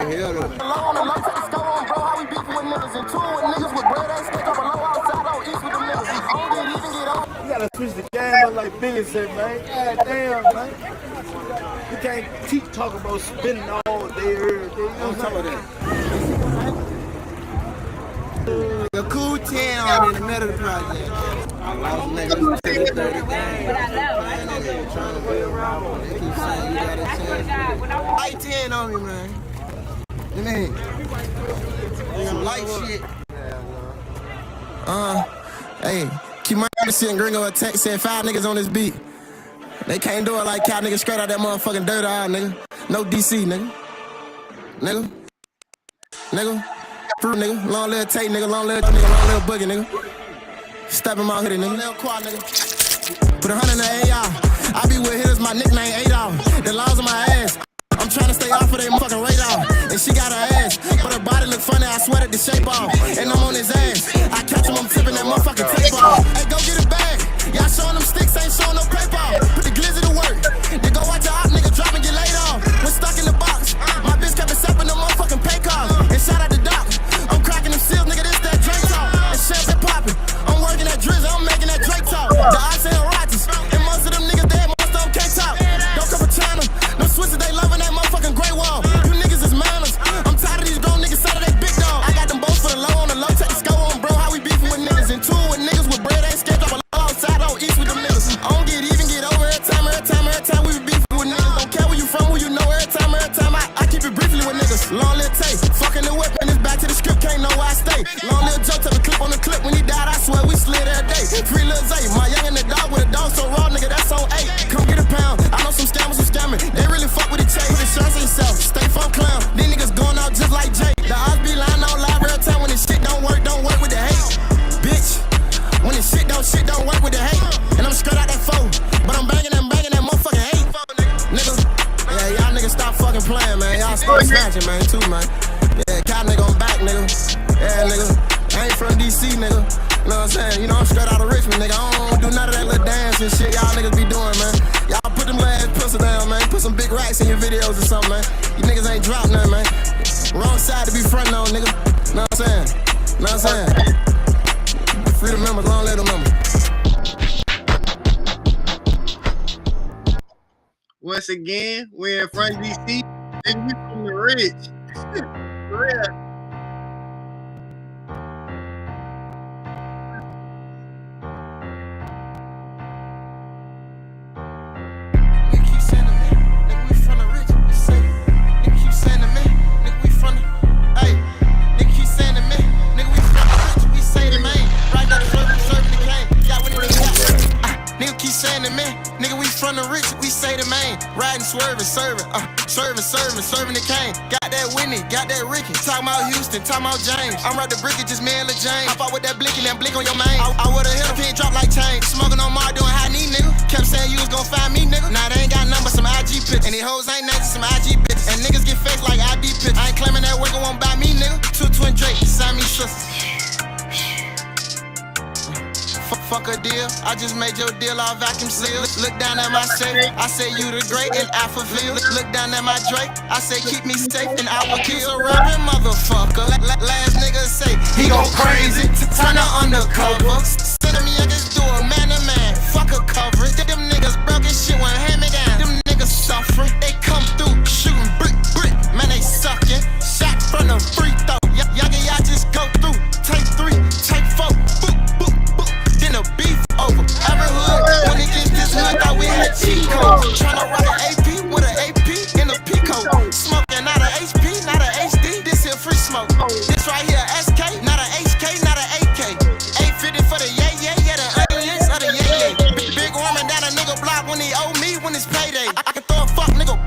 hell no. You gotta switch the game up like Billy said, man. God damn, man. You can't talk about spinning all day, every day. I'm talking about that. A cool 10 on in the middle of the project. I lost niggas 30 trying to play around. They keep saying you got a chance. Light 10 on me, man. You mean? Some light shit. Hey, keep my shit and Gringo a text said 5 niggas on this beat. They can't do it like cow niggas straight out that motherfucking dirt out, nigga. No DC, nigga. Nigga. Fruit, nigga. Long little tape, nigga. Long little boogie, nigga. Step in my hoodie, nigga. Little quad, nigga. Put 100 in the AR. I be with hitters, my nickname 8 The laws on my ass. I'm trying to stay off of they motherfucking radar. And she got her ass, but her body look funny. I sweated the shape off. And I'm on his ass. I catch him, I'm tipping that motherfucking tape off. Hey, go get it back. Y'all showing them sticks, ain't showing no paper. Put the glizzy to work. Then go watch your op, nigga, drop and get laid off. When stuck in the box, my bitch kept it sapping the motherfucking pay calls. And shout out the doc. I'm cracking them seals, nigga, this that Drake talk. And shells that popping. I'm working that drizzy, I'm making that Drake talk. The odds ain't Rogers. And most of them niggas dead, most of them can't talk. Don't come for China. No Switzers, they loving that motherfucking Great Wall. You niggas is manners. I'm tired of these grown niggas out of they big dog. I got them both for the low on the low. Take the score on, bro. How we beefing with niggas? And two with niggas with bread ain't scared. Drop a low outside, on east with them niggas. I don't get even, get over every time we be beefing with niggas. Don't care where you from, who you know. Every time I keep it briefly with niggas. Long little tape, fucking the whip, and it's back to the script. Can't know where I stay. Long little joke, tell the clip on the clip. When he died, I swear we slid every day. Free Lil Zay, my young and the dog with a dog so raw, nigga, that's on 8. Come get a pound. I know some scammers who scamming. They really fuck with the chain. Put insurance on yourself. Stay fun clown. These niggas going out just like Jay. The odds be lying on live every time when this shit don't work with the hate. Bitch, when this shit don't work with the hate. And I'm straight out that phone. But I'm banging that motherfucking hate. Nigga, yeah, y'all niggas stop fucking playing, man. Y'all start snatching, man, too, man. Yeah, cow nigga, I'm back, nigga. Yeah, nigga. I ain't from DC, nigga. You know what I'm saying? You know I'm straight out of Richmond, nigga. I don't do none of that little dance and shit y'all niggas be doing, man. Y'all put them little ass pistol down, man. Put some big racks in your videos or something, man. You niggas ain't dropped nothing, man. Wrong side to be frontin' on, nigga. Know what I'm saying? Know what I'm saying? Free the members, long live the members. Once again, we're in front of DC, and we from the rich. Real. From the rich, we say the main. Riding, swerving, serving the cane. Got that Whitney, got that Ricky. Talking about Houston, talking about James. I'm right the brick, just me and Lil James. Hop out with that blick and then blink on your main. I would've hit a pin drop like chain. Smoking on Mar, doing high knee, nigga. Kept saying you was gon' find me, nigga. Nah, they ain't got nothing but some IG pics. And these hoes ain't nice, some IG bitches. And niggas get faked like ID pics. I ain't claiming that worker won't buy me, nigga. Two twin Drake, Sammy sisters. Fuck a deal, I just made your deal all vacuum sealed. Look down at my safe, I say you the great in Alphaville. Look down at my Drake, I say keep me safe and I will kill a rapping motherfucker. Last nigga say he go crazy, turn her undercover. Send him youngest do a man to man, fuck a coverage. Them niggas broke as shit when hand me down. Them niggas suffering, they come through shooting brick, man they sucking. Shot from the free throw, y'all just go through. Take 3, take 4, then the beef over. Every hood, when it gets this hood, thought we had cheat codes. Tryna rock an AP with an AP in a Pico. Smoking not a HP, not a HD, this here free smoke. This right here SK, not a HK, not a AK. 850 for the yeah, the onions or the yeah. Big woman down a nigga block when he owe me when it's payday. I can throw a fuck nigga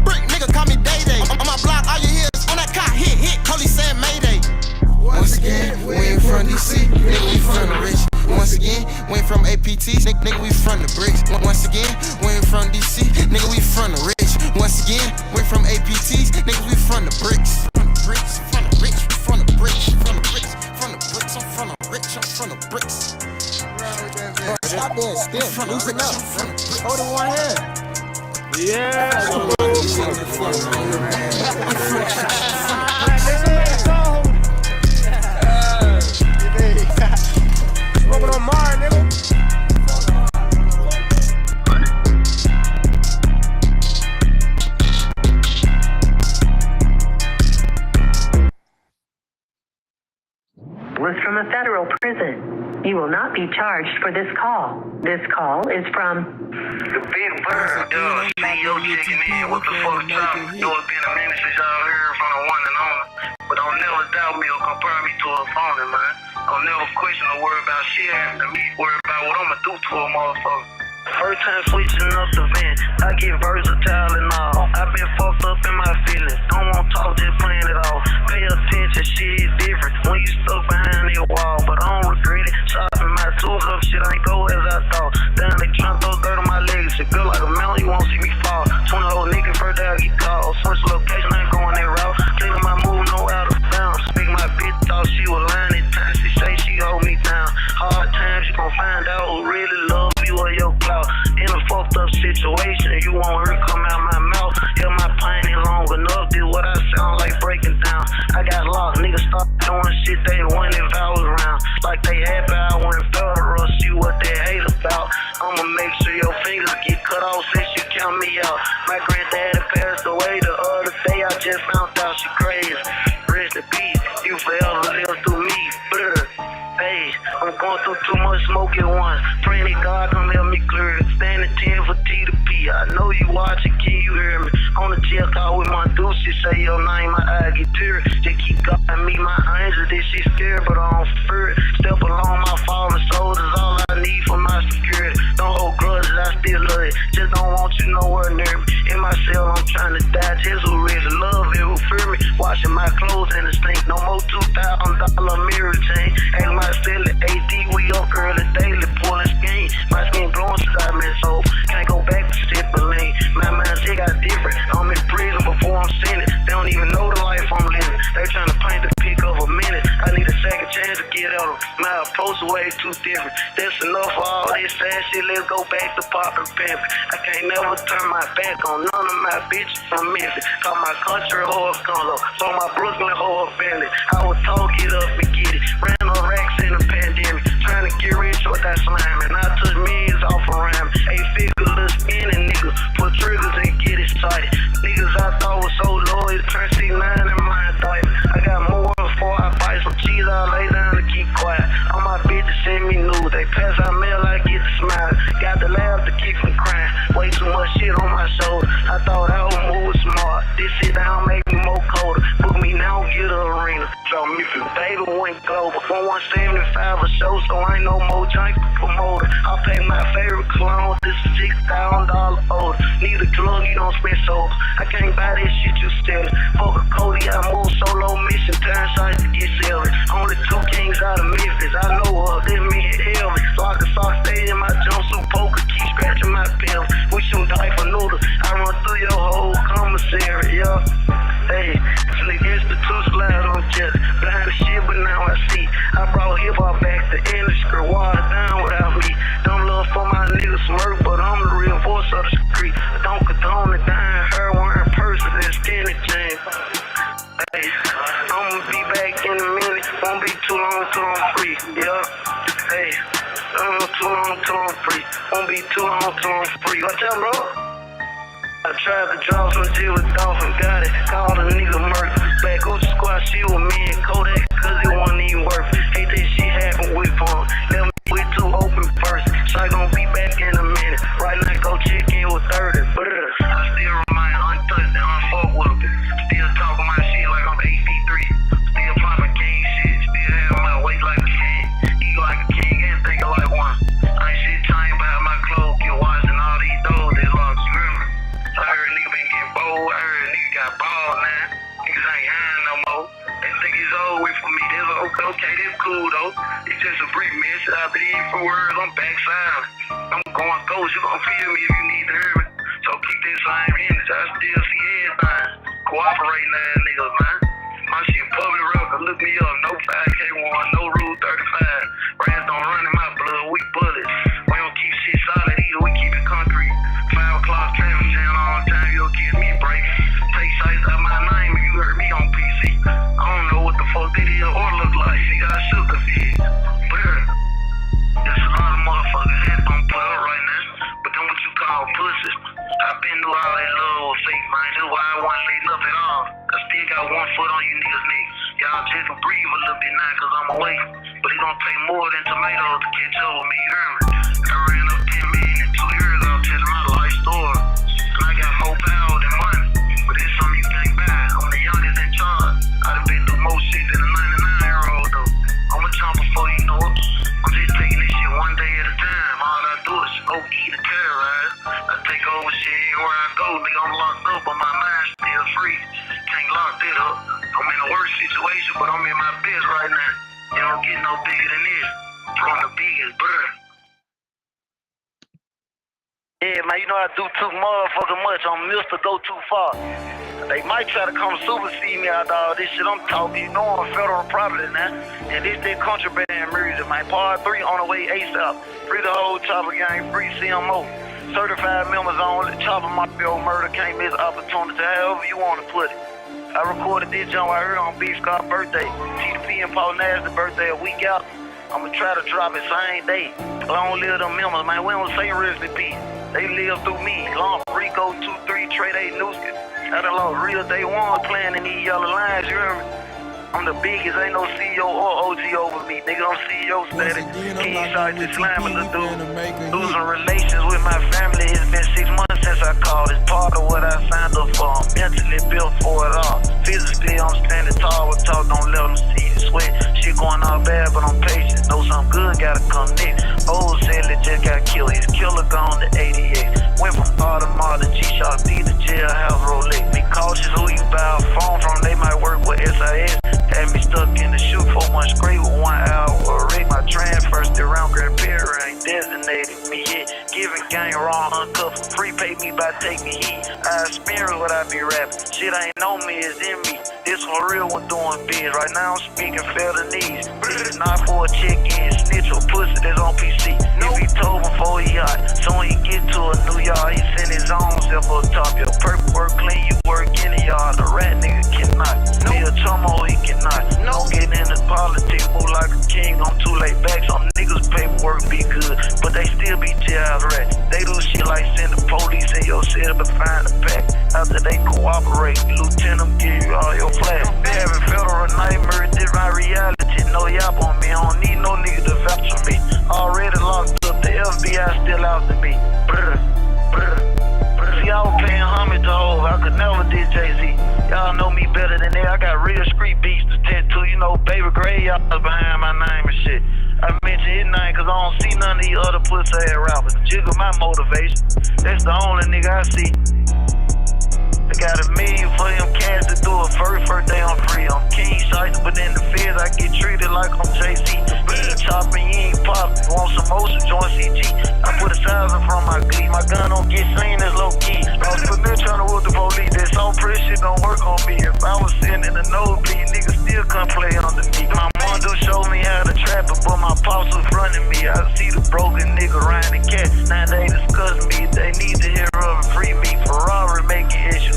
brick, nigga call me Day-Day. On my block, all you hear is on that car, hit, police saying Mayday. Once again, we ain't from DC, nigga, we from the rich. Once again, we ain't from APTs, nigga, we from the bricks. Once again, we ain't from DC, nigga, we from the rich. Once again, we from APTs, nigga, we from the bricks. From the bricks, from the rich, from the bricks, from the bricks, from the bricks, I'm from the rich, I'm from the bricks. Stop there, still, loosen up. Hold it one hand. Yeah. You will not be charged for this call. This call is from the big bird, CEO checking in. What the fuck, y'all? You know, it's been a minute since y'all heard from the one and only. But don't never doubt me or compare me to a phony, man. Don't never question or worry about shit happening to me. Worry about what I'ma do to a motherfucker. First time switching up the vent, I get versatile and all. I been fucked up in my feelings. Don't want to talk, just playing it off. Pay attention, shit is different when you stuck behind that wall. But I don't regret it. Shopping my tools up, shit ain't go as I thought. Down they trying to throw dirt on my legs. It feel like a mountain, you won't see me fall. 20 old nigga, first day I get called. Switch location, I ain't going that route. Cleaning my move, no out of bounds. Speak my bitch, thought she was lying at times. She say she hold me down. Hard times, you gon' find out who really love you or your clout. In a fucked up situation, you won't hear come out my mouth. Held my pain in long enough, did what I sound like breaking down. I got lost, niggas start doing shit they wanted if I was around. Like they happy I went federal, see what they hate about. I'ma make sure your fingers get cut off since you count me out. My granddaddy passed away the other day, I just found out she crazy. Rest in peace, you forever live through me. Hey, I'm going through too much smoke at once. Praying that God come help me clear it. Standing 10 for T to P. I know you watching, can you hear me? On the jail call with my dude, she say your name, my eye get teary. Just keep guarding me, my angel, this shit scared, but I don't fear it. Step along my fallen soldiers, all I need for my security. Don't hold grudges, I still love it. Just don't want you nowhere near me. In my cell, I'm trying to die. Just who really love it, who fear me. Washing my clothes in the sink. No more $2,000 mirror chain. Ain't my still at AD, we up early daily, pulling skin. My skin glowing since I've been sold. Can't go back to sipping lean. My mindset got different. I'm in prison before I'm sentenced. They don't even know the life I'm living. They trying to paint the pic of a minute. I need a second chance to get out of my approach way too different. That's enough for all this sad shit. Let's go back to poppin' pimpin'. I can't never turn my back on none of my bitches from Memphis. Call my country whore color. So my Brooklyn whore family. I was told get up and get it. Ran no racks in the pandemic. Trying to get rich with that slime. And I took millions off a rhyme. 8-figure little skinny niggas. Put triggers and get it started. Niggas I thought was so loyal. Turn C9 in my diet. I got more before I bite some cheese. I lay down to keep quiet. All my bitches send me news. They pass out mail, I get the smile. Got the laugh to keep from crying. Way too much shit on my shoulder. I thought I was moving smart. This shit down make me more colder. Book me now, get an arena. Draw me from David went global. 175 a show, so I ain't no more junk promoter. I'll pay my favorite cologne. This is $6,000 older. Need a drug, you don't spend so. I can't buy this shit you stealing. Fuck a Cody, I move solo mission. Time size to get selling. Only 2 kings out of Memphis. I know of them, me and Elvis. Lock a sock, stay in my jumpsuit poker. Keep scratching my pills. We shoot die for noodles. I run through your whole commissary, yeah. Hey, slick institute slide on chest. Blind as shit, but now I see. I brought hip hop back to industry. Water down without me. Dumb love for my niggas smirk, but I'm the real voice of the street. Don't condone the dying, her wearing purses and skinny jeans. Hey, I'ma be back in a minute. Won't be too long till I'm free. Yeah. Hey, too long till I'm free. Won't be too long till I'm free. Watch out, bro. I tried to drop some shit with Dolphin, got it. Called a nigga murk. Black Gucci squad shit with me and Kodak, cause it wasn't even worth it. Hate that shit happen with fun. Let me with 2 open first. Shot gon' be back in a minute. Right now, go check in with 30. But I still remain untouched and unfucked with it. Still talking my shit like I'm 8'3". Still popping king shit. Still have my weight like a king. Eat like a king and think like one. I ain't shit changed by my clothes. Get washed and all these doors that lost. You remember? I heard nigga been getting bold. I heard nigga got bald now. Niggas ain't high no more. They think it's over with for me. That's okay, that's cool though. It's just a brief message. I believe for words, I'm backside. I'm going ghost. You gon' feel me if you need to hear me. So keep this same energy. I still see everything. Cooperating ass niggas, man. My shit public record. Look me up. No 5K1, no Rule 35. Rats don't run in my blood. We bullets. We don't keep shit solid either. We keep it concrete. 5 o'clock traffic jam all the time. You'll give me a break. Take sites out my name if you heard me on PC. I don't know what the fuck they did or look like. See, I shook the feed. But there's a lot of motherfuckers head don't put up right now. But then what you call pussies. I been through all that love with fake, man. That's why I wasn't letting up at all. I still got 1 foot on you niggas' neck. Y'all just can breathe a little bit now cause I'm away. But It's gonna take more than tomatoes to catch up with me, you hear me? I ran up 10 million in 2 years ago, telling my life story. And I got more power than money, but it's something you can't buy. I'm the youngest in charge. I done been through more shit than a 99-year-old though. I'ma jump before you know it. I'm just taking this shit one day at a time. All I do is go eat and terrorize. I take over shit everywhere I go, nigga. I'm locked up, but my mind's still free. Can't lock it up. I'm in a worse situation, but I'm in my best right now. You don't get no bigger than this. From the biggest, bruh. Yeah, man, you know I do too motherfucking much. I'm Mr. Go Too Far. They might try to come supersede me out of all this shit I'm talking. You know I'm federal property now. And this contraband music, man. Part 3 on the way ASAP. Free the whole chopper gang, free CMO. Certified members only. Chopper Mafia murder, can't miss opportunity, however you want to put it. I recorded this jump right here on Beef Scott's birthday. TDP and Paul Nash's birthday a week out. I'ma try to drop it same day. Long live them members, man. We don't say rest in peace. They live through me. Long Rico 2-3 Trade A Newski. I done lost real day one playing in these yellow lines, you hear me? I'm the biggest, ain't no CEO or OG over me. Nigga, I'm CEO status. King shot to slamming the dude. Losing relations with my family. It's been 6 months since I called. It's part of what I signed up for. I'm mentally built for it all. Physically, I'm standing tall with talk. Don't let them see you sweat. Shit going all bad, but I'm patient. Know something good gotta come next. Old Sally just got killed. His killer gone to 88. Went from Audemars to G-Shock D to jailhouse Rolex. Be cautious who you buy a phone from. They might work with SIS. Had me stuck in the shoe 4 months straight with 1 hour a rig. My transfer still around grandparent ain't designated me yet. Giving gang raw uncut for free, pay me by taking heat. I experience what I be rapping. Shit ain't on me, it's in me. This for real one doing biz. Right now I'm speaking fair to knees. This is not for a check-in. Snitch or pussy that's on PC. If he told before he hot, so when he get to a new yard, he send his own self up top. Your perfect work clean, you work in the yard. A rat nigga cannot. Be a chummo, he cannot. Don't get into politics, move like a king. I'm too late back. Some niggas paperwork be good, but they still be jailed rats. They do shit like send the police in your cell to find a pack. After they cooperate, lieutenant give you all your flags. They having federal nightmares, this my reality. No yap on me, I don't need no nigga to vouch for me. Already locked up, the FBI still after me. Brr, brr, brr. See, I was paying homage to Hov. I could never did Jay-Z. Y'all know me better than that. I got real street beats to tend to. You know, Baby Gray, y'all behind my name and shit. I mention his name cause I don't see none of these other pussy-ass rappers. Jiggle my motivation. That's the only nigga I see. I got $1 million for them cats to do it first day I'm free. I'm king shots, but in the feds I get treated like I'm Jay-Z. You ain't chopping, you ain't popping. Want some motion, join CG. I put 1,000 from my glee. My gun don't get seen as low key. I was putting there trying to whoop the police. That so pretty shit don't work on me. If I was sitting in the nosebleed, niggas still couldn't play underneath. My mom do show me how to trap it, but my pops was running me. I see the broken nigga riding the cat. Now they discuss me. They need to hear of and free me. Ferrari making issues.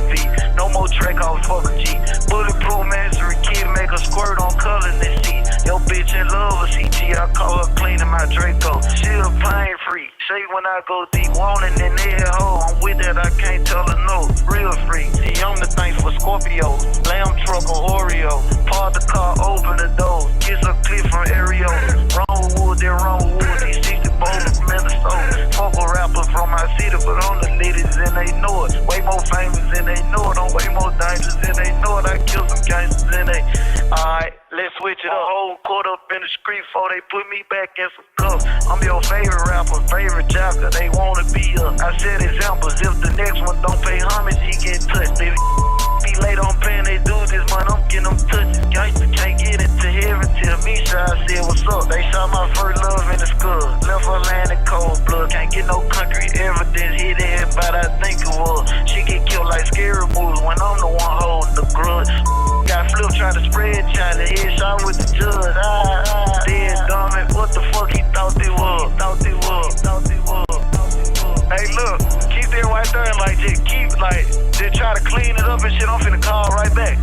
No more track off fuck a G. Bulletproof mastery kid make a squirt on color in this seat. Yo bitch in love with CG. I call her cleaning my Draco. She a pain free. Shake when I go deep. Wanting in their hole. I'm with that, I can't tell her no. Real free. See, I'm the thing for Scorpio. Lamb truck or Oreo. Park the car, open the door. Kiss a clip from Aereo. Wrong wood, they're wrong wood. These 60 bowlers from Minnesota. Fuck a rapper from my city, but I'm the latest and they know it. Way more famous and they know it. I'm way more dangerous and they know it. I kill some gangsters and they. Alright, let's switch it up. Whole caught up in the street before they put me back in some cuffs. I'm your favorite rapper, favorite jocker. They wanna be up. I set examples. If the next one don't pay homage, he get touched. Baby, be late on paying they dudes this month. I'm getting them touches. Gangsta can't get into heaven till me shy said what's up. They shot my first love in the skull. Left her land in cold blood. Can't get no concrete evidence. Hit everybody I think it was. She get killed like scary moves when I'm the one holding the grudge. Got flip trying to spread China. Headshot with the judge. Dead dumb it. What the fuck he thought they was? Hey look, keep that right there and like just try to clean it up and shit. I'm finna call right back.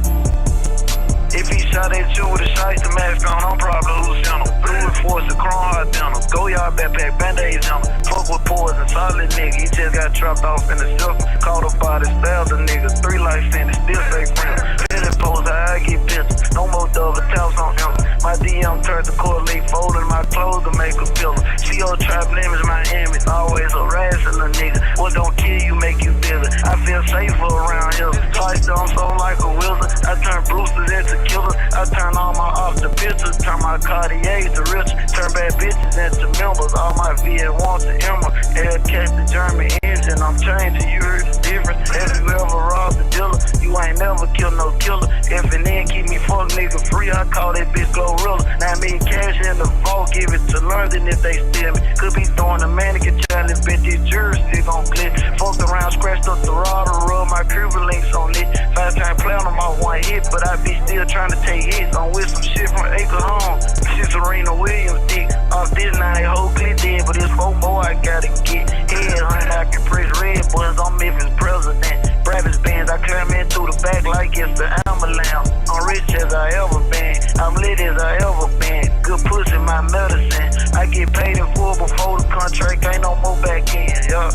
If he shot at you with a shot, the mask on, I'm probably losing him. Blue force the chrome hard down him. Go yard backpack, band-aids on him. Fuck with poison, solid nigga. He just got trapped off in the silk. Caught up by the stabbed the nigga. 3 life sentence, still stay friends. Penny pose, I get pissed. No more double taps on him. My DM me, I'm turned to correlate, folding my clothes to make a pillow. CO trap limits my image, always harassing a nigga. What don't kill you make you bitter. I feel safer around here. Twice I'm so like a wizard. I turn Bruce's into killers. I turn all my off to bitches. Turn my Cartiers to rich. Turn bad bitches into members. All my VA1s to Emerald. Hellcat the German engine. I'm changing, you heard the difference. Have you ever robbed the dealer? You ain't never killed no killer. If and then keep me fuck nigga free, I call that bitch Glorilla. Now me cash in the vault, give it to London if they steal me. Could be throwing a mannequin challenge, bet these jurors still gon' click. Fucked around, scratched up the rod and rub my Cuban links on it. 5-time platinum off one hit, but I be still trying to take hits. I'm with some shit from Acre Home. Shit Serena Williams dick. Off this now they whole clip dead, but it's 4 more I gotta get. Head hunt, I can press red buttons, I'm Memphis president. Bravis bands, I climb into the back like it's the Alma Lamb. I'm rich as I ever been, I'm lit as I ever been. Good pussy, my medicine. I get paid in full before the contract, ain't no more back in. Yeah.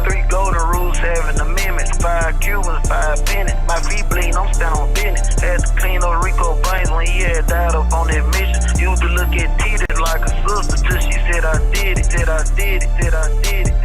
3 golden rules, 7 amendments. 5 Cubans, 5 pennies. My feet bleed, I'm standing on business. Had to clean up Rico brains when he had died up on that mission. Used to look at Tita like a sister till she said I did it.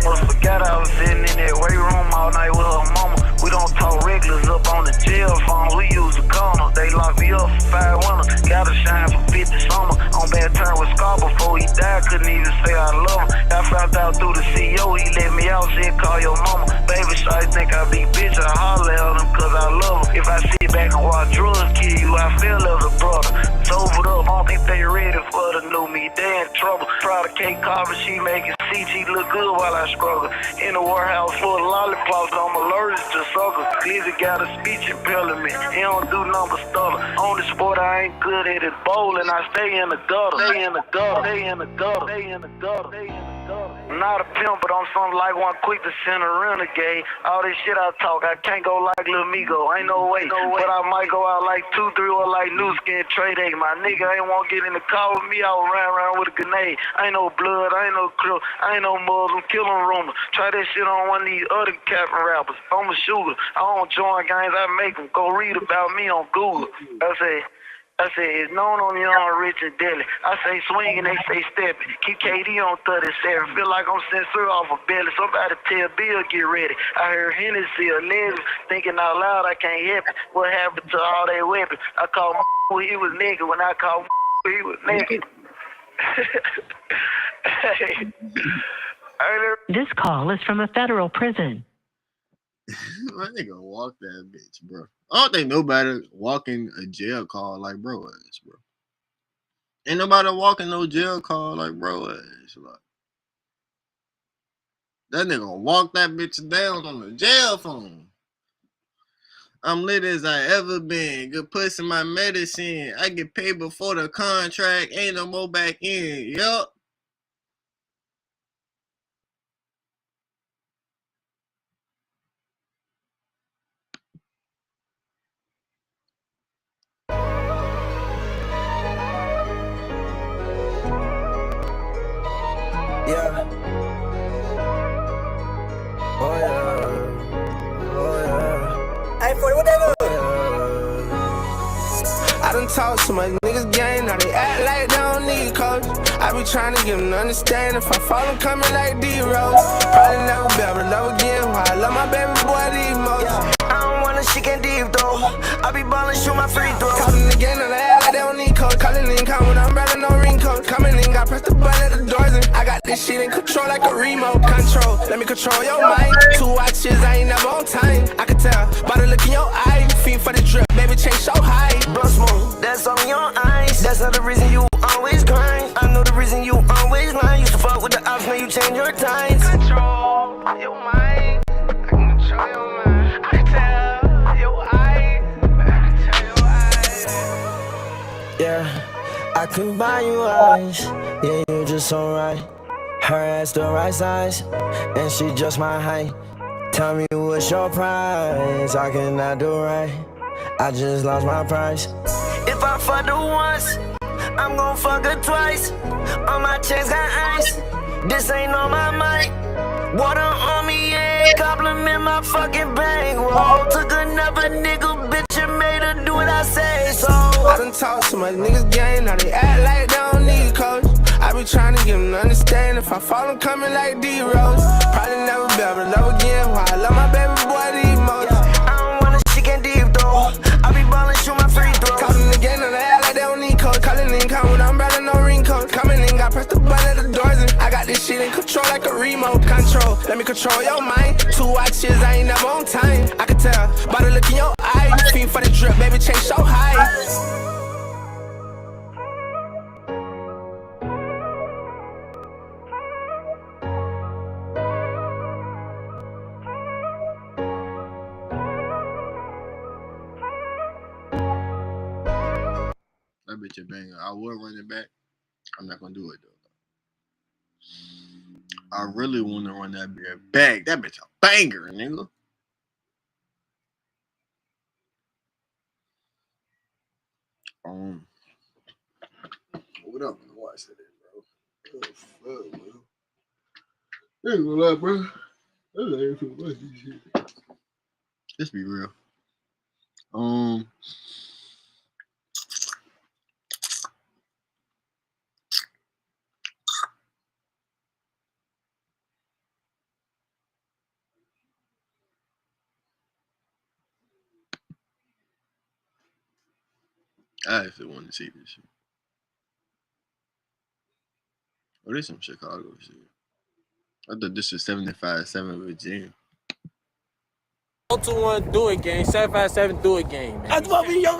Must forgot I was sitting in that weight room all night with her mama. We don't talk regulars up on the jail phone. We use the corner. They locked me up for 5 winters. Gotta shine for 50 summer. On bad term with Scar before he died. Couldn't even say I love him. I found out through the CEO. He let me out. Said call your mama. Baby shy think I be bitch. I holler at him cause I love him. If I sit back and watch drugs kill you, I feel as a brother. Sobered up. I don't think they ready for the new me. They in trouble. Proud of Kate Carver. She making CG look good while I struggle. In a warehouse full of lollipops. I'm allergic to suckers. Lizzie got a speech impediment. He don't do number stutter. On the sport I ain't good at it. Bowling, I stay in the gutter. I'm not a pimp, but I'm something like one quick to send a renegade. All this shit I talk, I can't go like Lil Migo. Ain't no way. But I might go out like 2-3 or like New Skin Trade Day. My nigga ain't want to get in the car with me. I was riding around with a grenade. I ain't no blood, I ain't no crew, I ain't no Muslim killing rumors. Try that shit on one of these other Captain rappers. I'm a shooter. I don't join gangs, I make them. Go read about me on Google. I say, it's known on Young, Rich, and Deli. I say swinging, they say stepping. Keep KD on 37. Feel like I'm censored off a belly. Somebody tell Bill, get ready. I heard Hennessy, a legend. Thinking out loud, I can't help it. What happened to all they weapons? I call when he was nigga. When I call he was naked. This call is from a federal prison. I ain't gonna walk that bitch, bro. I don't think nobody walking a jail call like bro is, bro. Ain't nobody walking no jail call like bro is. Like, that nigga gonna walk that bitch down on the jail phone. I'm lit as I ever been. Good pussy my medicine. I get paid before the contract. Ain't no more back in. Yup. Yeah. Oh yeah. Oh yeah. Hey, 40, what they do? I done talk too much niggas gang, now they act like they don't need coach. I be trying to give them understand if I fall, I'm coming like D-Rose. Probably never be able to love again, why I love my baby boy the most. I don't wanna shit get deep though, I be ballin', shoot my free throw. Callin' again, now they act like they don't need coach. Callin' in, come with umbrella, no ring coat. Coming in, got press the button at the doors and I got this shit in control like a remote control. Let me control your mind. 2 watches, I ain't never on time. I can tell by the look in your eye. Fiend for the drip, baby, change so high. Blow smoke, that's on your eyes. That's not the reason you always grind. I know the reason you always lie. Used to fuck with the ops, now you change your times. Control your mind. I can control your mind. I can tell your eyes. I can tell your eyes. Yeah, I can buy you eyes. Yeah, you just so right. Her ass the right size, and she just my height. Tell me what's your price, I cannot do right. I just lost my price. If I fuck her once, I'm gon' fuck her twice. On my chest got ice, this ain't on my mic. Water on me, yeah, compliment my fucking bank. Whoa, took another nigga, bitch, and made her do what I say. So I done done talk so much niggas gang, now they act like they don't need a coach. I be trying to get them to understand if I fall, I'm coming like D-Rose. Probably never be able to love again, why I love my baby boy the most. I don't wanna shit get deep though, I be ballin', shoot my free throw. Callin' again, now they act like they don't need coach. Callin' in, come with umbrella, no raincoat. Coming in, got press the button at the doors and I got this shit in control like a remote control. Let me control your mind, 2 watches, I ain't never on time. I can tell by the look in your eye, you fiend for the drip, baby, chase so high. That bitch a banger. I would run it back. I'm not gonna do it though. I really want to run that bitch back. That bitch a banger, nigga. What up? Watch that, bro. Oh, fuck, bro. I ain't gonna lie, bro. That ain't too much shit. Let's be real. I actually want to see this shit. Oh, this some Chicago shit. I thought this was 75-7 Virginia. 021 do it game, 757 do it game, man. That's what we on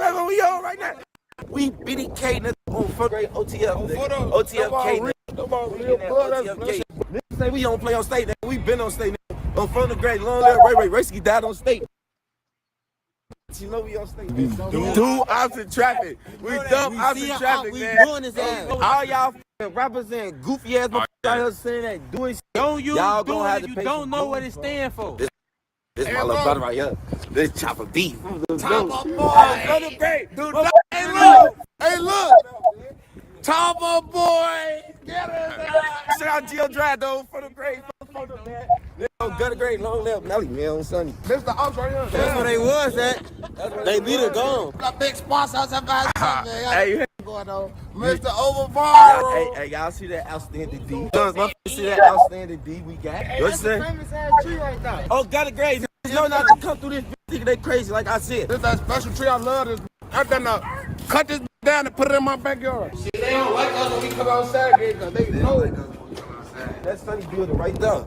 right now. We BDK nigga on first grade OTF. OTFK nigga. Niggas say we don't play on state, nigga. We been on state, nigga. On front of grade, long live Ray Racy died on state. You know we on state. Do opposite traffic. We dumb opposite traffic, man. We doing this ass. All y'all rappers and goofy ass motherfuckers out here saying that doing shit. Don't you y'all do gonna have it, to you pay don't some know food, what it bro. stand for. This my little brother right here. This chopper beef. Top boy. Brother great. Dude, Hey, look. Tama boy. Shout out Geo Drive though for the great. Gutter great, long live Nelly, man, on Sunday. This the ops right here. That's where they was at. They beat it gone. Got big spots outside by something, man. Hey, Going on. Mr. Overviral. hey, y'all see that outstanding D? See that outstanding D we got? What's that? Famous ass tree right there. Oh, Gutter great. You know not to come through this bitch, they crazy, like I said. This that special tree. I love this. I done cut this down and put it in my backyard. Shit, they don't like us when we come outside, because they know it. That's Sunny building right there.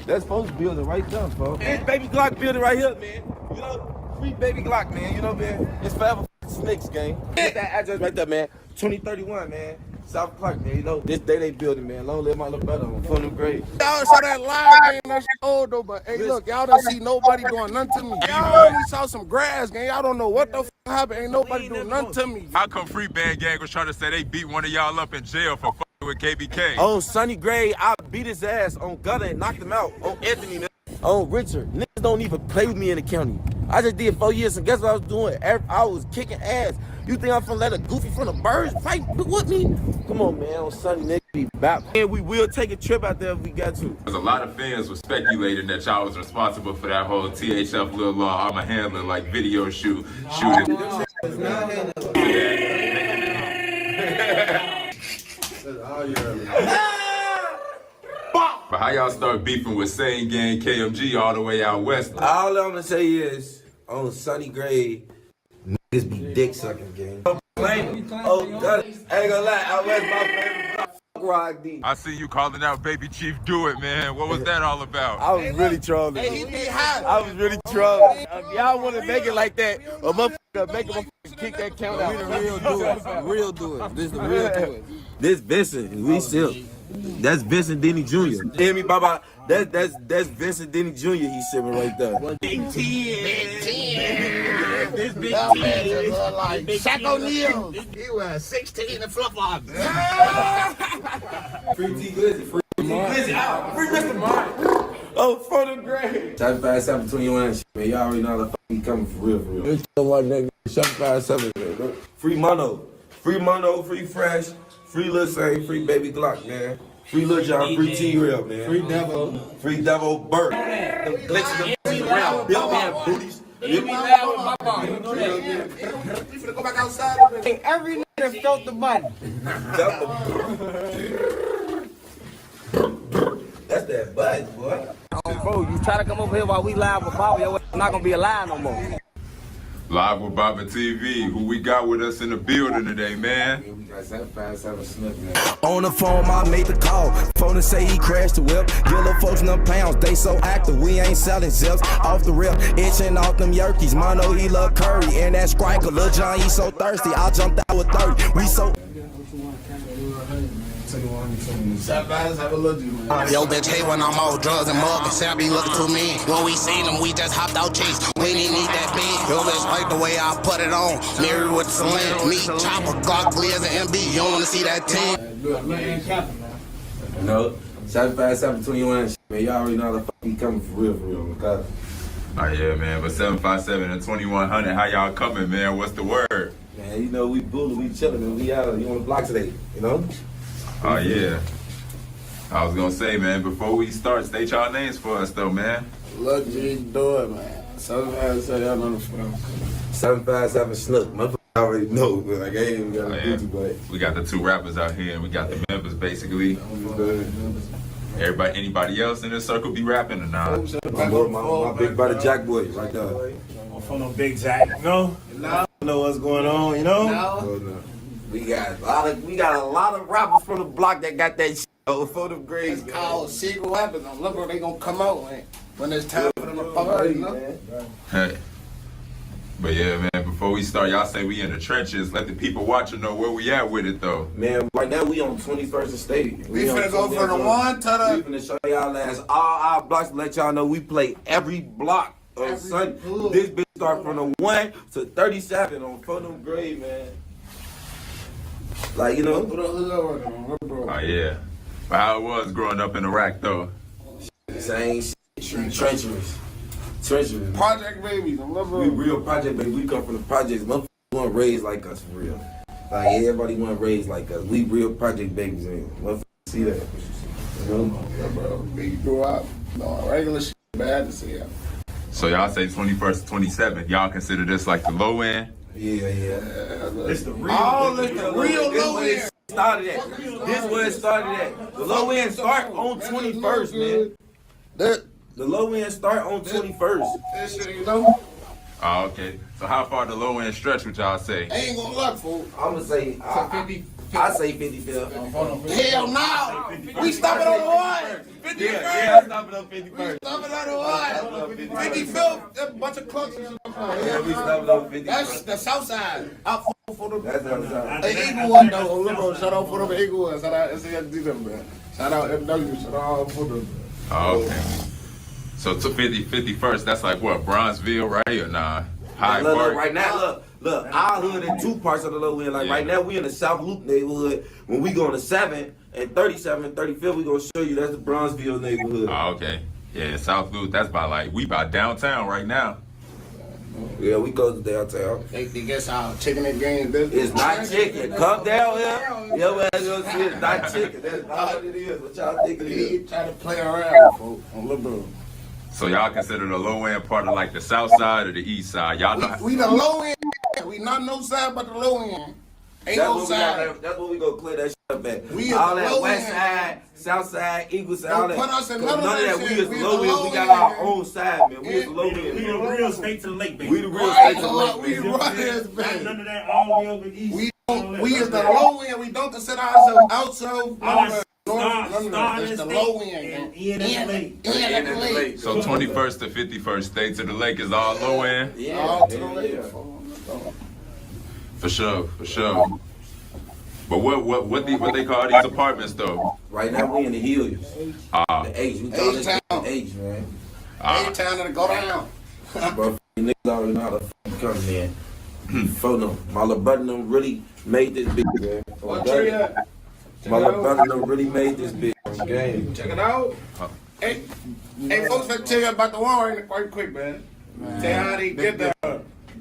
That's supposed to building right there, bro. This Baby Glock building right here, man. You know, free Baby Glock, man. You know, man. It's forever snakes, gang. Get that address right there, man. 2031, man. South Clark, man. You know, this day they building, man. Long live my little brother on from them grade. Y'all saw that live game, that's old though, but hey, look, y'all don't see nobody doing nothing to me. Y'all only saw some grass, gang. Y'all don't know what the happened. Ain't nobody doing nothing to me. How come Free Band Gang was trying to say they beat one of y'all up in jail for fucking with KBK? On Sunny Gray, I beat his ass on Gutter and knocked him out. On Anthony, on Richard. Niggas don't even play with me in the county. I just did 4 years, and guess what I was doing? I was kicking ass. You think I'm finna let a goofy from the birds fight with me? Come on, man. On Sunday, nigga, be back. And we will take a trip out there if we got to. Because a lot of fans were speculating that y'all was responsible for that whole THF Lil Law, I'm a handler, like video shooting. But how y'all start beefing with Sane Gang KMG all the way out west? All I'm gonna say is, on Sunny Gray, niggas be dick sucking, gang. Oh, God, I ain't gonna lie, out west my favorite block. Fuck Rod D. I see you calling out Baby Chief Do It, man. What was that all about? I was really trolling. Hey, he be hot. I was really trolling. Y'all wanna make it like that, or motherfucker make a kick that count out. We the real do it. Real do it. This is the real do it. This Vincent, we still. That's Vincent Denny Jr. Hear me, Baba? That's Vincent Denny Jr. He's sitting right there. Big 10. This big team. Like Shaq O'Neal. He was 16 and flip-flops. Free T Glizzy. Free Glizzy. Free Mr. Martin. Oh, for the grade. 757 between you and shit, man. Y'all already know how the fuck he coming for real, for real. 757, man. Free Mono. Free Mono, free Fresh. Free Lil Sane, free Baby Glock, man. Free Lil John, free T-Rail, man. Free Devo. Free Devo Burke. The glitches, the round, Bill Man booties. He be loud with my bar. You know that. back outside of it. Every nigga that felt the button. That's that button, boy. Bro, you try to come over here while we live with Bobby, your ass not gonna be alive no more. Live with Baba TV. Who we got with us in the building today, man? We got 757 Snook, man. On the phone, I made the call. Phone and say he crashed the whip. Give the folks them pounds, they so active. We ain't selling zips. Off the rip, itching off them yerkies. Mono, he love curry. And that Spriker, Lil John, he so thirsty. I jumped out with 30. We so. Yo, bitch, hate when I'm all drugs and mugging. Say I be looking too mean. When we seen them, we just hopped out chase. We didn't need that big. Yo, bitch, like the way I put it on. Married with Celine. Me, Chopper, Glock, Gliz, and MB. You don't wanna see that team? No, 757 21, man. Y'all already know how the fuck he coming for real, okay? Oh yeah, man. But 757 and 2100, how y'all coming, man? What's the word? Man, you know, we bully, we chillin', and we out on the block today, you know? Oh yeah. I was gonna say, man, before we start, state y'all names for us though, man. Look, G, do it, man. 757, y'all know the phone. 757 Snook. Motherfucker already know, but like, I ain't even got to do but. We got the two rappers out here, and we got the members basically. Everybody, anybody else in this circle be rapping or not? My big brother Jack Boy, right there. I'm from no Big Jack, you know? I know what's going on, you know? No. We got a lot of rappers from the block that got that shit for them grades. It's called secret weapons. Look where they gonna come out when it's time for them to pop out, you know? Hey. But yeah, man, before we start, y'all say we in the trenches. Let the people watching know where we at with it, though. Man, right now we on 21st and State. We finna go from the one to the... We finna show y'all last all our blocks to let y'all know we play every block on Sunday. This bitch start from the 1 to 37 on Fulham grade, man. Like, you know. Oh, yeah. But how it was growing up in Iraq, though? Same shit. Treacherous. Project babies. We real project babies. We come from the projects. Motherfuckers want raised like us for real. Like everybody want raised like us. We real project babies, man. Motherfuckers see that. You know? Yeah, bro. We grew up. No, regular shit bad to see. So y'all say 21st to 27th. Y'all consider this like the low end? Yeah. It's the real, it's the real low end. Started at. This where it started at. The low end start on 21st, man. The low end start on 21st. That shit, you know? Oh, okay. So how far the low end stretch would y'all say? I ain't gonna look, fool. I'm gonna say, I say 55. Hell no! We stopping on the one! 51st! Yeah, I'm stopping on 51st. We stopping on the one! 55th, that bunch of clucks and shit. Yeah, we stopping on 51st. That's the south side. Out for them. That's the other side. Hey, Eagle One though, little shout out for them Eagle One. Shout out SCSD them, man. Shout out MW, shout out for them. Oh, okay. So to 51st, that's like what, Bronzeville, right? Or nah? Hyde Park? Right now, look, our hood in two parts of the low end. Like right now, we in the South Loop neighborhood. When we go to 7 and 37 and 35th, we gonna show you that's the Bronzeville neighborhood. Oh, okay. Yeah, South Loop, that's by like, we by downtown right now. Yeah, we go to downtown. They guess our chicken and game business. It's not chicken. Come down here. Yo, man, you'll see it's not chicken. That's not what it is. What y'all think it is? Try to play around, folks, on Liberal. So y'all consider the low end part of like the south side or the east side? Y'all know. We the low end. We not no side but the low end. Ain't no side. That's what we gonna clear that shit up at. We all is that low west end. side, south side, eagle side, all Don't that. put us in None of that. We shit. is We low the end. low We got end. our own side, man. We is low We end. the real state to the lake, baby. We the real Right, state to the lake, we man. run this, Not man. none of that all the way over east. We is the low end. We don't consider ourselves outside. Start It's in the the low state end. and end at the lake. End at the lake. So 21st to 51st, stay to the lake is all low end? Yeah, All to the lake. For sure. But what they call these apartments though? Right now we in the hills. The H. We call it H-Town. the H, man. A-Town to go down. Bro, niggas already know how to come in. For them. My little brother them really made this big, man. What tree at? My little brother them really made this big game. Check it out. Hey, folks, let's tell you about the one right quick, man. Tell you how they get there.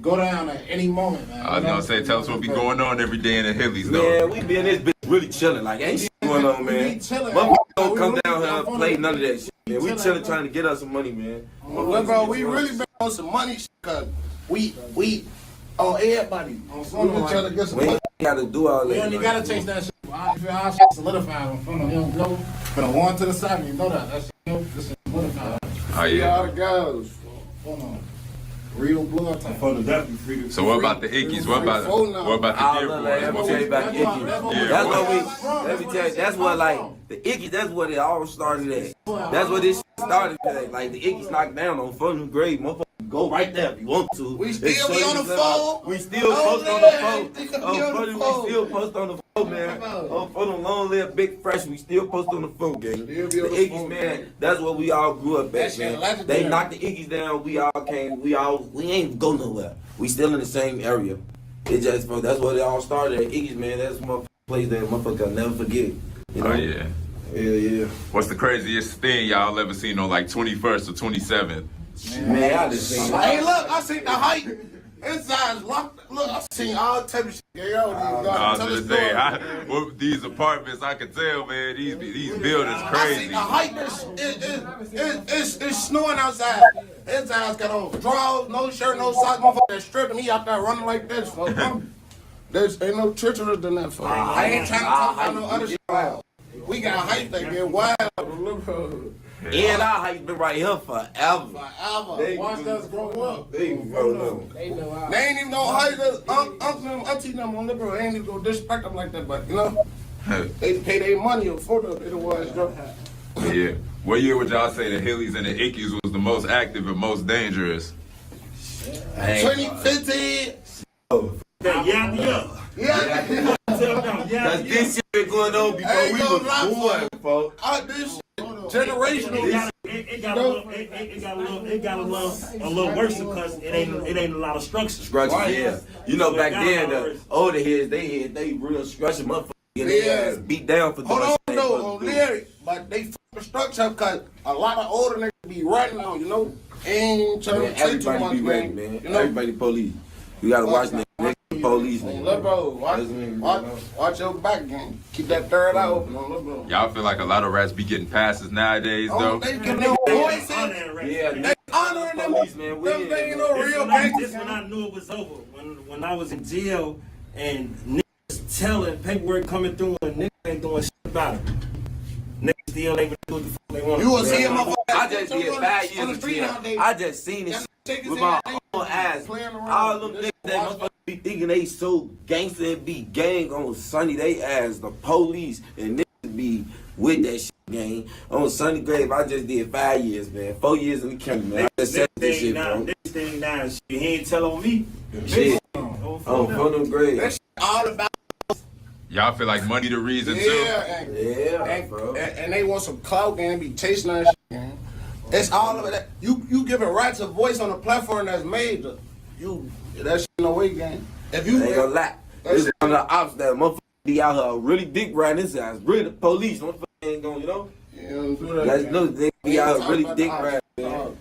Go down at any moment, man. I was gonna say, tell us what be going on every day in the Hillies though. Man, we be in this bitch really chilling. Like, ain't shit going on, man. We chilling. Motherfuckers don't come down here and play none of that shit, man. We chilling trying to get us some money, man. Well, bro, we really been on some money shit, cause we On everybody. On phone. We trying to get some. We ain't gotta do all that. We don't even gotta change that shit. If our shit solidified on phone, you don't know. From the one to the side, you know that. That shit, you know, this is solidified. Oh yeah. All the girls. Phone on. Real blood type. Phone definitely free. So what about the Ickies? What about the deer Let me tell you about the Ickies. That's what we. Let me tell you. That's what like the Ickies. That's what it all started at. That's what this shit started at. Like the Ickies knocked down on phone grade, motherfucker. Go right there if you want to. We still be on the phone. We still post on the phone. We still post on the phone, man. For the long live big fresh, we still post on the phone, gang. The Ickies, man, that's what we all grew up at, man. They knocked the Ickies down. We all came. We ain't go nowhere. We still in the same area. It just that's what it all started at. Ickies, man. That's my place that motherfucker I'll never forget. You know? Oh yeah. Yeah. What's the craziest thing y'all ever seen on like 21st or 27th? Man, I just seen. Hey, look, I seen the height. Inside's locked. Look, I seen all type of shit. I was gonna say, with these apartments, I can tell, man, these buildings I crazy. seen the height. It's snowing outside. Inside's got on drawers, no shirt, no socks. Motherfucker stripping. He out there running like this. There's ain't no treacherous than that. I ain't trying to talk about no other shit. We got height that get wild. And our hype been right here forever. Watch us grow up. They know. They ain't even gonna hide us. Uncle and auntie them on the bro. Ain't even gonna disrespect them like that, but you know, they pay their money for the it was. Yeah. What year would y'all say the Hillies and the Ickies was the most active and most dangerous? 2015. Yeah. Cause this shit been going on before we was born, folks. This generational. It got a little worse because it ain't a lot of structure. Yeah. You know, back then the older heads they real structure motherfuckers get their ass beat down for doing shit. Hold on, lyric, but they fucking structure because a lot of older niggas be running now, you know. Ain't trying to say too much, be ready, man. You know? Everybody police. You gotta watch niggas police, man. Look, bro, watch your back, gang. Keep that third eye open on look, bro. Y'all feel like a lot of rats be getting passes nowadays, though? They get their voices. Yeah, they honoring them. Police, man. Them ain't no real gangsters. This when I knew it was over. When I was in jail and niggas telling paperwork coming through and niggas ain't doing shit about it. Niggas still able to do what the fuck they want. You will see him I just did 5 years in jail. I just seen this shit with my own eyes. All them niggas that motherfuckers be thinking they so gangster and be gang on Sunday, they ass the police and niggas be with that shit gang. On Sunday Grave, I just did 5 years, man. 4 years in the county, man. I just said this shit, bro. This thing down, shit. He ain't tell on me. Shit. On them grave. That shit all about. Y'all feel like money the reason, too? Yeah, bro. And they want some clout and be chasing that shit, man. It's all of that. You giving rats a voice on a platform that's made. That shit no way, gang. If you ain't gonna lie, this is one of the ops that motherfuckers be out here really big riding this ass. Really the police, motherfuckers ain't gonna, you know? That's no, they be out here really dick riding, man.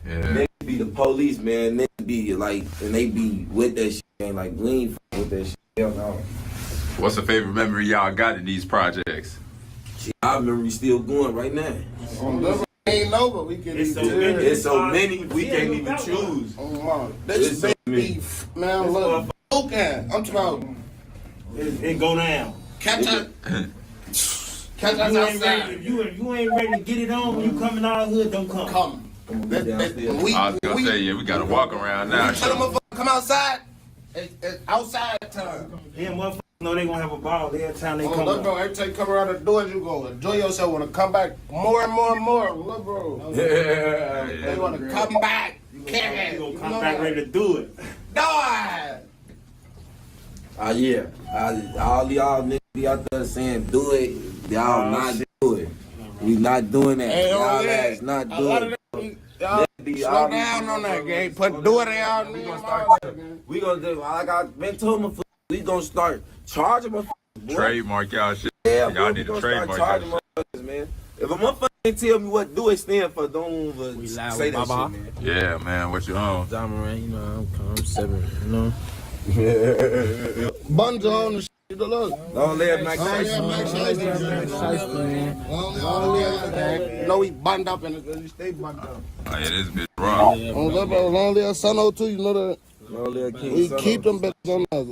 Yeah. They be the police, man. They be like, and they be with that shit, man. Like, we ain't with that shit. Hell no. What's the favorite memory y'all got in these projects? Shit, our memory still going right now. Ain't over. We can. It's so many we can't even choose. This beef, man. Look, okay. I'm talking about. It go down. Catch us. Catch us outside. If you ain't ready to get it on when you coming out of the hood, don't come. Come. I was gonna say, yeah, we gotta walk around now. Tell them motherfucker come outside. It's outside time. Yeah, motherfuckers know they gonna have a ball every time they come. Look, bro, every time you come around the doors, you go enjoy yourself. Want to come back more and more and more. Look, bro. Yeah. They want to come back. You can't. You gonna come back ready to do it. Die. Yeah. All y'all niggas be out there saying do it. Y'all not do it. We not doing that. Hey, y'all ass not doing it. Y'all slow down on that game. Do it out. We gonna do like I been told my we gonna start charging my trademark y'all shit. Yeah, y'all need to trademark y'all shit. Man. If a motherfucker ain't tell me what do it stand for, don't say that shit, man. Yeah, man, what you on? Diamond, you know, I'm 7, you know. Buns on the shit. Don't let Max You know he bunded up and he stay bunded up. Oh yeah, this bitch wrong. Only a son or two, you know that. Long live King We Soto. keep them bitches on us.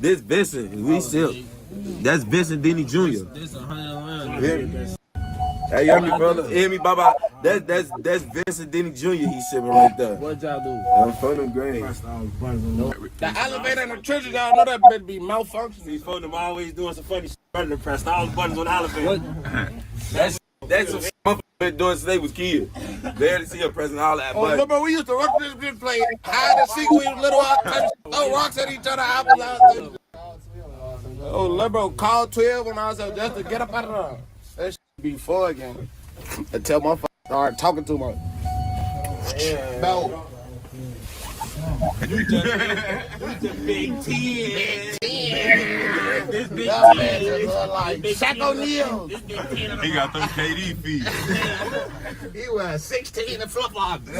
This Vincent, we still. That's Vincent Denny Jr. Hey, hear me, brother? Hear me, Baba? That's Vincent Denny Jr. He's sitting right there. What y'all do? I'm from them grades. The elevator in the church, y'all know that bitch be malfunctioning. These folks them always doing some funny shit. Running to press all the buttons on the elevator. That's some motherfucker been doing since they was kids. Barely see her pressing all that Oh, button. remember we used to run this bitch play hide and seek. We was little throw rocks at each other. Apples out. Oh, Libro called 12 when I was up just to get up out of there. That shit be fun again. Until my start talking too much. Yeah. No. You just big 10. This big 10. That man just look like Shaq O'Neal. He got them KD feet. He was 16 and flip flops.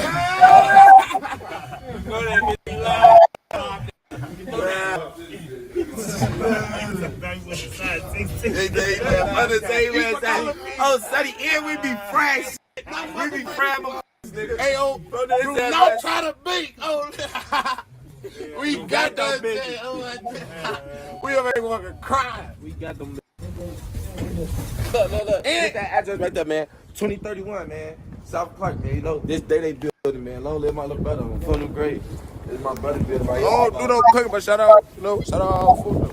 Oh, Sonny, and we be fresh. We be fresh. Hey, oh, do not try to beat. Oh, we got those. We already want to cry. We got them. Look. Get that address right there, man. 2031, man. South Clark, man. You know, this day they building, man. Long live my little brother. I'm from the grave. This is my brother building right here. Oh, do no cooking, but shout out, shout out all food.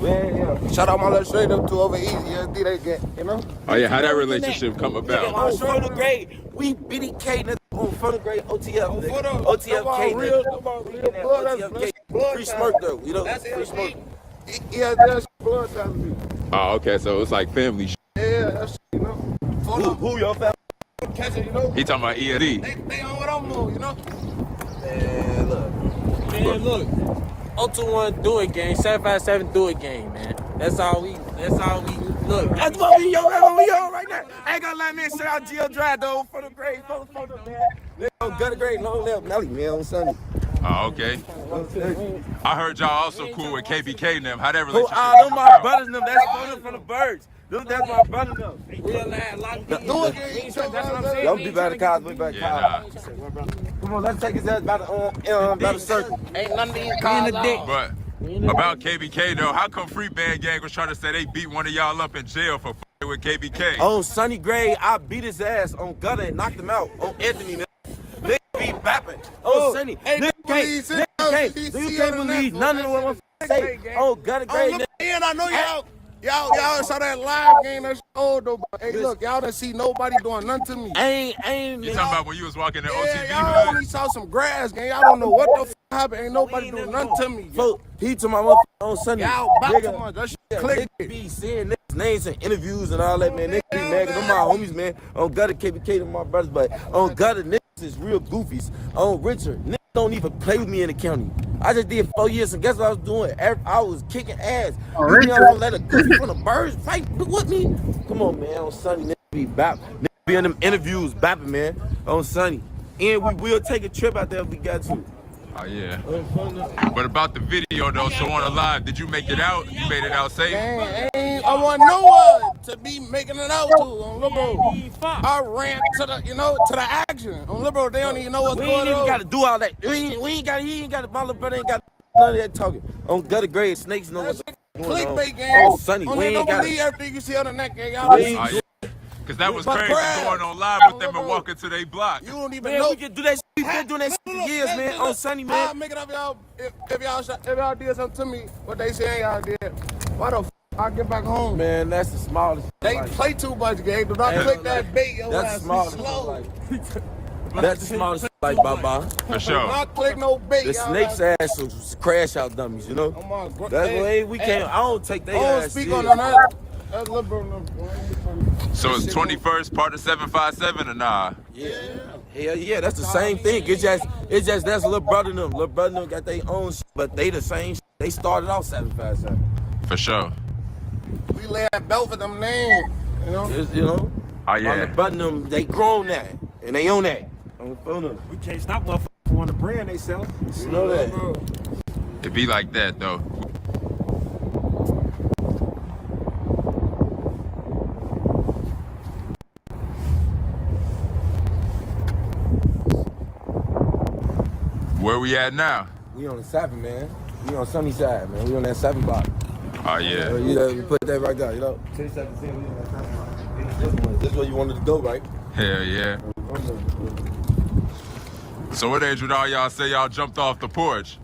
Yeah. Shout out my little straight up to over easy. Yeah, they get, you know. Oh yeah, how that relationship come about? On from the grave, we BDK nigga on from the grave OTF. OTFK nigga. Free smirk though, you know. Free smirk. Yeah, that's blood telling me. Oh, okay, so it's like family shit. Yeah, that's you know. Who your family? Catch it, you know. He talking about ELD. They on what I'm on, you know. Man, look. 021 do it game, 757 do it game, man. That's all we look. That's what we on right now. I ain't gonna lie, man. Shout out GL Drive though for the grave, for the man. Nigga, got a great long live Nelly, man, on Sunday. Oh, okay. I heard y'all also cool with KBK and them. How that Who relationship are them my brothers and them? That's from the birds. That's my brother and them. Real lad, lock Do it, that's what I'm saying. Don't be by the cars, we by the cars. Come on, let's take his ass by the circle. Ain't none of these cars in the dick. But about KBK though, how come Free Band Gang was trying to say they beat one of y'all up in jail for f***ing with KBK? On Sonny Gray, I beat his ass on Gutter and knocked him out. On Anthony, nigga be bapping. On Sonny, nigga can't believe none of what I'm saying. On Gutter Gray, nigga. And I know y'all saw that live game. That's old though. But hey, look, y'all didn't see nobody doing nothing to me. Ain't. You talking about when you was walking the Yeah, OTV y'all hood? only saw some grass, gang. Y'all don't know what the f happened. Ain't nobody doing nothing to me. Folk, he to my motherfucker on Sunday. Y'all back too much. That shit click. Niggas be seeing niggas' names and interviews and all that, man. Niggas be mad 'cause them my homies, man. On Gutter, KBK, them my brothers, but on Gutter, niggas is real goofies. On Richard, niggas don't even play with me in the county. I just did 4 years, and guess what I was doing? I was kicking ass. You think I'm gonna let a goofy from the birds fight with me? Come on, man. On Sunday, niggas be bap. Niggas be in them interviews bapping, man. On Sunday. And we will take a trip out there if we got to. Oh yeah. But about the video though, so on the live, did you make it out? You made it out safe? Man, I want no one to be making it out to on Liberal. I ran to the, to the action on Liberal. They don't even know what's We going ain't even on. got to do all that. He ain't got, my little brother ain't got none of that talking. On Gutter Grade, snakes know what's going on. Clickbait game. Oh, Sonny, On we there, ain't don't got believe everything you see on the neck, gang. Oh, Y'all yeah. Cause that was But crazy Brad, going on live with them and walking to their block. You don't even Man, know. we can do that shit. We've been doing that shit for years, man. On Sunny, man. I'll make it up y'all if y'all did something to me, what they say y'all did. Why the f I get back home? Man, that's the smallest. They play too much, gang. Do not click that bait. Your That's ass the be smallest. slow. That's the smallest like Baba. For Do sure. not click no bait. The y'all snake's ass- ass is crash out dummies, you know? Oh my God. That's the way we Hey, can't. I don't take their I don't ass speak serious. on that. That's liberal. So it's 21st part of 757 or nah? Yeah. Hell yeah, that's the same thing. It's just that's little brother them. Little brother them got their own shit, but they the same shit. They started off 757. For sure. We lay that belt for them names. You know? You know? Oh yeah. Little brother them, they grown that. And they own that. On phone. We can't stop motherfuckers from wanting to brand themselves. You know that. It be like that though. we at now? We on the 7, man. We on sunny side, man. We on that 7 block. Oh, yeah. You know, you put that right there, you know. 1017, we on that 7 block. This is where you wanted to go, right? Hell yeah. So what age would all y'all say y'all jumped off the porch?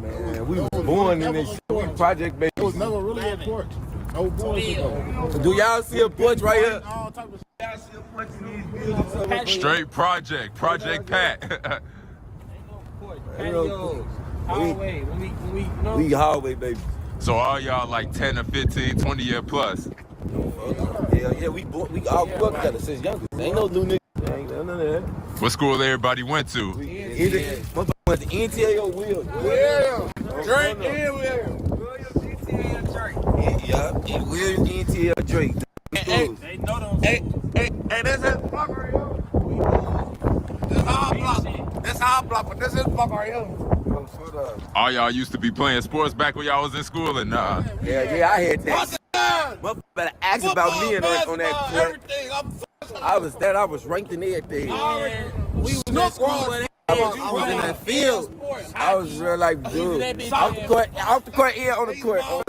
Man, we was born in this shit. We project babies. It was never really a porch. No porch. Do y'all see a porch right here? Straight project Pat. Hallway. We hallway baby. So all y'all like 10 or 15, 20 year plus. Yeah, we all grew up together since youngest. Ain't no new niggas. Ain't none of that. What school everybody went to? Either went to NTA or Will. Drake and William. Yeah, Williams, NTA, or Drake. Hey, this is block right here. This our block, but this is block right here. All y'all used to be playing sports back when y'all was in school and Yeah, I had that. Motherfucker better ask about me on that play. I was ranked in everything. We was in school, but I was in that field. I was real like dude. Off the court, in on the court. oh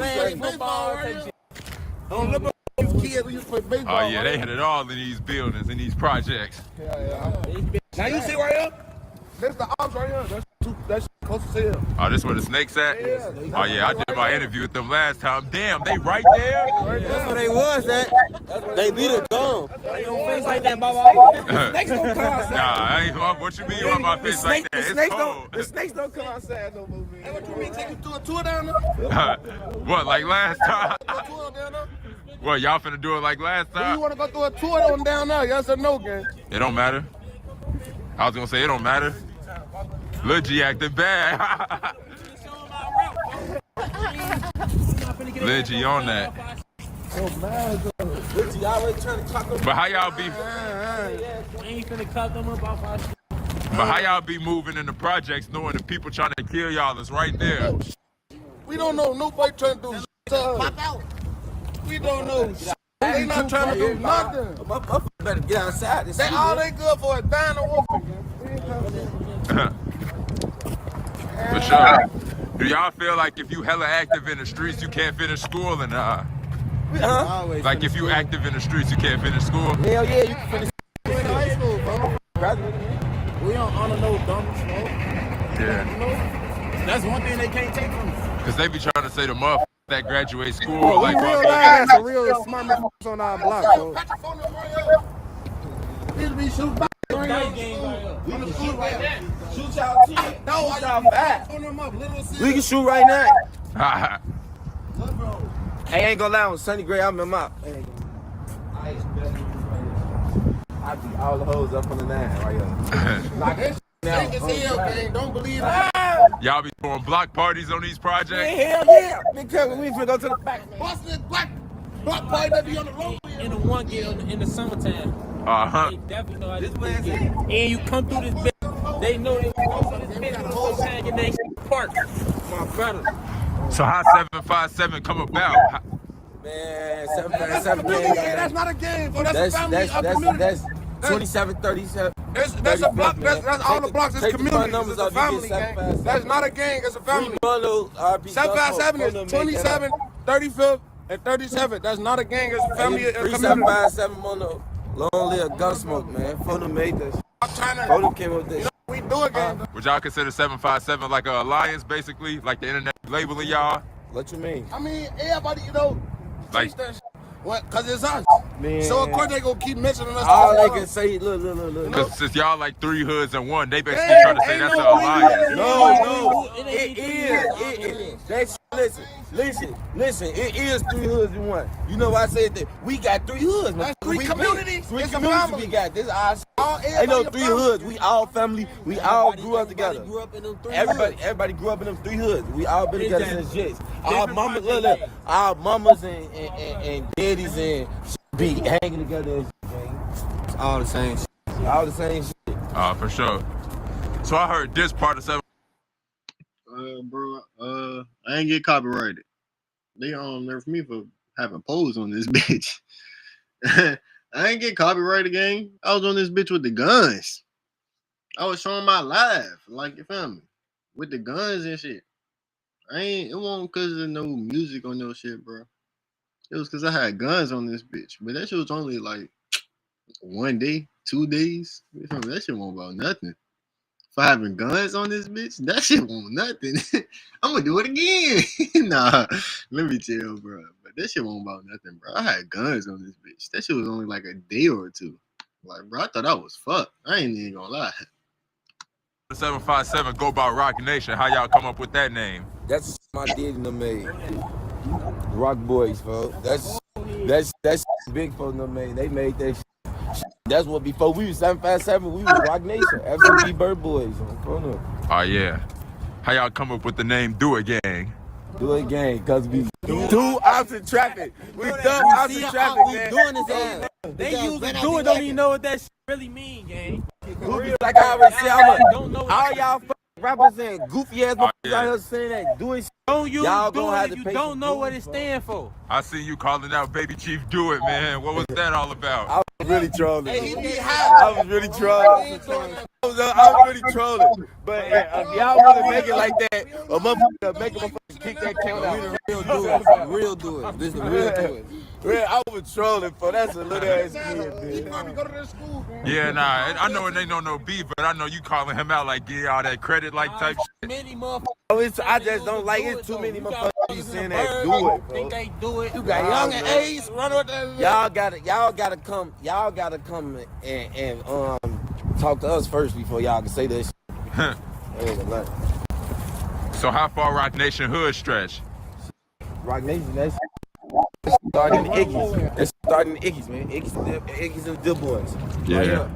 yeah, they had it all in these buildings, in these projects. Now you see right here? This the ops right here. That's close to here. Oh, this where the snakes at? Yeah. Oh yeah, I did my interview with them last time. Damn, they right there? That's where they was at. They beat it gone. they don't face like that, Baba. Snakes don't come outside. Nah, I ain't, what you mean you want my face like that? It's cold. The snakes don't come outside no more, man. Hey, what you mean? Take you to a tour down there? What, like last time? A tour down there? What, y'all finna do it like last Do you time? want to go through a tour on down there? Yes or no, gang? It don't matter. I was gonna say it don't matter. Lil G acting bad. Lil G on that. But how y'all be? But how y'all be moving in the projects knowing the people trying to kill y'all is right there? We don't know nobody trying to do shit to us. We don't know shit. They not trying to do nothing. Motherfucker better get outside. They all they good for is dying and walking. For sure. Do y'all feel like if you hella active in the streets, you can't finish school? And like if you active in the streets, you can't finish school? Hell yeah, you can finish High school, bro. We don't honor no dummies, bro. Yeah. That's one thing they can't take from us. Because they be trying to say the motherfuckers that graduate school. Bro, like, we realize some real smart motherfuckers on our block, bro. These be shooting back. Shoot y'all 10. No, shoot y'all 5. We can shoot right now. Hey, I ain't gonna lie, on Sunny Gray, I'm in my. I beat all the hoes up on the 9 right here. Knock this down. Don't believe that. Y'all be throwing block parties on these projects? Hell yeah. Because we finna go to the back. Boston black party that be on the road. In the one get in the summertime. They definitely know how this place get. And you come through this bitch, they know they come through this bitch the whole time and they park. My brother. So how 757 come about? Man, 757 That's not a game, bro. That's a family, a community. That's 2737. That's a block. That's all the blocks. It's community. It's a family gang. That's not a gang. It's a family. 757 is 27, 35, and 37. That's not a gang. It's a family. 3757 Mono. Long live Gunsmoke, man. Photo made this. Photo came up with this. We do it, gang. Would y'all consider 757 like an alliance, basically? Like the internet labeling y'all? What you mean? I mean, everybody, you know, Like, that shit. What? Because it's us. Man. So, of course, they going to keep mentioning us. All they can say, look. because since y'all like 3 hoods in one, they basically trying to say that's an alliance. No. It is. That's, listen. It is 3 hoods in one. You know why I said that? We got 3 hoods. That's 3 communities. Three It's a communities family. we got. This is our Ain't no 3 hoods. We all family. We all grew up together. Grew up in them 3 Everybody grew up in them 3 hoods. We all been together since shits. Our mamas, look, our mamas and daddies and be hanging together. It's all the same shit. All the same shit. For sure. So I heard this part of 7. Bro, I ain't get copyrighted. They nerf me for having pose on this bitch. I ain't get copyrighted, gang. I was on this bitch with the guns. I was showing my live, like, you feel me? With the guns and shit. It wasn't because of no music on no shit, bro. It was because I had guns on this bitch. But that shit was only like 1 day, 2 days. You feel me? That shit wasn't about nothing. For having guns on this bitch, that shit won't nothing. I'm gonna do it again. Nah, let me chill, bro. But that shit won't about nothing, bro. I had guns on this bitch. That shit was only like a day or two. Like, bro, I thought I was fucked. I ain't even gonna lie. 757 go by Rock Nation. How y'all come up with that name? That's my daddy done made. Rock Boys, folks. That's big folks done made. They made that shit. That's what before we was 757, we was Rock Nation. FCB Bird Boys. Oh yeah. How y'all come up with the name Do It Gang? Do It Gang, cause we do opposite traffic. We dumb opposite traffic, man. Doing this ass. They usually do it, don't even know what that shit really mean, gang. Like I already said, all y'all rappers and goofy ass motherfuckers out here saying that doing shit. Don't use y'all do gonna have it to if pay you don't know what it stand for. I see you calling out Baby Chief Do It, man. What was that all about? I was really trolling. I was really trolling. I was really trolling. But if y'all want to make it like that, a motherfucker make a motherfucker kick that count out. Real do it. This is real do it. I was trolling for that's a little ass kid, man. Yeah, nah, I know it ain't no beef, but I know you calling him out like get all that credit like type shit. I just don't like it. Too many motherfuckers be saying that do it, bro. Think they do it. You got young and Ace run with that. Y'all gotta come and talk to us first before y'all can say this. So how far Rock Nation hood stretch? Rock Nation, that's starting the Iggies. That's starting the Iggies, man. Iggies and the boys. Yeah. Right.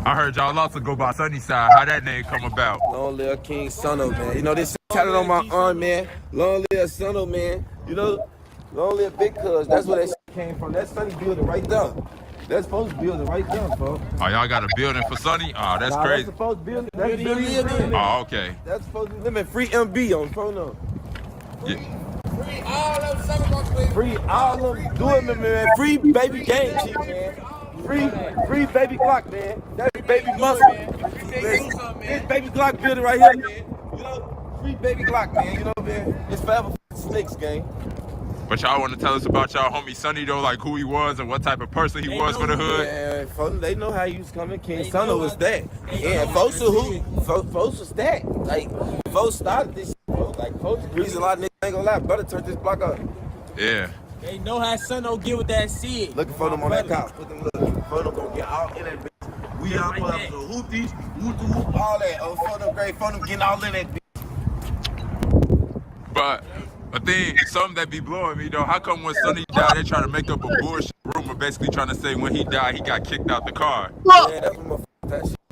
I heard y'all also go by Sunnyside. How that name come about? Long live King Sono, man. You know, this tatted on my arm, man. Long live Sono, man. You know, long live Big Cuz. That's where that shit came from. That's Sonny building right there. That's supposed to building right there, folks. Oh, y'all got a building for Sonny? Oh, that's crazy. That's supposed to building. That's building. Oh, okay. That's supposed to be living free MB on phone up. Yeah. Free all them suckers. Free all them doing them, man. Free baby game, chief, man. Free baby Glock, man. That's baby muscle. This baby Glock building right here, man. You know, free baby Glock, man. You know, man. It's forever snakes game. But y'all want to tell us about y'all homie Sonny though, like who he was and what type of person he was for the hood? Man, they know how he was coming. King Sono was that. Yeah, folks are who? Folks was that. Like, folks started this shit, bro. Like, folks, the reason a lot of niggas ain't gonna lie, brother turned this block up. Yeah. They know how Sono get with that seed. Looking for them on that cop. Put them looking for them gonna get all in that bitch. We all put up the hoopties, whoop, all that. Oh, for them great, for them getting all in that bitch. But a thing, something that be blowing me though, how come when Sonny died, they try to make up a bullshit rumor basically trying to say when he died, he got kicked out the car? Yeah, that's what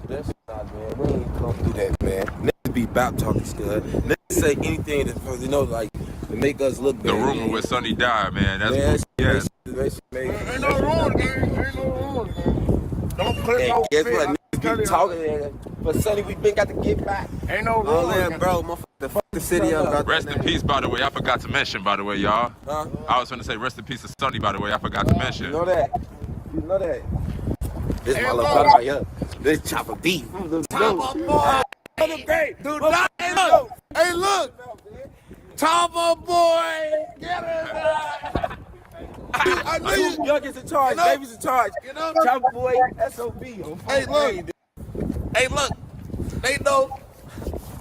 that shit out, man. We ain't come through that, man. Niggas be about talking stud. Niggas say anything that, you know, like, to make us look bad. The rumor when Sonny died, man. That's Ain't no wrong, man. Ain't no wrong, man. Don't click no guess what? Niggas be talking there. But Sonny, we been got to get back. Ain't no wrong. Oh, bro, motherfucker, fuck the city up. Rest in peace, by the way. I forgot to mention, by the way, y'all. Huh? I was going to say rest in peace to Sonny, by the way. I forgot to mention. You know that. You know that. This my little brother right here. This chopper beef. Chopper boy. Great. Dude, hey, look. Chopper boy. Get it. I knew you. Youngest in charge. Baby's in charge. You know? Chopper boy. SOB. Hey, look. Hey, look. They know.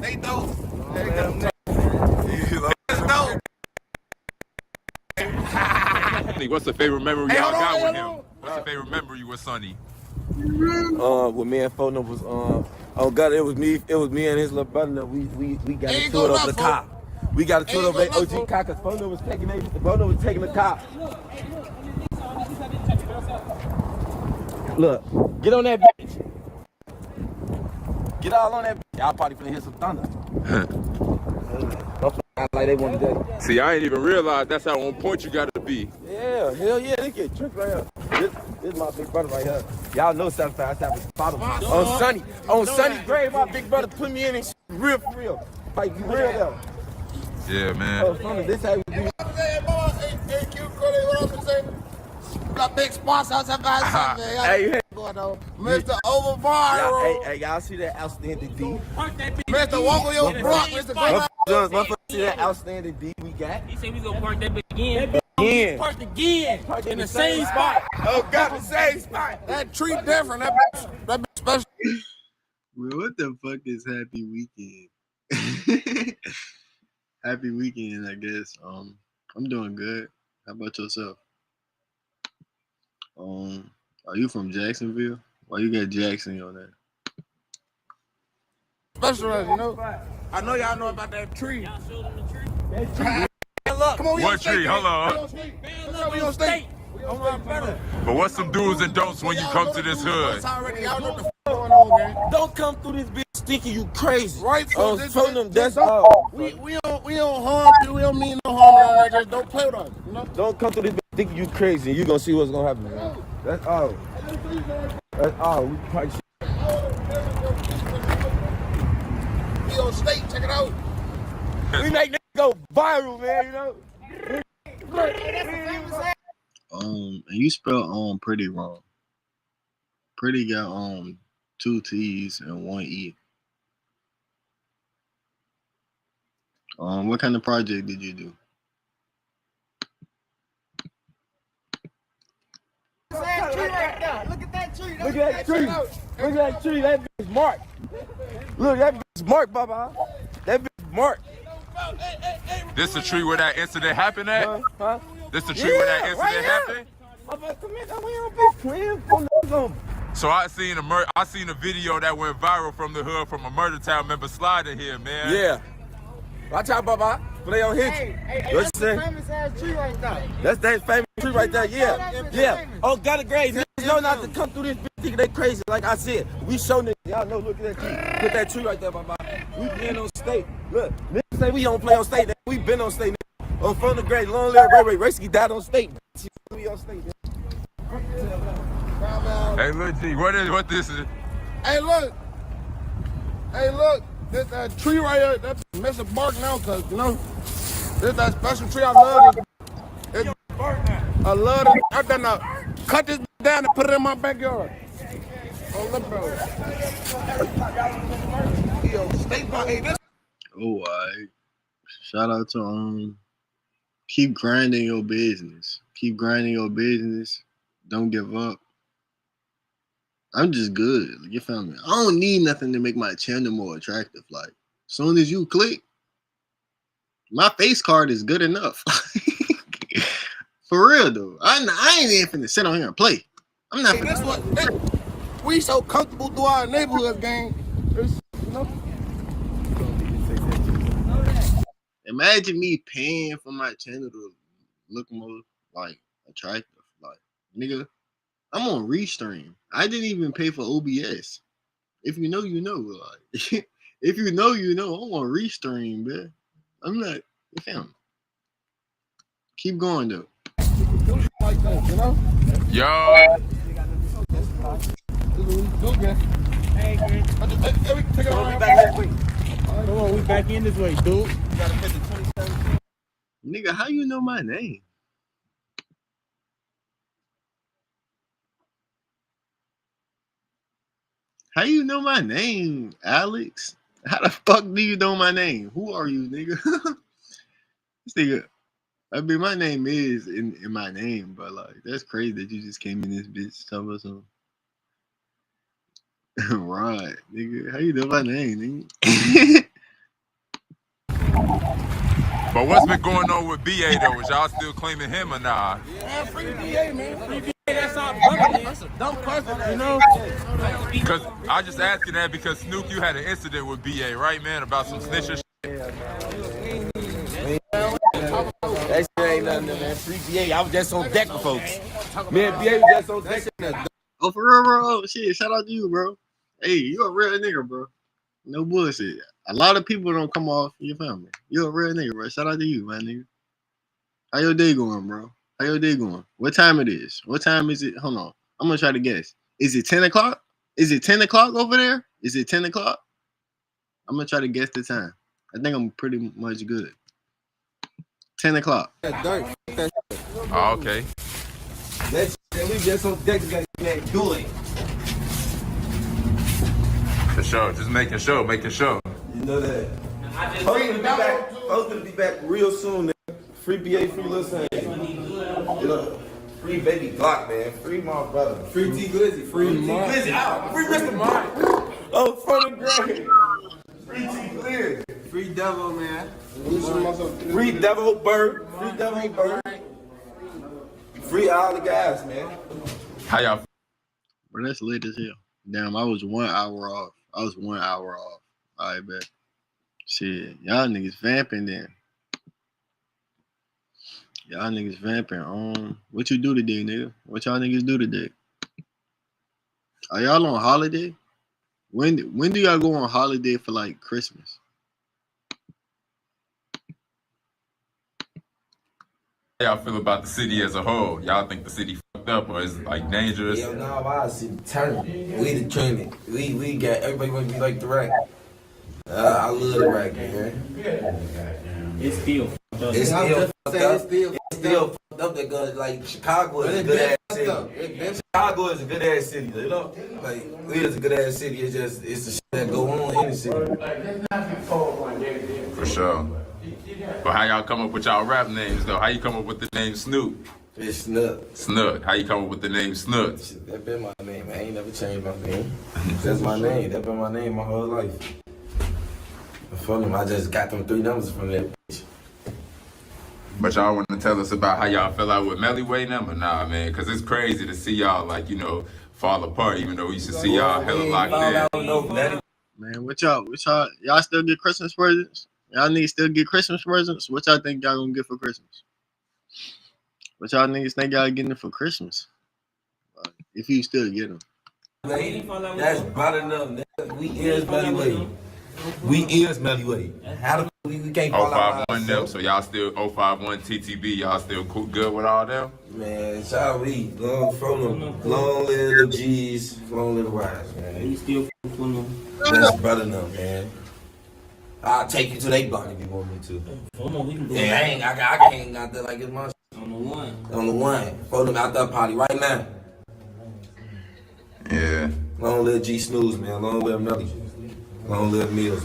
They know. They know. What's the favorite memory y'all got with him? What's the favorite memory with Sonny? With me and Fono was oh God, it was me and his little brother. We got into it over the cop. We got into it over the OG cop because Fono was taking the cop. Look, get on that bitch. Get all on that bitch. Y'all probably finna hear some thunder. Like they want to do. See, I ain't even realize that's how on point you gotta be. Yeah, hell yeah, they get tricked right here. This is my big brother right here. Y'all know 757 is father. On Sonny's grave, my big brother put me in and shit, real for real. Like, you real though. Yeah, man. Oh, Sonny, this how we do. Hey, Q, what else to say? Got big sponsors about something. Hey, going on? Mr. Over Viral. Hey, y'all see that outstanding D? Mr. Walk on your block, Mr. Motherfucker, see that outstanding D we got? He said we gonna park that bitch again. Parked again. In the same spot. Oh, got the same spot. That tree different. That bitch special. Bro, what the fuck is Happy Weekend? Happy weekend, I guess. I'm doing good. How about yourself? Are you from Jacksonville? Why you got Jackson on that? Special, you know. I know y'all know about that tree. Y'all showed him the tree. Come on, What tree? Hold on. We on state. But what's some do's and don'ts when you come to this hood? Y'all know what the going on, man. Don't come through this bitch stinking, you crazy. Right? So That's all. We don't harm you. We don't mean no harm. Just don't play with us. You know? Don't come through this bitch thinking you crazy. You gonna see what's gonna happen, man. That's all. That's all. We probably We on state. Check it out. we make niggas go viral, man. You know. And you spell pretty wrong. Pretty got 2 T's and 1 E. What kind of project did you do? Look at that tree. Look at that tree. That bitch marked. Look, that bitch marked, Baba. That bitch marked. This the tree where that incident happened at? Huh? This the tree where that incident happened? So I seen a video that went viral from the hood from a Murder Town member sliding here, man. Yeah. Watch out, Baba. But they don't hit you. What you say? Famous ass tree right there. That's that famous tree right there. Yeah. Oh, got a grade. Niggas know not to come through this bitch thinking they crazy. Like I said, we show niggas. Y'all know, look at that tree. Put that tree right there, Baba. We been on state. Look, niggas say we don't play on state. We been on state. On front of the grade. Long live Ray Racy died on state. We on state. Hey, look, G, what this is? Hey, look. This tree right here, that's missing bark now, cause you know, this that special tree. I love it. I love it. I done cut this down and put it in my backyard. Oh, look, bro. Yo, state by this. Oh, alright. Shout out to keep grinding your business. Keep grinding your business. Don't give up. I'm just good. You feel me? I don't need nothing to make my channel more attractive. Like, as soon as you click, my face card is good enough. For real though. I ain't even finna sit on here and play. I'm not finna. We so comfortable through our neighborhood gang. You know? Imagine me paying for my channel to look more like attractive. Like, nigga, I'm on Restream. I didn't even pay for OBS. If you know, you know. Like, if you know, you know. I'm on Restream, man. I'm not. You feel me? Keep going though. Like that, you know? Yo. Hey, Greg. Take it on back this way. Come on, we back in this way, dude. Nigga, how you know my name? How you know my name, Alex? How the fuck do you know my name? Who are you, nigga? This nigga, I mean, my name is in my name, but like, that's crazy that you just came in this bitch talking about something. Right, nigga. How you know my name, nigga? But what's been going on with BA though? Is y'all still claiming him or nah? Yeah, free BA, man. Free BA, That's our brother, man. That's a dumb question, you know? Because I just asking that because Snook, you had an incident with BA, right, man? About some snitching shit. That shit ain't nothing, man. Free BA. I was just on deck with folks. Man, BA was just on deck. Oh, for real, bro? Oh, shit. Shout out to you, bro. Hey, you a real nigga, bro. No bullshit. A lot of people don't come off your family. You a real nigga, bro. Shout out to you, man, nigga. How your day going, bro? How your day going? What time it is? What time is it? Hold on. I'm going to try to guess. Is it 10 o'clock? Is it 10 o'clock over there? Is it 10 o'clock? I'm going to try to guess the time. I think I'm pretty much good. 10 o'clock. Oh, okay. We just on deck, man. Zooling. For sure. Just making sure. You know that. Post gonna be back real soon, nigga. Free BA, free Lil Saint. You know, free baby Glock, man. Free my brother. Free T Glizzy. Free T Glizzy. Free Mr. Mark. Oh, from the grave. Free T Glizzy. Free Devil, man. Free Devil Bird. Free Devil Bird. Free all the guys, man. How y'all? Bro, that's lit as hell. Damn, I was 1 hour off. All right, bet. Shit, y'all niggas vamping then. Y'all niggas vamping. What you do today, nigga? What y'all niggas do today? Are y'all on holiday? When do y'all go on holiday for like Christmas? How y'all feel about the city as a whole? Y'all think the city fucked up or is it like dangerous? Yeah, no, I see the turn. We the trending. We got everybody want to be like the rack. I love the rack, man. It's still fucked up. It's still fucked up because like Chicago is a good ass city. Chicago is a good ass city, you know? Like it is a good ass city. It's the shit that go on in the city. For sure. But how y'all come up with y'all rap names though? How you come up with the name Snoop? It's Snook. Snook. How you come up with the name Snook? That been my name. I ain't never changed my name. That's my name. That been my name my whole life. I just got them 3 numbers from that bitch. But y'all want to tell us about how y'all fell out with Melly Way number? Nah, man, because it's crazy to see y'all, like, you know, fall apart, even though we used to see y'all hella locked in. Man, what y'all still get Christmas presents? Y'all niggas still get Christmas presents? What y'all think y'all gonna get for Christmas? What y'all niggas think y'all getting for Christmas? If you still get them. That's better than them. We is Melly Way. We is Melly Way. How the we can't fall out? 051 them, so y'all still 051 TTB, y'all still good with all them? Man, shout we long live the G's, long live the Y's, man. We still from them. That's better than them, man. I'll take you to they block if you want me to. Yeah, I can't out there like it's my on the one. On the one. Throw them out that party right now. Yeah. Long live G Snooze, man. Long live Melly. Long live Mills.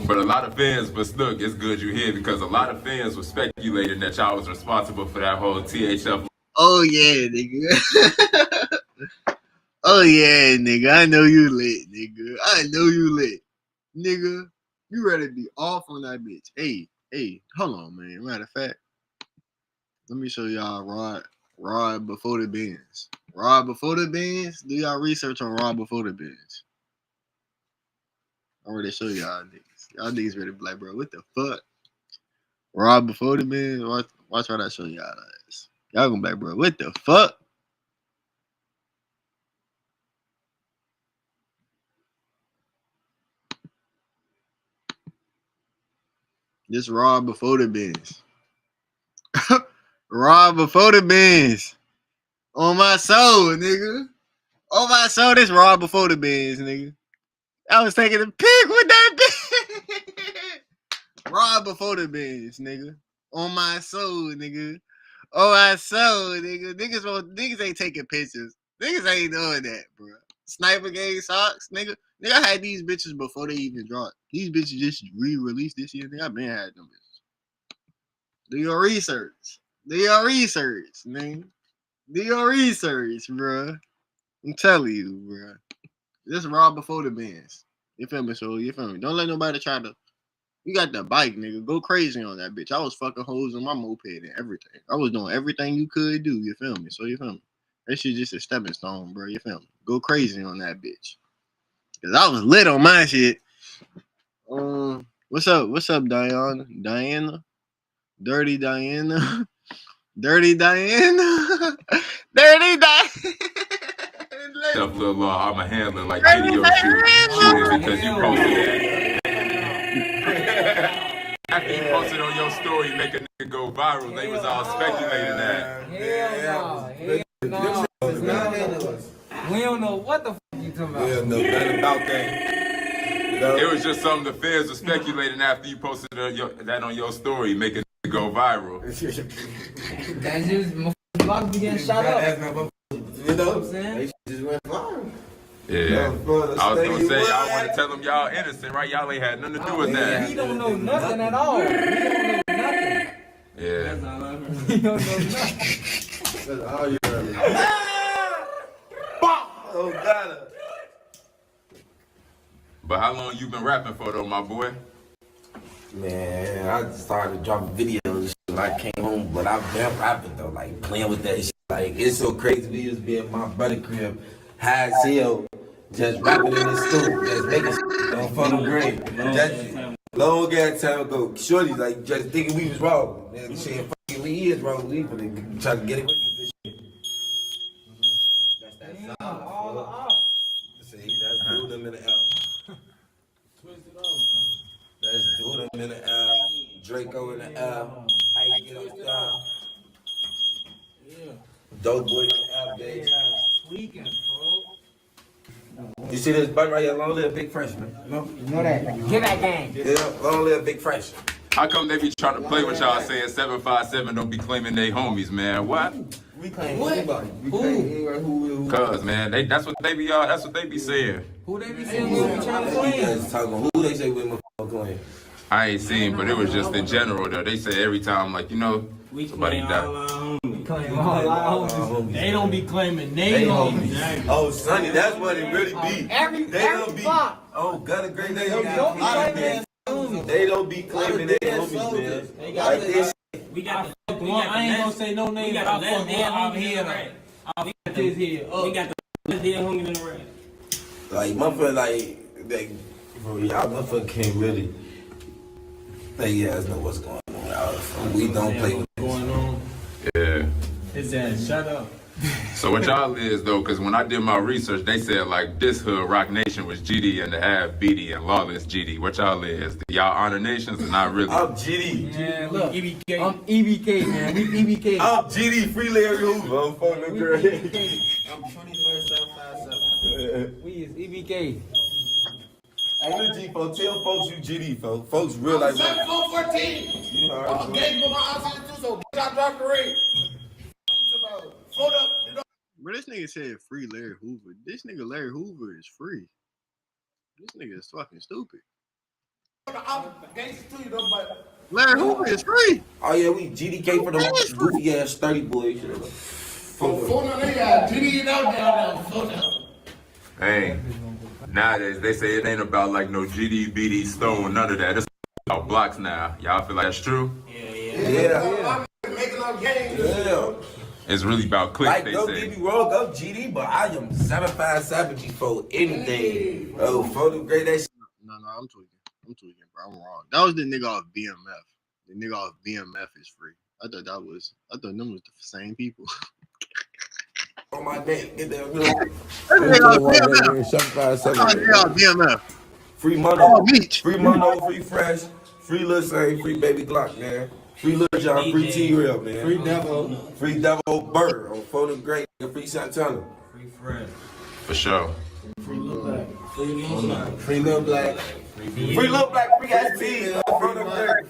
But a lot of fans, but look, it's good you here because a lot of fans were speculating that y'all was responsible for that whole THF. Oh yeah, nigga. Oh yeah, nigga. I know you lit, nigga. I know you lit. Nigga, you ready to be off on that bitch. Hey, hold on, man. Matter of fact, let me show y'all Rod before the Benz. Rod before the Benz? Do y'all research on Rod before the Benz? I already show y'all niggas. Y'all niggas ready to be like, bro, what the fuck? Rod before the Benz? Watch what I show y'all ass. Y'all gonna be like, bro, what the fuck? This Rod before the Benz. Rod before the Benz. On my soul, nigga. On my soul, this Rod before the Benz, nigga. I was taking a pic with that bitch. Rod before the Benz, nigga. On my soul, nigga. On my soul, nigga. Niggas ain't taking pictures. Niggas ain't doing that, bro. Sniper Gang socks, nigga. Nigga, I had these bitches before they even dropped. These bitches just re-released this year. Nigga, I been had them bitches. Do your research. Do your research, nigga. Do your research, bro. I'm telling you, bro. This Rod before the Benz. You feel me? So you feel me? Don't let nobody try to. You got the bike, nigga. Go crazy on that bitch. I was fucking hoes on my moped and everything. I was doing everything you could do. You feel me? So you feel me? That shit just a stepping stone, bro. You feel me? Go crazy on that bitch. Cause I was lit on my shit. What's up? What's up, Diana? Dirty Diana? Dirty Diana? Dirty Diana? Tough little law, I'm a handler like video shooting because you posted that. After you posted on your story, make a nigga go viral. They was all speculating that. Hell no. We don't know what the fuck you talking about. We don't know nothing about that. You know? It was just something the fans were speculating after you posted that on your story, make a nigga go viral. That's just my vlogs be getting shot up. You know what I'm saying? They just went viral. Yeah. I was gonna say y'all want to tell them y'all innocent, right? Y'all ain't had nothing to do with that. He don't know nothing at all. He don't know nothing. Yeah. That's all I heard. He don't know nothing. That's all you heard. Oh God. But how long you been rapping for though, my boy? Man, I started dropping videos when I came home, but I've been rapping though, like playing with that shit. Like it's so crazy. We just be in my brother crib, high as hell, just rapping in the studio, just making shit on fucking grade. Just long ass time ago, shorty like just thinking we was wrong. Man, shit, fucking we is wrong. We try to get it with this shit. That's that song. See, that's do them in the L. Let's do them in the L. Draco in the L. How you get up there? Yeah. Dope boy in the L, baby. Tweaking, bro. You see this button right here? Long live Big Freshman. No? You know that. Get that game. Yeah, long live Big Fresh. How come they be trying to play with y'all saying 757 don't be claiming they homies, man? What? We claim anybody. We claim anybody who. Cause man, that's what they be saying. Who they be saying we be trying to claim? Talking who they say we motherfucker claim. I ain't seen, but it was just in general though. They say every time, like, you know, somebody died. We claim all our homies. They don't be claiming they homies. Oh, Sonny, that's what it really be. Every block. Oh, got a great day. They don't be claiming they homies, man. They got this. We got the one. I ain't gonna say no name. I fuck one out here. We got this here. We got the here homies in the red. Like motherfucker, like bro, y'all motherfucker can't really. Like, yeah, know what's going on. We don't play with what's going on. Yeah. His ass, shut up. So what y'all is though, cause when I did my research, they said like this hood Rock Nation was GD and the half BD and Lawless GD. What y'all is? Y'all honor nations or not really? I'm GD. Man, look, EBK. I'm EBK, man. We EBK. I'm GD, free Larry Hoover. I'm fucking girl. I'm 24757. We is EBK. Hey, look, G, folks, tell folks you GD, folks. Folks realize. 7414. You know, I'm engaged with my auntie too, so I dropped the rate. But this nigga said free Larry Hoover. This nigga Larry Hoover is free. This nigga is fucking stupid. Larry Hoover is free. Oh yeah, we GDK for the goofy ass 30 boys. Hey, nowadays they say it ain't about like no GD, BD, Stone, none of that. It's about blocks now. Y'all feel like that's true? Yeah. Yeah. It's really about clicks, like, they don't say. get me wrong, I'm GD, but I am 757 before anything. Oh, for the great ass. No, I'm tweaking, bro. I'm wrong. That was the nigga off BMF. The nigga off BMF is free. I thought them was the same people. On my neck, get that BMF. Free Mono, free Mono, free Fresh, free Lil Sane, free Baby Glock, man. Free Lil John, free T-Real, man. Free Devil Bird on Phone of Great, free Santana. Free Fred. For sure. Free Lil Black. Free Lil Black. Free Lil Black. Free Lil Black, free ST, Phone of Great.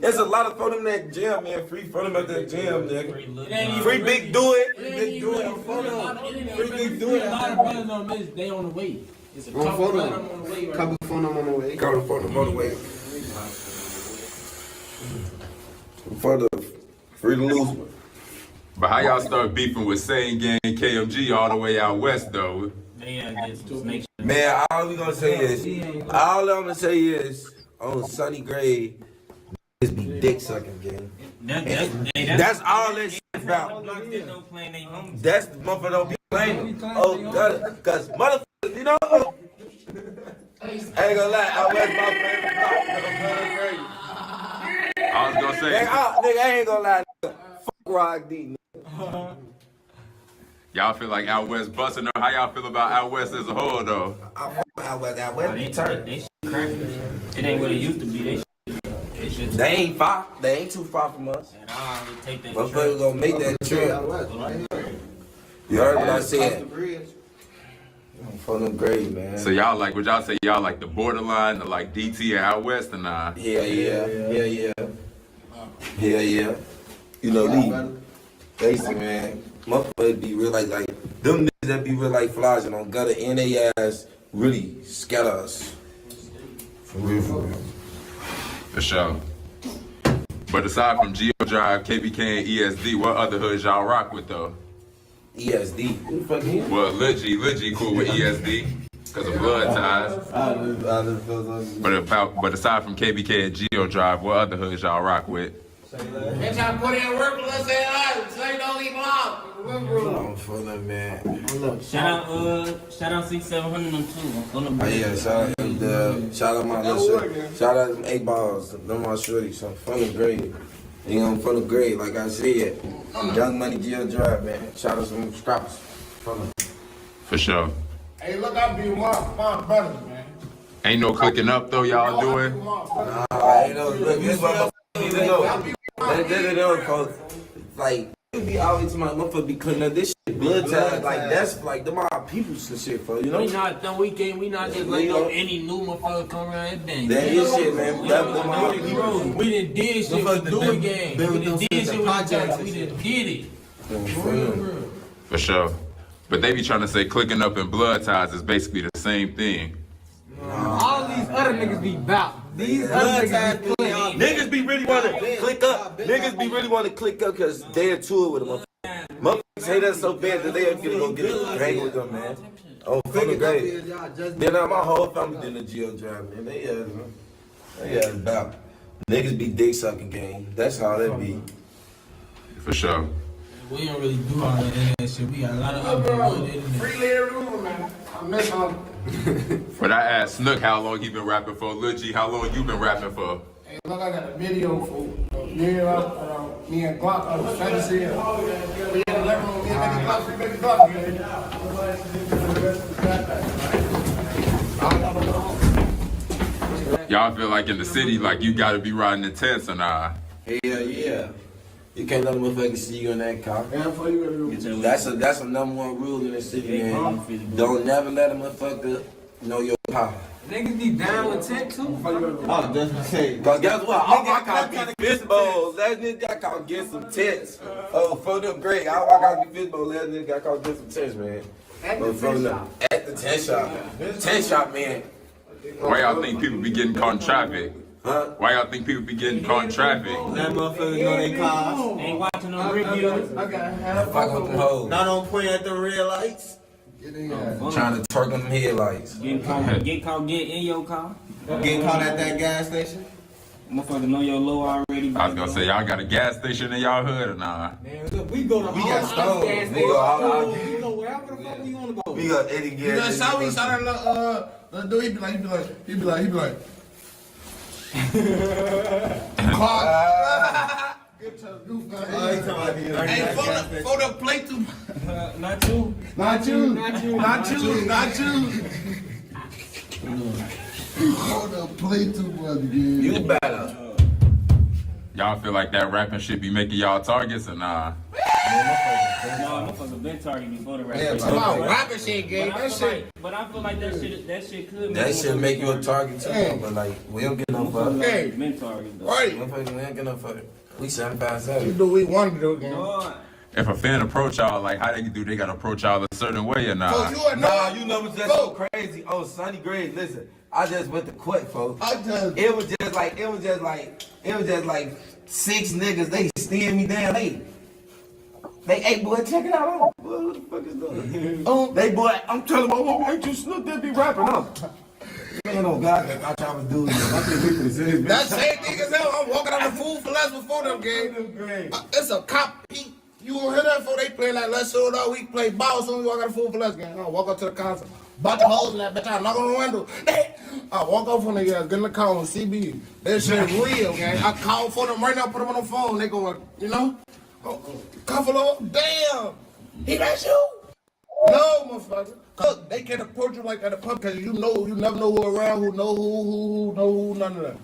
There's a lot of phone in that gym, man. Free phone at that gym, nigga. Free Big Do It. Big Do It on photo. Free Big Do It. A lot of brothers on this, they on the way. It's a couple of them on the way. Couple phone on the way. Couple phone on the way. For the free to lose one. But how y'all start beefing with Sane Gang KMG all the way out west though? Man, all we gonna say is on Sunny Gray, just be dick sucking, gang. That's all this shit about. That's the motherfucker don't be playing. Oh, God, cause motherfucker, you know. I ain't gonna lie, I was my favorite block. I was gonna say, nigga, I ain't gonna lie, nigga. Fuck Rock D. Y'all feel like out west busting? How y'all feel about out west as a whole though? Out west, be turned. They it ain't what it used to be. They ain't far. They ain't too far from us. And I already take that. Motherfuckers gonna make that trip. You heard what I said? For them grade, man. So y'all like, would y'all say y'all like the borderline, the like DT and out west or not? Yeah. You know, basically, man, motherfuckers be real like them niggas that be real like flies and on gutter and they ass really scatter us. For real, for real. For sure. But aside from Geo Drive, KBK, and ESD, what other hoods y'all rock with though? ESD. Well, Lil G cool with ESD because of blood ties. But aside from KBK and Geo Drive, what other hoods y'all rock with? Bitch, I put in work, let's say hi. Say don't leave off. I'm feeling, man. Shout out 6700 them too. Oh yeah, shout out my little shit. Shout out them 8 balls, them my shorties. I'm feeling great. You know, I'm feeling great, like I said. Young Money Geo Drive, man. Shout out some scrappers. For sure. Hey, look, I be my brothers, man. Ain't no clicking up though, y'all doing? Nah, ain't no. Look, this motherfucker need to know. They don't call like. Be always to my motherfucker be cutting up this shit blood ties like that's like them our people's and shit for you know. We not just like any new motherfucker come around and bang. That is shit, man. We done did shit with do again. We done did shit with projects. We done did it. For sure. But they be trying to say clicking up and blood ties is basically the same thing. All these other niggas be bout. These other niggas be niggas be really want to click up. Niggas be really want to click up because they're tour with them. Motherfuckers hate us so bad that they are gonna go get a hang with them, man. Oh, fucking great. Then my whole family in the Geo Drive, man. They about niggas be dick sucking game. That's how that be. For sure. We don't really do all that shit. We got a lot of other Freely every room, man. I'm messing But I asked Snook how long he been rapping for. Lil G, how long you been rapping for? Hey, look, I got a video for me and Glock. I was trying to see it. We in the living room, me and Glock. Y'all feel like in the city, like you gotta be riding the tents or nah? Hell yeah. You can't let a motherfucker see you in that car. That's a number one rule in the city, man. Don't never let a motherfucker know your car. Niggas be down with tent too. Oh, definitely. Cause guess what? All I got to be fist bowls. Last nigga got caught getting some tents. Oh, for them great. All I got to be fist bowls. Last nigga got caught getting some tents, man. At the tent shop. Tent shop, man. Why y'all think people be getting caught in traffic? Huh? Why y'all think people be getting caught in traffic? That motherfucker know they cars. Ain't watching no reviews. Fuck with them hoes. Not on point at the red lights. Trying to twerk on them headlights. Get caught in your car. Getting caught at that gas station. Motherfucker know your low already. I was gonna say, y'all got a gas station in y'all hood or nah? Man, look, we go to we got stones. We go wherever the fuck we wanna go. We got Eddie gas. You know, so we saw that dude, he be like. Get to the roof, man. Hey, for the plate too. Not you. Hold the plate too much, dude. You better. Y'all feel like that rapping shit be making y'all targets or nah? No, motherfucker been targeted before the rap. Yeah, but about rapping shit, gang. That shit. But I feel like that shit could. That shit make you a target too, but like we don't get no fuck. Hey, been targeted though. Right. Motherfucker, we ain't get no fuck. We 757. We do what we want to do, gang. If a fan approach y'all, like how they do, they gotta approach y'all a certain way or nah? So you know what's just so crazy? Oh, Sonny Gray, listen. I just went to court, folks. It was just like 6 niggas. They steering me down. Hey, boy, check it out. What the fuck is that? They boy, I'm telling my mom, ain't you Snook that be rapping up? Man, oh God, I try to do it. That same thing as hell. I'm walking on the food for less before them, gang. It's a cop. You gonna hear that before they play like Let's Show It All Week, play ball soon we walk out the food for less, gang. I walk up to the concert. Bunch of holes in that bitch. I knock on the window. I walk up on the guys, get in the car on CB. That shit real, gang. I call for them right now, put them on the phone. They go, you know? Cover up. Damn. He that's you? No, motherfucker. Cause they can't approach you like at a pub because you never know who around, who know who, none of that.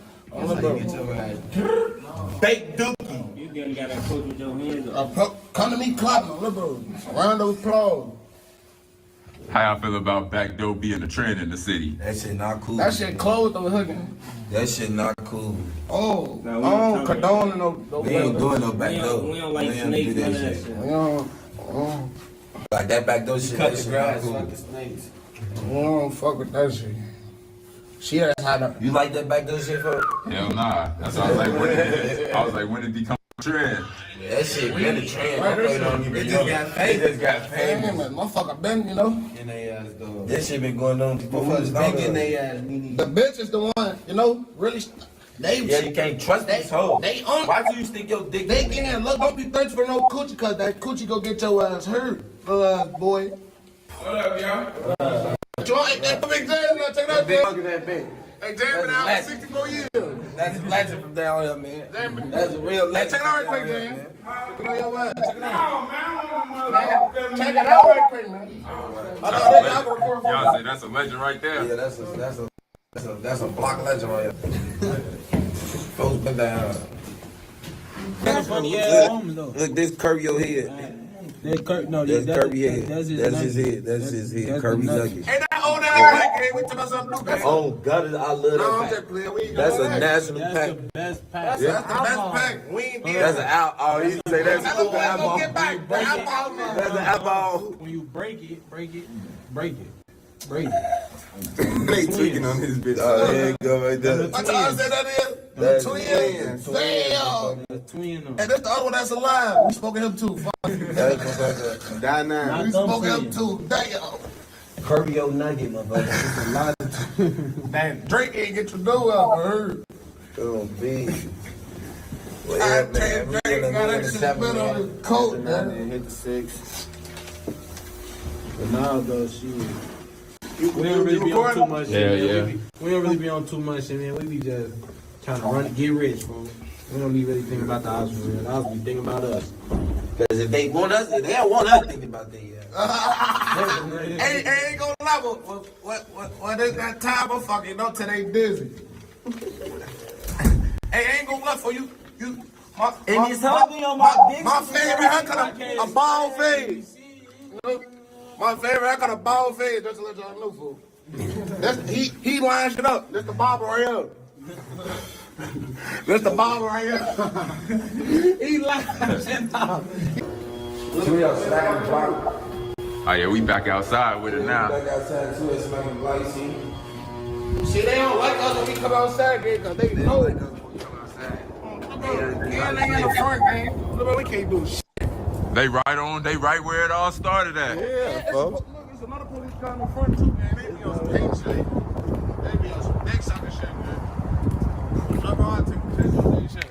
Fake dookie. You done got to approach with your hands up. Come to me clapping, look, bro. Round of applause. How y'all feel about back door being a trend in the city? That shit not cool. That shit closed over hooking. That shit not cool. Oh, condone no. We ain't doing no back door. We don't like snakes, none of that shit. Like that back door shit. Cut That the shit grass, cool. fuck the snakes. I don't fuck with that shit. She has had a. You like that back door shit, folks? Hell nah. That's why I was like, when it become a trend? That shit been a trend. It just got famous. Motherfucker been, you know. In they ass though. That shit been going on before we was Motherfuckers been down getting there. they ass. The bitch is the one, you know, really. They, Yeah, you can't trust these hoes. They on. Why do you stick your dick They in there? can look. Don't be thirsty for no coochie, cause that coochie go get your ass hurt, boy. What up, y'all? Join that big James. Now check that Big bitch. look at that bitch. Hey, James been out for 64 years. That's a legend from down here, man. That's a real Hey, legend. check it out right quick, from down James. here, Check it out your ass. Check it out. Check it out right quick, man. I That's know a they legend. got record for Y'all say that's a legend right there. Yeah, that's a block legend right here. Folks been down. Look, this curve your head. That's Curvy head. That's his head. That's his head. Curvy nugget. Hey, that old ass pack, we took us up new, man. Oh, God, I love No, I'm that just playing. We pack. ain't That's got a that. national pack. best pack. That's the best pack. We ain't did That's an out. Oh, you say that's That's stupid what I'm eyeball. gonna get back. The eyeball, man. That's an eyeball. When you break it. They tweaking on this bitch. Oh, there you go right there. What time say that is? That's Twins. Damn. The twin. And that's the other one that's alive. We spoke to him too. Fuck. Die now. We spoke to him too. Damn. Curvy your nugget, motherfucker. It's a lot. Man, Drake ain't get your door up. I heard. Gonna be. Well, I yeah, tell man. you, We Drake in got the that shit seven, spit on man. his coat, man. Hit the 6. But now though, shit. We don't really be on too much. Yeah, shit, yeah. man. We don't really be on too much shit, man. We be just trying to run, get rich, bro. We don't be really thinking about the house for real. The house be thinking about us. Because if they want us, they don't want us thinking about that. Ain't gonna lie, what is that time, motherfucker? You know, till they busy. Hey, ain't gonna lie for you. My favorite haircut, a bald fade. You know, my favorite haircut, a bald fade. Just to let y'all know, fool. He lines it up. That's the barber right here. That's the barber right here. He lines it up. Oh yeah, we back outside with it now. Back outside too, it's smacking blight, see? See, they don't like us when we come outside, because they know. Like us when we come outside. Yeah, they in the front, gang. Look, we can't do shit. They right where it all started at. Yeah, look, there's another police car in the front, too, man. They be on some big shit. They be on some big sucker shit, man. I'm going to take pictures of these shit.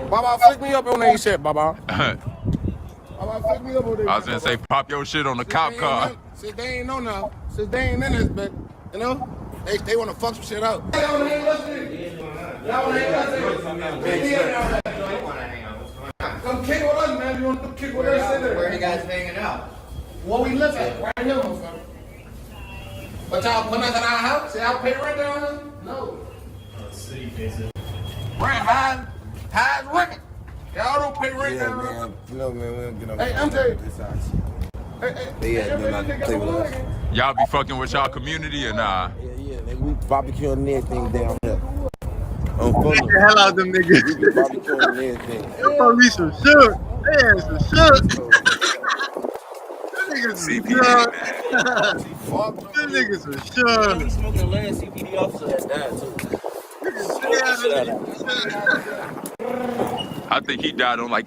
Baba, flick me up on that shit, Baba. Baba, flick me up on that I was gonna say, pop your shit on the cop car. Since they ain't know now, since they ain't in this bit, you know, they want to fuck some shit up. Y'all ain't listening. Y'all ain't listening. Come kick with us, man. You want to come kick with us in there? Where are you guys hanging out? Where we live at, right here, motherfucker. But y'all put us in our house? See, y'all pay rent down here? No. City cases. Rent high as rent. Y'all don't pay rent down here. Man, you know, man, we don't get no. Hey, MJ. This house. Hey, They had them out to play with us. Y'all be fucking with y'all community or nah? Yeah, nigga, we barbecuing and everything down here. On phone. Get the hell out them niggas. We be barbecuing and everything. Them police some shook. They had some shook. Them niggas some shook. Them niggas some shook. We smoking the last CPD officer that died too. I think he died on like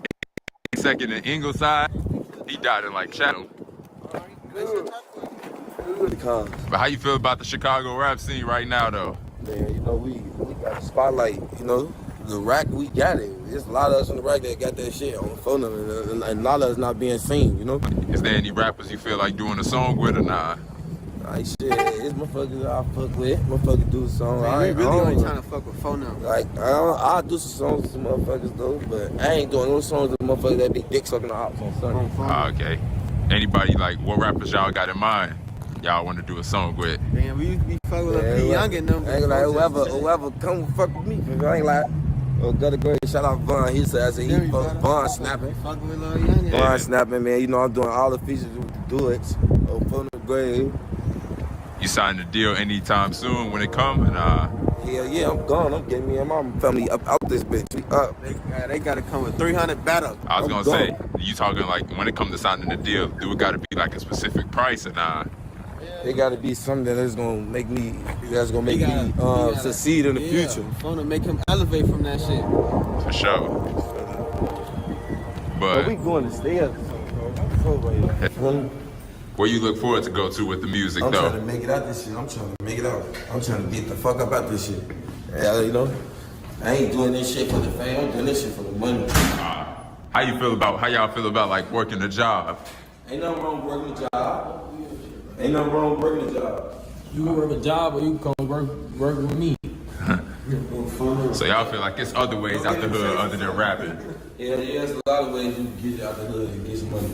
82nd and Ingleside. He died in like Chatham. But how you feel about the Chicago rap scene right now, though? Man, you know, we got the spotlight, you know, the rack, we got it. There's a lot of us in the rack that got that shit on the phone, and a lot of us not being seen, you know? Is there any rappers you feel like doing a song with or nah? Like, shit, it's motherfuckers I fuck with. Motherfuckers do a song. Man, I we really only trying to fuck with phone numbers. Like, I'll do some songs with some motherfuckers, though, but I ain't doing no songs with motherfuckers that be dick sucking the ops on Sunday. Okay. Anybody, like, what rappers y'all got in mind y'all want to do a song with? Man, we used to be fucking with P. Young and them. I ain't like whoever come fuck with me, cause I ain't like, gotta go ahead and shout out Vaughn. He said, Vaughn snapping. Fucking with Lil Young. Vaughn snapping, man. You know, I'm doing all the features with the duets. On phone the grave. You signing the deal anytime soon when it come? And Hell yeah, I'm gone. I'm getting me and my family up out this bitch. We up. They gotta come with 300 better. I was gonna say, you talking like when it comes to signing the deal, do it gotta be like a specific price or nah? It gotta be something that's gonna make me succeed in the future. Want to make him elevate from that shit. For sure. But we going to stay up. Where you look forward to go to with the music, I'm though? trying to make it out this shit. I'm trying to make it out. I'm trying to get the fuck up out this shit. Yeah, you know? I ain't doing this shit for the fame. I'm doing this shit for the money. How y'all feel about like working a job? Ain't nothing wrong with working a job. Ain't nothing wrong with working a job. You can work a job or you can come work with me. So y'all feel like it's other ways out the hood other than rapping? Yeah, there's a lot of ways you can get out the hood and get some money.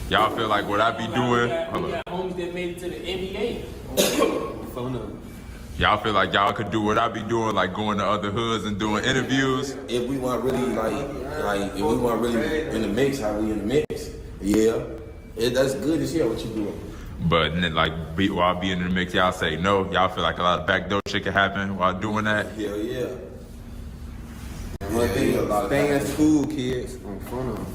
Y'all feel like what I be doing? We got homies that made it to the NBA. Y'all feel like y'all could do what I be doing, like going to other hoods and doing interviews? If we want really if we want really in the mix, how we in the mix? Yeah, that's good as hell what you doing. But then, like, while being in the mix, y'all say no. Y'all feel like a lot of backdoor shit can happen while doing that? Hell yeah. Stay in school, kids.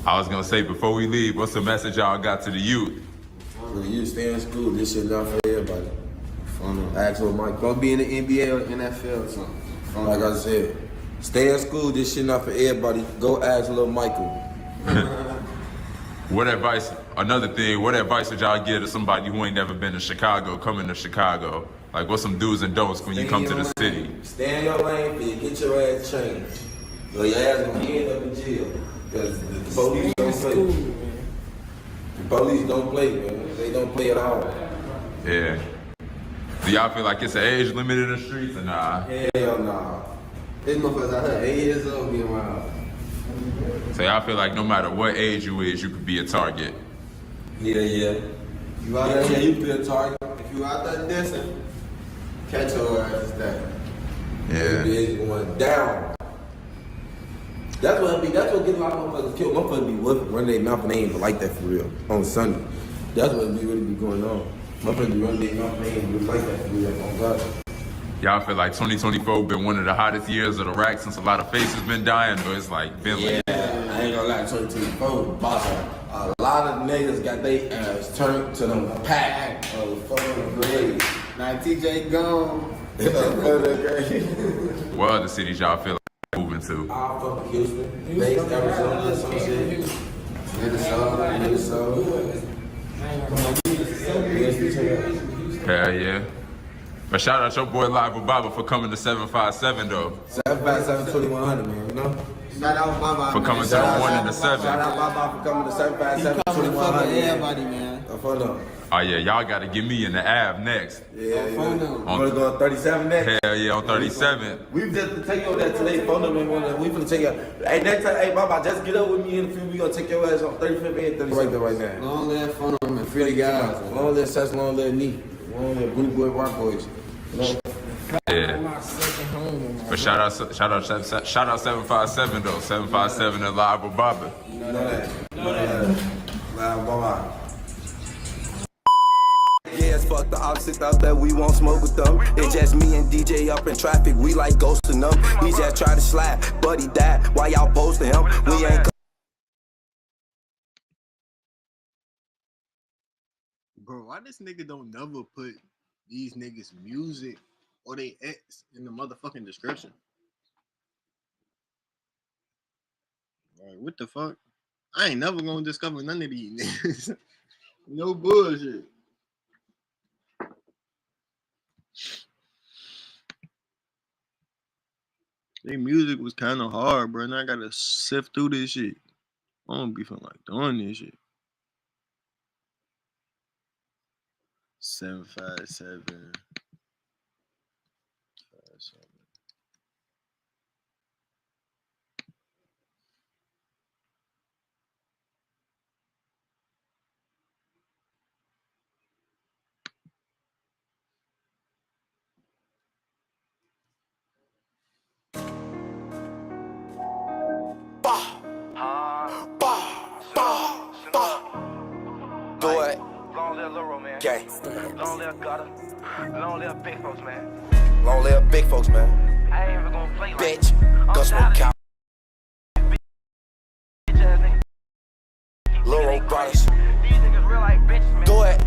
I was gonna say before we leave, what's the message y'all got to the youth? For the youth, stay in school. This shit not for everybody. Ask what Mike. Go be in the NBA or NFL or something. Like I said, stay in school. This shit not for everybody. Go ask little Michael. What advice would y'all give to somebody who ain't never been to Chicago, coming to Chicago? Like, what's some do's and don'ts when you come to the city? Stay in your lane, man. Get your ass changed. So your ass gonna end up in jail. Because the police don't play. The police don't play, man. They don't play at all. Yeah. Do y'all feel like it's an age limit in the streets or nah? Hell nah. This motherfucker's out here 8 years old getting wild. So y'all feel like no matter what age you is, you could be a target? Yeah. You out there, you be a target. If you out there dancing, catch your ass that. Yeah. It's going down. That's what get a lot of motherfuckers killed. Motherfuckers be running their mouth and they ain't even like that for real on Sunday. That's what really be going on. Motherfuckers be running their mouth and they ain't even like that for real on God. Y'all feel like 2024 been one of the hottest years of the rack since a lot of faces been dying, but it's like been like I ain't gonna lie, 2024, boss. A lot of niggas got their ass turned to the pack of fucking grade. Now TJ gone. What other cities y'all feel like moving to? I fuck Houston, Vegas, Arizona, some shit. Minnesota. Hell yeah. But shout out your boy Live with Baba for coming to 757 though. 757 2100, man, you know? Shout out Baba. For coming to the 1 and the 7. Shout out Baba for coming to 757 2100. Everybody, man. Oh yeah, y'all gotta get me in the Ave next. Yeah. You wanna go on 37 next? Hell yeah, on 37. We just take over that today phone number. We finna take out. Hey, next time, hey Baba, just get up with me in a few. We gonna take your ass on 35th and 37 right now. Long live phone number, free the guys. Long live Sess, long live Neat. Long live Blue Boy Rock Boys. Yeah. But shout out 757 though. 757 and Live with Baba. You know that. Live Baba. Yeah, it's fuck the opposite out there, we won't smoke with them. It's just me and DJ up in traffic, we like ghosting them. He just tried to slide, but he died. Why y'all posting him? We ain't. Bro, why this nigga don't never put these niggas' music or they ex in the motherfucking description? Like, what the fuck? I ain't never gonna discover none of these niggas. No bullshit. Their music was kind of hard, bro, and I gotta sift through this shit. I don't be feeling like doing this shit. 757. Go ahead. Long live Lil' man. Okay. Long live Gutter. Long live Big Folks, man. Long live big folks, man. Bitch, go smoke cow. Lil' Road Brothers. Do it.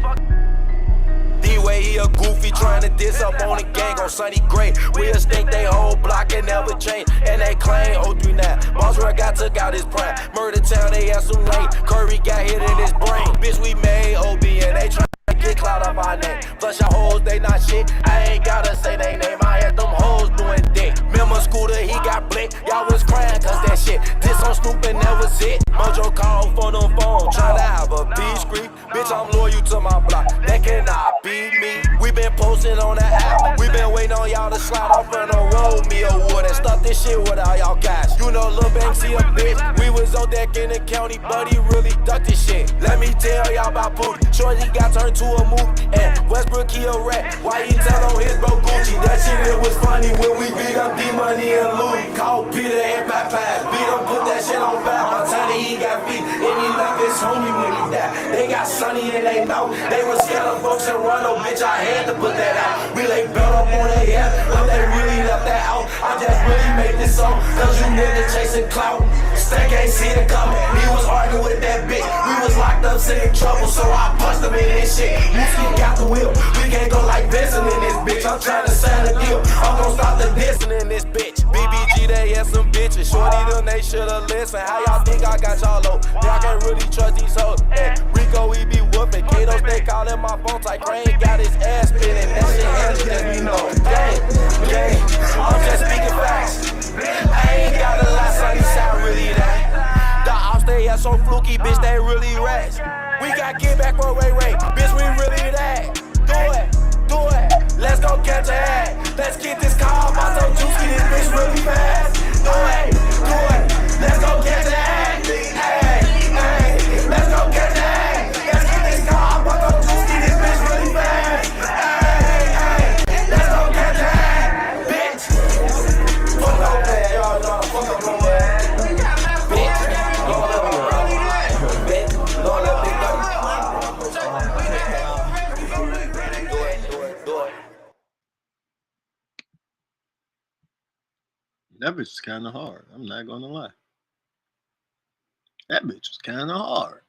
D-Way, he a goofy trying to diss up on the gang on Sunny Gray. We'll stink they whole block and never change. And they claim 039. Boswell got took out his prime. Murder town, they had some rain. Curry got hit in his brain. Bitch, we made OB and they try to get clout up our name. Flush our hoes, they not shit. I ain't gotta say they name. I had them hoes doing dick. Remember Scooter, he got blick. Y'all was crying cause that shit. This on Snoop and that was it. Mojo called for them phone. Tryna have a peace creep. Bitch, I'm loyal to my block. That cannot be me. We been posting on the app. We been waiting on y'all to slide off in the road. Me or wood and stuff this shit without y'all guys. You know Lil Banks, he a bitch. We was on deck in the county, but he really ducked this shit. Let me tell y'all about Pootie. Shorty got turned to a movie. And Westbrook, he a rat. Why he tell on his bro Gucci? That shit, it was funny when we beat up D-Money and Louis. Called Peter and Papas. Beat him, put that shit on fire. I'm telling he got beat. And he left his homie when he died. They got Sunny in they mouth. They was scared of folks and run. Oh, bitch, I had to put that out. We lay belt up on their head, but they really left that out. I just really made this song, cause you niggas chasing clout. Stack ain't see it coming. He was arguing with that bitch. We was locked up, sitting in trouble, so I punched him in this shit. Mooski got the wheel. We can't go like Vincent in this bitch. I'm trying to sign a deal. I'm gonna stop the dissing in this bitch. BBG, they had some bitches. Shorty, them, they should've listened. How y'all think I got y'all low? Y'all can't really trust these hoes. Hey, Rico, he be whooping. Katos, they callin' my phone like Crane got his ass spinning. That shit has to let me know. Gang, I'm just speaking facts. I ain't gotta lie, Sunny side really that. The ops, they are so fluky, bitch, they really rats. We got get back for Ray Ray, bitch, we really that. Do it, let's go catch a hat. Let's get this car, my so juicy, this bitch really fast. Do it, let's go catch a hat. Hey, let's go catch a hat. Let's get this car, my so juicy, this bitch really fast. Hey, let's go catch a hat, bitch. Fuck up there, y'all know, fuck up on that. Bitch, Lord of bitch, Lord of big That bitch is kind of hard. I'm not gonna lie. That bitch was kind of hard.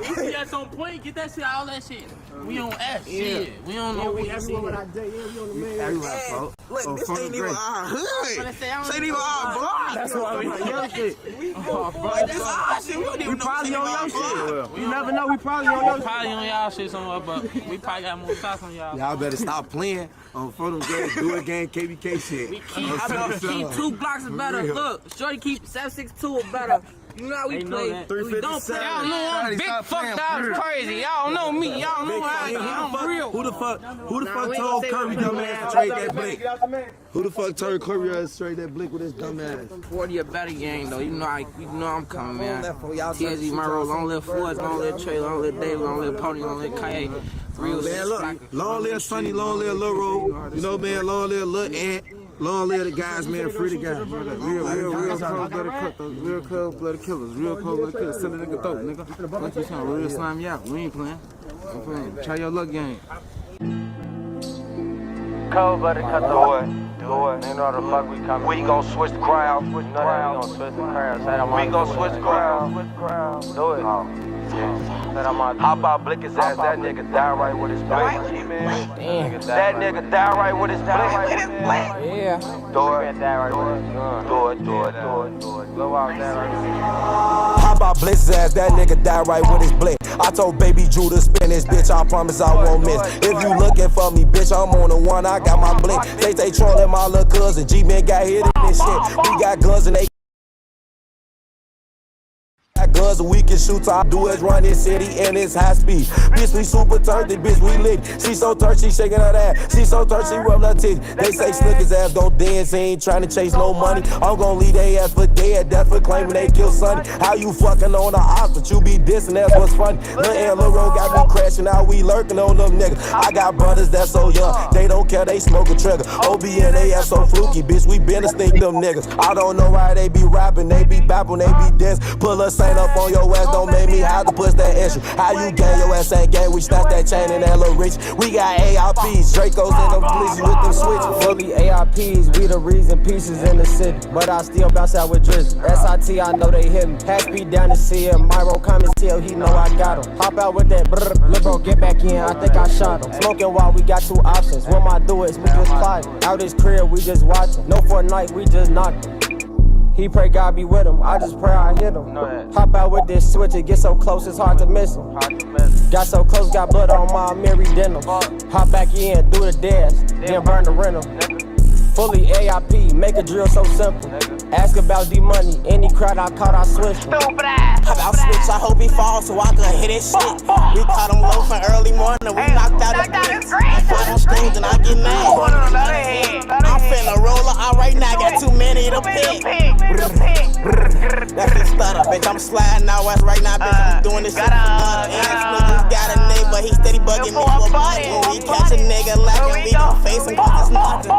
He see us on point, get that shit, all that shit. We on F shit. We don't know what everywhere with our day. We on the main. Everywhere, folks. Look, this ain't even our hood. This ain't even our block. That's why we on your shit. This our shit. We don't even know. Probably on your shit. You never know. We probably on your shit. Probably on y'all shit somewhere, but we probably got more shots on y'all. Y'all better stop playing on Photo Game, Do It Game, KBK shit. We keep 2 blocks is better. Look, Shorty keep 762 is better. You know how we play. We don't play. Y'all know I'm big fucked up crazy. Y'all know me. Y'all know how I'm real. Who the fuck told Curry dumb ass to trade that blick? Who the fuck told Curry ass to trade that blick with his dumb ass? 40 a better game though. You know I'm coming, man. TNZ Murrow, long live Ford, long live Trey, long live David, long live Pony, long live Kaye. Real man, look, long live Sunny, long live Lil Road. You know, man, long live Lil Ant. Long live the guys, man. Free the guys. Real cold-blooded cut those. Real cold-blooded killers. Real cold-blooded killers. Send a nigga throat, nigga. What you saying? Real slime you out. We ain't playing. I'm playing. Try your luck game. Cold-blooded cut those. Do it. You know the fuck we coming. We gon' switch the crowd. We gon' switch the crowd. Do it. Hop out, blick his ass. That nigga down right with his blick. That nigga down right with his blick. Yeah. Do it. Blow out that right. Hop out, blick his ass. That nigga down right with his blick. I told Baby Drew to spin this bitch. I promise I won't miss. If you looking for me, bitch, I'm on the one. I got my blink. They trolling my little cousin. G-Man got hit in this shit. We got guns and they guns we can shoot. All I do is run this city and it's high speed. Bitch, we super thirsty, bitch, we lit. She so thirsty, she shaking her ass. She so thirsty, rub her titty. They say Slick his ass don't dance, he ain't trying to chase no money. I'm gon' leave they ass for dead, that's for claiming they kill Sonny. How you fucking on the ops, but you be dissing, that's what's funny. Lil' and Lil' Ro got me crashing out, we lurking on them niggas. I got brothers that's so young, they don't care, they smoke a trigger. OB and they ass so fluky, bitch, we been a stink them niggas. I don't know why they be rapping, they be bapping, they be dance. Pull a saint up on your ass, don't make me have to push that issue. How you gang, your ass ain't gang, we snatch that chain and that little rich. We got ARPs, Dracos and them police with them switches. Fully ARPs, we the reason pieces in the city. But I still bounce out with Drizzy. SIT, I know they hit me. Hack beat down to see him. Myro comments tell he know I got him. Hop out with that brrr. Lil' bro, get back in, I think I shot him. Smoking while we got two options. What my do is we just plotting. Out his crib, we just watching. No Fortnite, we just knocked him. He pray God be with him, I just pray I hit him. Hop out with this switch, it get so close, it's hard to miss him. Got so close, got blood on my Mary denim. Hop back in, do the dash, then burn the rental. Fully AIP, make a drill so simple. Ask about D-Money, any crowd I caught, I switched him. Hop out switch, I hope he falls so I can hit his shit. We caught him loafing early morning, we knocked out his bricks. I put on strings and I get mad. I'm finna roll her out right now, got too many to pick. That's his stutter, bitch, I'm sliding out west right now, bitch, I'm doing this shit for love. Niggas got a neighbor, he steady bugging me for blood. When we catch a nigga lacking, we gon' face him cause it's nothing.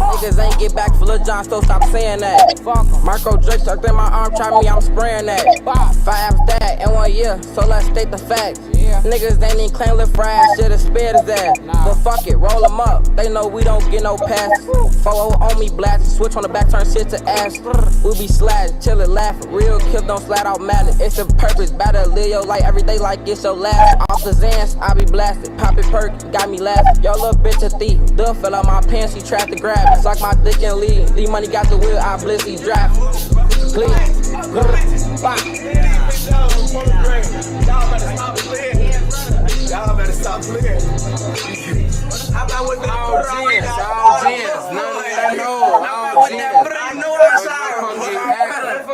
Niggas ain't get back for Lil John, so stop saying that. Fuck em. Marco Drake tucked in my arm, try me, I'm spraying that. 5 that in 1 year, so let's state the facts. Niggas ain't even claim Lil Fry, should've spared his ass. But fuck it, roll them up, they know we don't get no passes. 4-0 on me, blast, switch on the back, turn shit to ass. We be sliding, chillin', laughing, real kill don't slide out madness. It's a purpose, better live your life every day like it's your last. Off the Zans, I be blasted, poppin' perk, got me laughing. Yo little bitch a thief, Duh fell out my pants, he tried to grab it. Suck my dick and leave, D-Money got the wheel, I bliss, he drive. Please, Y'all better stop playing. How about with that all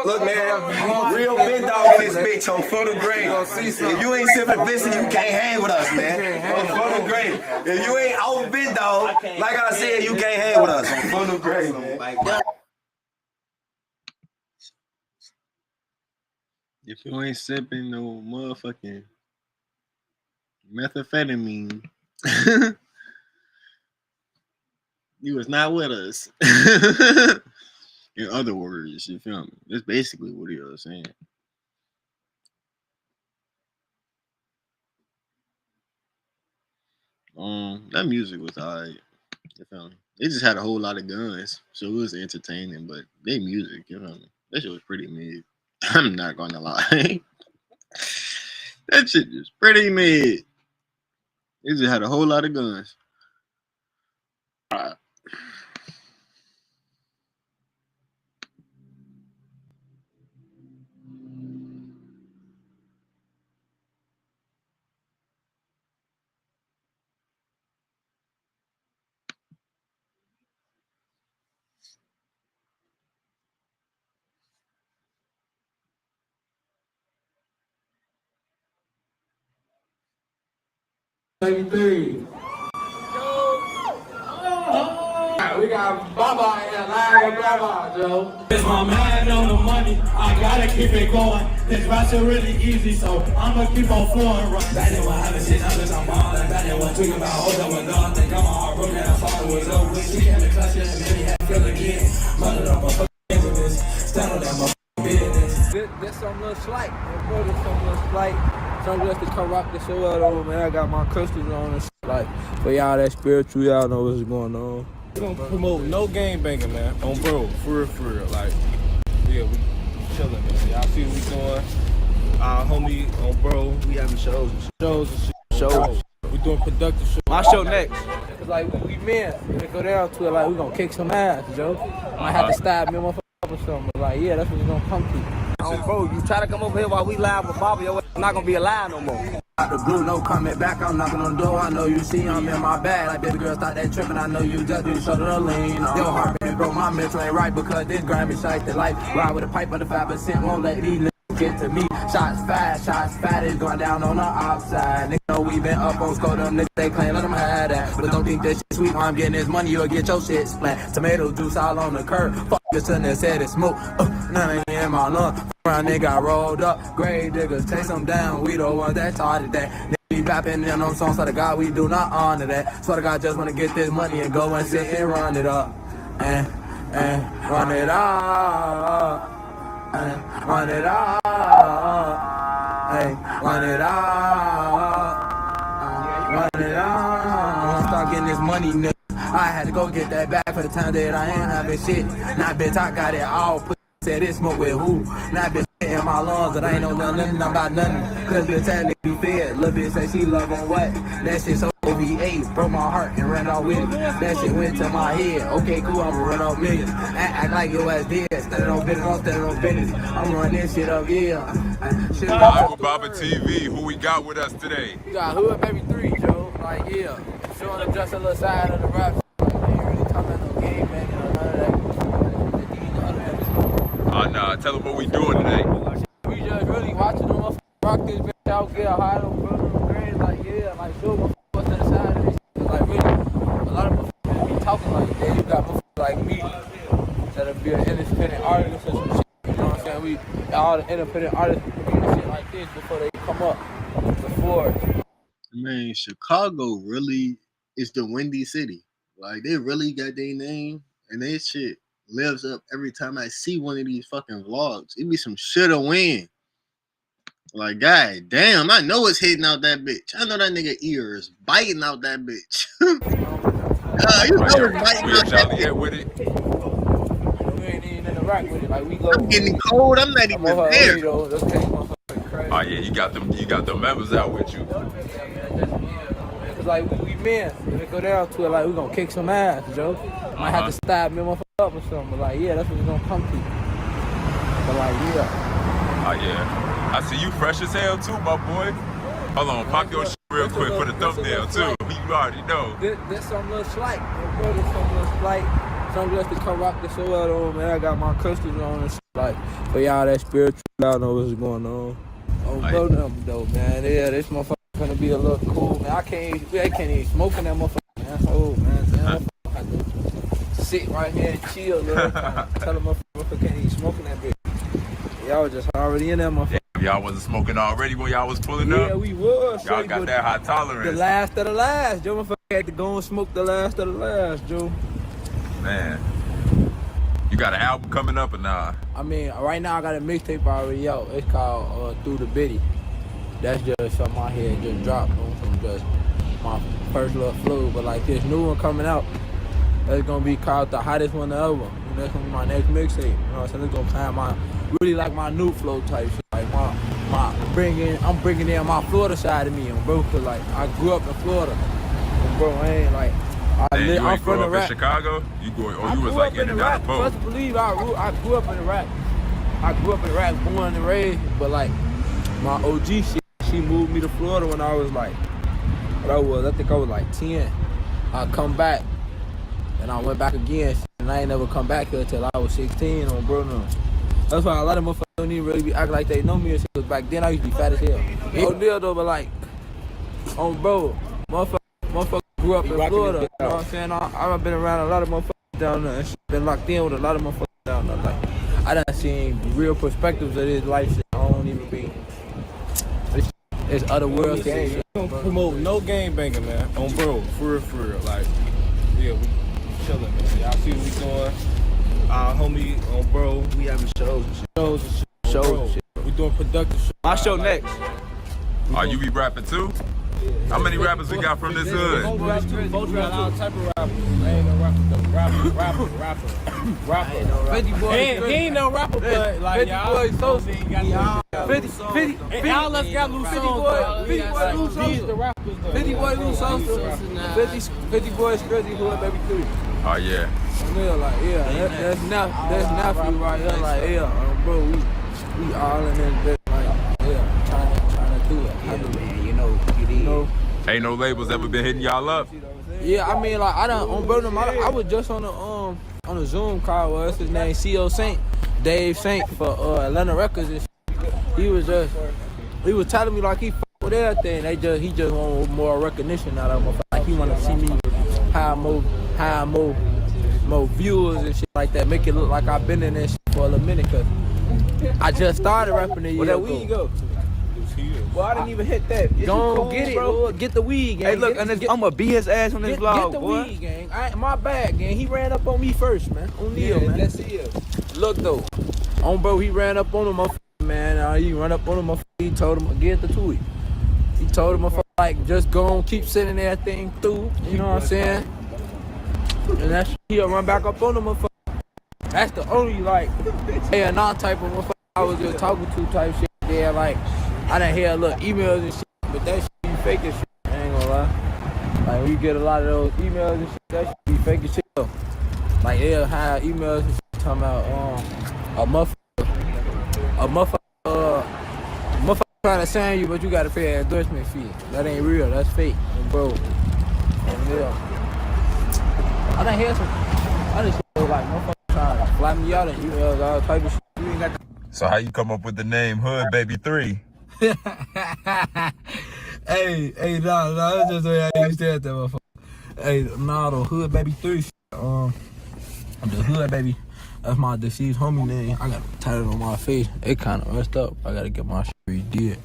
Look, man, real big dog in this bitch on for the grade. If you ain't sipping Vissy, you can't hang with us, man. On for the grade. If you ain't old big dog, like I said, you can't hang with us. On for the grade, man. If you ain't sipping no motherfucking methamphetamine, you was not with us. In other words, you feel me? That's basically what he was saying. That music was alright. You feel me? They just had a whole lot of guns, so it was entertaining. But they music, you know me? That shit was pretty mid. I'm not gonna lie. That shit is pretty mid. They just had a whole lot of guns. Alright. We got Baba here, live with Baba, Joe. It's my mind on the money, I gotta keep it going. This rap shit really easy, so I'ma keep on flowing. Back then when having shit, I'm just on ballin'. Back then when tweaking about hoes that was gone. Think I'm all broken, I thought it was over. She came to clutch it and maybe had feel again. Mother up a fucking with this. Stand on that motherfucking business. This some little slight, bro, this some little slight. Some just to come rock the show out over, man. I got my crystals on and shit. Like, for y'all that spiritual, y'all know what's going on. We don't promote no game banging, man. On bro, for real. Like, yeah, we chilling, man. Y'all see what we doing? Our homie on bro, we having shows and shit. We doing productive shit. My show next. Cause like we men, we go down to it like we gonna kick some ass, Joe. Might have to stab me, motherfucker, or something. But like, yeah, that's what we gonna come to. Oh, bro, you try to come over here while we live with Bobby, your ass not gonna be alive no more. Out the blue, no coming back, I'm knocking on the door. I know you see I'm in my bag. Like baby girl, start that tripping. I know you just do shoulder to lean on. Your heart, baby, bro, my mental ain't right because this grimy shite that life. Ride with a pipe on the 5%, won't let these get to me. Shots fat is going down on the outside. Nigga know we been up on score, them niggas they claim let them have that. But don't think that shit sweet while I'm getting this money, you'll get your shit splat. Tomato juice all on the curb, fuck your son that said it smoke. None in my lungs, around nigga got rolled up. Grave diggers, chase them down, we the ones that started that. Be rapping in them songs, swear to God, we do not honor that. Swear to God, just wanna get this money and go and sit and run it up. And run it up. And run it up. Hey, run it up. Run it up. Start getting this money, nigga. I had to go get that back for the time that I ain't having shit. Now, bitch, I got it all put. Said it smoke with who? Now bitch in my lungs, but I ain't know nothing about nothing. Cause bitch that nigga fed. Lil' bitch say she love on what? That shit so OVA, broke my heart and ran off with it. That shit went to my head. Okay, cool, I'ma run off millions. Act like your ass dead. Standing on business, I'm standing on business. I'm running this shit up, yeah. Shit, Baba TV, who we got with us today? We got Hood Baby 3, Joe. Like, yeah. Showing them just a little side of the rap. They ain't really talking about no game banging or none of that. Nah, tell them what we doing today. We just really watching them rock this bitch out, get high on grades, like yeah, like show what's to the side of this shit. Like really, a lot of motherfuckers be talking like that. You got motherfuckers like me that'll be an independent artist or some shit. You know what I'm saying? We all the independent artists be doing shit like this before they come up. Before. Man, Chicago really is the windy city. Like they really got their name and their shit lives up every time I see one of these fucking vlogs. It be some shit a win. Like, god damn, I know it's hitting out that bitch. I know that nigga ear is biting out that bitch. You know it's biting out that bitch. With it. We ain't even in the rack with it. Like we go. I'm getting cold. I'm not even there. Oh yeah, you got them members out with you. Cause like we men, when it go down to it, like we gonna kick some ass, Joe. Might have to stab me motherfucker up or something, but like yeah, that's what we gonna come to. But like yeah. Oh yeah. I see you fresh as hell too, my boy. Hold on, pop your shit real quick for the thumbnail too. You already know. This some little slight. This some little slight. Some just to come rock the show out on, man. I got my crystals on and shit. Like, for y'all that spiritual, y'all know what's going on. Oh, bro, though, man. Yeah, this motherfucker gonna be a little cool, man. I can't even smoke in that motherfucker, man. Oh, man. I have to sit right here and chill, little. Tell the motherfucker can't even smoke in that bitch. Y'all was just already in that motherfucker. Y'all wasn't smoking already when y'all was pulling up? Yeah, we was. Y'all got that high tolerance. The last of the last. Joe motherfucker had to go and smoke the last of the last, Joe. Man. You got an album coming up or nah? I mean, right now I got a mixtape already out. It's called Through the Biddy. That's just something I had just dropped from just my first little flow. But like this new one coming out, that's gonna be called The Hottest One Ever. That's gonna be my next mixtape. You know what I'm saying? It's gonna kind of really like my new flow type shit. Like I'm bringing in my Florida side of me, bro. Cause like I grew up in Florida, and bro, I ain't like. I'm from the rap. In Chicago? You was like in and out of both. First believe I grew up in the rap. I grew up in the rap, born and raised. But like my OG shit, she moved me to Florida when I was like, I think I was like 10. I come back, and I went back again, and I ain't never come back here till I was 16 on bro. No. That's why a lot of motherfuckers don't even really be acting like they know me and shit. Cause back then I used to be fat as hell. No deal though, but like, on bro, motherfucker grew up in Florida. You know what I'm saying? I've been around a lot of motherfuckers down there. And been locked in with a lot of motherfuckers down there. Like, I done seen real perspectives of this life shit. I don't even be. It's other world shit. Don't promote no game banging, man. On bro, for real. Like, yeah, we chilling, man. Y'all see what we doing? Homie, on bro, we having shows and shit. We doing productive shit. My show next. Oh, you be rapping too? How many rappers we got from this hood? Both got all type of rappers. I ain't no rapper. 50 boy. He ain't no rapper, but like y'all. 50 boy, 50 all us got loose songs. 50 boy loose songs. 50 boy loose songs. 50 boy Scruzzy Hood Baby 3. Oh yeah. Like that's not for you right here. Like bro, we all in this bitch. Like trying to do it. Yeah, man, you know. Ain't no labels ever been hitting y'all up? Yeah, I mean, like I done on bro. I was just on a Zoom call. What's his name? CO Saint, Dave Saint for Atlanta Records and shit. he was telling me like he f with everything. He just want more recognition out of him. Like he want to see me hire more viewers and shit like that. Make it look like I've been in this shit for a little minute. Cause I just started rapping a year ago. Where that weed go? Well, I didn't even hit that. Don't get it, bro. Get the weed, gang. Hey, look, I'm gonna beat his ass on this vlog, Get the boy. weed, gang. My bad, gang. He ran up on me first, man. O'Neal, man. That's it. Look, though. Bro, he ran up on him, man. He ran up on him, he told him, get the tweet. He told him, like, just go on, keep sending everything through. You know what I'm saying? And that shit, he'll run back up on him, motherfucker. That's the only, like, not type of motherfucker I was just talking to type shit. Yeah, like, I done hear little emails and shit, but that shit be fake as shit. I ain't gonna lie. Like, we get a lot of those emails and shit, that shit be fake as shit, though. Like, they'll hide emails and shit talking about, a motherfucker trying to sign you, but you gotta pay an endorsement fee. That ain't real, that's fake, bro. Yeah. I done hear some, I just feel like motherfuckers trying to fly me out and emails, all type of shit. You ain't got the So how you come up with the name Hood Baby 3? hey, nah, that's just the way I used to that motherfucker. Hey, nah, the Hood Baby 3, the Hood Baby, that's my deceased homie name. I got it tatted on my face. It kind of messed up. I gotta get my shit redid.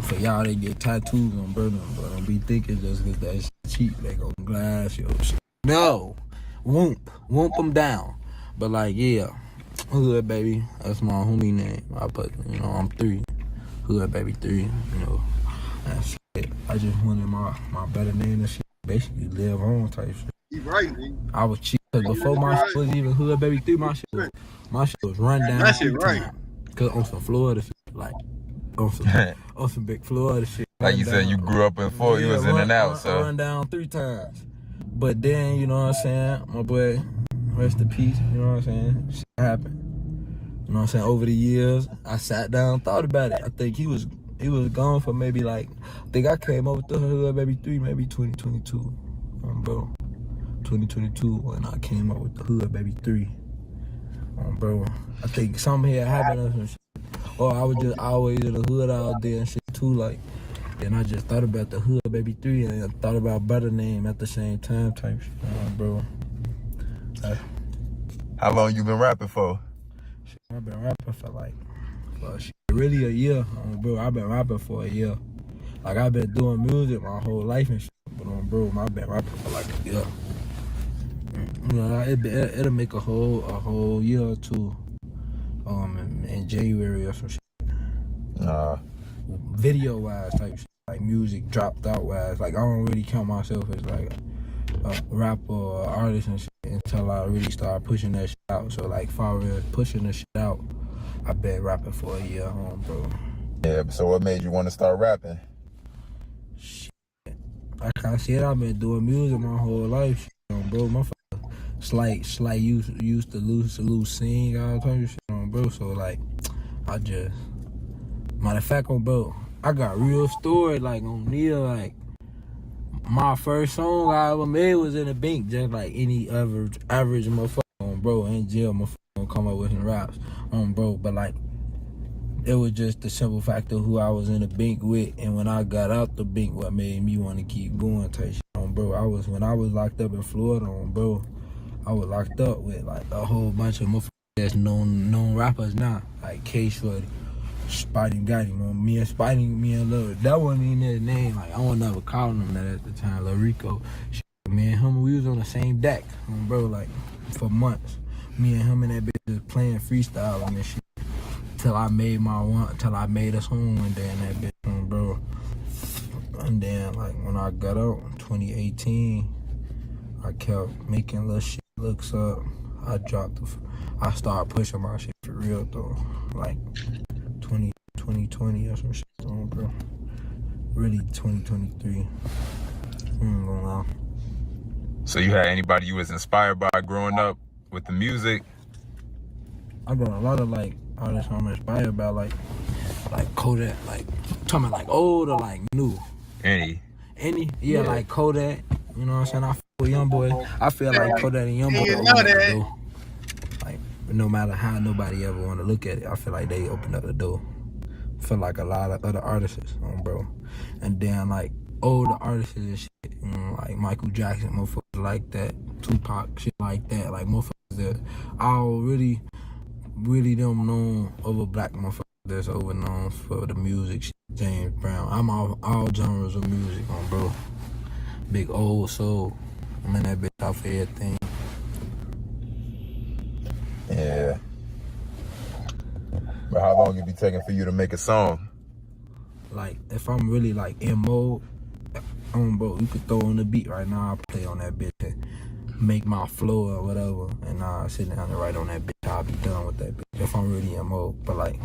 For y'all, they get tattoos on burning, but don't be thinking just cause that shit cheap, they go glass, yo, shit. No, whoop them down. But like, yeah, Hood Baby, that's my homie name. I put, I'm 3. Hood Baby 3, that's it. I just wanted my better name and shit. Basically live on type shit. You right, nigga. I was cheap, cause before my shit was even Hood Baby 3, my shit was run down. That shit right. Cause on some Florida shit, like on some big Florida shit. Like you said, you grew up in Fort, you was in and out, so. Run down 3 times. But then, you know what I'm saying, my boy, rest in peace, you know what I'm saying, shit happened. You know what I'm saying, over the years, I sat down, thought about it. I think he was gone for maybe like, I think I came up with the Hood Baby 3, maybe 2022, bro. 2022 when I came up with the Hood Baby 3. Bro, I think something had happened or some shit. Or I was just always in the hood out there and shit too, like. And I just thought about the Hood Baby 3 and I thought about better name at the same time type shit, bro. How long you been rapping for? Shit, I've been rapping for like, really a year, bro. I've been rapping for a year. Like, I've been doing music my whole life and shit, but bro, I've been rapping for like a year. It'll make a whole year or two, in January or some shit. Video wise type shit, like music dropped out wise. Like, I don't really count myself as like a rapper or artist and shit until I really start pushing that shit out. So like, far as pushing the shit out, I've been rapping for a year, bro. Yeah, so what made you want to start rapping? Shit, like I said, I've been doing music my whole life, bro. My Slight used to lose sing all type of shit, bro. So like, I just, matter of fact, bro, I got real story like on Neil. Like, my first song I ever made was in the bank, just like any average motherfucker, bro. In jail, motherfucker come up with some raps, bro. But like, it was just the simple fact of who I was in the bank with, and when I got out the bank, what made me want to keep going type shit, bro. When I was locked up in Florida, bro. I was locked up with like a whole bunch of motherfuckers that's known rappers now, like K-Shorty, Spidey got him, me and Lil, that wasn't even his name. Like, I wasn't never calling him that at the time. Lil Rico, shit, me and him, we was on the same deck, bro, like for months. Me and him and that bitch just playing freestyle and shit till I made us home one day in that bitch, bro. And then like when I got out in 2018, I kept making little shit looks up. I started pushing my shit for real though. Like 2020 or some shit, bro. Really 2023. I'm gonna lie. So you had anybody you was inspired by growing up with the music? I got a lot of like artists I'm inspired by, like Kodak, like talking like old or like new. Any? Yeah, like Kodak. You know what I'm saying? I feel with Youngboy. I feel like Kodak and Youngboy opened up the door. Like, no matter how nobody ever want to look at it, I feel like they opened up the door. for like a lot of other artists, bro. And then like older artists and shit, you know, like Michael Jackson, motherfuckers like that, Tupac, shit like that, like motherfuckers that all really them known over black motherfuckers that's over known for the music shit. James Brown, I'm all genres of music, bro. Big old soul, I'm in that bitch off of everything. Yeah. But how long it be taking for you to make a song? Like, if I'm really like in mode, bro, you could throw on the beat right now, I'll play on that bitch and make my flow or whatever, and I'll sit down and write on that bitch, I'll be done with that bitch, if I'm really in mode. But like,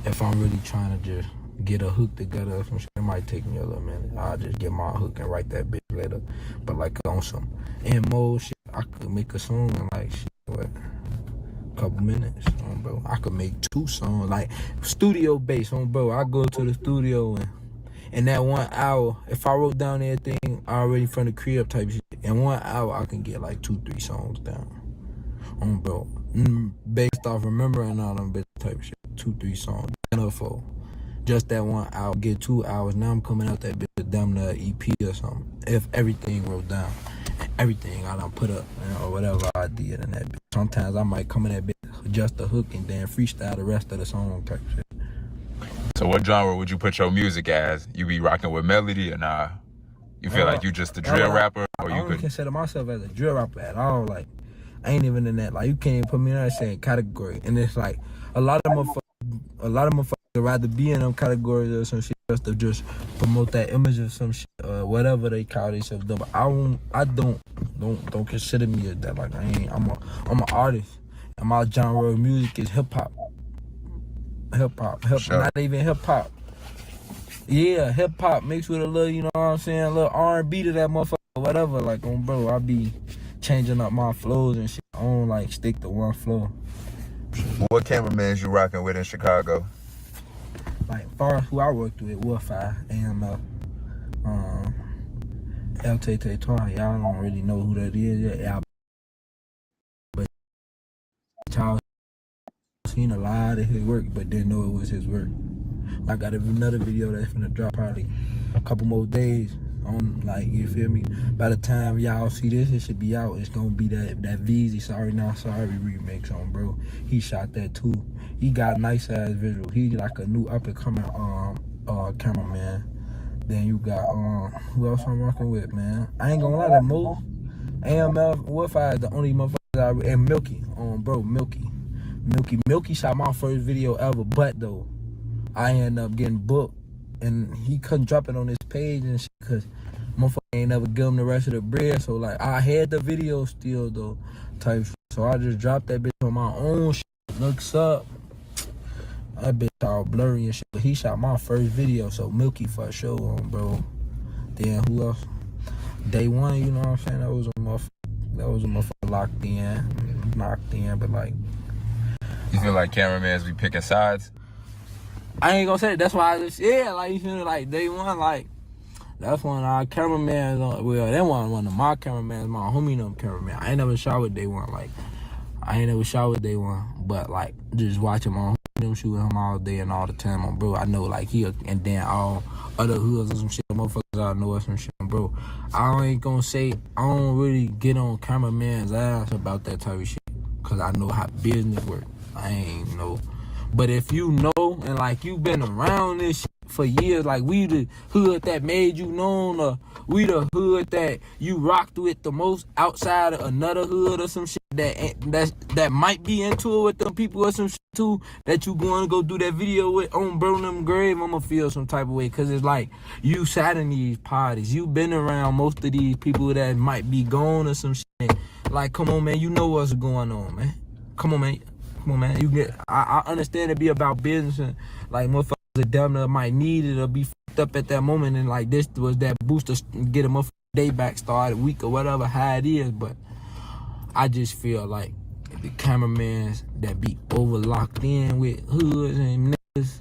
if I'm really trying to just get a hook together or some shit, it might take me a little minute. I'll just get my hook and write that bitch later. But like, on some in mode shit, I could make a song in like, shit, what? Couple minutes, bro. I could make 2 songs, like studio based, bro. I go to the studio and in that 1 hour, if I wrote down everything already from the crib type shit, in 1 hour I can get like 2-3 songs down, bro. Based off remembering all them bitch type shit, 2-3 songs, enough for just that 1 hour. Get 2 hours. Now I'm coming out that bitch damn near EP or something. If everything wrote down. Everything I done put up, or whatever I did in that bitch. Sometimes I might come in that bitch, adjust the hook, and then freestyle the rest of the song type shit. So what genre would you put your music as? You be rocking with melody or nah? You feel like you just a drill rapper, or I you don't could consider myself as a drill rapper at all. Like, I ain't even in that. Like, you can't even put me in that same category. And it's like a lot of motherfuckers would rather be in them categories or some shit just to just promote that image or some shit, whatever they call themselves. But I don't consider me as that. Like, I'm an artist, and my genre of music is hip hop. Sure. Not even hip hop. Yeah, hip hop mixed with a little, you know what I'm saying, a little R&B to that motherfucker, whatever. Like, bro, I be changing up my flows and shit. I don't like stick to one flow. What cameramans you rocking with in Chicago? Like, far as who I worked with, Wolf-Eye, AML, LT Toy, y'all don't really know who that is yet. Yeah, but y'all seen a lot of his work, but didn't know it was his work. I got another video that's finna drop probably a couple more days on, like, you feel me? By the time y'all see this, it should be out. It's gonna be that Veezy Sorry Not Sorry remix on, bro. He shot that too. He got nice ass visual. He like a new up and coming cameraman. Then you got who else I'm working with, man? I ain't gonna lie, that move. AML Wolf-Eye is the only motherfucker and Milky, bro, Milky shot my first video ever, but though I ended up getting booked and he couldn't drop it on his page and shit because motherfucker ain't never give him the rest of the bread. So like, I had the video still though, type shit. So I just dropped that bitch on my own shit. Looks up, that bitch all blurry and shit, but he shot my first video, so Milky for sure, bro. Then who else? Day One, you know what I'm saying? That was a motherfucker locked in, but like, you feel like cameramans be picking sides? I ain't gonna say that. That's why I just, yeah, like, you feel like Day One, like, that's one of our cameramans, well, that one of my cameramans, my homie them cameraman. I ain't never shot with Day One, like, but like, just watching my homie them shooting him all day and all the time, bro. I know, like, and then all other hoods or some shit, motherfuckers I know or some shit, bro. I ain't gonna say, I don't really get on cameraman's ass about that type of shit, cause I know how business work. I ain't know. But if you know, and like, you been around this shit for years, like, we the hood that made you known, or we the hood that you rocked with the most outside of another hood or some shit that might be into it with them people or some shit too, that you going to go do that video with on bro them grave, I'ma feel some type of way, cause it's like, you sat in these parties, you been around most of these people that might be gone or some shit. Like, come on, man, you know what's going on, man. Come on, man. You get. I understand it be about business and like motherfuckers that damn near might need it or be fucked up at that moment, and like this was that booster get a motherfucker day back started week or whatever how it is. But I just feel like the cameramans that be over locked in with hoods and niggas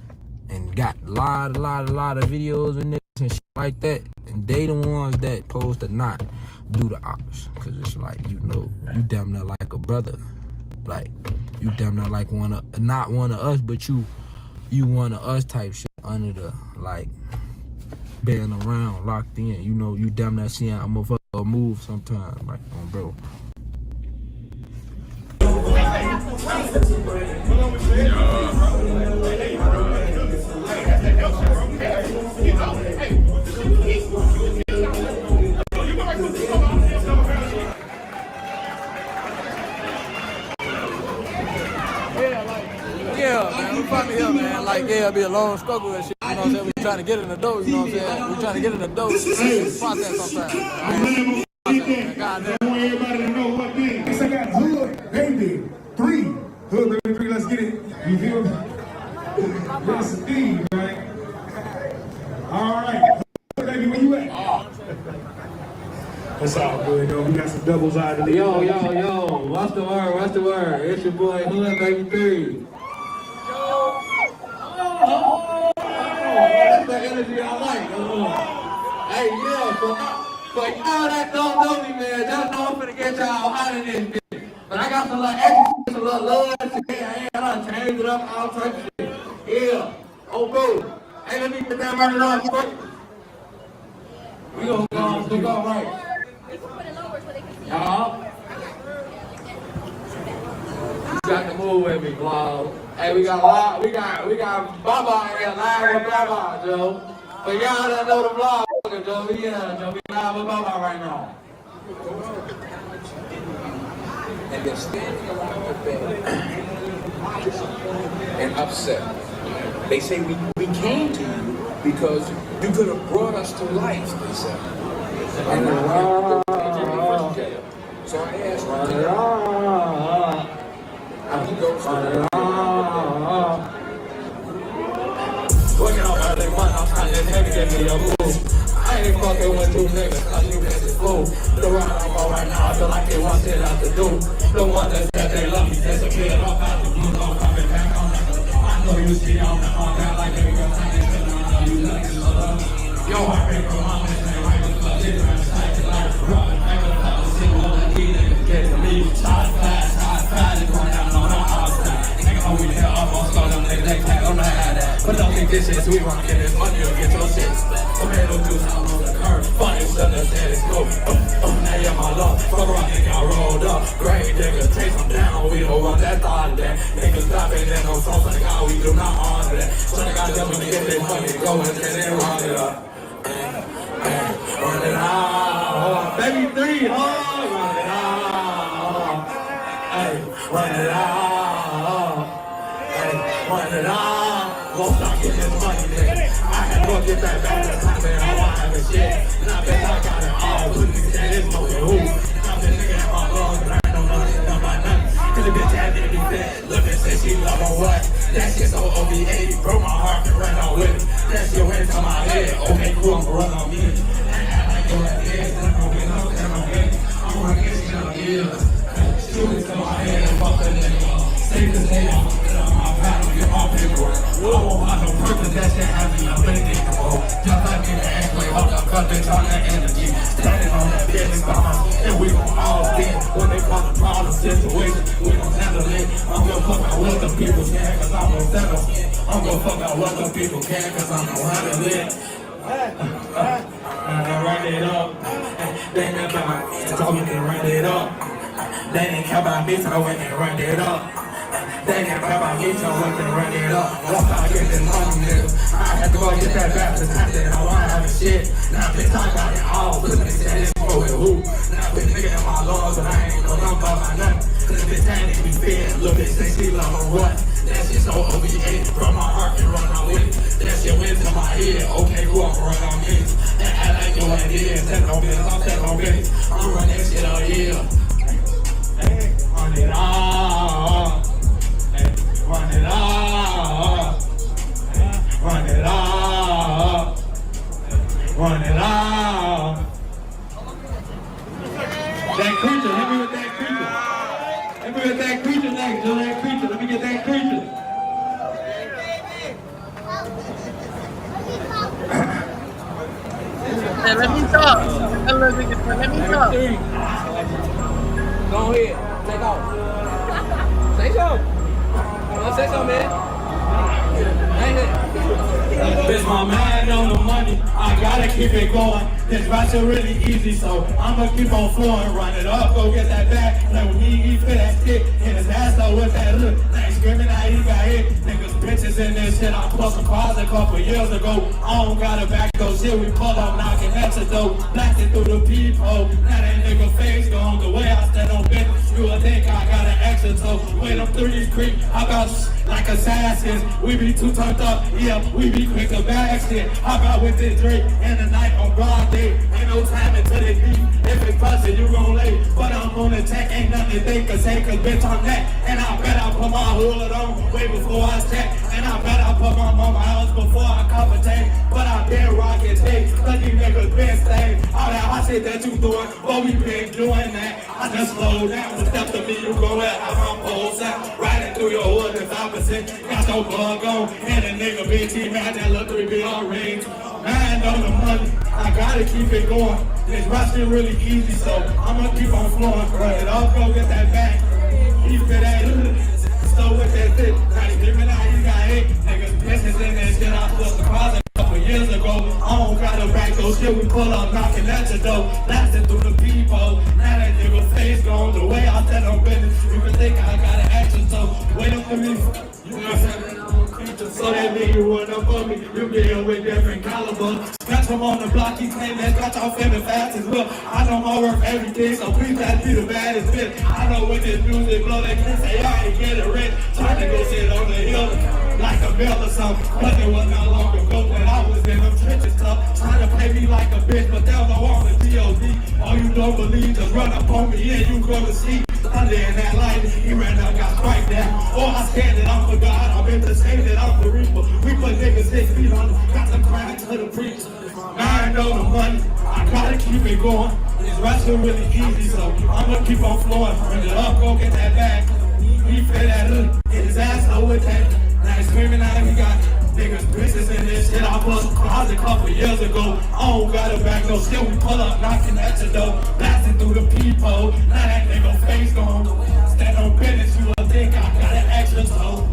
and got a lot of videos and niggas and shit like that, and they the ones that supposed to not do the ops, cause it's like, you know, you damn near like a brother. Like, you damn near like not one of us, but you one of us type shit, under the like being around, locked in. You know, you damn near seeing a motherfucker move sometimes, like bro. Yeah, man, we finally here, man. Like, yeah, it'll be a long struggle and shit. You know what I'm saying? We trying to get in the door, you know what I'm saying? We trying to get in the door. It's a process sometimes, man. God damn. I want everybody to know one thing. I got Hood Baby 3. Hood Baby 3, let's get it. You feel me? Yes, indeed, right? All right. Hood Baby, where you at? That's all good, though. We got some doubles out of the Yo, what's the word? What's the word? It's your boy Hood Baby 3. That's the energy I like. Hey, yeah, but y'all that don't know me, man, just know I'm finna get y'all hot in this bitch. But I got some little extra, some little love today. I done changed it up, all types of shit. Yeah. Oh, bro. Hey, let me get that murder on quick. We gonna go right. Y'all. You got to move with me, vlog. Hey, we got Baba here live with Baba, Joe. But y'all that know the vlog, Joe. We live with Baba right now. And they're standing around the bed and upset. They say we came to you because you could have brought us to life, they said. And so I asked he goes Working on early money, I'm trying to heavy, give me a move. I ain't fucking with two niggas, cause you bitches fool. The run I'm on right now, I feel like they want shit out to do. The one that said they love me, disappeared off out the blue, don't coming back on that. I know you see on the on that like every girl time they spend on you niggas love me. Yo, I been from my mission, right with the shit, man, it's like the life of rock. I got a couple single on the key, niggas get to me. Hot fast, it's going down on the outside. Nigga, oh, we here up on slow, them niggas, they can't gonna have that. But don't think this shit sweet, wanna get this money or get your shit. Tomato juice out on the curb, funny stuff that said it's cool. Now you're my love, fuck around, nigga, I rolled up. Great nigga, take them down, we don't want that thought of that. Niggas stop it, then no songs like how we do not honor that. So they got them to get their money, go and then they run it up. Run it out, baby 3, run it out. Hey, run it out. Hey, run it out. Won't stop getting this money, nigga. I had to go get that back to the time, man. I want to have a shit. And I bet I got it all. Put me in this smoking who? Drop this nigga in my lungs, but I ain't no nothing, no about nothing. Cause the bitch had to be fed. Look and say she love her what? That shit so OVA. Broke my heart and ran on with it. That shit went to my head. Okay, cool, I'ma run on me. I'm gonna get you up here. Shoot it to my head and fuck the nigga. Save this nigga. I'm proud of you, all paperwork. I won't want no purpose, that shit happening. I'm ready to go. Just like me, the X-way, hold up, cut bitch on that energy. Standing on that business behind, and we gon' all fit. When they call the problem situation, we gon' handle it. I'm gonna fuck out what the people can, cause I'm gon' settle. I'm gonna fuck out what the people can, cause I'm gon' handle it. Run it up. They didn't care about me, so we can run it up. They didn't care about me, so we can run it up. They didn't care about me, so we can run it up. Once I get this money, nigga, I had to go get that back to the time that I wanna have a shit. Now bitch, I got it all. Look at this for with who? Now bitch, nigga in my lungs, but I ain't no number about nothing. Cause bitch, I ain't be fed. Look, bitch, say she love her what? That shit so OVA, from my heart and run on with it. That shit went to my head, okay, cool, I'ma run on this. And act like you ain't here, take no bills, I'm taking no bills. I'm run that shit all year. Hey, run it all. Hey, run it all. Run it all. Run it all. That creature, hit me with that creature. Hit me with that creature next, do that creature. Let me get that creature. Hey, let me talk. Let me talk. Go ahead, take off. Say something. Say something, man. It's my mind on the money, I gotta keep it going. This ratchet really easy, so I'ma keep on flowing. Run it up, go get that back. Like when he fit that stick, hit his ass up with that look. Like screaming out he got hit. Niggas bitches in this shit, I bust some cars a couple years ago. I don't gotta back those shit, we pull up knocking at the door. Blasting through the peephole. Now that nigga face gone, the way I stand on business. You would think I got an extra toe. Wait up through these creep, I got like assassins. We be too turned up, yeah, we be quick to bag shit. How about with this drink in the night on broad day? Ain't no time until they beat. If it's bustin', you gon' late. But I'm on the tech, ain't nothing to think or say, cause bitch I'm that. And I bet I put my hood on way before I check. And I bet I put my mama house before I cop a tank. But I been rockin' takes, cause these niggas been staying. All that hot shit that you doing, but we been doing that. I just slow down, the step to me, you gon' let how my pole sound. Riding through your hood is opposite, got no bug on. And a nigga BT, man, that little 3B range. Man, on the money, I gotta keep it going. This rap shit really easy, so I'ma keep on flowing. Run it off, go get that back. He fit that so with that shit, try to give it out, you got hit. Niggas business in that shit, I flipped the closet a couple years ago. I don't gotta back those shit, we pull up knocking at your door. Blasting through the people, now that nigga face gone. The way I said on business, you can think I got an action, so wait up for me. You know what I'm saying? So that mean you run up on me, you deal with different caliber. Scratch him on the block, he claim that scratch off him as fast as well. I know my work everything, so please that be the baddest bitch. I know when this music blow, they can say I ain't get it rich. Trying to go sit on the hill like a bell or something. But it was not long ago when I was in them trenches tough. Trying to play me like a bitch, but there's no on the G.O.D. All you don't believe, just run up on me and you gonna see. Under in that light, he ran up, got strike down. Oh, I stand that I'm for God, I've been to say that I'm the reaper. We put niggas 6 feet on them, got them crying to the preacher. I know the money, I gotta keep it going. This rap shit really easy, so I'm gonna keep on flowing. Run it up, go get that bag. He fit that hood, hit his ass up with that. Now he's screaming out, he got niggas bitches in this shit. I bust cars a couple years ago. I don't gotta back no shit, we pull up knocking at your door. Blasting through the peephole, now that nigga face gone. Stand on business, you would think I got an extra toe.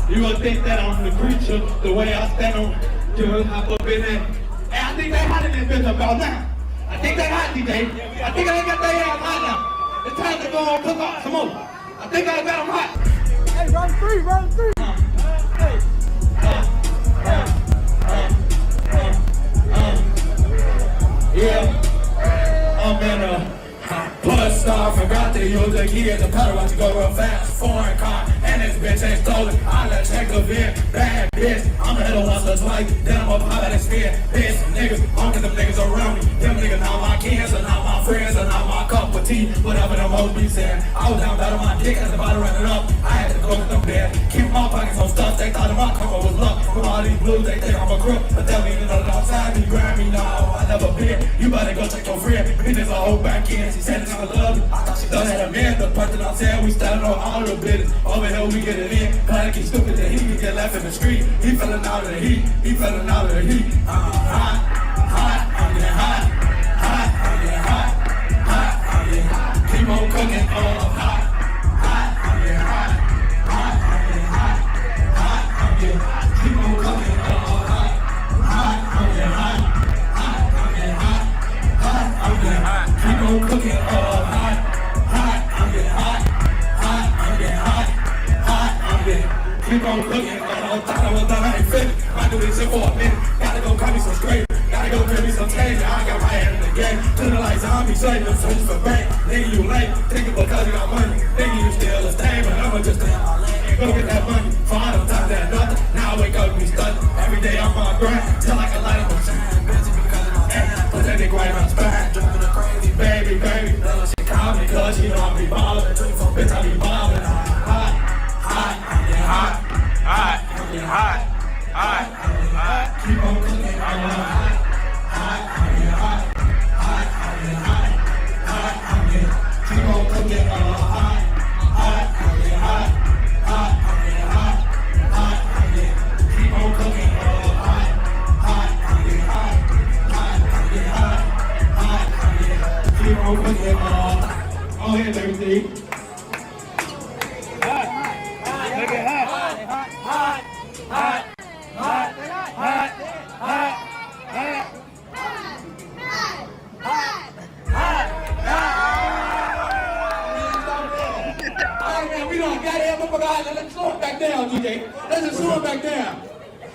You would think that I'm the creature, the way I stand on, you would hop up in there. Hey, I think they hot in this bitch about now. I think they hot, DJ. I think I got their ass hot now. It's time to go and cook up some more. I think I got them hot. Hey, run free, run free. Yeah, I'm in a plus star, forgot to use the key at the pedal, about to go real fast. Foreign car, and this bitch ain't stolen. I let check the VIN, bad bitch. I'ma hit her once or twice, then I'ma pop out and spin. Bitch, niggas, I don't get them niggas around me. Them niggas not my kids, and not my friends, and not my cup of tea. Whatever them hoes be saying. I was down bad on my dick, as about to run it up. I had to go with them bed, keep my pockets on stuff. They thought that my cover was luck. From all these blues, they think I'm a crook, but they don't even know that outside me, grab me, no, I never been. You better go check your friend. Bitches a whole back in, she said it's gonna love me. I thought she done had a man, the part that I'm saying we standing on all the business. Over here we get it in, glad he's stupid that he can get left in the street. He feeling out of the heat, he feeling out of the heat. Hot, hot, I'm getting hot, hot, I'm getting hot, hot, I'm getting hot. Keep on cooking, hot, hot, I'm getting hot, hot, I'm getting hot, hot, I'm getting hot. Keep on cooking, hot, hot, I'm getting hot, hot, I'm getting hot, hot, I'm getting hot. Keep on cooking, hot, hot, I'm getting hot, hot, I'm getting hot, hot, I'm getting. Keep on cooking, thought I was done, I ain't finished. I do this shit for a minute. Gotta go cut me some straight. Gotta go get me some change. I got my hand in the game. To the lights, I'll be saving them searching for bank. Nigga, you late. Think it because you got money. Nigga, you still a stain, but I'ma just stay on my lane. Go get that money. For all them times that nothing. Now I wake up and be stunned. Every day I'm on grind. Till I can light up a shine. Busy because of my ass. Put that nigga right on his back. Driving her crazy, baby, baby. Little shit call me, cause you know I be ballin'. 24 bitch, I be ballin'. Hot, hot, I'm getting hot. Hot, I'm getting hot. Hot, I'm getting hot. Keep on cooking, I'm hot. Hot, I'm getting hot. Hot, I'm getting hot. Hot, I'm getting. Keep on cooking, hot. Hot, I'm getting hot. Hot, I'm getting hot. Hot, I'm getting. Keep on cooking, hot. Hot, I'm getting hot. Hot, I'm getting hot. Hot, I'm getting. Keep on cooking, hot. Go ahead, everything. Hot, hot, hot, hot, hot, hot. not goddamn motherfucker. Let's slow it back down, DJ. Let's just slow it back down.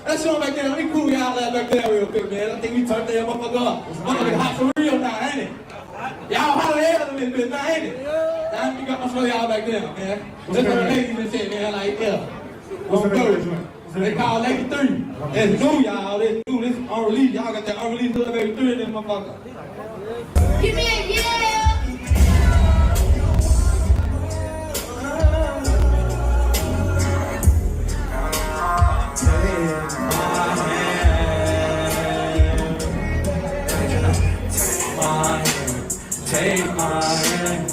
Let's slow it back down. Let me cool y'all out back there real quick, man. I think we turned that motherfucker up. Motherfucker hot for real now, ain't it? Y'all hot the hell a little bit now, ain't it? Now we got to slow y'all back down, man. That's what the ladies been saying, man. Like, yeah. What's the third? They call Lady 3. That's new, y'all. That's new. This is unreleased. Y'all got that unreleased Hood Baby 3 in this motherfucker. Give me a yeah! Take my hand.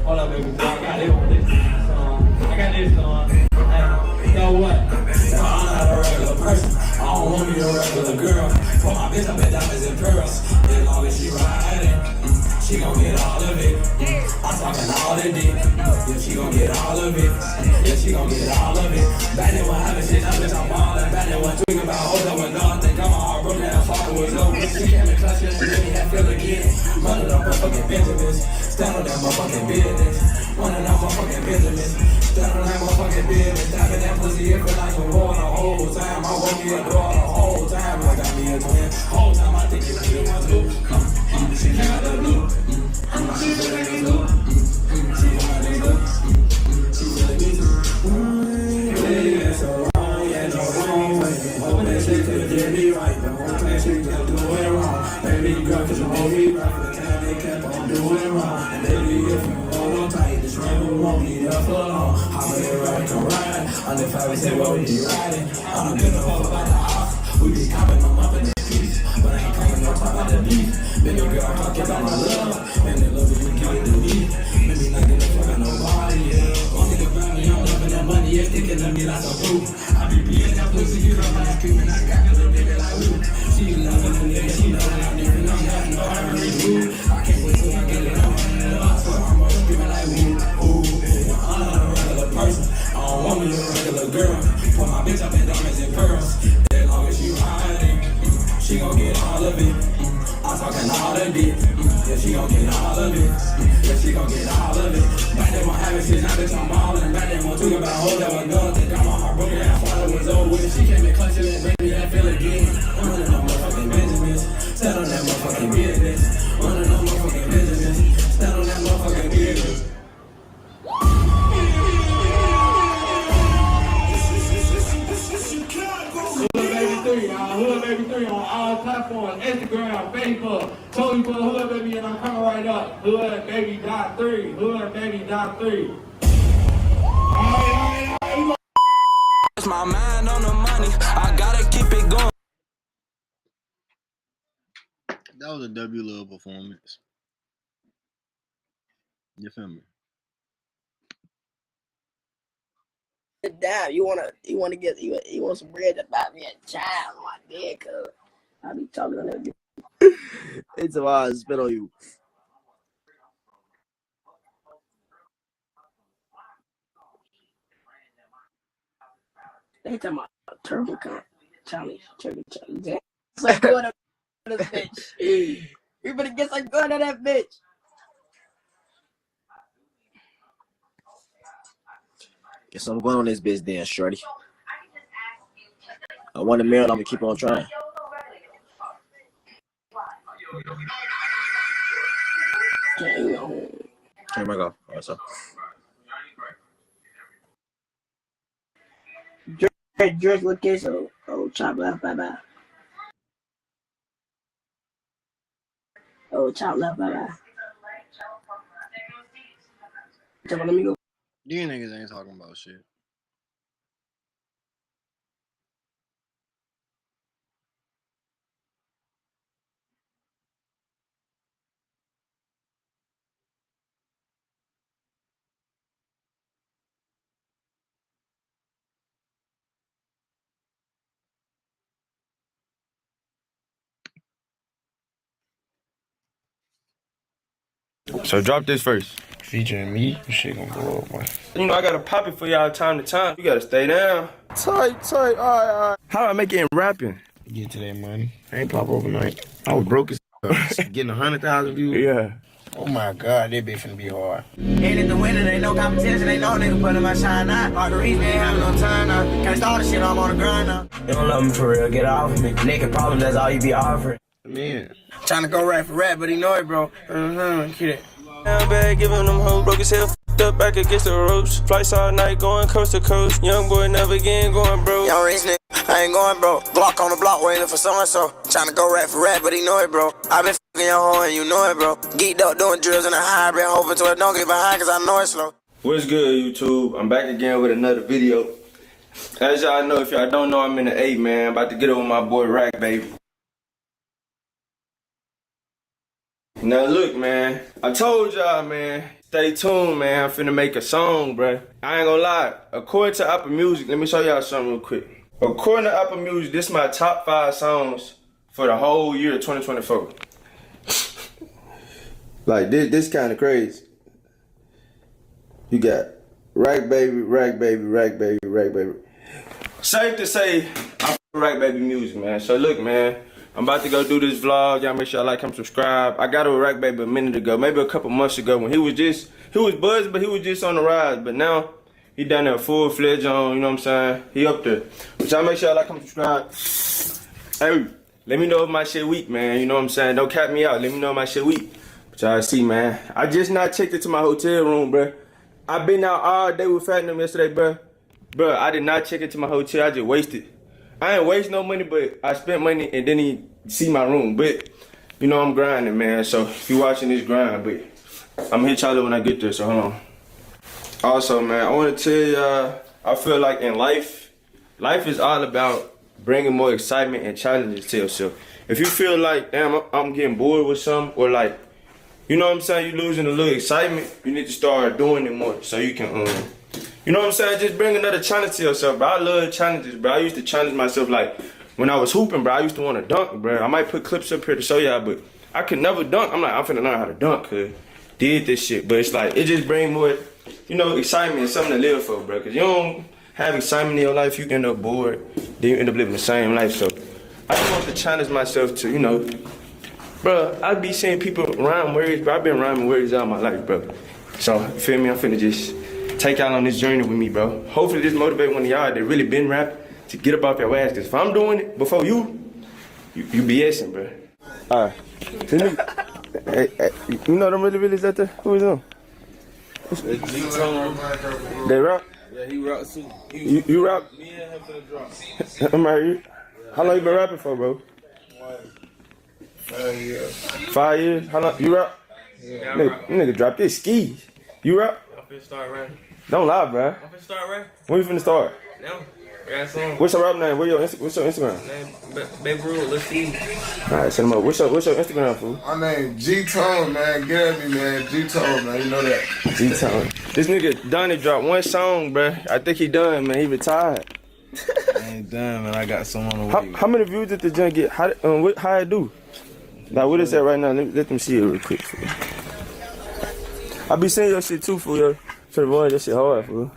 Hold up, baby. I got it on this song. I got this song. You know what? I'm not a regular person. I don't want me a regular girl. For my bitch, I bet diamonds and pearls. As long as she riding, she gon' get all of it. I'm talking all the dick. Yeah, she gon' get all of it. Yeah, she gon' get all of it. Back then when I having shit, I bitch, I'm ballin'. Back then when tweaking about hoes, I went down. Think I'm a heart broken ass fucker was over. She came and clutched it and made me have feel again. One of them motherfucking Benjamins. Stand on that motherfucking business. One of them motherfucking Benjamins. Stand on that motherfucking business. Stabbing that pussy, it feel like a war the whole time. I want me a door the whole time. I got me a twin. Whole time I think it's like one too. She came out the blue. She feel like it's blue. She feel like it's blue. She feel like it's blue. Yeah, so wrong, yeah, no wrong way. Hoping that shit could get me right, but hoping that shit could do it wrong. Baby girl, cause you hold me right for the time they kept on doing wrong. And baby, if you hold on tight, this ring won't be there for long. Hop in it right, come ride. On the 5 and say, well, we be riding. I'm a good fuck about the house. We be copping them up in this piece. But I ain't coming no talk about the beef. Baby girl, talking about my love. And the love you give it to me. Baby, not gonna fuck on nobody, yeah. One thing about me, I'm loving that money. It's sticking to me like a proof. I be being that pussy, you know, I'm screaming. I got a little baby like woo. She loving the nigga, she know that I'm different. I'm having no ivory blue. I can't wait till I get it on. So I'm always screaming like woo. Ooh, I'm not a regular person. I don't want me a regular girl. Put my bitch up in diamonds and pearls. As long as she riding, she gon' get all of it. I'm talking all of it. Yeah, she gon' get all of it. Yeah, she gon' get all of it. Back then, when having shit, now bitch, I'm ballin'. Back then, when talking about hoes that was done. Think I'm a heartbroken ass father was over with. She came and clutched it and made me that feel again. One of them motherfucking Benjamins. Stand on that motherfucking business. One of them motherfucking Benjamins. Stand on that motherfucking business. Hood Baby 3 on all platforms, Instagram, Facebook. Told you put Hood Baby and I'm coming right up. Hood Baby.3. Hood Baby.3. It's my mind on the money. I gotta keep it going. That was a W Love performance. You feel me? Damn, you want some bread to buy me a child on my bed, cuz I be talking on that. It's a while I spit on you. They talking about turbo cup. Charlie, turbo Charlie. It's like going up this bitch. Everybody gets like going to that bitch. Guess I'm going on this bitch then, shorty. I want a mirror, I'm gonna keep on trying. Turn my off. Alright, so. George location. Oh, chop left, bye bye. Oh, chop left, bye bye. Let me go. These niggas ain't talking about shit. So drop this first. Featuring me, this shit gonna blow up, man. You know I gotta pop it for y'all time to time. You gotta stay down. Tight, alright. How do I make it in rapping? Get to that money. I ain't pop overnight. I was broke as Getting 100,000 views. Yeah. Oh my God, that bitch finna be hard. Ain't it the winner, ain't no competition, ain't no nigga putting my shine out. Hard to reach, ain't having no time now. Can't start the shit, I'm on the grind now. You don't love me for real, get off of me. Naked problem, that's all you be offering. Man. Trying to go rap for rap, but he know it, bro. Get it. I'm bad, giving them hoes. Broke his hell, up back against the ropes. Flights all night, going coast to coast. Young boy never again going broke. Young rich nigga, I ain't going broke. Glock on the block, waiting for someone so. Trying to go rap for rap, but he know it, bro. I been fucking your hoe and you know it, bro. Geeked up doing drills in a hybrid, hoping to it don't get behind, cause I know it's slow. What's good, YouTube? I'm back again with another video. As y'all know, if y'all don't know, I'm in the 8, man. About to get over my boy Rack, baby. Now look, man, I told y'all, man, stay tuned, man. I'm finna make a song, bruh. I ain't gonna lie. According to Apple Music, let me show y'all something real quick. According to Apple Music, this is my top 5 songs for the whole year of 2024. Like, this kind of crazy. You got Rack Baby, Rack Baby, Rack Baby, Rack Baby. Safe to say, I'm Rack Baby music, man. So look, man. I'm about to go do this vlog. Y'all make sure y'all like, comment, subscribe. I got a Rack Baby a minute ago, maybe a couple months ago when he was buzzed, but he was just on the rise. But now, he down there full-fledged on, you know what I'm saying? He up there. But y'all make sure y'all like, comment, subscribe. Hey, let me know if my shit weak, man. You know what I'm saying? Don't cap me out. Let me know if my shit weak. But y'all see, man. I just not checked into my hotel room, bruh. I been out all day with Fat them yesterday, bruh. Bruh, I did not check into my hotel. I just wasted. I ain't waste no money, but I spent money and didn't even see my room. But, you know, I'm grinding, man. So, if you watching this grind, but I'm gonna hit y'all when I get there, so hold on. Also, man, I want to tell y'all, I feel like in life is all about bringing more excitement and challenges to yourself. If you feel like, damn, I'm getting bored with something, or like, you know what I'm saying, you losing a little excitement, you need to start doing it more so you can, you know what I'm saying? Just bring another challenge to yourself, bro. I love challenges, bro. I used to challenge myself, like, when I was hooping, bro, I used to want to dunk, bro. I might put clips up here to show y'all, but I could never dunk. I'm like, I'm finna learn how to dunk, cause did this shit. But it's like, it just bring more, you know, excitement and something to live for, bro. Cause you don't have excitement in your life, you end up bored, then you end up living the same life. So I just want to challenge myself to, you know, bro, I be seeing people rhyme words, bro. I've been rhyming words all my life, bro. So, you feel me? I'm finna just take y'all on this journey with me, bro. Hopefully this motivate one of y'all that really been rapping to get up off your ass. Cause if I'm doing it before you BSing, bro. Alright. Hey, you know them really out there? Who is them? They rap? Yeah, he rap too. You rap? Me and him finna drop. I'm right here. How long you been rapping for, bro? 5 years. 5 years? How long you rap? Yeah, nigga drop this skis. You rap? I'm finna start rapping. Don't lie, bro. I'm finna start rapping. When you finna start? Now. I got a song. What's your rap name? What's your Instagram? Baby Rule, let's see. Alright, send him up. What's your Instagram, fool? My name G-Tone, man. Get at me, man. G-Tone, man. You know that. G-Tone. This nigga Donnie dropped one song, bro. I think he done, man. He retired. I ain't done, man. I got some on the way. How many views did the junk get? How it do? Like, what is that right now? Let them see it real quick, fool. I be seeing your shit too, fool. Yo. For the boy, that shit hard, fool.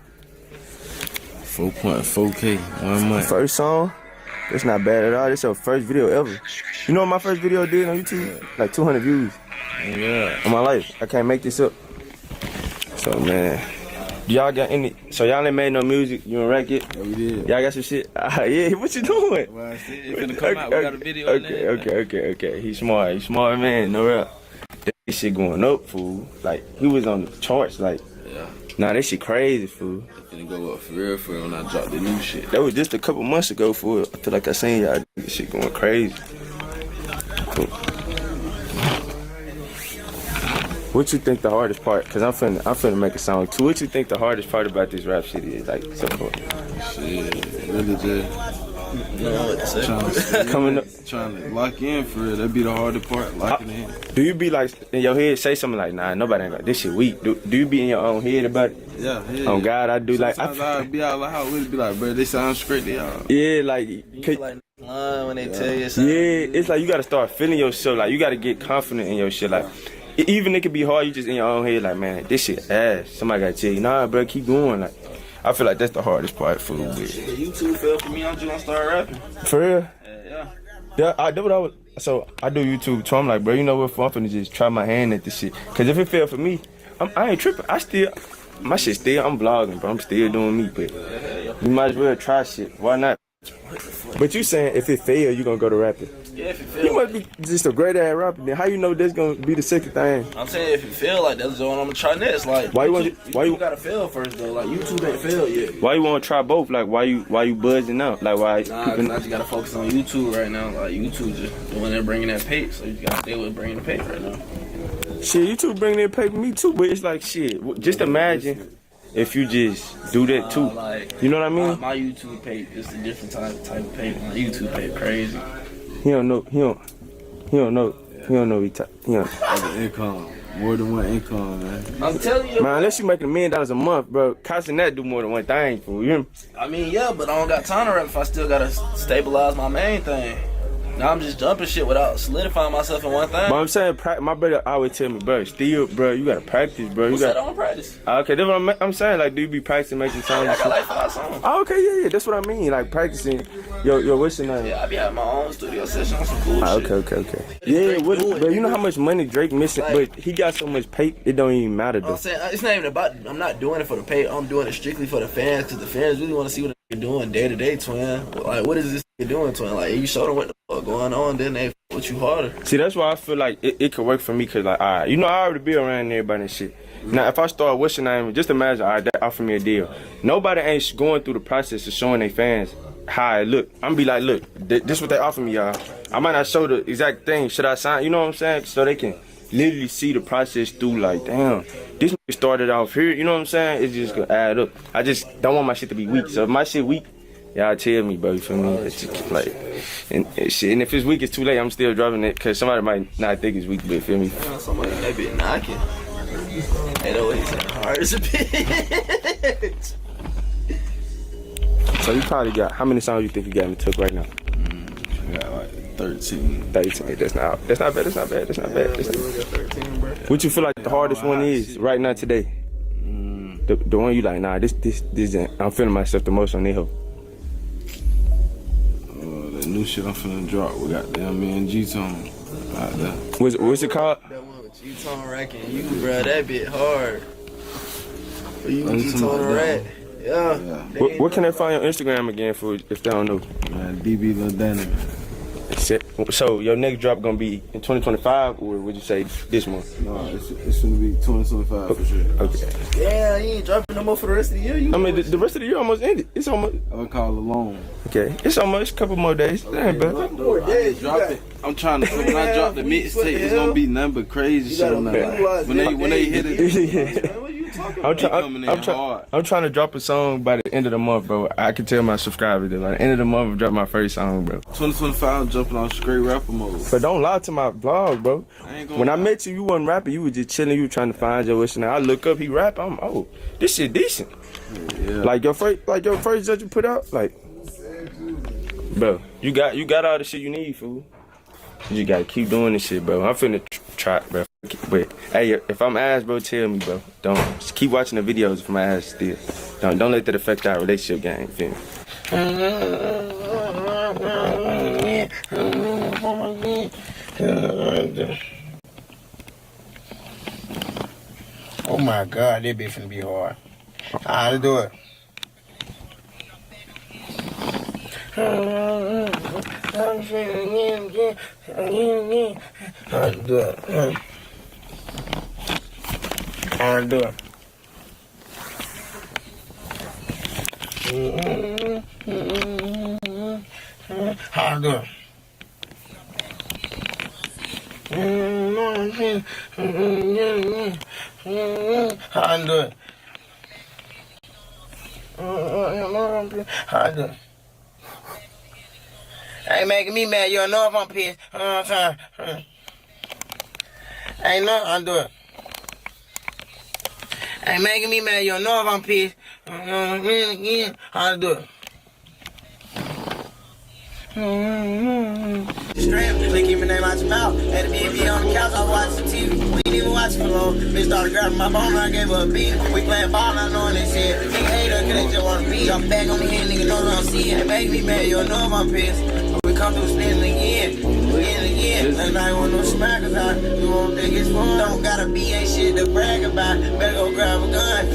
4.4K, 1 month. First song? That's not bad at all. This your first video ever. You know what my first video did on YouTube? Like 200 views. Yeah. On my life. I can't make this up. So, man. Y'all got any? So y'all ain't made no music? You and Rack it? Yeah, we did. Y'all got some shit? Yeah, what you doing? Well, it's finna come out. We got a video Okay. He's smart. He's smart, man. No rap. That shit going up, fool. Like, he was on the charts, like. Yeah. Nah, that shit crazy, fool. It's finna go up for real when I drop the new shit. That was just a couple months ago, fool. I feel like I seen y'all. This shit going crazy. Cool. What you think the hardest part? Cause I'm finna make a song too. What you think the hardest part about this rap shit is? Like, so far? Shit, really just trying to lock in for it. That'd be the hardest part, locking in. Do you be like in your head say something like, nah, nobody ain't got this shit weak? Do you be in your own head about it? Yeah. Oh God, I do. Sometimes I be out loud with it, be like, bro, they sound straight to y'all. Yeah, like. When they tell you something. Yeah, it's like you gotta start feeling yourself. Like you gotta get confident in your shit. Like. Even it could be hard, you just in your own head, like, man, this shit ass. Somebody gotta tell you, nah, bro, keep going. Like, I feel like that's the hardest part for me. The YouTube fell for me, I'm just gonna start rapping. For real? Yeah. Yeah, so I do YouTube too. I'm like, bro, you know what? I'm finna just try my hand at this shit. Cause if it fail for me, I ain't tripping. My shit still, I'm vlogging, bro. I'm still doing me, but you might as well try shit. Why not? But you saying if it fail, you gonna go to rapping? Yeah, if it fail. You must be just a great ass rapper. Then how you know that's gonna be the second thing? I'm saying if it fail, like that's the one I'm gonna try next. Like why you gotta fail first though? Like YouTube ain't failed yet. Why you wanna try both? Like why you buzzing out? Like why? Nah, I just gotta focus on YouTube right now. Like YouTube just the one that bringing that pay, so you gotta stay with bringing the pay right now. Shit, YouTube bringing that pay for me too, but it's like shit. Just imagine if you just do that too. Like, you know what I mean? My YouTube pay is a different type of pay. My YouTube pay crazy. He don't know. He don't know. Other income. More than one income, man. I'm telling you, man. Unless you making $1 million a month, bro, costing that do more than one thing for you. I mean, yeah, but I don't got time to rap if I still gotta stabilize my main thing. Now I'm just jumping shit without solidifying myself in one thing. But I'm saying, my brother always tell me, bro, still, bro, you gotta practice, bro. Who said I don't practice? Okay, that's what I'm saying. Like, do you be practicing making songs? I got like 5 songs. Oh, okay, yeah, that's what I mean. Like practicing. Yo, what's your name? Yeah, I be having my own studio session on some cool shit. Okay. Yeah, bro, you know how much money Drake missing, but he got so much pay, it don't even matter though. I'm saying it's not even about. I'm not doing it for the pay. I'm doing it strictly for the fans, because the fans really want to see what you're doing day to day, twin. Like, what is this doing, twin? Like, if you show them what the fuck going on, then they with you harder. See, that's why I feel like it could work for me, cause like, alright, you know, I already be around everybody and shit. Now, if I start what's your name, just imagine, alright, that offer me a deal. Nobody ain't going through the process of showing their fans how I look. I'm be like, look, this what they offer me, y'all. I might not show the exact thing. Should I sign? You know what I'm saying? So they can literally see the process through. Like, damn, this started off here. You know what I'm saying? It's just gonna add up. I just don't want my shit to be weak. So if my shit weak, y'all tell me, bro. You feel me? It's just like, and shit. And if it's weak, it's too late. I'm still dropping it because somebody might not think it's weak, but you feel me? Somebody that be knocking. Ain't no way he's hard as a bitch. So you probably got, how many songs you think you got in the took right now? I got like 13. 13. That's not bad. 13, bro. What you feel like the hardest one is right now today? The one you like, nah, this I'm feeling myself the most on that hoe. The new shit I'm finna drop. We got them, me and G-Tone out there. What's it called? That one with G-Tone racking you, bro. That bit hard. You and G-Tone rack. Yeah. What can they find on Instagram again for if they don't know? Man, DB Lil Danny. So your next drop gonna be in 2025, or would you say this month? No, it's gonna be 2025 for sure. Okay. Yeah, you ain't dropping no more for the rest of the year. I mean, the rest of the year almost ended. It's almost. I would call it alone. Okay, it's almost a couple more days. That ain't bad. I'm trying to. When I drop the mixtape, it's gonna be nothing but crazy shit on that. When they hit it. I'm trying to drop a song by the end of the month, bro. I can tell my subscribers that by the end of the month, I drop my first song, bro. 2025, I'm jumping on straight rapper mode. But don't lie to my vlog, bro. When I met you, you wasn't rapping. You was just chilling. You were trying to find your listener. I look up, he rap. This shit decent. Yeah. Like your first that you put out, like, bro, you got all the shit you need, fool. You gotta keep doing this shit, bro. I'm finna try, bro. But hey, if I'm ass, bro, tell me, bro. Don't just keep watching the videos if my ass still. Don't let that affect our relationship game. Feel me? Oh my God, this bitch finna be hard. Alright, let's do it. Alright, do it. Alright, do it. How to do it? How to do it? How to do it? Ain't making me mad. You know if I'm pissed. Ain't no, I'll do it. Ain't making me mad. You know if I'm pissed. I'll do it. Strap, just keep my name out your mouth. Had to be on the couch, I was watching TV. We ain't even watching for long. Bitch started grabbing my bone, I gave her a beat. We playing ball, not knowing this shit. Nigga hate her, cause they just wanna beat. Jump back on the head, nigga know what I'm seeing. Ain't making me mad. You know if I'm pissed. come through spinning again. And I want no smackers out. You won't think it's fun. Don't gotta be ain't shit to brag about. Better go grab a gun.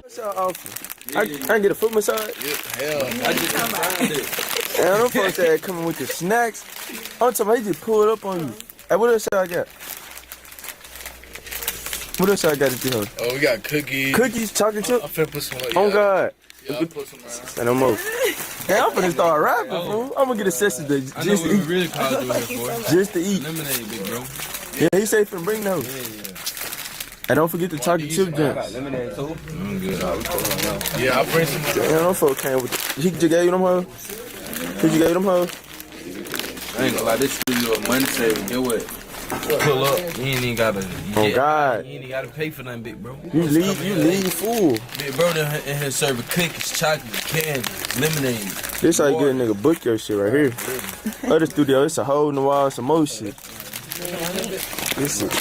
What's y'all offer? I can get a foot massage? Hell, I just found it. And them folks that coming with the snacks. I'm talking about he just pulled up on you. Hey, what else I got? What else I got to do? Oh, we got cookies. Cookies, chocolate chip? I'm finna put some like, Oh, God. Yeah, I'll put some around. And no more. Hey, I'm finna start rapping, fool. I'm gonna get a session to I know just what to we eat. really called you here for. Just to eat. Lemonade, big bro. Yeah, he said finna bring those. And don't forget the chocolate chip drinks. Lemonade too? I'm good. Yeah, I'll bring some. Damn, them folks came with the... He just gave you them hoes? He just gave you them hoes? I ain't gonna lie, this studio a money saver. Get what? Pull up. You ain't even gotta. Oh, God. You ain't even gotta pay for nothing, big bro. You leave full. Big bro in here serving cookies, chocolate, candy, lemonade. This how you get a nigga book your shit right here. Other studio, it's a hole in the wall, some more shit. This shit.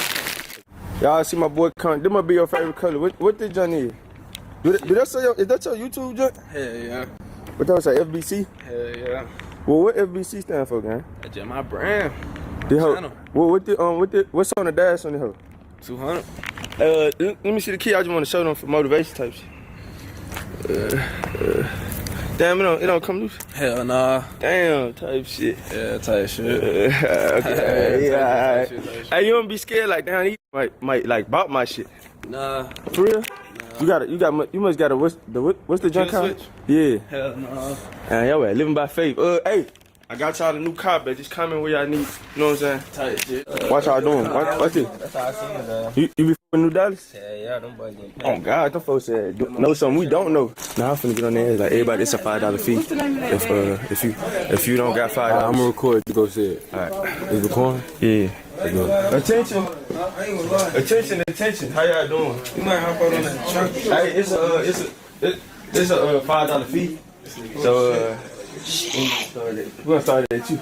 Y'all see my boy come. This might be your favorite color. What this joint is? Do that say is that your YouTube joint? Hell yeah. What that say, FBC? Hell yeah. Well, what FBC stand for, gang? That's just my brand. The hoe. Well, what's on the dash on the hoe? 200. Let me see the key. I just want to show them for motivation type shit. Damn, it don't come loose. Hell nah. Damn, type shit. Yeah, type shit. Okay, yeah. Hey, you don't be scared like damn, he might like bought my shit. Nah. For real? Nah. You must got a what's the junk called? Yeah. Hell nah. And yo, living by faith. Hey. I got y'all a new car, but just come in where y'all need. You know what I'm saying? Tight shit. What y'all doing? What's this? That's how I see it, though. You be for New Dallas? Yeah, them boys getting paid. Oh God, them folks said know something we don't know. Now I'm finna get on there. Like everybody, it's a $5 fee. If you don't got $5, I'm gonna record. You go say it. All right. Is recording? Yeah. Attention. How y'all doing? You might hop out on that truck. Hey, it's a $5 fee. So we're gonna start it at you.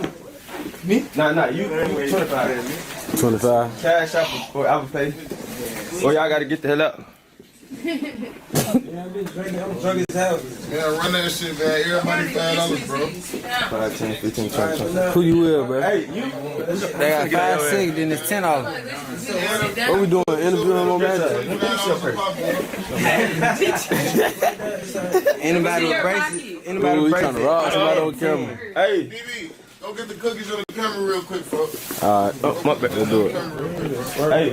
Me? Nah, you 25. 25. Cash App or Apple Pay. Or y'all gotta get the hell out. I'm drunk as hell. Yeah, run that shit, man. Everybody $5, bro. 5, 10, 15, 20. Who you with, bro? Hey, you. They got 5, 6, then it's $10. What we doing? Interviewing on Magic? Anybody with braces? Anybody Ooh, with we trying to braces? rob somebody on camera. Hey. BB, go get the cookies on the camera real quick, folks. All right. Oh, my bad. Let's do it. Hey.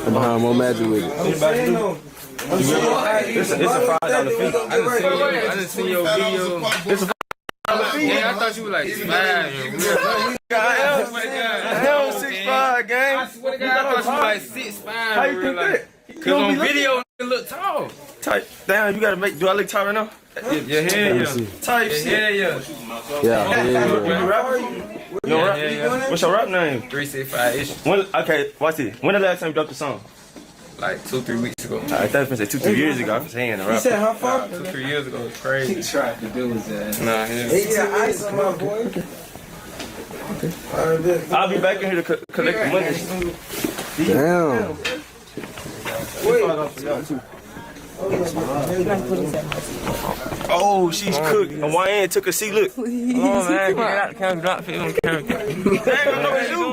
I'm behind more Magic with it. Anybody do? It's a $5 fee. I just seen your video. It's a $5 fee. Yeah, I thought you were like 5. Hell, 6'5", gang. I swear to God, I thought you were like 6'5". How you think that? Cause on video, you look tall. Tight. Damn, you gotta make. Do I look tall right now? Yeah. Tight shit. Yeah. You rapping? You rap? What's your rap name? 365-ish. Okay, watch this. When the last time you dropped the song? Like 2-3 weeks ago. I thought you said 2-3 years ago. I was saying the rap. He said how far? 2-3 years ago. It's crazy. He tried to do his ass. Nah, yeah. Ice on my boy. Okay. I'll be back in here to collect the money. Damn. Oh, she's cooked. Hawaiian took a seat. Look. Come on, man. Get out the camera. Drop it on the camera. Damn, I know it's you.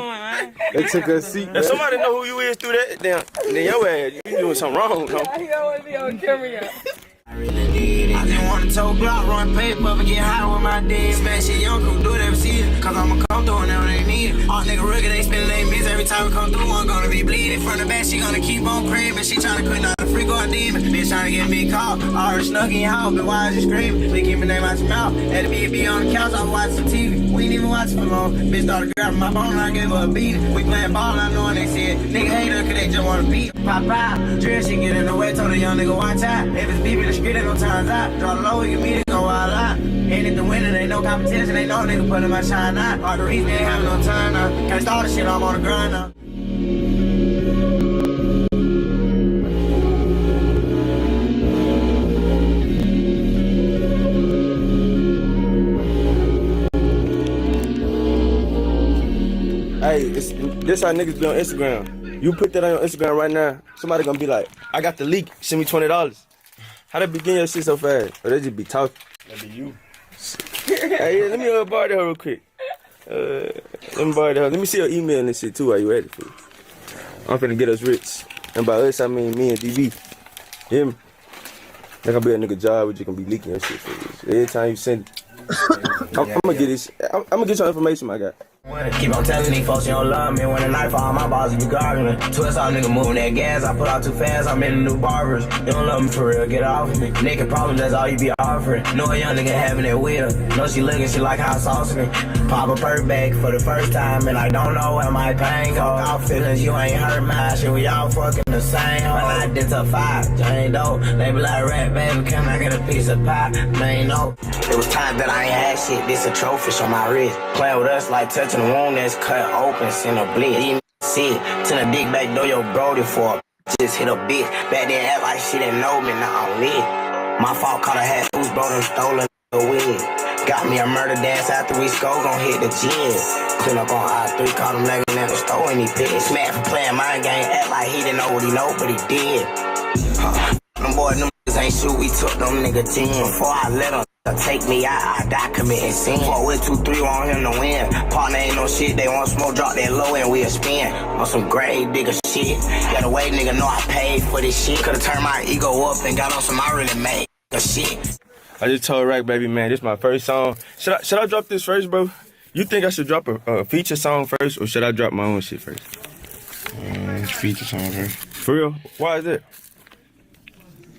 They took a seat. If somebody know who you is through that, then your ass, you doing something wrong. No? He don't want to be on camera yet. I just want to toe block, run paper, but get high with my dick. Smash shit, young crew, do it every season. Cause I'ma come through whenever they need it. All nigga rugged, they spending their miss every time we come through. I'm gonna be bleeding. From the back, she gonna keep on craving. She tryna quit, not a freak or a demon. Bitch tryna get me caught. I already snuck in your house, but why is you screaming? They keep my name out your mouth. Had to be on the couch, I was watching some TV. We ain't even watching for long. Bitch started grabbing my phone, I gave her a beating. We playing ball, I know, and they said, nigga hate her, cause they just wanna beat. Pop out, drill, she get in the way, told a young nigga, watch out. If it's beef in the street, ain't no times out. Draw the low, you can meet it, go all out. Ain't at the winner, ain't no competition, ain't no nigga putting my shine out. All the reason ain't having no time now. Can't start the shit, I'm on the grind now. Hey, this how niggas be on Instagram. You put that on your Instagram right now, somebody gonna be like, I got the leak, send me $20. How they begin your shit so fast? Or they just be talking? That be you. Hey, let me borrow that real quick. Let me see your email and shit too while you at it, fool. I'm finna get us rich. And by us, I mean me and DB. Hear me? That gonna be a nigga job where you can be leaking your shit, fool. Every time you send I'm gonna get this. I'm gonna get your information, my guy. Keep on telling these folks you don't love me. When the knife fall, my balls be gargling. Twist off nigga moving that gas. I put out too fast, I'm in the new barbers. You don't love me for real, get off of me. Naked problems, that's all you be offering. Know a young nigga having it with her. Know she looking, she like how sauce me. Pop a perk back for the first time, and I don't know where my pain go. Out feelings, you ain't hurt my shit. We all fucking the same. When I did to 5, Jane Doe. They be like, rat baby, can I get a piece of pie? Man, no. It was time that I ain't had shit. This a trophy on my wrist. Playing with us like touching the wound that's cut open, send a bleed. Even see, turn a dick back door your brody for a just hit a bitch. Back then act like she didn't know me, now I'm lit. My fault, caught her hat, who's bro done stolen the wig. Got me a murder dance after we score, gon' hit the gym. Clean up on I3, caught him lagging at the store and he pissed. Smack for playing mind game, act like he didn't know what he know, but he did. Them boys, them niggas ain't shoot, we took them nigga 10. Before I let them take me out, I die committing sin. 4 with 2, 3, want him to win. Partner ain't no shit, they want smoke, drop that low and we'll spin. On some grave digger shit. Got away, nigga, know I paid for this shit. Could've turned my ego up and got on some I really made the shit. I just told Rack Baby, man, this is my first song. Should I drop this first, bro? You think I should drop a feature song first, or should I drop my own shit first? Feature song first. For real? Why is that?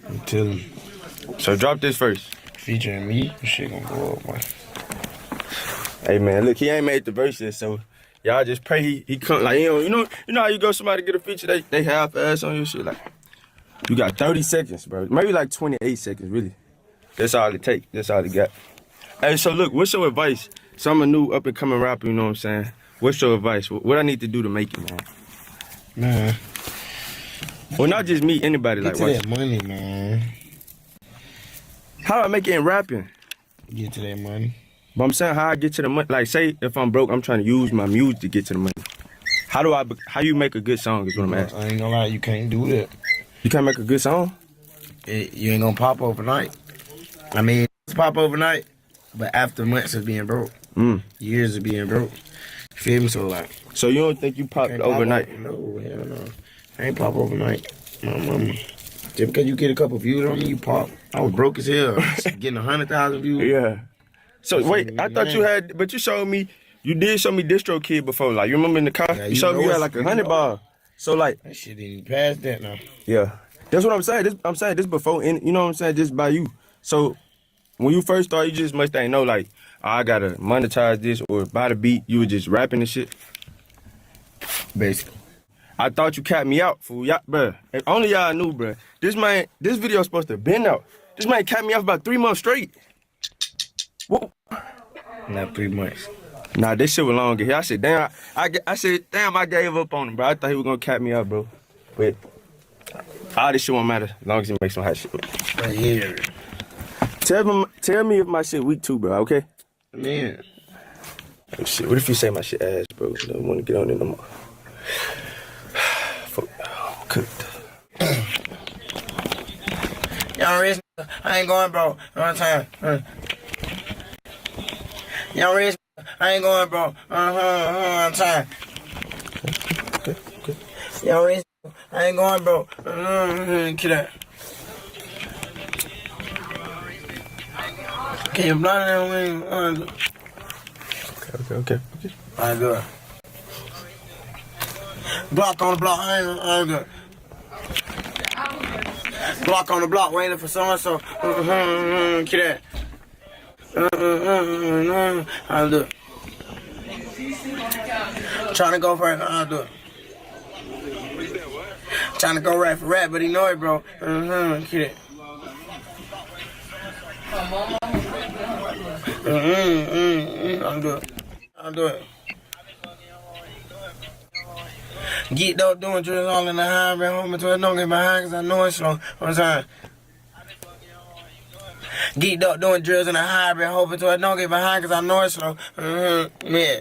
I'm telling you. So drop this first. Featuring me, this shit gonna go up, boy. Hey man, look, he ain't made the verse yet, so y'all just pray he come. Like you know how you go somebody get a feature, they half ass on your shit. Like you got 30 seconds, bro. Maybe like 28 seconds, really. That's all it take. That's all it got. Hey, so look, what's your advice? So I'm a new up and coming rapper, you know what I'm saying? What's your advice? What I need to do to make it, man? Man. Well, not just me, anybody. Get like to that money, man. How do I make it in rapping? Get to that money. But I'm saying how I get to the money. Like, say if I'm broke, I'm trying to use my music to get to the money. How you make a good song is what I'm asking. I ain't gonna lie, you can't do that. You can't make a good song? You ain't gonna pop overnight. I mean, it's pop overnight, but after months of being broke, years of being broke, you feel me? So you don't think you popped overnight? No, hell no. I ain't pop overnight. My mama. Just because you get a couple views on me, you pop. I was broke as hell, getting 100,000 views. Yeah. So wait, I thought you had, but you did show me Distro Kid before. Like you remember in the car, Yeah, you showed me you had like 100 bars. So like that shit didn't pass that now. Yeah, that's what I'm saying. I'm saying this before, you know what I'm saying, just by you. So when you first started, you just must ain't know like I gotta monetize this or buy the beat. You were just rapping and shit. Basically. I thought you capped me out, fool. Y'all, bruh. If only y'all knew, bruh. This video supposed to have been out. This man capped me out about 3 months straight. Whoa. Not 3 months. Nah, this shit was long. I said, damn, I gave up on him, bro. I thought he was gonna cap me out, bro. But all this shit won't matter as long as he makes some hot shit. Yeah. Tell me if my shit weak too, bro, okay? Man. Oh, shit. What if you say my shit ass, bro? I don't want to get on it no more. Fuck. I'm cooked. Young Rich, I ain't going, bro. One time. Young Rich, I ain't going, bro. One time. Young Rich, I ain't going, bro. Get out. Can you blind that way? Okay. I do it. Block on the block, I ain't good. Block on the block, waiting for so-and-so. Get that. I'll do it. Trying to go for it, I'll do it. Trying to go right for rat, but he know it, bro. Get it. I'll do it. Get dope doing drills all in the high, been home until I don't get behind, cause I know it's slow. One time. Get up doing drills in the high, been hoping till I don't get behind, cause I know it's slow. Yeah.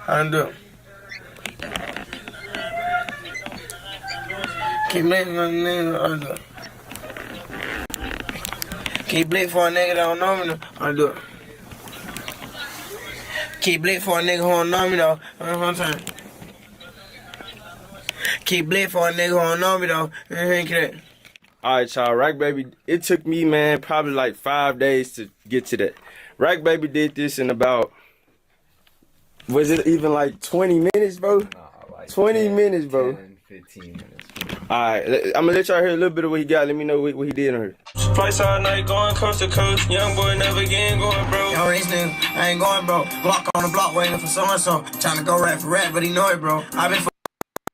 I do it. Keep making my name, I do it. Keep lit for a nigga that don't know me though. I'll do it. Keep lit for a nigga who don't know me though. One time. Keep lit for a nigga who don't know me though. Alright, y'all, Rack Baby, it took me, man, probably like 5 days to get to that. Rack Baby did this in about, was it even like 20 minutes, bro? Nah, like 20 minutes, bro. 10, 15 minutes. Alright, I'm gonna let y'all hear a little bit of what he got. Let me know what he did on her. Flights all night, going coast to coast. Young boy never getting going, bro. Yo, this nigga, I ain't going, bro. Block on the block, waiting for so-and-so. Trying to go rap for rap, but he know it, bro. I been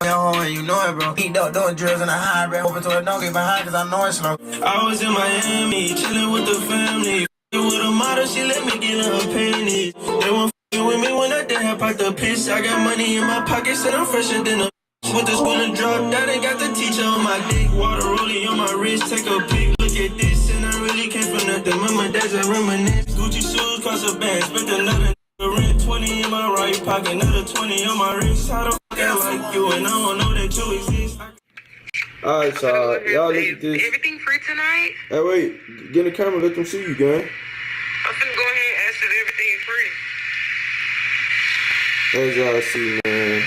your home and you know it, bro. He doing drills in a high rap, hoping to it don't get behind, cause I know it's slow. I was in Miami, chilling with the family. With a model, she let me get in her panties. They won't f***ing with me when I did have out the piss. I got money in my pocket, said I'm fresher than a with the school and drop, that ain't got the teacher on my dick. Water rolling on my wrist, take a peek, look at this. And I really came from nothing, my dad's a reminisce. Gucci shoes cost a band, spent another rent. 20 in my right pocket, another 20 on my wrist. How the f*** I like you, and I don't know that you exist. Alright, y'all, y'all look at this. Everything free tonight? Hey, wait, get in the camera, let them see you, gang. I'm finna go ahead and ask if everything free. As y'all see, man,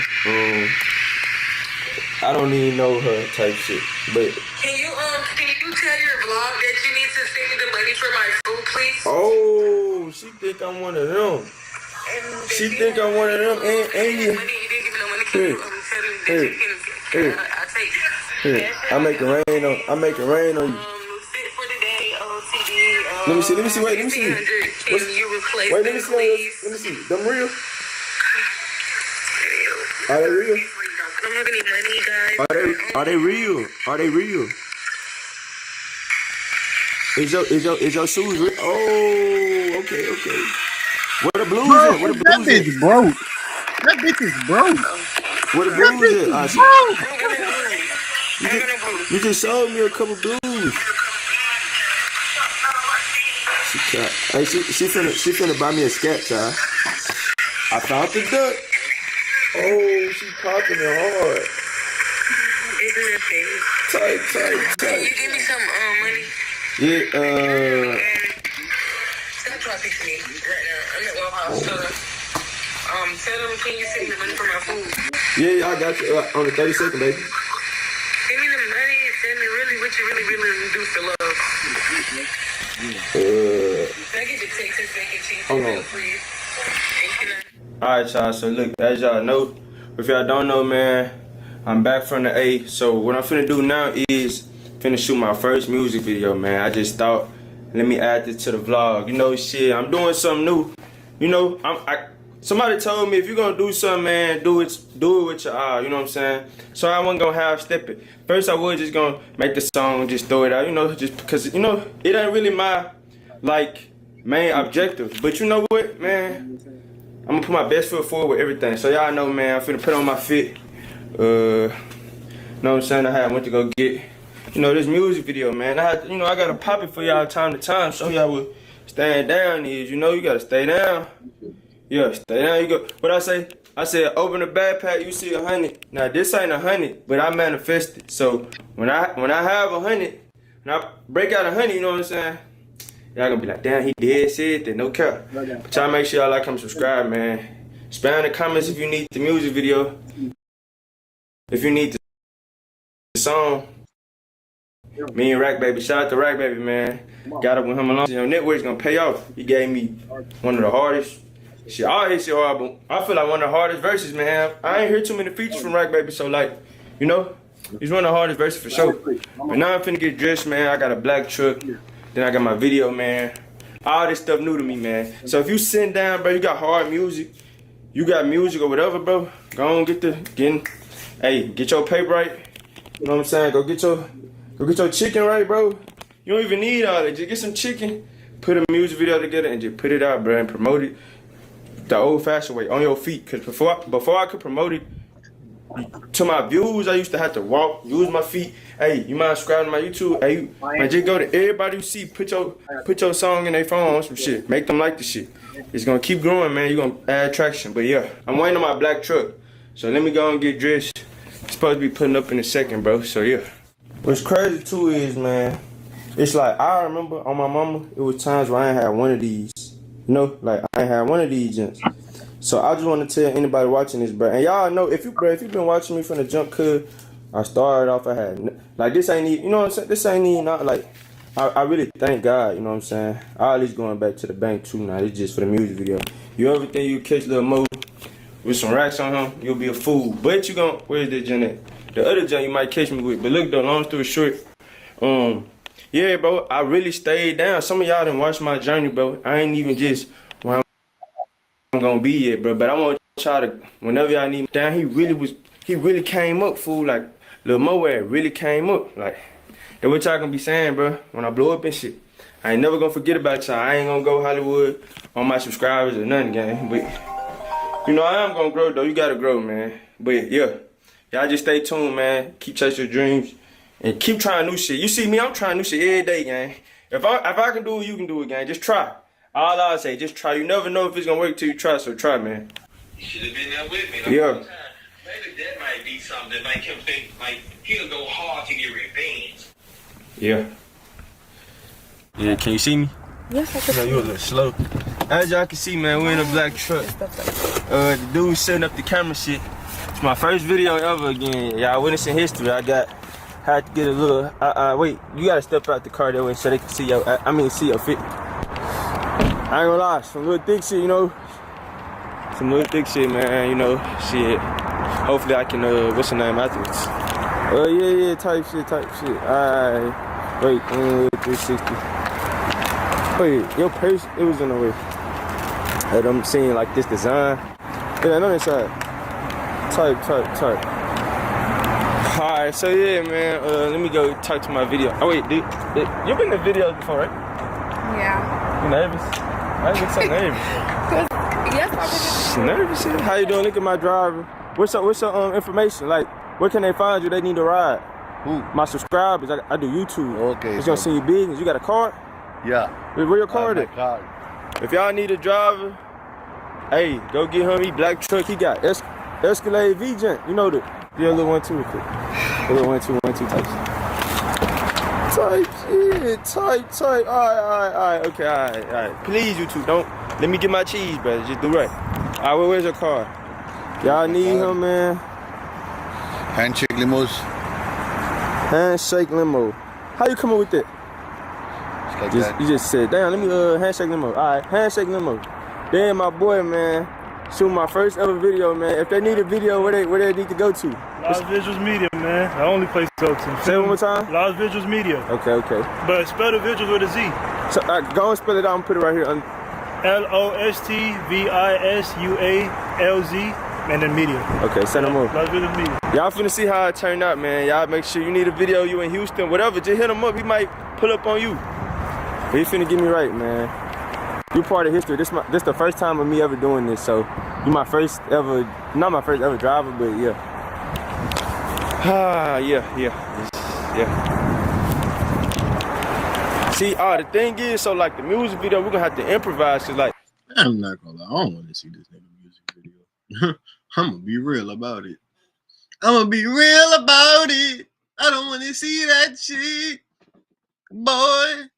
I don't even know her type shit, but Can you tell your vlog that you need to send me the money for my food, please? oh, she think I'm one of them. She think I'm one of them, and you. Here, I make it rain on you. Let me see, wait, let me see. Wait, let me see. Them real? Are they real? I don't have any money, guys. Are they real? Are they real? Is your shoes real? Oh, okay. Where the blues at? Where the blues that bitch at? broke. That bitch is broke. Where the blues at? You just showed me a couple blues. Hey, she finna buy me a scat, child. I found the duck. Oh, she popping it hard. It's nothing. Tight. Can you give me some money? Yeah, Stop talking to me right now. I'm at Warehouse. Tell them, can you send me the money for my food? yeah, I got you on the 32nd, baby. Send me the money and tell me really what you really do for love. Can I get the Texas bacon cheese? Hold on. Please. Alright, y'all, so look, as y'all know, if y'all don't know, man, I'm back from the A. So what I'm finna do now is finna shoot my first music video, man. I just thought, let me add this to the vlog. You know, shit, I'm doing something new. You know, somebody told me if you're gonna do something, man, do it with your eye, you know what I'm saying? So I wasn't gonna half step it. First I was just gonna make the song, just throw it out, you know, just because, you know, it ain't really my, like, main objective. But you know what, man? I'm gonna put my best foot forward with everything. So y'all know, man, I'm finna put on my fit. Know what I'm saying? I went to go get, you know, this music video, man. I gotta pop it for y'all time to time. Show y'all what staying down is. You know, you gotta stay down. Yeah, stay down. You go. What I said, open the backpack, you see 100. Now this ain't 100, but I manifested. So when I have 100, when I break out 100, you know what I'm saying? Y'all gonna be like, damn, he dead said that, no cap. But y'all make sure y'all like, comment, subscribe, man. Spam in the comments if you need the music video. If you need the song. Me and Rack Baby, shout out to Rack Baby, man. Got up with him along. You know, network's gonna pay off. He gave me one of the hardest. Shit, all his shit hard, but I feel like one of the hardest verses, man. I ain't heard too many features from Rack Baby, so like, you know, he's one of the hardest verses for sure. But now I'm finna get dressed, man. I got a black truck. Then I got my video, man. All this stuff new to me, man. So if you sitting down, bro, you got hard music, you got music or whatever, bro, go on get your paper right. You know what I'm saying? Go get your chicken right, bro. You don't even need all that. Just get some chicken, put a music video together, and just put it out, bro, and promote it the old-fashioned way, on your feet. Cause before I could promote it to my views, I used to have to walk, use my feet. Hey, you mind subscribing to my YouTube? Hey, man, just go to everybody you see, put your song in their phone on some shit. Make them like the shit. It's gonna keep growing, man. You're gonna add traction. But yeah, I'm waiting on my black truck. So let me go and get dressed. It's supposed to be putting up in a second, bro. So yeah. What's crazy too is, man, It's like I remember on my mama, it was times where I ain't had one of these. You know, like I ain't had one of these gents. So I just want to tell anybody watching this, bro. And y'all know if you been watching me from the jump, cause I started off, I had like this ain't even, you know what I'm saying? This ain't even not like I really thank God, you know what I'm saying? I at least going back to the bank too now. It's just for the music video. You ever think you catch Lil Mo with some racks on him, you'll be a fool. But you gon' where's that gent at? The other gent you might catch me with. But look though, long story short, yeah, bro, I really stayed down. Some of y'all done watch my journey, bro. I ain't even just where I'm gonna be yet, bro. But I want y'all to, whenever y'all need me down, he really came up, fool. Like, Lil Moab really came up. Like, that's what y'all gonna be saying, bro, when I blow up and shit. I ain't never gonna forget about y'all. I ain't gonna go Hollywood on my subscribers or nothing, gang. But, you know, I am gonna grow, though. You gotta grow, man. But, yeah, y'all just stay tuned, man. Keep chasing your dreams. And keep trying new shit. You see me, I'm trying new shit every day, gang. If I can do it, you can do it, gang. Just try. All I say, just try. You never know if it's gonna work till you try, so try, man. You should have been there with me. Yeah. Maybe that might be something that make him think like he'll go hard to get revenge. Yeah. Yeah, can you see me? Yes, I can. No, you a little slow. As y'all can see, man, we're in a black truck. The dude setting up the camera shit. It's my first video ever again. Y'all witnessing history. Had to get a little, wait, you gotta step out the car that way so they can see your, see your fit. I ain't gonna lie, some little thick shit, you know. Some little thick shit, man, you know, shit. Hopefully I can, what's the name afterwards? Yeah, type shit. Alright, wait, 360. Wait, your purse, it was in the way. And I'm seeing like this design. Yeah, no inside. Type. Alright, so yeah, man, let me go talk to my video. Oh wait, dude, you've been in videos before, right? Yeah. You nervous? I get so nervous. Yes, I'm nervous. How you doing? Look at my driver. What's your information? Like, where can they find you? They need to ride. Who? My subscribers. I do YouTube. Okay. It's gonna send you business. You got a card? Yeah. Where your card at? Card. If y'all need a driver, hey, go get him. He black truck. He got Escalade V-Gent. You know the little 1-2 real quick. The little 1-2 type shit. Type. Alright. Okay, alright. Please, YouTube, don't let me get my cheese, brother. Just do right. Alright, where's your car? Y'all need him, man. Handshake limos. Handshake limo. How you come up with that? You just said, damn, let me handshake limo. Alright, handshake limo. Then my boy, man, shoot my first ever video, man. If they need a video, where they need to go to? Lost Visuals Media, man. The only place to go to. Say it one more time. Lost Visuals Media. Okay. But spell the visuals with a Z. So go and spell it out and put it right here. LOSTVISUALZ and then media. Okay, send them over. Lost Visuals Media. Y'all finna see how it turned out, man. Y'all make sure you need a video, you in Houston, whatever, just hit him up. He might pull up on you. But he finna get me right, man. You part of history. This the first time of me ever doing this, so you my first ever, not my first ever driver, but yeah. Yeah. See, the thing is, so like the music video, we're gonna have to improvise, cause like, I'm not gonna lie, I don't want to see this nigga music video. I'm gonna be real about it. I don't want to see that shit, boy.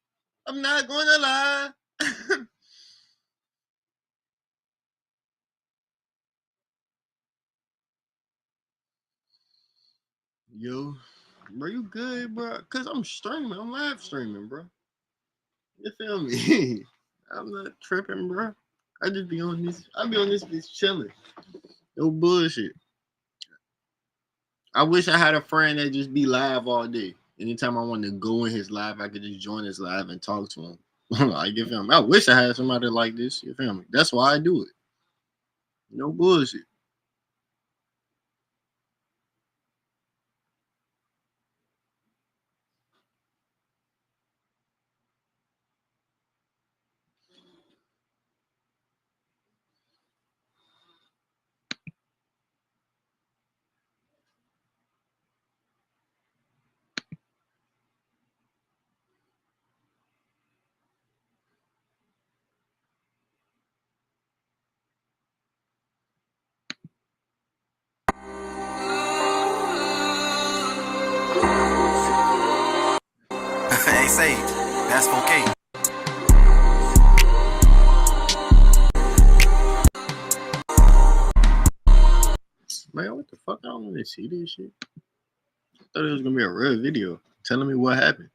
I'm not gonna lie. Yo, bro, you good, bro? Cause I'm live streaming, bro. You feel me? I'm not tripping, bro. I be on this bitch chilling. No bullshit. I wish I had a friend that just be live all day. Anytime I want to go in his live, I could just join his live and talk to him. Like, you feel me? I wish I had somebody like this. You feel me? That's why I do it. No bullshit. That's 4K. Man, what the fuck? I don't really see this shit. I thought it was gonna be a real video telling me what happened.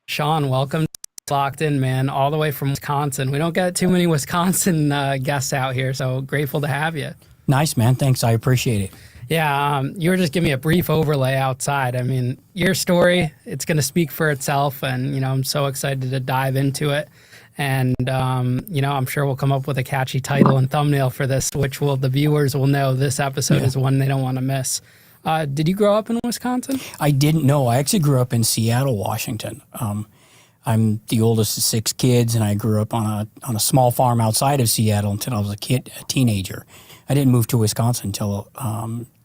Sean, welcome to Locked In, man, all the way from Wisconsin. We don't get too many Wisconsin guests out here, so grateful to have you. Nice, man. Thanks. I appreciate it. Yeah, you were just giving me a brief overlay outside. I mean, your story, it's going to speak for itself, and, you know, I'm so excited to dive into it. And, you know, I'm sure we'll come up with a catchy title and thumbnail for this, which the viewers will know this episode is one they don't want to miss. Did you grow up in Wisconsin? I didn't know. I actually grew up in Seattle, Washington. I'm the oldest of 6 kids, and I grew up on a small farm outside of Seattle until I was a teenager. I didn't move to Wisconsin until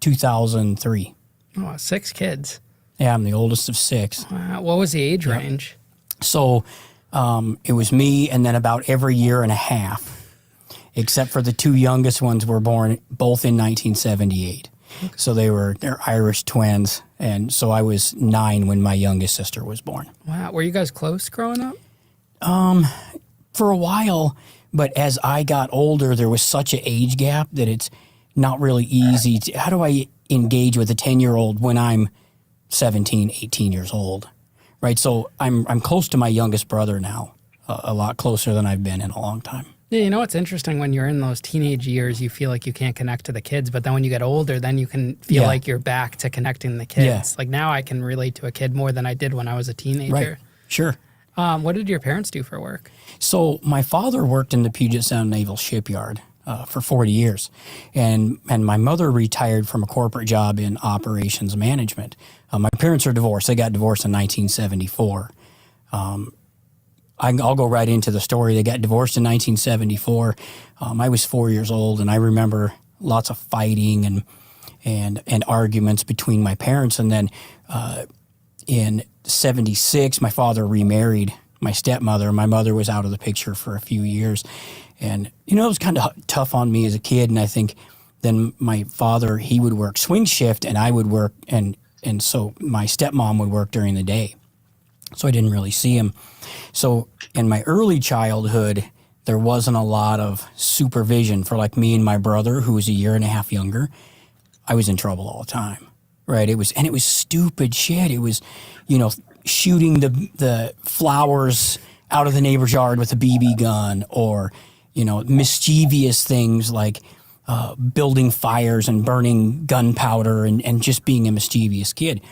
2003. Oh, 6 kids. Yeah, I'm the oldest of 6. Wow. What was the age range? So it was me, and then about every year and a half, except for the 2 youngest ones were born both in 1978. So they're Irish twins, and so I was 9 when my youngest sister was born. Wow, were you guys close growing up? For a while, but as I got older, there was such an age gap that it's not really easy. How do I engage with a 10-year-old when I'm 17, 18 years old, right? So I'm close to my youngest brother now, a lot closer than I've been in a long time. Yeah, you know, it's interesting when you're in those teenage years, you feel like you can't connect to the kids, but then when you get older, then you can feel like you're back to connecting the kids. Yeah. Like now I can relate to a kid more than I did when I was a teenager. Right, sure. What did your parents do for work? So my father worked in the Puget Sound Naval Shipyard for 40 years, and my mother retired from a corporate job in operations management. My parents are divorced. They got divorced in 1974. I'll go right into the story. They got divorced in 1974. I was 4 years old, and I remember lots of fighting and arguments between my parents. And then in 76, my father remarried my stepmother. My mother was out of the picture for a few years. And, you know, it was kind of tough on me as a kid. And I think then my father, he would work swing shift, and I would work, and so my stepmom would work during the day. So I didn't really see him. So in my early childhood, there wasn't a lot of supervision for like me and my brother, who was a year and a half younger. I was in trouble all the time, right? It was stupid shit. It was, you know, shooting the flowers out of the neighbor's yard with a BB gun, or, you know, mischievous things like building fires and burning gunpowder and just being a mischievous kid.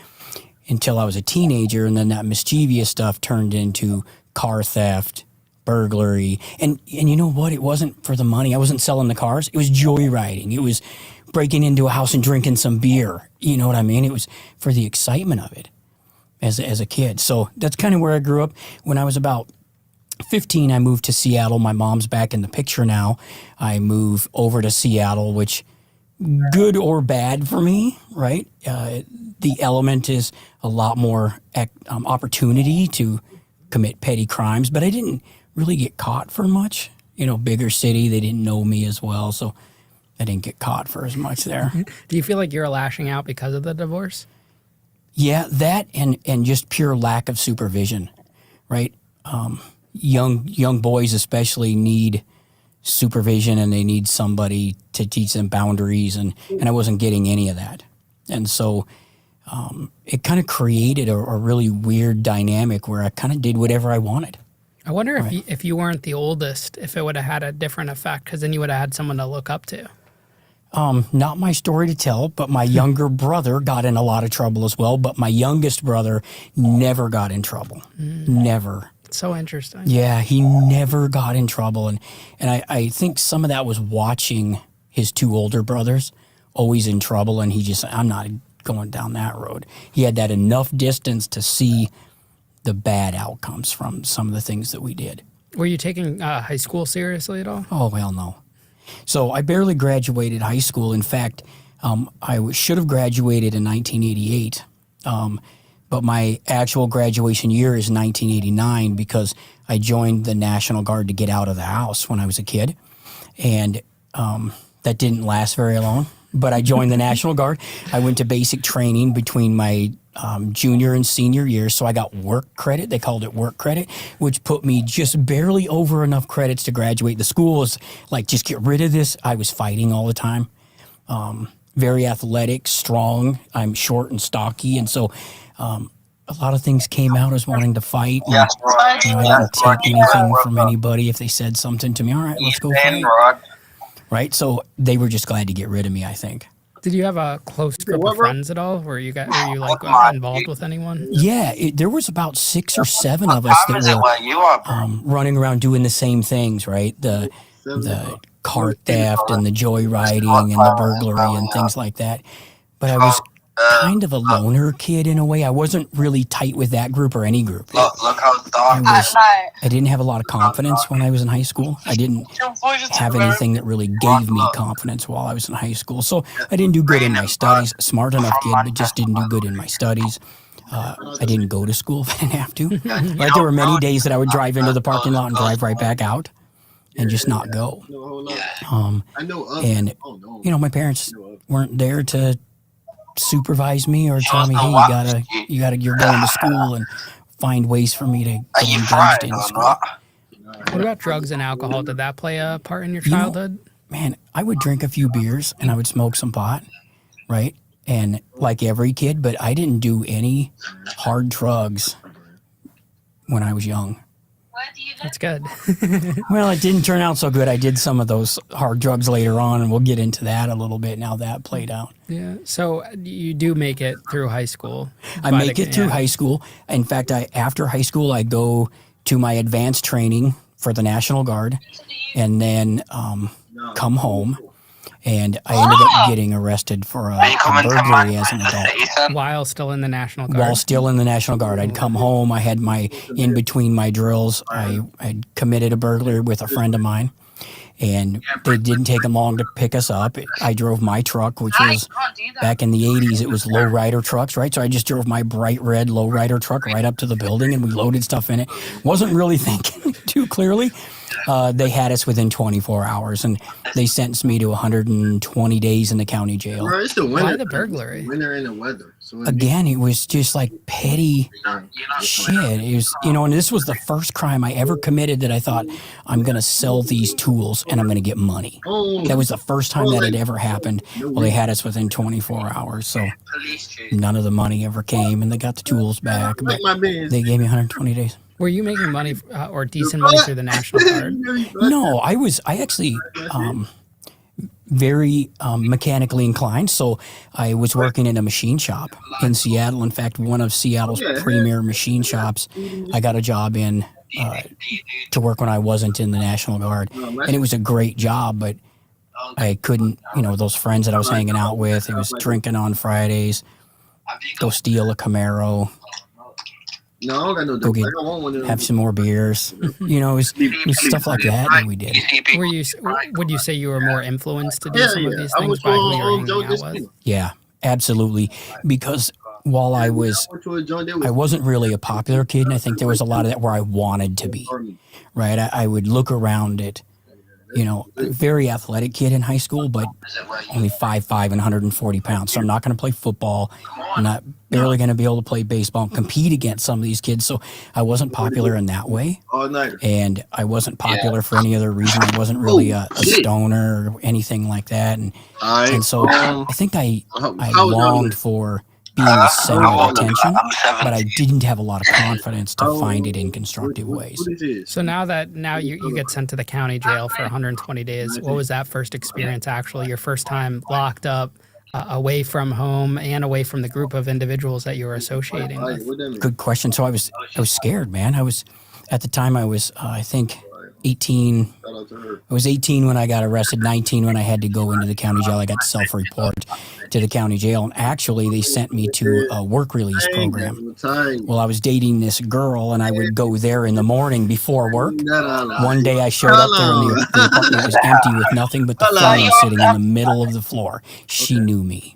Until I was a teenager, and then that mischievous stuff turned into car theft, burglary, and you know what? It wasn't for the money. I wasn't selling the cars. It was joyriding. It was breaking into a house and drinking some beer. You know what I mean? It was for the excitement of it as a kid. So that's kind of where I grew up. When I was about 15, I moved to Seattle. My mom's back in the picture now. I moved over to Seattle, which good or bad for me, right? The element is a lot more opportunity to commit petty crimes, but I didn't really get caught for much. You know, bigger city, they didn't know me as well, so I didn't get caught for as much there. Do you feel like you're lashing out because of the divorce? Yeah, that and just pure lack of supervision, right? Young boys especially need supervision, and they need somebody to teach them boundaries, and I wasn't getting any of that. And so it kind of created a really weird dynamic where I kind of did whatever I wanted. I wonder if you weren't the oldest, if it would have had a different effect, because then you would have had someone to look up to. Not my story to tell, but my younger brother got in a lot of trouble as well. But my youngest brother never got in trouble. Never. So interesting. Yeah, he never got in trouble. And I think some of that was watching his two older brothers always in trouble. And he just, I'm not going down that road. He had that enough distance to see the bad outcomes from some of the things that we did. Were you taking high school seriously at all? Oh, well, no. So I barely graduated high school. In fact, I should have graduated in 1988. But my actual graduation year is 1989 because I joined the National Guard to get out of the house when I was a kid. And that didn't last very long. But I joined the National Guard. I went to basic training between my junior and senior years, so I got work credit. They called it work credit, which put me just barely over enough credits to graduate. The school was like, just get rid of this. I was fighting all the time. Very athletic, strong. I'm short and stocky, and so a lot of things came out as wanting to fight. And, I didn't take anything from anybody if they said something to me. All right, let's go fight. Right, so they were just glad to get rid of me, I think. Did you have a close group of friends at all? Were you like involved with anyone? Yeah, there was about 6 or 7 of us that were running around doing the same things, right? The car theft and the joyriding and the burglary and things like that. But I was kind of a loner kid in a way. I wasn't really tight with that group or any group. I didn't have a lot of confidence when I was in high school. I didn't have anything that really gave me confidence while I was in high school. So I didn't do good in my studies. Smart enough kid, but just didn't do good in my studies. I didn't go to school if I didn't have to. Right? There were many days that I would drive into the parking lot and drive right back out and just not go. And, my parents weren't there to supervise me or tell me, hey, you're going to school, and find ways for me to get engaged in school. What about drugs and alcohol? Did that play a part in your childhood? Man, I would drink a few beers and I would smoke some pot, right? And like every kid, but I didn't do any hard drugs when I was young. That's good. Well, it didn't turn out so good. I did some of those hard drugs later on, and we'll get into that a little bit now that played out. Yeah. So you do make it through high school. I make it through high school. In fact, after high school, I go to my advanced training for the National Guard, and then come home. And I ended up getting arrested for a burglary as an adult. While still in the National Guard? While still in the National Guard. I'd come home. I had in between my drills, I'd committed a burglary with a friend of mine. And it didn't take them long to pick us up. I drove my truck, which was, back in the 80s, it was lowrider trucks, right? So I just drove my bright red lowrider truck right up to the building, and we loaded stuff in it. Wasn't really thinking too clearly. They had us within 24 hours, and they sentenced me to 120 days in the county jail. Bro, it's the winter. Why the burglary? Winter and the weather. So again, it was just like petty shit. It was, and this was the first crime I ever committed that I thought, I'm going to sell these tools and I'm going to get money. That was the first time that had ever happened. Well, they had us within 24 hours, so none of the money ever came, and they got the tools back, but they gave me 120 days. Were you making money or decent money through the National Guard? No, I actually very mechanically inclined. So I was working in a machine shop in Seattle. In fact, one of Seattle's premier machine shops, I got a job in to work when I wasn't in the National Guard. And it was a great job, but I couldn't, those friends that I was hanging out with, it was drinking on Fridays, go steal a Camaro. No, I don't got no go get, have some more beers. It was stuff like that we did. Would you say you were more influenced to do some of these things by who you were hanging out with? Yeah, absolutely. Because while I wasn't really a popular kid, and I think there was a lot of that where I wanted to be, right? I would look around at, a very athletic kid in high school, but only 5'5" and 140 pounds. So I'm not going to play football. I'm not barely going to be able to play baseball and compete against some of these kids. So I wasn't popular in that way. And I wasn't popular for any other reason. I wasn't really a stoner or anything like that. And so I think I longed for being the center of attention, but I didn't have a lot of confidence to find it in constructive ways. So now you get sent to the county jail for 120 days. What was that first experience actually? Your first time locked up, away from home and away from the group of individuals that you were associating with? Good question. So I was scared, man. at the time I was, I think, 18. I was 18 when I got arrested, 19 when I had to go into the county jail. I got to self-report to the county jail, and actually they sent me to a work release program. Well, I was dating this girl, and I would go there in the morning before work. One day I showed up there, and the apartment was empty with nothing but the phone sitting in the middle of the floor. She knew me.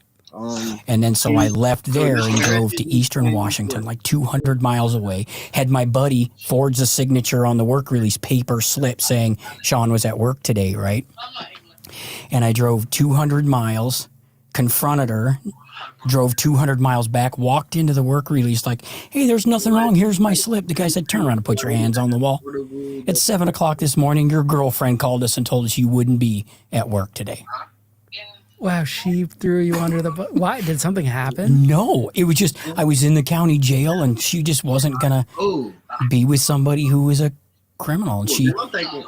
And then so I left there and drove to Eastern Washington, like 200 miles away, had my buddy forge a signature on the work release paper slip saying Sean was at work today, right? And I drove 200 miles, confronted her, drove 200 miles back, walked into the work release like, hey, there's nothing wrong. Here's my slip. The guy said, turn around and put your hands on the wall. It's 7 o'clock this morning. Your girlfriend called us and told us you wouldn't be at work today. Wow, she threw you under the bus. Why? Did something happen? No, it was just, I was in the county jail and she just wasn't going to be with somebody who was a criminal. And she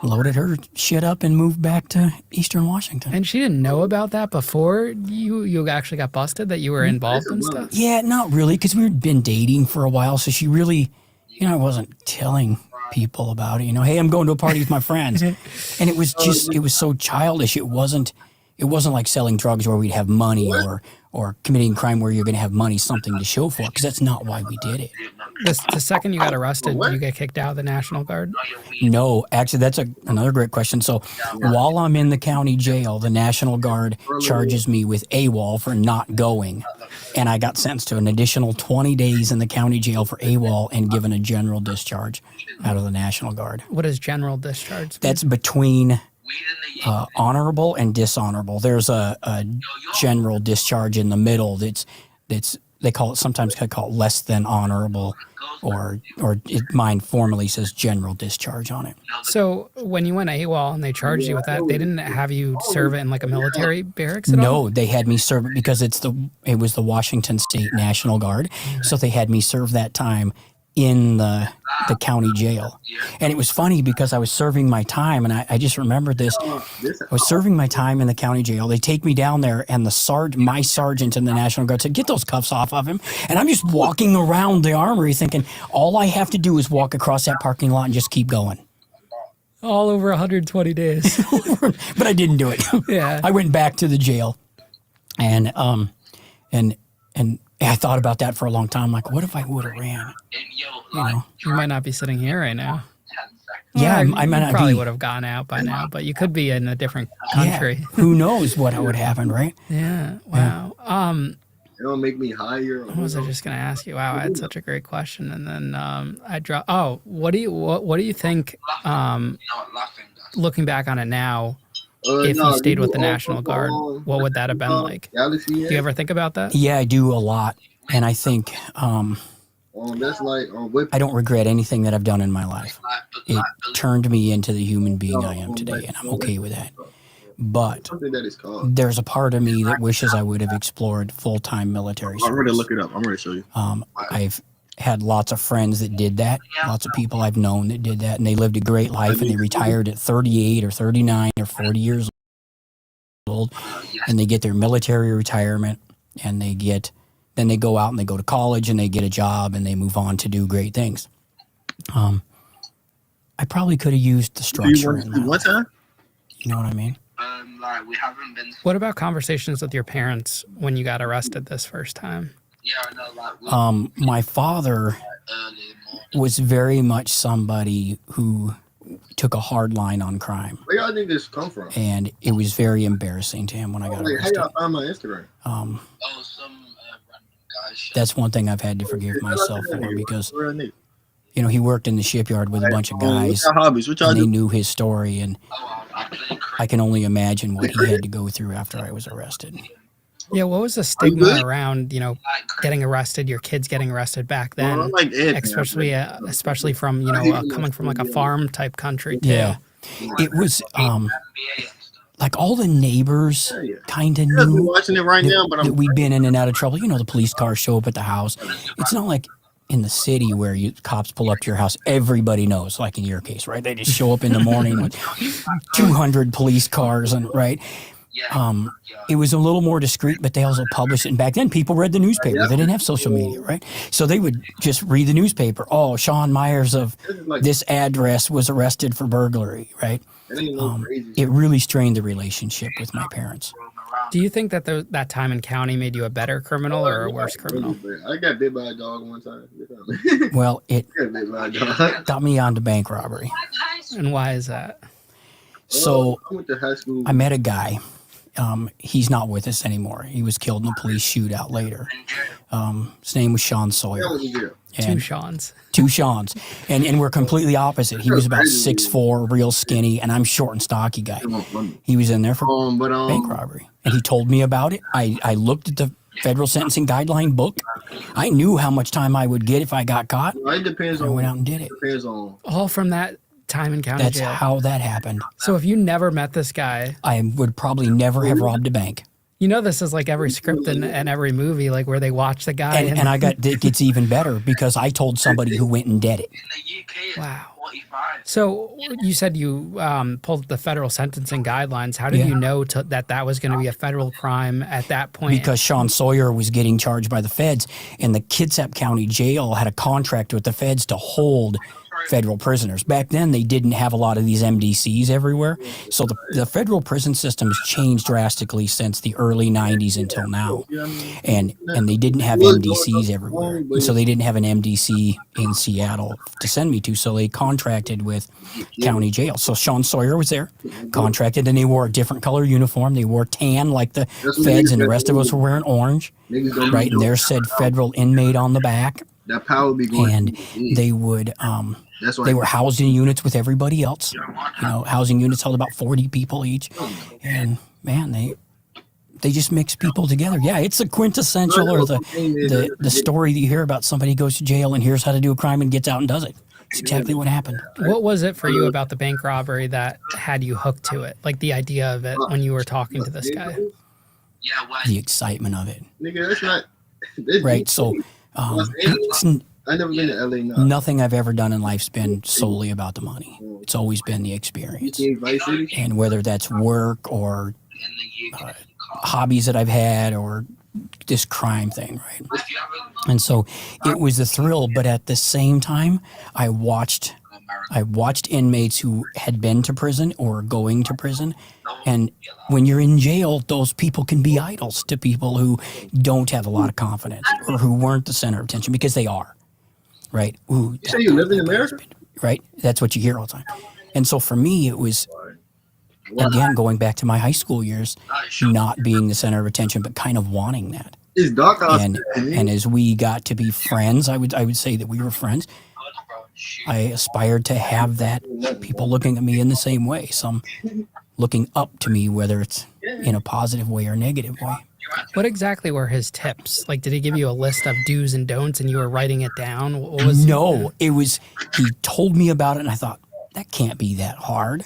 loaded her shit up and moved back to Eastern Washington. And she didn't know about that before you actually got busted, that you were involved in stuff? Yeah, not really, because we had been dating for a while. So she really, I wasn't telling people about it. Hey, I'm going to a party with my friends. And it was just, it was so childish. It wasn't like selling drugs where we'd have money or committing crime where you're going to have money, something to show for it, because that's not why we did it. The second you got arrested, did you get kicked out of the National Guard? No, actually, that's another great question. So while I'm in the county jail, the National Guard charges me with AWOL for not going. And I got sentenced to an additional 20 days in the county jail for AWOL and given a general discharge out of the National Guard. What is general discharge mean? That's between honorable and dishonorable. There's a general discharge in the middle that's they call it, sometimes they call it less than honorable, or mine formally says general discharge on it. So when you went AWOL and they charged you with that, they didn't have you serve it in like a military barracks at all? No, they had me serve it because it was the Washington State National Guard, so they had me serve that time in the county jail. And it was funny because I was serving my time, and I just remembered this. I was serving my time in the county jail. They take me down there, and my sergeant in the National Guard said, get those cuffs off of him. And I'm just walking around the armory thinking, all I have to do is walk across that parking lot and just keep going. All over 120 days. But I didn't do it. Yeah. I went back to the jail, and I thought about that for a long time. Like, what if I would have ran? You might not be sitting here right now. Yeah, well, I might not probably be. would have gone out by now, but you could be in a different country. Yeah. Who knows what would happen, right? Yeah. Wow. It'll make me higher. What was I just gonna ask you? Wow, I had such a great question, and then I dropped. Oh, what do you think? Looking back on it now, if you stayed with the National Guard, what would that have been like? Do you ever think about that? Yeah, I do a lot, and I think I don't regret anything that I've done in my life. It turned me into the human being I am today, and I'm okay with that. But there's a part of me that wishes I would have explored full-time military service. I'm ready to look it up. I'm ready to show you. I've had lots of friends that did that, lots of people I've known that did that, and they lived a great life, and they retired at 38 or 39 or 40 years old, and they get their military retirement, and then they go out and they go to college, and they get a job, and they move on to do great things. I probably could have used the structure in my life. You know what I mean? What about conversations with your parents when you got arrested this first time? My father was very much somebody who took a hard line on crime. Where y'all think this come from? And it was very embarrassing to him when I got arrested. How y'all find my Instagram? That's one thing I've had to forgive myself for, because he worked in the shipyard with a bunch of guys, and they knew his story, and I can only imagine what he had to go through after I was arrested. Yeah, what was the stigma around, getting arrested, your kids getting arrested back then, especially from, coming from like a farm type country too? Yeah, it was like all the neighbors kind of knew watching it right now, but that we'd been in and out of trouble. The police cars show up at the house. It's not like in the city where cops pull up to your house, everybody knows, like in your case, right? They just show up in the morning with 200 police cars, and right. it was a little more discreet, but they also published it. And back then, people read the newspaper. They didn't have social media, right? So they would just read the newspaper. Oh, Sean Myers of this address was arrested for burglary, right? It really strained the relationship with my parents. Do you think that that time in county made you a better criminal or a worse criminal? I got bit by a dog one time. Well, it got bit by a dog. got me onto bank robbery. And why is that? So I went to high school. I met a guy. He's not with us anymore. He was killed in a police shootout later. His name was Sean Sawyer. Two Seans. Two Seans. And we're completely opposite. He was about 6'4", real skinny, and I'm short and stocky guy. He was in there for bank robbery. And he told me about it. I looked at the federal sentencing guideline book. I knew how much time I would get if I got caught. It depends on. I went out and did it. Depends on. All from that time in county That's jail. how that happened. So if you never met this guy, I would probably never have robbed a bank. You know, this is like every script and every movie, like where they watch the guy. And it gets even better because I told somebody who went and did it. Wow. So you said you pulled the federal sentencing guidelines. How did you know that was going to be a federal crime at that point? Because Sean Sawyer was getting charged by the feds, and the Kitsap County Jail had a contract with the feds to hold federal prisoners. Back then, they didn't have a lot of these MDCs everywhere. So the federal prison system has changed drastically since the early 90s until now. And they didn't have MDCs everywhere. And so they didn't have an MDC in Seattle to send me to. So they contracted with county jail. So Sean Sawyer was there, contracted, and they wore a different color uniform. They wore tan like the feds, and the rest of us were wearing orange. Right, and there said federal inmate on the back. That power be going. And they would they were housed in units with everybody else. You know, housing units held about 40 people each. And man, they just mix people together. Yeah, it's a quintessential or the story that you hear about somebody goes to jail and here's how to do a crime and gets out and does it. It's exactly what happened. What was it for you about the bank robbery that had you hooked to it? Like the idea of it when you were talking to this guy? The excitement of it. Nigga, that's not. Right, so I've never been to LA. No. Nothing I've ever done in life's been solely about the money. It's always been the experience. And whether that's work or hobbies that I've had or this crime thing, right? And so it was a thrill, but at the same time, I watched inmates who had been to prison or going to prison. And when you're in jail, those people can be idols to people who don't have a lot of confidence or who weren't the center of attention, because they are, right? Ooh, you say you live in America? Right? That's what you hear all the time. And so for me, it was, again, going back to my high school years, not being the center of attention, but kind of wanting that. It's dark outside. And as we got to be friends, I would say that we were friends. I aspired to have that, people looking at me in the same way, some looking up to me, whether it's in a positive way or negative way. What exactly were his tips? Like, did he give you a list of do's and don'ts and you were writing it down? What was it was, he told me about it and I thought, that can't be that hard.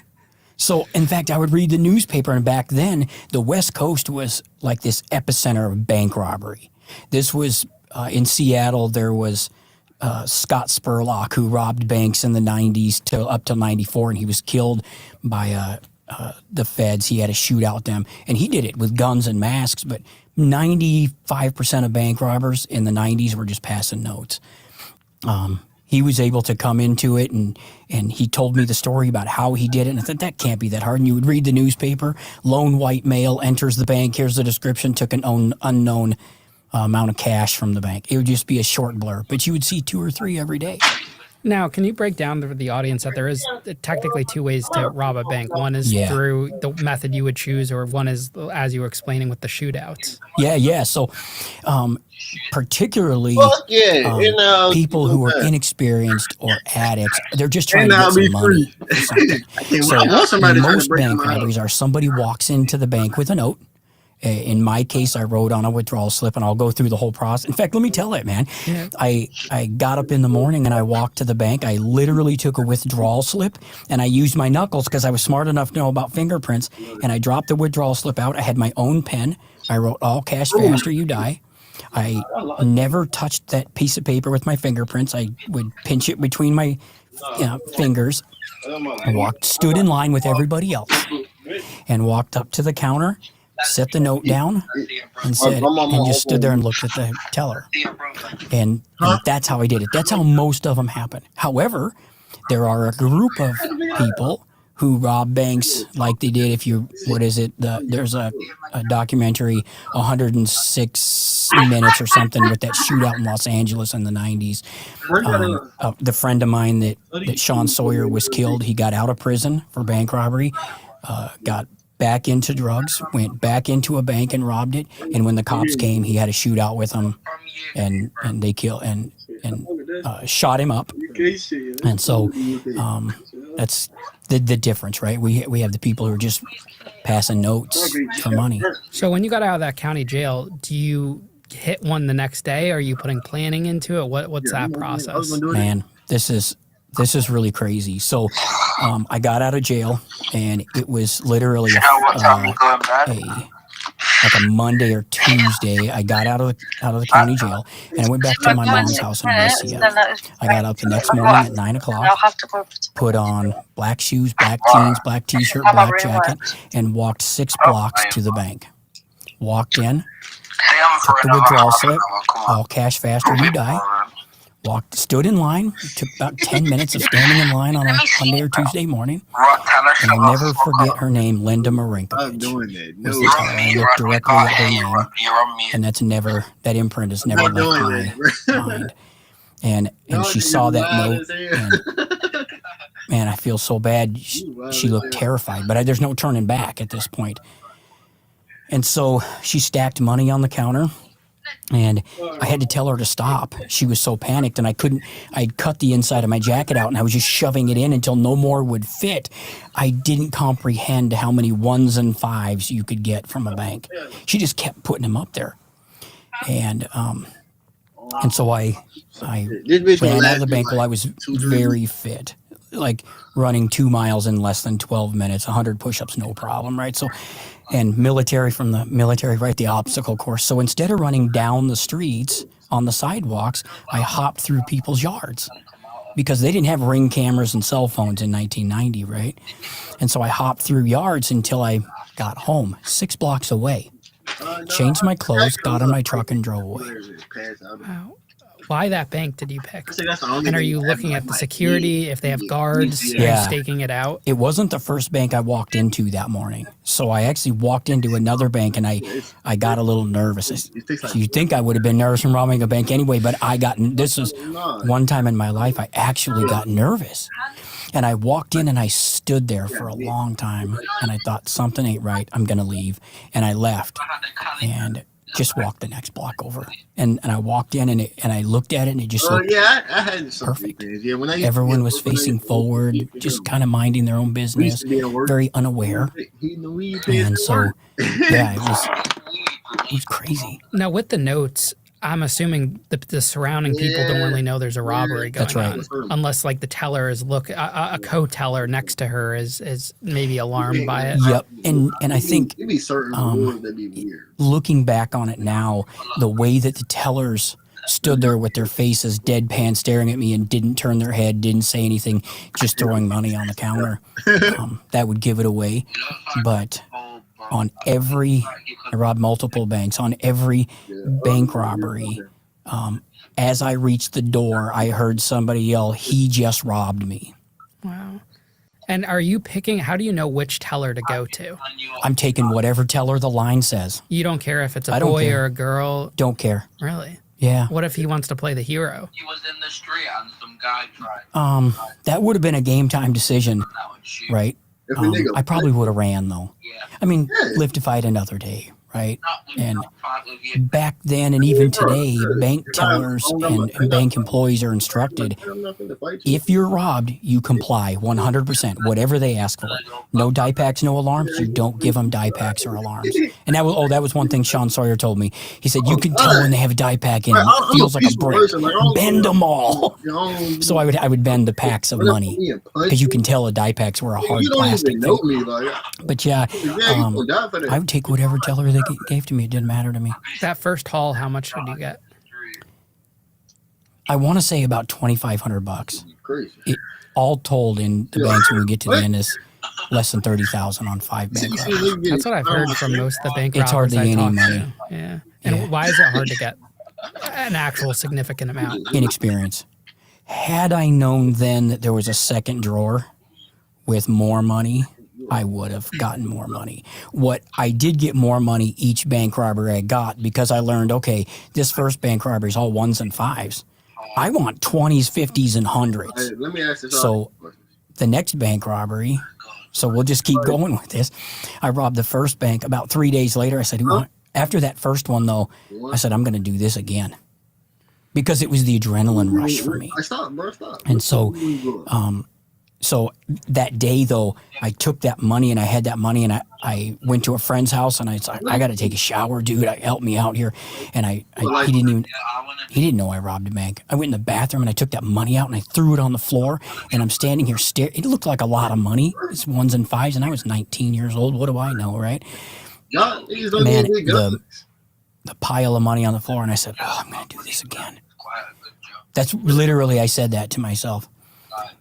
So, in fact, I would read the newspaper, and back then, the West Coast was like this epicenter of bank robbery. This was, in Seattle, there was Scott Spurlock, who robbed banks in the 90s up till 94, and he was killed by the feds. He had to shoot out them, and he did it with guns and masks, but 95% of bank robbers in the 90s were just passing notes. He was able to come into it, and he told me the story about how he did it, and I thought, that can't be that hard. And you would read the newspaper, lone white male enters the bank, here's the description, took an unknown amount of cash from the bank. It would just be a short blur, but you would see 2 or 3 every day. Now, can you break down to the audience that there is technically 2 ways to rob a bank? One is through the method you would choose, or one is, as you were explaining, with the shootouts. Yeah. So, particularly people who are inexperienced or addicts, they're just trying to get some money for something. So most bank robberies are somebody walks into the bank with a note. In my case, I wrote on a withdrawal slip, and I'll go through the whole process. In fact, let me tell it, man. Yeah. I got up in the morning and I walked to the bank. I literally took a withdrawal slip and I used my knuckles because I was smart enough to know about fingerprints. And I dropped the withdrawal slip out. I had my own pen. I wrote, all cash fast or you die. I never touched that piece of paper with my fingerprints. I would pinch it between my fingers. I stood in line with everybody else and walked up to the counter, set the note down and said, and just stood there and looked at the teller. And that's how I did it. That's how most of them happen. However, there are a group of people who rob banks like they did there's a documentary, 106 Minutes or something, with that shootout in Los Angeles in the 90s. The friend of mine that Sean Sawyer was killed, he got out of prison for bank robbery, got back into drugs, went back into a bank and robbed it. And when the cops came, he had a shootout with them, and they killed and shot him up. And so that's the difference, right? We have the people who are just passing notes for money. So when you got out of that county jail, do you hit one the next day? Are you putting planning into it? What's that process? Man, this is really crazy. So I got out of jail, and it was literally like a Monday or Tuesday. I got out of the county jail, and I went back to my mom's house in Alicia. I got up the next morning at 9 o'clock, put on black shoes, black jeans, black t-shirt, black jacket, and walked 6 blocks to the bank. Walked in, took the withdrawal slip, all cash fast or you die. Stood in line, took about 10 minutes of standing in line on a Monday or Tuesday morning. And I'll never forget her name, Linda Marinkovich. Was the teller. I looked directly at her name, and that imprint has never left my mind. And she saw that note, and man, I feel so bad. She looked terrified, but there's no turning back at this point. And so she stacked money on the counter. And I had to tell her to stop. She was so panicked, and I'd cut the inside of my jacket out, and I was just shoving it in until no more would fit. I didn't comprehend how many 1s and 5s you could get from a bank. She just kept putting them up there. And so I ran out of the bank while I was very fit, like running 2 miles in less than 12 minutes, 100 push-ups, no problem, right? So, and from the military, right, the obstacle course. So instead of running down the streets on the sidewalks, I hopped through people's yards because they didn't have Ring cameras and cell phones in 1990, right? And so I hopped through yards until I got home, 6 blocks away. Changed my clothes, got in my truck, and drove away. Wow. Why that bank did you pick? And are you looking at the security, if they have guards, are you staking it out? It wasn't the first bank I walked into that morning. So I actually walked into another bank, and I got a little nervous. You'd think I would have been nervous from robbing a bank anyway, but this was one time in my life I actually got nervous. And I walked in, and I stood there for a long time, and I thought, something ain't right, I'm going to leave. And I left and just walked the next block over. And I walked in, and I looked at it, and it just looked I had perfect. Everyone was facing forward, just kind of minding their own business, very unaware. And so, yeah, it was crazy. Now, with the notes, I'm assuming the surrounding people don't really know there's a robbery going on, unless like the teller is a co-teller next to her is maybe alarmed by it. Yep, and I think looking back on it now, the way that the tellers stood there with their faces deadpan staring at me and didn't turn their head, didn't say anything, just throwing money on the counter, that would give it away. But I robbed multiple banks. On every bank robbery, as I reached the door, I heard somebody yell, "He just robbed me." Wow. And are you picking, how do you know which teller to go to? I'm taking whatever teller the line says. You don't care if it's a boy or a girl? Don't care. Really? Yeah. What if he wants to play the hero? He was in the street and some guy tried. That would have been a game time decision, right? I probably would have ran, though. I mean, live to fight another day, right? And back then and even today, bank tellers and bank employees are instructed, if you're robbed, you comply 100%, whatever they ask for. No die packs, no alarms. You don't give them die packs or alarms. And that was one thing Sean Sawyer told me. He said, you can tell when they have a die pack in them. It feels like a brick. Bend them all. So I would bend the packs of money because you can tell the die packs were a hard plastic thing. But yeah, I would take whatever teller they gave to me. It didn't matter to me. That first haul, how much did you get? I want to say about $2,500. It, all told in the banks when we get to the end is less than 30,000 on 5 bank robberies. That's what I've heard from most of the bank It's robbers hardly I any talk money. to. Yeah. And why is it hard to get an actual significant amount? Inexperience. Had I known then that there was a second drawer with more money, I would have gotten more money. What I did get more money each bank robbery I got because I learned, okay, this first bank robbery is all 1s and 5s. I want 20s, 50s, and 100s. Hey, let me ask this. So the next bank robbery, so we'll just keep going with this. I robbed the first bank. About 3 days later, I said, after that first one, though, I said, I'm going to do this again. Because it was the adrenaline rush for me. Stop, bro, stop. And so, so that day, though, I took that money and I had that money and I went to a friend's house and I said, I got to take a shower, dude. Help me out here. And he didn't know I robbed a bank. I went in the bathroom and I took that money out and I threw it on the floor and I'm standing here staring. It looked like a lot of money. It's 1s and 5s and I was 19 years old. What do I know, right? Man, the pile of money on the floor and I said, I'm going to do this again. That's literally, I said that to myself.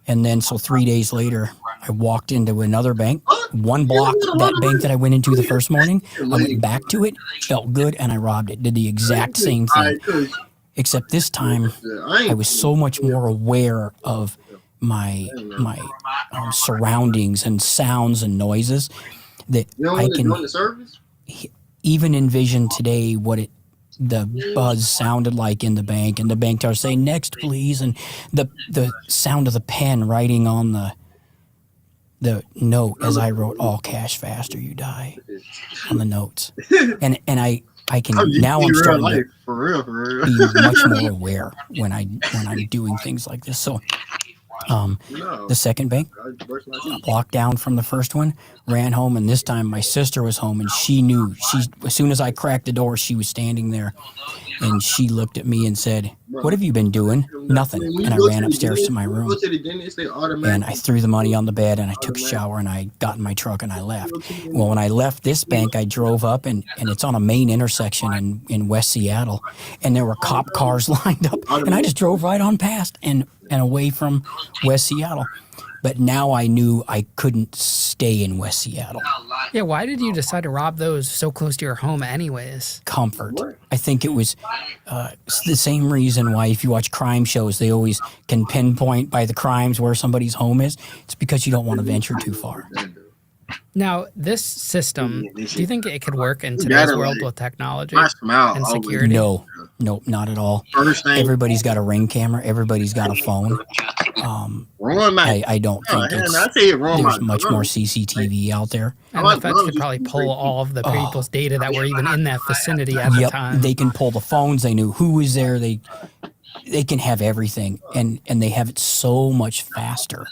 And then, so 3 days later, I walked into another bank, one block, that bank that I went into the first morning. I went back to it, felt good, and I robbed it. Did the exact same thing. Except this time, I was so much more aware of my surroundings and sounds and noises that I can even envision today what the buzz sounded like in the bank, and the bank teller saying, next please, and the sound of the pen writing on the note as I wrote, all cash fast or you die, on the notes. And I can, now I'm starting to be much more aware when I'm doing things like this. So the second bank, a block down from the first one, ran home, and this time my sister was home, and she knew. As soon as I cracked the door, she was standing there, and she looked at me and said, what have you been doing? Nothing. And I ran upstairs to my room, and I threw the money on the bed, and I took a shower, and I got in my truck, and I left. Well, when I left this bank, I drove up, and it's on a main intersection in West Seattle, and there were cop cars lined up, and I just drove right on past and away from West Seattle. But now I knew I couldn't stay in West Seattle. Yeah, why did you decide to rob those so close to your home anyways? Comfort. I think it was the same reason why if you watch crime shows, they always can pinpoint by the crimes where somebody's home is. It's because you don't want to venture too far. Now, this system, do you think it could work in today's world with technology and security? No, not at all. Everybody's got a Ring camera. Everybody's got a phone. I don't think there's much more CCTV out there. And the feds could probably pull all of the people's data that were even in that vicinity at the time. They can pull the phones. They knew who was there. They can have everything, and they have it so much faster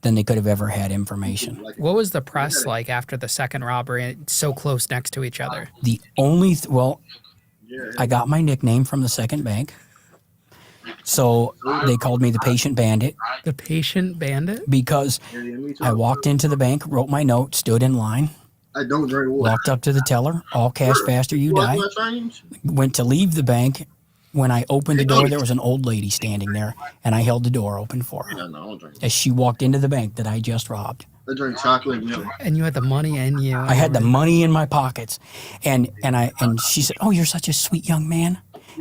than they could have ever had information. What was the press like after the second robbery, so close next to each other? The only, I got my nickname from the second bank. So they called me the Patient Bandit. The Patient Bandit? Because I walked into the bank, wrote my note, stood in line. Walked up to the teller, all cash fast or you die. Went to leave the bank. When I opened the door, there was an old lady standing there, and I held the door open for her as she walked into the bank that I just robbed. I drink chocolate milk. And you had the money in you. I had the money in my pockets, and she said, "Oh, you're such a sweet young man."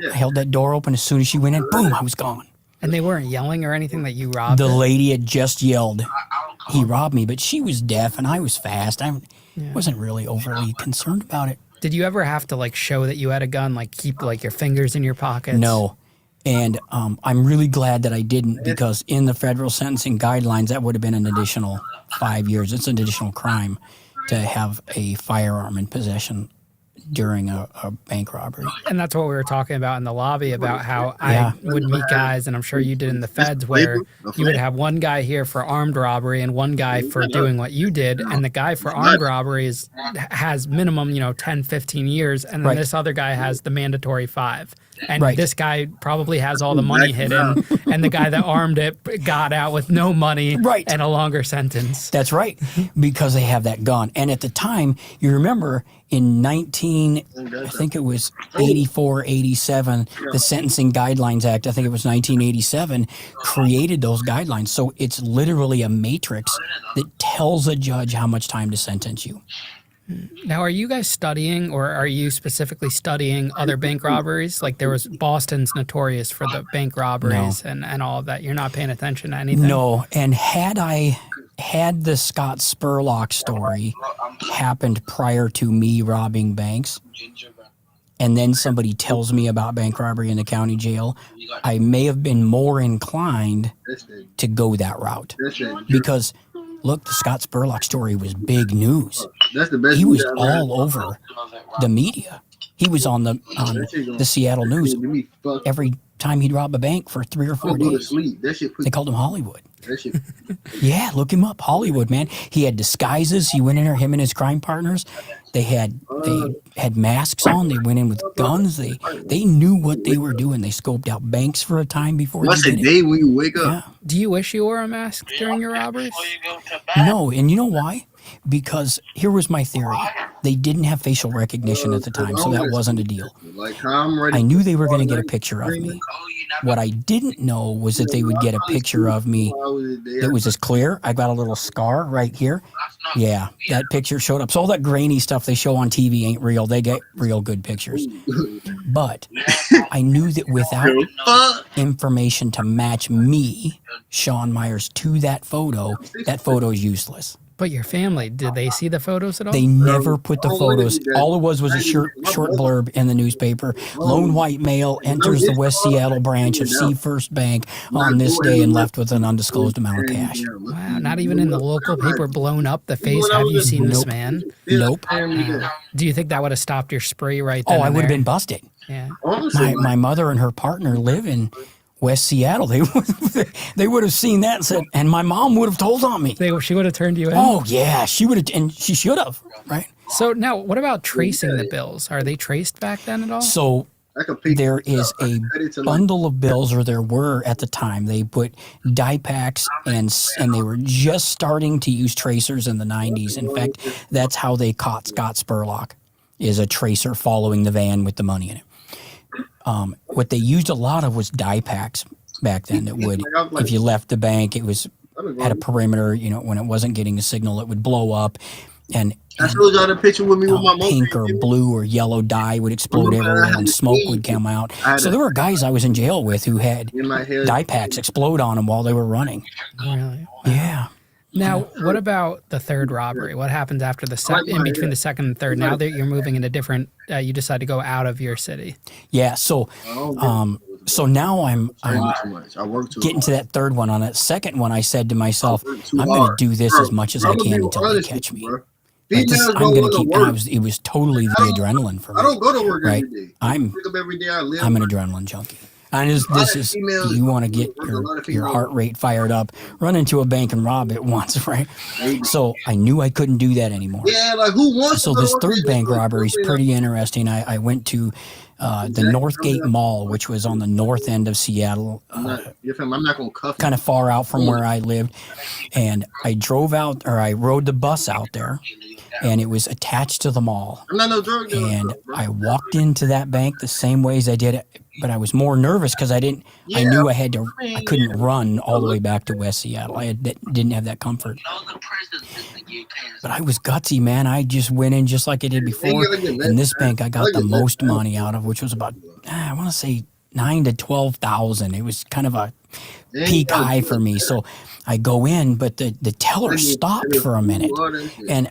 I held that door open. As soon as she went in, boom, I was gone. And they weren't yelling or anything that you robbed The her? lady had just yelled, "He robbed me," but she was deaf, and I was fast. I wasn't really overly concerned about it. Did you ever have to like show that you had a gun, like keep like your fingers in your pockets? No. And I'm really glad that I didn't, because in the federal sentencing guidelines, that would have been an additional 5 years. It's an additional crime to have a firearm in possession during a bank robbery. And that's what we were talking about in the lobby, about how I would meet guys, and I'm sure you did in the feds, where you would have one guy here for armed robbery and one guy for doing what you did, and the guy for armed robbery has minimum 10, 15 years, and then this other guy has the mandatory 5. And this guy probably has all the money hidden, and the guy that armed it got out with no money and a longer sentence. That's right, because they have that gun. And at the time, you remember in I think it was 84, 87, the Sentencing Guidelines Act, I think it was 1987, created those guidelines. So it's literally a matrix that tells a judge how much time to sentence you. Now, are you guys studying, or are you specifically studying other bank robberies? Like there was Boston's notorious for the bank robberies and all of that. You're not paying attention to anything? No, and had the Scott Spurlock story happened prior to me robbing banks, and then somebody tells me about bank robbery in the county jail, I may have been more inclined to go that route. Because, look, the Scott Spurlock story was big news. He was all over the media. He was on the Seattle News every time he'd rob a bank for 3 or 4 days. They called him Hollywood. Yeah, look him up. Hollywood, man. He had disguises. He went in there, him and his crime partners. They had masks on. They went in with guns. They knew what they were doing. They scoped out banks for a time before they did it. What's the day when you wake up? Yeah. Do you wish you wore a mask during your robberies? No, and you know why? Because here was my theory. They didn't have facial recognition at the time, so that wasn't a deal. I knew they were going to get a picture of me. What I didn't know was that they would get a picture of me that was as clear. I got a little scar right here. Yeah, that picture showed up. So all that grainy stuff they show on TV ain't real. They get real good pictures. But I knew that without information to match me, Sean Myers, to that photo is useless. But your family, did they see the photos at all? They never put the photos. All it was a short blurb in the newspaper. Lone white male enters the West Seattle branch of Sea First Bank on this day and left with an undisclosed amount of cash. Wow, not even in the local paper blown up the face. Have you seen this man? Nope. Do you think that would have stopped your spree right then? Oh, I would have been busted. Yeah. My mother and her partner live in West Seattle. They would have seen that and said, and my mom would have told on me. She would have turned you in? Oh, yeah. She would have, and she should have, right? So now, what about tracing the bills? Are they traced back then at all? So there is a bundle of bills, or there were at the time. They put die packs, and they were just starting to use tracers in the 90s. In fact, that's how they caught Scott Spurlock, is a tracer following the van with the money in it. What they used a lot of was die packs back then that would, if you left the bank, it was at a perimeter, when it wasn't getting a signal, it would blow up. And I showed y'all the picture with me with my pink or blue or yellow dye would explode everywhere and smoke would come out. So there were guys I was in jail with who had die packs explode on them while they were running. Really? Yeah. Now, what about the third robbery? What happens after in between the second and third? Now that you're moving in a different, you decide to go out of your city. Yeah. So now I'm getting to that third one. On that second one, I said to myself, I'm going to do this as much as I can until they catch me. Like this, I'm going to keep. It was totally the adrenaline for me. I don't go to work right? every day. I'm an adrenaline junkie. And this is, you want to get your heart rate fired up, run into a bank and rob it once, right? So I knew I couldn't do that anymore. Yeah, like who wants So to this go third bank robbery is pretty interesting. I went to the Northgate Mall, which was on the north end of Seattle, I'm not gonna cuff kind of far out from where I lived. And I rode the bus out there, and it was attached to the mall. I'm not no drug dealer. And I walked into that bank the same way as I did it, but I was more nervous because I knew I couldn't run all the way back to West Seattle. I didn't have that comfort. But I was gutsy, man. I just went in just like I did before. In this bank, I got the most money out of, which was about, I want to say $9,000 to $12,000. It was kind of a peak high for me. So I go in, but the teller stopped for a minute. And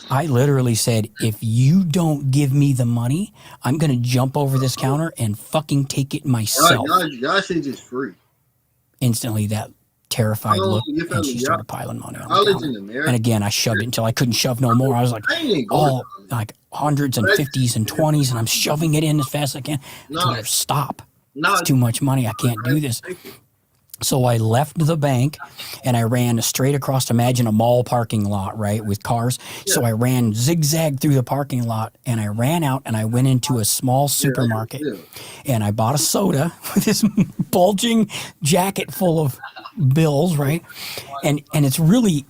I literally said, if you don't give me the money, I'm going to jump over this counter and fucking take it myself. Y'all shit just free. Instantly, that terrified look, and she started piling money on the counter. And again, I shoved it until I couldn't shove no more. I was like, like hundreds and 50s and 20s, and I'm shoving it in as fast as I can. I told her, stop. It's too much money. I can't do this. So I left the bank and I ran straight across, imagine a mall parking lot, right, with cars. So I ran zigzag through the parking lot and I ran out and I went into a small supermarket and I bought a soda with this bulging jacket full of bills, right? And it's really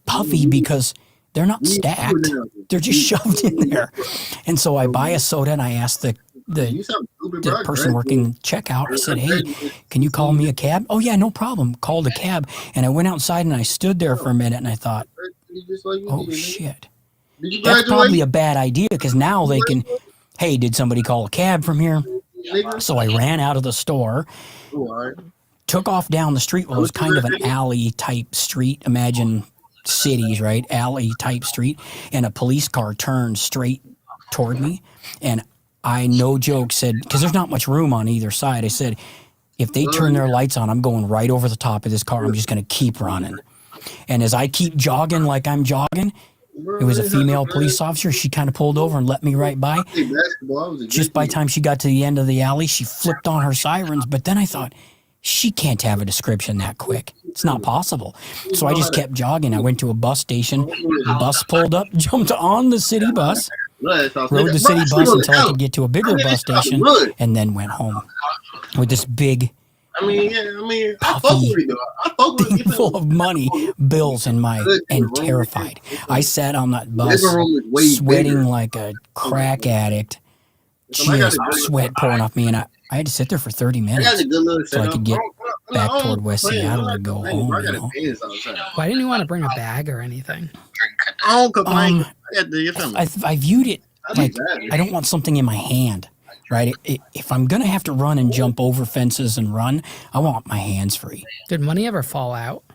puffy because they're not stacked. They're just shoved in there. And so I buy a soda and I ask the person working checkout, I said, hey, can you call me a cab? Oh, yeah, no problem. Called a cab. And I went outside and I stood there for a minute and I thought, oh, shit. That's probably a bad idea because now they can, hey, did somebody call a cab from here? So I ran out of the store, took off down the street. Well, it was kind of an alley type street. Imagine cities, right? Alley type street. And a police car turned straight toward me. And I, no joke, said, because there's not much room on either side, I said, if they turn their lights on, I'm going right over the top of this car. I'm just going to keep running. And as I keep jogging like I'm jogging, it was a female police officer. She kind of pulled over and let me right by. Just by the time she got to the end of the alley, she flipped on her sirens. But then I thought, she can't have a description that quick. It's not possible. So I just kept jogging. I went to a bus station. Bus pulled up, jumped on the city bus, rode the city bus until I could get to a bigger bus station, and then went home with this big, puffy thing full of money, bills in my, and terrified. I sat on that bus sweating like a crack addict, just sweat pouring off me, and I had to sit there for 30 minutes so I could get back toward West Seattle to go home, you know. Why didn't you want to bring a bag or anything? I don't complain. I viewed it like I don't want something in my hand, right? If I'm going to have to run and jump over fences and run, I want my hands free. Did money ever fall out?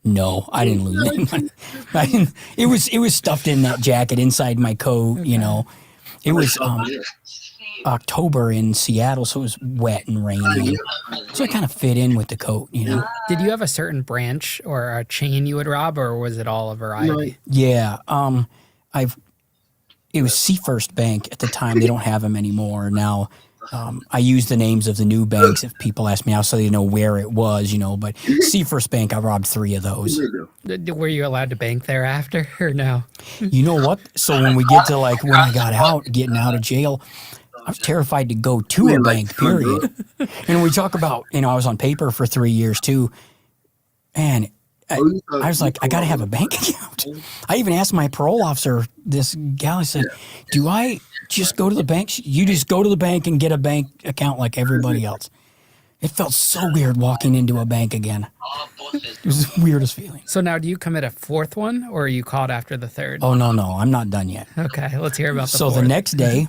No, I didn't lose any money. It was stuffed in that jacket inside my coat, you know. It was October in Seattle, so it was wet and rainy. So it kind of fit in with the coat, you know. Did you have a certain branch or a chain you would rob, or was it all a variety? Yeah, it was Seafirst Bank at the time. They don't have them anymore now. I use the names of the new banks if people ask me out, so they know where it was, you know. But Seafirst Bank, I robbed 3 of those. Were you allowed to bank there after, or no? You know what? So when we get to like when I got out, getting out of jail, I was terrified to go to a bank, period. And we talk about, you know, I was on paper for 3 years too. And I was like, I got to have a bank account. I even asked my parole officer, this gal, I said, do I just go to the bank? You just go to the bank and get a bank account like everybody else. It felt so weird walking into a bank again. It was the weirdest feeling. So now do you commit a 4th one, or are you caught after the 3rd? Oh, no, I'm not done yet. Okay, let's hear about the 4th. So the next day,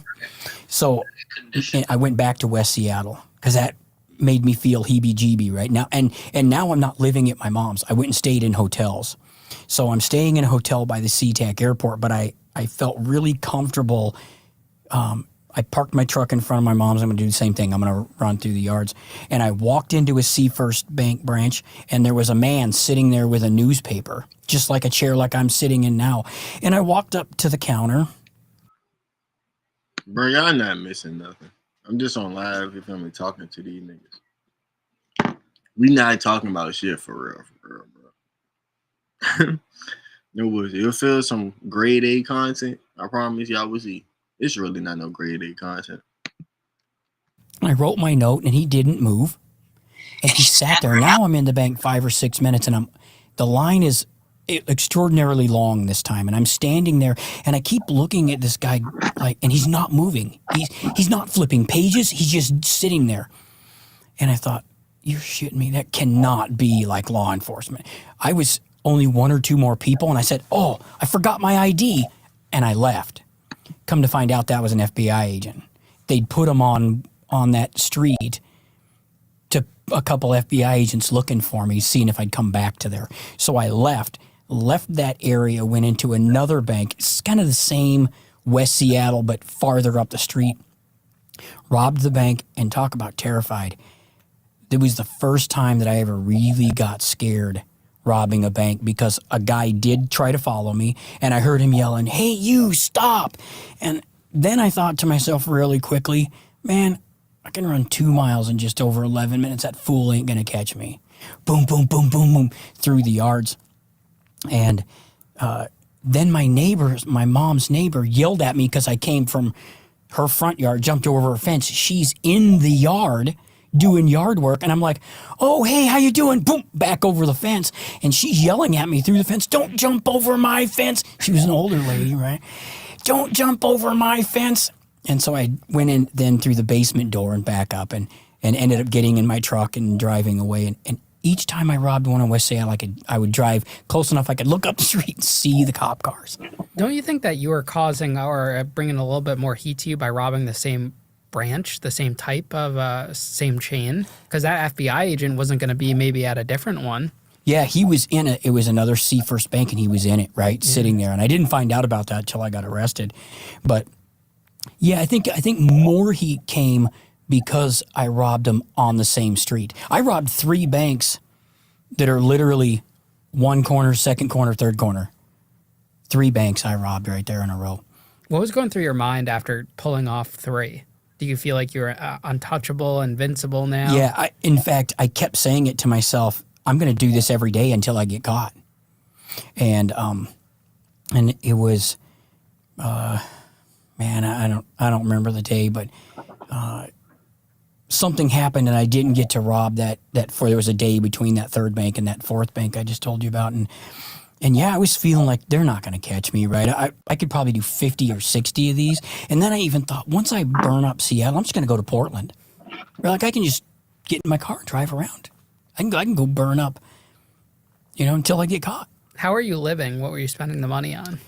I went back to West Seattle because that made me feel heebie-jeebie right now. And now I'm not living at my mom's. I went and stayed in hotels. So I'm staying in a hotel by the SeaTac airport, but I felt really comfortable. I parked my truck in front of my mom's. I'm going to do the same thing. I'm going to run through the yards. And I walked into a Seafirst Bank branch, and there was a man sitting there with a newspaper, just like a chair like I'm sitting in now. And I walked up to the counter. Bro, y'all not missing nothing. I'm just on live, you feel me, talking to these niggas. We not talking about shit for real, bro. No bullshit. You'll feel some grade A content. I promise y'all will see. It's really not no grade A content. I wrote my note, and he didn't move. And he sat there. Now I'm in the bank 5 or 6 minutes, and the line is extraordinarily long this time, and I'm standing there, and I keep looking at this guy, and he's not moving. He's not flipping pages. He's just sitting there. And I thought, you're shitting me. That cannot be like law enforcement. I was only 1 or 2 more people, and I said, oh, I forgot my ID, and I left. Come to find out, that was an FBI agent. They'd put him on that street to a couple FBI agents looking for me, seeing if I'd come back to there. So I left that area, went into another bank. It's kind of the same West Seattle, but farther up the street. Robbed the bank, and talk about terrified. It was the first time that I ever really got scared robbing a bank, because a guy did try to follow me, and I heard him yelling, hey, you, stop. And then I thought to myself really quickly, man, I can run 2 miles in just over 11 minutes. That fool ain't going to catch me. boom, boom, boom, boom, boom, through the yards. And then my mom's neighbor yelled at me because I came from her front yard, jumped over her fence. She's in the yard doing yard work. And I'm like, oh, hey, how you doing? Boom, back over the fence. And she's yelling at me through the fence, don't jump over my fence. She was an older lady, right? Don't jump over my fence. And so I went in then through the basement door and back up and ended up getting in my truck and driving away. And each time I robbed one in West Seattle, I would drive close enough I could look up the street and see the cop cars. Don't you think that you are causing or bringing a little bit more heat to you by robbing the same branch, the same type of same chain? Because that FBI agent wasn't going to be maybe at a different one. Yeah, he was in it. It was another C First Bank, and he was in it, right, sitting there. And I didn't find out about that until I got arrested. But yeah, I think more heat came because I robbed them on the same street. I robbed 3 banks that are literally one corner, second corner, third corner. 3 banks I robbed right there in a row. What was going through your mind after pulling off 3? Do you feel like you're untouchable, invincible now? Yeah, in fact, I kept saying it to myself, I'm going to do this every day until I get caught. And it was, man, I don't remember the day, but something happened and I didn't get to rob that for there was a day between that 3rd bank and that 4th bank I just told you about. And yeah, I was feeling like they're not going to catch me, right? I could probably do 50 or 60 of these. And then I even thought, once I burn up Seattle, I'm just going to go to Portland. Like I can just get in my car and drive around. I can go burn up, until I get caught. How are you living? What were you spending the money on?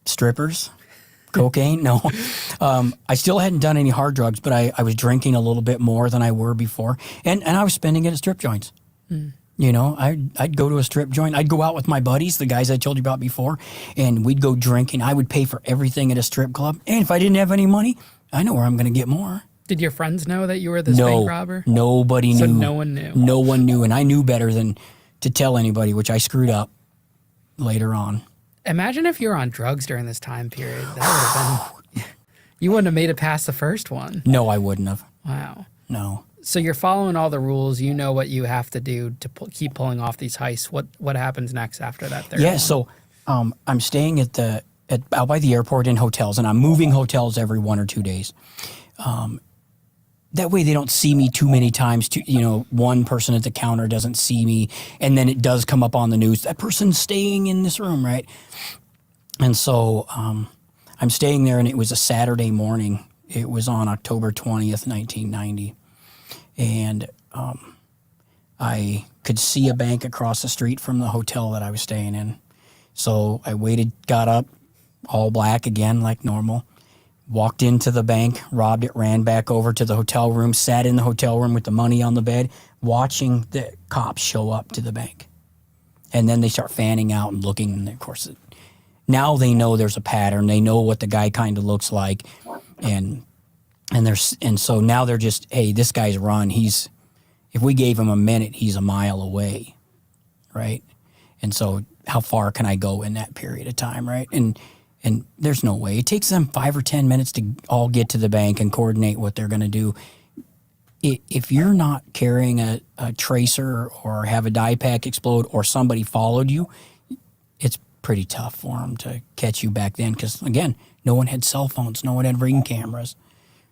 Strippers. Cocaine? No. I still hadn't done any hard drugs, but I was drinking a little bit more than I were before. And I was spending it at strip joints. Mm. I'd go to a strip joint. I'd go out with my buddies, the guys I told you about before, and we'd go drinking. I would pay for everything at a strip club. And if I didn't have any money, I know where I'm going to get more. Did your friends know that you were this bank robber? Nobody knew. So no one knew? No one knew, and I knew better than to tell anybody, which I screwed up later on. Imagine if you were on drugs during this time period. That would have been... You wouldn't have made it past the first one. No, I wouldn't have. Wow. No. So you're following all the rules. You know what you have to do to keep pulling off these heists. What happens next after that third one? So I'm staying out by the airport in hotels, and I'm moving hotels every 1 or 2 days. That way they don't see me too many times. One person at the counter doesn't see me, and then it does come up on the news. That person's staying in this room, right? And so I'm staying there, and it was a Saturday morning. It was on October 20th, 1990. And I could see a bank across the street from the hotel that I was staying in. So I waited, got up, all black again like normal, walked into the bank, robbed it, ran back over to the hotel room, sat in the hotel room with the money on the bed, watching the cops show up to the bank. And then they start fanning out and looking, and of course, now they know there's a pattern. They know what the guy kind of looks like. And so now they're just, hey, this guy's run. If we gave him a minute, he's a mile away, right? And so how far can I go in that period of time, right? And there's no way. It takes them 5 or 10 minutes to all get to the bank and coordinate what they're going to do. If you're not carrying a tracer or have a dye pack explode or somebody followed you, it's pretty tough for them to catch you back then because, again, no one had cell phones. No one had Ring cameras.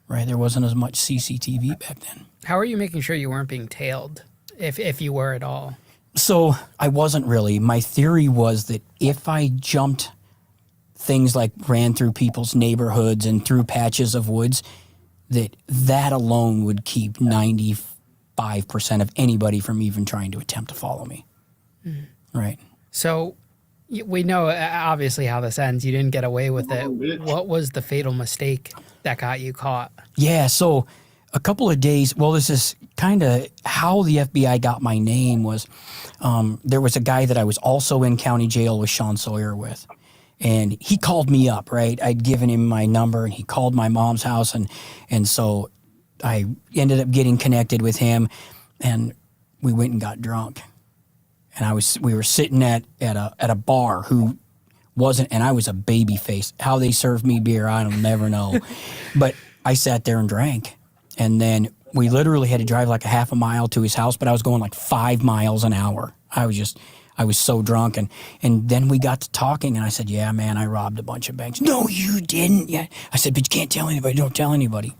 Right, there wasn't as much CCTV back then. How are you making sure you weren't being tailed, if you were at all? So I wasn't really. My theory was that if I jumped things like ran through people's neighborhoods and through patches of woods, that alone would keep 95% of anybody from even trying to attempt to follow me. Mm. Right. So we know obviously how this ends. You didn't get away with it. What was the fatal mistake that got you caught? Yeah, so a couple of days, well, this is kind of how the FBI got my name was there was a guy that I was also in county jail with Sean Sawyer with, and he called me up, right? I'd given him my number, and he called my mom's house, and so I ended up getting connected with him, and we went and got drunk. And we were sitting at a bar who wasn't, and I was a baby face. How they served me beer, I don't never know. But I sat there and drank. And then we literally had to drive like a half a mile to his house, but I was going like 5 miles an hour. I was so drunk. And then we got to talking, and I said, yeah, man, I robbed a bunch of banks. No, you didn't. Yeah. I said, but you can't tell anybody. Don't tell anybody.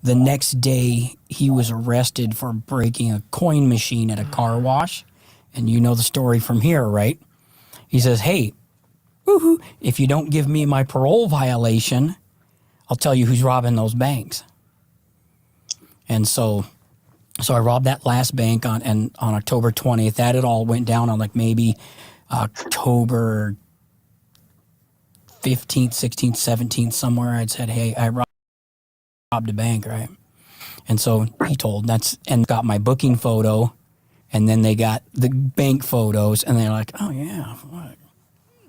The next day, he was arrested for breaking a coin machine at a car wash. And you know the story from here, right? He says, hey, woohoo, if you don't give me my parole violation, I'll tell you who's robbing those banks. And so I robbed that last bank on October 20th. That it all went down on like maybe October 15th, 16th, 17th, somewhere. I'd said, hey, I robbed a bank, right? And so he told, and got my booking photo, and then they got the bank photos, and they're like, oh yeah.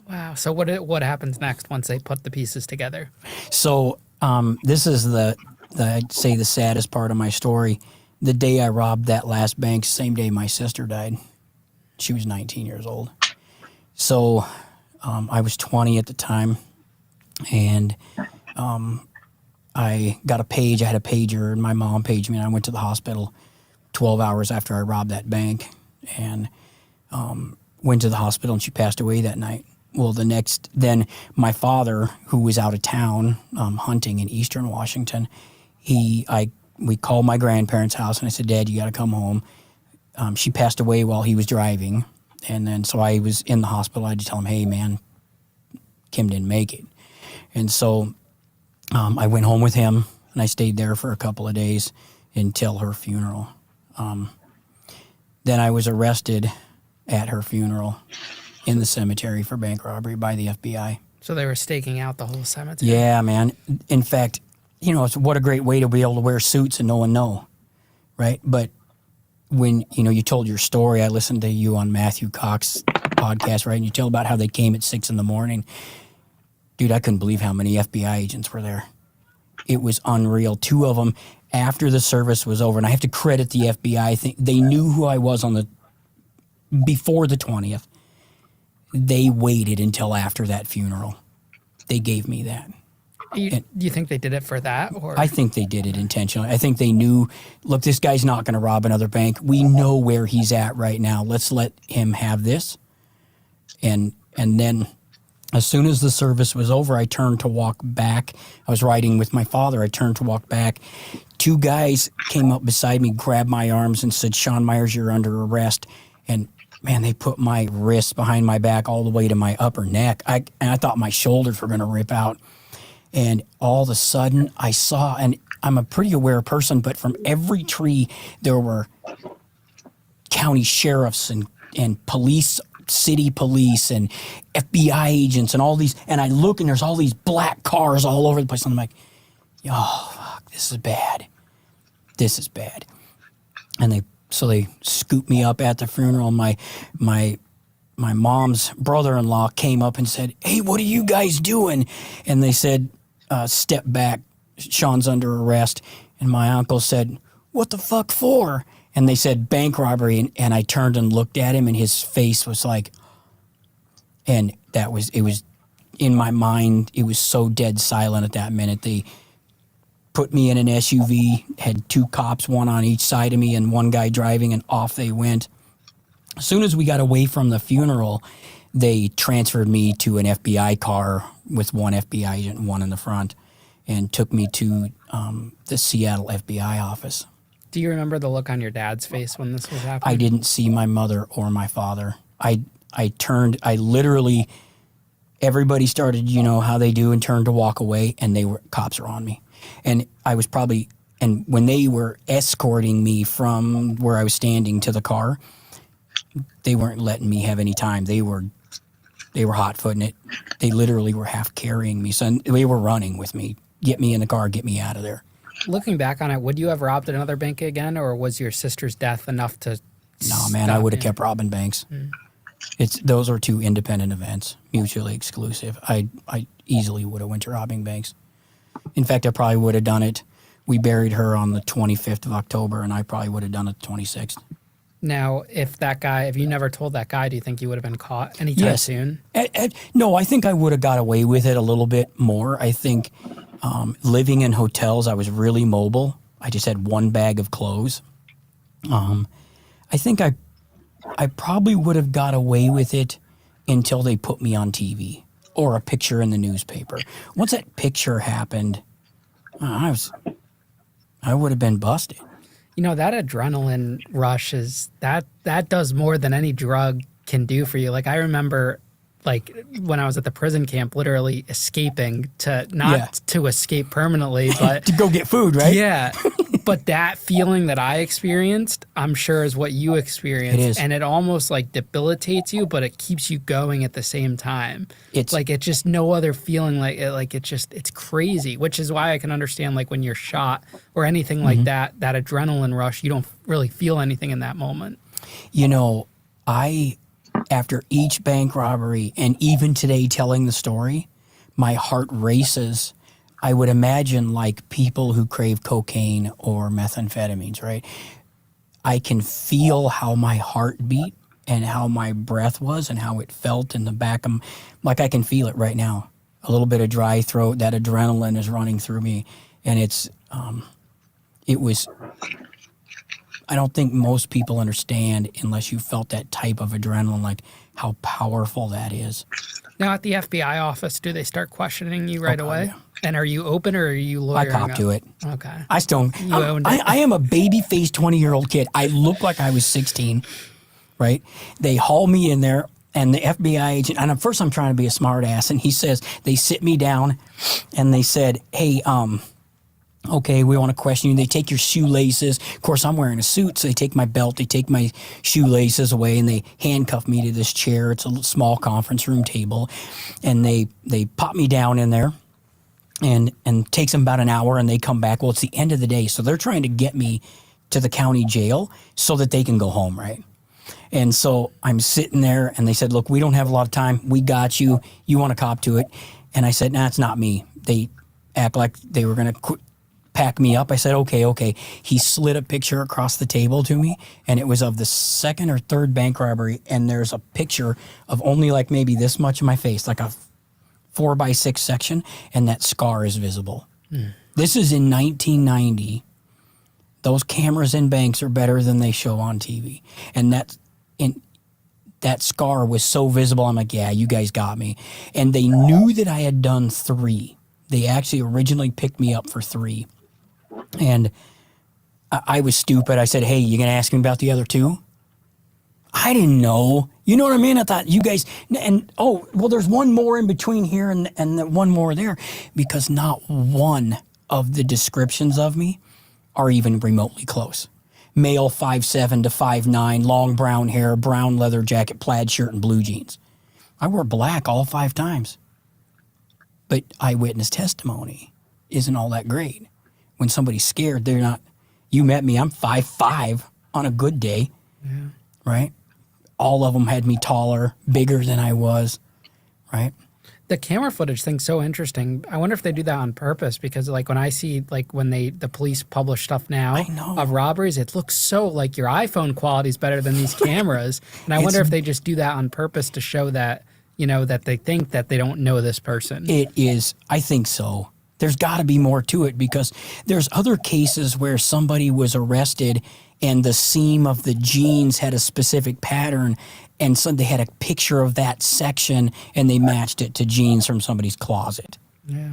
Wow. So what happens next once they put the pieces together? So this is I'd say the saddest part of my story. The day I robbed that last bank, same day my sister died. She was 19 years old. So I was 20 at the time, and I got a page. I had a pager, and my mom paged me, and I went to the hospital 12 hours after I robbed that bank, and went to the hospital, and she passed away that night. Well, then my father, who was out of town hunting in eastern Washington, we called my grandparents' house, and I said, Dad, you got to come home. She passed away while he was driving, and then so I was in the hospital. I had to tell him, hey, man, Kim didn't make it. And so I went home with him, and I stayed there for a couple of days until her funeral. Then I was arrested at her funeral in the cemetery for bank robbery by the FBI. So they were staking out the whole cemetery? Yeah, man. In fact, what a great way to be able to wear suits and no one know, right? But when, you told your story, I listened to you on Matthew Cox's podcast, right? And you tell about how they came at 6 a.m. Dude, I couldn't believe how many FBI agents were there. It was unreal. 2 of them after the service was over, and I have to credit the FBI. I think they knew who I was before the 20th. They waited until after that funeral. They gave me that. Do you think they did it for that? Or? I think they did it intentionally. I think they knew, look, this guy's not going to rob another bank. We know where he's at right now. Let's let him have this. And then as soon as the service was over, I turned to walk back. I was riding with my father. I turned to walk back. 2 guys came up beside me, grabbed my arms, and said, Sean Myers, you're under arrest. And man, they put my wrists behind my back all the way to my upper neck. And I thought my shoulders were going to rip out. And all of a sudden, I saw, and I'm a pretty aware person, but from every tree, there were county sheriffs and police, city police, and FBI agents, and all these. And I look, and there's all these black cars all over the place. And I'm like, oh, fuck, this is bad. This is bad. And they scooped me up at the funeral. My mom's brother-in-law came up and said, hey, what are you guys doing? And they said, step back, Sean's under arrest. And my uncle said, what the fuck for? And they said, bank robbery. And I turned and looked at him, and his face was like, and it was in my mind, it was so dead silent at that minute. They put me in an SUV, had 2 cops, 1 on each side of me, and 1 guy driving, and off they went. As soon as we got away from the funeral, they transferred me to an FBI car with 1 FBI agent and 1 in the front, and took me to the Seattle FBI office. Do you remember the look on your dad's face when this was happening? I didn't see my mother or my father. I literally, everybody started, how they do, and turned to walk away, and cops were on me. And I was and when they were escorting me from where I was standing to the car, they weren't letting me have any time. They were hot-footing it. They literally were half carrying me. So they were running with me. Get me in the car, get me out of there. Looking back on it, would you have robbed another bank again, or was your sister's death enough to No, man, I would have kept robbing banks. Those are 2 independent events, mutually exclusive. I easily would have went to robbing banks. In fact, I probably would have done it. We buried her on the 25th of October, and I probably would have done it the 26th. Now, if you never told that guy, do you think you would have been caught anytime soon? No, I think I would have got away with it a little bit more. I think living in hotels, I was really mobile. I just had one bag of clothes. I think I probably would have got away with it until they put me on TV or a picture in the newspaper. Once that picture happened, I would have been busted. You know, that adrenaline rush that does more than any drug can do for you. Like, I remember, like, when I was at the prison camp, literally escaping to not to escape permanently, but to go get food, right? Yeah. But that feeling that I experienced, I'm sure is what you experienced. It is. And it almost like debilitates you, but it keeps you going at the same time. It's like, it's just no other feeling like it. Like, it's crazy, which is why I can understand, like, when you're shot or anything like that adrenaline rush, you don't really feel anything in that moment. You know, after each bank robbery and even today telling the story, my heart races. I would imagine like people who crave cocaine or methamphetamines, right? I can feel how my heart beat and how my breath was and how it felt in the back of, like I can feel it right now. A little bit of dry throat, that adrenaline is running through me. And it was, I don't think most people understand unless you felt that type of adrenaline, like how powerful that is. Now, at the FBI office, do they start questioning you right away? Yeah. And are you open or are you lawyering I cop up? to it. Okay. I still, I am a baby-faced 20-year-old kid. I look like I was 16, right? They haul me in there, and the FBI agent, and at first I'm trying to be a smart ass, and he says, they sit me down, and they said, hey, okay, we want to question you. They take your shoelaces. Of course, I'm wearing a suit, so they take my belt, they take my shoelaces away, and they handcuff me to this chair. It's a small conference room table, and they pop me down in there, and it takes them about an hour, and they come back. Well, it's the end of the day, so they're trying to get me to the county jail so that they can go home, right? And so I'm sitting there, and they said, look, we don't have a lot of time. We got you. You want to cop to it? And I said, nah, it's not me. They act like they were going to pack me up. I said, okay. He slid a picture across the table to me, and it was of the second or third bank robbery, and there's a picture of only like maybe this much of my face, like a 4x6 section, and that scar is visible. This is in 1990. Those cameras in banks are better than they show on TV. And that scar was so visible, I'm like, yeah, you guys got me. And they knew that I had done 3. They actually originally picked me up for 3. And I was stupid. I said, hey, you going to ask me about the other 2? I didn't know. You know what I mean? I thought you guys, and oh, well, there's one more in between here and one more there, because not one of the descriptions of me are even remotely close. Male 5'7" to 5'9", long brown hair, brown leather jacket, plaid shirt, and blue jeans. I wore black all 5 times. But eyewitness testimony isn't all that great. When somebody's scared, they're not, you met me, I'm 5'5" on a good day, right? All of them had me taller, bigger than I was, right? The camera footage thing's so interesting. I wonder if they do that on purpose, because like when I see like when the police publish stuff now of robberies, it looks so like your iPhone quality is better than these cameras. And I wonder if they just do that on purpose to show that, you know, that they think that they don't know this person. It is. I think so. There's got to be more to it, because there's other cases where somebody was arrested and the seam of the jeans had a specific pattern, and so they had a picture of that section and they matched it to jeans from somebody's closet. Yeah.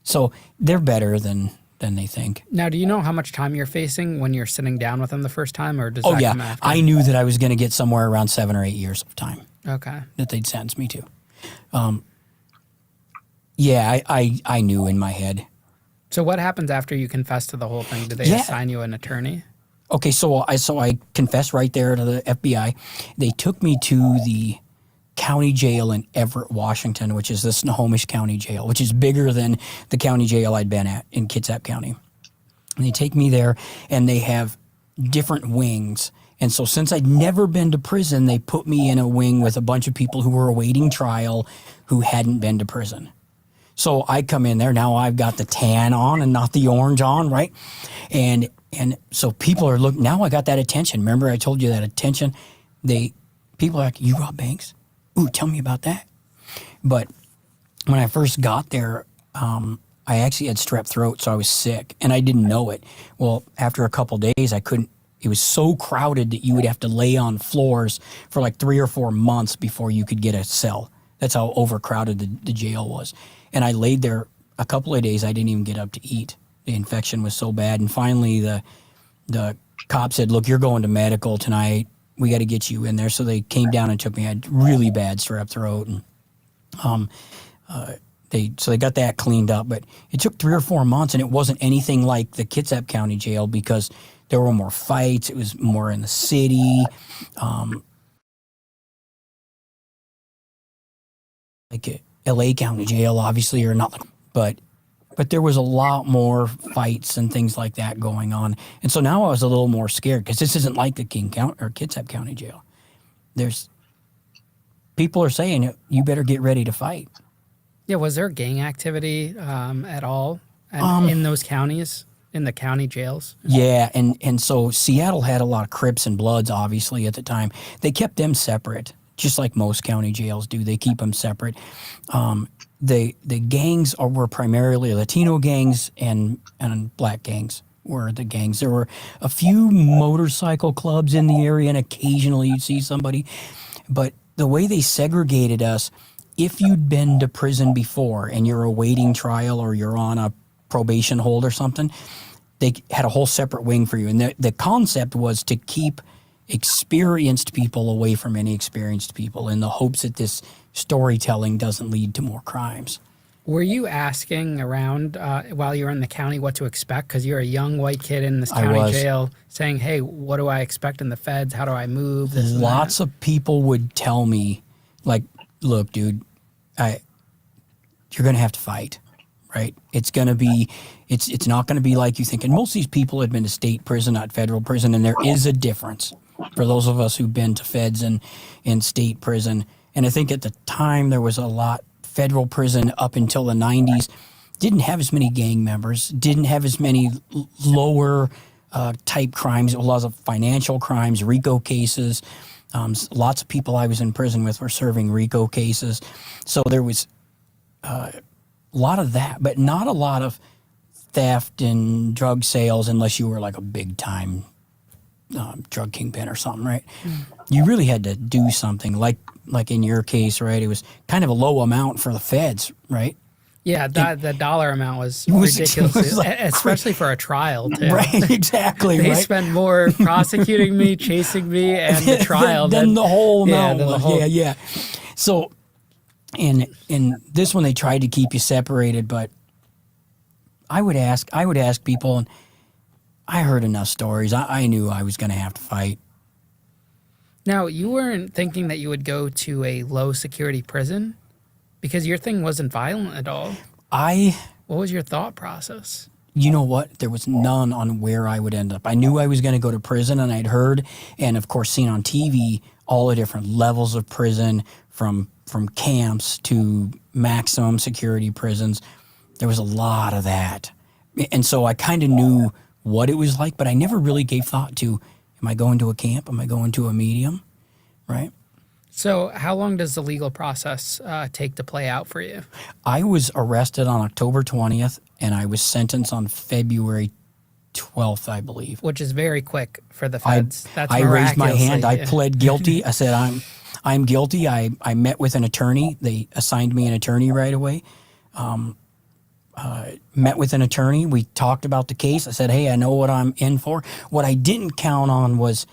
So they're better than they think. Now, do you know how much time you're facing when you're sitting down with them the first time, or does that come after? I knew that I was going to get somewhere around 7 or 8 years of time. Okay. That they'd sentence me to. I knew in my head. So what happens after you confess to the whole thing? Do they assign you an attorney? Okay, so I confessed right there to the FBI. They took me to the county jail in Everett, Washington, which is the Snohomish County Jail, which is bigger than the county jail I'd been at in Kitsap County. And they take me there, and they have different wings. And so since I'd never been to prison, they put me in a wing with a bunch of people who were awaiting trial who hadn't been to prison. So I come in there, now I've got the tan on and not the orange on, right? And so people are looking, now I got that attention. Remember I told you that attention? People are like, you rob banks? Ooh, tell me about that. But when I first got there, I I actually had strep throat, so I was sick, and I didn't know it. Well, after a couple days, I couldn't. It was so crowded that you would have to lay on floors for like 3 or 4 months before you could get a cell. That's how overcrowded the jail was. And I laid there a couple of days. I didn't even get up to eat. The infection was so bad. And finally, the cop said, "Look, you're going to medical tonight. We got to get you in there." So they came down and took me. I had really bad strep throat, and they got that cleaned up. But it took 3 or 4 months, and it wasn't anything like the Kitsap County Jail because there were more fights. It was more in the city. Like L.A. County Jail, obviously, or not, but there was a lot more fights and things like that going on. And so now I was a little more scared because this isn't like the King County or Kitsap County Jail. People are saying you better get ready to fight. Yeah, was there gang activity at all in those counties, in the county jails? Yeah, and so Seattle had a lot of Crips and Bloods, obviously, at the time. They kept them separate, just like most county jails do. They keep them separate. The gangs were primarily Latino gangs and black gangs were the gangs. There were a few motorcycle clubs in the area, and occasionally you'd see somebody. But the way they segregated us, if you'd been to prison before and you're awaiting trial or you're on a probation hold or something, they had a whole separate wing for you. And the concept was to keep experienced people away from inexperienced people in the hopes that this storytelling doesn't lead to more crimes. Were you asking around while you were in the county what to expect? Because you're a young white kid in this county jail saying, hey, what do I expect in the feds? How do I move? Lots of people would tell me, like, look, dude, you're going to have to fight, right? It's going to be, it's not going to be like you think. And most of these people had been to state prison, not federal prison, and there is a difference for those of us who've been to feds and state prison. And I think at the time there was a lot. Federal prison up until the 90s didn't have as many gang members, didn't have as many lower type crimes, a lot of financial crimes, RICO cases. Lots of people I was in prison with were serving RICO cases. So there was a lot of that, but not a lot of theft and drug sales unless you were like a big time drug kingpin or something, right? You really had to do something like in your case, right? It was kind of a low amount for the feds, right? Yeah, the dollar amount was ridiculous, especially for a trial, too. Right, exactly. They spent more prosecuting me, chasing me, and the trial than the whole amount. Yeah. So, in this one, they tried to keep you separated, but I would ask people, and I heard enough stories. I knew I was going to have to fight. Now, you weren't thinking that you would go to a low-security prison? Because your thing wasn't violent at all. What was your thought process? You know what? There was none on where I would end up. I knew I was going to go to prison, and I'd heard and, of course, seen on TV all the different levels of prison, from camps to maximum security prisons. There was a lot of that. And so I kind of knew what it was like, but I never really gave thought to, am I going to a camp? Am I going to a medium? Right? So how long does the legal process take to play out for you? I was arrested on October 20th, and I was sentenced on February 12th, I believe. Which is very quick for the feds. I raised my hand. I pled guilty. I said, I'm guilty. I met with an attorney. They assigned me an attorney right away. Met with an attorney. We talked about the case. I said, hey, I know what I'm in for. What I didn't count on was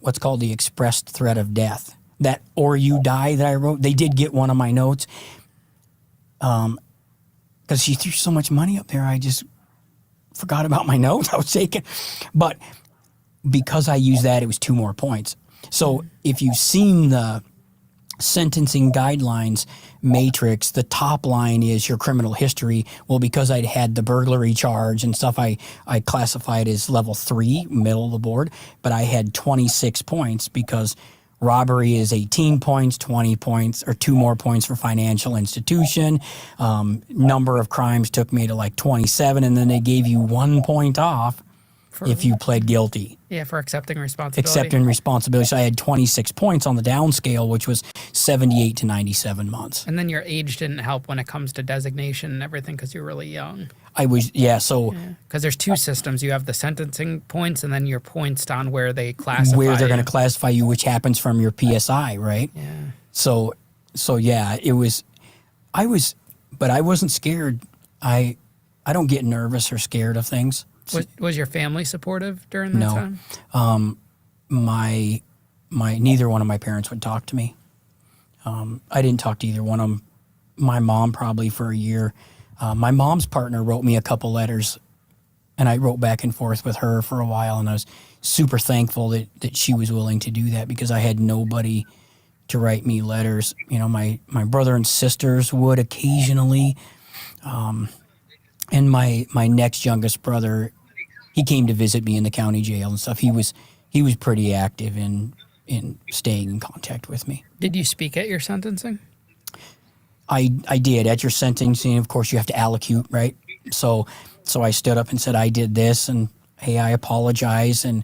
what's called the expressed threat of death. That "or you die" that I wrote, they did get one of my notes. Because she threw so much money up there, I just forgot about my notes I was taking. But because I used that, it was 2 more points. So if you've seen the sentencing guidelines matrix, the top line is your criminal history. Well, because I'd had the burglary charge and stuff, I classified as level 3, middle of the board, but I had 26 points because robbery is 18 points, 20 points, or 2 more points for financial institution. Number of crimes took me to like 27, and then they gave you 1 point off if you pled guilty. Yeah, for accepting responsibility. Accepting responsibility. So I had 26 points on the downscale, which was 78 to 97 months. And then your age didn't help when it comes to designation and everything because you're really young. I was, so Because there's two systems. You have the sentencing points and then your points on where they classify where they're you. going to classify you, which happens from your PSI, right? Yeah. So yeah, but I wasn't scared. I don't get nervous or scared of things. Was your family supportive during that time? My neither one of my parents would talk to me. I didn't talk to either one of them. My mom probably for a year. My mom's partner wrote me a couple letters, and I wrote back and forth with her for a while, and I was super thankful that she was willing to do that because I had nobody to write me letters. You know, my brother and sisters would occasionally, and my next youngest brother, he came to visit me in the county jail and stuff. He was pretty active in staying in contact with me. Did you speak at your sentencing? I did. At your sentencing, of course, you have to allocute, right? So I stood up and said, I did this, and hey, I apologize. And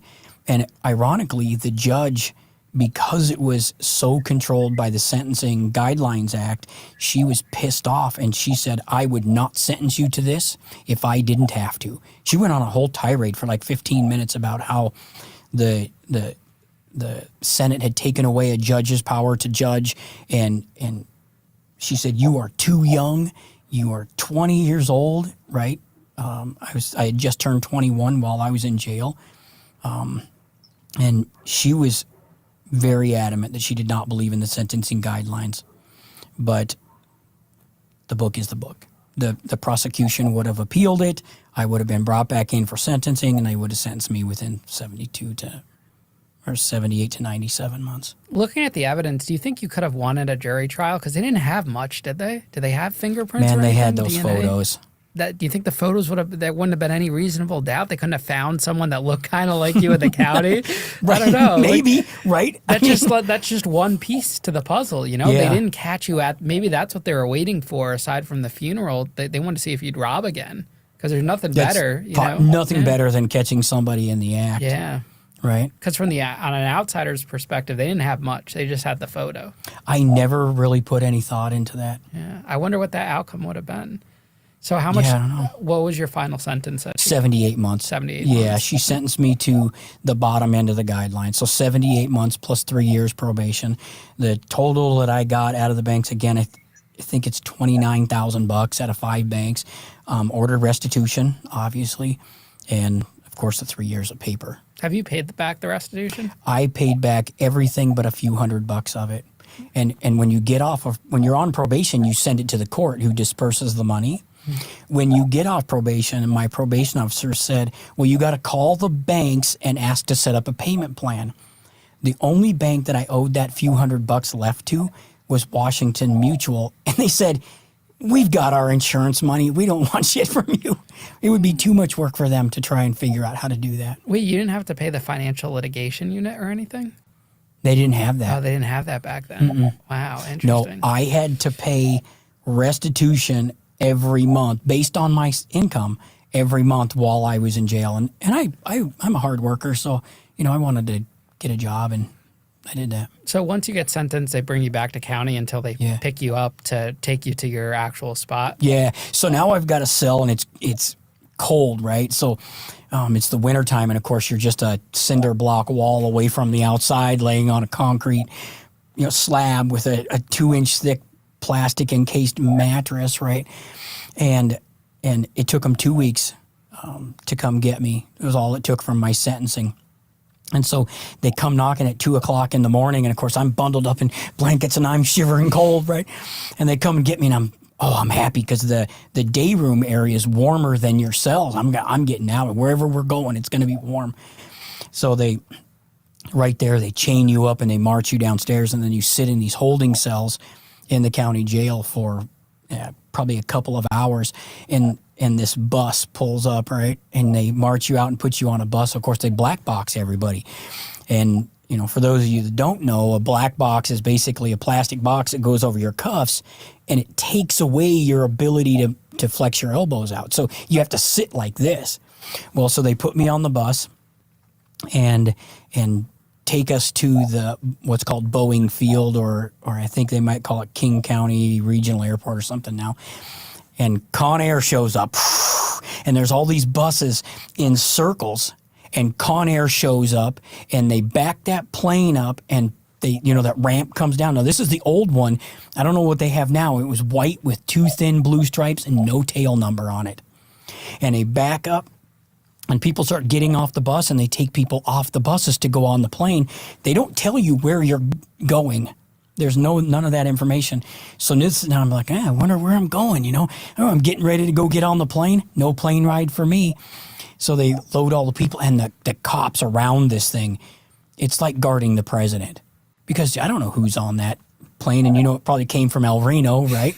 ironically, the judge, because it was so controlled by the Sentencing Guidelines Act, she was pissed off, and she said, I would not sentence you to this if I didn't have to. She went on a whole tirade for like 15 minutes about how the Senate had taken away a judge's power to judge, and she said, you are too young. You are 20 years old, right? I had just turned 21 while I was in jail. And she was very adamant that she did not believe in the sentencing guidelines. But the book is the book. The prosecution would have appealed it. I would have been brought back in for sentencing, and they would have sentenced me within 78 to 97 months. Looking at the evidence, do you think you could have won at a jury trial? Because they didn't have much, did they? Did they have fingerprints? Man, or they had anything? those DNA? photos. Do you think the photos there wouldn't have been any reasonable doubt? They couldn't have found someone that looked kind of like you in the county? Right, I don't know. maybe, right? That's just one piece to the puzzle, you know? Yeah. They didn't catch you at, maybe that's what they were waiting for aside from the funeral. They wanted to see if you'd rob again. Because there's nothing better, you know? Nothing better than catching somebody in the act. Yeah. Right? Because on an outsider's perspective, they didn't have much. They just had the photo. I never really put any thought into that. Yeah. I wonder what that outcome would have been. So how much, I don't know. What was your final sentence? 78 months. 78 Yeah, months. she sentenced me to the bottom end of the guidelines. So 78 months plus 3 years probation. The total that I got out of the banks, again, I think it's $29,000 out of 5 banks. Ordered restitution, obviously, and of course the 3 years of paper. Have you paid back the restitution? I paid back everything but a few $100 of it. And when you get when you're on probation, you send it to the court who disperses the money. When you get off probation, and my probation officer said, well, you got to call the banks and ask to set up a payment plan. The only bank that I owed that few $100 left to was Washington Mutual. And they said, we've got our insurance money. We don't want shit from you. It would be too much work for them to try and figure out how to do that. Wait, you didn't have to pay the financial litigation unit or anything? They didn't have that. Oh, they didn't have that back then. Mm-mm. Wow, No, interesting. I had to pay restitution every month based on my income every month while I was in jail. And I'm a hard worker, so, I wanted to get a job, and I did that. So once you get sentenced, they bring you back to county until they pick you up to take you to your actual spot? Yeah. So now I've got a cell, and it's cold, right? So it's the wintertime, and of course you're just a cinder block wall away from the outside, laying on a concrete slab with a 2-inch thick plastic encased mattress, right? And it took them 2 weeks to come get me. It was all it took from my sentencing. And so they come knocking at 2:00 in the morning, and of course I'm bundled up in blankets and I'm shivering cold, right? And they come and get me, and I'm happy because the day room area is warmer than your cells. I'm getting out, and wherever we're going, it's going to be warm. So right there, they chain you up and they march you downstairs, and then you sit in these holding cells in the county jail for probably a couple of hours, and this bus pulls up, right, and they march you out and put you on a bus. Of course, they black box everybody, and for those of you that don't know, a black box is basically a plastic box that goes over your cuffs, and it takes away your ability to flex your elbows out. So you have to sit like this. Well, so they put me on the bus and take us to what's called Boeing Field, or I think they might call it King County Regional Airport or something now. And Con Air shows up, And there's all these buses in circles, and Con Air shows up, and they back that plane up, and they, that ramp comes down. Now, this is the old one. I don't know what they have now. It was white with 2 thin blue stripes and no tail number on it. And they back up, and people start getting off the bus, and they take people off the buses to go on the plane. They don't tell you where you're going. There's none of that information. So now I'm like, I wonder where I'm going, Oh, I'm getting ready to go get on the plane. No plane ride for me. So they load all the people, and the cops around this thing. It's like guarding the president. Because I don't know who's on that plane, and it probably came from El Reno, right?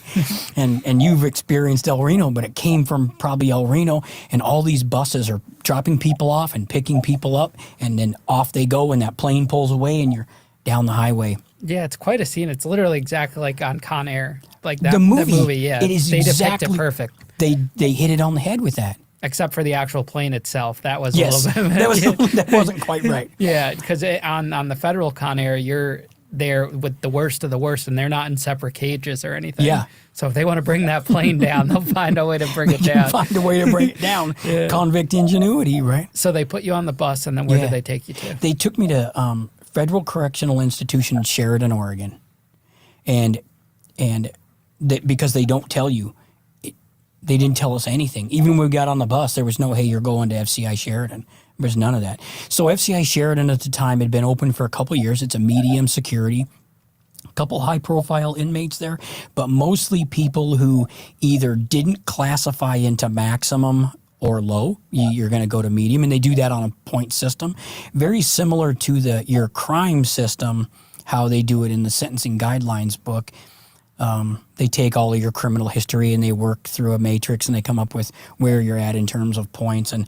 and you've experienced El Reno, but it came from probably El Reno, and all these buses are dropping people off and picking people up, and then off they go, and that plane pulls away, and you're down the highway. Yeah, it's quite a scene. It's literally exactly like on Con Air. Like that the movie, yeah. It is they exactly, depict it perfect. They hit it on the head with that. Except for the actual plane itself. That was yes, a little bit... that wasn't quite right. Yeah, because on the federal Con Air, you're there with the worst of the worst, and they're not in separate cages or anything. Yeah. So if they want to bring that plane down, they'll find a way to bring it down. Find a way to bring it down. Yeah. Convict ingenuity, right? So they put you on the bus, and then where did they take you to? They took me to Federal Correctional Institution in Sheridan, Oregon. And because they don't tell you, they didn't tell us anything. Even when we got on the bus, there was no, hey, you're going to FCI Sheridan. There was none of that. So FCI Sheridan at the time had been open for a couple of years. It's a medium security. A couple high-profile inmates there, but mostly people who either didn't classify into maximum or low. You're going to go to medium, and they do that on a point system. Very similar to your crime system, how they do it in the sentencing guidelines book. They take all of your criminal history and they work through a matrix, and they come up with where you're at in terms of points. And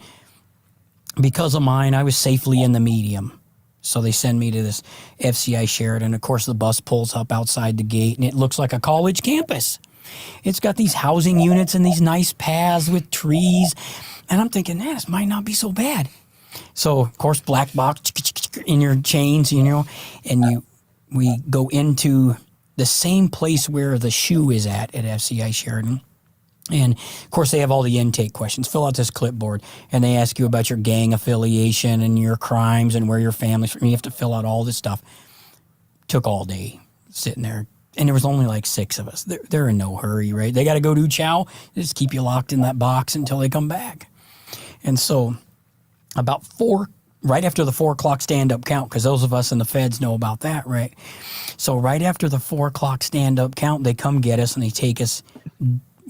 because of mine, I was safely in the medium. So they send me to this FCI Sheridan. Of course, the bus pulls up outside the gate, and it looks like a college campus. It's got these housing units and these nice paths with trees. And I'm thinking, this might not be so bad. So, of course, black box in your chains, and we go into the same place where the shoe is at FCI Sheridan. And, of course, they have all the intake questions. Fill out this clipboard, and they ask you about your gang affiliation and your crimes and where your family's from. You have to fill out all this stuff. Took all day sitting there. And there was only like 6 of us. They're in no hurry, right? They got to go do chow. They just keep you locked in that box until they come back. And so about right after the 4 o'clock stand-up count, because those of us in the feds know about that, right? So right after the 4 o'clock stand-up count, they come get us, and they take us,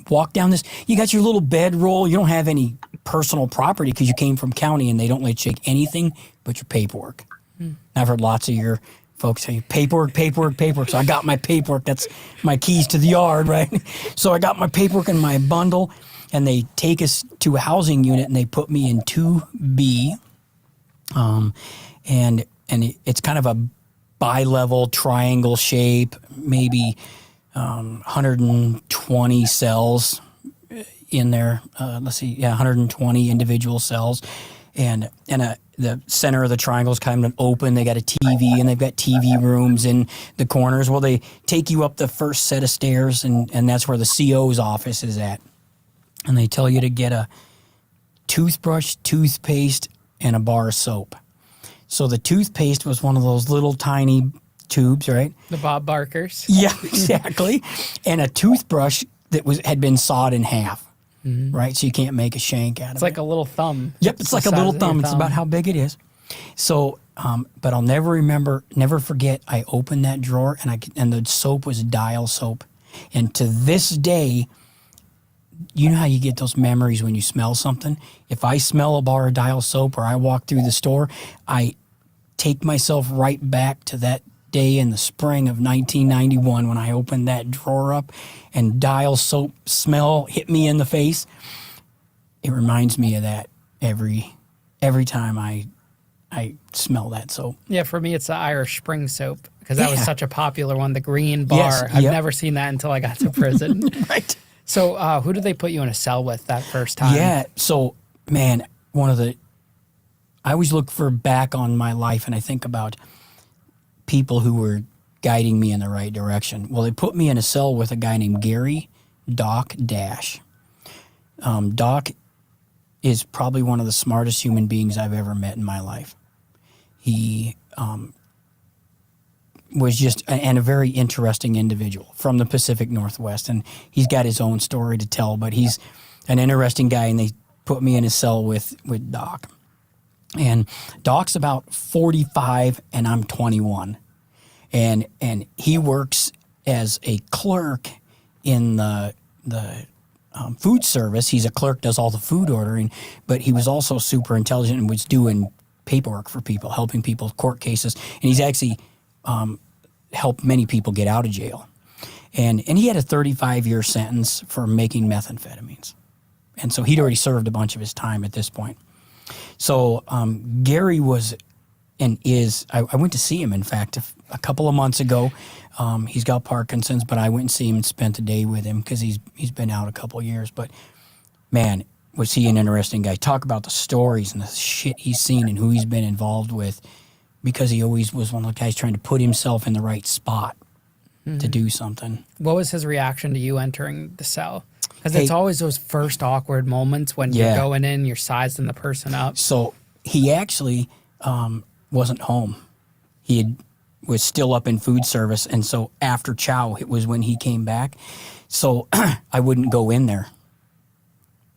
walk down this. You got your little bedroll. You don't have any personal property because you came from county, and they don't let you take anything but your paperwork. I've heard lots of your folks say, paperwork. So I got my paperwork. That's my keys to the yard, right? So I got my paperwork in my bundle, and they take us to a housing unit, and they put me in 2B. And it's kind of a bi-level triangle shape, maybe 120 cells in there. 120 individual cells. And the center of the triangle is kind of open. They got a TV, and they've got TV rooms in the corners. Well, they take you up the first set of stairs, and that's where the CO's office is at. And they tell you to get a toothbrush, toothpaste, and a bar of soap. So the toothpaste was one of those little tiny tubes, right? The Bob Barkers. Yeah, exactly. And a toothbrush that had been sawed in half. Mm-hmm. Right, so you can't make a shank out of it. It's like a little thumb. Yep, it's like a little thumb. It's about how big it is. So, but I'll never forget. I opened that drawer, and the soap was Dial soap, and to this day, you know how you get those memories when you smell something. If I smell a bar of Dial soap, or I walk through the store, I take myself right back to that day in the spring of 1991 when I opened that drawer up and Dial soap smell hit me in the face. It reminds me of that every time I smell that soap. Yeah, for me it's the Irish Spring soap because that was such a popular one, the green bar. Yes, I've never seen that until I got to prison. Right. So who did they put you in a cell with that first time? Yeah, so man, I always look back on my life and I think about people who were guiding me in the right direction. Well, they put me in a cell with a guy named Gary Doc Dash. Doc is probably one of the smartest human beings I've ever met in my life. He was just and a very interesting individual from the Pacific Northwest, and he's got his own story to tell, but he's an interesting guy, and they put me in a cell with Doc. And Doc's about 45 and I'm 21. And he works as a clerk in the food service. He's a clerk, does all the food ordering, but he was also super intelligent and was doing paperwork for people, helping people with court cases. And he's actually helped many people get out of jail. And he had a 35-year sentence for making methamphetamines. And so he'd already served a bunch of his time at this point. So Gary was and is, I went to see him, in fact, a couple of months ago. He's got Parkinson's, but I went and see him and spent a day with him because he's been out a couple of years. But, man, was he an interesting guy. Talk about the stories and the shit he's seen and who he's been involved with, because he always was one of the guys trying to put himself in the right spot to do something. What was his reaction to you entering the cell? Because it's always those first awkward moments when you're going in, you're sizing the person up. So he actually wasn't home. He was still up in food service, and so after chow, it was when he came back. So I wouldn't go in there.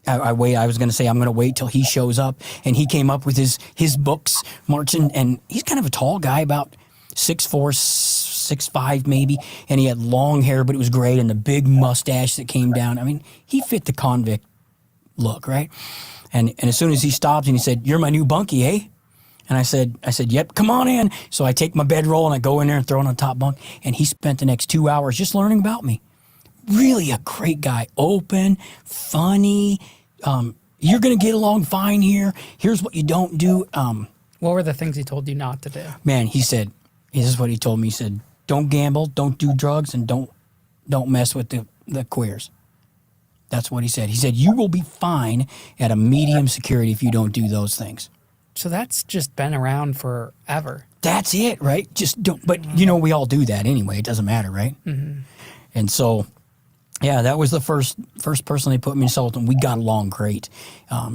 I was going to say I'm going to wait till he shows up, and he came up with his books, marching, and he's kind of a tall guy, about 6'4", 6'5", maybe, and he had long hair, but it was great, and the big mustache that came down. I mean, he fit the convict look, right? And as soon as he stopped and he said, "You're my new bunkie, eh?" And I said, "Yep, come on in." So I take my bedroll and I go in there and throw it on the top bunk, and he spent the next 2 hours just learning about me. Really a great guy, open, funny. You're going to get along fine here. Here's what you don't do. What were the things he told you not to do? Man, he said, this is what he told me. He said, "Don't gamble, don't do drugs, and don't mess with the queers." That's what he said. He said, "You will be fine at a medium security if you don't do those things." So that's just been around forever. That's it, right? Just don't. But, we all do that anyway. It doesn't matter, right? Mm-hmm. And so, yeah, that was the first person they put me in cell with, and we got along great.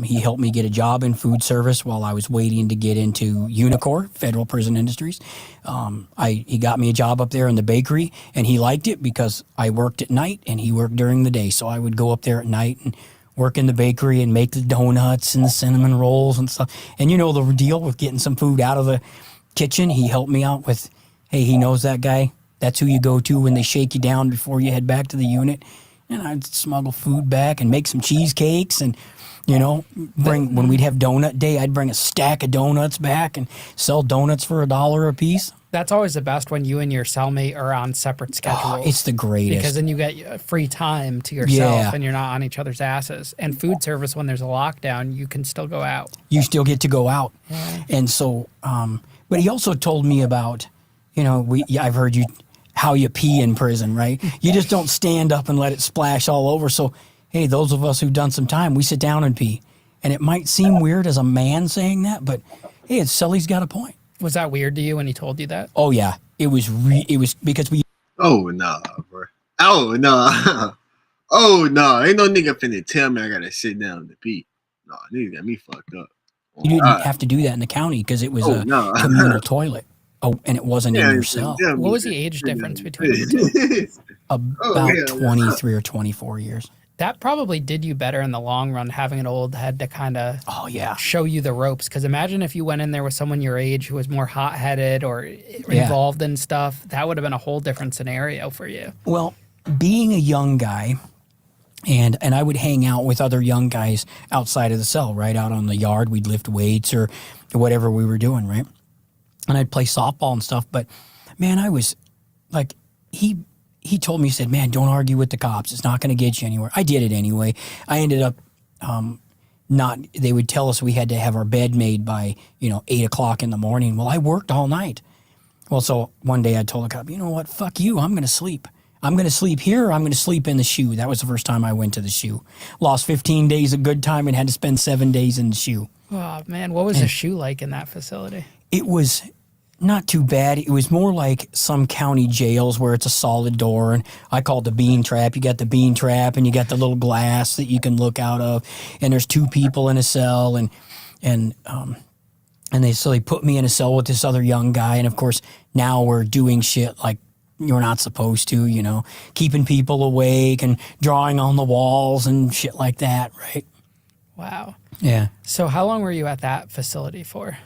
He helped me get a job in food service while I was waiting to get into Unicor, Federal Prison Industries. He got me a job up there in the bakery, and he liked it because I worked at night and he worked during the day. So I would go up there at night and work in the bakery and make the donuts and the cinnamon rolls and stuff. And the deal with getting some food out of the kitchen, he helped me out with, hey, he knows that guy. That's who you go to when they shake you down before you head back to the unit. And I'd smuggle food back and make some cheesecakes and, when we'd have donut day, I'd bring a stack of donuts back and sell donuts for $1 a piece. That's always the best when you and your cellmate are on separate schedules. Oh, it's the greatest. Because then you get free time to yourself and you're not on each other's asses. And food service, when there's a lockdown, you can still go out. You still get to go out. Yeah. And so, but he also told me about, I've heard how you pee in prison, right? You just don't stand up and let it splash all over. So, hey, those of us who've done some time, we sit down and pee. And it might seem weird as a man saying that, but hey, Sully's got a point. Was that weird to you when he told you that? Oh, yeah. It was because we... Oh, nah, bro. Oh, nah. Oh, nah. Ain't no nigga finna tell me I gotta sit down to pee. Nah, nigga got me fucked up. You didn't have to do that in the county because it was a communal toilet. Oh, and it wasn't in your cell. What was the age difference between you two? About 23 or 24 years. That probably did you better in the long run, having an old head to kind of show you the ropes. Because imagine if you went in there with someone your age who was more hot-headed or involved in stuff. That would have been a whole different scenario for you. Well, being a young guy, and I would hang out with other young guys outside of the cell, right out on the yard. We'd lift weights or whatever we were doing, right? And I'd play softball and stuff. But, man, I was like, he told me, he said, "Man, don't argue with the cops. It's not going to get you anywhere." I did it anyway. I ended up they would tell us we had to have our bed made by, 8 o'clock in the morning. Well, I worked all night. Well, so one day I told the cop, "You know what? Fuck you. I'm going to sleep. I'm going to sleep here or I'm going to sleep in the shoe." That was the first time I went to the shoe. Lost 15 days of good time and had to spend 7 days in the shoe. Oh, man. What was the shoe like in that facility? It was not too bad. It was more like some county jails where it's a solid door, and I call it the bean trap. You got the bean trap, and you got the little glass that you can look out of, and there's two people in a cell, and they put me in a cell with this other young guy, and of course now we're doing shit like you're not supposed to, you know, keeping people awake and drawing on the walls and shit like that, right? Wow. Yeah. So how long were you at that facility for?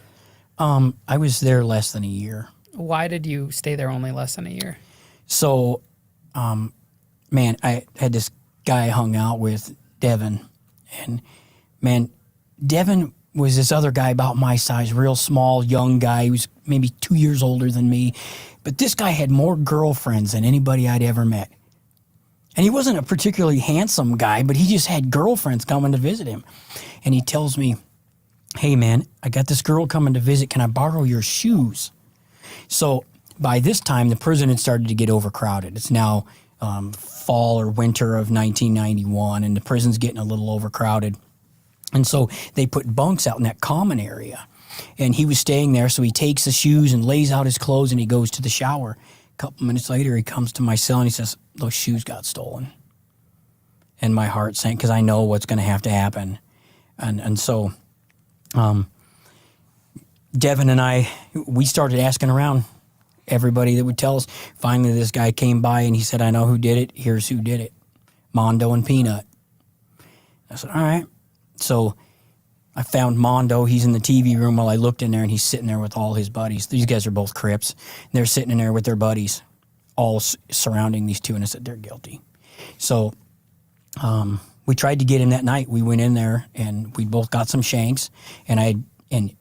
I was there less than a year. Why did you stay there only less than a year? So, man, I had this guy I hung out with, Devin, and man, Devin was this other guy about my size, real small, young guy. He was maybe 2 years older than me. But this guy had more girlfriends than anybody I'd ever met. And he wasn't a particularly handsome guy, but he just had girlfriends coming to visit him. And he tells me, hey, man, I got this girl coming to visit. Can I borrow your shoes? So by this time, the prison had started to get overcrowded. It's now fall or winter of 1991, and the prison's getting a little overcrowded. And so they put bunks out in that common area. And he was staying there, so he takes the shoes and lays out his clothes, and he goes to the shower. A couple minutes later, he comes to my cell, and he says, those shoes got stolen. And my heart sank, because I know what's going to have to happen. And so Devin and I, we started asking around everybody that would tell us. Finally, this guy came by, and he said, I know who did it. Here's who did it. Mondo and Peanut. I said, all right. So I found Mondo. He's in the TV room while I looked in there, and he's sitting there with all his buddies. These guys are both Crips. And they're sitting in there with their buddies, all surrounding these two, and I said, they're guilty. So we tried to get him that night. We went in there, and we both got some shanks. And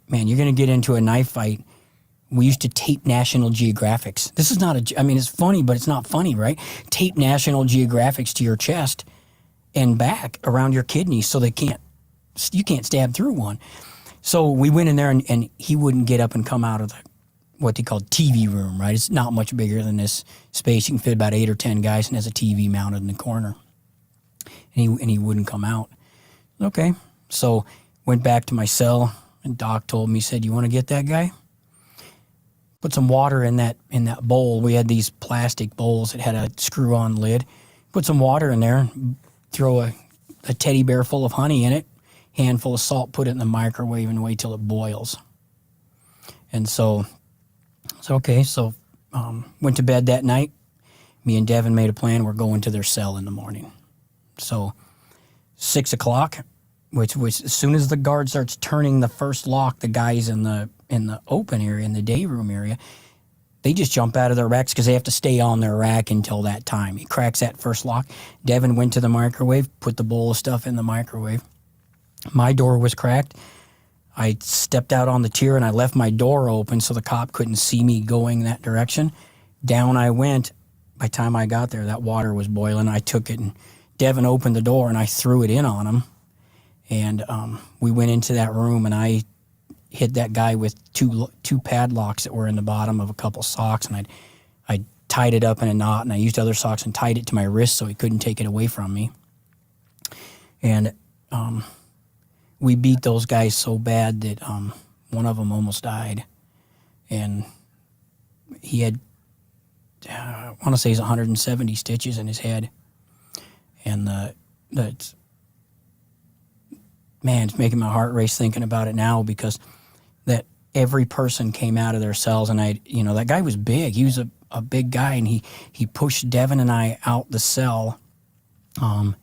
man, you're going to get into a knife fight. We used to tape National Geographics. This is not it's funny, but it's not funny, right? Tape National Geographics to your chest and back around your kidneys so you can't stab through one. So we went in there, and he wouldn't get up and come out of what they call TV room, right? It's not much bigger than this space. You can fit about 8 or 10 guys, and has a TV mounted in the corner. And he wouldn't come out. Okay. So went back to my cell, and Doc told me, he said, you want to get that guy? Put some water in that bowl. We had these plastic bowls that had a screw-on lid. Put some water in there, throw a teddy bear full of honey in it, handful of salt, put it in the microwave, and wait till it boils. And so okay. So went to bed that night. Me and Devin made a plan. We're going to their cell in the morning. So 6 o'clock, which as soon as the guard starts turning the first lock, the guys in the open area, in the day room area, they just jump out of their racks because they have to stay on their rack until that time. He cracks that first lock. Devin went to the microwave, put the bowl of stuff in the microwave. My door was cracked. I stepped out on the tier, and I left my door open so the cop couldn't see me going that direction. Down I went. By the time I got there, that water was boiling. I took it, and Devin opened the door, and I threw it in on him. And we went into that room, and I hit that guy with two padlocks that were in the bottom of a couple socks, and I tied it up in a knot, and I used other socks and tied it to my wrist so he couldn't take it away from me. And we beat those guys so bad that one of them almost died. And he had, I want to say, 170 stitches in his head. And it's making my heart race thinking about it now, because that every person came out of their cells, and that guy was big. He was a big guy, and he pushed Devin and I out the cell, and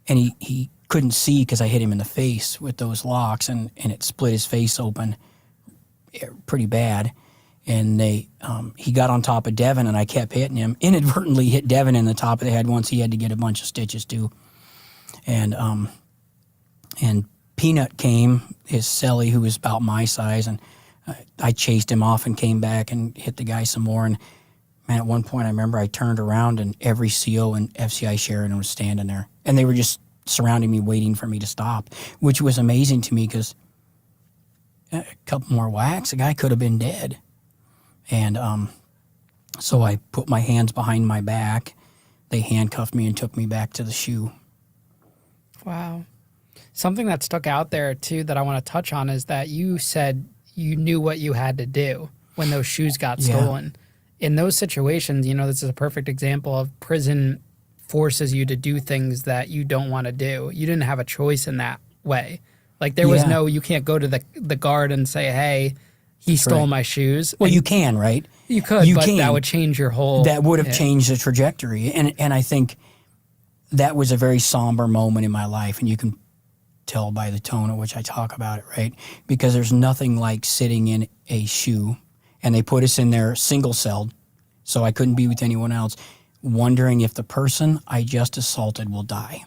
he couldn't see because I hit him in the face with those locks, and it split his face open pretty bad. And he got on top of Devin, and I kept hitting him. Inadvertently hit Devin in the top of the head once. He had to get a bunch of stitches too. And Peanut came, his cellie, who was about my size, and I chased him off and came back and hit the guy some more. And man, at one point I remember I turned around, and every CO and FCI Sheridan was standing there, and they were just surrounding me, waiting for me to stop, which was amazing to me, because a couple more whacks, the guy could have been dead. And so I put my hands behind my back. They handcuffed me and took me back to the SHU. Wow. Something that stuck out there, too, that I want to touch on is that you said you knew what you had to do. when those shoes got Yeah. stolen. In those situations, you know, this is a perfect example of prison forces you to do things that you don't want to do. You didn't have a choice in that way. Like there was Yeah. no, you can't go to the guard and say, hey, he stole right. my shoes. Well, And you can, right? You could, You but that can. would change your whole... That would have yeah. changed the trajectory. And I think that was a very somber moment in my life. And you can tell by the tone at which I talk about it, right? Because there's nothing like sitting in a shoe, and they put us in there single-celled, so I couldn't be with anyone else, wondering if the person I just assaulted will die.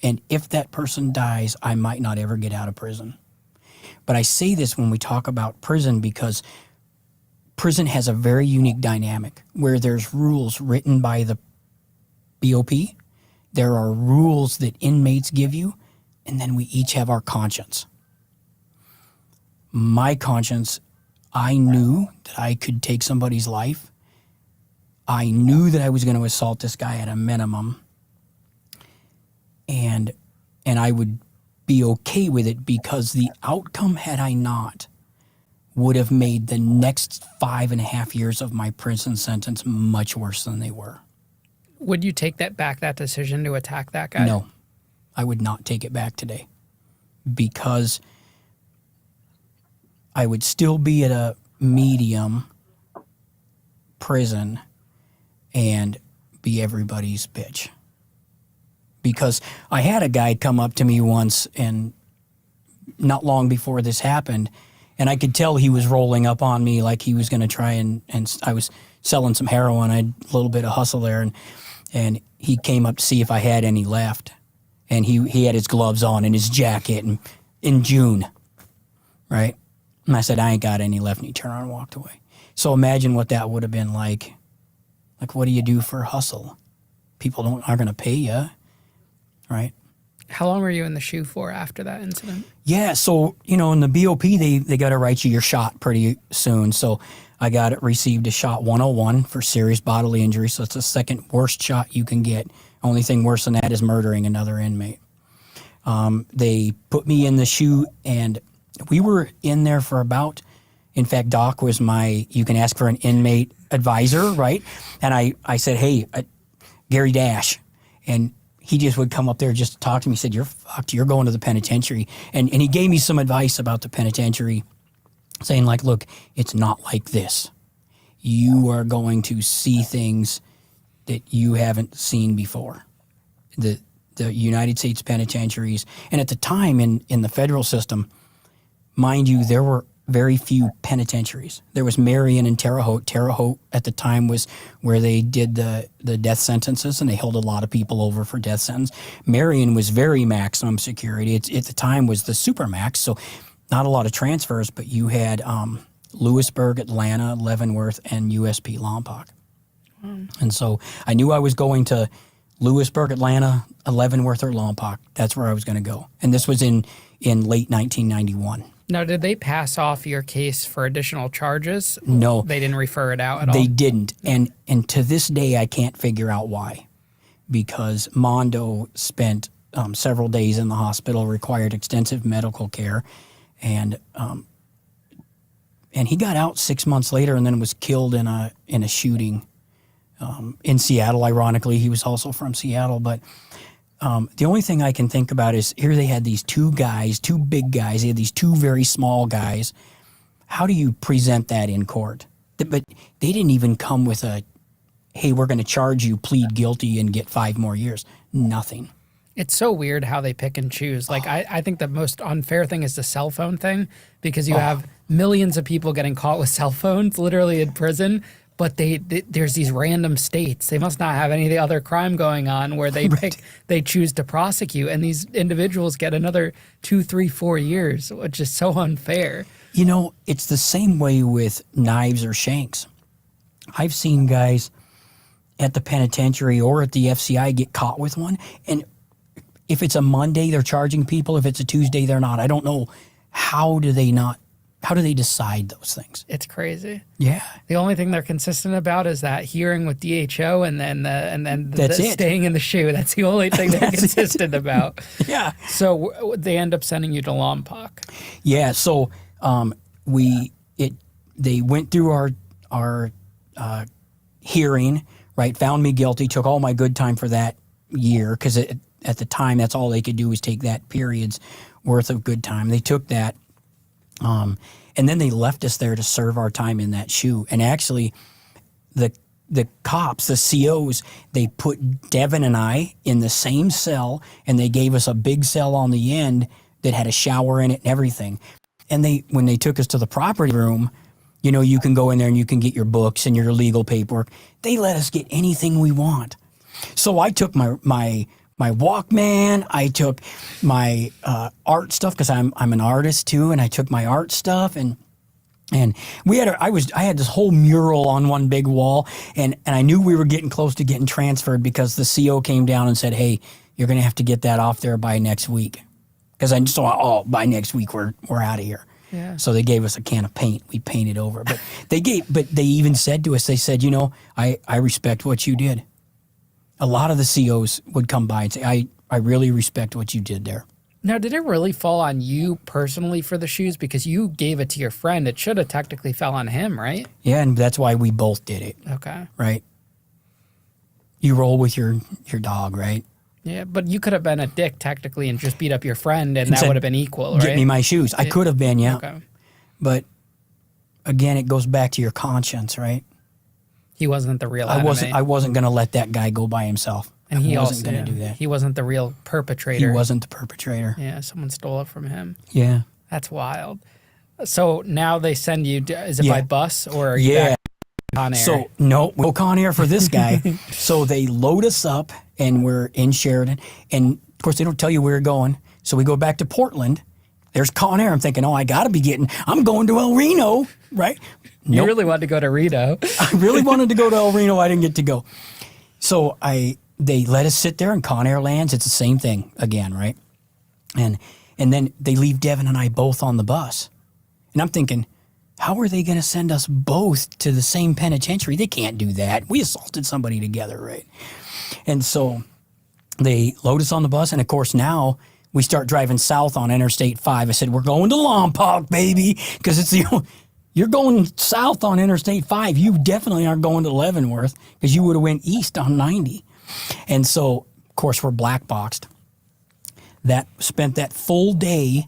And if that person dies, I might not ever get out of prison. But I say this when we talk about prison because prison has a very unique dynamic where there's rules written by the BOP, there are rules that inmates give you, and then we each have our conscience. My conscience, I knew that I could take somebody's life. I knew that I was going to assault this guy at a minimum, and I would be okay with it because the outcome, had I not, would have made the next 5.5 years of my prison sentence much worse than they were. Would you take that decision to attack that guy? No, I would not take it back today because I would still be at a medium prison and be everybody's bitch. Because I had a guy come up to me once, and not long before this happened, and I could tell he was rolling up on me like he was going to try and I was selling some heroin. I had a little bit of hustle there, and he came up to see if I had any left. And he had his gloves on and his jacket and in June, right? And I said, I ain't got any left, and he turned around and walked away. So imagine what that would have been like. Like, what do you do for hustle? People aren't going to pay you, right? How long were you in the shoe for after that incident? Yeah, so, you know, in the BOP, they got to write you your shot pretty soon. So I received a shot 101 for serious bodily injury. So it's the second worst shot you can get. Only thing worse than that is murdering another inmate. They put me in the shoe, and we were in there for about, in fact, Doc was you can ask for an inmate advisor, right? And I said, hey, Gary Dash. And he just would come up there just to talk to me. He said, you're fucked. You're going to the penitentiary. And he gave me some advice about the penitentiary, saying like, look, it's not like this. You are going to see things that you haven't seen before. The United States penitentiaries, and at the time in the federal system, mind you, there were very few penitentiaries. There was Marion and Terre Haute. Terre Haute at the time was where they did the death sentences, and they held a lot of people over for death sentence. Marion was very maximum security. At the time was the supermax, so not a lot of transfers, but you had Lewisburg, Atlanta, Leavenworth, and USP Lompoc. And so I knew I was going to Lewisburg, Atlanta, Leavenworth, or Lompoc. That's where I was going to go. And this was in late 1991. Now, did they pass off your case for additional charges? No. They didn't refer it out at all? They didn't. And to this day, I can't figure out why. Because Mondo spent several days in the hospital, required extensive medical care, and he got out 6 months later and then was killed in a shooting in Seattle. Ironically, he was also from Seattle, but the only thing I can think about is here they had these two big guys. They had these two very small guys. How do you present that in court? But they didn't even come with hey, we're going to charge you, plead guilty, and get 5 more years. Nothing. It's so weird how they pick and choose. Like, I think the most unfair thing is the cell phone thing, because you have millions of people getting caught with cell phones literally in prison, but there's these random states. They must not have any other crime going on where they they choose to prosecute, and these individuals get another 2, 3, 4 years, which is so unfair. You know, it's the same way with knives or shanks. I've seen guys at the penitentiary or at the FCI get caught with one, and if it's a Monday, they're charging people. If it's a Tuesday, they're not. I don't know. How do they decide those things? It's crazy. Yeah. The only thing they're consistent about is that hearing with DHO and then That's it. staying in the shoe. That's the only thing they're consistent about. Yeah. So they end up sending you to Lompoc. Yeah. So they went through our hearing, right? Found me guilty, took all my good time for that year because at the time that's all they could do was take that period's worth of good time. They took that, and then they left us there to serve our time in that shoe. And actually, the cops, the COs, they put Devin and I in the same cell, and they gave us a big cell on the end that had a shower in it and everything. And when they took us to the property room, you know, you can go in there and you can get your books and your legal paperwork. They let us get anything we want. So I took my Walkman, I took my art stuff because I'm an artist too, and I took my art stuff and we had I had this whole mural on one big wall, and I knew we were getting close to getting transferred because the CO came down and said, "Hey, you're going to have to get that off there by next week," because I saw, by next week we're out of here. Yeah. So they gave us a can of paint. We painted over, but they even said to us, they said, you know, I respect what you did. A lot of the COs would come by and say, I really respect what you did there. Now, did it really fall on you personally for the shoes? Because you gave it to your friend. It should have technically fell on him, right? Yeah, and that's why we both did it. Okay. Right? You roll with your dog, right? Yeah, but you could have been a dick technically and just beat up your friend, and that said, would have been equal, right? Get me my shoes. I could have been, yeah. Okay. But again, it goes back to your conscience, right? He wasn't the real enemy. I wasn't going to let that guy go by himself. And he wasn't going to do that. He wasn't the real perpetrator. He wasn't the perpetrator. Yeah, someone stole it from him. Yeah. That's wild. So now they send you, is it by bus or are you back Con Air? So, no, we'll Con Air for this guy. So they load us up and we're in Sheridan. And of course, they don't tell you where we're going. So we go back to Portland. There's Con Air. I'm thinking, I'm going to El Reno, right? You really wanted to go to Reno. I really wanted to go to El Reno. I didn't get to go. So they let us sit there and Con Air lands. It's the same thing again, right? And then they leave Devin and I both on the bus. And I'm thinking, how are they going to send us both to the same penitentiary? They can't do that. We assaulted somebody together, right? And so they load us on the bus. And of course, now we start driving south on Interstate 5. I said, we're going to Lompoc, baby, because it's you're going south on Interstate 5. You definitely aren't going to Leavenworth because you would have went east on 90. And so, of course, we're black boxed. Spent that full day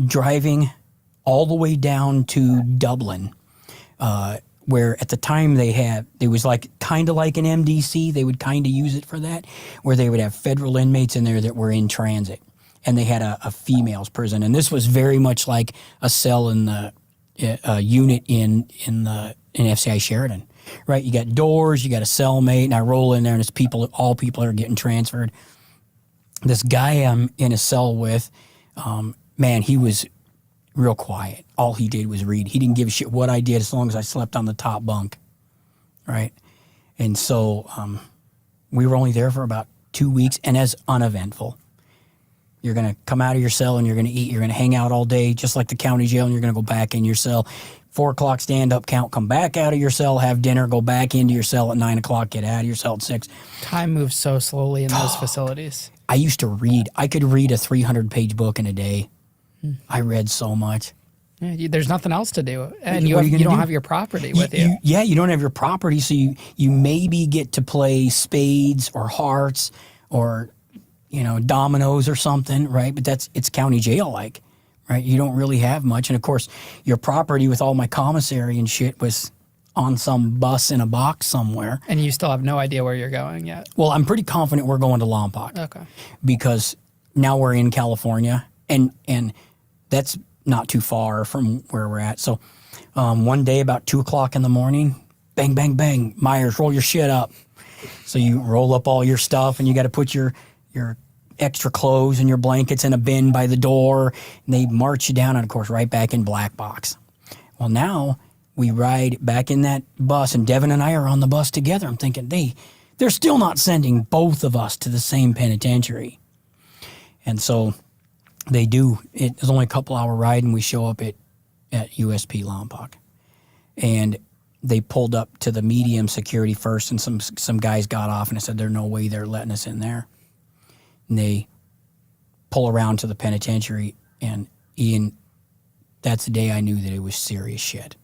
driving all the way down to Dublin, where at the time it was kind of like an MDC. They would kind of use it for that, where they would have federal inmates in there that were in transit. And they had a females prison. And this was very much like a cell in the unit in FCI Sheridan. Right, you got doors, you got a cellmate, and I roll in there, and it's all people are getting transferred. This guy I'm in a cell with, man, he was real quiet. All he did was read. He didn't give a shit what I did as long as I slept on the top bunk, right? And so we were only there for about 2 weeks, and as uneventful. You're going to come out of your cell, and you're going to eat. You're going to hang out all day, just like the county jail, and you're going to go back in your cell. 4 o'clock stand-up count, come back out of your cell, have dinner, go back into your cell at 9 o'clock, get out of your cell at 6. Time moves so slowly in those facilities. I used to read. I could read a 300-page book in a day. I read so much. Yeah, there's nothing else to do. And What are you gonna don't do? have your property with you. You don't have your property, so you maybe get to play spades or hearts or, dominoes or something, right? But it's county jail-like. Right, you don't really have much. And, of course, your property with all my commissary and shit was on some bus in a box somewhere. And you still have no idea where you're going yet. Well, I'm pretty confident we're going to Lompoc. Okay. Because now we're in California, and that's not too far from where we're at. So one day about 2 o'clock in the morning, bang, bang, bang, Myers, roll your shit up. So you roll up all your stuff, and you got to put your extra clothes and your blankets in a bin by the door, and they march you down, and of course right back in black box. Well, now we ride back in that bus, and Devin and I are on the bus together. I'm thinking they're still not sending both of us to the same penitentiary. And so they do. It's only a couple hour ride, and we show up at USP Lompoc. And they pulled up to the medium security first, and some guys got off, and I said, there's no way they're letting us in there. And they pull around to the penitentiary, and Ian, that's the day I knew that it was serious shit.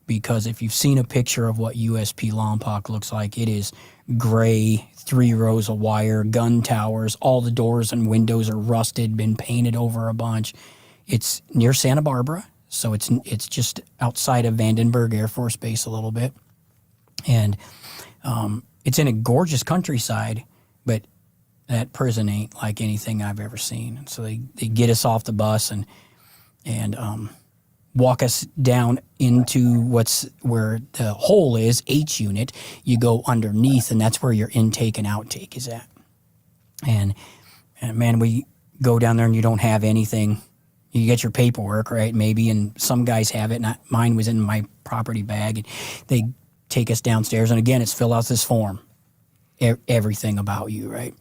because if you've seen a picture of what USP Lompoc looks like, it is gray, 3 rows of wire, gun towers, all the doors and windows are rusted, been painted over a bunch. It's near Santa Barbara, so it's just outside of Vandenberg Air Force Base a little bit. And it's in a gorgeous countryside, but that prison ain't like anything I've ever seen. And so they get us off the bus and walk us down into where the hole is, H unit. You go underneath, and that's where your intake and outtake is at. And man, we go down there and you don't have anything. You get your paperwork, right, maybe, and some guys have it. Mine was in my property bag. And they take us downstairs, and again, it's fill out this form, everything about you, right?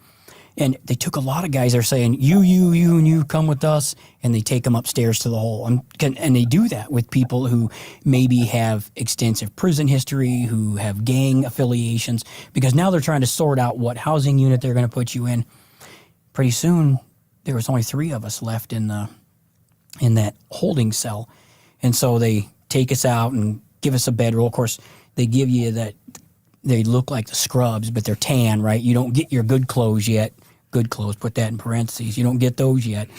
And they took a lot of guys that are saying, you, and you come with us, and they take them upstairs to the hole. And they do that with people who maybe have extensive prison history, who have gang affiliations, because now they're trying to sort out what housing unit they're going to put you in. Pretty soon, there was only 3 of us left in that holding cell. And so they take us out and give us a bedroll. Of course, they give you that, they look like the scrubs, but they're tan, right? You don't get your good clothes yet. Good clothes, put that in parentheses. You don't get those yet.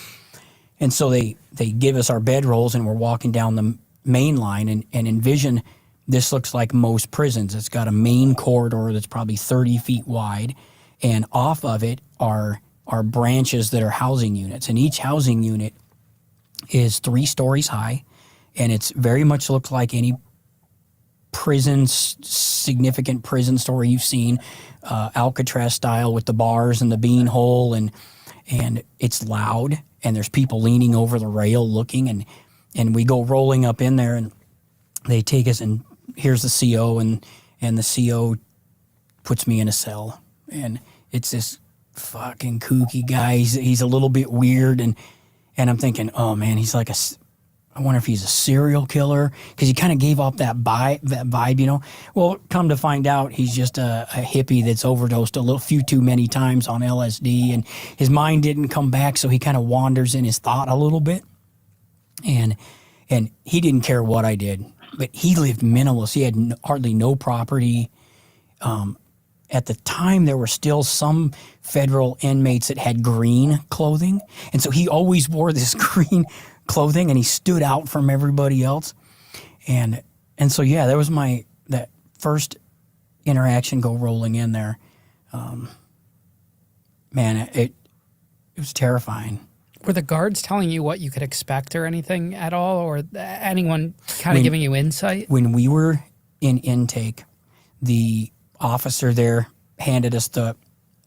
And so they give us our bedrolls, and we're walking down the main line, and envision this looks like most prisons. It's got a main corridor that's probably 30 feet wide, and off of it are branches that are housing units. And each housing unit is 3 stories high, and it's very much looks like any significant prison story you've seen, Alcatraz style with the bars and the bean hole, and it's loud, and there's people leaning over the rail looking, and we go rolling up in there, and they take us, and here's the CO, and the CO puts me in a cell, and it's this fucking kooky guy. He's a little bit weird, and I'm thinking, oh man, he's like I wonder if he's a serial killer, because he kind of gave off that vibe, you know. Well, come to find out, he's just a hippie that's overdosed a few too many times on LSD, and his mind didn't come back, so he kind of wanders in his thought a little bit. And he didn't care what I did, but he lived minimalist. He had hardly no property. At the time, there were still some federal inmates that had green clothing, and so he always wore this green clothing, and he stood out from everybody else. And so yeah, that was that first interaction, go rolling in there. Man, it was terrifying. Were the guards telling you what you could expect or anything at all, or anyone kind of giving you insight? When we were in intake, the officer there handed us the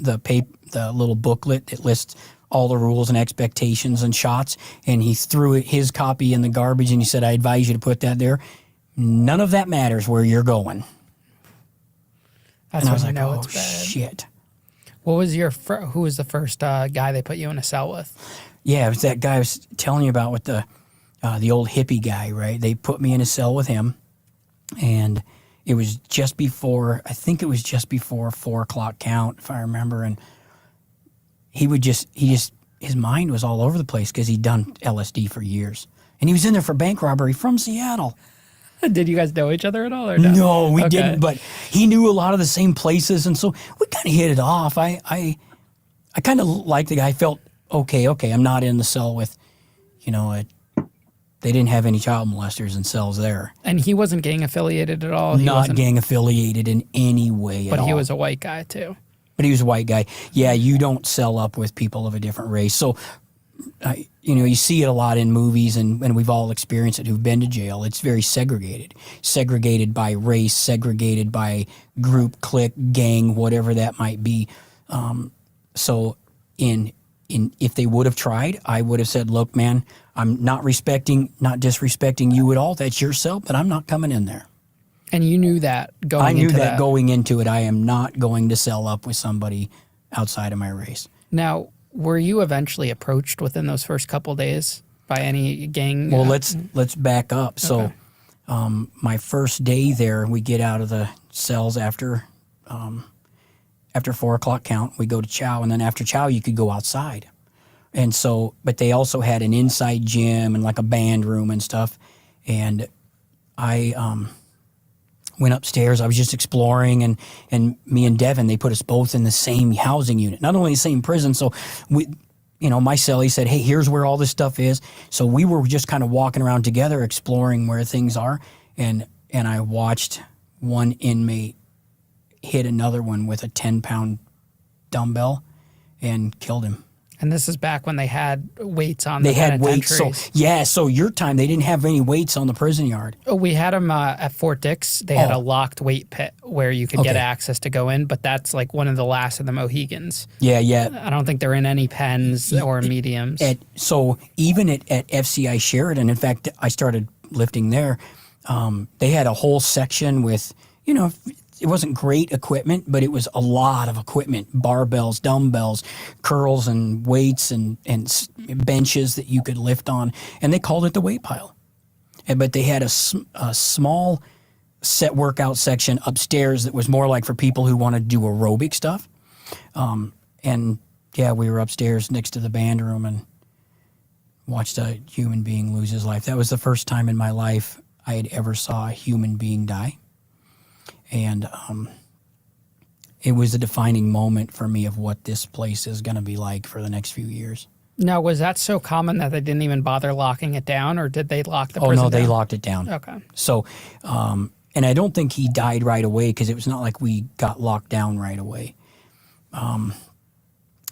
little booklet that lists all the rules and expectations and shots, and he threw his copy in the garbage, and he said, I advise you to put that there. None of that matters where you're going. That's and I was when like, you know oh, it's bad. shit. What was who was the first guy they put you in a cell with? Yeah, it was that guy I was telling you about with the old hippie guy, right? They put me in a cell with him, and it was just before, I think it was just before 4 o'clock count, if I remember, and his mind was all over the place because he'd done LSD for years. And he was in there for bank robbery from Seattle. Did you guys know each other at all? Or no, we didn't, but he knew a lot of the same places, and so we kind of hit it off. I kind of liked the guy. I felt, okay, I'm not in the cell with, they didn't have any child molesters in cells there. And he wasn't gang affiliated at all? Not gang affiliated in any way at all. But he was a white guy too? But he was a white guy. Yeah, you don't cell up with people of a different race. So, you see it a lot in movies, and we've all experienced it who've been to jail. It's very segregated. Segregated by race, segregated by group, clique, gang, whatever that might be. So if they would have tried, I would have said, look, man, I'm not disrespecting you at all. That's your cell, but I'm not coming in there. And you knew that going into that? I knew that going into it. I am not going to cell up with somebody outside of my race. Now, were you eventually approached within those first couple days by any gang? Well, let's back up. Okay. So my first day there, we get out of the cells after 4 o'clock count. We go to chow, and then after chow, you could go outside. And so, but they also had an inside gym and like a band room and stuff. And I went upstairs. I was just exploring, and me and Devin, they put us both in the same housing unit, not only the same prison. So we, my cellie said, "Hey, here's where all this stuff is." So we were just kind of walking around together, exploring where things are, and I watched one inmate hit another one with a 10-pound dumbbell and killed him. And this is back when they had weights on They the had weights. So penitentiaries. so your time they didn't have any weights on the prison yard. We had them at Fort Dix. They had a locked weight pit where you could get access to go in, but that's like one of the last of the Mohegans. Yeah. I don't think they're in any pens or mediums. So even at FCI Sheridan, in fact, I started lifting there. They had a whole section with, it wasn't great equipment, but it was a lot of equipment, barbells, dumbbells, curls and weights and benches that you could lift on. And they called it the weight pile. But they had a small set workout section upstairs that was more like for people who want to do aerobic stuff. We were upstairs next to the band room and watched a human being lose his life. That was the first time in my life I had ever saw a human being die. And it was a defining moment for me of what this place is going to be like for the next few years. Now, was that so common that they didn't even bother locking it down, or did they lock the prison down? Oh, no, they down? locked it down. Okay. So, and I don't think he died right away because it was not like we got locked down right away.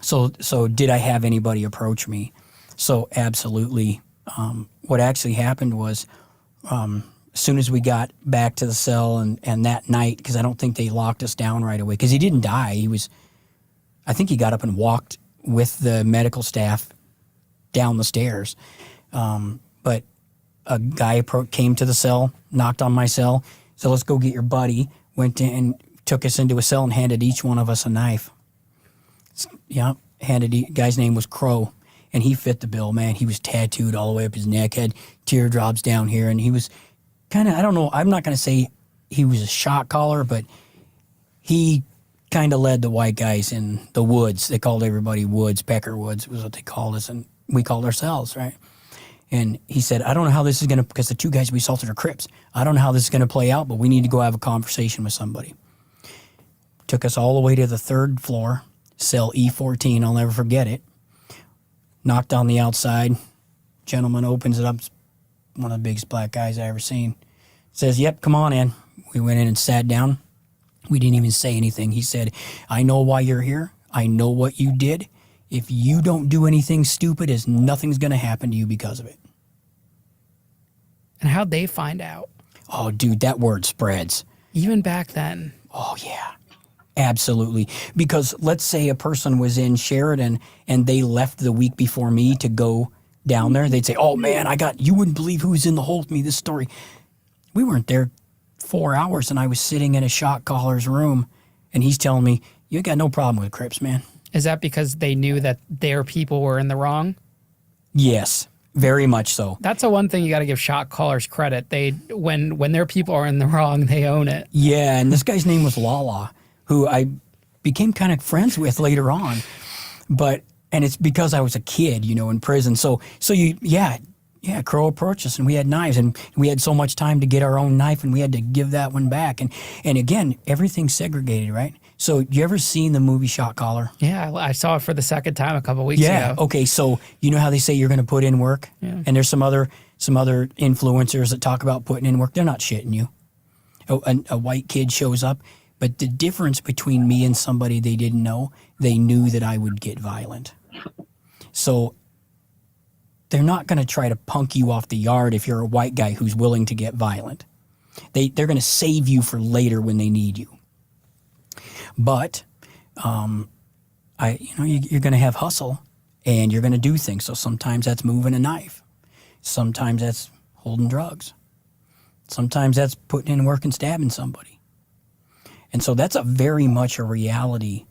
So did I have anybody approach me? So absolutely. What actually happened was as soon as we got back to the cell and that night, because I don't think they locked us down right away, because he didn't die. I think he got up and walked with the medical staff down the stairs. But a guy came to the cell, knocked on my cell, said, "Let's go get your buddy." Went in and took us into a cell and handed each one of us a knife. Guy's name was Crow, and he fit the bill, man. He was tattooed all the way up his neck, had teardrops down here, and he was kind of, I don't know, I'm not going to say he was a shot caller, but he kind of led the white guys in the woods. They called everybody Woods, Pecker Woods was what they called us, and we called ourselves, right? And he said, "I don't know how this is going to," because the two guys we assaulted are Crips. "I don't know how this is going to play out, but we need to go have a conversation with somebody." Took us all the way to the third floor, cell E14, I'll never forget it. Knocked on the outside. Gentleman opens it up. One of the biggest black guys I ever seen. Says, "Yep, come on in." We went in and sat down. We didn't even say anything. He said, "I know why you're here. I know what you did. If you don't do anything stupid, nothing's going to happen to you because of it." And how'd they find out? Oh, dude, that word spreads. Even back then? Oh, yeah. Absolutely. Because let's say a person was in Sheridan and they left the week before me to go down there. They'd say, "Oh, man, you wouldn't believe who's in the hole with me, this story." We weren't there 4 hours, and I was sitting in a shot caller's room, and he's telling me, "You got no problem with Crips, man." Is that because they knew that their people were in the wrong? Yes, very much so. That's the one thing you got to give shot callers credit. When their people are in the wrong, they own it. Yeah, and this guy's name was Lala, who I became kind of friends with later on. And it's because I was a kid, in prison. Crow approached us, and we had knives, and we had so much time to get our own knife, and we had to give that one back. And again, everything's segregated, right? So you ever seen the movie Shot Caller? Yeah, I saw it for the second time a couple weeks ago. Yeah, okay, so you know how they say you're going to put in work? Yeah. And there's some other influencers that talk about putting in work. They're not shitting you. A white kid shows up, but the difference between me and somebody they didn't know, they knew that I would get violent. So they're not going to try to punk you off the yard if you're a white guy who's willing to get violent. They're going to save you for later when they need you. But you're going to have hustle, and you're going to do things. So sometimes that's moving a knife. Sometimes that's holding drugs. Sometimes that's putting in work and stabbing somebody. And so that's very much a reality.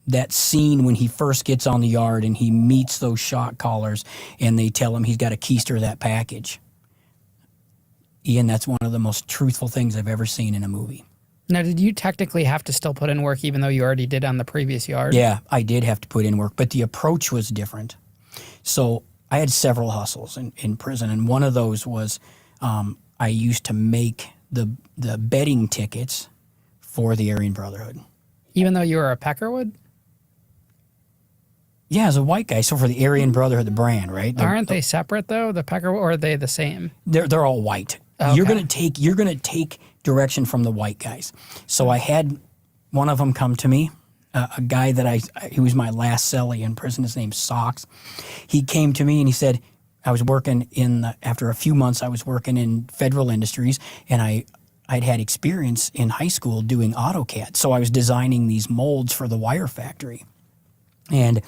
That scene when he first gets on the yard and he meets those shot callers and they tell him he's got to keister that package. Ian, that's one of the most truthful things I've ever seen in a movie. Now, did you technically have to still put in work even though you already did on the previous yard? Yeah, I did have to put in work, but the approach was different. So I had several hustles in prison, and one of those was I used to make the betting tickets for the Aryan Brotherhood. Even though you were a Peckerwood? Yeah, as a white guy. So for the Aryan Brotherhood, the brand, right? Aren't they separate though, the Peckerwood, or are they the same? They're all white. Okay. You're gonna take direction from the white guys. So I had one of them come to me, a guy that he was my last cellie in prison. His name's Socks. He came to me and he said, I was working after a few months, I was working in federal industries, and I'd had experience in high school doing AutoCAD. So I was designing these molds for the wire factory. And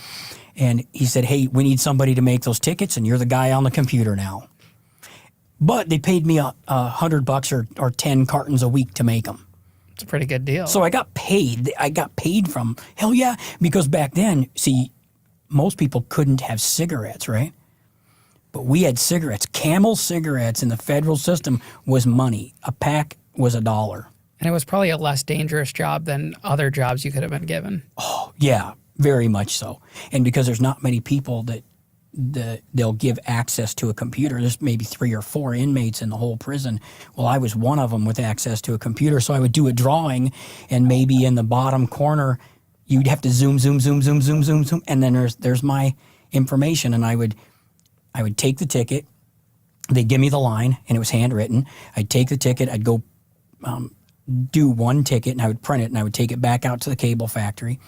he said, hey, we need somebody to make those tickets, and you're the guy on the computer now. But they paid me $100 or 10 cartons a week to make them. It's a pretty good deal. So I got paid. I got paid from, hell yeah, because back then, see, most people couldn't have cigarettes, right? But we had cigarettes. Camel cigarettes in the federal system was money. A pack was $1. And it was probably a less dangerous job than other jobs you could have been given. Oh, yeah, very much so. And because there's not many people that they'll give access to a computer. There's maybe 3 or 4 inmates in the whole prison. Well, I was one of them with access to a computer, so I would do a drawing, and maybe in the bottom corner, you'd have to zoom, and then there's my information, and I would take the ticket. They'd give me the line, and it was handwritten. I'd take the ticket. I'd go do one ticket, and I would print it, and I would take it back out to the cable factory,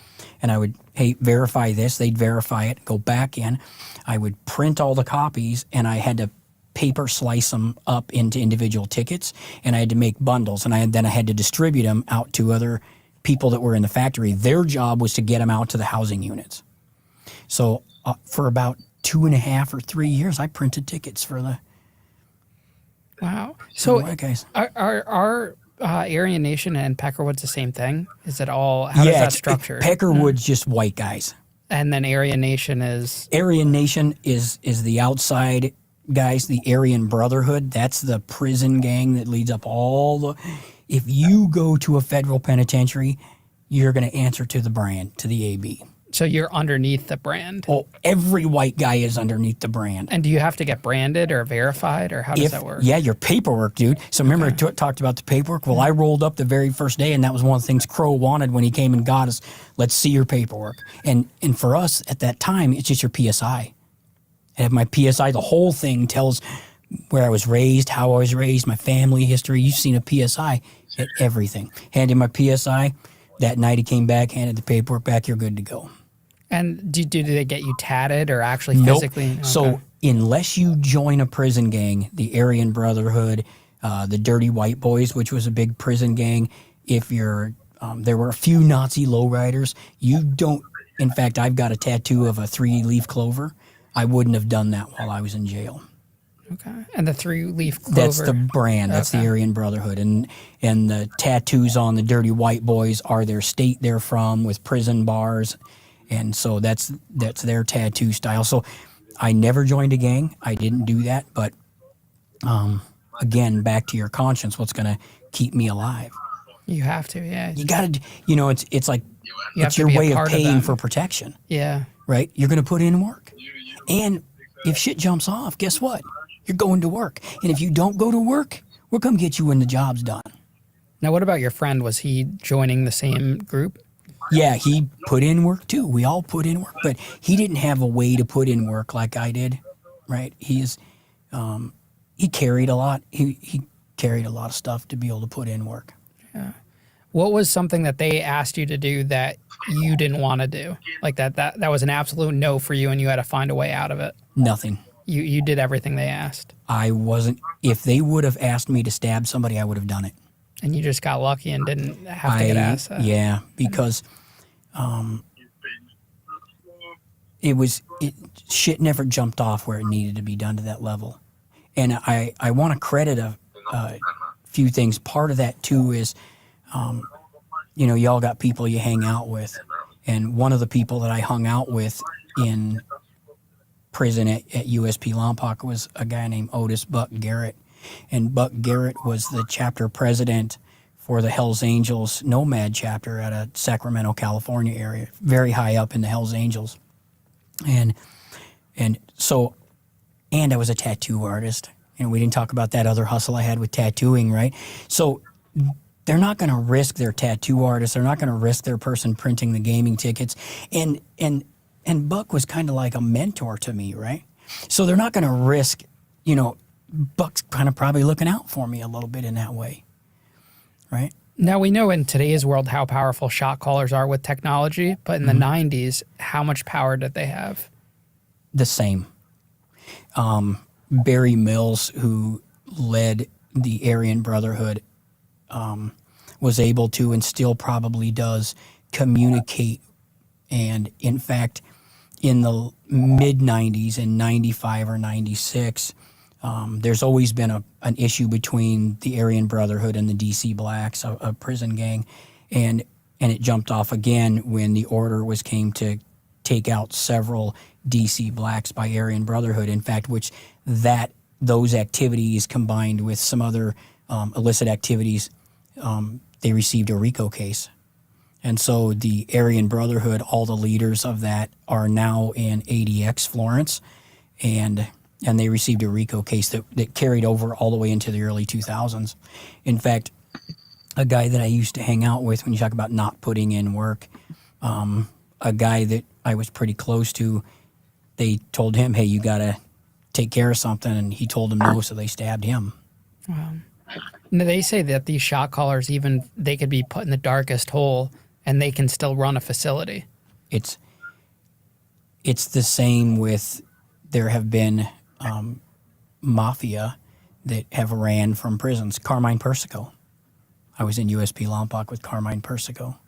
and I would, hey, verify this. They'd verify it, go back in. I would print all the copies, and I had to paper slice them up into individual tickets, and I had to make bundles, and then I had to distribute them out to other people that were in the factory. Their job was to get them out to the housing units. So for about 2.5 or 3 years, I printed tickets for the Wow. So So white guys. are Aryan Nation and Peckerwood's the same thing? Is it all, how does that structure? Peckerwood's just white guys. And then Aryan Nation is? Aryan Nation is the outside guys, the Aryan Brotherhood. That's the prison gang that leads up all the... If you go to a federal penitentiary, you're going to answer to the brand, to the AB. So you're underneath the brand? Oh, every white guy is underneath the brand. And do you have to get branded or verified, or how does that work? Yeah, your paperwork, dude. So remember I talked about the paperwork? Well, I rolled up the very first day, and that was one of the things Crow wanted when he came and got us. Let's see your paperwork. And for us at that time, it's just your PSI. I have my PSI. The whole thing tells where I was raised, how I was raised, my family history. You've seen a PSI at everything. Handed my PSI. That night he came back, handed the paperwork back. You're good to go. And do they get you tatted or actually Nope. physically? Okay. So unless you join a prison gang, the Aryan Brotherhood, the Dirty White Boys, which was a big prison gang, if you're, there were a few Nazi lowriders. You don't, in fact, I've got a tattoo of a 3-leaf clover. I wouldn't have done that while I was in jail. Okay. And the 3-leaf clover? That's the brand. That's the Aryan Brotherhood. And the tattoos on the Dirty White Boys are their state they're from with prison bars. And so that's their tattoo style. So I never joined a gang. I didn't do that. But again, back to your conscience, what's going to keep me alive? You have to, yeah. You got to, it's like, You it's have to your be a way of part of paying them. for protection. Yeah. Right? You're going to put in work. And if shit jumps off, guess what? You're going to work. And if you don't go to work, we'll come get you when the job's done. Now, what about your friend? Was he joining the same group? Yeah, he put in work too. We all put in work, but he didn't have a way to put in work like I did, right? He carried a lot. He carried a lot of stuff to be able to put in work. Yeah. What was something that they asked you to do that you didn't want to do? Like that was an absolute no for you, and you had to find a way out of it. Nothing. You did everything they asked. I wasn't. If they would have asked me to stab somebody, I would have done it. And you just got lucky and didn't have to get asked that. Yeah, because shit never jumped off where it needed to be done to that level. And I want to credit a few things. Part of that too is, y'all got people you hang out with. And one of the people that I hung out with in prison at USP Lompoc was a guy named Otis Buck Garrett. And Buck Garrett was the chapter president for the Hells Angels Nomad chapter at a Sacramento, California area, very high up in the Hells Angels. And I was a tattoo artist. And we didn't talk about that other hustle I had with tattooing, right? So they're not going to risk their tattoo artist. They're not going to risk their person printing the gaming tickets. And Buck was kind of like a mentor to me, right? So they're not going to risk, Buck's kind of probably looking out for me a little bit in that way, right? Now, we know in today's world how powerful shot callers are with technology, but in the 90s, how much power did they have? The same. Barry Mills, who led the Aryan Brotherhood, was able to, and still probably does, communicate. And in fact, in the mid-90s, in 95 or 96, there's always been an issue between the Aryan Brotherhood and the DC Blacks, a prison gang. And it jumped off again when the order came to take out several DC Blacks by Aryan Brotherhood. In fact, those activities combined with some other illicit activities, they received a RICO case. And so the Aryan Brotherhood, all the leaders of that are now in ADX Florence, and they received a RICO case that carried over all the way into the early 2000s. In fact, a guy that I used to hang out with, when you talk about not putting in work, a guy that I was pretty close to, they told him, hey, you got to take care of something, and he told them no, so they stabbed him. Wow. Now, they say that these shot callers, they could be put in the darkest hole and they can still run a facility. It's the same with, there have been mafia that have ran from prisons. Carmine Persico. I was in USP Lompoc with Carmine Persico.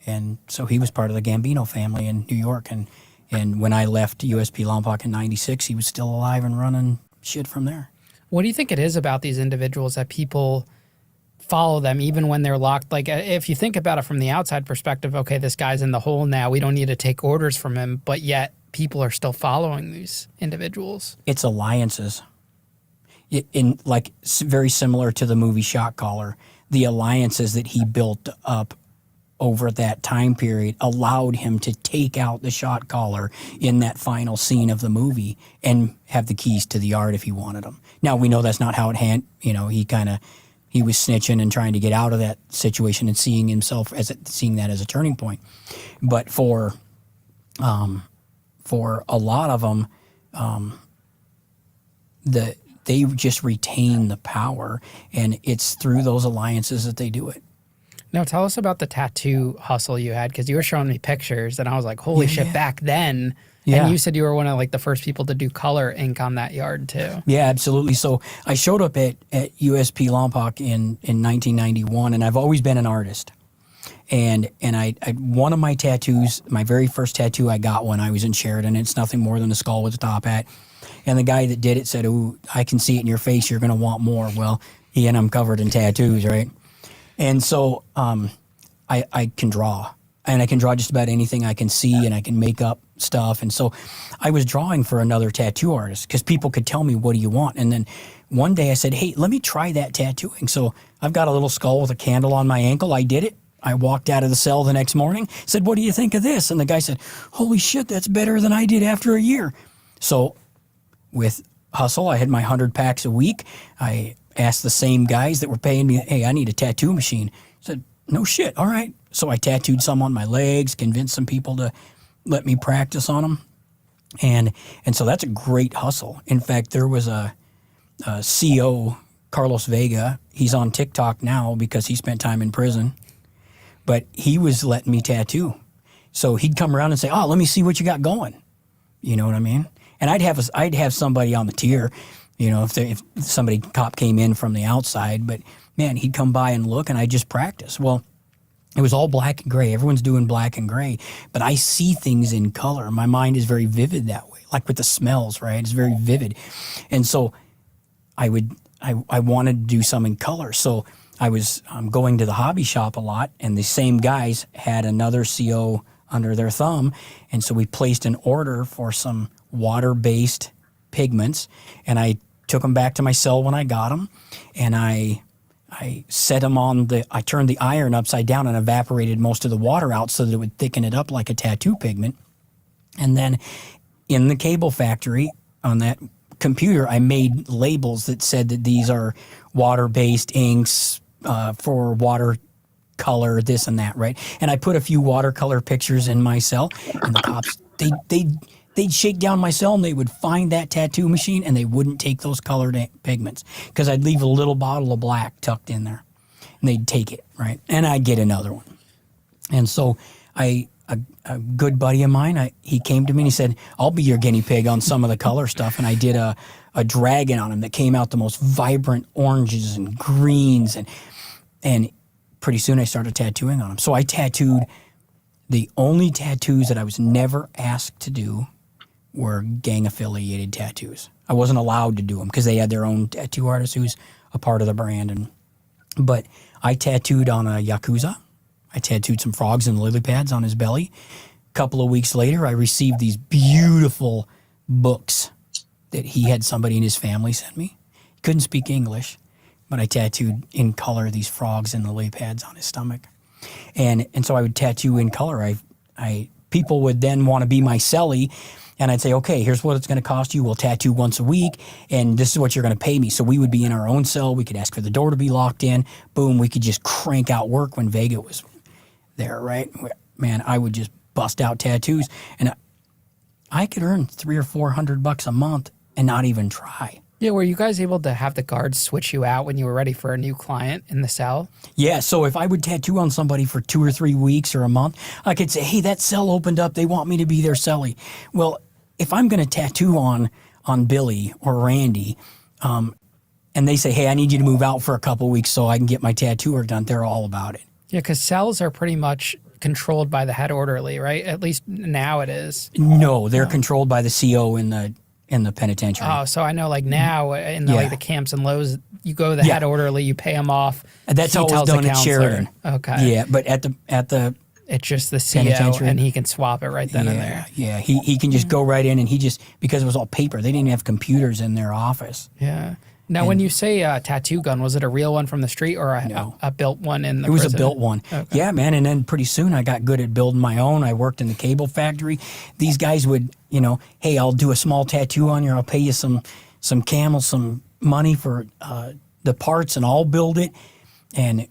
And so he was part of the Gambino family in New York. And when I left USP Lompoc in 96, he was still alive and running shit from there. What do you think it is about these individuals that people follow them even when they're locked? Like, if you think about it from the outside perspective, okay, this guy's in the hole now, we don't need to take orders from him, but yet people are still following these individuals. It's alliances. Very similar to the movie Shot Caller, the alliances that he built up over that time period allowed him to take out the shot caller in that final scene of the movie and have the keys to the yard if he wanted them. Now, we know that's not how it he was snitching and trying to get out of that situation and seeing that as a turning point. But for a lot of them, they just retain the power, and it's through those alliances that they do it. Now, tell us about the tattoo hustle you had, because you were showing me pictures, and I was like, holy shit, back then. Yeah. And you said you were one of the first people to do color ink on that yard, too. Yeah, absolutely. So I showed up at USP Lompoc in 1991, and I've always been an artist. And I one of my tattoos, my very first tattoo I got when I was in Sheridan, it's nothing more than a skull with a top hat. And the guy that did it said, "Ooh, I can see it in your face. You're going to want more." Well, I'm covered in tattoos, right? And so I can draw, and I can draw just about anything I can see, and I can make up stuff. And so I was drawing for another tattoo artist because people could tell me, what do you want? And then one day I said, hey, let me try that tattooing. So I've got a little skull with a candle on my ankle. I did it. I walked out of the cell the next morning, said, what do you think of this? And the guy said, holy shit, that's better than I did after a year. So with Hustle, I had my 100 packs a week. I asked the same guys that were paying me, hey, I need a tattoo machine. I said, no shit, all right. So I tattooed some on my legs, convinced some people to let me practice on them. And so that's a great hustle. In fact, there was a CO, Carlos Vega. He's on TikTok now because he spent time in prison. But he was letting me tattoo. So he'd come around and say, oh, let me see what you got going. You know what I mean? And I'd have somebody on the tier, if somebody cop came in from the outside. But, man, he'd come by and look, and I'd just practice. Well, it was all black and gray. Everyone's doing black and gray. But I see things in color. My mind is very vivid that way, like with the smells, right? It's very vivid. And so I wanted to do some in color. So I was going to the hobby shop a lot, and the same guys had another CO under their thumb. And so we placed an order for some water-based pigments, and I took them back to my cell when I got them, and I set them I turned the iron upside down and evaporated most of the water out so that it would thicken it up like a tattoo pigment. And then in the cable factory on that computer, I made labels that said that these are water-based inks for watercolor, this and that, right? And I put a few watercolor pictures in my cell, and the cops, they'd shake down my cell and they would find that tattoo machine and they wouldn't take those colored pigments because I'd leave a little bottle of black tucked in there, and they'd take it, right? And I'd get another one. And so a good buddy of mine, he came to me and he said, I'll be your guinea pig on some of the color stuff. And I did a dragon on him that came out the most vibrant oranges and greens. And pretty soon I started tattooing on him. So I tattooed, the only tattoos that I was never asked to do were gang-affiliated tattoos. I wasn't allowed to do them because they had their own tattoo artist who's a part of the brand. But I tattooed on a Yakuza. I tattooed some frogs and lily pads on his belly. A couple of weeks later, I received these beautiful books that he had somebody in his family send me. He couldn't speak English, but I tattooed in color these frogs and lily pads on his stomach. And so I would tattoo in color. People would then want to be my cellie, and I'd say, okay, here's what it's going to cost you. We'll tattoo once a week, and this is what you're going to pay me. So we would be in our own cell. We could ask for the door to be locked in. Boom, we could just crank out work when Vega was there, right? Man, I would just bust out tattoos, and I could earn $300 or $400 a month and not even try. Yeah, were you guys able to have the guards switch you out when you were ready for a new client in the cell? Yeah, so if I would tattoo on somebody for 2 or 3 weeks or a month, I could say, hey, that cell opened up. They want me to be their cellie. Well, if I'm going to tattoo on Billy or Randy, and they say, hey, I need you to move out for a couple weeks so I can get my tattoo work done, they're all about it. Yeah, because cells are pretty much controlled by the head orderly, right? At least now it is. No, they're controlled by the CO in the penitentiary. Oh, so I know like now in the, like the camps and lows, you go to the head orderly, you pay him off. And that's he always tells done the at counselor. Sheridan. Okay. Yeah, but at the it's just the CO and he can swap it right then and there. Yeah, he can just go right in and he just, because it was all paper, they didn't have computers in their office. Yeah. Now, when you say tattoo gun, was it a real one from the street or a built one in the It was prison? a built one. Okay. Yeah, man. And then pretty soon I got good at building my own. I worked in the cable factory. These guys would, hey, I'll do a small tattoo on you. I'll pay you some camel, some money for the parts, and I'll build it. And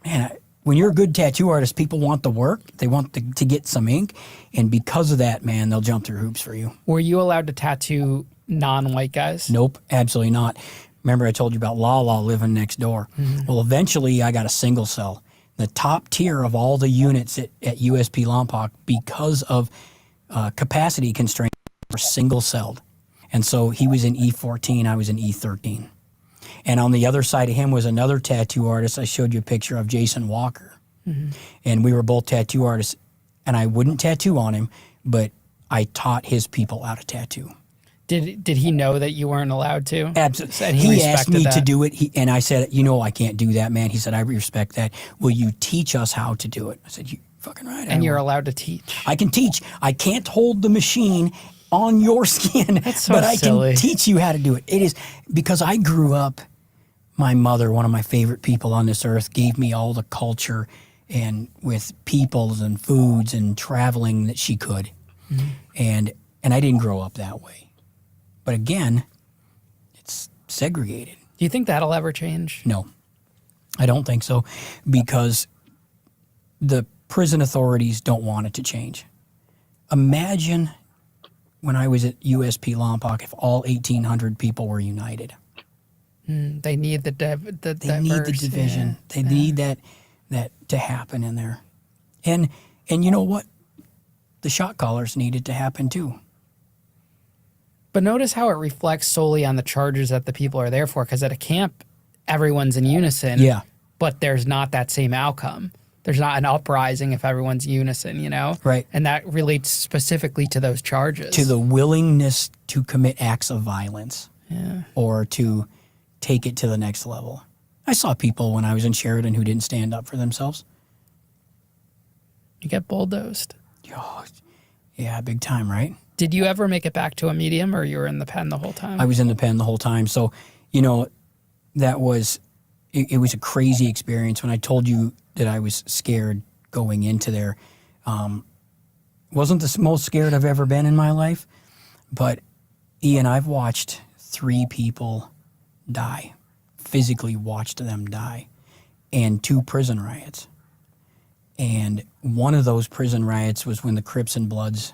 man, when you're a good tattoo artist, people want the work. They want to get some ink. And because of that, man, they'll jump through hoops for you. Were you allowed to tattoo non-white guys? Nope, absolutely not. Remember I told you about Lala living next door? Mm-hmm. Well, eventually I got a single cell. The top tier of all the units at USP Lompoc, because of capacity constraints, were single celled. And so he was in E14, I was in E13. And on the other side of him was another tattoo artist. I showed you a picture of Jason Walker. Mm-hmm. And we were both tattoo artists. And I wouldn't tattoo on him, but I taught his people how to tattoo. Did he know that you weren't allowed to? Absolutely. And he asked me that? to do it, and I said, I can't do that, man. He said, I respect that. Will you teach us how to do it? I said, you fucking right. And you're allowed to teach. I can teach. I can't hold the machine on your skin, That's so but silly. I can teach you how to do it. It is because I grew up, my mother, one of my favorite people on this earth, gave me all the culture and with peoples and foods and traveling that she could. Mm-hmm. And I didn't grow up that way. But again, it's segregated. Do you think that'll ever change? No, I don't think so, because the prison authorities don't want it to change. Imagine when I was at USP Lompoc if all 1,800 people were united. They need the need the division. Yeah. They need that to happen in there. And you know what? The shot callers need it to happen too. But notice how it reflects solely on the charges that the people are there for, because at a camp, everyone's in unison. Yeah. But there's not that same outcome. There's not an uprising if everyone's unison, Right. And that relates specifically to those charges. To the willingness to commit acts of violence. Yeah. Or to take it to the next level. I saw people when I was in Sheridan who didn't stand up for themselves. You get bulldozed. Oh, yeah, big time, right? Did you ever make it back to a medium, or you were in the pen the whole time? I was in the pen the whole time. So, that was, it was a crazy experience. When I told you that I was scared going into there, wasn't the most scared I've ever been in my life. But Ian, I've watched 3 people die, physically watched them die, and 2 prison riots. And one of those prison riots was when the Crips and Bloods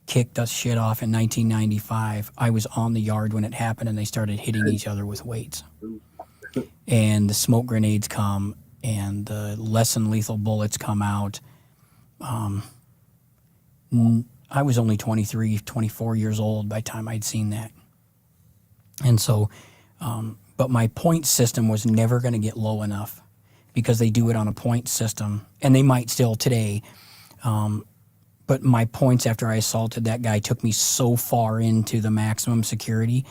kicked us shit off in 1995. I was on the yard when it happened, and they started hitting each other with weights. And the smoke grenades come, and the less than lethal bullets come out. I was only 23, 24 years old by the time I'd seen that. And so, but my point system was never going to get low enough, because they do it on a point system, and they might still today. But my points after I assaulted that guy took me so far into the maximum security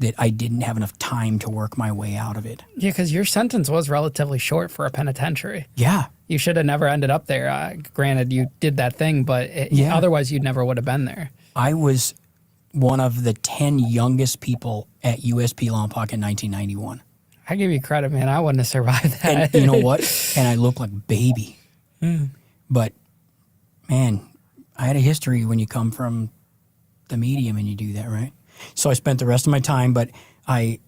that I didn't have enough time to work my way out of it. Yeah, because your sentence was relatively short for a penitentiary. Yeah. You should have never ended up there. Granted, you did that thing, but otherwise you never would have been there. I was one of the 10 youngest people at USP Lompoc in 1991. I give you credit, man. I wouldn't have survived that. And you know what? And I look like a baby. But, man, I had a history when you come from the medium and you do that, right? So I spent the rest of my time, but I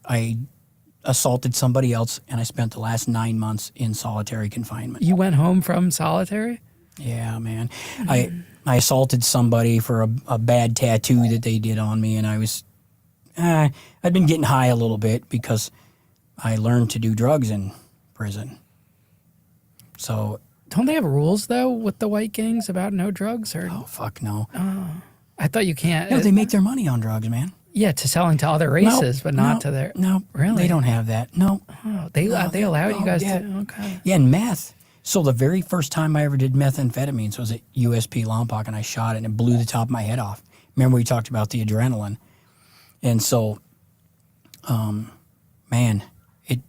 assaulted somebody else, and I spent the last 9 months in solitary confinement. You went home from solitary? Yeah, man. I assaulted somebody for a bad tattoo that they did on me, and I was... I'd been getting high a little bit because I learned to do drugs in prison. So... Don't they have rules, though, with the white gangs about no drugs? Or? Oh, fuck no. Oh, I thought you can't... No, they make their money on drugs, man. Yeah, to selling to other races, but not to their... No, really? They don't have that. No. Oh, they allowed you guys to... Okay. Yeah, and meth. So the very first time I ever did methamphetamines was at USP Lompoc, and I shot it, and it blew the top of my head off. Remember we talked about the adrenaline? And so, man, it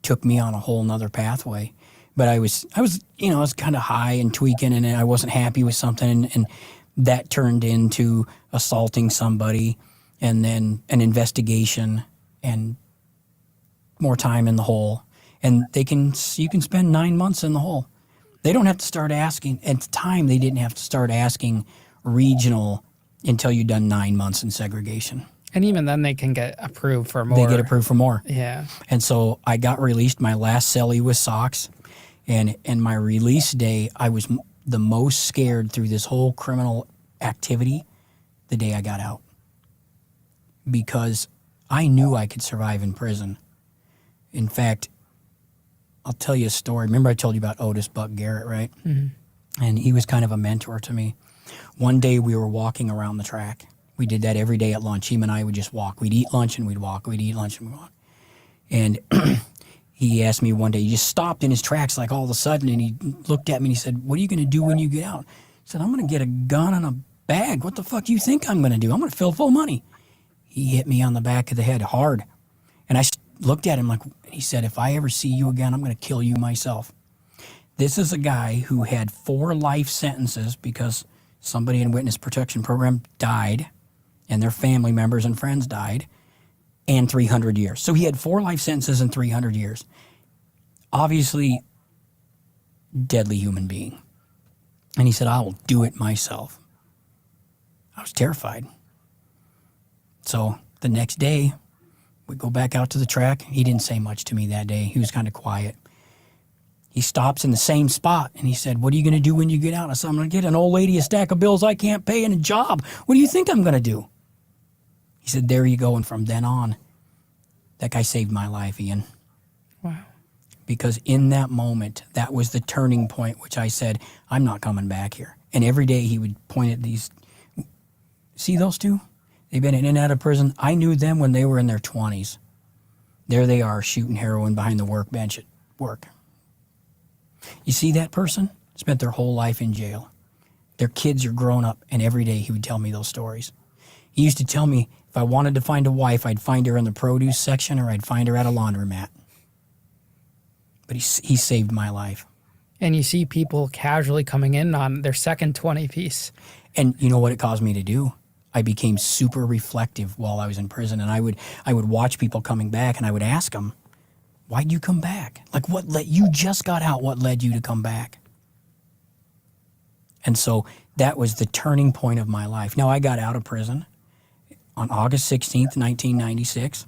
took me on a whole nother pathway. But I was kind of high and tweaking, and I wasn't happy with something, and that turned into assaulting somebody, and then an investigation, and more time in the hole. And you can spend 9 months in the hole. They don't have to start asking. At the time, they didn't have to start asking regional until you've done 9 months in segregation. And even then, they can get approved for more. They get approved for more. Yeah. And so I got released. My last cellie was socks. And my release day, I was the most scared through this whole criminal activity the day I got out. Because I knew I could survive in prison. In fact, I'll tell you a story. Remember I told you about Otis Buck Garrett, right? Mm-hmm. And he was kind of a mentor to me. One day we were walking around the track. We did that every day at lunch. Him and I would just walk. We'd eat lunch and we'd walk. We'd eat lunch and we'd walk. And he asked me one day, he just stopped in his tracks like all of a sudden, and he looked at me and he said, "What are you going to do when you get out?" I said, "I'm going to get a gun and a bag. What the fuck do you think I'm going to do? I'm going to fill full of money." He hit me on the back of the head hard. And I looked at him like, he said, "If I ever see you again, I'm going to kill you myself." This is a guy who had 4 life sentences because somebody in witness protection program died and their family members and friends died, and 300 years. So he had 4 life sentences and 300 years. Obviously, deadly human being. And he said, "I will do it myself." I was terrified. So the next day, we go back out to the track. He didn't say much to me that day. He was kind of quiet. He stops in the same spot, and he said, "What are you going to do when you get out?" I said, "I'm going to get an old lady a stack of bills I can't pay and a job. What do you think I'm going to do?" He said, "There you go." And from then on, that guy saved my life, Ian. Wow. Because in that moment, that was the turning point, which I said, "I'm not coming back here." And every day he would point at these, "See those two? They've been in and out of prison." I knew them when they were in their 20s. There they are shooting heroin behind the workbench at work. You see that person? Spent their whole life in jail. Their kids are grown up, and every day he would tell me those stories. He used to tell me if I wanted to find a wife, I'd find her in the produce section or I'd find her at a laundromat. But he saved my life. And you see people casually coming in on their second 20 piece. And you know what it caused me to do? I became super reflective while I was in prison, and I would watch people coming back, and I would ask them, "Why'd you come back? Like, you just got out, what led you to come back?" And so that was the turning point of my life. Now, I got out of prison. on August 16th, 1996,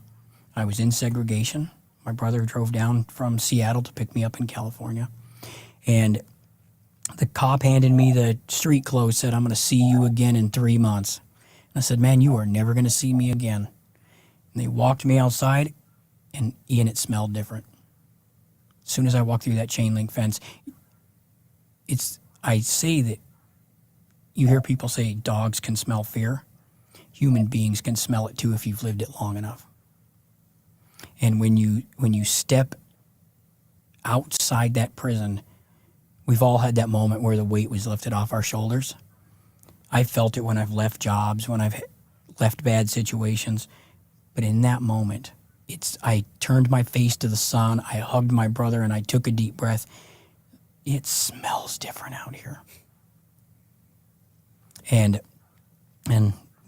I was in segregation. My brother drove down from Seattle to pick me up in California. And the cop handed me the street clothes, said, I'm going to see you again in 3 months. And I said, man, you are never going to see me again. And they walked me outside, and Ian, it smelled different. As soon as I walked through that chain link fence, I say that you hear people say dogs can smell fear. Human beings can smell it too if you've lived it long enough. And when you step outside that prison, we've all had that moment where the weight was lifted off our shoulders. I felt it when I've left jobs, when I've left bad situations. But in that moment, I turned my face to the sun, I hugged my brother, and I took a deep breath. It smells different out here. And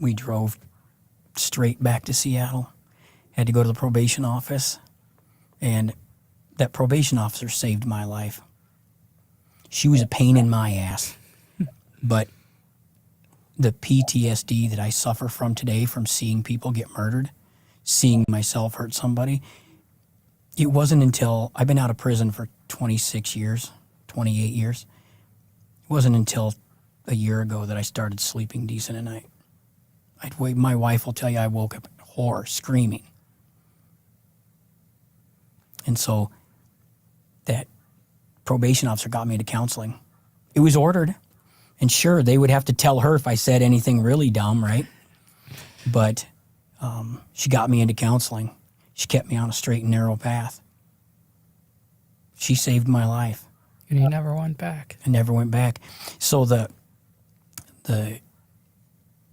we drove straight back to Seattle. Had to go to the probation office, and that probation officer saved my life. She was a pain in my ass, but the PTSD that I suffer from today from seeing people get murdered, seeing myself hurt somebody, it wasn't until I've been out of prison for 26 years, 28 years. It wasn't until a year ago that I started sleeping decent at night. My wife will tell you I woke up horror, screaming. And so that probation officer got me into counseling. It was ordered. And sure, they would have to tell her if I said anything really dumb, right? But she got me into counseling. She kept me on a straight and narrow path. She saved my life. And you never went back. I never went back. So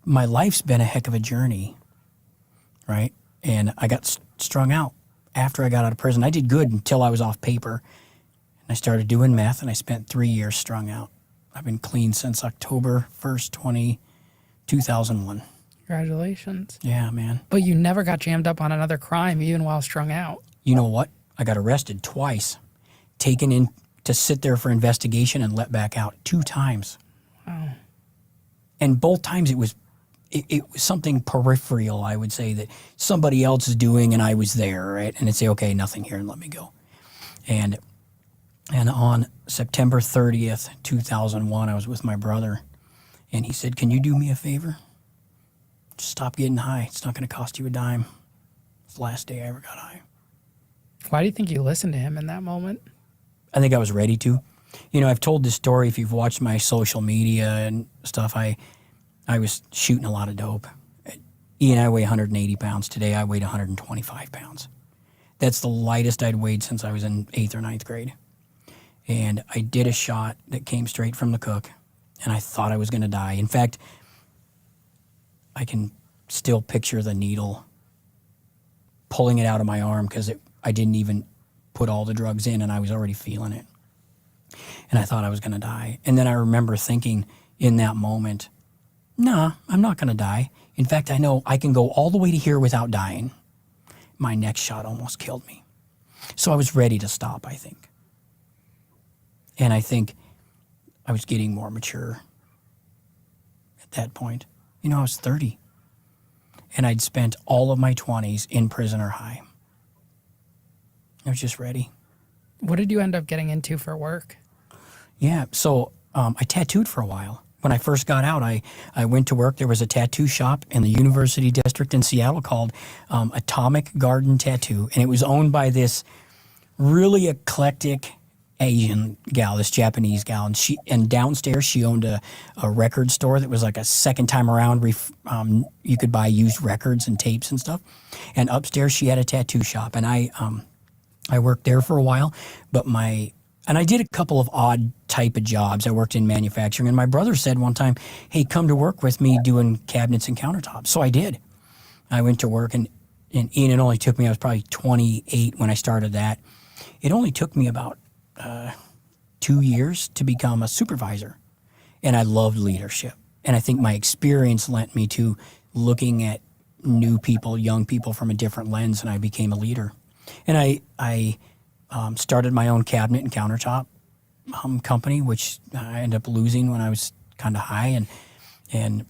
my life's been a heck of a journey, right? And I got strung out after I got out of prison. I did good until I was off paper. And I started doing meth, and I spent 3 years strung out. I've been clean since October 1st, 2001. Congratulations. Yeah, man. But you never got jammed up on another crime, even while strung out. You know what? I got arrested twice, taken in to sit there for investigation and let back out 2 times. Wow. And both times it was something peripheral, I would say, that somebody else is doing and I was there, right? And I'd say, okay, nothing here, and let me go. And on September 30th, 2001, I was with my brother, and he said, can you do me a favor? Just stop getting high. It's not going to cost you a dime. It's the last day I ever got high. Why do you think you listened to him in that moment? I think I was ready to. You know, I've told this story, if you've watched my social media and stuff, I was shooting a lot of dope. Ian, I weigh 180 pounds. Today I weighed 125 pounds. That's the lightest I'd weighed since I was in 8th or 9th grade. And I did a shot that came straight from the cook, and I thought I was going to die. In fact, I can still picture the needle pulling it out of my arm because I didn't even put all the drugs in, and I was already feeling it. And I thought I was going to die. And then I remember thinking in that moment, nah, I'm not going to die. In fact, I know I can go all the way to here without dying. My next shot almost killed me. So I was ready to stop, I think. And I think I was getting more mature at that point. You know, I was 30. And I'd spent all of my 20s in prison or high. I was just ready. What did you end up getting into for work? Yeah, so I tattooed for a while. When I first got out, I went to work. There was a tattoo shop in the University District in Seattle called Atomic Garden Tattoo. And it was owned by this really eclectic Asian gal, this Japanese gal. And downstairs she owned a record store that was like a second time around. You could buy used records and tapes and stuff. And upstairs she had a tattoo shop. And I worked there for a while, and I did a couple of odd type of jobs. I worked in manufacturing, and my brother said one time, hey, come to work with me doing cabinets and countertops. So I did. I went to work, and Ian, it only took me, I was probably 28 when I started that. It only took me about 2 years to become a supervisor, and I loved leadership. And I think my experience lent me to looking at new people, young people from a different lens, and I became a leader. And I started my own cabinet and countertop company, which I ended up losing when I was kind of high. And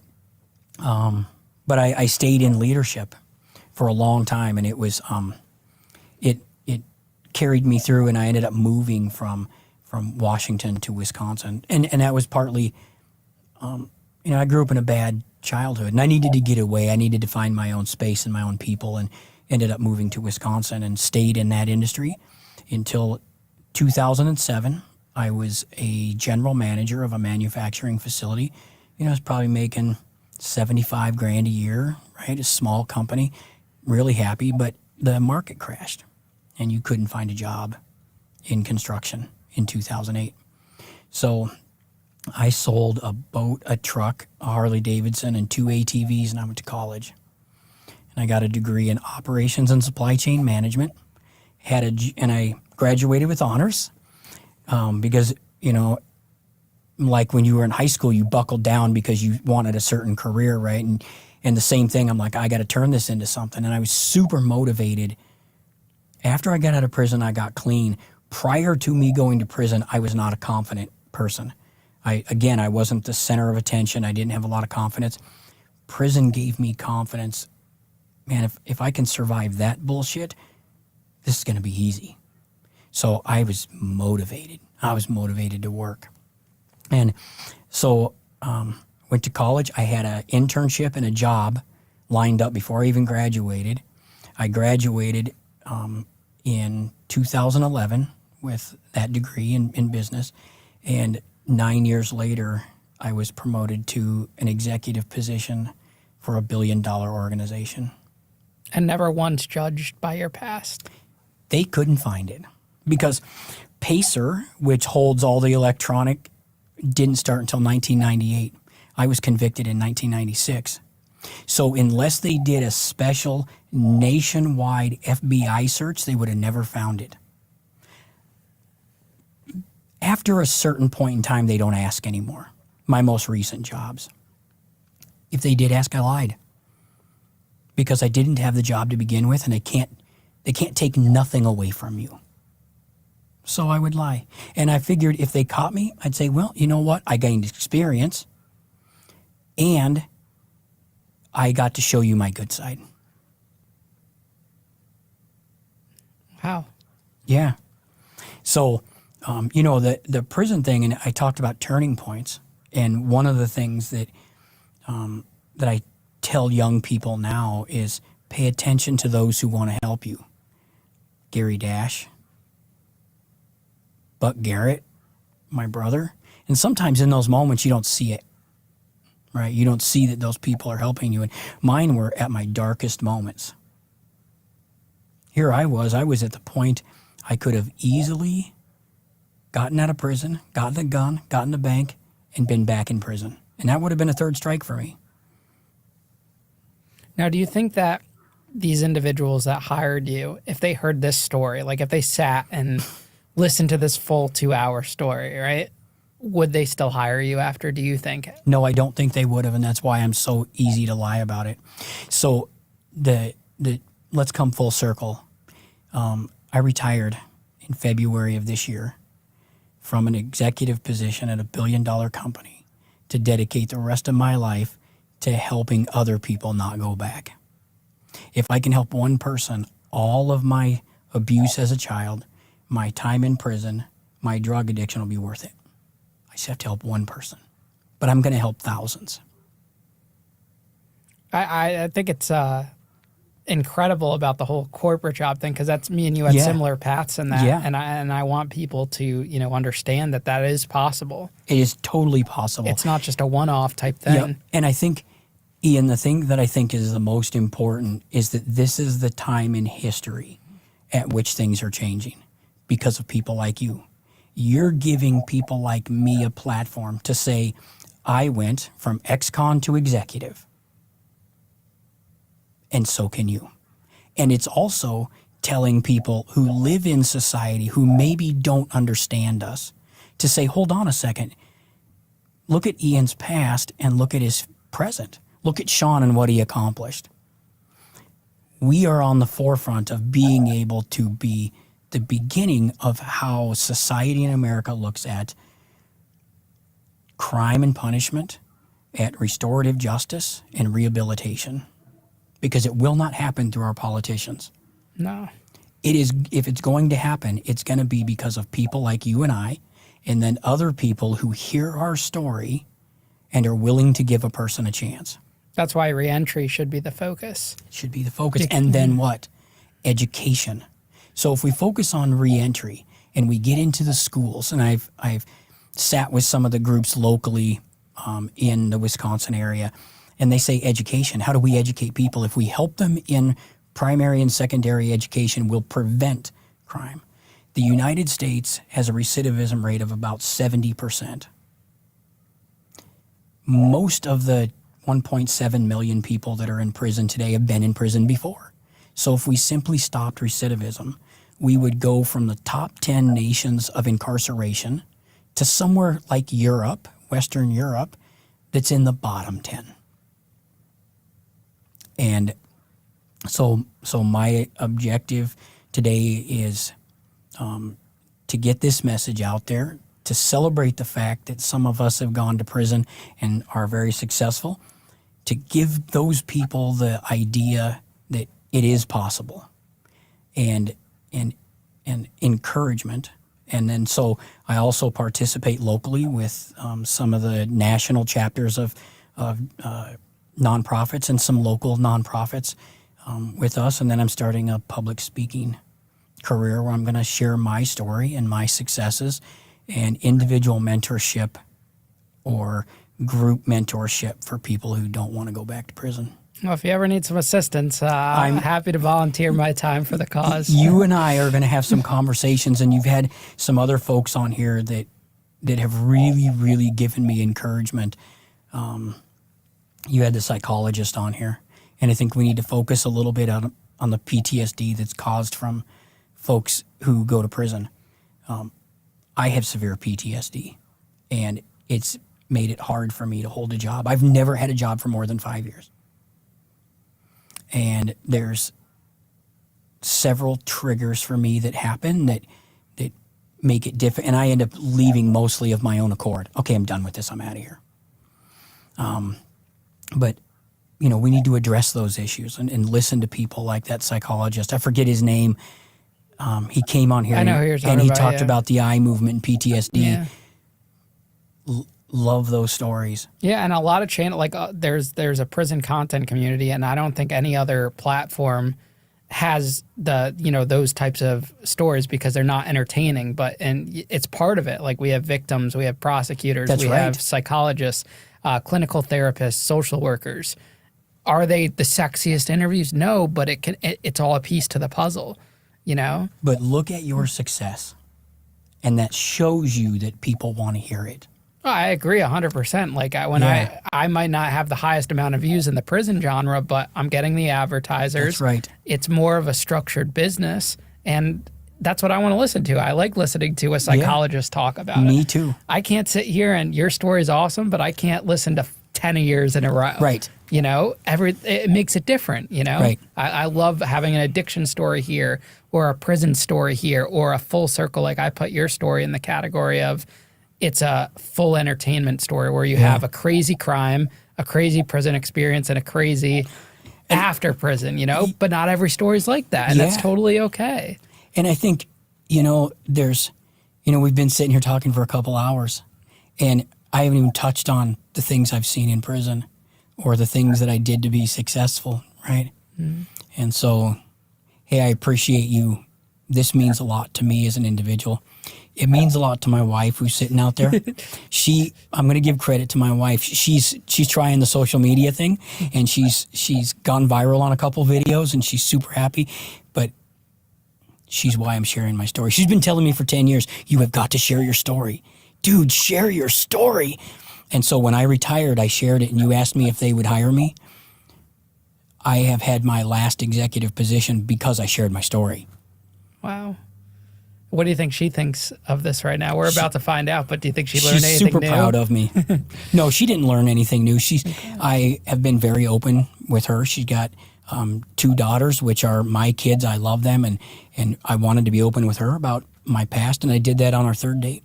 but I stayed in leadership for a long time, and it was it carried me through, and I ended up moving from Washington to Wisconsin, and that was partly, I grew up in a bad childhood, and I needed to get away. I needed to find my own space and my own people, and ended up moving to Wisconsin and stayed in that industry until 2007. I was a general manager of a manufacturing facility. I was probably making $75,000 a year, right? A small company, really happy, but the market crashed and you couldn't find a job in construction in 2008. So I sold a boat, a truck, a Harley Davidson, and 2 ATVs, and I went to college. And I got a degree in operations and supply chain management. And I graduated with honors because, like when you were in high school, you buckled down because you wanted a certain career, right? And the same thing, I'm like, I got to turn this into something. And I was super motivated. After I got out of prison, I got clean. Prior to me going to prison, I was not a confident person. I wasn't the center of attention. I didn't have a lot of confidence. Prison gave me confidence. Man, if I can survive that bullshit, this is going to be easy. So I was motivated. I was motivated to work. And so went to college. I had an internship and a job lined up before I even graduated. I graduated in 2011 with that degree in business. And 9 years later, I was promoted to an executive position for $1 billion organization. And never once judged by your past? They couldn't find it because Pacer, which holds all the electronic, didn't start until 1998. I was convicted in 1996. So unless they did a special nationwide FBI search, they would have never found it. After a certain point in time, they don't ask anymore. My most recent jobs. If they did ask, I lied. Because I didn't have the job to begin with, and they can't take nothing away from you. So I would lie. And I figured if they caught me, I'd say, well, you know what? I gained experience, and I got to show you my good side. How? Yeah. So, the prison thing, and I talked about turning points, and one of the things that I tell young people now is pay attention to those who want to help you. Gary Dash, Buck Garrett, my brother. And sometimes in those moments you don't see it, right? You don't see that those people are helping you. And mine were at my darkest moments. Here I was at the point I could have easily gotten out of prison, gotten the gun, gotten the bank, and been back in prison. And that would have been a third strike for me. Now, do you think that these individuals that hired you, if they heard this story, like if they sat and listened to this full 2-hour story, right, would they still hire you after, do you think? No, I don't think they would have, and that's why I'm so easy to lie about it. So let's come full circle. I retired in February of this year from an executive position at $1 billion company to dedicate the rest of my life to helping other people not go back. If I can help one person, all of my abuse as a child, my time in prison, my drug addiction will be worth it. I just have to help one person. But I'm going to help thousands. I think it's incredible about the whole corporate job thing, because that's me and you had similar paths in that. Yeah. And I want people to, understand that is possible. It is totally possible. It's not just a one-off type thing. Yeah. And I think, Ian, the thing that I think is the most important is that this is the time in history at which things are changing because of people like you. You're giving people like me a platform to say, I went from ex-con to executive. And so can you. And it's also telling people who live in society who maybe don't understand us to say, hold on a second. Look at Ian's past and look at his present. Look at Sean and what he accomplished. We are on the forefront of being able to be the beginning of how society in America looks at crime and punishment, at restorative justice and rehabilitation, because it will not happen through our politicians. No. It is, if it's going to happen, it's going to be because of people like you and I, and then other people who hear our story and are willing to give a person a chance. That's why reentry should be the focus. Should be the focus. And then what? Education. So if we focus on reentry and we get into the schools, and I've sat with some of the groups locally in the Wisconsin area, and they say education. How do we educate people? If we help them in primary and secondary education, we'll prevent crime. The United States has a recidivism rate of about 70%. Most of the 1.7 million people that are in prison today have been in prison before. So if we simply stopped recidivism, we would go from the top 10 nations of incarceration to somewhere like Europe, Western Europe, that's in the bottom 10. And so my objective today is to get this message out there, to celebrate the fact that some of us have gone to prison and are very successful, to give those people the idea that it is possible, and encouragement. And then so I also participate locally with some of the national chapters of nonprofits and some local nonprofits with us. And then I'm starting a public speaking career where I'm going to share my story and my successes, and individual mentorship or group mentorship for people who don't want to go back to prison. Well, if you ever need some assistance, I'm happy to volunteer my time for the cause. You and I are going to have some conversations, and you've had some other folks on here that have really, really given me encouragement. You had the psychologist on here, and I think we need to focus a little bit on the PTSD that's caused from folks who go to prison. I have severe PTSD, and it's made it hard for me to hold a job. I've never had a job for more than 5 years. And there's several triggers for me that happen that make it different. And I end up leaving mostly of my own accord. Okay, I'm done with this. I'm out of here. But, you know, we need to address those issues and listen to people like that psychologist. I forget his name. He came on here I know who you're talking and he about, talked yeah. about the eye movement and PTSD. Yeah. Love those stories. Yeah, and a lot of channel there's a prison content community, and I don't think any other platform has those types of stories because they're not entertaining, and it's part of it. Like, we have victims, we have prosecutors, That's we right. have psychologists, clinical therapists, social workers. Are they the sexiest interviews? No, but it's all a piece to the puzzle, you know? But look at your success, and that shows you that people want to hear it. Oh, I agree 100%. Like, I might not have the highest amount of views in the prison genre, but I'm getting the advertisers. That's right. It's more of a structured business, and that's what I want to listen to. I like listening to a psychologist talk about it. Me too. I can't sit here and your story's awesome, but I can't listen to 10 years in a row. Right. You know, it makes it different, you know? Right. I love having an addiction story here, or a prison story here, or a full circle. Like, I put your story in the category of, it's a full entertainment story where you have a crazy crime, a crazy prison experience, and a crazy after prison, you know? But not every story's like that, and that's totally okay. And I think, we've been sitting here talking for a couple hours, and I haven't even touched on the things I've seen in prison or the things that I did to be successful, right? Mm. And so, hey, I appreciate you. This means a lot to me as an individual. It means a lot to my wife who's sitting out there. I'm going to give credit to my wife. She's trying the social media thing, and she's gone viral on a couple videos, and she's super happy. But she's why I'm sharing my story. She's been telling me for 10 years, you have got to share your story. Dude, share your story. And so when I retired, I shared it, and you asked me if they would hire me. I have had my last executive position because I shared my story. Wow. What do you think she thinks of this right now? We're about to find out, but do you think she learned anything new? She's super proud of me. No, she didn't learn anything new. I have been very open with her. She's got 2 daughters, which are my kids. I love them, and I wanted to be open with her about my past, and I did that on our 3rd date.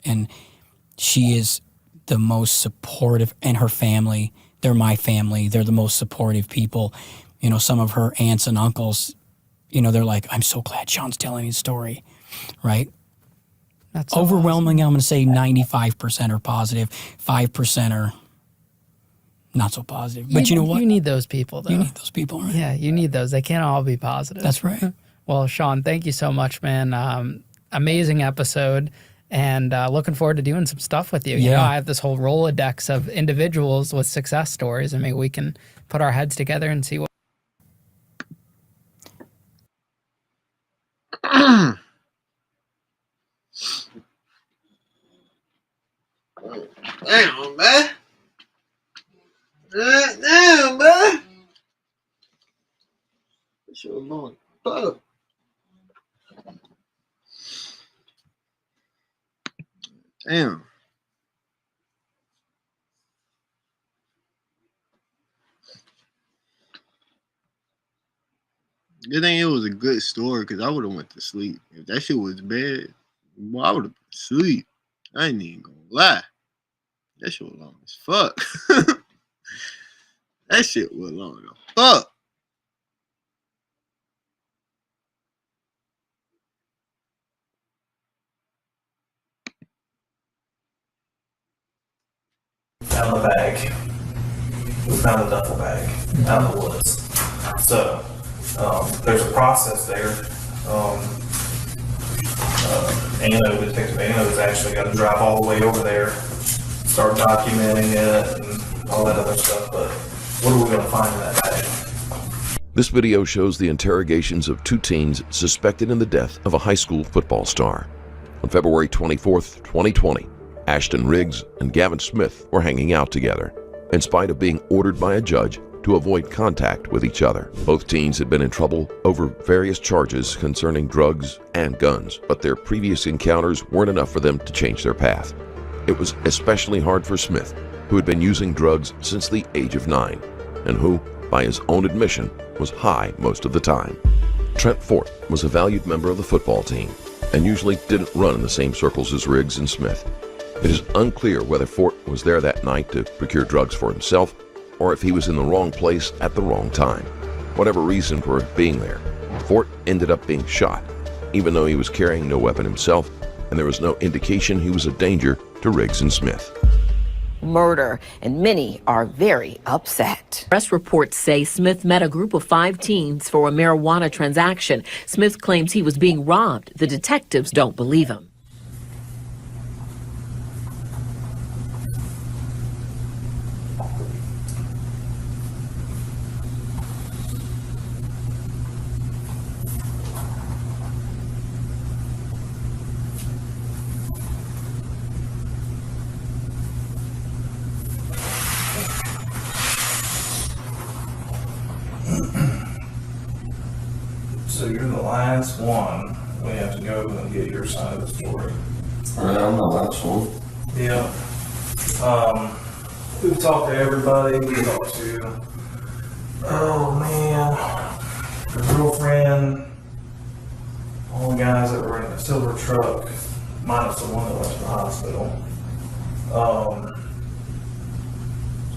And she is the most supportive, and her family, they're my family. They're the most supportive people. You know, some of her aunts and uncles, you know, they're like, I'm so glad Sean's telling his story, right? That's so overwhelming. I'm going to say 95% are positive, 5% are not so positive. But you know what? You need those people, though. You need those people, right? Yeah, you need those. They can't all be positive. That's right. Well, Sean, thank you so much, man. Amazing episode. And looking forward to doing some stuff with you. You know, I have this whole Rolodex of individuals with success stories, and maybe we can put our heads together and see what. Damn, man. Damn, man. This your long fuck. Damn. Good thing it was a good story, because I would have went to sleep. If that shit was bad, boy, I would have been asleep. I ain't even gonna lie. That shit was long as fuck. That shit was long as fuck. Found the bag. We found a duffel bag out of the woods. So there's a process there. Detective Ano is actually going to drive all the way over there, start documenting it and all that other stuff. But what are we going to find in that bag? This video shows the interrogations of two teens suspected in the death of a high school football star. On February 24th, 2020, Ashton Riggs and Gavin Smith were hanging out together, in spite of being ordered by a judge to avoid contact with each other. Both teens had been in trouble over various charges concerning drugs and guns, but their previous encounters weren't enough for them to change their path. It was especially hard for Smith, who had been using drugs since the age of 9, and who, by his own admission, was high most of the time. Trent Fort was a valued member of the football team, and usually didn't run in the same circles as Riggs and Smith. It is unclear whether Fort was there that night to procure drugs for himself, or if he was in the wrong place at the wrong time. Whatever reason for being there, Fort ended up being shot, even though he was carrying no weapon himself, and there was no indication he was a danger to Riggs and Smith. Murder, and many are very upset. Press reports say Smith met a group of 5 teens for a marijuana transaction. Smith claims he was being robbed. The detectives don't believe him. So you're the last one. We have to go and get your side of the story. I'm the last one. Yeah. We've talked to everybody. We talked to, oh man, your girlfriend, all the guys that were in the silver truck, minus the one that went to the hospital.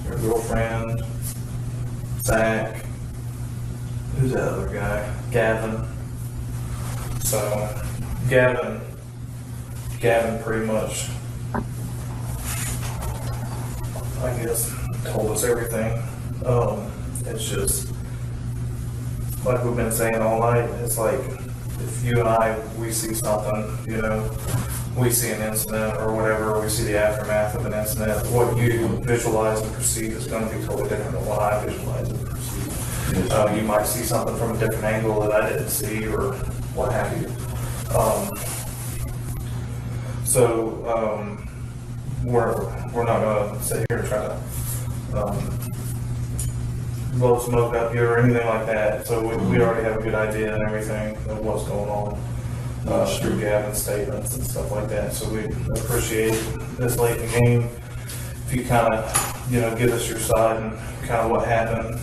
Your girlfriend, Zach, who's that other guy? Gavin. So, Gavin pretty much, I guess, told us everything. It's just, like we've been saying all night, it's like, if you and I, we see something, you know, we see an incident or whatever, we see the aftermath of an incident, what you visualize and perceive is going to be totally different than what I visualize and perceive. You might see something from a different angle that I didn't see or what have you. We're not going to sit here and try to blow smoke up here or anything like that. So we already have a good idea and everything of what's going on through Gavin's statements and stuff like that. So we appreciate this late in the game if you kind of, you know, give us your side and kind of what happened.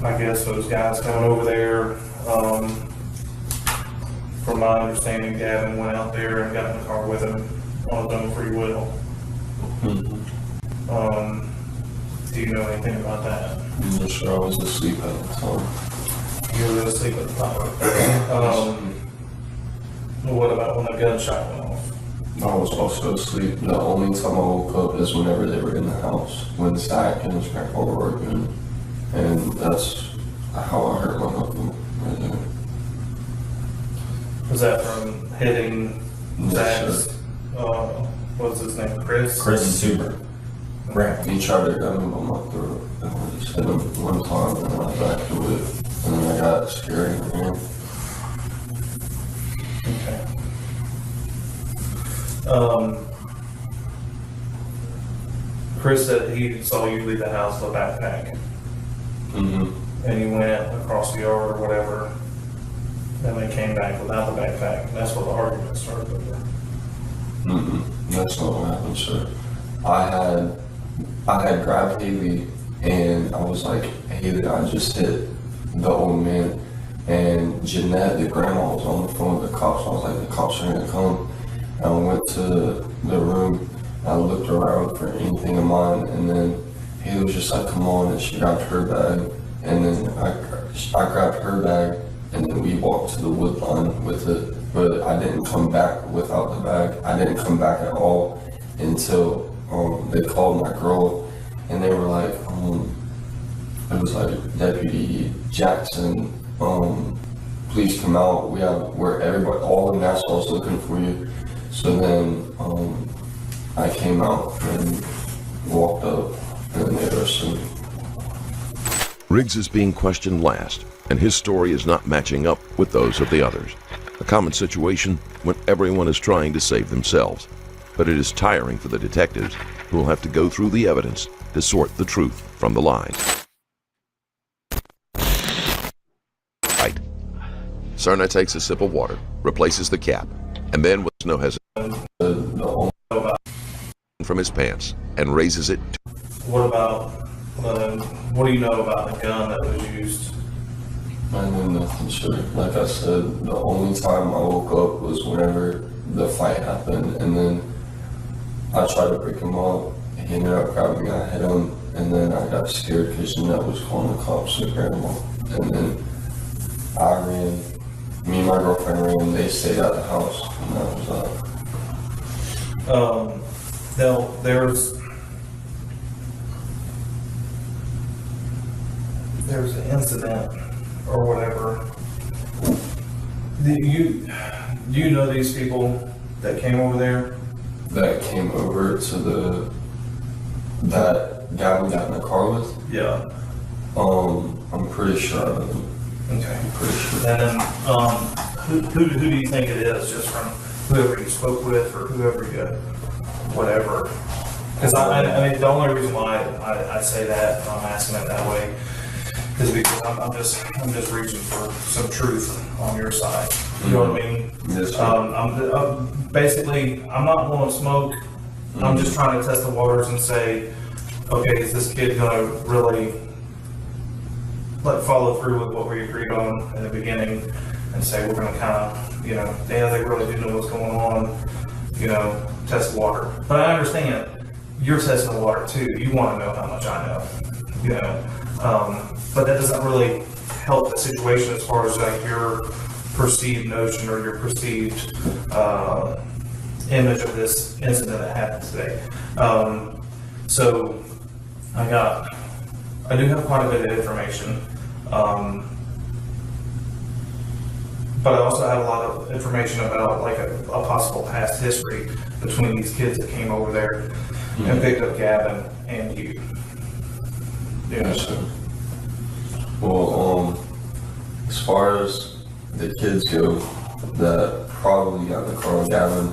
I guess those guys coming over there, from my understanding, Gavin went out there and got in the car with him on his own free will. Do you know anything about that? I'm sure I was asleep at the time. You were asleep at the time. What about when the gunshot went off? I was also asleep. The only time I woke up is whenever they were in the house, when Zach and his grandpa were working. And that's how I hurt my knuckle right there. Was that from hitting Zach's, what's his name, Chris? Chris Zuber. Grandpa. He tried to grab me by my throat. And I just hit him one time and then I backed away. And then I got scared again. Chris said he saw you leave the house with a backpack. And you went across the yard or whatever, and they came back without the backpack. And that's what the argument started over. That's not what happened, sir. I had grabbed Haley and I was like, Haley, I just hit the old man. And Jeanette, the grandma, was on the phone with the cops. I was like, the cops are gonna come. And I went to the room, and I looked around for anything of mine, and then Haley was just like, come on, and she grabbed her bag. And then I grabbed her bag, and then we walked to the wood line with it. But I didn't come back without the bag. I didn't come back at all until they called my girl, and they were like, it was like Deputy Jackson, please come out. We're everybody, all of Nassau's looking for you. So then I came out and walked up, and then they arrested me. Riggs is being questioned last, and his story is not matching up with those of the others. A common situation when everyone is trying to save themselves. But it is tiring for the detectives, who will have to go through the evidence to sort the truth from the lies. Right. Cerna takes a sip of water, replaces the cap, and then with no hesitation from his pants and raises it. What about, what do you know about the gun that was used? I know nothing, sure. Like I said, the only time I woke up was whenever the fight happened, and then I tried to break him up. He ended up grabbing me, I hit him, and then I got scared because Jeanette was calling the cops to grandma. And then I ran, me and my girlfriend ran, they stayed at the house, and that was that. Now, there's an incident or whatever. Do you know these people that came over there? That came over to that guy we got in the car with? Yeah. I'm pretty sure I know him. Okay. I'm pretty sure. And then, who do you think it is, just from whoever you spoke with or whoever you, whatever? Because I mean, the only reason why I say that, and I'm asking it that way, is because I'm just reaching for some truth on your side. You know what I mean? Yes, sir. I'm basically, I'm not blowing smoke. I'm just trying to test the waters and say, okay, is this kid gonna really follow through with what we agreed on in the beginning, and say we're gonna kind of, yeah, they really do know what's going on, test the water. But I understand you're testing the water too. You want to know how much I know, but that doesn't really help the situation as far as like your perceived notion or your perceived image of this incident that happened today. So I do have quite a bit of information, but I also have a lot of information about like a possible past history between these kids that came over there and picked up Gavin and you. Yes, sir. Well, as far as the kids go that probably got in the car with Gavin,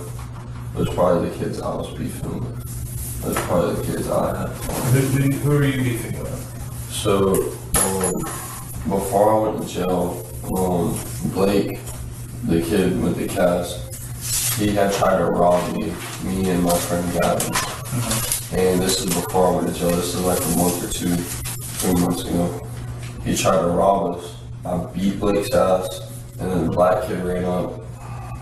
was probably the kids I was beefing with. That's probably the kids I had. Who are you beefing with? So, before I went to jail, Blake, the kid with the cast, he had tried to rob me and my friend Gavin. And this is before I went to jail. This is like a month or 3 months ago. He tried to rob us. I beat Blake's ass, and then the black kid ran up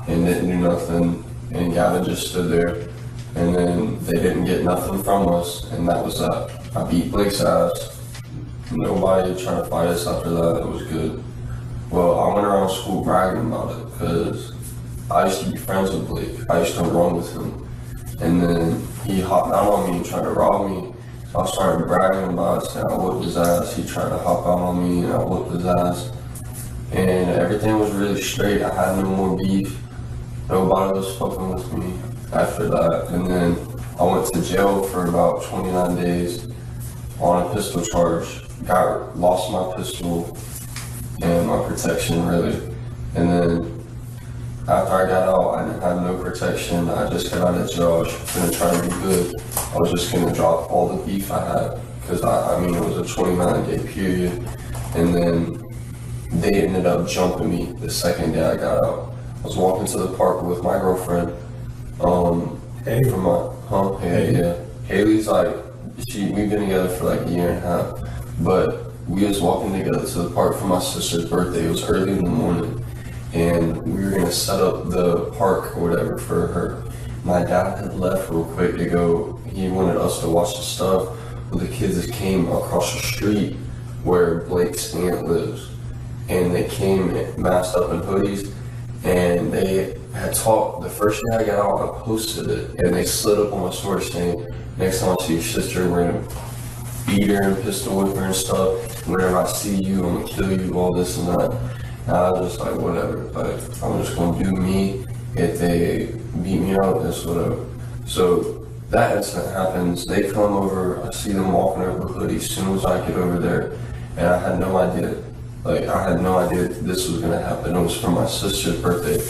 and didn't do nothing. And Gavin just stood there, And then they didn't get nothing from us, and that was that. I beat Blake's ass. Nobody tried to fight us after that. It was good. Well, I went around school bragging about it because I used to be friends with Blake. I used to run with him. And then he hopped out on me and tried to rob me. So I started bragging about it, saying I whooped his ass. He tried to hop out on me and I whooped his ass. And everything was really straight. I had no more beef. Nobody was fucking with me after that. And then I went to jail for about 29 days on a pistol charge. Lost my pistol and my protection, really. And then after I got out, I didn't have no protection. I just got out of jail. I was gonna try to be good. I was just gonna drop all the beef I had because I mean, it was a 29-day period. And then they ended up jumping me the second day I got out. I was walking to the park with my girlfriend. Haley's like, we've been together for like a year and a half, but we was walking together to the park for my sister's birthday. It was early in the morning, and we were gonna set up the park or whatever for her. My dad had left real quick to go. He wanted us to watch the stuff. Well, the kids that came across the street where Blake's aunt lives, and they came masked up in hoodies, and they had talked. The first day I got out, I posted it, and they slid up on my story saying, next time I see your sister, we're gonna beat her and pistol whip her and stuff. Whenever I see you, I'm gonna kill you, all this and that. And I was just like, whatever, like, I'm just gonna do me. If they beat me up, that's whatever. So that incident happens, they come over, I see them walking over the hoodie as soon as I get over there, and I had no idea. Like, I had no idea this was gonna happen. It was for my sister's birthday.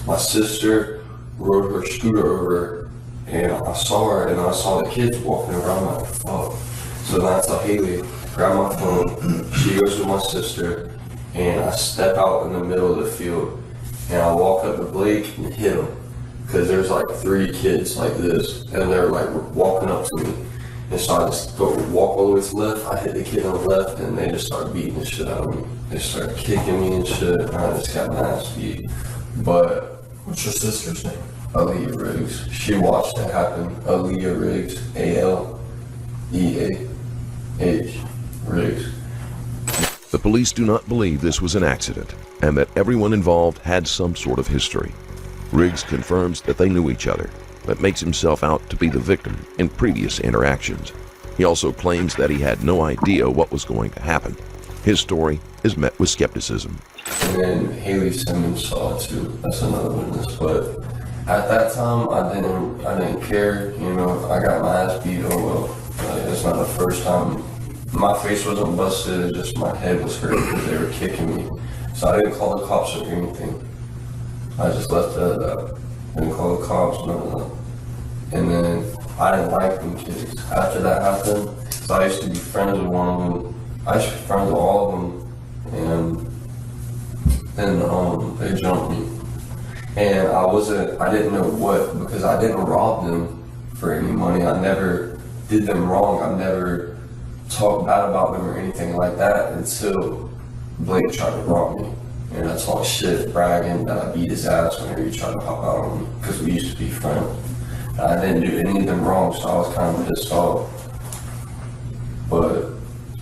My sister rode her scooter over, and I saw her, and I saw the kids walking around. I'm like, fuck. So then I tell Haley, grab my phone. She goes with my sister, and I step out in the middle of the field, and I walk up to Blake and hit him. Because there's like 3 kids like this, and they're like walking up to me. And so I just walk all the way to the left. I hit the kid on the left, and they just start beating the shit out of me. They start kicking me and shit, and I just got my ass beat. But what's your sister's name? Aaliyah Riggs. She watched it happen. Aaliyah Riggs. A-L-E-A-H. Riggs. The police do not believe this was an accident and that everyone involved had some sort of history. Riggs confirms that they knew each other, but makes himself out to be the victim in previous interactions. He also claims that he had no idea what was going to happen. His story is met with skepticism. And then Haley Simmons saw it too. That's another witness. But at that time, I didn't care. You know, I got my ass beat. Oh well. Like, it's not the first time. My face wasn't busted. Just my head was hurt because they were kicking me. So I didn't call the cops or anything. I just left it at that. Didn't call the cops, none of that. And then I didn't like them kids. After that happened, so I used to be friends with one of them. I used to be friends with all of them. And then they jumped me. And I didn't know what, because I didn't rob them for any money. I never did them wrong. I never talked bad about them or anything like that until Blake tried to rob me. And I talked shit, bragging that I beat his ass whenever he tried to hop out on me, because we used to be friends. I didn't do any of them wrong, so I was kind of pissed off. But,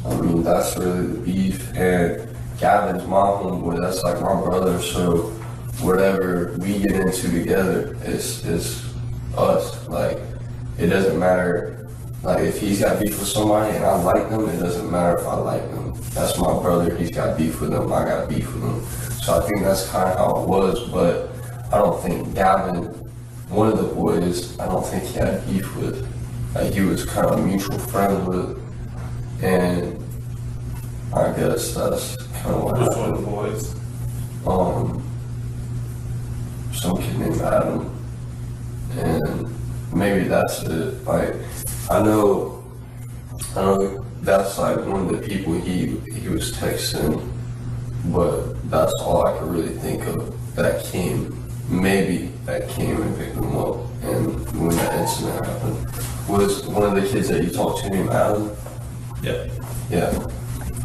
I mean, that's really the beef. And Gavin's my homeboy, that's like my brother, so whatever we get into together is us. Like, it doesn't matter, like, if he's got beef with somebody and I like them, it doesn't matter if I like them. That's my brother, he's got beef with him, I got beef with him. So I think that's kind of how it was, but I don't think Gavin, one of the boys, I don't think he had beef with. Like, he was kind of mutual friends with, and I guess that's kind of what happened. Which one of the boys? Some kid named Adam, and maybe that's it. Like, I know that's like one of the people he was texting, but that's all I could really think of that came and picked him up. And when that incident happened, was one of the kids that you talked to named Adam? Yeah. Yeah.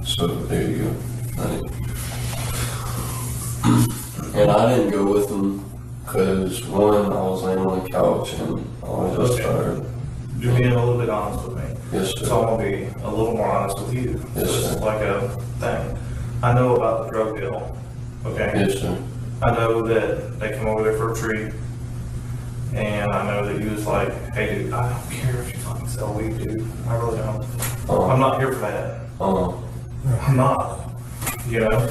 So there you go. And I didn't go with him Because one, I was laying on the couch and I was just tired. You're being a little bit honest with me. Yes, sir. So I'm gonna be a little more honest with you. Yes, This sir. is like a thing. I know about the drug deal. Okay. Yes, sir. I know that they come over there for a treat. And I know that you was like, hey dude, I don't care if you fucking sell weed, dude. I really don't. I'm not here for that. I'm not. You know?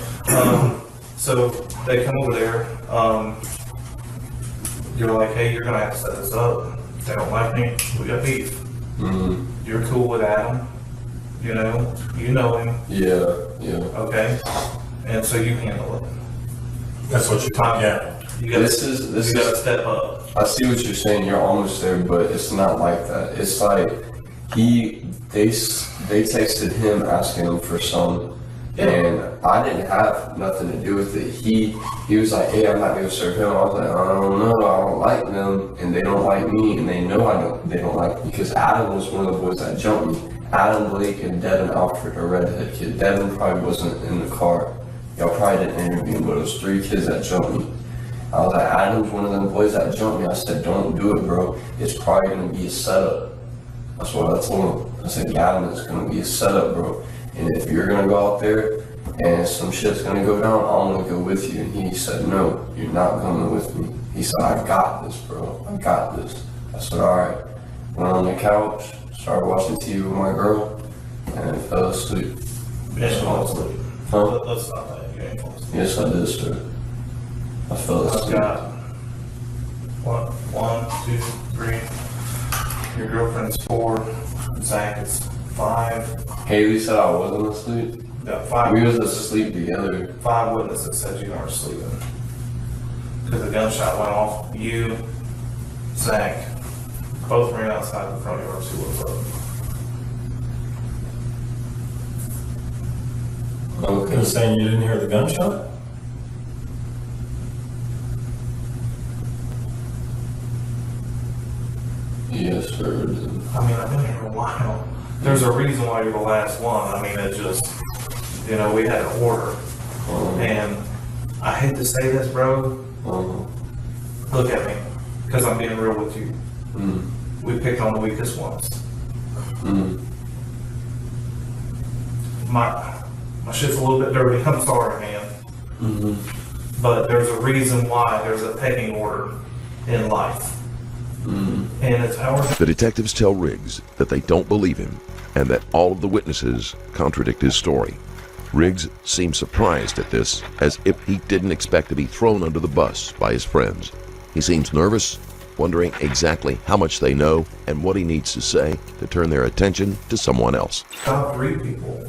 So they come over there. You're like, hey, you're gonna have to set this up. They don't like me. We got beef. Mm-hmm. You're cool with Adam. You know him. Yeah. Okay. And so you handle it. That's what you're talking about. You gotta, This you gotta step up. I see what you're saying. You're almost there, but it's not like that. It's like they texted him asking him for some, and I didn't have nothing to do with it. He was like, hey, I'm not gonna serve him. I was like, I don't know. I don't like them, and they don't like me, and they know they don't like me because Adam was one of the boys that jumped me. Adam, Blake, and Devin Alfred, a redhead kid. Devin probably wasn't in the car. Y'all probably didn't interview him, but it was 3 kids that jumped me. I was like, Adam's one of them boys that jumped me. I said, don't do it, bro. It's probably gonna be a setup. That's what I told him. I said, Gavin, it's gonna be a setup, bro. And if you're gonna go out there and some shit's gonna go down, I'm gonna go with you. And he said, no, you're not coming with me. He said, I got this, bro. I got this. I said, all right. Went on the couch, started watching TV with my girl, and I fell asleep. You ain't fall asleep. Huh? Let's stop that. You ain't fall asleep. Yes, I did, sir. I fell asleep. I've got 1, 2, 3. Your girlfriend's 4. Zach is 5. Haley said I wasn't asleep. Got 5. We was asleep together. 5 witnesses said you weren't sleeping. Because the gunshot went off. You, Zach, both ran outside the front yard. Who was up? Okay. You're saying you didn't hear the gunshot? Yes, sir. I mean, I've been here a while. There's a reason why you're the last one. I mean, it just, we had an order. And I hate to say this, bro. Look at me. Because I'm being real with you. We picked on the weakest ones. My shit's a little bit dirty. I'm sorry, man. But there's a reason why there's a pecking order in life. And it's our... The detectives tell Riggs that they don't believe him and that all of the witnesses contradict his story. Riggs seems surprised at this, as if he didn't expect to be thrown under the bus by his friends. He seems nervous, wondering exactly how much they know and what he needs to say to turn their attention to someone else. Top 3 people.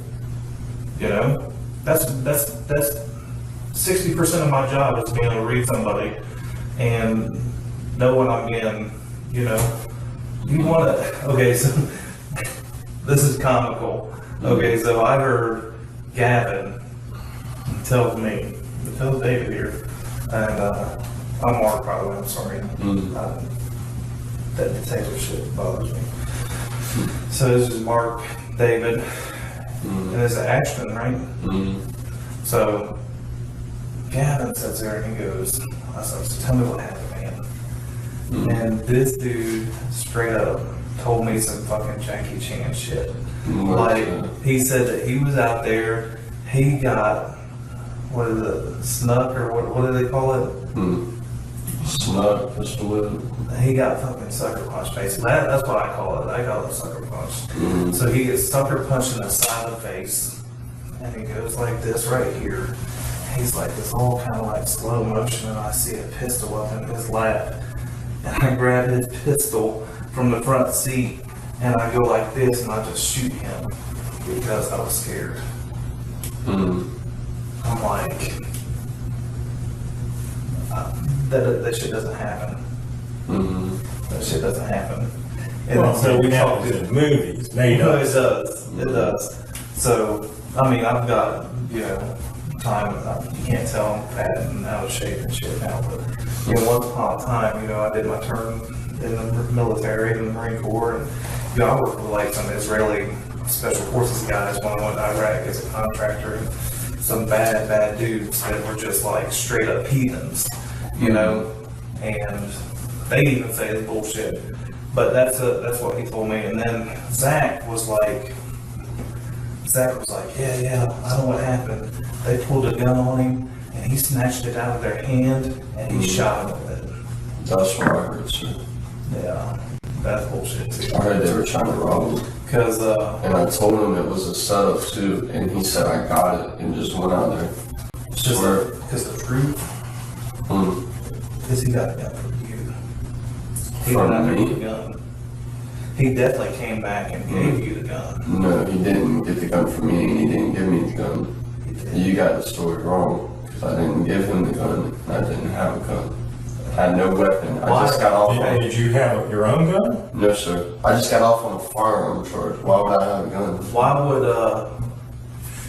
That's 60% of my job is being able to read somebody and know what I'm getting. You want to, okay, so this is comical. Okay, so I heard Gavin tells David here, and I'm Mark, by the way, I'm sorry. That detective shit bothers me. So this is Mark, David, and this is Ashton, right? So Gavin sits there and he goes, I said, so tell me what happened, man. And this dude straight up told me some fucking Jackie Chan shit. Like, he said that he was out there, he got, what is it, snuck, or what do they call it? Snuck, pistol whip. He got fucking sucker punched, basically. That's what I call it. I call it sucker punch. So he gets sucker punched in the side of the face, and he goes like this right here. He's like, it's all kind of like slow motion, and I see a pistol up in his lap. And I grab his pistol from the front seat, and I go like this, and I just shoot him because I was scared. I'm like, that shit doesn't happen. That shit doesn't happen. And Well, so we now talked it's to in movies, made No, up. it does. It does. So, I mean, I've got, time, you can't tell I'm fat and out of shape and shit now, but, once upon a time, I did my term in the military, in the Marine Corps, and, I worked with, like, some Israeli Special Forces guys when I went to Iraq as a contractor, and some bad dudes that were just, like, straight up heathens, and they even say it's bullshit. But that's what he told me. And then Zach was like, yeah, I know what happened. They pulled a gun on him, and he snatched it out of their hand, and he shot him with it. That's what I heard, sir. Yeah, that's bullshit too. I heard they were trying to rob him. And I told him it was a setup too, and he said I got it, and just went out there. Because the truth, because he got a gun from you. He went out there with a gun. He definitely came back and gave you the gun. No, he didn't get the gun from me, and he didn't give me the gun. You got the story wrong, because I didn't give him the gun, and I didn't have a gun. I had no weapon. I just got off on... Did you have your own gun? No, sir. I just got off on a firearm charge. Why would I have a gun? Why would,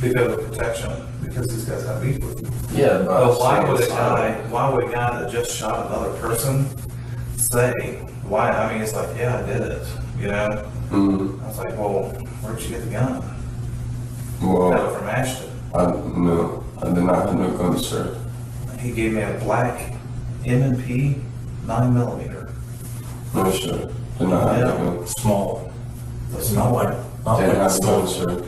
because of protection? Because these guys have beef with you. Yeah, but why would a guy that just shot another person say, why? I mean, it's like, yeah, I did it, you know? I was like, well, where'd you get the gun? Well, Got it from Ashton. No, I did not have no gun, sir. He gave me a black M&P 9mm. No, sir. Did not have a gun. Small. The small one. Didn't have a gun, sir.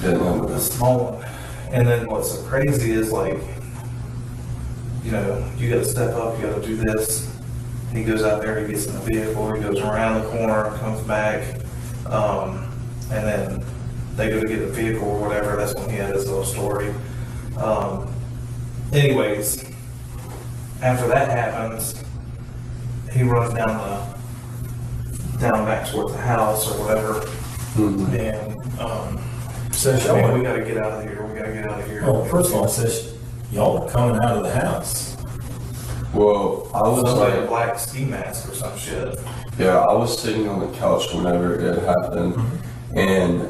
Didn't have a gun. The small one. And then what's so crazy is like, you know, you gotta step up, you gotta do this. He goes out there, he gets in the vehicle, he goes around the corner, comes back, and then they go to get the vehicle or whatever. That's when he had his little story. Anyways, after that happens, he runs down back towards the house or whatever, and Says man, we gotta get out of here. We gotta get out of here. Well, first of all, it says y'all are coming out of the house. Well, I was like like a black ski mask or some shit. Yeah, I was sitting on the couch whenever it happened, and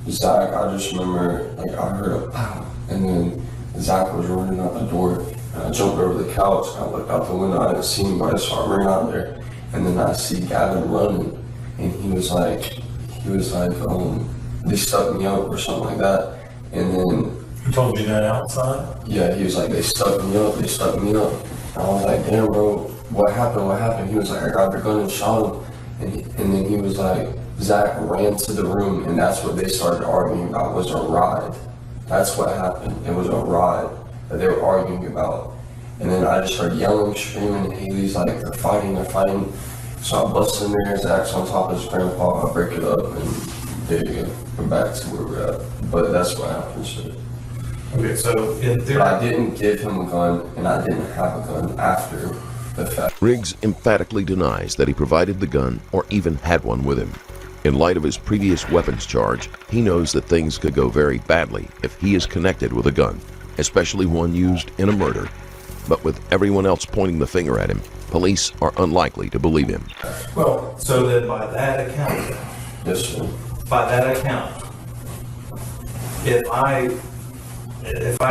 Zach, I just remember, like, I heard a pow, and then Zach was running out the door, and I jumped over the couch, and I looked out the window, I didn't see anybody, so I ran out there, and then I see Gavin running, and he was like, they stuck me up or something like that, and then... He told you that outside? Yeah, he was like, they stuck me up. And I was like, damn, bro, what happened? He was like, I got the gun and shot him. And then he was like, Zach ran to the room, and that's what they started arguing about, was a ride. That's what happened. It was a ride that they were arguing about. And then I just started yelling, screaming, and Haley's like, they're fighting. So I bust in there, Zach's on top of his grandpa, I break it up, and there you go. We're back to where we're at. But that's what happened, shit. Okay, so in theory, but I didn't give him a gun, and I didn't have a gun after the fact. Riggs emphatically denies that he provided the gun or even had one with him. In light of his previous weapons charge, he knows that things could go very badly if he is connected with a gun, especially one used in a murder. But with everyone else pointing the finger at him, police are unlikely to believe him. Well, so then by that account, yes, sir. By that account, if I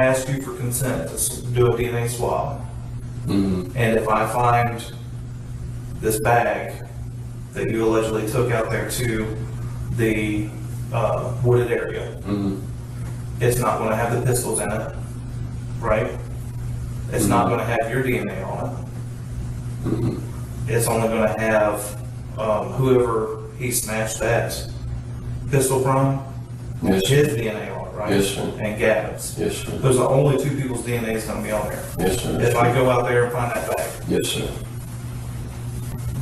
ask you for consent to do a DNA swab, and if I find this bag that you allegedly took out there to the wooded area, it's not going to have the pistols in it, right? It's not going to have your DNA on it. It's only going to have whoever he snatched that pistol from, yes, his DNA on it, right? Yes, sir. And Gavin's. Yes, sir. Those are the only two people's DNA is going to be on there. Yes, sir. If I go out there and find that bag, yes, sir.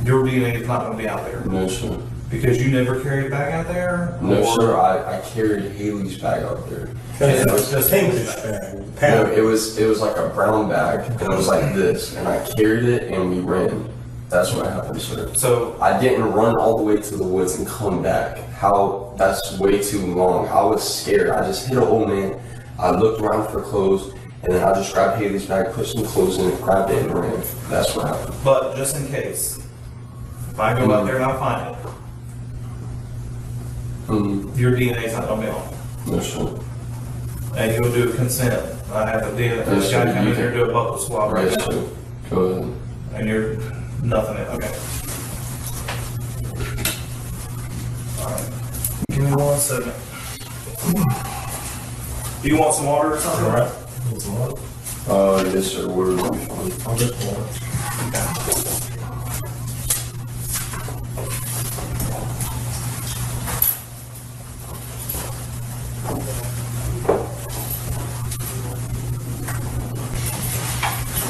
Your DNA is not going to be out there. No, sir. Because you never carried a bag out there? No, sir. I carried Haley's bag out there. And it was just Haley's bag. No, it was like a brown bag, and it was like this, and I carried it, and we ran. That's what happened, sir. So I didn't run all the way to the woods and come back. That's way too long. I was scared. I just hit an old man. I looked around for clothes, and then I just grabbed Haley's bag, put some clothes in it, grabbed it, and ran. That's what happened. But just in case, if I go out there and I find it, your DNA is not going to be on it. No, sir. And you'll do consent. I have a DNA. This guy come in here and do a buckle swab right now. Sir. Go ahead. And you're nothing. Okay. All right. Give me 1 second. Do you want some water or something? All right. Need some water? Yes, sir. Water will be fine. I'll get water.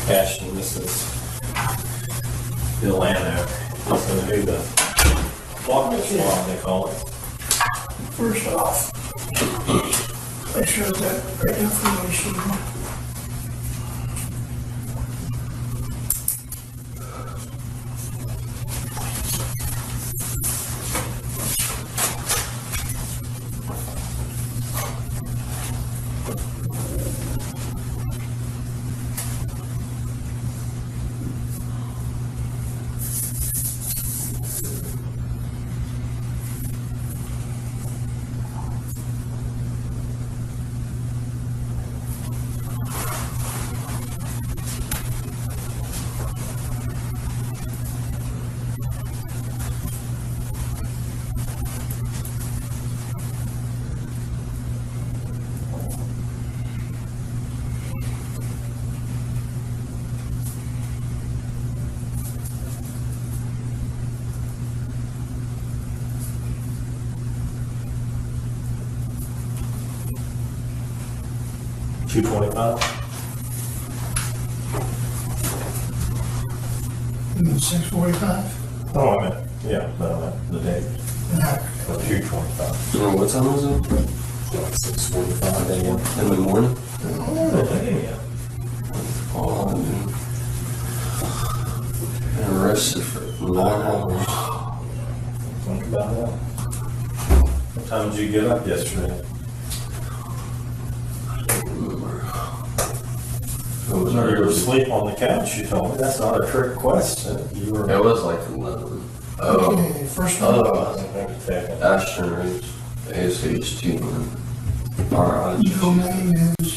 Ashton, this is Atlanta. He's going to do the block swab, they call it. First off, I showed that right information. $225. 6:45. Oh, I meant, yeah, no, I meant the date. Yeah. $225. So what time was it? Like 6:45 a.m. In the morning? Yeah. Oh, I've been arrested for 9 hours. Think about that. What time did you get up yesterday? You were asleep on the couch, you told me. That's not a trick question. You were. It was like 11. Okay, first one. Ashton Riggs, ASHT. Your name is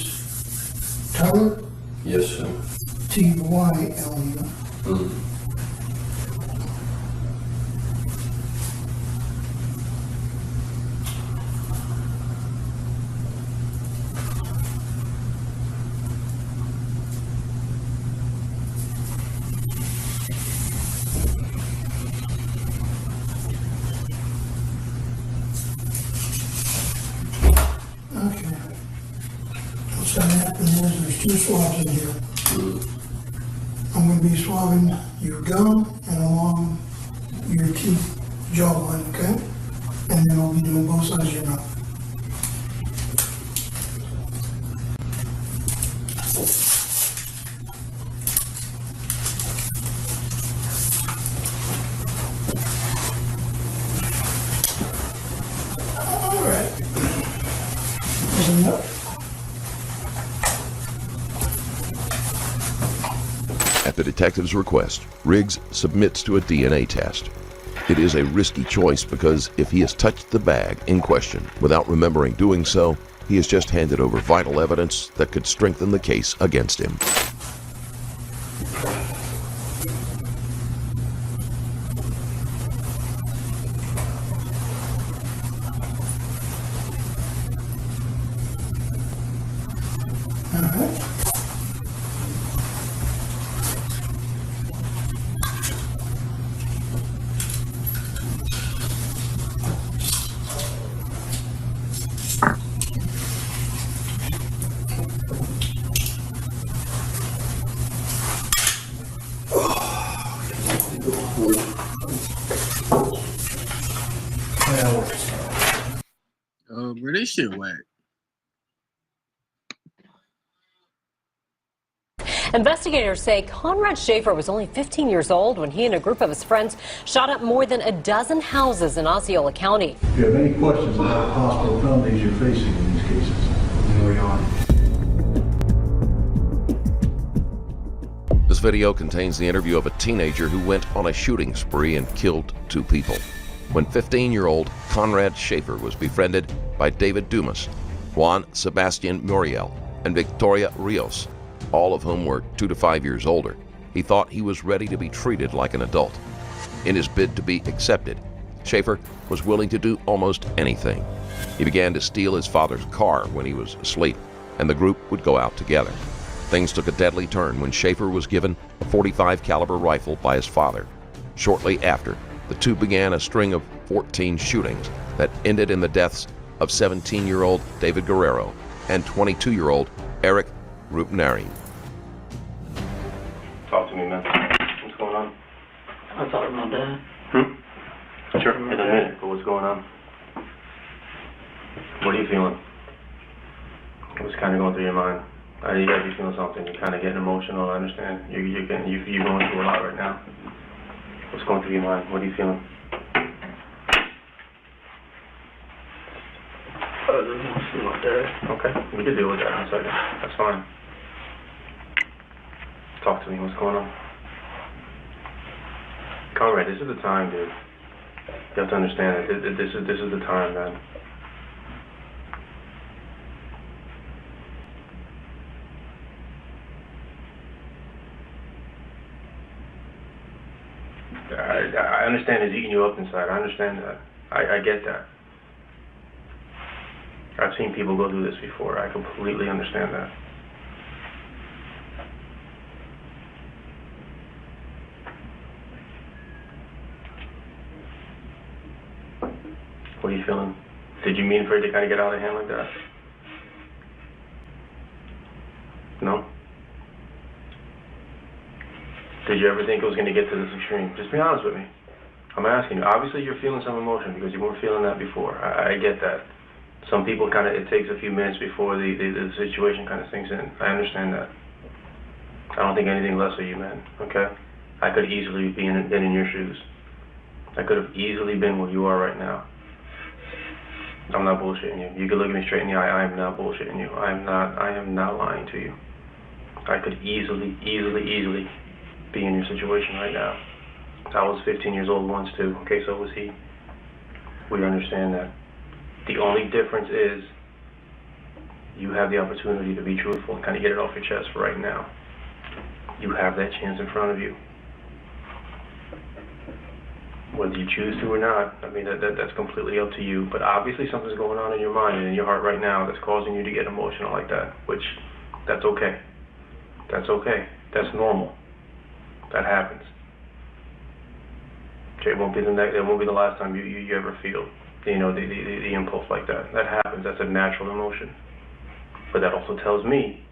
Tyler? Yes, sir. Tyler. Okay. What's gonna happen is there's 2 swabs in here. I'm gonna be swabbing your gum and along your teeth, jawline, okay? And then I'll be doing both sides of your mouth. All right. Isn't that? At the detective's request, Riggs submits to a DNA test. It is a risky choice because if he has touched the bag in question without remembering doing so, he has just handed over vital evidence that could strengthen the case against him. Bro, this shit whack. Investigators say Conrad Schaefer was only 15 years old when he and a group of his friends shot up more than a dozen houses in Osceola County. Do you have any questions about the possible penalties you're facing in these cases? No, Your Honor. This video contains the interview of a teenager who went on a shooting spree and killed 2 people. When 15-year-old Conrad Schaefer was befriended by David Dumas, Juan Sebastian Muriel, and Victoria Rios, all of whom were 2 to 5 years older, he thought he was ready to be treated like an adult. In his bid to be accepted, Schaefer was willing to do almost anything. He began to steal his father's car when he was asleep, and the group would go out together. Things took a deadly turn when Schaefer was given a .45 caliber rifle by his father. Shortly after, the two began a string of 14 shootings that ended in the deaths of 17-year-old David Guerrero and 22-year-old Eric Rupnari. Talk to me, man. What's going on? I thought about that. Sure, in a minute, but what's going on? What are you feeling? What's kind of going through your mind? You gotta be feeling something. You're kind of getting emotional. I understand. You're going through a lot right now. What's going through your mind? What are you feeling? Okay, we can deal with that in a second. That's fine. Talk to me. What's going on? Conrad, this is the time, dude. You have to understand it. This is the time, man. I understand it's eating you up inside. I understand that. I get that. I've seen people go through this before. I completely understand that. What are you feeling? Did you mean for it to kind of get out of hand like that? No? Did you ever think it was going to get to this extreme? Just be honest with me. I'm asking you. Obviously, you're feeling some emotion because you weren't feeling that before. I get that. Some people it takes a few minutes before the situation kind of sinks in. I understand that. I don't think anything less of you, man, okay? I could easily been in your shoes. I could have easily been where you are right now. I'm not bullshitting you. You can look at me straight in the eye. I am not bullshitting you. I am not lying to you. I could easily be in your situation right now. I was 15 years old once too. Okay, so was he. We understand that. The only difference is you have the opportunity to be truthful and kind of get it off your chest for right now. You have that chance in front of you. Whether you choose to or not, I mean, that's completely up to you. But obviously something's going on in your mind and in your heart right now that's causing you to get emotional like that, which, that's okay. That's okay. That's normal. That happens. Okay, it won't be the last time you ever feel, the impulse like that. That happens. That's a natural emotion. But that also tells me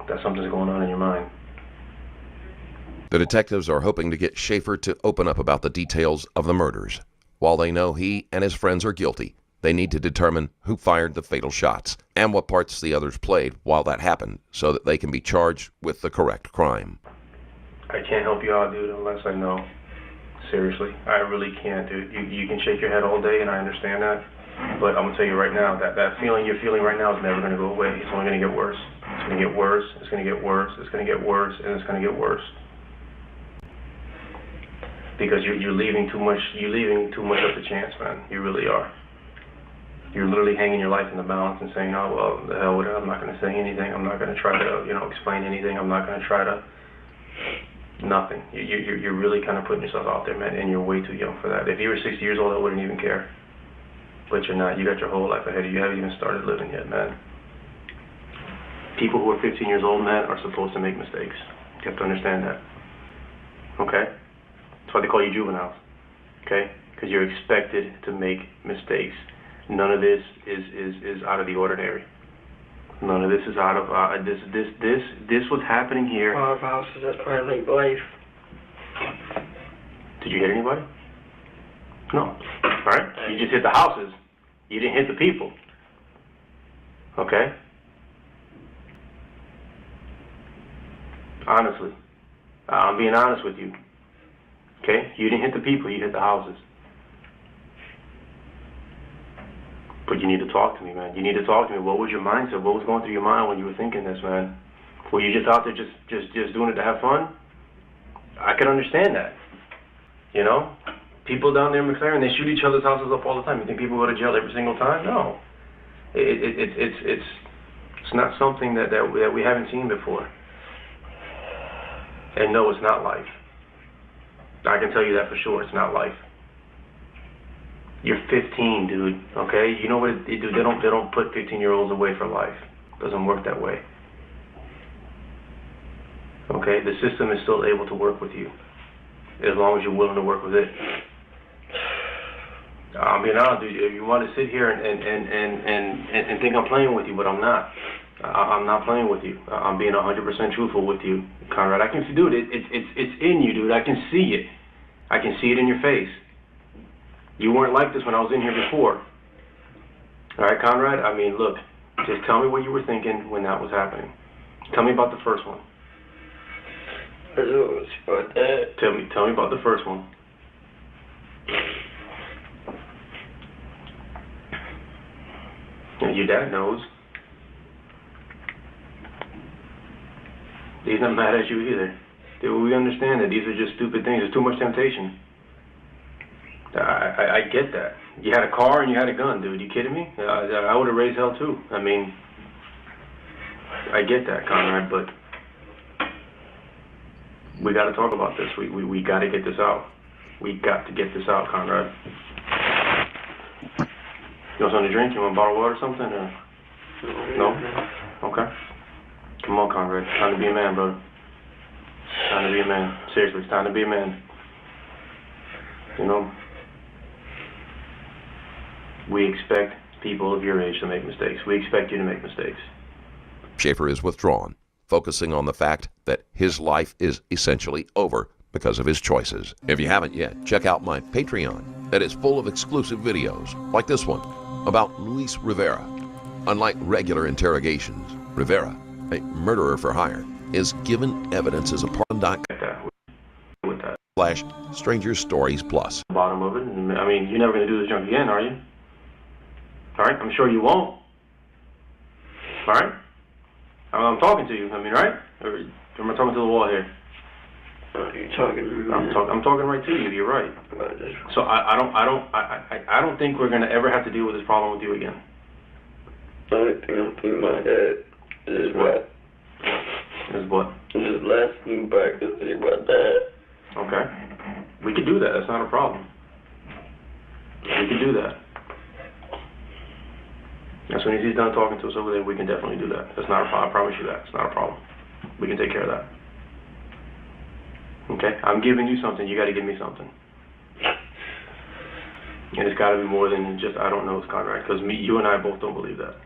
that something's going on in your mind. The detectives are hoping to get Schaefer to open up about the details of the murders. While they know he and his friends are guilty, they need to determine who fired the fatal shots and what parts the others played while that happened so that they can be charged with the correct crime. I can't help you out, dude, unless I know. Seriously, I really can't, dude. You can shake your head all day, and I understand that. But I'm going to tell you right now, that feeling you're feeling right now is never going to go away. It's only going to get worse. It's going to get worse. It's going to get worse. It's going to get worse, and it's going to get worse. Because you're leaving too much up to chance, man. You really are. You're literally hanging your life in the balance and saying, oh, well, the hell with it. I'm not going to say anything. I'm not going to try to, explain anything. I'm not going to try to, nothing. You're really kind of putting yourself out there, man, and you're way too young for that. If you were 60 years old, I wouldn't even care. But you're not. You got your whole life ahead of you. You haven't even started living yet, man. People who are 15 years old, man, are supposed to make mistakes. You have to understand that. Okay? That's why they call you juveniles. Okay? Because you're expected to make mistakes. None of this is out of the ordinary. None of this is out of this what's happening here. Five houses, that's probably life. Did you hit anybody? No. All right. You just hit the houses. You didn't hit the people. Okay? Honestly. I'm being honest with you. Okay? You didn't hit the people, you hit the houses. But you need to talk to me, man. You need to talk to me. What was your mindset? What was going through your mind when you were thinking this, man? Were you just out there just doing it to have fun? I can understand that. People down there in McLaren, they shoot each other's houses up all the time. You think people go to jail every single time? No. It's not something that we haven't seen before. And no, it's not life. I can tell you that for sure. It's not life. You're 15, dude. Okay, you know what they do? They don't put 15-year-olds away for life. It doesn't work that way. Okay? The system is still able to work with you, as long as you're willing to work with it. I'm being honest with you. If you want to sit here and think I'm playing with you, but I'm not. I'm not playing with you. I'm being 100% truthful with you, Conrad. I can see, dude. It's in you, dude. I can see it. I can see it in your face. You weren't like this when I was in here before. All right, Conrad? I mean, look, just tell me what you were thinking when that was happening. Tell me about the first one. Tell me about the first one. And your dad knows. He's not mad at you either. Dude, we understand that these are just stupid things. There's too much temptation. I get that. You had a car and you had a gun, dude. You kidding me? I would have raised hell too. I mean, I get that, Conrad, but we got to talk about this. We got to get this out. We got to get this out, Conrad. You want something to drink? You want a bottle of water or something? Or? No? Okay. Come on, Conrad. It's time to be a man, brother. It's time to be a man. Seriously, it's time to be a man. You know? We expect people of your age to make mistakes. We expect you to make mistakes. Schaefer is withdrawn, focusing on the fact that his life is essentially over because of his choices. If you haven't yet, check out my Patreon that is full of exclusive videos like this one about Luis Rivera. Unlike regular interrogations, Rivera, a murderer for hire, is given evidence as a part of /Stranger Stories Plus. Bottom of it. I mean, you're never going to do this junk again, are you? All right? I'm sure you won't. All right? I'm talking to you. I mean, right? Or am I talking to the wall here? You're talking to me. I'm talking right to you. You're right. So I don't think we're going to ever have to deal with this problem with you again. The only thing I'm thinking in my head is what? Is what? Just last thing back to think about that. Okay. We could do that. That's not a problem. We could do that. As soon as he's done talking to us over there, we can definitely do that. That's not a problem. I promise you that. It's not a problem. We can take care of that. Okay? I'm giving you something. You got to give me something. And it's got to be more than just, I don't know, it's Conrad. Because you and I both don't believe that.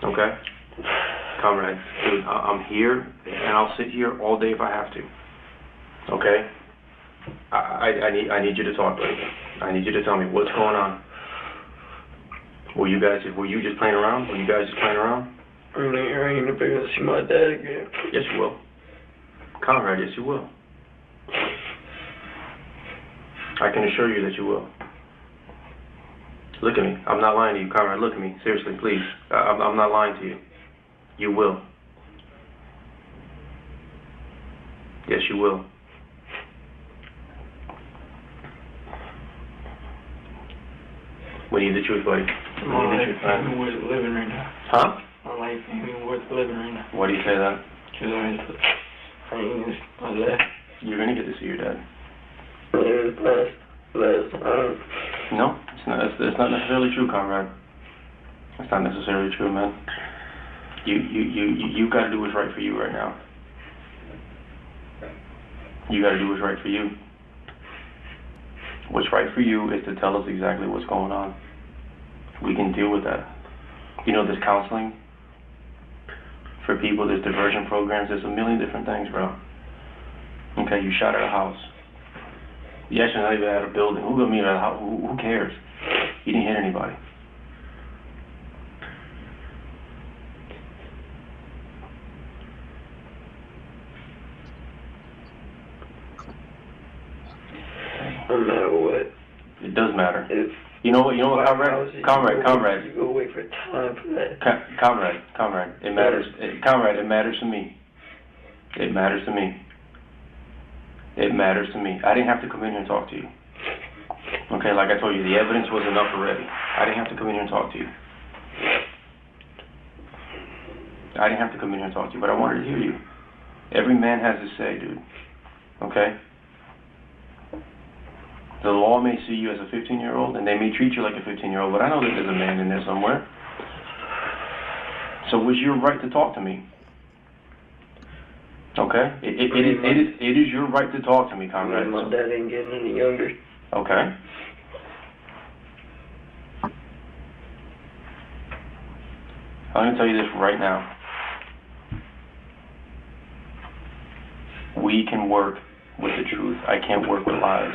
Okay? Comrade, dude, I'm here, and I'll sit here all day if I have to. Okay? I need you to talk, buddy. I need you to tell me what's going on. Were you just playing around? Were you guys just playing around? I ain't gonna be able to see my dad again. Yes, you will. Conrad, yes, you will. I can assure you that you will. Look at me. I'm not lying to you, Conrad. Look at me. Seriously, please. I'm not lying to you. You will. Yes, you will. We need the truth, buddy. My life ain't even worth living right now. Huh? My life ain't even worth living right now. Why do you say that? Because I ain't gonna see my dad. You're gonna get to see your dad. Last time. No, it's not necessarily true, Conrad. It's not necessarily true, man. You gotta do what's right for you right now. You gotta do what's right for you. What's right for you is to tell us exactly what's going on. We can deal with that. You know, there's counseling for people, there's diversion programs, there's a million different things, bro. Okay, you shot at a house. You actually not even at a building. Who gonna meet at a house? Who cares? You didn't hit anybody. No matter what. It does matter. You know what, Comrade. You go wait for time for that. Comrade. It matters. Comrade, it matters to me. It matters to me. It matters to me. I didn't have to come in here and talk to you. Okay, like I told you, the evidence was enough already. I didn't have to come in here and talk to you. I didn't have to come in here and talk to you, but I wanted to hear you. Every man has his say, dude. Okay? The law may see you as a 15-year-old, and they may treat you like a 15-year-old, but I know that there's a man in there somewhere. So it was your right to talk to me. Okay? It is your right to talk to me, Conrad. My dad ain't getting any younger. Okay. I'm going to tell you this right now. We can work with the truth. I can't work with lies.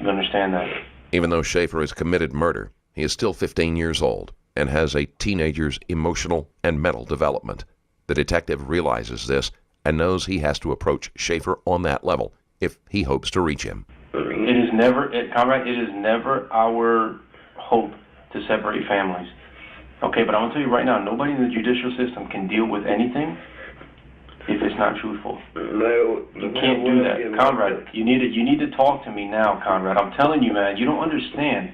You understand that? Even though Schaefer has committed murder, he is still 15 years old and has a teenager's emotional and mental development. The detective realizes this and knows he has to approach Schaefer on that level if he hopes to reach him. It is never, Conrad, it is never our hope to separate families. Okay, but I'm going to tell you right now, nobody in the judicial system can deal with anything if it's not truthful. You can't do that. Conrad, you need to talk to me now, Conrad. I'm telling you, man, you don't understand.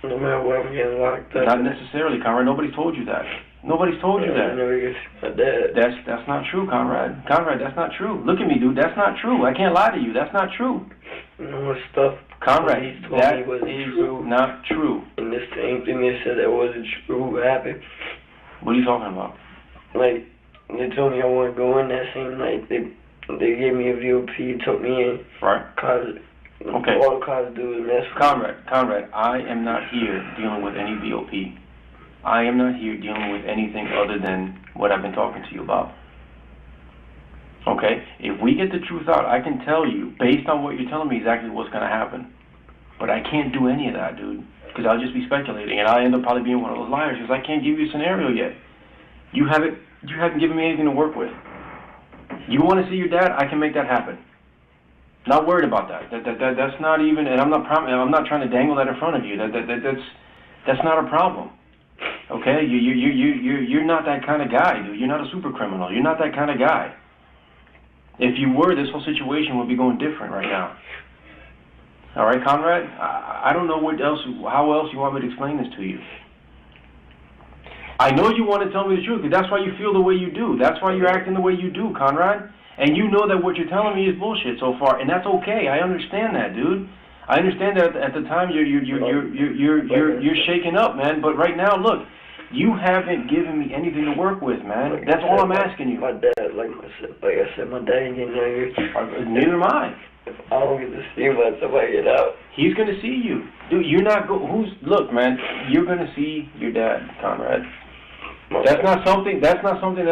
No matter what, I'm getting locked up. Not necessarily, Conrad. Nobody's told you that. Nobody's told you that. That's not true, Conrad. Conrad, that's not true. Look at me, dude. That's not true. I can't lie to you. That's not true. No stuff. Conrad, that is true. not true. And this same thing they said that wasn't true happened. What are you talking about? Like, they told me I want to go in that same night. They gave me a VOP, took me in. Right. Okay. All the cops do is mess with Conrad, I am not here dealing with any VOP. I am not here dealing with anything other than what I've been talking to you about. Okay? If we get the truth out, I can tell you, based on what you're telling me, exactly what's going to happen. But I can't do any of that, dude, because I'll just be speculating, and I'll end up probably being one of those liars, because I can't give you a scenario yet. You haven't given me anything to work with. You want to see your dad? I can make that happen. Not worried about that. That's not even, and I'm not trying to dangle that in front of you. That's not a problem. Okay, you're not that kind of guy, dude. You're not a super criminal. You're not that kind of guy. If you were, this whole situation would be going different right now. All right, Conrad. I don't know how else you want me to explain this to you. I know you want to tell me the truth, because that's why you feel the way you do. That's why you're acting the way you do, Conrad. And you know that what you're telling me is bullshit so far, and that's okay. I understand that, dude. I understand that at the time you're shaking up, man. But right now, look, you haven't given me anything to work with, man. That's all I'm asking you. My dad, like I said, my dad ain't getting younger. Neither am I. If I don't get to see him by somebody get out, he's gonna see you, dude. You're not look, man. You're gonna see your dad, Conrad. That's not something that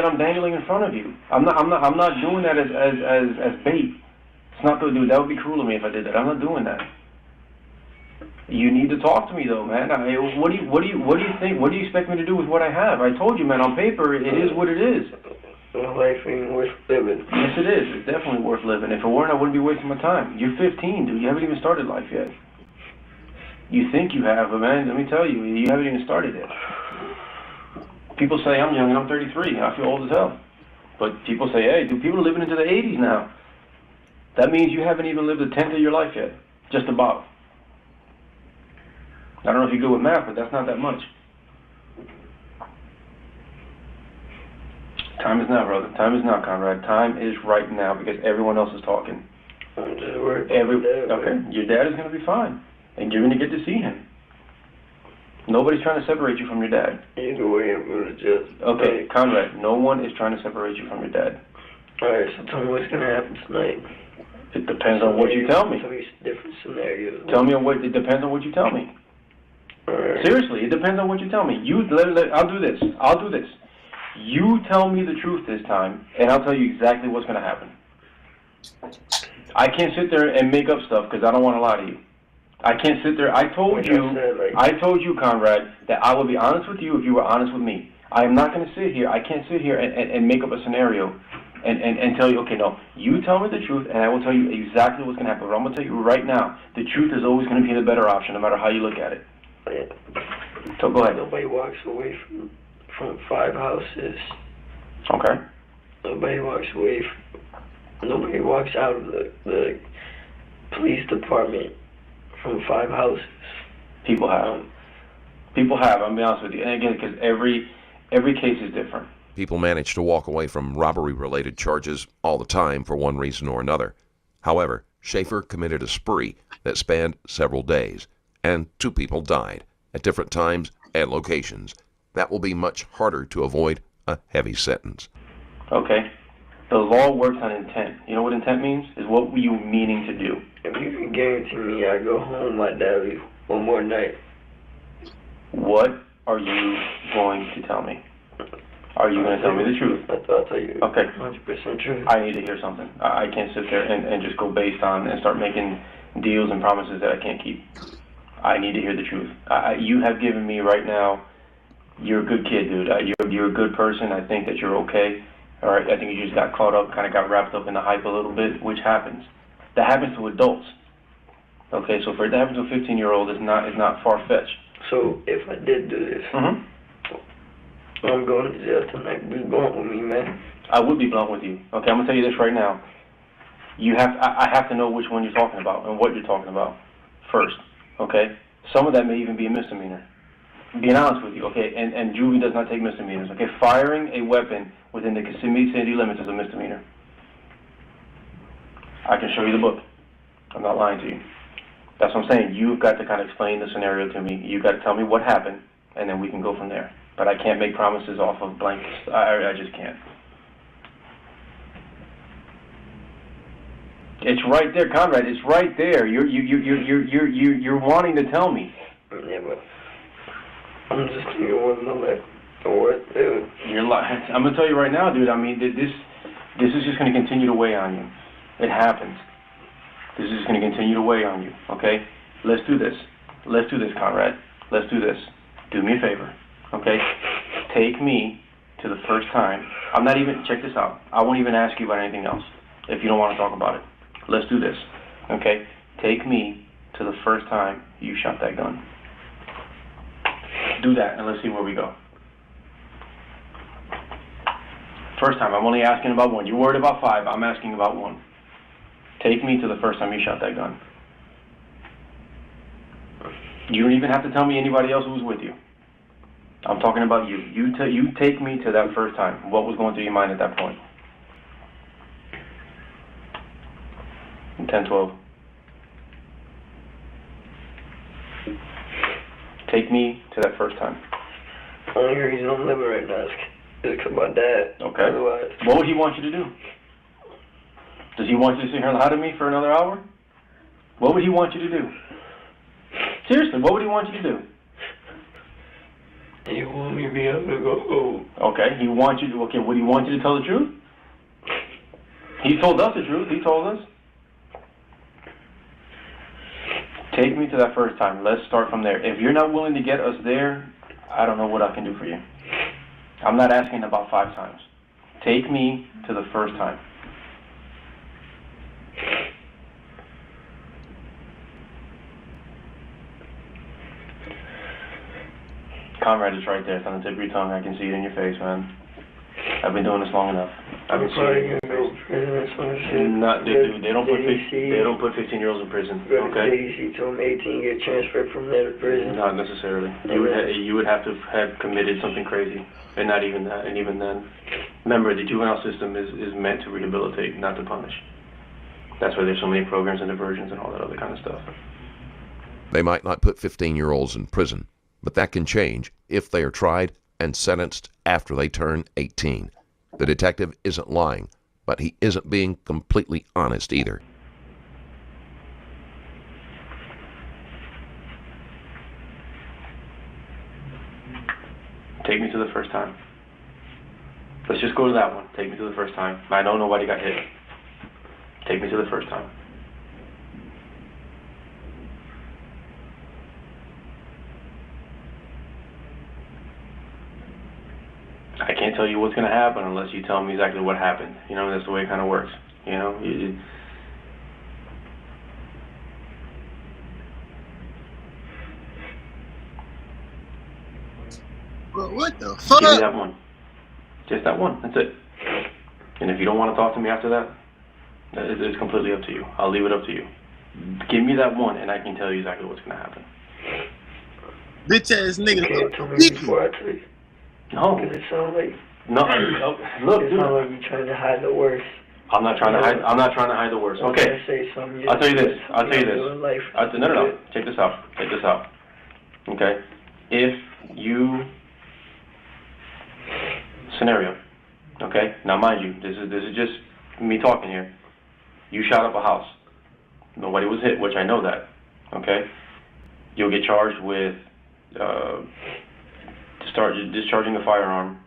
I'm dangling in front of you. I'm not doing that as bait. It's not the dude. That would be cruel of me if I did that. I'm not doing that. You need to talk to me though, man. What do you think? What do you expect me to do with what I have? I told you, man. On paper, it is what it is. My life ain't worth living. Yes, it is. It's definitely worth living. If it weren't, I wouldn't be wasting my time. You're 15, dude. You haven't even started life yet. You think you have, but man, let me tell you, you haven't even started yet. People say I'm young and I'm 33. I feel old as hell. But people say, hey, dude, people are living into the 80s now. That means you haven't even lived a tenth of your life yet. Just about. I don't know if you're good with math, but that's not that much. Time is now, brother. Time is now, Conrad. Time is right now because everyone else is talking. I'm just worried okay, your dad is going to be fine. And you're going to get to see him. Nobody's trying to separate you from your dad. Either way, I'm going to just... Okay, Conrad, no one is trying to separate you from your dad. Alright, so tell me what's going to happen tonight. It depends on what you tell me. Tell me different scenarios. Tell me it depends on what you tell me. Alright. Seriously, it depends on what you tell me. I'll do this. You tell me the truth this time, and I'll tell you exactly what's going to happen. I can't sit there and make up stuff because I don't want to lie to you. I can't sit there. I told you, Conrad, that I would be honest with you if you were honest with me. I am not going to sit here. I can't sit here and make up a scenario and tell you, okay, no, you tell me the truth, and I will tell you exactly what's going to happen. But I'm going to tell you right now, the truth is always going to be the better option, no matter how you look at it. So go ahead. Nobody walks away from 5 houses. Okay. Nobody walks out of the police department from 5 houses. People have. I'm going to be honest with you. And again, because every case is different. People manage to walk away from robbery-related charges all the time for one reason or another. However, Schaefer committed a spree that spanned several days, and 2 people died at different times and locations. That will be much harder to avoid a heavy sentence. Okay. The law works on intent. You know what intent means? Is what were you meaning to do? If you can guarantee me I go home, my dad leave one more night. What are you going to tell me? Are you going to tell me the truth? I'll tell you. Okay. 100% truth. I need to hear something. I can't sit there and just go based on and start making deals and promises that I can't keep. I need to hear the truth. You have given me right now, you're a good kid, dude. You're a good person. I think that you're okay. All right. I think you just got caught up, kind of got wrapped up in the hype a little bit, which happens. That happens to adults. Okay, so for it to happen to a 15-year-old is not far-fetched. So if I did do this, I'm going to jail tonight. Be blunt with me, man. I would be blunt with you. Okay, I'm gonna tell you this right now. I have to know which one you're talking about and what you're talking about first. Okay, some of that may even be a misdemeanor. Being honest with you, okay, and juvie does not take misdemeanors. Okay, firing a weapon within the Kissimmee city limits is a misdemeanor. I can show you the book. I'm not lying to you. That's what I'm saying. You've got to kind of explain the scenario to me. You've got to tell me what happened, and then we can go from there. But I can't make promises off of blankets. I just can't. It's right there, Conrad. It's right there. You're wanting to tell me. Yeah, but I'm just thinking what dude. You're lying. I'm gonna tell you right now, dude. I mean, this is just gonna continue to weigh on you. It happens. This is just gonna continue to weigh on you. Okay? Let's do this. Let's do this, Conrad. Let's do this. Do me a favor. Okay? Take me to the first time. I'm not even, check this out. I won't even ask you about anything else if you don't want to talk about it. Let's do this. Okay? Take me to the first time you shot that gun. Do that and let's see where we go. First time. I'm only asking about one. You're worried about 5. I'm asking about 1. Take me to the first time you shot that gun. You don't even have to tell me anybody else who was with you. I'm talking about you. You take me to that first time. What was going through your mind at that point? 10-12. Take me to that first time. The only reason I'm living right now is because of my dad. Okay. Otherwise, what would he want you to do? Does he want you to sit here and lie to me for another hour? What would he want you to do? Seriously, what would he want you to do? He want me to be able to go home. Okay, he wants you to, okay, would he want you to tell the truth? He told us the truth, he told us. Take me to that first time. Let's start from there. If you're not willing to get us there, I don't know what I can do for you. I'm not asking about 5 times. Take me to the first time. Conrad is right there. It's on the tip of your tongue. I can see it in your face, man. I've been doing this long enough. I've been seeing it in your face. Not, they don't put 15-year-olds in prison. Okay. JDC told me 18 get transferred from there to prison. Not necessarily. You would have to have committed something crazy, and not even that. And even then, remember the juvenile system is meant to rehabilitate, not to punish. That's why there's so many programs and diversions and all that other kind of stuff. They might not put 15-year-olds in prison, but that can change if they are tried and sentenced after they turn 18. The detective isn't lying, but he isn't being completely honest either. Take me to the first time. Let's just go to that one. Take me to the first time. I know nobody got hit. Take me to the first time. I can't tell you what's going to happen unless you tell me exactly what happened. You know, that's the way it kind of works. You know? But what the fuck? Give me that one. Just that one. That's it. And if you don't want to talk to me after that, it's completely up to you. I'll leave it up to you. Give me that one, and I can tell you exactly what's going to happen. Bitch ass nigga. Can't tell me before I tell you. No. It sounds like no. Look, it sounds like you're trying to hide the worst. I'm not trying to hide. I'm not trying to hide the worst. Okay. Say something. I'll tell you this. No. Check this out. Okay. If you scenario, Okay? Now, mind you, this is just me talking here. You shot up a house. Nobody was hit, which I know that. Okay? You'll get charged with discharging a firearm.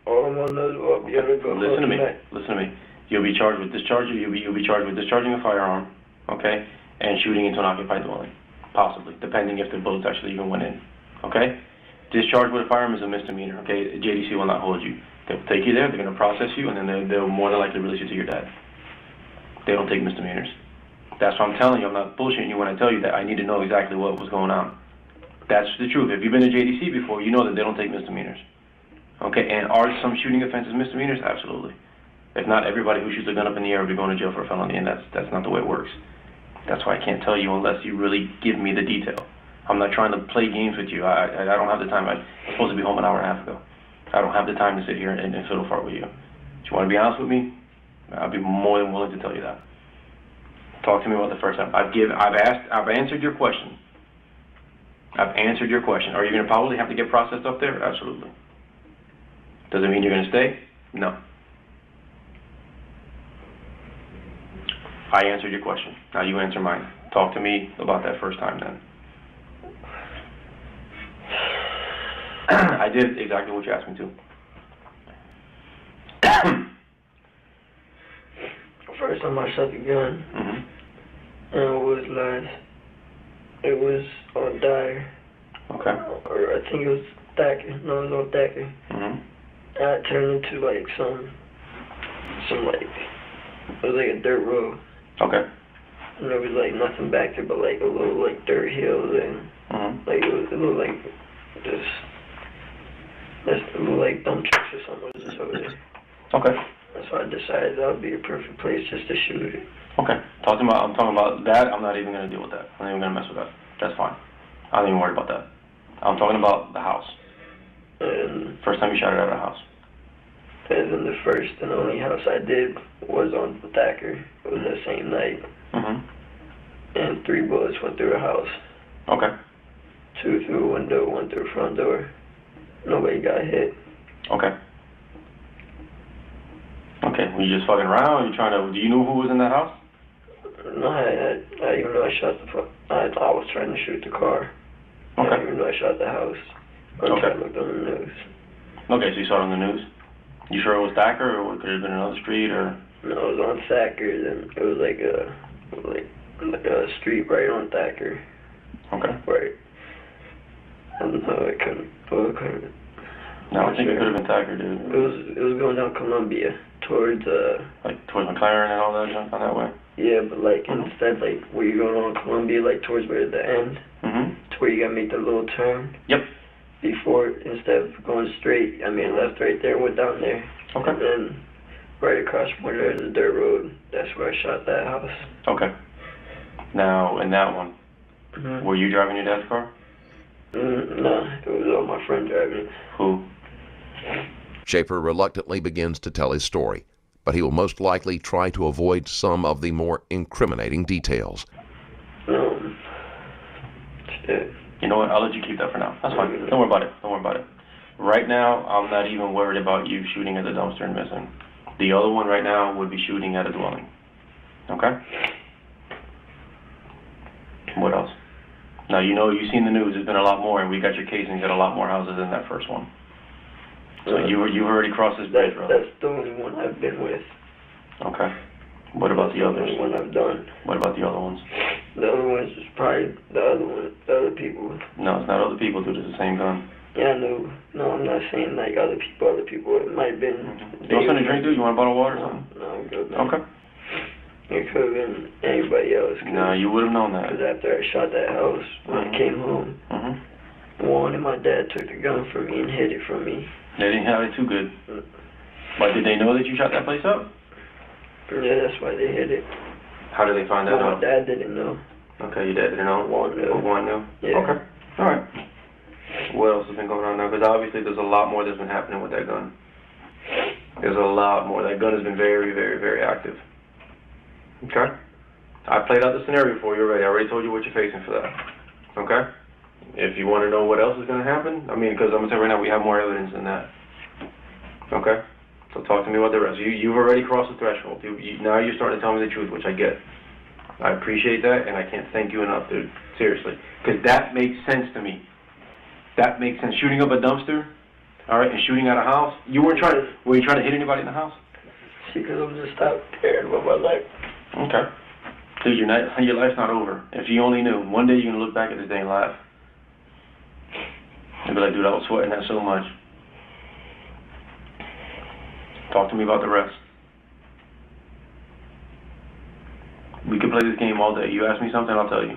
Listen to me. Listen to me. You'll be charged with discharging. You'll be charged with discharging a firearm. Okay? And shooting into an occupied dwelling, possibly, depending if the bullets actually even went in. Okay? Discharge with a firearm is a misdemeanor. Okay? JDC will not hold you. They'll take you there. They're going to process you, and then they'll more than likely release you to your dad. They don't take misdemeanors. That's what I'm telling you. I'm not bullshitting you when I tell you that I need to know exactly what was going on. That's the truth. If you've been to JDC before, you know that they don't take misdemeanors. Okay, and are some shooting offenses misdemeanors? Absolutely. If not, everybody who shoots a gun up in the air will be going to jail for a felony, and that's not the way it works. That's why I can't tell you unless you really give me the detail. I'm not trying to play games with you. I don't have the time. I was supposed to be home an hour and a half ago. I don't have the time to sit here and fiddle fart with you. If you want to be honest with me, I'll be more than willing to tell you that. Talk to me about the first time. I've answered your question. I've answered your question. Are you going to probably have to get processed up there? Absolutely. Does it mean you're going to stay? No. I answered your question. Now you answer mine. Talk to me about that first time then. I did exactly what you asked me to. First time I shot the gun, and it was on Dyer. Okay. Or I think it was Thacker. No, it was on Thacker. And I turned into like some like, it was like a dirt road. Okay. And there was like nothing back there but like a little like dirt hills and like it looked like just a little like dump trucks or something was just over there. Okay. So I decided that would be a perfect place just to shoot it. Okay. I'm talking about that. I'm not even going to deal with that. I'm not even going to mess with that. That's fine. I'm not even worried about that. I'm talking about the house. And first time you shot it at a house. And then the first and only house I did was on Thacker. It was that same night. And 3 bullets went through the house. Okay. 2 through a window, 1 through the front door. Nobody got hit. Okay. Okay, were you just fucking around? Do you know who was in that house? No, I even know I shot I was trying to shoot the car. Okay. I didn't even know I shot the house. I looked on the news. Okay, so you saw it on the news. You sure it was Thacker, or could it have been another street, or? No, it was on Thacker, and it was like a street right on Thacker. Okay. Right. I don't know, it couldn't. No, I think it could have been Thacker, dude. It was going down Columbia towards towards McLaren and all that junk on that way. Yeah, but like instead, like where you're going on Columbia, like towards where the end, to where you gotta make the little turn. Yep. Before, instead of going straight, I mean left right there, went down there. Okay. And then right across from there is a dirt road. That's where I shot that house. Okay. Now, in that one, were you driving your dad's car? No, it was all my friend driving it. Who? Schaefer reluctantly begins to tell his story, but he will most likely try to avoid some of the more incriminating details. Shit. You know what? I'll let you keep that for now. That's fine. Don't worry about it. Don't worry about it. Right now, I'm not even worried about you shooting at the dumpster and missing. The other one right now would be shooting at a dwelling. Okay? What else? Now, you've seen the news. There's been a lot more, and we got your case and got a lot more houses in that first one. So you've already crossed this bridge, brother. That's the only one I've been with. Okay. What about the others? The only one I've done. What about the other ones? The other ones is probably the other people. No, it's not other people, dude. It's the same gun. Yeah, I know. No, I'm not saying like other people. It might have been. You want something to drink, dude? You want a bottle of water or something? No, I'm good, man. Okay. It could have been anybody else. No, you would have known that. Because after I shot that house, when I came home, Juan and my dad took the gun from me and hid it from me. They didn't have it too good. But did they know that you shot that place up? Yeah, that's why they hid it. How did they find that out? My dad didn't know. Okay, your dad didn't know? Juan knew. Juan knew? Yeah. Okay. All right. What else has been going on now? Because obviously there's a lot more that's been happening with that gun. There's a lot more. That gun has been very, very, very active. Okay? I played out the scenario for you already. I already told you what you're facing for that. Okay? If you want to know what else is going to happen, because I'm going to tell you right now, we have more evidence than that. Okay? So talk to me about the rest. You've already crossed the threshold. Now you're starting to tell me the truth, which I get. I appreciate that, and I can't thank you enough, dude. Seriously. Because that makes sense to me. That makes sense. Shooting up a dumpster, all right, and shooting at a house. Were you trying to hit anybody in the house? Because I'm just out caring about my life. Okay. Dude, your life's not over. If you only knew. One day you're going to look back at this day and laugh. And be like, dude, I was sweating that so much. Talk to me about the rest. We could play this game all day. You ask me something, I'll tell you.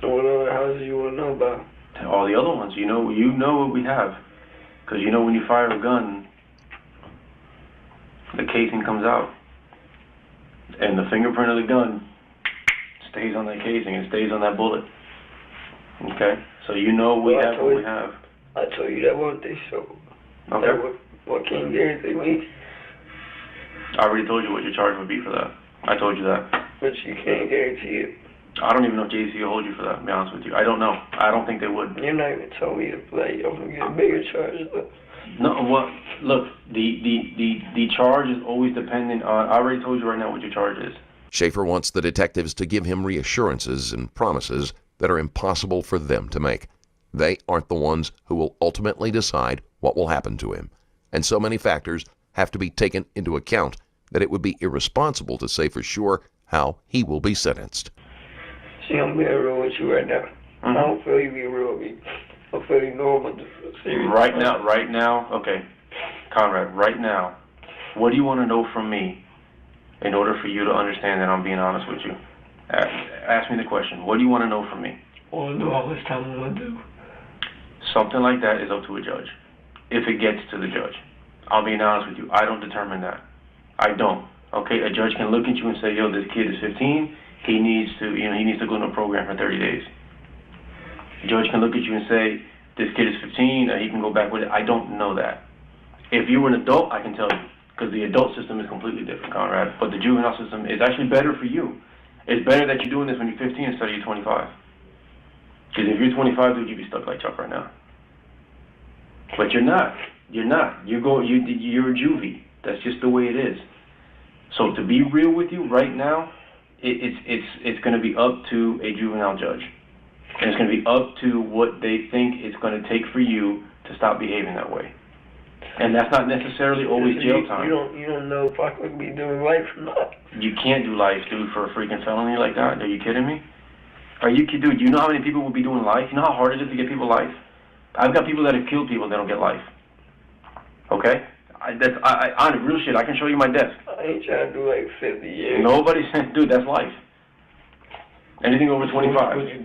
What other houses you want to know about? All the other ones. You know what we have. Because you know when you fire a gun, the casing comes out. And the fingerprint of the gun stays on that casing. It stays on that bullet. Okay? So you know we have what we have. I told you that one day, so... Okay. What can you guarantee me? I already told you what your charge would be for that. I told you that. But you can't guarantee it. I don't even know if JC will hold you for that, to be honest with you. I don't know. I don't think they would. You're not even telling me to play. I'm going to get a bigger charge, though. No, well, look, the charge is always dependent on... I already told you right now what your charge is. Schaefer wants the detectives to give him reassurances and promises that are impossible for them to make. They aren't the ones who will ultimately decide what will happen to him. And so many factors have to be taken into account that it would be irresponsible to say for sure how he will be sentenced. See, I'm being real with you right now. I don't feel you being real with me. I feel you normal. Serious. Right now, okay. Conrad, right now, what do you want to know from me in order for you to understand that I'm being honest with you? Ask me the question. What do you want to know from me? I want to know how much time I'm going to do. Something like that is up to a judge. If it gets to the judge. I'll be honest with you. I don't determine that. I don't. Okay? A judge can look at you and say, yo, this kid is 15. He needs to go in a program for 30 days. A judge can look at you and say, this kid is 15, he can go back with it. I don't know that. If you were an adult, I can tell you. Because the adult system is completely different, Conrad. But the juvenile system is actually better for you. It's better that you're doing this when you're 15 instead of you're 25. Because if you're 25, dude, you'd be stuck like Chuck right now. But you're not. You're not. You're a juvie. That's just the way it is. So to be real with you right now, it's going to be up to a juvenile judge. And it's going to be up to what they think it's going to take for you to stop behaving that way. And that's not necessarily always jail time. You don't know if I could be doing life or not. You can't do life, dude, for a freaking felony like that. Are you kidding me? Dude, you know how many people will be doing life? You know how hard it is to get people life? I've got people that have killed people and they don't get life. Okay? On real shit, I can show you my desk. I ain't trying to do like 50 years. Nobody said, dude, that's life. Anything over 25. What you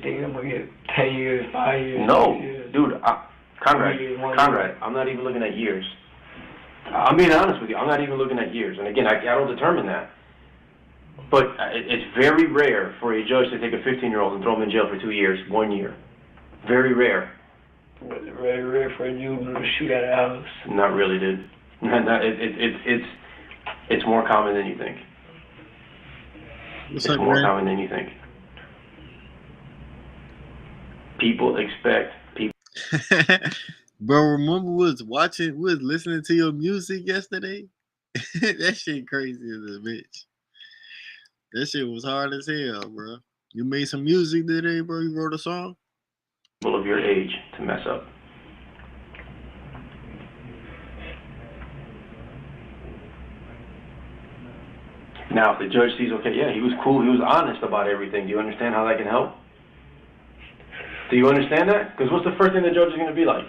think? I'm going to get 10 years, 5 years? No, 6 years? dude, Conrad, I'm not even looking at years. I'm being honest with you. I'm not even looking at years. And again, I don't determine that. But it's very rare for a judge to take a 15-year-old and throw him in jail for 2 years, 1 year. Very rare. But it's very rare for a juvenile to shoot at a house. Not really, dude. It's more common than you think. It's more common than you think. People expect people. Bro, remember we was listening to your music yesterday? That shit crazy as a bitch. That shit was hard as hell, bro. You made some music today, bro? You wrote a song? People of your age to mess up. Now, if the judge sees, okay, yeah, he was cool, he was honest about everything, do you understand how that can help? Do you understand that? Because what's the first thing the judge is going to be like?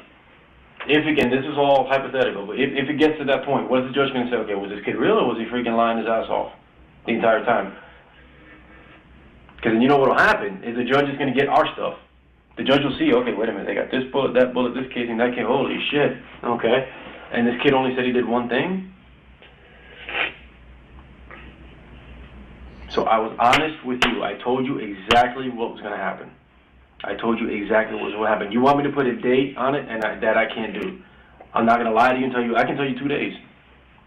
If, again, this is all hypothetical, but if it gets to that point, what's the judge going to say? Okay, was this kid real or was he freaking lying his ass off the entire time? Because then you know what will happen is the judge is going to get our stuff. The judge will see, okay, wait a minute, they got this bullet, this casing, that kid, holy shit, okay. And this kid only said he did one thing? So I was honest with you. I told you exactly what was going to happen. I told you exactly what was going to happen. You want me to put a date on it, and that I can't do. I'm not going to lie to you and tell you, I can tell you 2 days.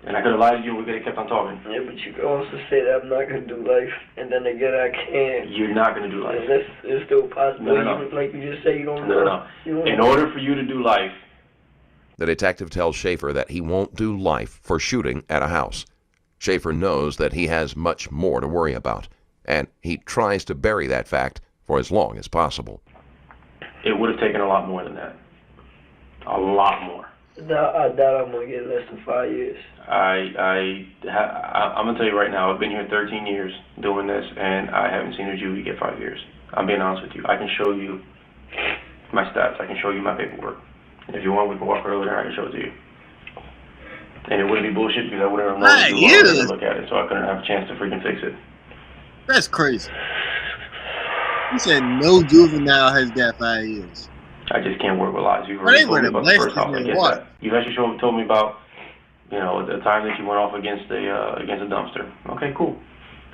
And I could have lied to you and we could have kept on talking. Yeah, but you could also say that I'm not going to do life, and then again I can. You're not going to do life. And it's still possible. No. Like you just say, you don't know. No. In order for you to do life, The detective tells Schaefer that he won't do life for shooting at a house. Schaefer knows that he has much more to worry about, and he tries to bury that fact for as long as possible. It would have taken a lot more than that. A lot more. I doubt I'm going to get less than 5 years. I'm going to tell you right now, I've been here 13 years doing this, and I haven't seen a Juvie get 5 years. I'm being honest with you. I can show you my stats. I can show you my paperwork. And if you want, we can walk over there and I can show it to you. And it wouldn't be bullshit because I wouldn't have known to do it to look at it, so I couldn't have a chance to freaking fix it. That's crazy. You said no juvenile has got 5 years. I just can't work with lies. You've already told me about the first house. I get that. You actually told me about, you know, the time that you went off against a dumpster. Okay, cool.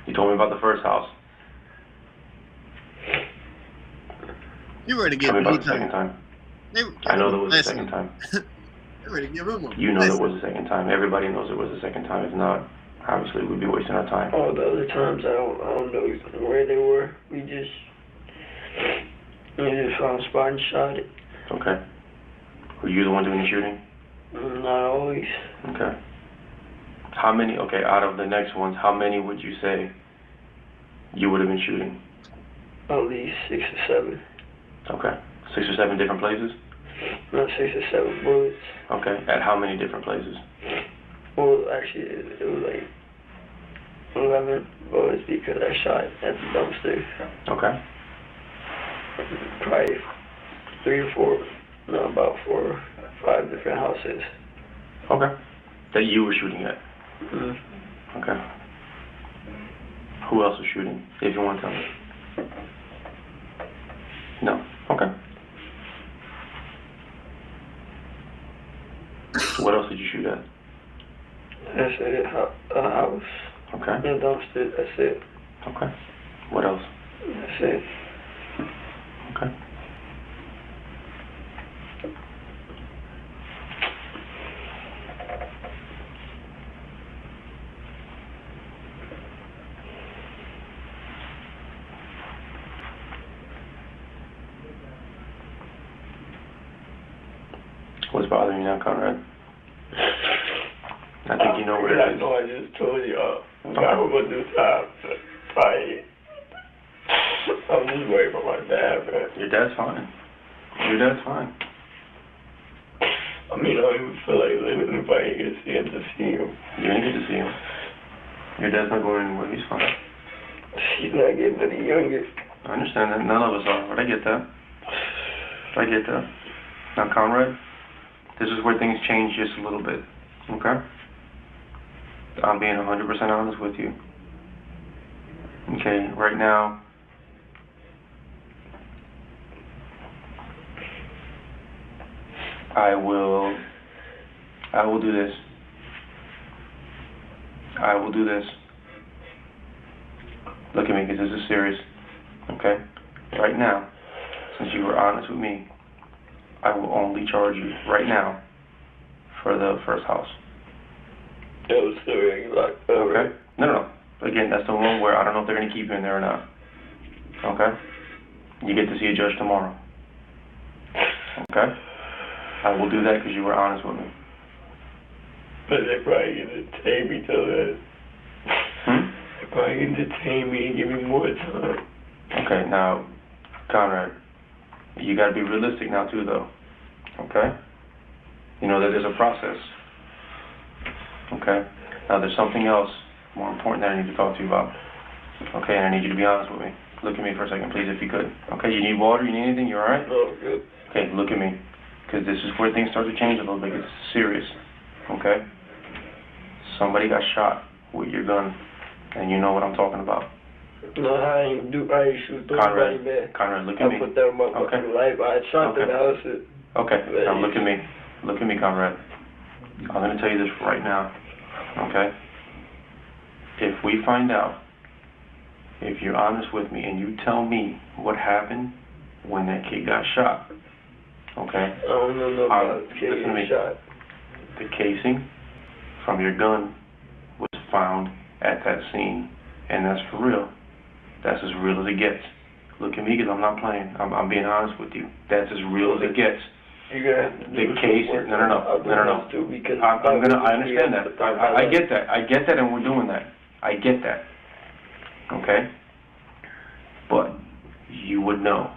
You told me about the first house. You ready to Tell get me about the second time. I know there was a second time. You know there was a second time. Everybody knows there was a second time. If not, obviously we'd be wasting our time. All the other times, I don't know where they were. We just found a spot and shot it. Okay. Were you the one doing the shooting? Not always. Okay. How many, okay, out of the next ones, how many would you say you would have been shooting? At least 6 or 7. Okay. 6 or 7 different places? No, 6 or 7 bullets. Okay. At how many different places? Well, actually, it was like 11 bullets because I shot at the dumpster. Okay. Probably 3 or 4, no, about 4 or 5 different houses. Okay. That you were shooting at? Mm-hmm. Okay. Who else was shooting, if you want to tell me? No. Okay. What else did you shoot at? That's it. A house. Okay. And a dumpster. That's it. Okay. What else? That's it. Okay. What's bothering you now, Conrad? I think you know what it is. I know I just told you. I was going to do time to fight. I'm just waiting for my dad, man. Your dad's fine. Your dad's fine. I mean, I don't even feel like living if I ain't get to see him. You ain't get to see him. Your dad's not going anywhere. He's fine. He's not getting any younger. I understand that. None of us are, but I get that. I get that. Now, Conrad, this is where things change just a little bit, okay? I'm being 100% honest with you. Okay, right now, I will do this. I will do this. Look at me, because this is serious, okay? Right now, since you were honest with me, I will only charge you right now for the first house. That was still really locked up, right? No. Again, that's the one where I don't know if they're going to keep you in there or not. Okay? You get to see a judge tomorrow. Okay? I will do that because you were honest with me. But they probably going to detain me till then. They probably going to detain me and give me more time. Okay, now, Conrad, you got to be realistic now too, though. Okay? You know that there's a process. Okay? Now there's something else more important that I need to talk to you about. Okay, and I need you to be honest with me. Look at me for a second, please, if you could. Okay, you need water? You need anything? You alright? No, good. Okay, look at me. Because this is where things start to change a little bit. It's serious. Okay? Somebody got shot with your gun, and you know what I'm talking about. No, I ain't shoot Conrad, nobody, man. Conrad, look at me. I put that in my fucking life. I shot the house. Okay, now look at me. Look at me, Conrad. I'm going to tell you this right now, okay? If we find out, if you're honest with me and you tell me what happened when that kid got shot, okay? I don't know about the kid getting shot. The casing from your gun was found at that scene, and that's for real. That's as real as it gets. Look at me, because I'm not playing. I'm being honest with you. That's as real as it gets. The case, no. I understand that. I get that. I get that, and we're doing that. I get that. Okay? But you would know.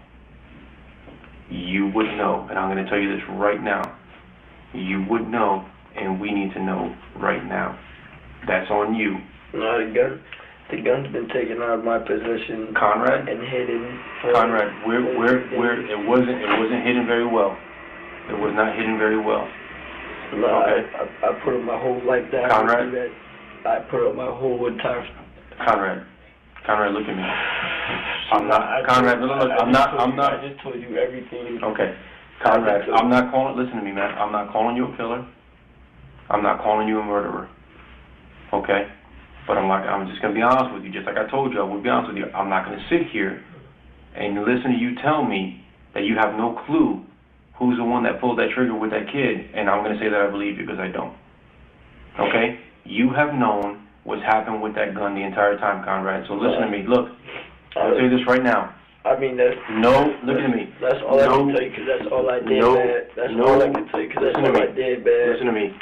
You would know, and I'm going to tell you this right now. You would know, and we need to know right now. That's on you. No, the gun's been taken out of my possession, Conrad, and hidden. Conrad, it wasn't hidden very well. It was not hidden very well. No, okay. I put up my whole life down. Conrad, I put up my whole entire. Conrad, look at me. I'm not Conrad. Look, I'm not. I just told you everything. Okay, Conrad, I'm not calling. Listen to me, man. I'm not calling you a killer. I'm not calling you a murderer. Okay, but I'm just gonna be honest with you. Just like I told you, I would be honest with you. I'm not gonna sit here and listen to you tell me that you have no clue who's the one that pulled that trigger with that kid, and I'm gonna say that I believe you because I don't. Okay, you have known what's happened with that gun the entire time, Conrad. So listen to me. Look, I'll tell you this right now. I mean, that's... No, look at me. That's all I can tell you because that's all I did, man. That's all I can tell you because that's all I did, man. Listen to me.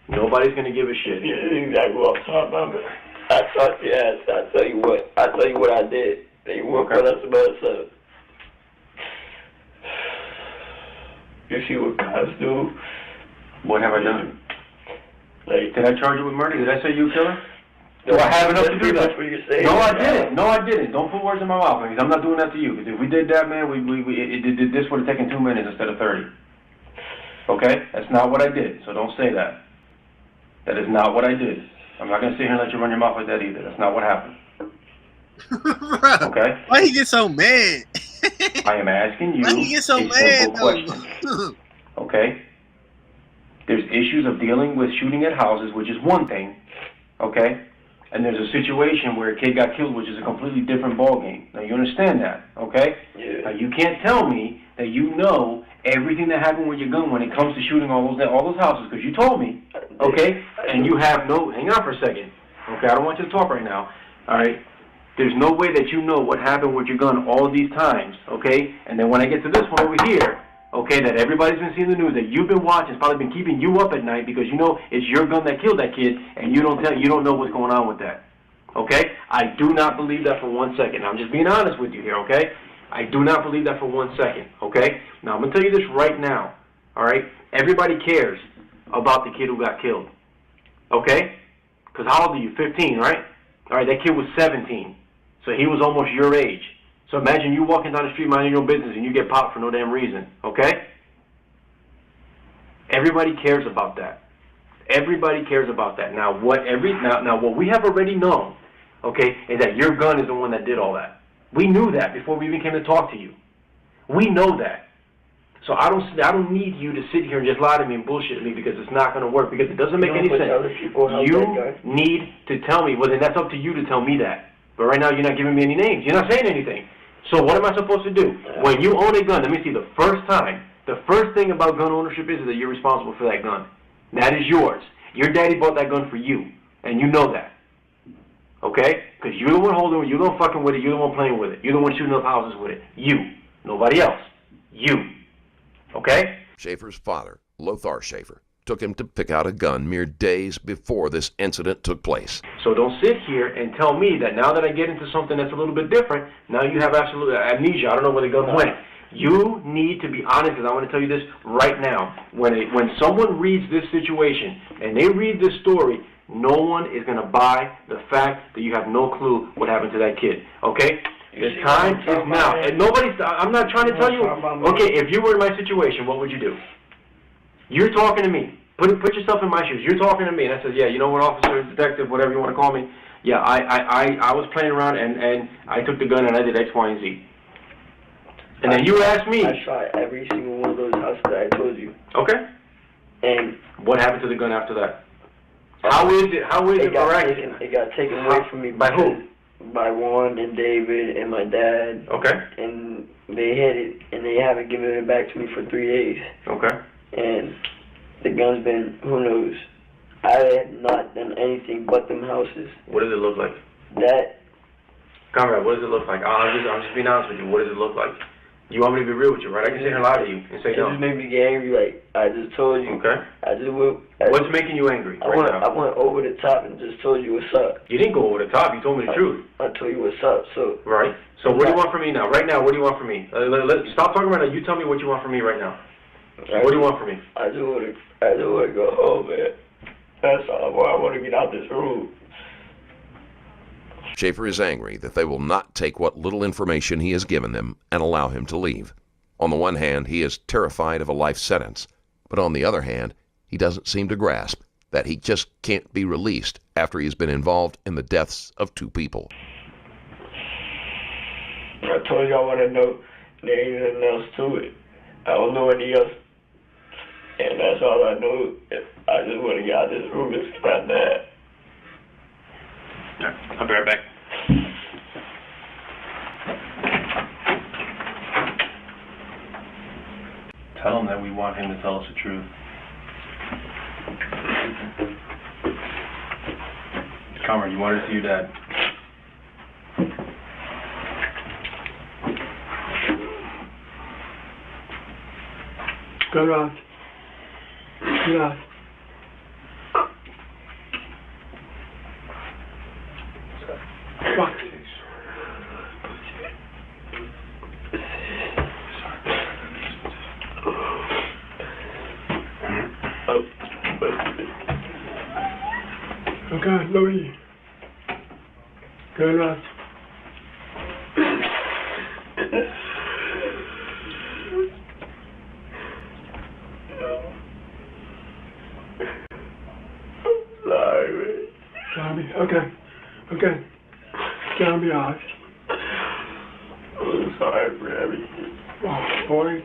Nobody's going to give a shit. Yeah, exactly what I'm talking about, man. I tell you what I did. You want what else about it? You see what cops do? What have I done? Did I charge you with murder? Did I say you a killer? Do I have enough to do that? No, I didn't. No, I didn't. Don't put words in my mouth, because I'm not doing that to you. Because if we did that, man, this would have taken 2 minutes instead of 30. Okay? That's not what I did, so don't say that. That is not what I did. I'm not going to sit here and let you run your mouth like that either. That's not what happened. Okay? Why he get so mad? I am asking you Why he get so a mad, simple question. Okay? There's issues of dealing with shooting at houses, which is one thing. Okay? And there's a situation where a kid got killed, which is a completely different ballgame. Now, you understand that, okay? Yeah. Now, you can't tell me that you know everything that happened with your gun when it comes to shooting all those houses, because you told me, okay? And you have no... Hang on for a second. Okay, I don't want you to talk right now, all right? There's no way that you know what happened with your gun all these times, okay? And then when I get to this one over here, okay, that everybody's been seeing the news, that you've been watching, it's probably been keeping you up at night because you know it's your gun that killed that kid, and you don't know what's going on with that. Okay? I do not believe that for 1 second. I'm just being honest with you here, okay? I do not believe that for 1 second, okay? Now, I'm going to tell you this right now, all right? Everybody cares about the kid who got killed, okay? Because how old are you? 15, right? All right, that kid was 17, so he was almost your age. So imagine you walking down the street minding your own business and you get popped for no damn reason, okay? Everybody cares about that. Everybody cares about that. Now what we have already known, okay, is that your gun is the one that did all that. We knew that before we even came to talk to you. We know that. So I don't need you to sit here and just lie to me and bullshit me because it's not going to work, because it doesn't make any sense. You need to tell me. Well, then that's up to you to tell me that. But right now you're not giving me any names. You're not saying anything. So what am I supposed to do? When you own a gun, let me see, the first thing about gun ownership is that you're responsible for that gun. That is yours. Your daddy bought that gun for you, and you know that. Okay? Because you're the one holding it, you're the one fucking with it, you're the one playing with it, you're the one shooting up houses with it. You. Nobody else. You. Okay? Schaefer's father, Lothar Schaefer, took him to pick out a gun mere days before this incident took place. So don't sit here and tell me that now that I get into something that's a little bit different, now you have absolute amnesia. I don't know where the gun went. You need to be honest, because I want to tell you this right now. When someone reads this situation and they read this story, no one is going to buy the fact that you have no clue what happened to that kid. Okay? The time is now. And I'm not trying to tell you. Okay, if you were in my situation, what would you do? You're talking to me. Put yourself in my shoes. You're talking to me, and I said, yeah, you know what, officer, detective, whatever you want to call me. Yeah, I was playing around, and I took the gun, and I did X, Y, and Z. And then you asked me. I shot every single one of those houses that I told you. Okay. And what happened to the gun after that? How is it miraculous? It got taken away from me. By who? By Juan and David and my dad. Okay. And they had it, and they haven't given it back to me for 3 days. Okay. And the gun's been, who knows? I had not done anything but them houses. What does it look like? That. Conrad, what does it look like? I'm just being honest with you. What does it look like? You want me to be real with you, right? I can sit here and lie to you and say It no. just made me get angry. Like I just told you. Okay. I just went. What's making you angry I right went. now? I went over the top and just told you what's up. You didn't go over the top. You told me the truth. I told you what's up. So. Right. So what do you want from me now? Right now, what do you want from me? Stop talking right now. You tell me what you want from me right now. What do you want from me? I just want to go home, man. That's all. Boy, I want to get out this room. Schaefer is angry that they will not take what little information he has given them and allow him to leave. On the one hand, he is terrified of a life sentence, but on the other hand, he doesn't seem to grasp that he just can't be released after he has been involved in the deaths of 2 people. I told you I want to know there ain't anything else to it. I don't know anything else. And that's all I know. I just want to get out of this room and stop that. I'll be right back. Tell him that we want him to tell us the truth. Comrade, you wanted to see your dad. Go on. Yeah. Fuck. Okay, Louis. Go on. Sorry. Johnny, okay. Johnny, all right. I'm sorry for everything. Oh, boy.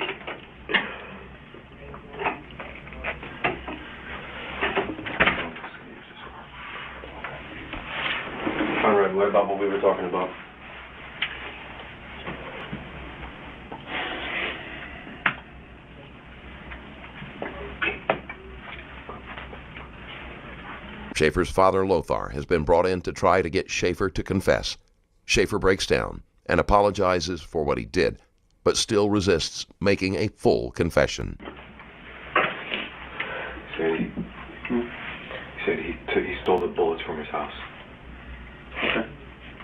Conrad, what about what we were talking about? Schaefer's father, Lothar, has been brought in to try to get Schaefer to confess. Schaefer breaks down and apologizes for what he did, but still resists making a full confession. He said he stole the bullets from his house. Okay.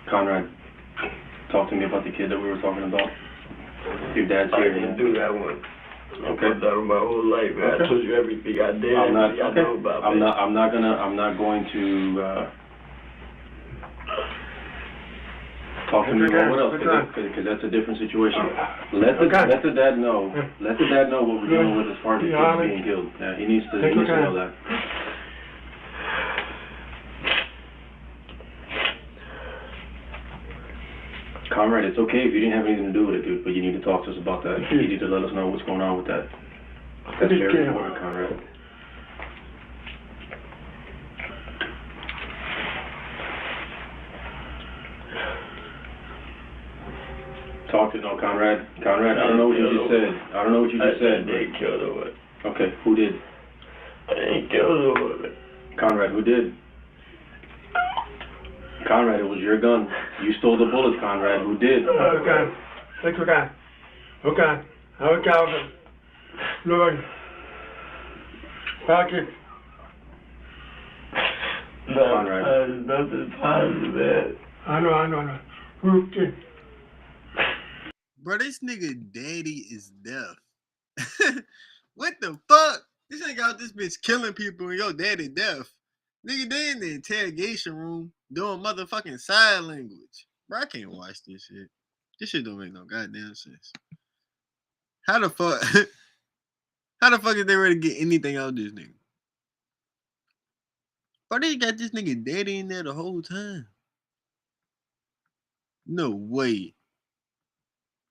Conrad, talk to me about the kid that we were talking about. Your dad's here. I didn't do that one. Okay. I've done my whole life, man. Okay. I told you everything I did. I'm not. Everything I know about I'm me. not going to talk to me about what else, because that's a different situation. Let the dad know. Let the dad know what we're dealing with as far as the kid being killed. Yeah, he needs to know that. Comrade, it's okay if you didn't have anything to do with it, dude, but you need to talk to us about that. You need to let us know what's going on with that. That's very important, Conrad. Talk to Conrad. Conrad, I don't know what you just said. I don't know what you just said. I didn't kill the woman. Okay, who did? I didn't kill the woman. Conrad, who did? Conrad, it was your gun. You stole the bullets, Conrad. Who did? Okay. Lord. Pocket. Conrad. Nothing positive, man. I know. Okay. Bro, this nigga daddy is deaf. What the fuck? This nigga out this bitch killing people and your daddy deaf. Nigga, they in the interrogation room doing motherfucking sign language. Bro, I can't watch this shit. This shit don't make no goddamn sense. How the fuck? How the fuck is they ready to get anything out of this nigga? Bro, they got this nigga daddy in there the whole time. No way.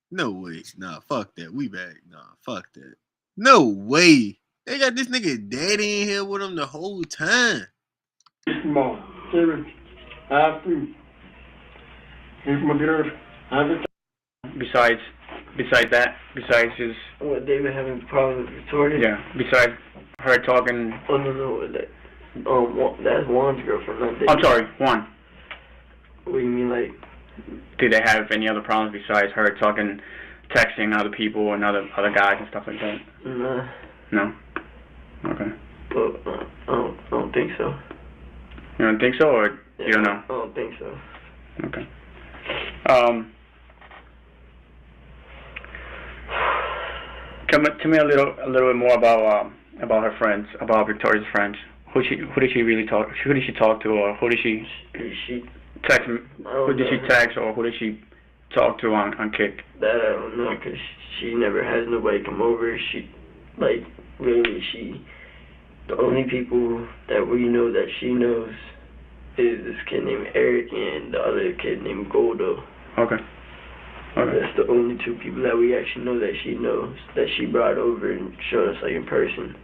No way. Nah, fuck that. We back. Nah, fuck that. No way. They got this nigga daddy in here with him the whole time. Come on. Besides his... What, David having problems with Victoria? Yeah, besides her talking... Oh, no, that's Juan's girlfriend, not David. I'm sorry, Juan. What do you mean, like... Do they have any other problems besides her talking texting other people and other guys and stuff like that? Nah. No? Okay. Well, I don't think so. You don't think so, or you don't know? I don't think so. Okay. Tell me a little bit more about her friends, about Victoria's friends. Who did she really talk? Who did she talk to, or who did she text? Who did she text, or who did she talk to on Kick? That I don't know, cause she never has nobody come over. She, like, really, the only people that we know that she knows is this kid named Eric and the other kid named Goldo. Okay. That's the only two people that we actually know that she knows, that she brought over and showed us, like, in person.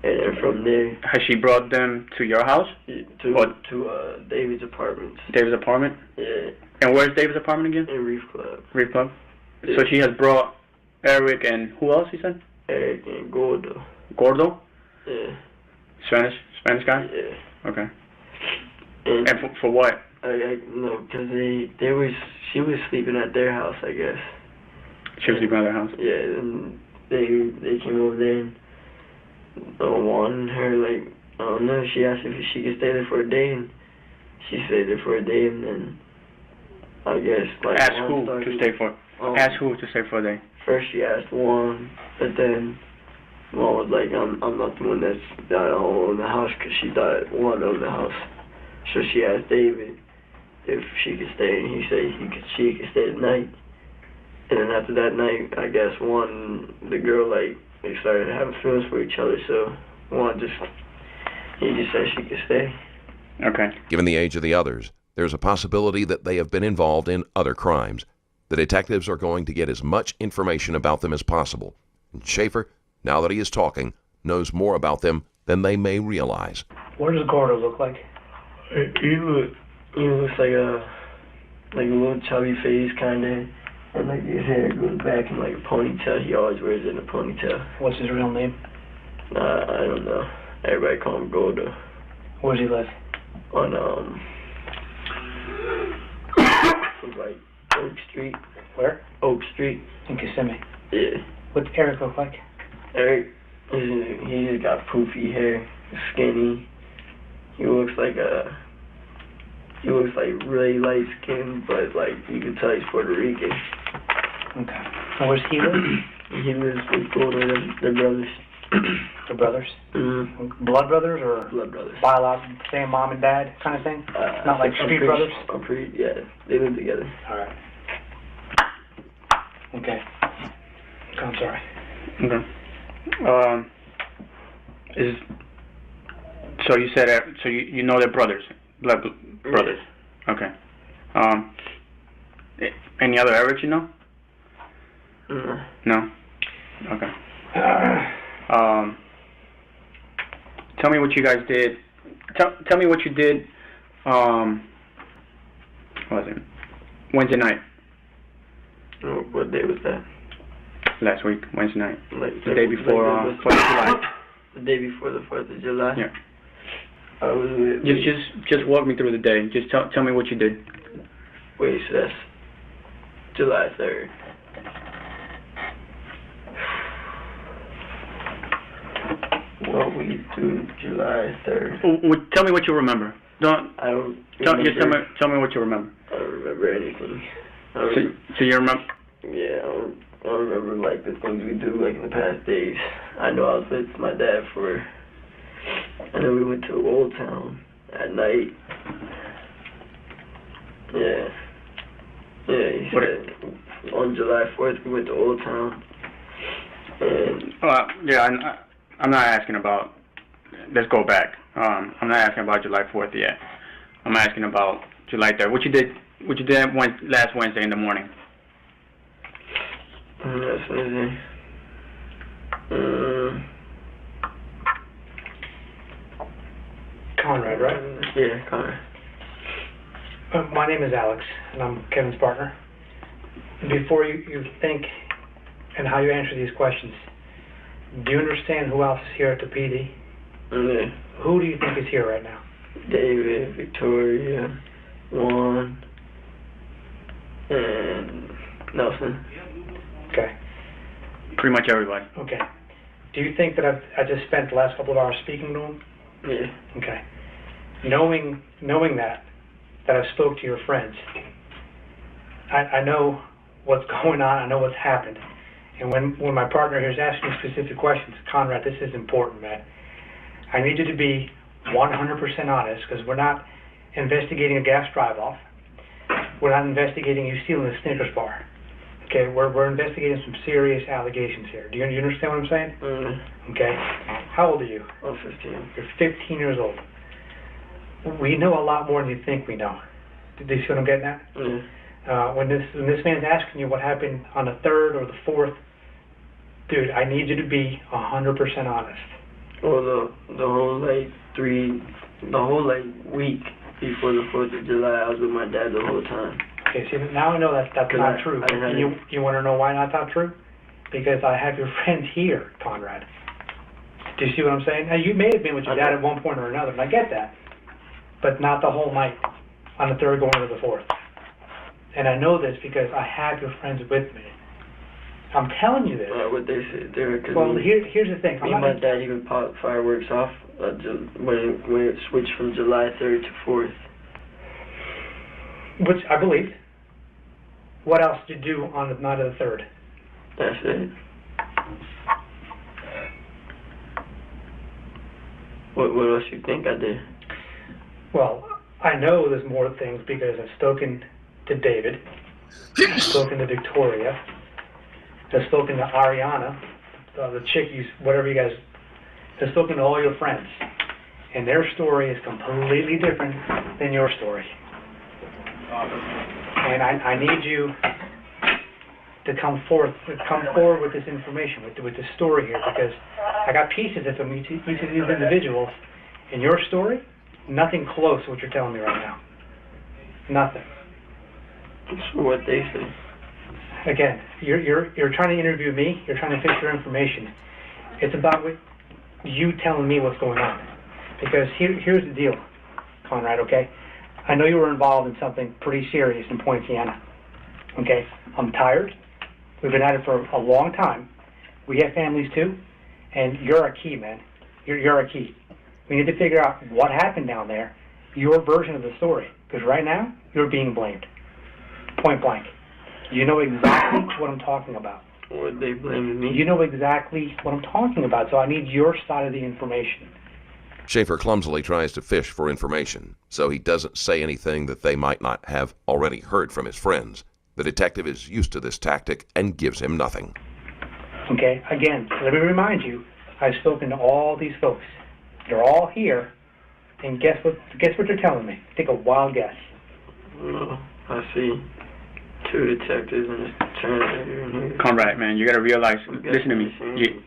And then from there... Has she brought them to your house? To David's apartment. David's apartment? Yeah. And where's David's apartment again? In Reef Club. Reef Club? Yeah. So she has brought Eric and who else, you said? Eric and Gordo. Gordo? Yeah. Spanish guy? Yeah. Okay. And for what? No, because she was sleeping at their house, I guess. She was sleeping at their house? Yeah, and they came over there and wanted her, like, I don't know, she asked if she could stay there for a day, and she stayed there for a day, and then I guess, like, ask who to stay for? Ask who to stay for a day? First she asked Juan, but then Juan was like, I'm not the one that own the house, because she thought Juan owned the house. So she asked David if she could stay, and he said she could stay at night. And then after that night, I guess the girl, like, they started having feelings for each other, so he just said she could stay. Okay. Given the age of the others, there's a possibility that they have been involved in other crimes. The detectives are going to get as much information about them as possible. And Schaefer, now that he is talking, knows more about them than they may realize. What does Gordo look like? He looks like a little chubby face, kind of, and like his hair goes back in like a ponytail. He always wears it in a ponytail. What's his real name? I don't know. Everybody call him Gordo. Where does he live? On like Oak Street. Where? Oak Street. In Kissimmee. Yeah. What's Eric look like? Eric, he just got poofy hair, skinny. He looks like really light skinned, but like you can tell he's Puerto Rican. Okay. And where's he live? He lives with Gordo. They're brothers. They're brothers? Mm-hmm. Blood brothers or? Blood brothers. Biological, same mom and dad kind of thing? Not like street brothers? Yeah, they live together. Alright. Okay. I'm sorry. Okay. So you said so you know they're brothers, blood brothers. Okay. Any other Eric you know? No. Okay. Tell me what you guys did. Tell me what you did. What was it? Wednesday night. What day was that? Last week, Wednesday night. Like the day before 4th of July. The day before the 4th of July? Yeah. I was with... Just walk me through the day. Just tell me what you did. Wait, so that's July 3rd. What we do July 3rd? Tell me what you remember. Tell me what you remember. I don't remember anything. So you remember? Yeah, I don't remember like the things we do like in the past days. I know I was with my dad and then we went to Old Town at night. Yeah. Yeah, he said on July 4th we went to Old Town. And I'm not asking about, let's go back. I'm not asking about July 4th yet. I'm asking about July 3rd. What you did last Wednesday in the morning? Last Wednesday. Conrad, right? Yeah, Conrad. My name is Alex, and I'm Kevin's partner. Before you think and how you answer these questions, do you understand who else is here at the PD? Yeah. Who do you think is here right now? David, Victoria, Juan, and Nelson. Okay. Pretty much everybody. Okay. Do you think that I just spent the last couple of hours speaking to him? Yeah. Okay. Knowing that I've spoke to your friends, I know what's going on. I know what's happened. And when my partner here is asking me specific questions, Conrad, this is important, man. I need you to be 100% honest, because we're not investigating a gas drive-off. We're not investigating you stealing a Snickers bar. Okay, we're investigating some serious allegations here. Do you understand what I'm saying? Okay. How old are you? I'm 15. You're 15 years old. We know a lot more than you think we know. Do you see what I'm getting at? When this man's asking you what happened on the 3rd or the 4th, dude, I need you to be 100% honest. Well, the whole week before the 4th of July, I was with my dad the whole time. Okay, see, now I know that's not true. You want to know why not true? Because I have your friends here, Conrad. Do you see what I'm saying? Now, you may have been with your dad at one point or another, and I get that. But not the whole night on the 3rd going to the 4th. And I know this because I have your friends with me. I'm telling you this. What they said there. Well, here's the thing. Me and my dad even popped fireworks off when it switched from July 3rd to 4th. Which I believe. What else did you do on the night of the 3rd? That's it. What else you think I did? Well, I know there's more things because I've spoken to David, I've spoken to Victoria, I've spoken to Ariana, the chick, whatever you guys, I've spoken to all your friends, and their story is completely different than your story. And I need you to come forward with this information, with this story here, because I got pieces of them, each of these individuals, in your story, nothing close to what you're telling me right now. Nothing. So what they say. Again, you're trying to interview me, you're trying to fix your information. It's about you telling me what's going on. Because here's the deal, Conrad, okay? I know you were involved in something pretty serious in Poinciana. Okay? I'm tired. We've been at it for a long time. We have families too, and you're a key, man. You're a key. We need to figure out what happened down there, your version of the story. Because right now, you're being blamed. Point blank. You know exactly what I'm talking about. What they blaming me? You know exactly what I'm talking about, so I need your side of the information. Schaefer clumsily tries to fish for information, so he doesn't say anything that they might not have already heard from his friends. The detective is used to this tactic and gives him nothing. Okay, again, let me remind you, I've spoken to all these folks. They're all here, and guess what they're telling me? Take a wild guess. Well, I see 2 detectives and a translator in here. Conrad, man, you gotta realize, listen to me.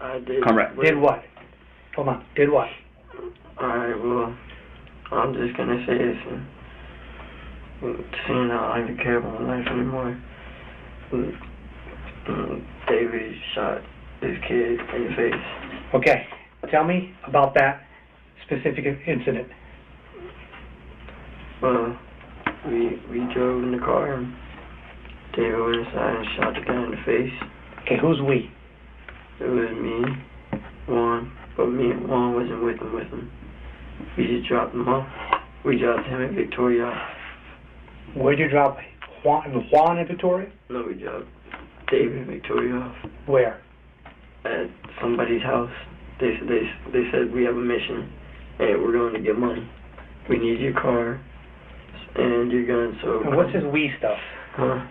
I did. Conrad. Did what? Hold on, did what? Alright, well, I'm just gonna say this, seeing how I don't care about my life anymore. David shot his kid in the face. Okay, tell me about that specific incident. Well, we drove in the car and David went inside and shot the guy in the face. Okay, who's we? It was me, Juan, but me and Juan wasn't with him. We just dropped him off. We dropped him and Victoria off. Where'd you drop Juan and Victoria? No, we dropped David and Victoria off. Where? At somebody's house. They said we have a mission and we're going to get money. We need your car and your gun. So. And what's this we stuff? Huh?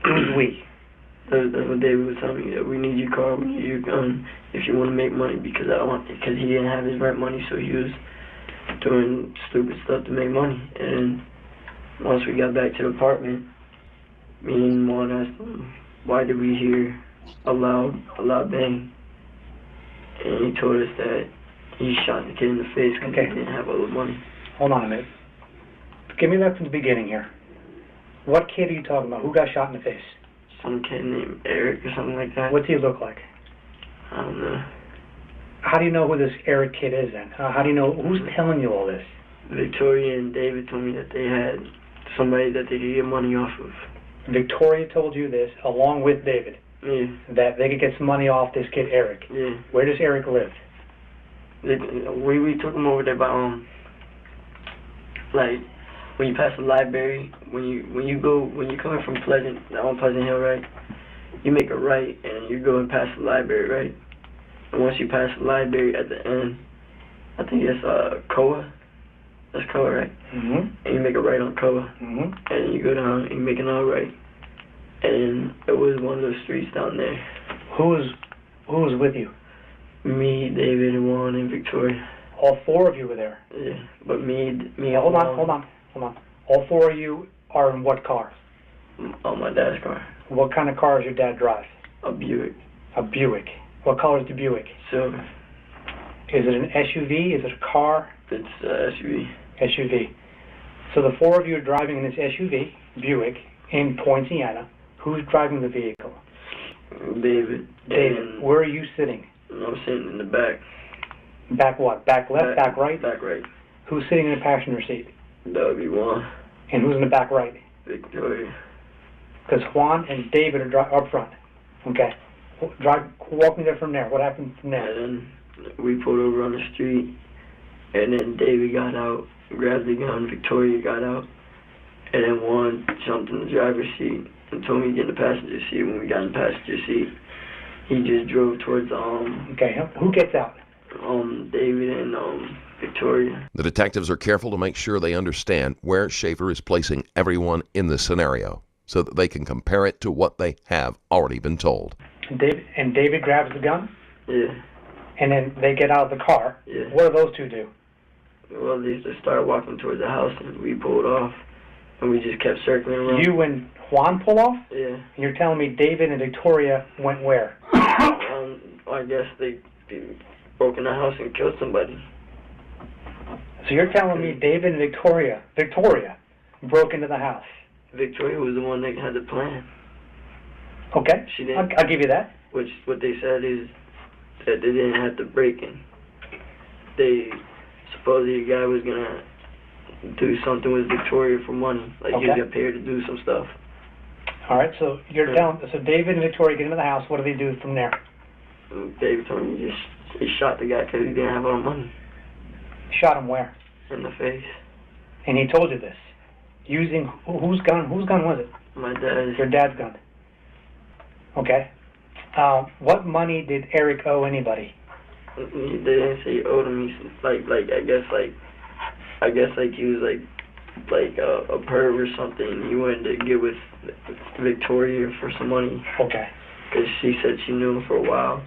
Who's we? That's what David was telling me. That we need your car, we need your gun, if you want to make money. Because he didn't have his rent money, so he was doing stupid stuff to make money. And once we got back to the apartment, me and Juan asked him, why did we hear a loud bang? And he told us that he shot the kid in the face because he didn't have all the money. Hold on a minute. Give me that from the beginning here. What kid are you talking about? Who got shot in the face? Some kid named Eric or something like that. What's he look like? I don't know. How do you know who this Eric kid is then? How do you know, who's telling you all this? Victoria and David told me that they had somebody that they could get money off of. Victoria told you this along with David? Yeah. that they could get some money off this kid Eric. Yeah. Where does Eric live? We took him over there by like when you pass the library, when you coming from Pleasant Hill, right? You make a right and you go and pass the library, right? And once you pass the library at the end, I think it's Koa. That's Koa, right? Mm-hmm. And you make a right on Koa. Mm-hmm. And you go down and you make an all right. And it was one of those streets down there. Who was with you? Me, David, and Juan, and Victoria. All four of you were there. Yeah, but me. Hold on. All four of you are in what car? On my dad's car. What kind of car does your dad drive? A Buick. A Buick. What color is the Buick? Silver. Is it an SUV? Is it a car? It's SUV. SUV. So the four of you are driving in this SUV, Buick, in Poinciana. Who's driving the vehicle? David. David. Where are you sitting? I'm sitting in the back. Back what? Back left? Back right? Back right. Who's sitting in the passenger seat? That would be Juan. And who's in the back right? Victoria. Because Juan and David are up front. Okay. Walk me there from there. What happened from there? And then we pulled over on the street, and then David got out, grabbed the gun, Victoria got out, and then Juan jumped in the driver's seat and told me to get in the passenger seat. When we got in the passenger seat, he just drove towards Okay, who gets out? David and Victoria. The detectives are careful to make sure they understand where Schaefer is placing everyone in this scenario so that they can compare it to what they have already been told. David grabs the gun? Yeah. And then they get out of the car. Yeah. What do those two do? Well, they just started walking towards the house, and we pulled off, and we just kept circling around. You and Juan pull off? Yeah. And you're telling me David and Victoria went where? I guess they broke in the house and killed somebody. So you're telling me David and Victoria broke into the house? Victoria was the one that had the plan. Okay, she didn't. I'll give you that. Which what they said is that they didn't have to break in. Supposedly the guy was gonna do something with Victoria for money, like he got paid to do some stuff. All right, so you're telling. So David and Victoria get into the house. What do they do from there? David told me he shot the guy because he didn't have all the money. Shot him where? In the face. And he told you this. Using whose gun? Whose gun was it? My dad's. Your dad's gun. Okay. What money did Eric owe anybody? They didn't say he owed him. He I guess he was like a perv or something. He wanted to get with Victoria for some money. Okay. Because she said she knew him for a while.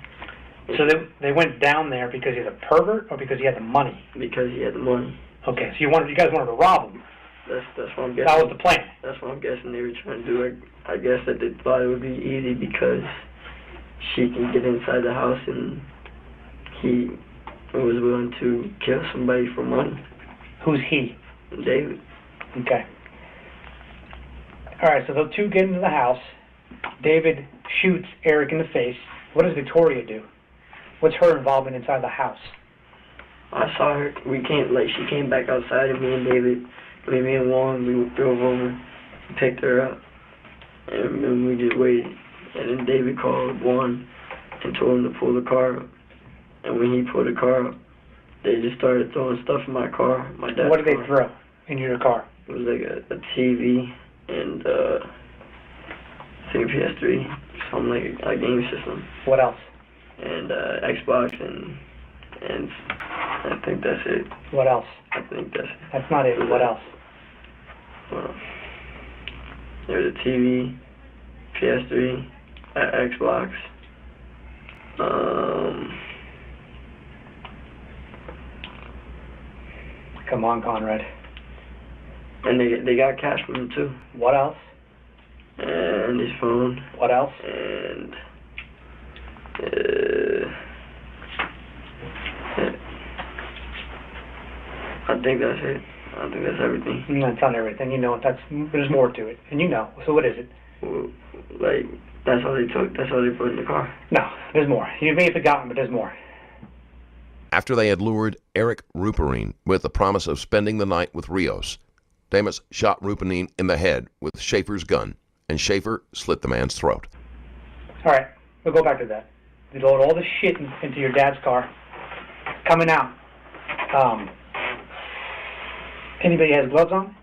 So they went down there because he's a pervert or because he had the money? Because he had the money. Okay, so you guys wanted to rob him. That's what I'm guessing. That was the plan. That's what I'm guessing they were trying to do. I guess that they thought it would be easy because she can get inside the house and he was willing to kill somebody for money. Who's he? David. Okay. All right, so the two get into the house. David shoots Eric in the face. What does Victoria do? What's her involvement inside the house? I saw her. She came back outside and me and Juan, we drove over, picked her up, and we just waited. And then David called Juan and told him to pull the car up. And when he pulled the car up, they just started throwing stuff in my car, my dad's car. What did they throw in your car? It was like a TV and I think a PS3, something like a game system. What else? And Xbox and I think that's it. What else? I think that's it. That's not it. What else? Well, there's a TV, PS3, Xbox. Come on, Conrad. And they got cash from him too. What else? And his phone. What else? And I think that's it. I think that's everything. That's not everything. You know, there's more to it, and you know. So what is it? Well, that's all they took. That's all they put in the car. No, there's more. You may have forgotten, but there's more. After they had lured Eric Ruperine with the promise of spending the night with Rios, Damas shot Ruperine in the head with Schaefer's gun, and Schaefer slit the man's throat. All right, we'll go back to that. You load all the shit into your dad's car. Coming out. Anybody has gloves on?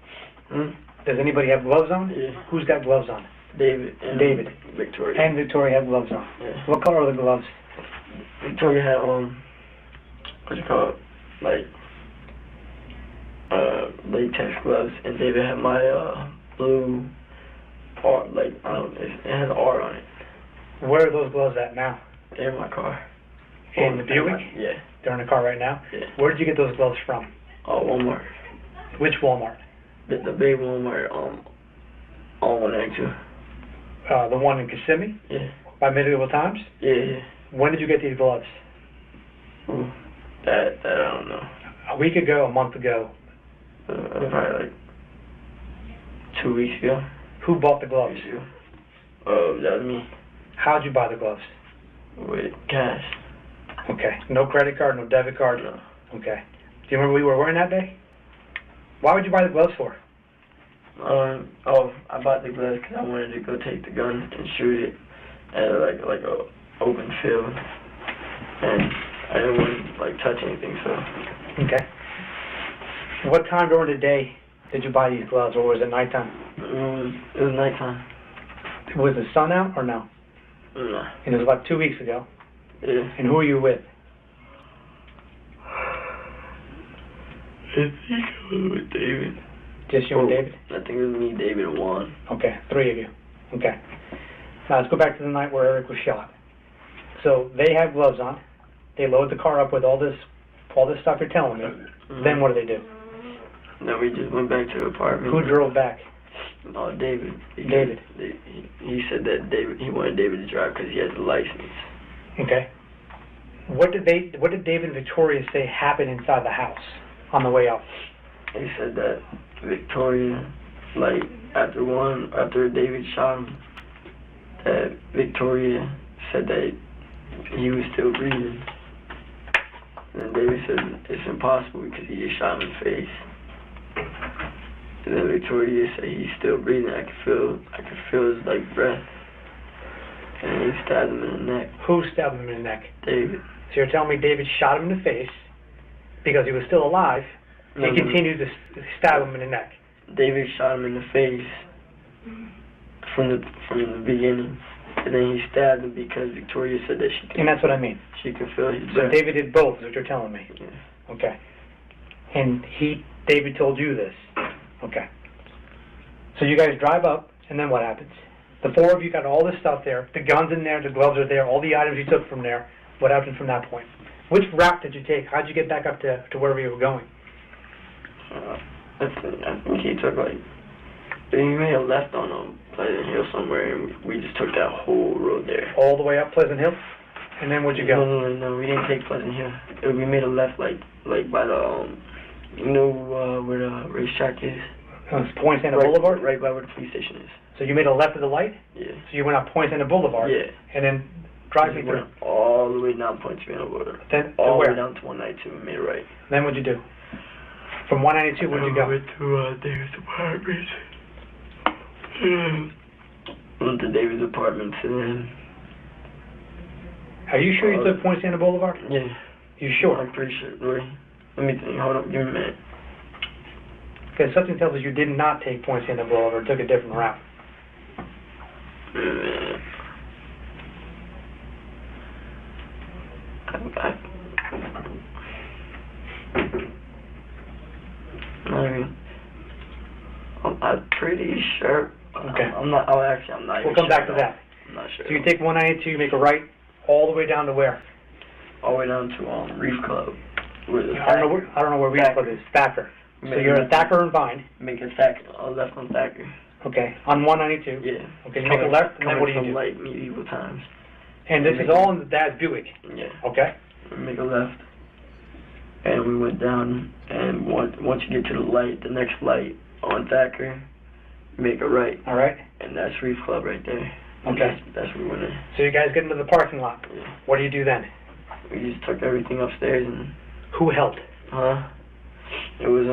Does anybody have gloves on? Yeah. Who's got gloves on? David. And David. Victoria. And Victoria have gloves on. Yeah. What color are the gloves? Victoria had what you call it? Like latex gloves, and David had my blue R, like I don't know, it has an R on it. Where are those gloves at now? They're in my car. In the Buick? Yeah. They're in the car right now? Yeah. Where did you get those gloves from? Walmart. Which Walmart? The big Walmart on 192. The one in Kissimmee? Yeah. By Medieval Times? Yeah. When did you get these gloves? That I don't know. A week ago, a month ago. Probably like 2 weeks ago. Who bought the gloves? That was me. How'd you buy the gloves? With cash. Okay. No credit card, no debit card? No. Okay. Do you remember what you were wearing that day? Why would you buy the gloves for? I bought the gloves because I wanted to go take the gun and shoot it at like a open field, and I didn't want to like touch anything. So. Okay. What time during the day did you buy these gloves, or was it nighttime? It was nighttime. Was the sun out or no? No. And it was about 2 weeks ago. Yeah. And who are you with? I think I was with David. Just you and David? I think it was me, David, and Juan. Okay, 3 of you. Okay. Now let's go back to the night where Eric was shot. So they have gloves on. They load the car up with all this stuff you're telling me. Then what do they do? Then we just went back to the apartment. Who drove back? David. David. He said that he wanted David to drive because he has a license. Okay. What did David and Victoria say happened inside the house on the way out? He said that Victoria, like after David shot him, that Victoria said that he was still breathing. And David said it's impossible because he just shot him in the face. And then Victoria said he's still breathing. I could feel his like breath. And he stabbed him in the neck. Who stabbed him in the neck? David. So you're telling me David shot him in the face because he was still alive. He continued to stab him in the neck. David shot him in the face from the beginning, and then he stabbed him because Victoria said that she could. And that's what I mean. She could feel his So breath. David did both, is what you're telling me. Yeah. Okay. And David told you this. Okay. So you guys drive up, and then what happens? The four of you got all this stuff there. The gun's in there, the gloves are there, all the items you took from there. What happened from that point? Which route did you take? How'd you get back up to wherever you were going? I think he took he may have left on Pleasant Hill somewhere, and we just took that whole road there. All the way up Pleasant Hill? And then where'd you go? No, we didn't take Pleasant Hill. We made a left like by the, where the racetrack is? Point Santa Boulevard? Right by where the police station is. So you made a left of the light? Yeah. So you went up Point Santa Boulevard? Yeah. And then drive me through. Went all the way down Point Santa Boulevard. Then all the where? way down to 192 and made a right. Then what'd you do? From 192, where'd you go? Went to David's apartment. Went to David's apartment, and then... Are you sure you took Point Santa Boulevard? Yeah. You sure? I'm pretty sure. Wait, let me think. Hold up. Give me a minute. Because something tells us you did not take Point Santa Boulevard, took a different route. I'm pretty sure. Okay. I'm not. Oh, actually, I'm not. We'll even come back sure to that. I'm not sure. So you take 192, you make a right, all the way down to where? All the way down to Reef Club. I don't know where Reef Club is. Thacker. So you're at Thacker and Vine. Make a Thacker. Left on Thacker. Okay. On 192. Yeah. Okay. You make a left, and then what do you do? Like medieval times. And this is all in the dad's Buick. Yeah. Okay. We make a left, and we went down. And once you get to the light, the next light on Thacker, make a right. All right. And that's Reef Club right there. Okay. That's where we went in. So you guys get into the parking lot. Yeah. What do you do then? We just took everything upstairs and. Who helped? It was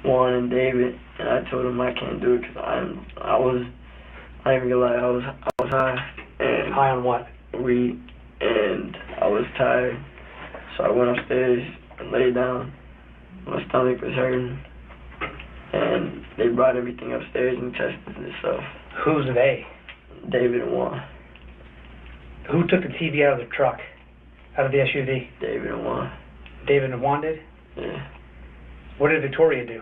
Juan and David, and I told them I can't do it because I ain't gonna lie, I was high. And High on what? weed, and I was tired, so I went upstairs and laid down. My stomach was hurting, and they brought everything upstairs and tested and stuff. Who's they? David and Juan. Who took the TV out of the truck? Out of the SUV? David and Juan. David and Juan did? Yeah. What did Victoria do?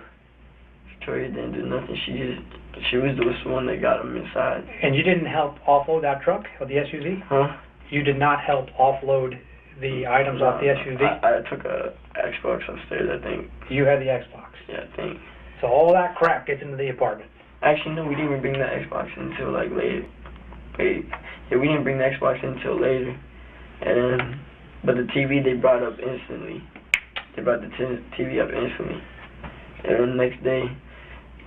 Victoria didn't do nothing. She was the one that got him inside. And you didn't help offload that truck or the SUV? Huh? You did not help offload the items off the SUV? I took a Xbox upstairs, I think. You had the Xbox? Yeah, I think. So all that crap gets into the apartment? Actually, no, we didn't even bring the Xbox until like later. Yeah, we didn't bring the Xbox until later. And but the TV they brought up instantly. They brought the TV up instantly. And then the next day,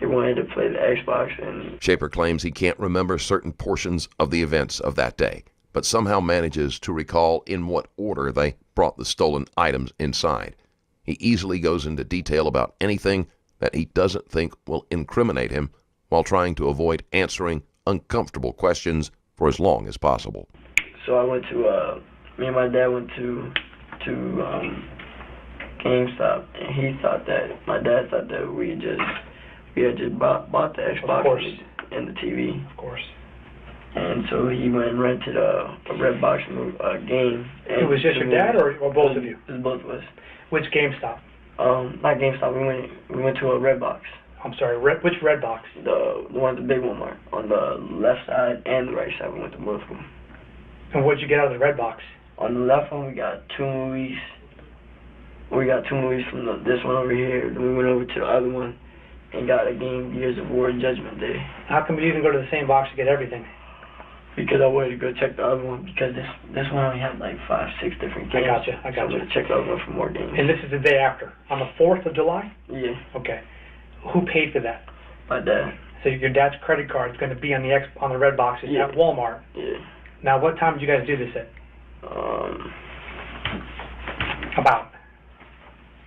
they wanted to play the Xbox. And Schaefer claims he can't remember certain portions of the events of that day, but somehow manages to recall in what order they brought the stolen items inside. He easily goes into detail about anything that he doesn't think will incriminate him while trying to avoid answering uncomfortable questions for as long as possible. So I went to, me and my dad went to GameStop, and my dad thought that we had just bought the Xbox and the TV. Of course. And so he went and rented a Redbox game. And it was just your dad or both of you? It was both of us. Which GameStop? Not GameStop. We went to a Redbox. I'm sorry. Which Redbox? The one at the big Walmart. On the left side and the right side. We went to both of them. And what'd you get out of the Redbox? On the left one, we got 2 movies. We got 2 movies from this one over here. Then we went over to the other one and got a game, Gears of War Judgment Day. How come you didn't go to the same box to get everything? Because I wanted to go check the other one, because this one only had like 5, 6 different games. I got you. So I'm going to check the other one for more games. And this is the day after, on the 4th of July? Yeah. Okay. Who paid for that? My dad. So your dad's credit card is going to be on the red boxes at Walmart. Yeah. Now, what time did you guys do this at? About?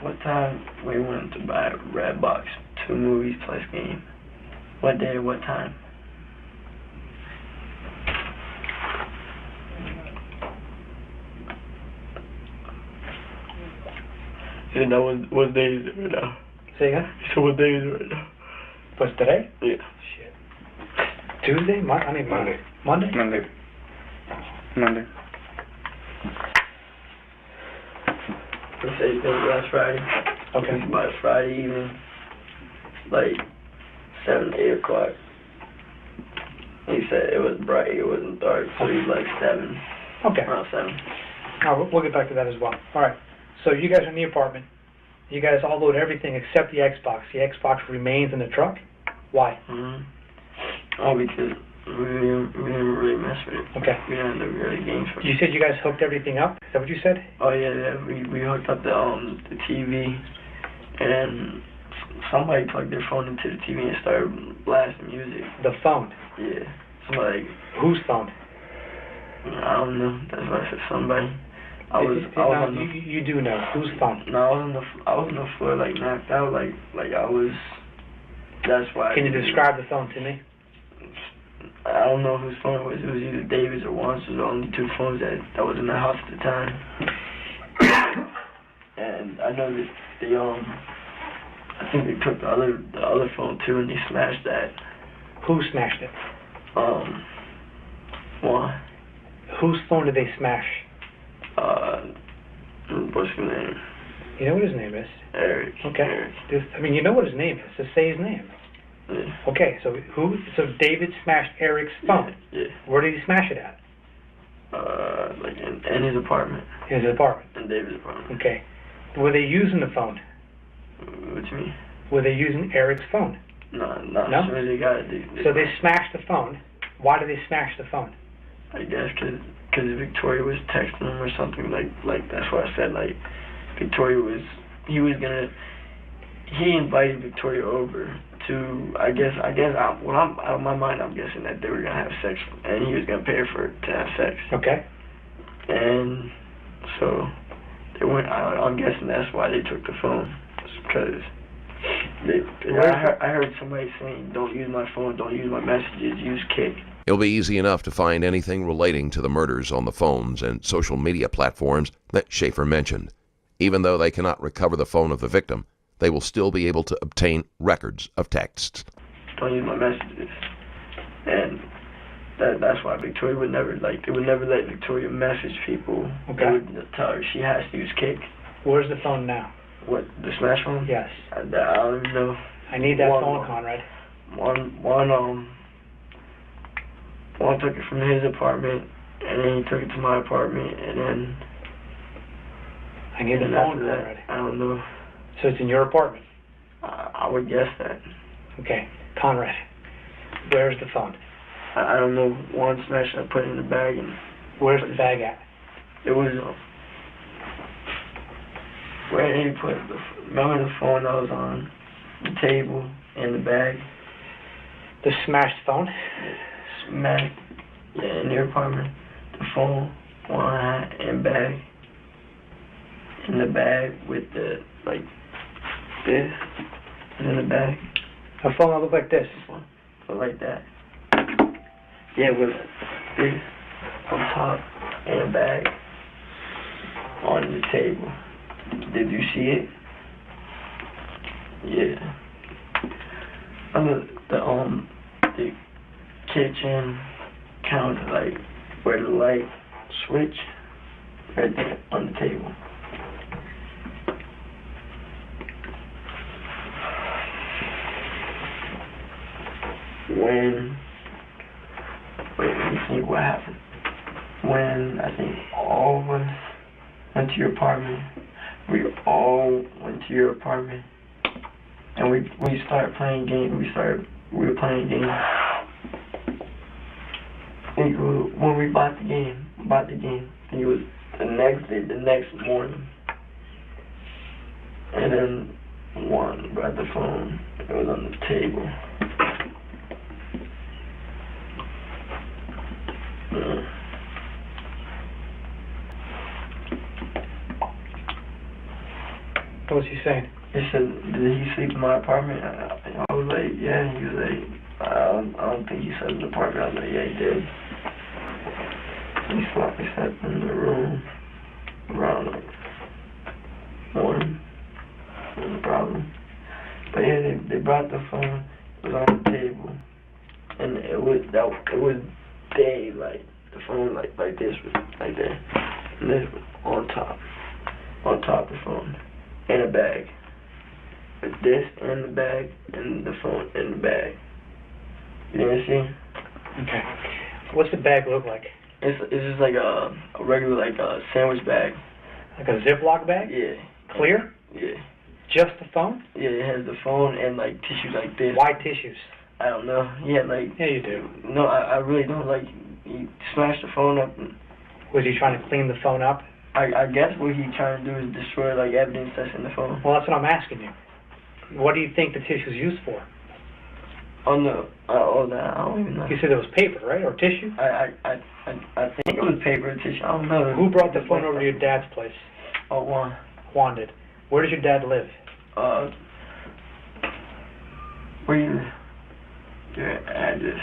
What time we went to buy a Redbox, 2 movies plus game? What day, what time? You know what day is it right now? Say again? So what day is it right now? What's today? Yeah. Shit. Tuesday? Monday. Monday? Monday. Let's say last Friday. Okay. By Friday evening, like 7, 8 o'clock. He said it was bright, it wasn't dark, so he's like 7. Okay. Around 7. All right, we'll get back to that as well. All right. So you guys are in the apartment. You guys all load everything except the Xbox. The Xbox remains in the truck. Why? Oh, because we didn't really mess with it. Okay. We didn't have really games for it. You said you guys hooked everything up? Is that what you said? Oh yeah. We hooked up the TV, and somebody plugged their phone into the TV and started blasting music. The phone? Yeah. Somebody. Whose phone? I don't know. That's why I said somebody. You do know whose phone? No, I was on the floor, like knocked out, like I was. That's why. Can you describe the phone to me? I don't know whose phone it was. It was either David's or Juan's. It was the only 2 phones that was in the house at the time. And I know that I think they took the other phone too, and they smashed that. Who smashed it? Juan. Whose phone did they smash? What's his name? You know what his name is? Eric. Okay. Eric. I mean, you know what his name is. Just say his name. Yeah. Okay, so David smashed Eric's phone. Yeah. Where did he smash it at? Like in his apartment. His apartment. In David's apartment. Okay. Were they using the phone? What do you mean? Were they using Eric's phone? No. No? As soon as they got it, So they smashed the phone. Why did they smash the phone? I guess because Victoria was texting him or something, like that's what I said, like Victoria was, he invited Victoria over to, I guess, out of my mind, I'm guessing that they were going to have sex, and he was going to pay her to have sex. Okay. And so they went, I'm guessing that's why they took the phone, because I heard somebody saying, don't use my phone, don't use my messages, use Kick. It'll be easy enough to find anything relating to the murders on the phones and social media platforms that Schaefer mentioned. Even though they cannot recover the phone of the victim, they will still be able to obtain records of texts. Don't use my messages. And that's why Victoria would never, they would never let Victoria message people. Okay. They would tell her she has to use Kick. Where's the phone now? What, the smash phone? Yes. I don't even know. I need that phone, Conrad. One took it from his apartment, and then he took it to my apartment, and then... I need the phone, Conrad. I don't know. So it's in your apartment? I would guess that. Okay. Conrad, where's the phone? I don't know. One smash I put in the bag, and... Where's the bag at? It was... where did he put the... Remember the phone that was on the table in the bag? The smashed phone? Smashed. Yeah, in your apartment. The phone, one hat, and bag. In the bag with the, this. In the bag. A phone that looked like this? Look like that. Yeah, with this on top and a bag on the table. Did you see it? Yeah. The kitchen counter, where the light switch, right there on the table. Wait, let me think what happened. When I think all of us went to your apartment, we all went to your apartment, and we started playing games. We were playing games. When we bought the game, it was the next day, the next morning. And then one brought the phone. It was on the table. What was he saying? He said, did he sleep in my apartment? I was like, yeah. He was like, I don't think he slept in the apartment. I was like, yeah, he did. He slept in the room around 1. No problem. But yeah, they brought the phone. It was on the table, and it was day, the phone like this was like that, and this was on top of the phone, in a bag. With this in the bag and the phone in the bag. You didn't see? Okay. What's the bag look like? It's just like a regular sandwich bag. Like a Ziploc bag? Yeah. Clear? Yeah. Just the phone? Yeah, it has the phone and tissues like this. Why tissues? I don't know. Yeah, Yeah, you do. No, I really don't. He smashed the phone up. And was he trying to clean the phone up? I guess what he's trying to do is destroy evidence that's in the phone. Well, that's what I'm asking you. What do you think the tissue's used for? Oh no, I don't even know. You said it was paper, right, or tissue? I think it was paper or tissue. I don't know. Who brought the phone over to your dad's place? Oh, Juan. Juan did. Where does your dad live? Where you live? Your address.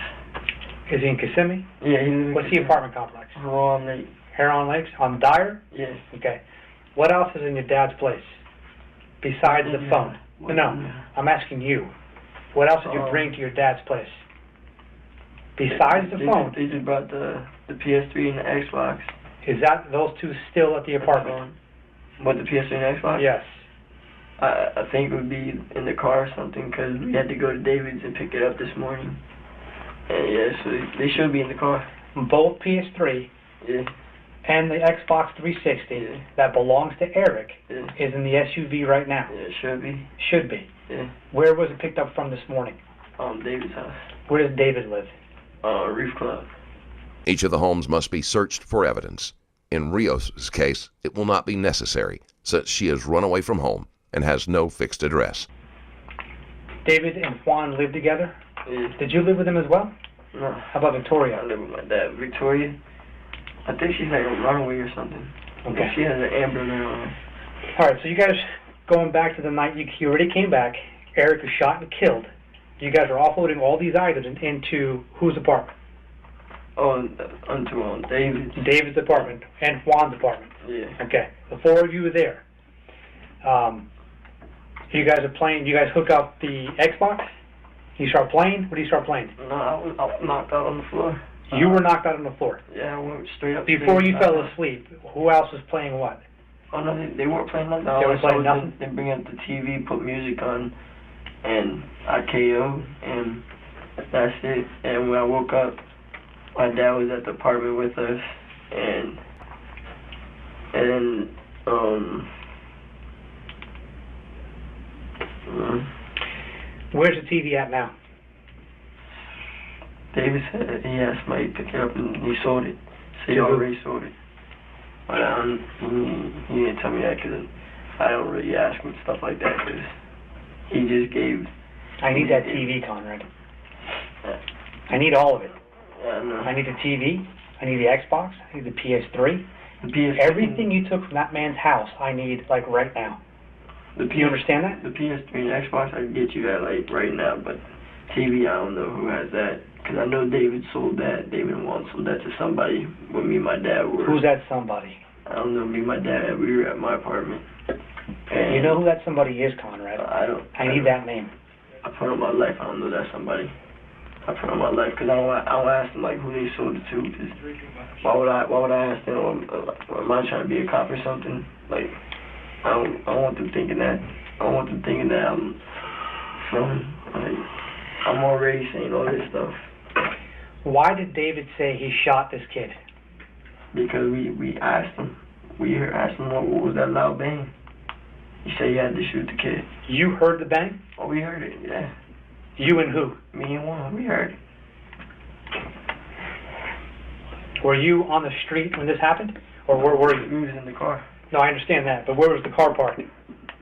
Is he in Kissimmee? Yeah, he lives in What's the apartment complex? Heron Lake. Heron Lakes? On Dyer? Yes. Okay. What else is in your dad's place? Besides the phone? No, I'm asking you. What else did you bring to your dad's place? Besides the phone? They just brought the PS3 and the Xbox. Is those two still at the apartment? What, the PS3 and Xbox? Yes. I think it would be in the car or something, because we had to go to David's and pick it up this morning. And yeah, so they should be in the car. Both PS3 and the Xbox 360 that belongs to Eric is in the SUV right now. Yeah, it should be. Should be. Yeah. Where was it picked up from this morning? David's house. Where does David live? Reef Club. Each of the homes must be searched for evidence. In Rios' case, it will not be necessary, since she has run away from home and has no fixed address. David and Juan live together? Yeah. Did you live with them as well? No. How about Victoria? I live with my dad. Victoria, I think she's like a runaway or something. Okay. She has an Amber Alert on her. All right, so you guys, going back to the night you already came back, Eric was shot and killed. You guys are offloading all these items into whose apartment? Onto David's. David's apartment and Juan's apartment. Yeah. Okay. The four of you were there. You guys are playing. You guys hook up the Xbox. You start playing. What do you start playing? No, I was knocked out on the floor. You were knocked out on the floor. Yeah, I went straight up. Before you fell asleep, who else was playing what? Oh no, they weren't playing nothing. They were playing nothing? They bring up the TV, put music on, and I KO, and that's it. And when I woke up, my dad was at the apartment with us, and where's the TV at now? David said he asked somebody to pick it up and he sold it. So he already sold it. But he didn't tell me that because I don't really ask him stuff like that because he just gave. I need that TV, Conrad. I need all of it. Yeah, no. I need the TV. I need the Xbox. I need the PS3. Everything you took from that man's house, I need like right now. Do you understand that? The PS3 and Xbox I can get you that like right now, but TV I don't know who has that. Because I know David sold that. David and Juan sold that to somebody when me and my dad were. Who's that somebody? I don't know. Me and my dad, we were at my apartment. And you know who that somebody is, Conrad? I need that name. I put on my life. I don't know that somebody. I put on my life because I don't ask them like who they sold it to. Cause why would I ask them? Am I trying to be a cop or something? Like I don't want them thinking that. I don't want them thinking that I'm from. Like I'm already saying all this stuff. Why did David say he shot this kid? Because we asked him. We asked him what was that loud bang. He said he had to shoot the kid. You heard the bang? Oh, we heard it. Yeah. You and who? Me and Juan. We heard it. Were you on the street when this happened, or where were you? We was in the car. No, I understand that, but where was the car parked?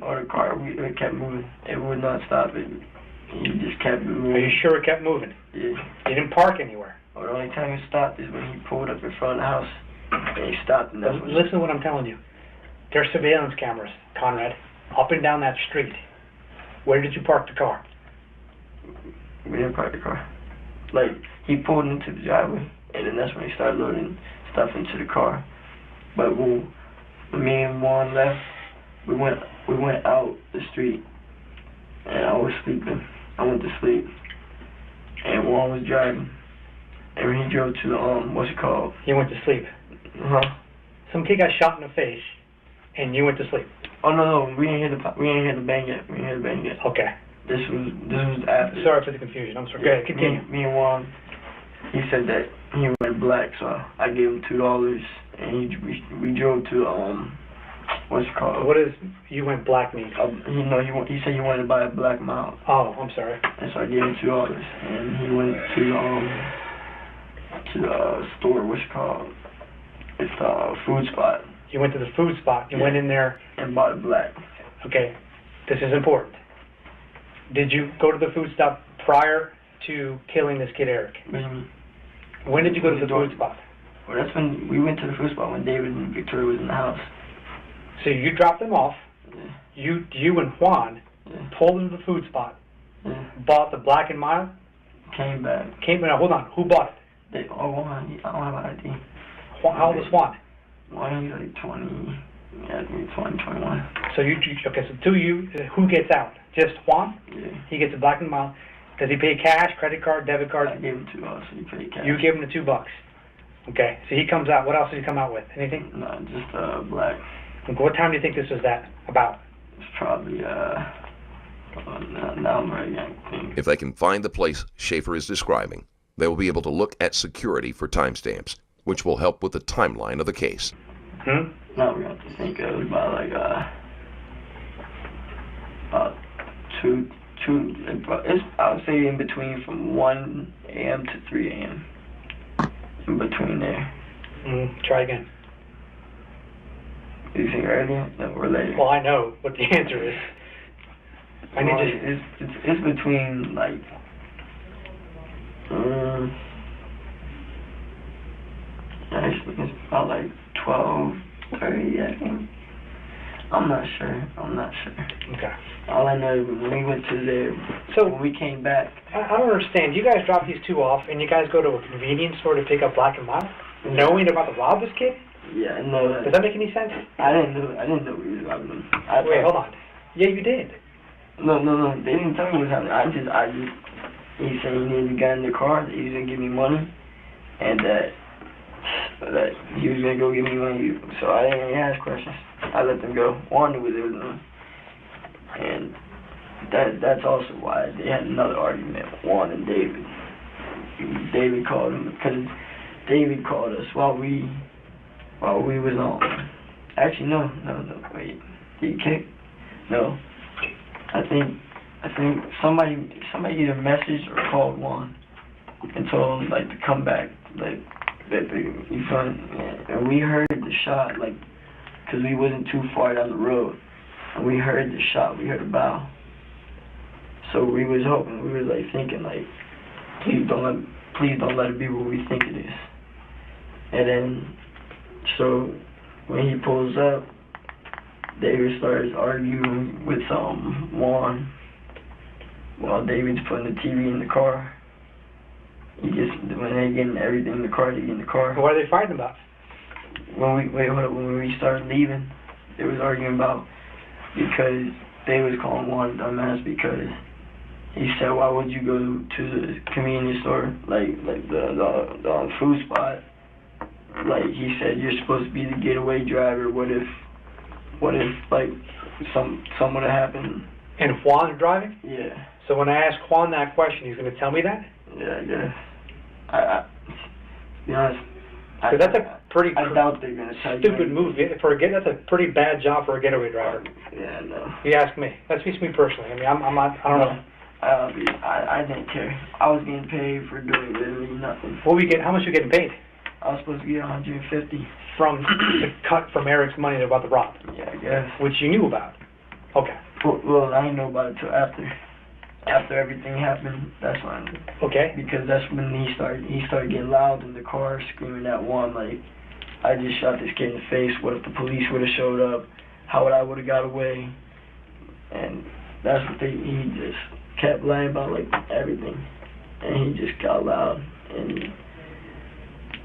Oh, the car. It kept moving. It would not stop. He just kept moving. Are you sure it kept moving? Yeah. He didn't park anywhere. Oh, the only time he stopped is when he pulled up in front of the house. And he stopped. And that's when listen to what I'm telling you. There's surveillance cameras, Conrad, up and down that street. Where did you park the car? We didn't park the car. Like, he pulled into the driveway, and then that's when he started loading stuff into the car. But when me and Juan left, we went out the street, and I was sleeping. I went to sleep, and Juan was driving. And when he drove to the, what's it called? You went to sleep? Uh-huh. Some kid got shot in the face, and you went to sleep? Oh, no, we didn't hear the bang yet. Okay. This was after. Sorry for the confusion. I'm sorry. Go ahead, continue. Me and Juan, he said that he went black, so I gave him $2, and we drove to what's it called? What does you went black mean? He said he wanted to buy a black mount. Oh, I'm sorry. And so I gave him $2, and he went to the store. What's it called? It's the food spot. You went to the food spot. You went in there and bought a black. Okay, this is important. Did you go to the food stop prior to killing this kid, Eric? Mm-hmm. When did you go to the food spot? Well, that's when we went to the food spot when David and Victoria was in the house. So you dropped them off. Yeah. You and Juan pulled them to the food spot. Yeah. Bought the black and mild. Came back. Hold on. Who bought it? Juan. I don't have an ID. How old was Juan? Juan, he's like 20. Yeah, 20, 21. So okay. So two of you. Who gets out? Just Juan? Yeah. He gets a black and mild. Does he pay cash, credit card, debit card? I gave him $2, so he paid cash. You gave him the $2. Okay. So he comes out. What else did he come out with? Anything? No, just black. Okay, what time do you think this was about? It's probably now I'm ready. I think. If they can find the place Schaefer is describing, they will be able to look at security for timestamps, which will help with the timeline of the case. Now we have to think it was about like about two. It's I would say in between from 1 a.m. to 3 a.m. In between there. Try again. Do you think earlier? No, or later? Well, I know what the answer is. It's between like it's about like 12:30, I think. I'm not sure. Okay. All I know is when we went to there, when we came back. I don't understand. You guys drop these two off, and you guys go to a convenience store to pick up Black and Mild, knowing about to rob this kid? Yeah, I know that. Does that make any sense? I didn't know we was robbing them. Wait, hold on. Yeah, you did. No. They didn't tell me what happened. He said he needed to get in the car, that he was gonna give me money, and that he was gonna go give me money. So I didn't even ask questions. I let them go. Juan knew what they were doing. And that's also why they had another argument, Juan and David. David called him because David called us while we was on. Actually, no, wait. He kicked? No. I think somebody either messaged or called Juan and told him like to come back, like that you found. And we heard the shot, like, cause we wasn't too far down the road, and we heard the shot. We heard a bow. So we was hoping, we was like thinking like, please don't let it be what we think it is. And then, so when he pulls up, David starts arguing with Juan while David's putting the TV in the car. When they getting everything in the car, they get in the car. What are they fighting about? When we started leaving, they was arguing about, because they was calling Juan a dumbass because he said, why would you go to the convenience store, like the food spot? Like, he said, you're supposed to be the getaway driver. What if like something would have happened? And Juan's driving? Yeah. So when I ask Juan that question, he's going to tell me that? Yeah, I guess. To be honest, that's a pretty I doubt they're going to tell you. Stupid move. That's a pretty bad job for a getaway driver. Yeah, no. You ask me. That's just me personally. I mean, I'm not, I don't know. I didn't care. I was getting paid for doing literally nothing. How much you getting paid? I was supposed to get $150 from the cut from Eric's money about the rob. Yeah, I guess. Which you knew about. Okay. Well, I didn't know about it till after everything happened. That's when. Okay. Because that's when he started getting loud in the car, screaming at Juan like, I just shot this kid in the face. What if the police would have showed up? How would I would have got away? And that's what he just kept lying about, like, everything. And he just got loud. And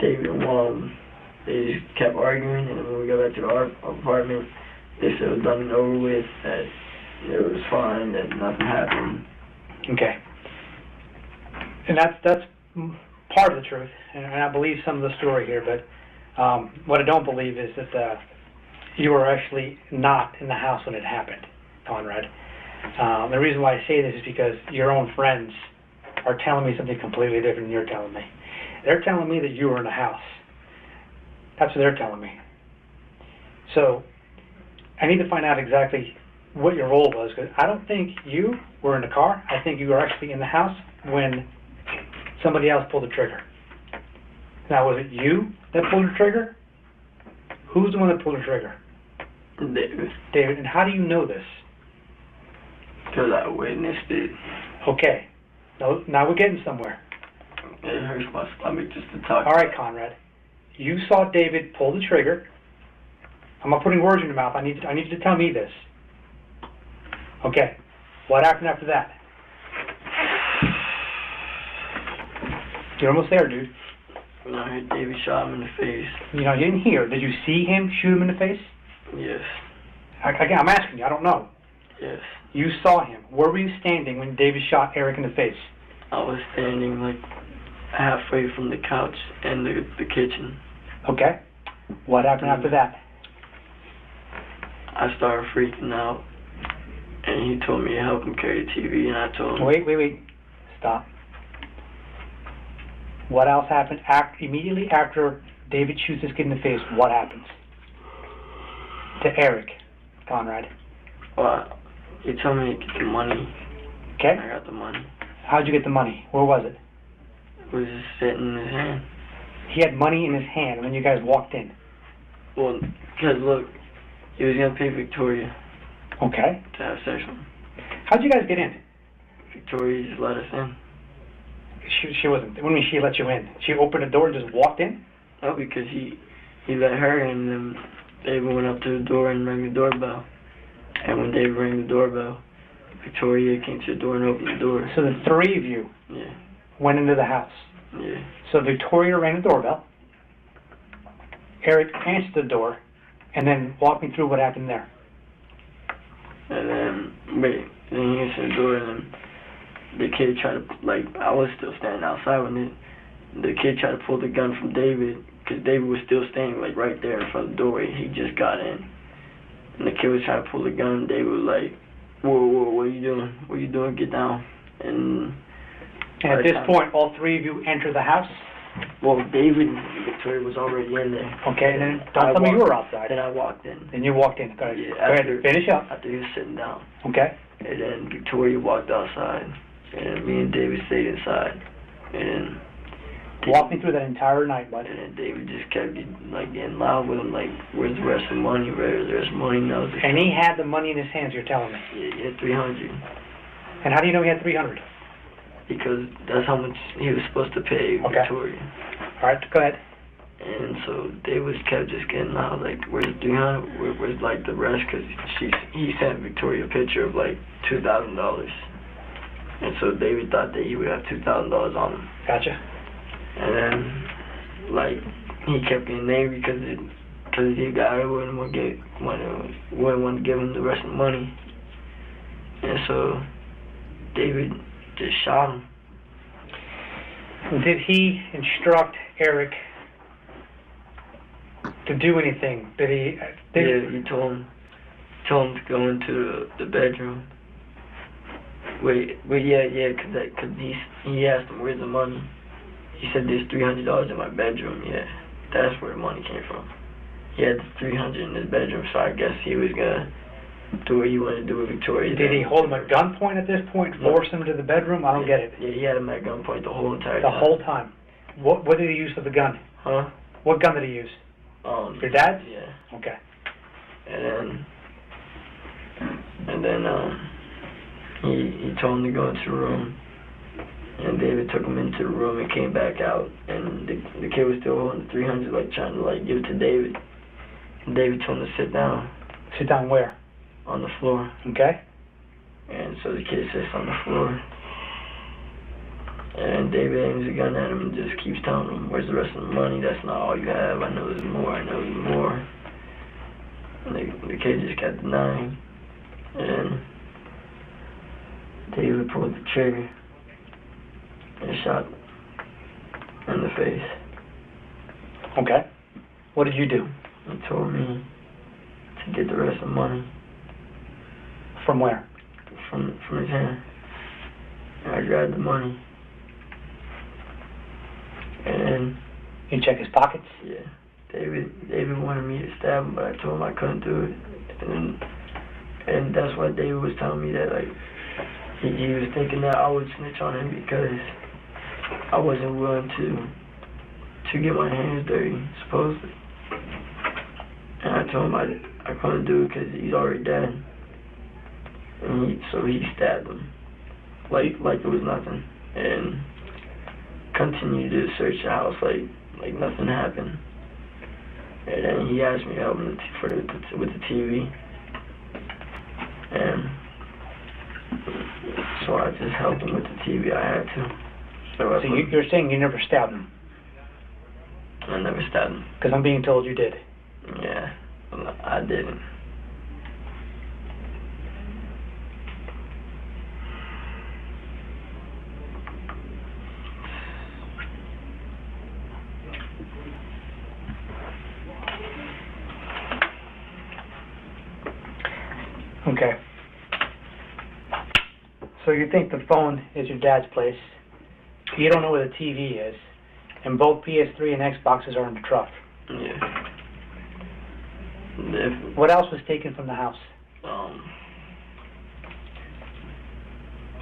David and Juan, they just kept arguing. And when we got back to our apartment, they said it was done and over with, that it was fine, that nothing happened. Okay. And that's part of the truth. And I believe some of the story here, but what I don't believe is that you were actually not in the house when it happened, Conrad. The reason why I say this is because your own friends are telling me something completely different than you're telling me. They're telling me that you were in the house. That's what they're telling me. So I need to find out exactly what your role was, because I don't think you were in the car. I think you were actually in the house when somebody else pulled the trigger. Now, was it you that pulled the trigger? Who's the one that pulled the trigger? David. David, and how do you know this? Because I witnessed it. Okay. Now we're getting somewhere. It hurts my stomach just to talk. All right, Conrad. You saw David pull the trigger. I'm not putting words in your mouth. I need you to tell me this. Okay. What happened after that? You're almost there, dude. When I heard David shot him in the face. You didn't hear. Did you see him shoot him in the face? Yes. Again, I'm asking you. I don't know. Yes. You saw him. Where were you standing when David shot Eric in the face? I was standing like halfway from the couch and the kitchen. Okay. What happened after that? I started freaking out, and he told me to help him carry the TV, and I told him... Wait. Stop. What else happened immediately after David shoots this kid in the face? What happens to Eric, Conrad? Well, he told me to get the money. Okay. I got the money. How'd you get the money? Where was it? It was just sitting in his hand. He had money in his hand when you guys walked in. Well, because look, he was gonna pay Victoria. Okay. To have sex with him. How'd you guys get in? Victoria just let us in. She wasn't. What do you mean she let you in? She opened the door and just walked in? No, because he let her in, and then they went up to the door and rang the doorbell. And when David rang the doorbell, Victoria came to the door and opened the door. So the three of you went into the house. Yeah. So Victoria rang the doorbell. Eric answered the door, and then walk me through what happened there. And then he answered the door, and then the kid tried to, like, I was still standing outside when the kid tried to pull the gun from David, because David was still standing, like, right there in front of the doorway. He just got in. And the kid was trying to pull the gun. David was like, whoa, what are you doing? What are you doing? Get down. And at this point, all three of you enter the house? Well, David and Victoria was already in there. Okay, and then don't tell me you were outside. Then I walked in. Then you walked in. Go ahead. Yeah, Go ahead. Finish up. After he was sitting down. Okay. And then Victoria walked outside. And me and David stayed inside. And walk me through that entire night, bud. And then David just kept getting loud with him, like, where's the rest of the money? Where's the rest of the money? And he had the money in his hands, you're telling me? Yeah, he had 300. And how do you know he had 300? Because that's how much he was supposed to pay Victoria. All right, go ahead. And so David kept just getting loud, like, where's 300? Where's like the rest? Because he sent Victoria a picture of like $2,000. And so David thought that he would have $2,000 on him. Gotcha. And then, like, he kept getting angry because the guy wouldn't want to give him the rest of the money. And so David just shot him. Did he instruct Eric to do anything? Did he? Yeah, he told him to go into the bedroom. Wait, yeah, because he asked him, where's the money? He said, there's $300 in my bedroom. Yeah, that's where the money came from. He had the $300 in his bedroom, so I guess he was going to do what he wanted to do with Victoria. Did he hold him at gunpoint at this point, force him to the bedroom? I don't get it. Yeah, he had him at gunpoint the whole entire time. The whole time? What did he use for the gun? Huh? What gun did he use? Your dad's? Yeah. Okay. And then he told him to go into the room. And David took him into the room and came back out. And the kid was still holding the 300, like, trying to, like, give it to David. And David told him to sit down. Sit down where? On the floor. Okay. And so the kid sits on the floor. And David aims a gun at him and just keeps telling him, where's the rest of the money? That's not all you have. I know there's more. I know there's more. And the kid just kept denying. And David pulled the trigger and shot in the face. Okay. What did you do? He told me to get the rest of the money. From where? From his hand. And I grabbed the money. And you check his pockets? Yeah. David wanted me to stab him, but I told him I couldn't do it. And that's why David was telling me that, like, he was thinking that I would snitch on him because I wasn't willing to get my hands dirty, supposedly. And I told him I couldn't do it because he's already dead. And so he stabbed him, like it was nothing, and continued to search the house like nothing happened. And then he asked me to help him with the TV, and so I just helped him with the TV. I had to. So you're saying you never stabbed him? I never stabbed him. Because I'm being told you did. Yeah, I didn't. Okay. So you think the phone is your dad's place. You don't know where the TV is. And both PS3 and Xboxes are in the truck. Yeah. What else was taken from the house?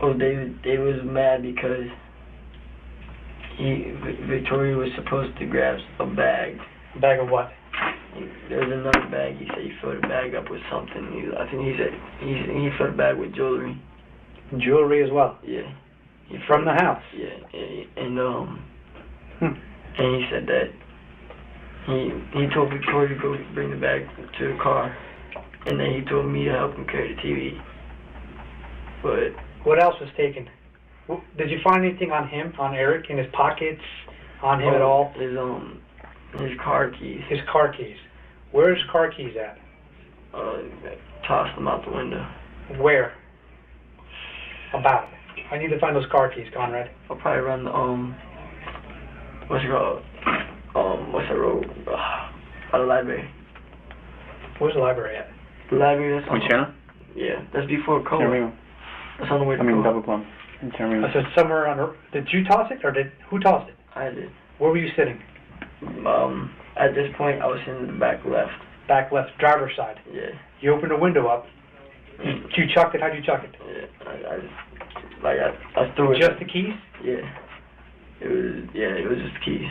David was mad because Victoria was supposed to grab a bag. A bag of what? There's another bag. He said he filled the bag up with something. I think he said he filled the bag with jewelry. Jewelry as well? Yeah. From the house? Yeah. And he said that he told Victoria to go bring the bag to the car. and then he told me to help him carry the TV. But what else was taken? Did you find anything on him, on Eric, in his pockets, on him at all? His car keys. His car keys. Where's his car keys at? Tossed them out the window. Where? About. I need to find those car keys, Conrad. I'll probably run the what's it called? What's that road? By the library. Where's the library at? The library that's on. Channel? Yeah, that's before Cola. That's on the way to Cola. Double Plum. So it's somewhere on. Did you toss it, or who tossed it? I did. Where were you sitting? At this point, I was in the back left. Back left, driver's side. Yeah. You opened the window up. You chucked it. How'd you chuck it? Yeah, I threw it. Just the keys? Yeah. It was just the keys.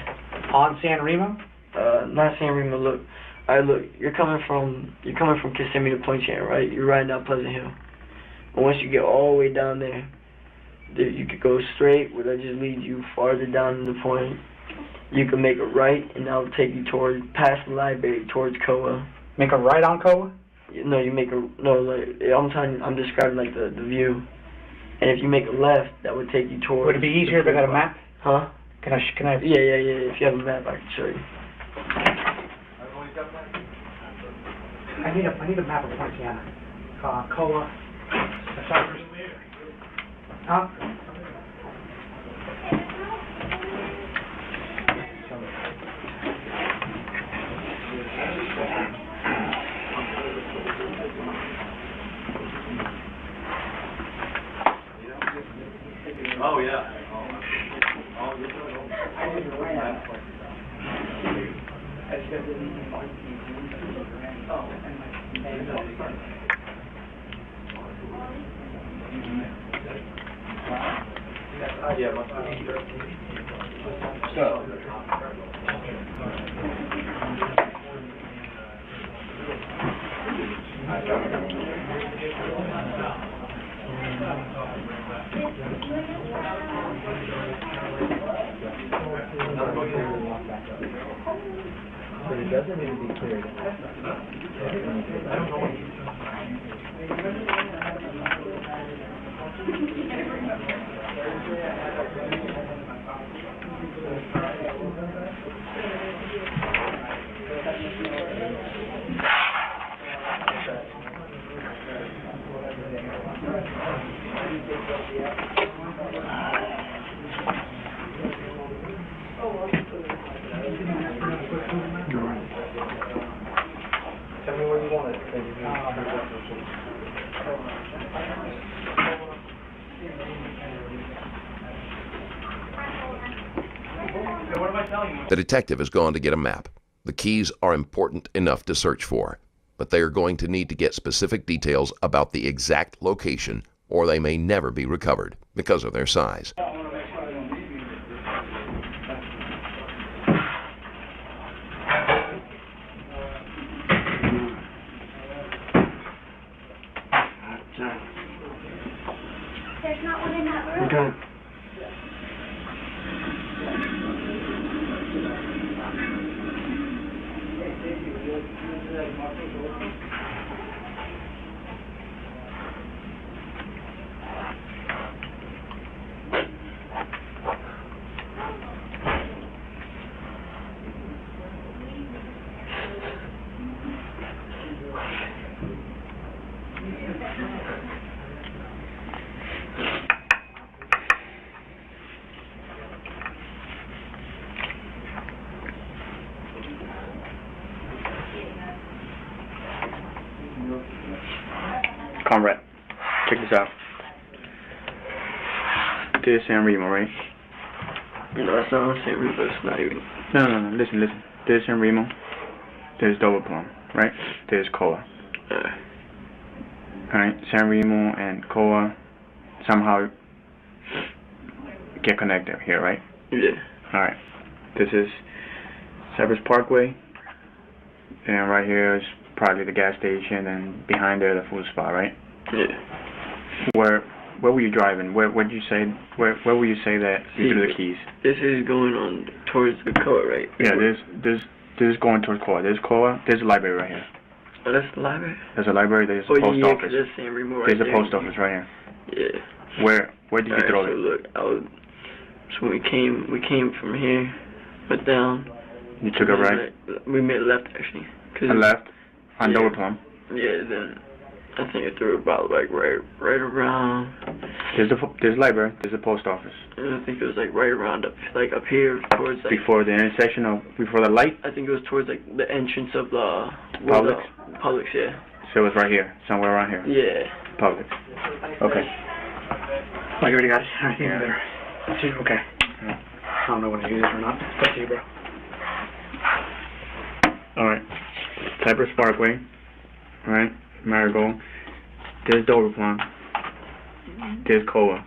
On San Remo? Not San Remo. Look, you're coming from Kissimmee to Poinciana, right? You're riding down Pleasant Hill. And once you get all the way down there, you could go straight, where that just leads you farther down to the point. You can make a right, and that'll take you past the library, towards Koa. Make a right on Koa? No, I'm describing like the view. And if you make a left, that would take you towards. Would it be easier if I got a map? Huh? Can I? Yeah. If you have a map, I can show you. I need a map of Poinciana. Koa. Huh? Oh, yeah. But it doesn't need to be cleared. I don't know what Tell me where you want it. What am I telling you? The detective has gone to get a map. The keys are important enough to search for, but they are going to need to get specific details about the exact location, or they may never be recovered because of their size. There's not one in that room. Okay. Conrad, check this out. This is San Remo, right? No, that's not San Remo. It's not even. No. Listen. This is San Remo. There's Double Plum, right? There's Koa. Alright, San Remo and Koa somehow get connected here, right? Yeah. Alright. This is Cypress Parkway. And right here is probably the gas station, and behind there the food spot, right? Yeah. Where were you driving? Where would you say will you say that you threw the keys? This is going on towards the Koa, right? Yeah, this is going towards Koa. There's Koa. There's a library right here. Oh, that's the library? There's a library, there's a post office. There's San Remo right There's a there. post office right here. Yeah. Where did you throw so it? Look, so we came from here, went down. You took a right? We made a left, actually. A left? On Lower Plum? Yeah, then I think I threw it about like right around. There's library, there's a post office. And I think it was like right around up here towards like before the intersection of before the light. I think it was towards like the entrance of the Publix. Publix, yeah. So it was right here, somewhere around here. Yeah. Publix. Okay. Oh, you already got it. Alright, even better. Okay. I don't know when to use it or not. It's up to you, bro. Alright. Cypress Parkway. Alright. Marigold. There's Dover Plum. There's Coa.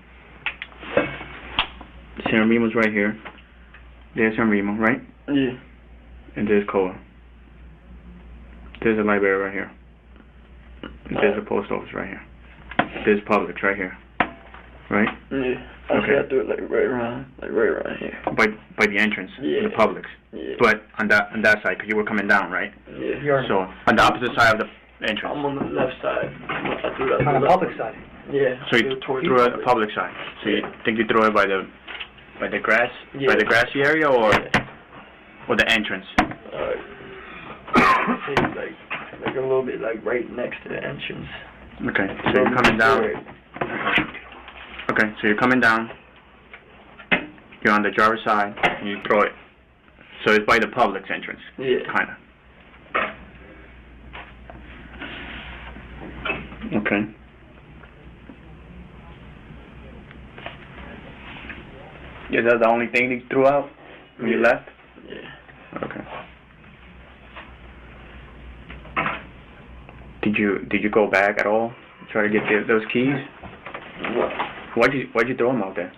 San Remo's right here. There's San Remo, right? Yeah. And there's Coa. There's a library right here. There's a post office right here. There's Publix right here. Right? Yeah. Okay. I threw it like right around here. By the entrance, yeah. the Publix. Yeah. But on that side, because you were coming down, right? Yeah. So on the opposite side of the entrance. I'm on the left side. I threw it on the Publix side. Yeah. So you threw it on the Publix side. So you think you threw it by the grass, by the grassy area, or the entrance? Like a little bit like right next to the entrance. Okay. So you're coming down. Okay, so you're coming down, you're on the driver's side, and you throw it. So it's by the Publix entrance. Yeah. Kinda. Okay. Is that the only thing you threw out when you left? Yeah. Okay. Did you go back at all? Try to get those keys? What? Why'd you throw him out there?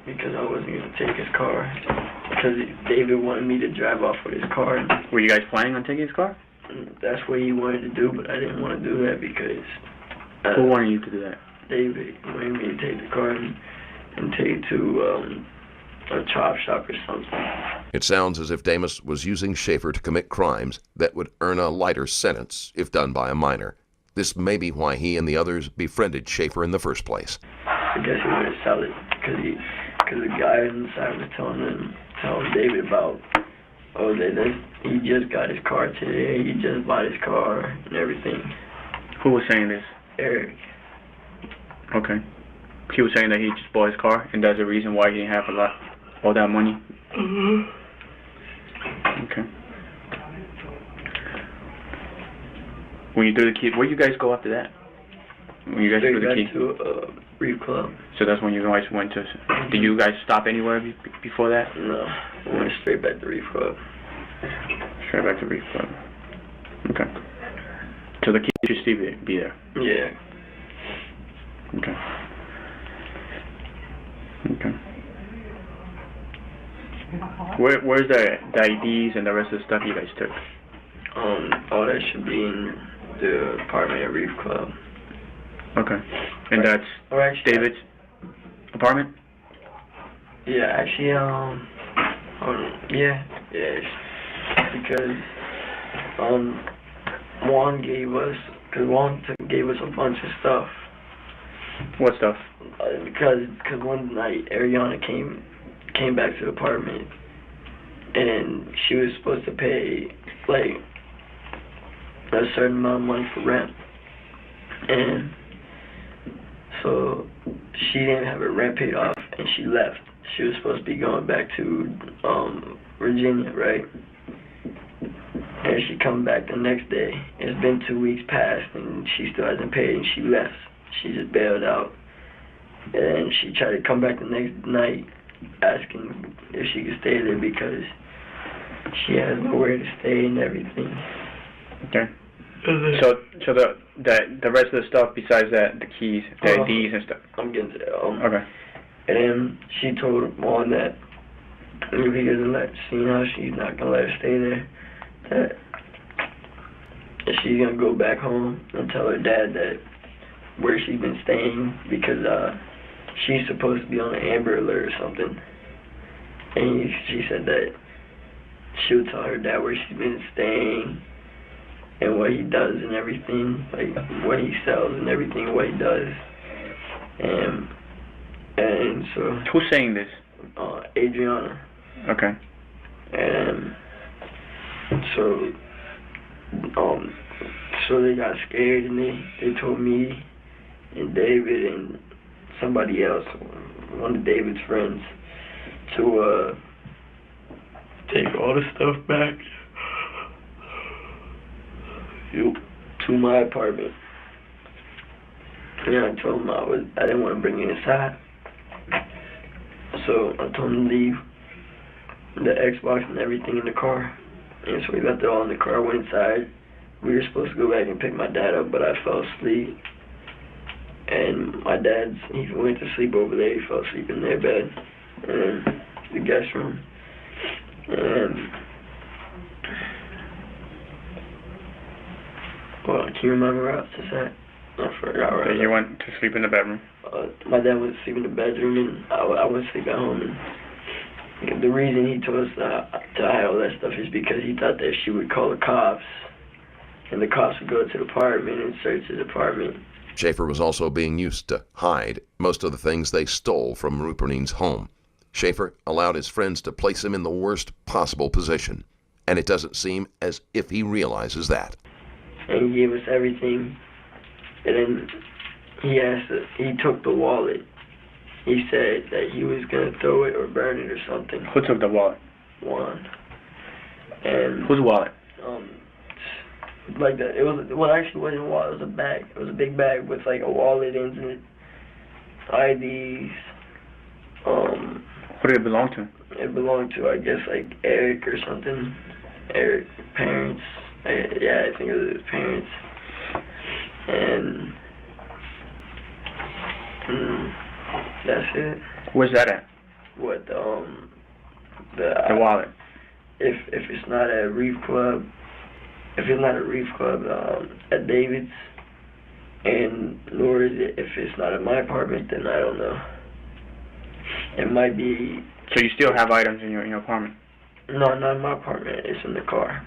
Because I wasn't gonna take his car. Because David wanted me to drive off with his car. Were you guys planning on taking his car? That's what he wanted to do, but I didn't want to do that because. Who wanted you to do that? David wanted me to take the car and take it to a chop shop or something. It sounds as if Damus was using Schaefer to commit crimes that would earn a lighter sentence if done by a minor. This may be why he and the others befriended Schaefer in the first place. I guess he wanted to sell it because the guy inside was telling David about, he just got his car today, he just bought his car and everything. Who was saying this? Eric. Okay. He was saying that he just bought his car, and that's the reason why he didn't have all that money? Mm-hmm. Okay. When you threw the key, where you guys go after that? When you guys threw the key? To Reef Club. So that's when you guys went to. Did you guys stop anywhere before that? No, we went straight back to Reef Club. Straight back to Reef Club. Okay. So the key should still be there. Yeah. Okay. Okay. Where's the IDs and the rest of the stuff you guys took? All that should be in the apartment at Reef Club. Okay. And that's David's apartment? Yeah, actually, yeah, because, Juan gave us a bunch of stuff. What stuff? Because one night Ariana came back to the apartment, and she was supposed to pay, like, a certain amount of money for rent. And so she didn't have her rent paid off, and she left. She was supposed to be going back to Virginia, right? And she come back the next day. It's been 2 weeks past, and she still hasn't paid, and she left. She just bailed out. And she tried to come back the next night, asking if she could stay there because she has nowhere to stay and everything. Okay. So the rest of the stuff besides that, the keys, the IDs and stuff. I'm getting to that. Okay. And then she told Juan that if he doesn't she's not gonna let her stay there. That she's gonna go back home and tell her dad that where she's been staying because she's supposed to be on an Amber Alert or something. And she said that she would tell her dad where she's been staying and what he does and everything, like what he sells and everything, what he does. And so. Who's saying this? Adriana. Okay. And so they got scared and they told me and David and somebody else, one of David's friends, to take all the stuff back to my apartment. Yeah, I told him I didn't want to bring it inside. So I told him to leave the Xbox and everything in the car. And so we left it all in the car, went inside. We were supposed to go back and pick my dad up, but I fell asleep. And my he went to sleep over there. He fell asleep in their bed, in the guest room. And, well, can you remember where I was just at? I forgot where I was. You went to sleep in the bedroom? My dad went to sleep in the bedroom, and I went to sleep at home. And the reason he told us to hide all that stuff is because he thought that she would call the cops, and the cops would go to the apartment and search his apartment. Schaefer was also being used to hide most of the things they stole from Rupernine's home. Schaefer allowed his friends to place him in the worst possible position, and it doesn't seem as if he realizes that. And he gave us everything, and then he took the wallet. He said that he was going to throw it or burn it or something. Who took the wallet? Juan. And whose wallet? Like that. It was, well, actually it wasn't a wallet. It was a bag. It was a big bag with like a wallet in it, IDs. Who did it belong to? It belonged to, I guess, like Eric or something. Eric's parents. Yeah, I think it was his parents. And that's it. Where's that at? What, the wallet? If it's not at Reef Club, if it's not at Reef Club, at David's, and nor is it, if it's not at my apartment, then I don't know. It might be. So you still have items in your apartment? No, not in my apartment. It's in the car.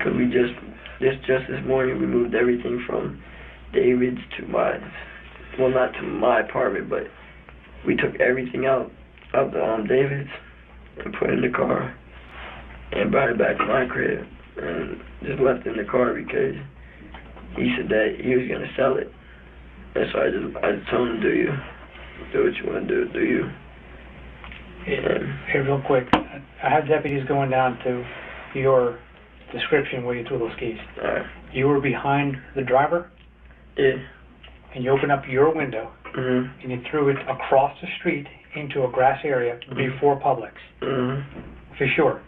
Cause we just this morning we moved everything from David's to my, well, not to my apartment, but we took everything out of the David's and put it in the car and brought it back to my crib and just left it in the car because he said that he was gonna sell it. And so I just told him, do what you want to do you. Here, real quick, I had deputies going down to your description where you threw those keys. You were behind the driver? Yeah. And you opened up your window, and you threw it across the street into a grass area before Publix. For sure?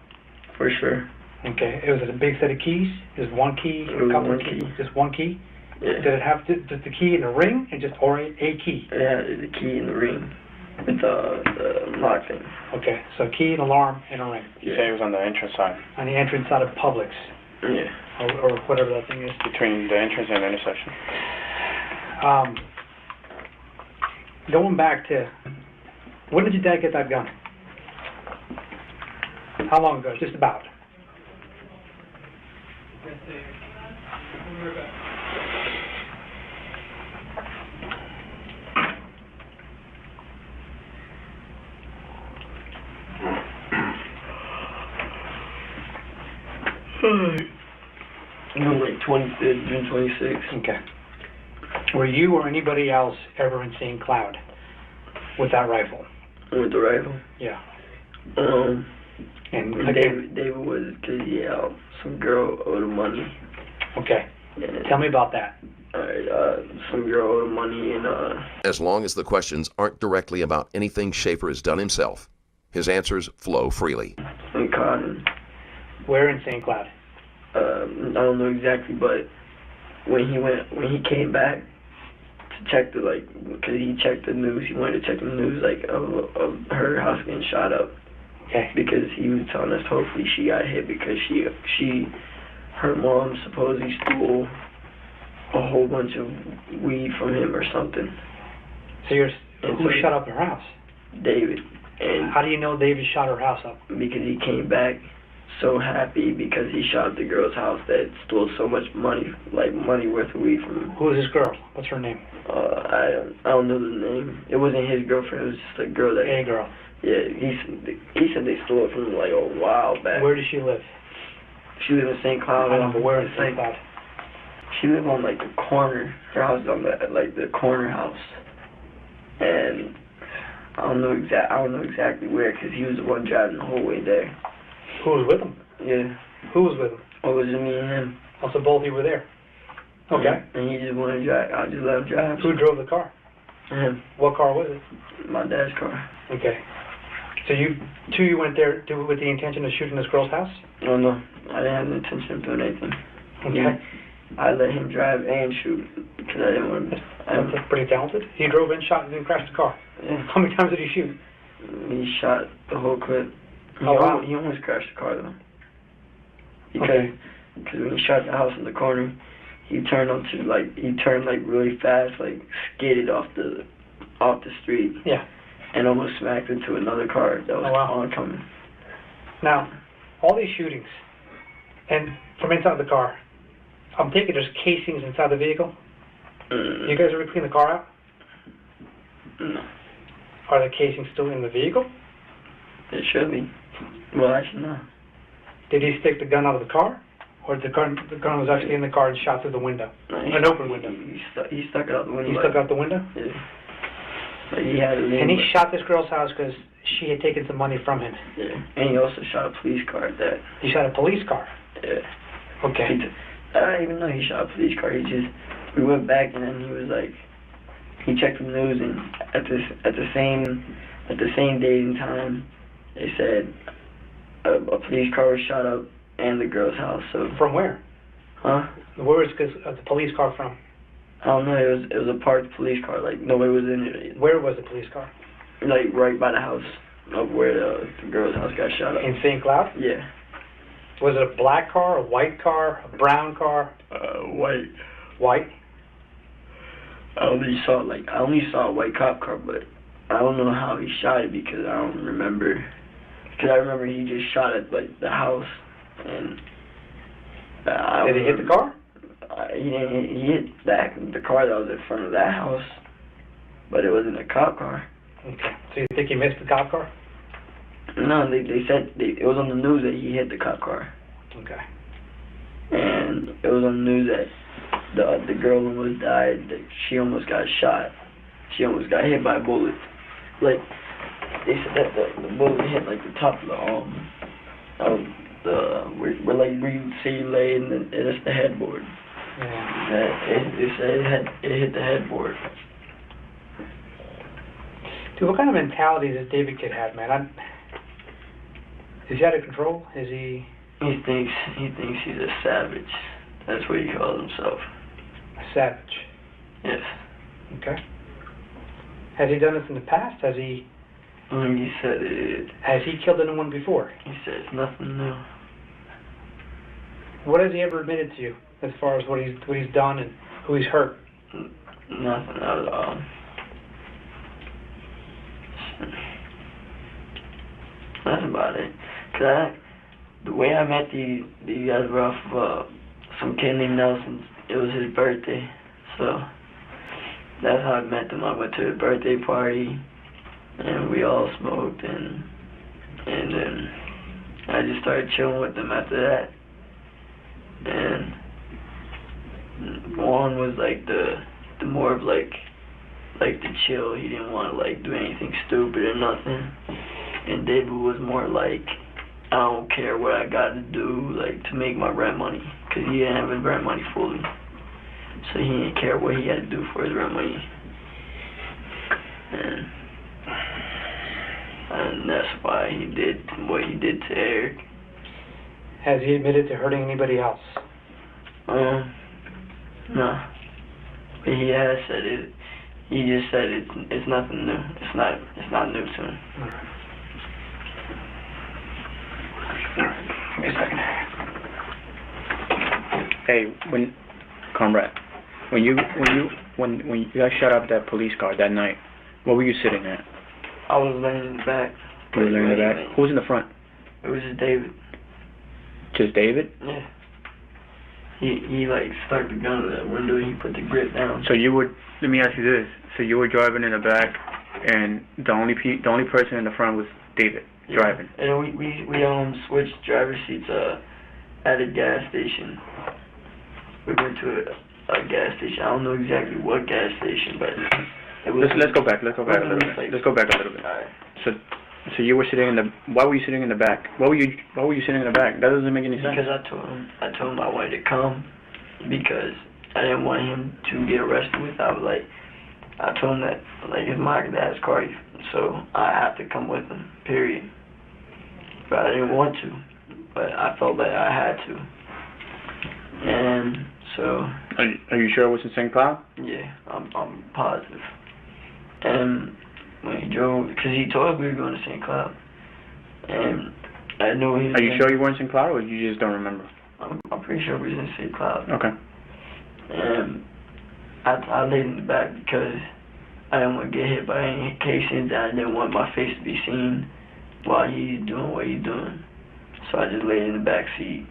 For sure. Okay. It was a big set of keys? Just one key? A couple of keys? Just one key? Yeah. Did it have just the key in the ring or a key? Yeah, the key in the ring. With the lock thing. Okay, so key, an alarm, and a ring. You say it was on the entrance side? On the entrance side of Publix. Yeah. Or whatever that thing is. Between the entrance and the intersection. Going back to, when did your dad get that gun? How long ago? Just about. Like 25th, June 26th. Okay. Were you or anybody else ever in St. Cloud with that rifle? With the rifle? Yeah. And David was, because some girl owed him money. Okay. Tell me about that. Alright, some girl owed him money and As long as the questions aren't directly about anything Schaefer has done himself, his answers flow freely. And Cotton. Where in St. Cloud? I don't know exactly, but when he came back to check because he checked the news, he wanted to check the news, of her house getting shot up. Okay. Because he was telling us hopefully she got hit because her mom supposedly stole a whole bunch of weed from him or something. So who shot up her house? David. And how do you know David shot her house up? Because he came back so happy because he shot the girl's house that stole so much money, like money worth of weed from him. Who is this girl? What's her name? I don't know the name. It wasn't his girlfriend. It was just a girl that. A girl. Yeah, he said they stole it from him like a while back. Where does she live? She lived in St. Cloud. I don't know, but where in St. Cloud? She lived on like the corner. Her house is on the corner house, and I don't know exactly where because he was the one driving the whole way there. Who was with him? Yeah. Who was with him? Oh, it was just me and him. Also, both of you were there. Okay. Yeah. And he just wanted to drive. I just let him drive. Who drove the car? Him. What car was it? My dad's car. Okay. So you went there with the intention of shooting this girl's house? Oh no, I didn't have the intention of doing anything. Okay. I let him drive and shoot because I didn't want to. That's pretty talented. He drove in, shot, and then crashed the car. Yeah. How many times did he shoot? He shot the whole clip. He almost crashed the car though. Because when he shot the house in the corner, he turned really fast, like skidded off the street. Yeah. And almost smacked into another car that was oncoming. Now, all these shootings, and from inside the car, I'm taking there's casings inside the vehicle. You guys ever clean the car out? No. Are the casings still in the vehicle? It should be. Well, actually, no. Did he stick the gun out of the car? Or the gun was actually in the car and shot through the window? No, an open window? He stuck it out the window. He stuck out the window? Yeah. But he had it in. And he shot this girl's house because she had taken some money from him? Yeah. And he also shot a police car at that. He shot a police car? Yeah. Okay. I don't even know he shot a police car. We went back and then he was like, he checked the news and at the same date and time, they said a police car was shot up and the girl's house. So from where? Huh? Where was the police car from? I don't know. It was a parked police car. Like nobody was in it. Where was the police car? Like right by the house of where the girl's house got shot up. In St. Cloud? Yeah. Was it a black car, a white car, a brown car? White. White? I only saw a white cop car, but I don't know how he shot it because I don't remember. Because I remember he just shot at like the house, and did he hit the car? He hit the car that was in front of that house, but it wasn't a cop car. Okay. So you think he missed the cop car? No, they said it was on the news that he hit the cop car. Okay. And it was on the news that the girl almost died. That she almost got shot. She almost got hit by a bullet. Like they said that the bullet hit like the top of the arm. Where you see lay and it's the headboard. Yeah. It hit the headboard. Dude, what kind of mentality does David Kid have, man? Is he out of control? Is he? He thinks he's a savage. That's what he calls himself. A savage. Yes. Okay. Has he done this in the past? Has he? He said it. Has he killed anyone before? He said it's nothing new. What has he ever admitted to you, as far as what he's done and who he's hurt? Nothing at all. That's about it. Cause the way I met these guys were off of some kid named Nelson. It was his birthday, so that's how I met them. I went to a birthday party, and we all smoked, and then I just started chilling with them after that. And Juan was like the more of like the chill. He didn't want to like do anything stupid or nothing. And David was more like, I don't care what I got to do like to make my rent money, cause he didn't have his rent money fully. So he didn't care what he had to do for his rent money. And that's why he did what he did to Eric. Has he admitted to hurting anybody else? No. But he has said it. He just said it's nothing new. It's not new to him. Alright. Give me a second. Hey, comrade, when you guys shot up that police car that night, what were you sitting at? I was laying in the back. You were laying in the back? Who was in the front? It was just David. Just David? Yeah. He like stuck the gun in that window. He put the grip down. So you would, let me ask you this. So you were driving in the back, and the only person in the front was David driving. And we switched driver seats at a gas station. We went to a gas station. I don't know exactly what gas station, but it was. Let's go back a little bit. Let's go back a little bit. Alright. So you were sitting in the. Why were you sitting in the back? Why were you sitting in the back? That doesn't make any sense. Because I told him I wanted to come because I didn't want him to get arrested without I told him that it's my dad's car, so I have to come with him. Period. But I didn't want to, but I felt that I had to. And so. Are you sure it was in St. Cloud? Yeah, I'm positive. And when he drove, because he told us we were going to St. Cloud, and I know he. Are you sure you weren't in St. Cloud, or you just don't remember? I'm pretty sure we was in St. Cloud. Okay. And I laid in the back because I didn't want to get hit by any casings, and I didn't want my face to be seen while he's doing what he's doing. So I just laid in the back seat.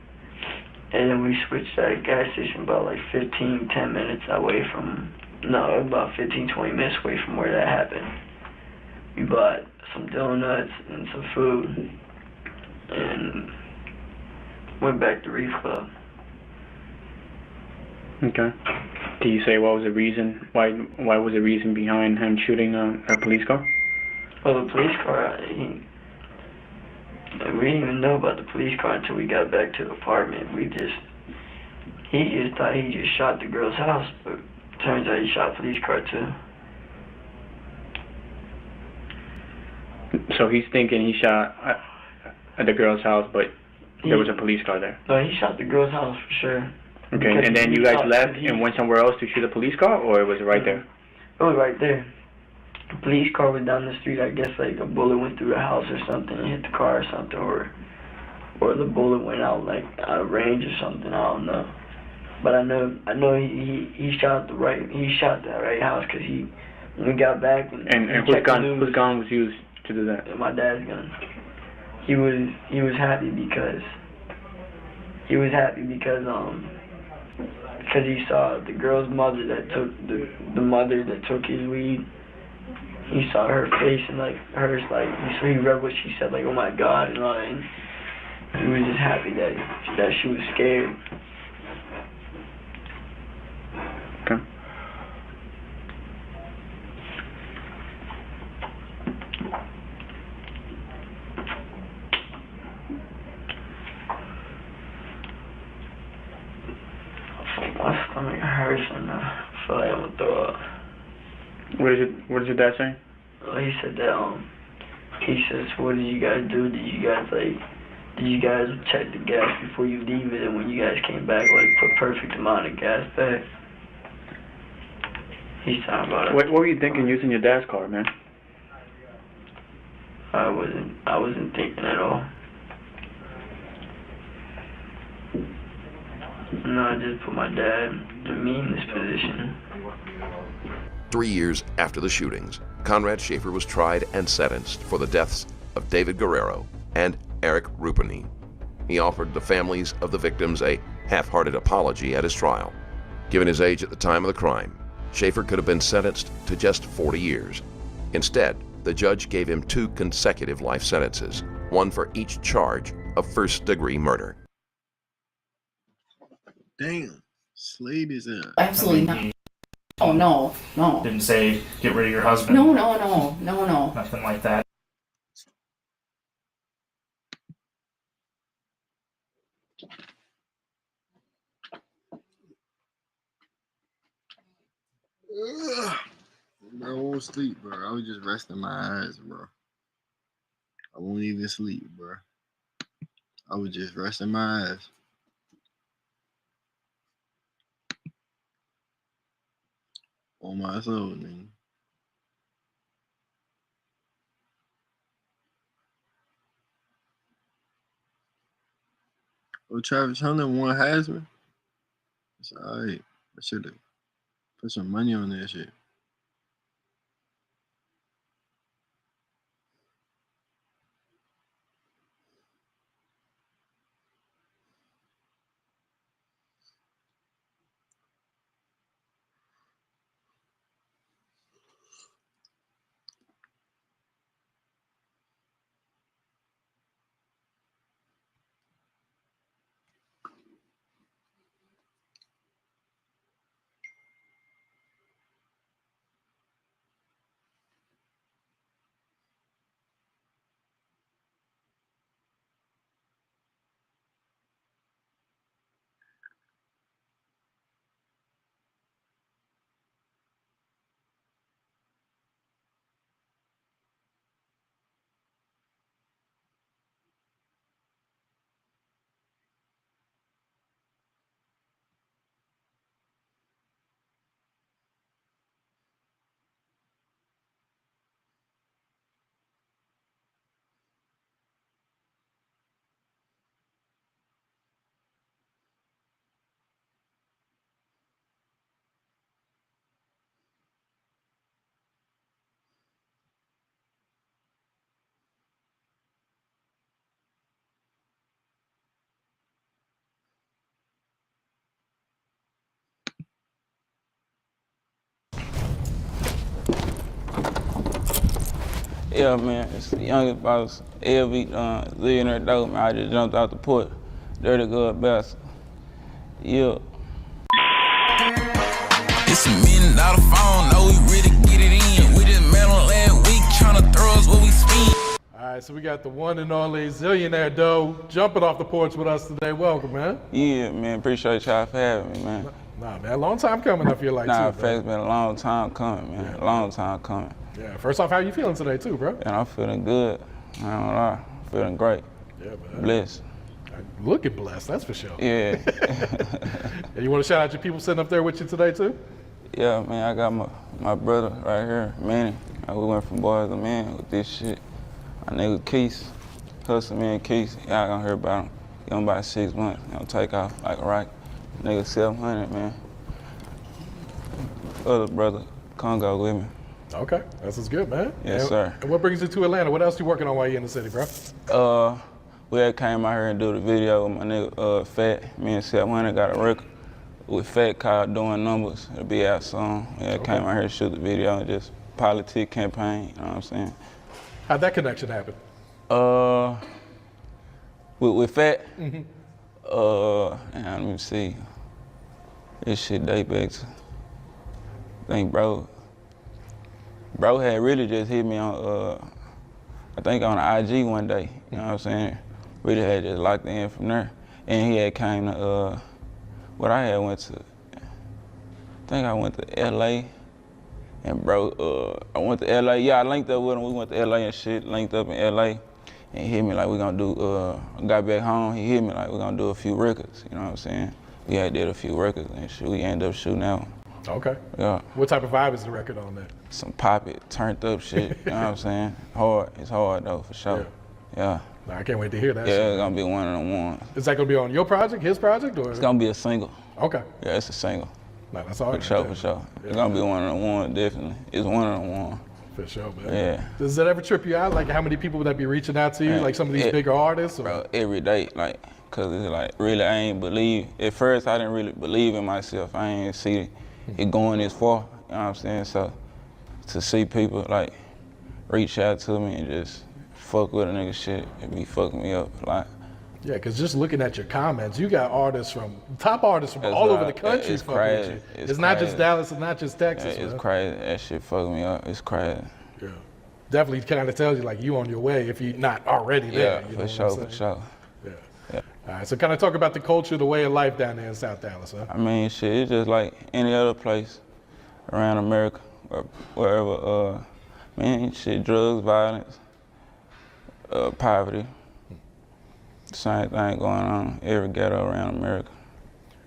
And then we switched at a gas station about 10 minutes away from, about 15, 20 minutes away from where that happened. We bought some donuts and some food and went back to Reef Club. Okay. Do you say what was the reason? Why was the reason behind him shooting a police car? Well, the police car, we didn't even know about the police car until we got back to the apartment. He just thought he just shot the girl's house, but turns out he shot a police car too. So he's thinking he shot at the girl's house, but there was a police car there. No, he shot the girl's house for sure. Okay, and then you guys left and went somewhere else to shoot a police car, or it was right there? It was right there. The police car was down the street. I guess a bullet went through the house or something and hit the car or something, or the bullet went out out of range or something. I don't know. But I know he shot that right house because when we got back and whose gun was used to do that? My dad's gun. He was happy because he saw the girl's mother that took the mother that took his weed. He saw her face and he read what she said, oh my God, and all that. And he was just happy that she was scared. Okay. My stomach hurts and I feel like I'm gonna throw up. What did your dad say? Well, he said that he says, what did you guys do? Did you guys check the gas before you leave it, and when you guys came back, put perfect amount of gas back? He's talking about it. What were you thinking using your dad's car, man? I wasn't thinking at all. No, I just put my dad and me in this position. 3 years after the shootings, Conrad Schaefer was tried and sentenced for the deaths of David Guerrero and Eric Rupanine. He offered the families of the victims a half-hearted apology at his trial. Given his age at the time of the crime, Schaefer could have been sentenced to just 40 years. Instead, the judge gave him 2 consecutive life sentences, one for each charge of first-degree murder. Damn, slayed his ass. Absolutely not. Oh, no. Didn't say, get rid of your husband. No. Nothing like that. Bro, I won't sleep, bro. I was just resting my eyes, bro. I won't even sleep, bro. I was just resting my eyes. On my soul, nigga. Oh, Travis Hunter won Heisman? It's alright. I should have put some money on that shit. Yeah, man, it's the youngest boss. LV, Zillionaire Dope, man. I just jumped out the port. Dirty good bastard. Yeah. It's $1 million phone, no, we really get it in. We just met on last week, tryna throw us what we spend. All right, so we got the one and only Zillionaire Doe jumping off the porch with us today. Welcome, man. Yeah, man, appreciate y'all for having me, man. Nah, man, long time coming, I feel like, nah, too, it's been a long time coming, man. Yeah. Long time coming. Yeah, first off, how you feeling today, too, bro? And I'm feeling good. I don't lie. Feeling great. Yeah, man. Blessed. Looking blessed, that's for sure. Yeah. And you want to shout out your people sitting up there with you today, too? Yeah, man, I got my brother right here, Manny. We went from boys to men with this shit. My nigga Keith, Hustle Man Keith, y'all gonna hear about him. Give him about 6 months, he'll take off like a rocket. Nigga 700, man. Other brother, Congo with me. Okay, that's what's good, man. Yes, sir. And what brings you to Atlanta? What else you working on while you in the city, bro? We had came out here and do the video with my nigga Fat. Me and 700 got a record with Fat called Doing Numbers. It'll be out soon. We had came out here to shoot the video and just politic campaign, you know what I'm saying? How'd that connection happen? With Fat? Mm-hmm. Let me see. This shit date back to, I think bro had really just hit me on, I think on the IG one day, you know what I'm saying? Really had just locked in from there. And he had came to, I think I went to LA. And bro, I went to LA. Yeah, I linked up with him. We went to LA and shit, linked up in LA. And he hit me like, we gonna do, I got back home, he hit me like, we gonna do a few records, you know what I'm saying? We had did a few records and shit, we ended up shooting out. Okay. Yeah. What type of vibe is the record on there? Some pop it, turned up shit, you know what I'm saying? Hard, it's hard though, for sure. Yeah. Nah, I can't wait to hear that Yeah, shit. it's gonna be one of the ones. Is that gonna be on your project, his project, or? It's gonna be a single. Okay. Yeah, it's a single. Nah, that's all right. For sure, for sure. Yeah. It's gonna be one of the ones, definitely. It's one of the ones. For sure, man. Yeah. Does that ever trip you out? Like, how many people would that be reaching out to you? Like some of these bigger artists? Or? Bro, every day, like, cause it's like, really, I ain't believe. At first, I didn't really believe in myself. I ain't see it going this far, you know what I'm saying? So, to see people, like, reach out to me and just fuck with a nigga shit, it be fucking me up a lot. Yeah, because just looking at your comments, you got top artists from all over the country fucking with you. It's not just Dallas, it's not just Texas. It's crazy. That shit fucking me up. It's crazy. Yeah. Definitely kind of tells you, like, you on your way if you're not already there. Yeah, you for know sure, what I'm for sure. Yeah. All right, so kind of talk about the culture, the way of life down there in South Dallas, huh? I mean, shit, it's just like any other place around America or wherever, man, shit, drugs, violence, poverty. Same thing going on every ghetto around America.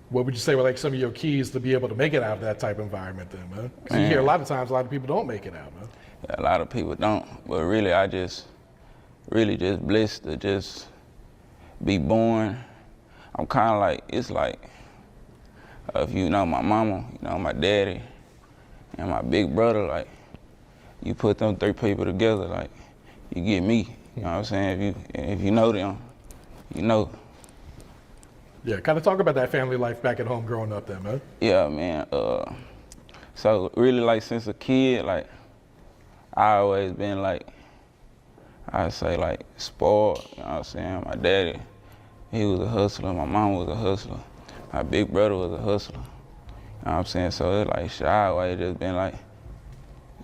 What would you say were like some of your keys to be able to make it out of that type of environment then, man? Because you hear a lot of times a lot of people don't make it out, man. Yeah, a lot of people don't, but really I just blessed to just be born. I'm kind of like, it's like, if you know my mama, you know my daddy, and my big brother, like, you put them three people together, like, you get me, you know what I'm saying? If you know them, you know. Yeah, kind of talk about that family life back at home growing up then, man. Yeah, man. So really, like, since a kid, like, I always been like, I'd say like spoiled, you know what I'm saying? My daddy, he was a hustler, my mom was a hustler, my big brother was a hustler, you know what I'm saying? So it's like, shit, I always just been like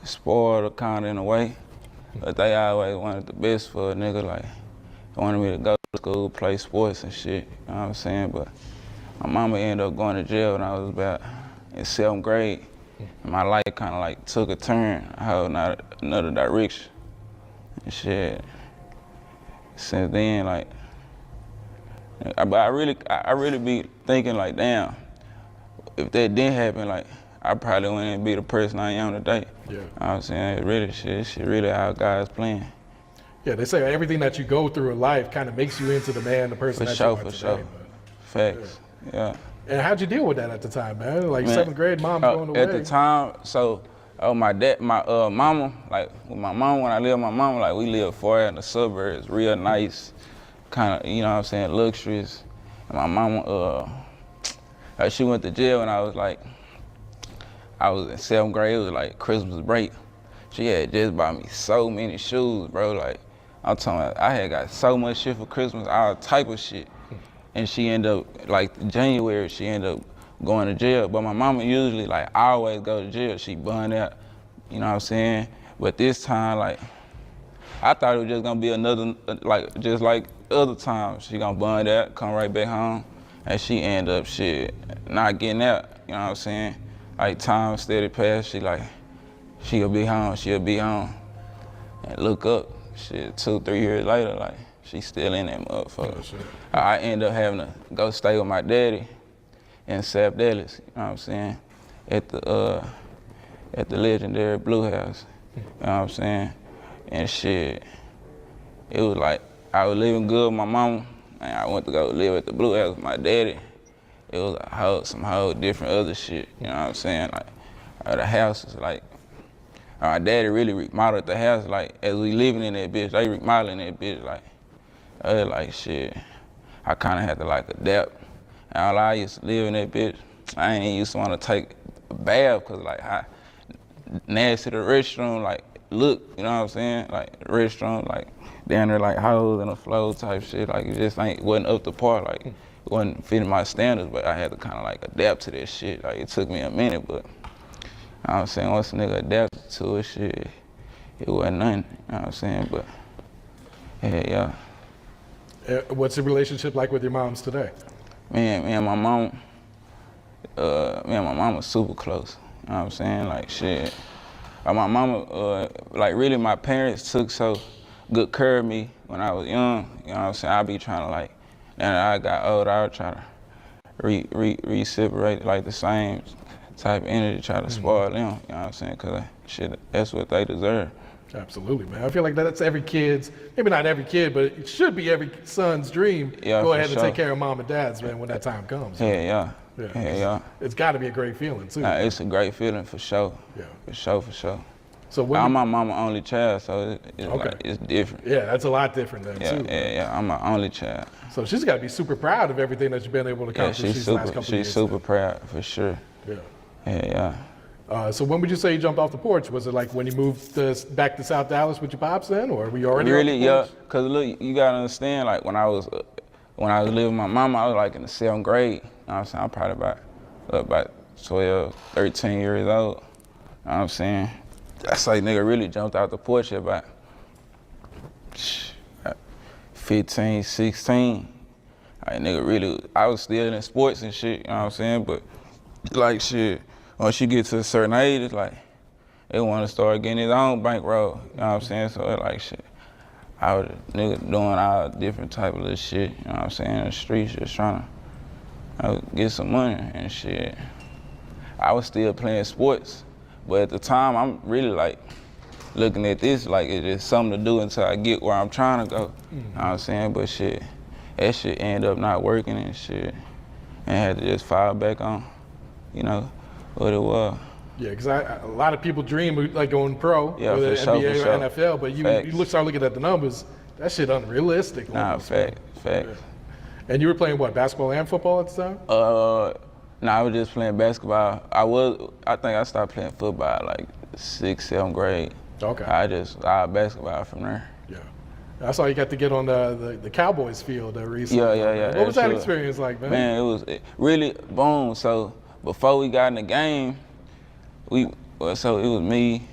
spoiled kind of in a way, but they always wanted the best for a nigga, like, they wanted me to go to school, play sports and shit, you know what I'm saying? But my mama ended up going to jail when I was about in 7th grade. And my life kind of like took a turn, I had another direction and shit. Since then, like, but I really be thinking like, damn, if that didn't happen, like, I probably wouldn't be the person I am today. Yeah. You know what I'm saying? It really, shit really how God's playing. Yeah, they say everything that you go through in life kind of makes you into the man, the person that you are today. For sure. Facts, yeah. And how'd you deal with that at the time, man? Like, man, 7th grade, mom's going away. At the time, so my mama, like with my mom, when I lived with my mama, like we lived far in the suburbs, real nice, kind of, you know what I'm saying, luxurious. And my mama, she went to jail when I was in 7th grade. It was like Christmas break. She had just bought me so many shoes, bro. Like, I'm talking about, I had got so much shit for Christmas, all type of shit. And she ended up, like, January, she ended up going to jail. But my mama usually, like, always go to jail. She burned out, you know what I'm saying? But this time, like, I thought it was just gonna be another, like, just like other times. She gonna bond out, come right back home, and she end up, shit, not getting out, you know what I'm saying? Like, time steady pass, she like, she'll be home. And look up, shit, 2-3 years later, like, she still in that motherfucker. I end up having to go stay with my daddy in South Dallas, you know what I'm saying? At the legendary Blue House, you know what I'm saying? And shit, it was like, I was living good with my mama, and I went to go live at the Blue House with my daddy. It was some whole different other shit, you know what I'm saying? Like, the house is like, my daddy really remodeled the house, like, as we living in that bitch, they remodeling that bitch, like shit. I kinda had to like adapt. And all I used to live in that bitch, I ain't used to wanna take a bath, cause like, how nasty the restroom, like, look, you know what I'm saying? Like, the restroom, like, down there, like, holes in the floor type shit, like, it just wasn't up to par, like, it wasn't fitting my standards, but I had to kinda like adapt to that shit. Like, it took me a minute, but, you know what I'm saying, once a nigga adapted to it, shit, it wasn't nothing, you know what I'm saying, but, yeah. What's the relationship like with your moms today? Me and my mom was super close, you know what I'm saying, like, shit. My mama, like, really my parents took so good care of me when I was young, you know what I'm saying? I be trying to, like, now that I got older, I would try to reciprocate, like, the same type of energy, try to spoil them, you know what I'm saying? Cause shit, that's what they deserve. Absolutely, man. I feel like that's every kid's, maybe not every kid, but it should be every son's dream. Yeah, go ahead and take care of mom and dad's, man, when that time comes. Yeah. It's got to be a great feeling too. It's a great feeling for sure. Yeah. For sure. So I'm my mama only child, so it's different. Yeah, that's a lot different then too. Yeah, I'm my only child. So she's got to be super proud of everything that you've been able to accomplish these last couple of years. She's super proud for sure. Yeah. So when would you say you jumped off the porch? Was it like when you moved back to South Dallas with your pops then, or were you already really? on the porch? Yeah, cause look, you gotta understand. Like when I was living with my mama, I was like in the 7th grade. You know what I'm saying? I'm probably about 12, 13 years old. You know what I'm saying? That's like nigga really jumped out the porch at about 15, 16. Like nigga really, I was still in sports and shit. You know what I'm saying? But like shit. Once you get to a certain age, it's like, they want to start getting his own bankroll, you know what I'm saying? So it's like, shit, I was a nigga doing all different type of little shit, you know what I'm saying, in the streets, just trying to get some money and shit. I was still playing sports, but at the time, I'm really like, looking at this like it's just something to do until I get where I'm trying to go, you know what I'm saying? But shit, that shit ended up not working and shit, and I had to just fall back on, you know, what it was. Yeah, because a lot of people dream of like going pro, whether NBA or NFL, but you start looking at the numbers, that shit unrealistic. Nah, facts. Yeah. And you were playing what, basketball and football at the time? No, I was just playing basketball. I think I started playing football like 6th, 7th grade. Okay. I basketball from there. Yeah. I saw you got to get on the Cowboys field recently. Yeah. What was that experience like, man? Man, it was really boom. So before we got in the game, it was me,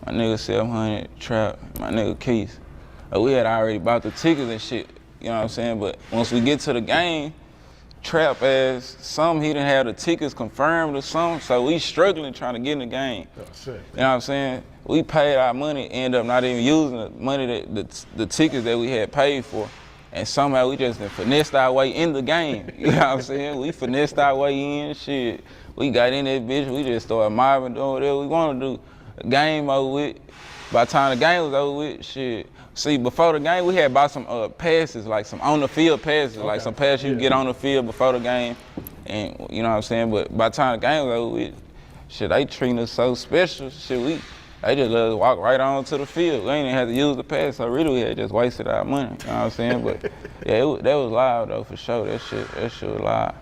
my nigga 700, Trap, my nigga Keith. We had already bought the tickets and shit, you know what I'm saying? But once we get to the game, Trap he didn't have the tickets confirmed or something, so we struggling trying to get in the game. Oh, shit. You know what I'm saying? We paid our money, end up not even using the money, the tickets that we had paid for. And somehow we just finessed our way in the game. You know what I'm saying? We finessed our way in, shit. We got in that bitch, we just started mobbing, doing whatever we want to do. The game over with. By the time the game was over with, shit. See, before the game, we had bought some passes, like some on-the-field passes, like some passes you get on the field before the game. And you know what I'm saying? But by the time the game was over with, shit, they treating us so special. Shit, they just let us walk right on to the field. We ain't even had to use the pass, so really we had just wasted our money. You know what I'm saying? But yeah, that was live though, for sure. That shit was live.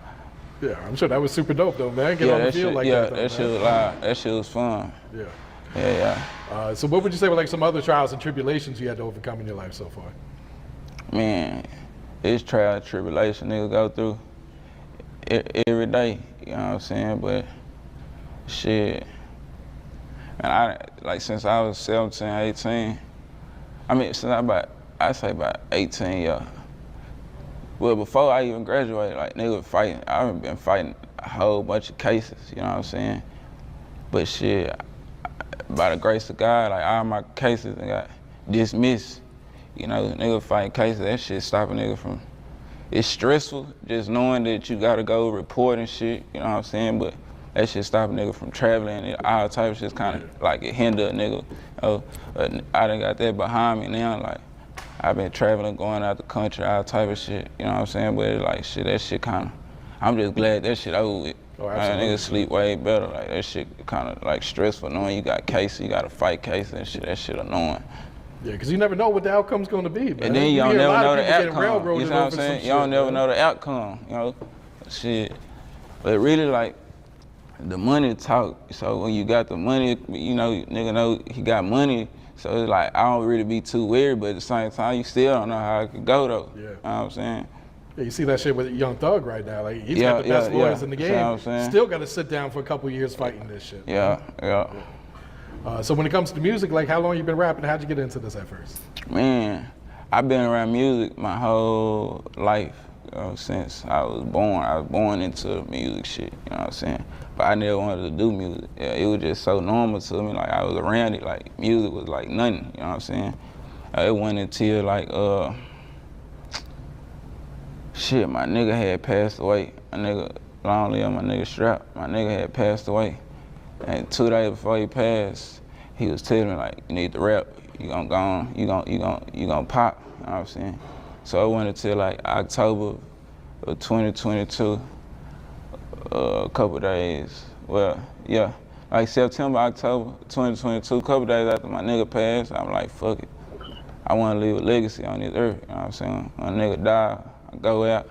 Yeah, I'm sure that was super dope though, man. Get on the field like that. Yeah, that shit was live. That shit was fun. Yeah. Yeah. So what would you say were like some other trials and tribulations you had to overcome in your life so far? Man, it's trial and tribulation niggas go through every day, you know what I'm saying? But shit, man, since I was 17, 18, since I say about 18 years. Well, before I even graduated, like niggas fighting, I've been fighting a whole bunch of cases, you know what I'm saying? But shit, by the grace of God, like all my cases got dismissed. You know, nigga fighting cases, that shit stop a nigga from, it's stressful just knowing that you gotta go report and shit, you know what I'm saying? But that shit stop a nigga from traveling and all type of shit kind of like it hinder a nigga. I done got that behind me now, like I've been traveling, going out the country, all type of shit, you know what I'm saying? But like shit, that shit kind of, I'm just glad that shit over with. Niggas sleep way better, like that shit kind of like stressful knowing you got cases, you gotta fight cases and shit, that shit annoying. Yeah, because you never know what the outcome's going to be, man. And then you don't never know the outcome. You know what I'm saying? You don't never know the outcome, you know? Shit. But really, like, the money talk. So when you got the money, you know, nigga know he got money. So it's like, I don't really be too worried, but at the same time, you still don't know how it could go, though. Yeah. You know what I'm saying? Yeah, you see that shit with Young Thug right now. Like, he's got the best lawyers in the game. You know what I'm saying? Still got to sit down for a couple years fighting this shit. Yeah. So when it comes to music, like how long you been rapping? How'd you get into this at first? Man, I've been around music my whole life, you know, since I was born. I was born into music shit, you know what I'm saying? But I never wanted to do music. Yeah, it was just so normal to me, like I was around it, like music was like nothing, you know what I'm saying? It wasn't until like, shit, my nigga had passed away. My nigga, long live my nigga Strap, my nigga had passed away. And 2 days before he passed, he was telling me like, you need to rap, you gonna go on, you gonna pop, you know what I'm saying? So I went until like October of 2022, a couple days, well, yeah, like September, October 2022, couple days after my nigga passed, I'm like, fuck it. I wanna leave a legacy on this earth, you know what I'm saying? When a nigga die, I go out,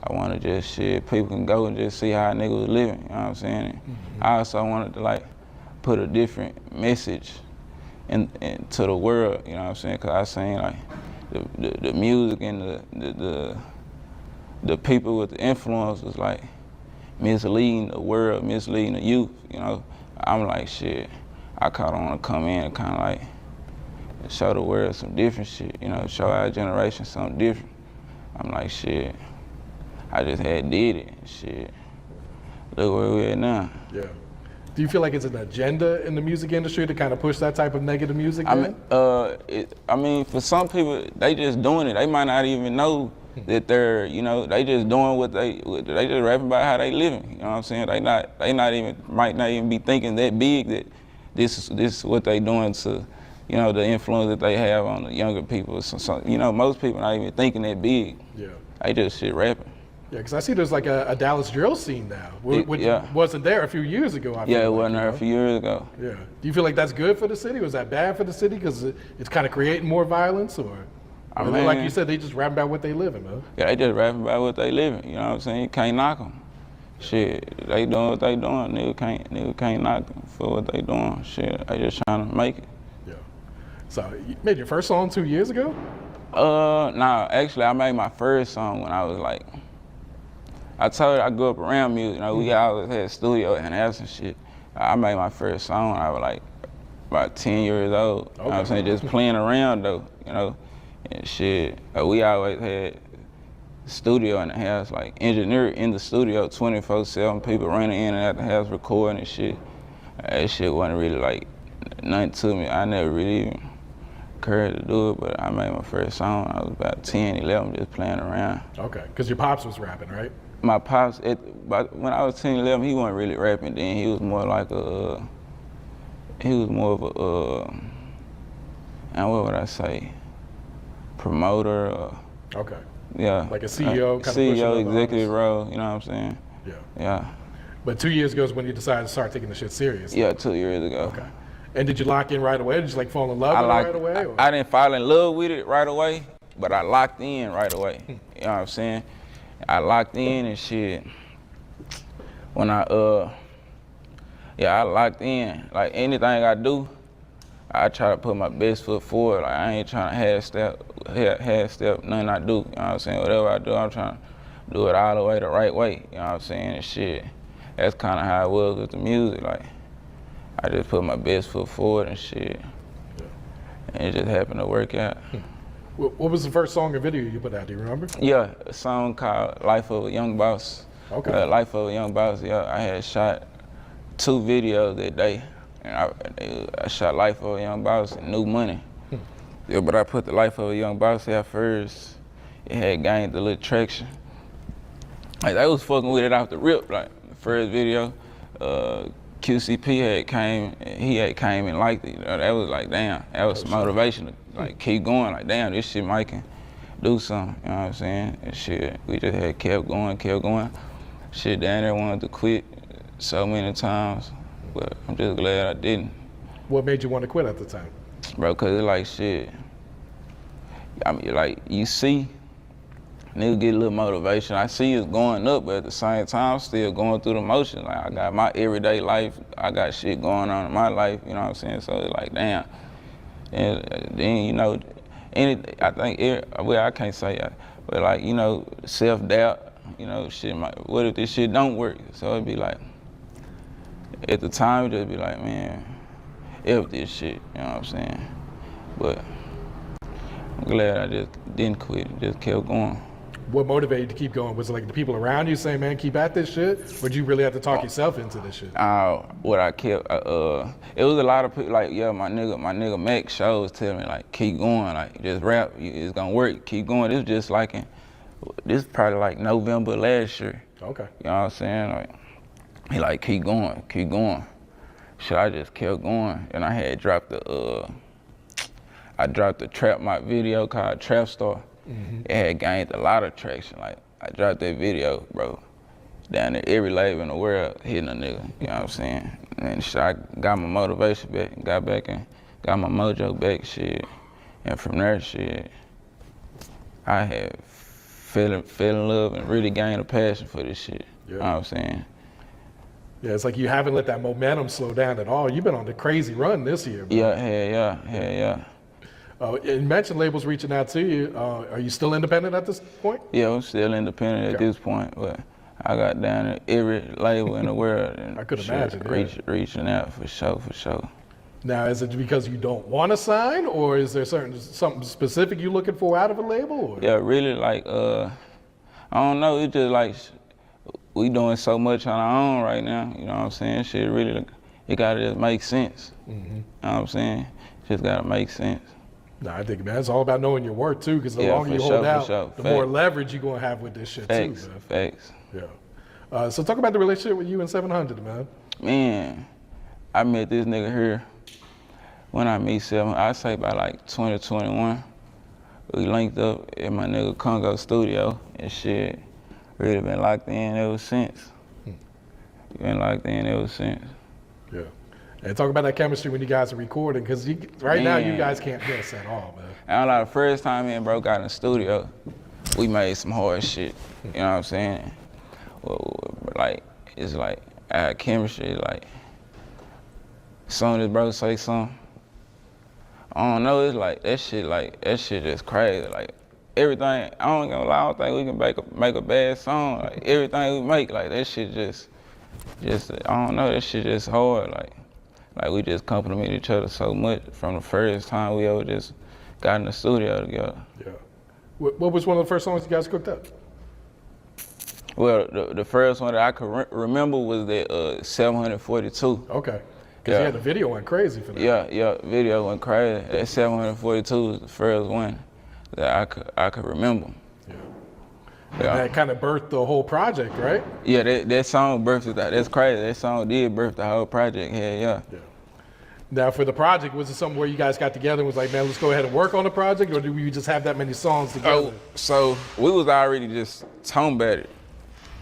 I wanna just shit, people can go and just see how a nigga was living, you know what I'm saying? I also wanted to like put a different message into the world, you know what I'm saying? Cause I seen like the music and the people with the influence was like misleading the world, misleading the youth, you know? I'm like, shit, I kinda wanna come in and kinda like show the world some different shit, you know, show our generation something different. I'm like, shit, I just had did it, shit. Look where we at now. Yeah. Do you feel like it's an agenda in the music industry to kind of push that type of negative music? I mean, for some people, they just doing it. They might not even know that they're, you know, they just doing what they just rapping about how they living. You know what I'm saying? Might not even be thinking that big that this is what they doing to, you know, the influence that they have on the younger people. So, you know, most people not even thinking that big. Yeah. They just shit rapping. Yeah, because I see there's like a Dallas drill scene now, which wasn't there a few years ago. It wasn't there a few years ago. Yeah. Do you feel like that's good for the city? Was that bad for the city because it's kind of creating more violence, or like you said, they just rapping about what they living, man? Yeah, they just rapping about what they living. You know what I'm saying? You can't knock them. Shit, they doing what they doing. Nigga can't knock them for what they doing. Shit, they just trying to make it. Yeah. So you made your first song 2 years ago? Nah, actually I made my first song when I was like, I told you I grew up around music, you know, we always had a studio and house and shit. I made my first song when I was like about 10 years old. Okay. You know what I'm saying? Just playing around though, you know, and shit. We always had studio in the house, like engineer in the studio 24/7, people running in and out the house recording and shit. That shit wasn't really like nothing to me. I never really even cared to do it, but I made my first song when I was about 10, 11, just playing around. Okay, because your pops was rapping, right? My pops, when I was 10, 11, he wasn't really rapping then. He was more like and what would I say, promoter. Okay. Yeah. Like a CEO, kind CEO, executive role, you know what I'm saying? Yeah. Yeah. But 2 years ago is when you decided to start taking the shit serious. Yeah, 2 years ago. Okay. And did you lock in right away? Did you like fall in love with it right away? Or? I didn't fall in love with it right away, but I locked in right away. You know what I'm saying? I locked in and shit. When Yeah, I locked in. Like anything I do, I try to put my best foot forward. Like I ain't trying to half step nothing I do. You know what I'm saying? Whatever I do, I'm trying to do it all the way the right way. You know what I'm saying? And shit, that's kind of how it was with the music. Like I just put my best foot forward and shit, and it just happened to work out. What was the first song or video you put out? Do you remember? Yeah, a song called "Life of a Young Boss." Okay. Life of a Young Boss. Yeah, I had shot 2 videos that day. And I shot Life of a Young Boss and New Money. Yeah, but I put the Life of a Young Boss out first. It had gained a little traction. Like they was fucking with it off the rip. Like the first video, QCP had came and liked it. That was like, damn, that was some motivation to like keep going. Like, damn, this shit might can do something. You know what I'm saying? And shit, we just had kept going. Shit, down there wanted to quit so many times, but I'm just glad I didn't. What made you want to quit at the time? Bro, cause it's like shit. I mean, like you see, nigga get a little motivation. I see it's going up, but at the same time, I'm still going through the motions. Like I got my everyday life, I got shit going on in my life. You know what I'm saying? So it's like, damn. And then you know, I think, well, I can't say that, but like you know, self-doubt. You know, shit. What if this shit don't work? So it'd be like, at the time, it'd just be like, man, if this shit. You know what I'm saying? But I'm glad I just didn't quit. Just kept going. What motivated you to keep going? Was it like the people around you saying, man, keep at this shit? Or did you really have to talk yourself into this shit? What I kept, it was a lot of people, like, yeah, my nigga Mac shows tell me, like, keep going, like, just rap, it's gonna work, keep going. It's just like, this probably like November last year. Okay. You know what I'm saying? Like, he like, keep going. Shit, I just kept going. And I had dropped the Trap My video called Trap Star. Mm-hmm. It had gained a lot of traction. Like, I dropped that video, bro. Down there, every label in the world hitting a nigga, you know what I'm saying? And shit, I got my motivation back, got back and got my mojo back, shit. And from there, shit, I had fell in love and really gained a passion for this shit. Yeah. You know what I'm saying? Yeah, it's like you haven't let that momentum slow down at all. You've been on the crazy run this year, bro. Yeah, hell yeah. You mentioned labels reaching out to you. Are you still independent at this point? Yeah, I'm still independent at this point, but I got down at every label in the world and I could imagine, reaching out for sure. Now, is it because you don't want to sign, or is there something specific you're looking for out of a label? Or? Yeah, really, like, I don't know, it's just like, we doing so much on our own right now, you know what I'm saying? Shit, really, it gotta just make sense. Mm-hmm. You know what I'm saying? Just gotta make sense. No, I think, man, it's all about knowing your worth, too, because the longer you hold out, the more leverage you're going to have with this shit, too, man. Facts. Yeah. So talk about the relationship with you and 700, man. Man, I met this nigga here. When I meet 7, I say by like 2021, we linked up at my nigga Congo studio and shit. Really been locked in ever since. Yeah. And talk about that chemistry when you guys are recording, because now you guys can't miss at all, man. And like the first time me and bro got in the studio, we made some hard shit. You know what I'm saying? Well, like, it's like our chemistry, like, as soon as bro say something, I don't know, it's like, that shit just crazy. Like, everything, I don't think we can make a bad song. Like, everything we make, like, that shit just, I don't know, that shit just hard. Like we just compliment each other so much from the first time we ever just got in the studio together. Yeah. What was one of the first songs you guys cooked up? Well, the first one that I could remember was that 742. Okay. Because you had the video went crazy for that. Yeah, video went crazy. That 742 was the first one that I could remember. Yeah. And that kind of birthed the whole project, right? Yeah, that song birthed that. That's crazy. That song did birth the whole project. Yeah. Now, for the project, was it something where you guys got together and was like, man, let's go ahead and work on the project, or did you just have that many songs together? So we was already just talking about it.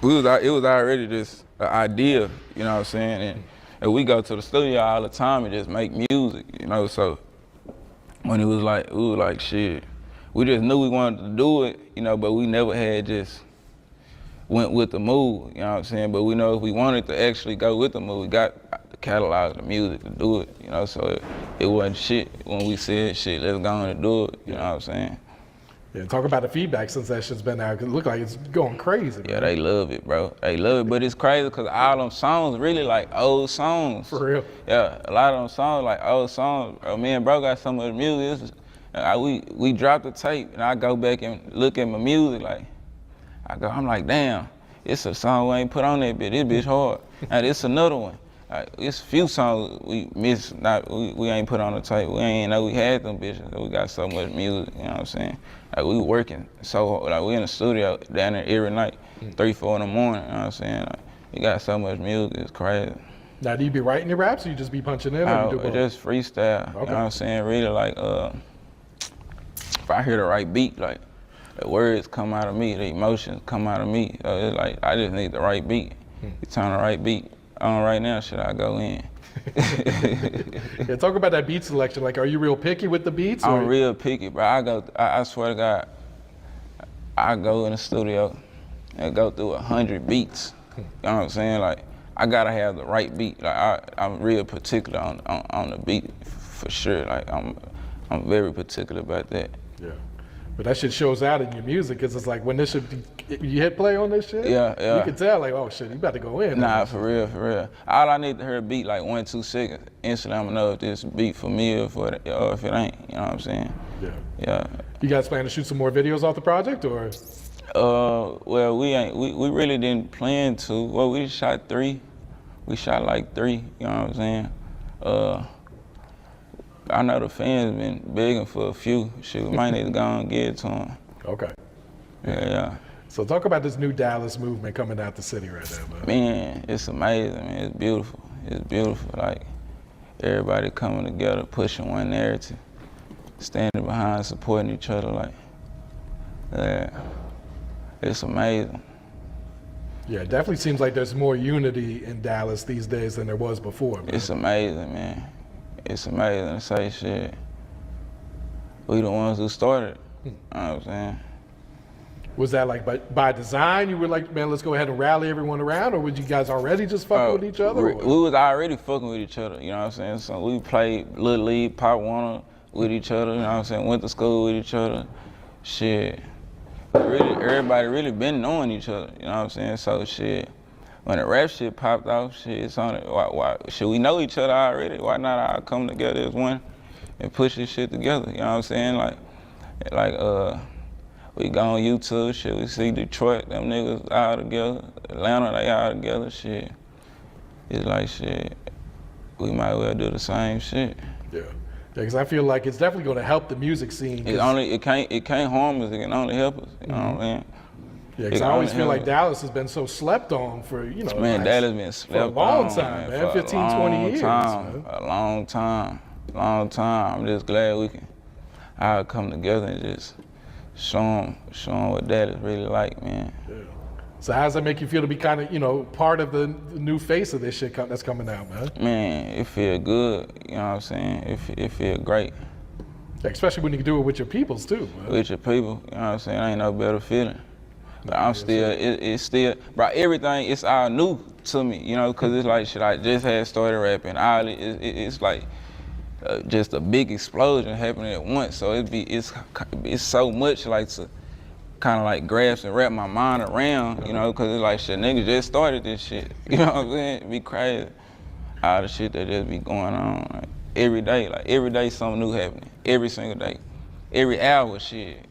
It was already just an idea, you know what I'm saying? And we go to the studio all the time and just make music, you know? So when we was like, shit, we just knew we wanted to do it, you know, but we never had just went with the move, you know what I'm saying? But we know if we wanted to actually go with the move, we got the catalog, the music to do it, you know, so it wasn't shit when we said, shit, let's go on and do it, you know what I'm saying? Yeah, talk about the feedback since that shit's been out, 'cause it look like it's going crazy. Yeah, they love it, bro. They love it, but it's crazy because all them songs really like old songs. For real? Yeah, a lot of them songs like old songs. Bro, me and bro got some of the music. We dropped the tape, and I go back and look at my music like, I'm like, damn, it's a song we ain't put on that bitch. This bitch hard. And it's another one. Like, it's a few songs we missed, we ain't put on the tape. We ain't know we had them bitches. We got so much music, you know what I'm saying? Like, we working so hard. Like, we in the studio down there every night, 3, 4 in the morning, you know what I'm saying? Like, we got so much music, it's crazy. Now, do you be writing your raps or you just be punching in? Or you do both? Just freestyle, okay. You know what I'm saying? Really, like, if I hear the right beat, like, the words come out of me, the emotions come out of me. So it's like, I just need the right beat. You turn the right beat on right now, should I go in? Yeah, talk about that beat selection. Like, are you real picky with the beats? I'm real picky, bro. I swear to God, I go in the studio and go through 100 beats. You know what I'm saying? Like, I gotta have the right beat. Like, I'm real particular on the beat for sure. Like, I'm very particular about that. Yeah. But that shit shows out in your music, because it's like when this shit, you hit play on this shit, yeah. You can tell, like, oh shit, you about to go in. Nah, for real. All I need to hear a beat like 1, 2 seconds. Instantly, I'm gonna know if this beat for me or if it ain't. You know what I'm saying? Yeah. You guys plan to shoot some more videos off the project, or? Well, we really didn't plan to. Well, we shot 3. We shot like 3. You know what I'm saying? I know the fans been begging for a few. Shit, we might need to go and get it to them. Okay. Yeah. So talk about this new Dallas movement coming out the city right now, man. It's amazing, man. It's beautiful. It's beautiful. Like, everybody coming together, pushing one narrative, standing behind, supporting each other. Like, yeah, it's amazing. Yeah, it definitely seems like there's more unity in Dallas these days than there was before, man. It's amazing, man. It's amazing to say, shit, we the ones who started. You know what I'm saying? Was that like by design? You were like, man, let's go ahead and rally everyone around, or was you guys already just fucking with each other? We was already fucking with each other, you know what I'm saying? So we played Little League, Pop Warner with each other, you know what I'm saying? Went to school with each other. Shit. Everybody really been knowing each other, you know what I'm saying? So shit, when the rap shit popped off, shit, it's on it. Why should we know each other already? Why not all come together as one and push this shit together? You know what I'm saying? Like we go on YouTube, shit, we see Detroit, them niggas all together. Atlanta, they all together, shit. It's like, shit, we might well do the same shit. Yeah, because I feel like it's definitely going to help the music scene. It can't harm us, it can only help us, you know what I mean? Yeah, because I always feel like Dallas has been so slept on for, you know, man, Dallas been slept on for a long time, man, 15, 20 years. A long time. I'm just glad we can all come together and just show them what Dallas really like, man. Yeah. So how does that make you feel to be kind of, you know, part of the new face of this shit that's coming out, man? Man, it feel good, you know what I'm saying? It feel great. Yeah, especially when you can do it with your peoples too, man. With your people, you know what I'm saying? Ain't no better feeling. But I'm still, it's still, bro, everything, it's all new to me, you know, because it's like, shit, I just had started rapping. It's like just a big explosion happening at once. So it's so much like to kind of like grasp and wrap my mind around, you know, because it's like, shit, niggas just started this shit. You know what I'm saying? It be crazy. All the shit that just be going on, like, every day something new happening. Every single day. Every hour, shit.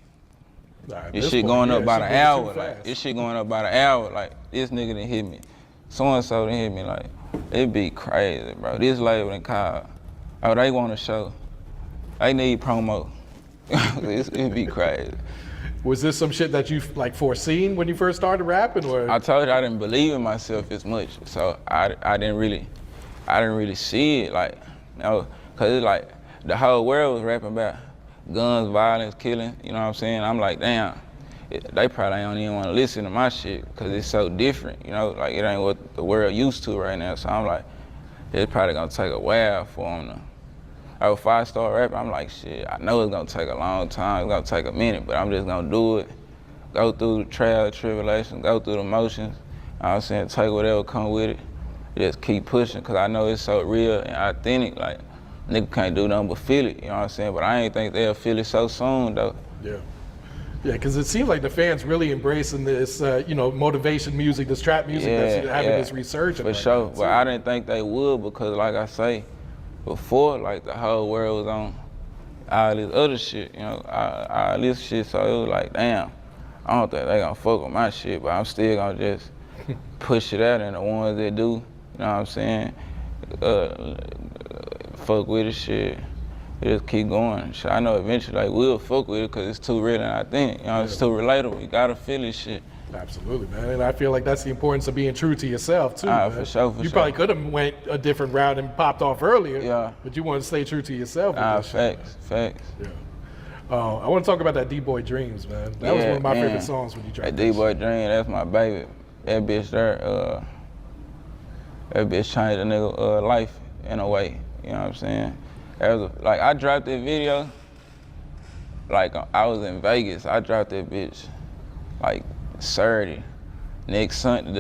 This shit going up about an hour, like, this shit going up about an hour, like, this nigga done hit me. So-and-so done hit me, like, it be crazy, bro. This label done called, oh, they want a show. They need promo. It be crazy. Was this some shit that you like foreseen when you first started rapping, or? I told you I didn't believe in myself as much, so I didn't really see it, like, you know, cause it's like the whole world was rapping about guns, violence, killing, you know what I'm saying? I'm like, damn, they probably don't even want to listen to my shit because it's so different, you know? Like, it ain't what the world used to right now. So I'm like, it's probably going to take a while for them to, if I start rapping, I'm like, shit, I know it's going to take a long time. It's going to take a minute, but I'm just going to do it go through the trial, tribulation, go through the motions. You know what I'm saying? Take whatever come with it. Just keep pushing, cause I know it's so real and authentic. Like, nigga can't do nothing but feel it, you know what I'm saying? But I ain't think they'll feel it so soon, though. Yeah. Yeah, because it seems like the fans really embracing this, motivation music, this trap music that's having this resurgence. For sure, but I didn't think they would because, like I say, before, like, the whole world was on all this other shit, you know, all this shit, so it was like, damn, I don't think they gonna fuck with my shit, but I'm still gonna just push it out, and the ones that do, you know what I'm saying, fuck with the shit. Just keep going. Shit, I know eventually like we'll fuck with it because it's too real and I think, you know, it's too relatable. You gotta feel this shit. Absolutely, man. And I feel like that's the importance of being true to yourself too. Man. For sure. You probably could have went a different route and popped off earlier. But you want to stay true to yourself. Facts. Yeah. I want to talk about that D-Boy Dreams, man. That was one of my favorite songs when you dropped that D-Boy Dream, that's my baby. That bitch there, that bitch changed a nigga life in a way. You know what I'm saying? Like, I dropped that video, like, I was in Vegas. I dropped that bitch, like, Saturday. The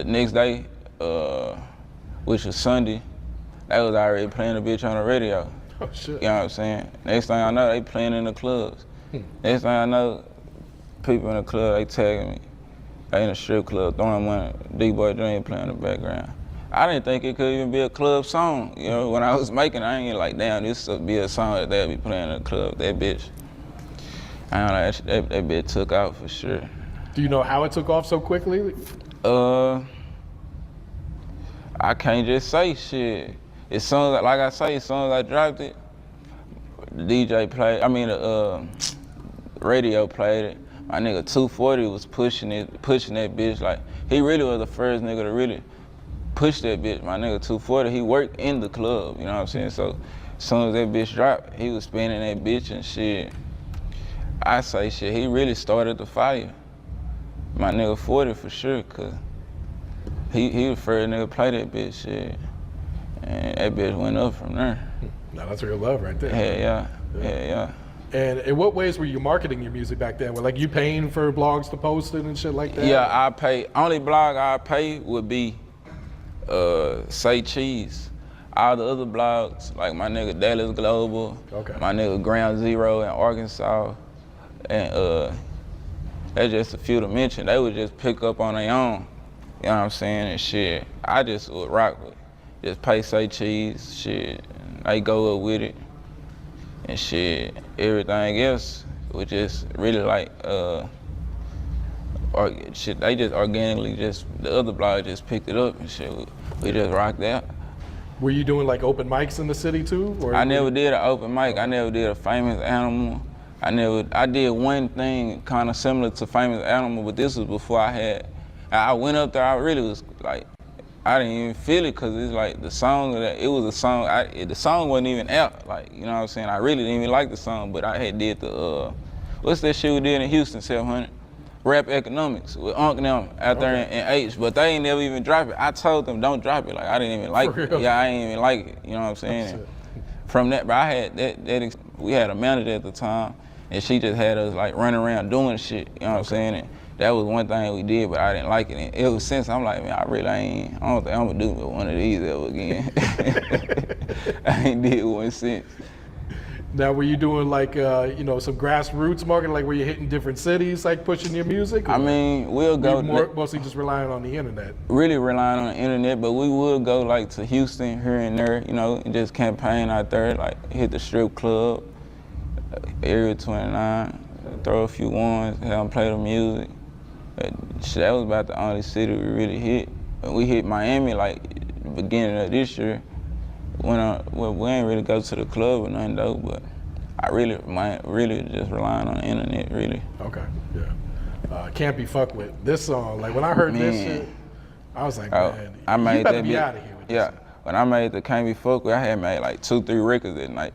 next day, which was Sunday, they was already playing the bitch on the radio. Oh, shit. You know what I'm saying? Next thing I know, they playing in the clubs. Next thing I know, people in the club, they tagging me. They in a strip club, throwing money, D-Boy Dream playing in the background. I didn't think it could even be a club song. You know, when I was making it, I ain't like, damn, this would be a song that they'd be playing in the club. That bitch, I don't know, that bitch took off for sure. Do you know how it took off so quickly? I can't just say shit. As soon as, like I say, as soon as I dropped it, the DJ played, the radio played it. My nigga 240 was pushing that bitch. Like, he really was the first nigga to really push that bitch. My nigga 240, he worked in the club, you know what I'm saying? So as soon as that bitch dropped, he was spinning that bitch and shit. I say shit, he really started the fire. My nigga 40 for sure, cause he the first nigga to play that bitch shit. And that bitch went up from there. Now that's real love right there. Yeah. And in what ways were you marketing your music back then? Were like you paying for blogs to post it and shit like that? Yeah, I pay. Only blog I pay would be Say Cheese. All the other blogs, like my nigga Dallas Global, my nigga Ground Zero in Arkansas, and that's just a few to mention. They would just pick up on their own, you know what I'm saying, and shit. I just would rock with, just pay Say Cheese, shit. And they go up with it, and shit. Everything else was just really like, shit, they just organically the other blog just picked it up and shit. We just rocked out. Were you doing like open mics in the city too? Or I never did an open mic. I never did a Famous Animal. I did one thing kind of similar to Famous Animal, but this was before I went up there, I really was like, I didn't even feel it because it's like the song, the song wasn't even out. Like, you know what I'm saying? I really didn't even like the song, but I had did the, what's that shit we did in Houston, 700? Rap Economics with Unc them out there in H, but they ain't never even drop it. I told them don't drop it. Like, I didn't even like it. Yeah, I ain't even like it. You know what I'm saying? From that, but I had we had a manager at the time, and she just had us like running around doing shit. You know what I'm saying? And that was one thing we did, but I didn't like it. And ever since, I'm like, man, I don't think I'm gonna do one of these ever again. I ain't did one since. Now, were you doing like, some grassroots marketing, like were you hitting different cities, like pushing your music? I mean, we'll go. Mostly just relying on the internet. Really relying on the internet, but we would go like to Houston here and there, you know, and just campaign out there, like hit the strip club, Area 29, throw a few ones, have them play the music. That was about the only city we really hit. We hit Miami like the beginning of this year. We ain't really go to the club or nothing though, but I really just relying on the internet, really. Okay, yeah. Can't Be Fucked With. This song, like when I heard this shit, I was like, man, you better be out of here with this. When I made the Can't Be Fucked With, I had made like 2-3 records that night.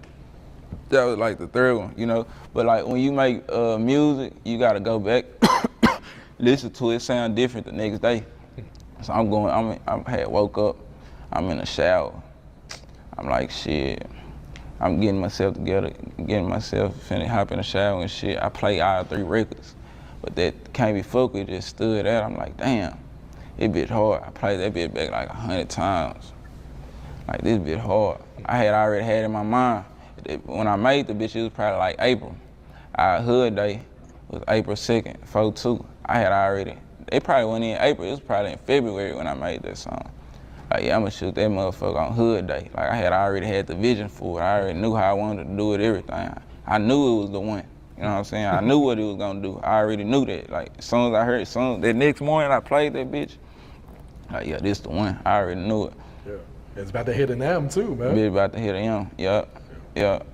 That was like the third one, you know? But like when you make music, you gotta go back, listen to it, sound different the next day. So I had woke up, I'm in the shower. I'm like, shit, I'm getting myself together, finna hop in the shower and shit. I play all 3 records. But that Can't Be Fucked With just stood out. I'm like, damn, it bitch hard. I played that bitch back like 100 times. Like, this bitch hard. I had already had in my mind, when I made the bitch, it was probably like April. Our hood day was April 2nd, 4/2. I had already, it probably wasn't in April, it was probably in February when I made that song. Like, yeah, I'ma shoot that motherfucker on hood day. Like, I had already had the vision for it. I already knew how I wanted to do it, everything. I knew it was the one. You know what I'm saying? I knew what it was gonna do. I already knew that. Like, as soon as I heard it, that next morning I played that bitch, like, yeah, this the one. I already knew it. Yeah. It's about to hit an M too, man. Bitch about to hit an M, yep.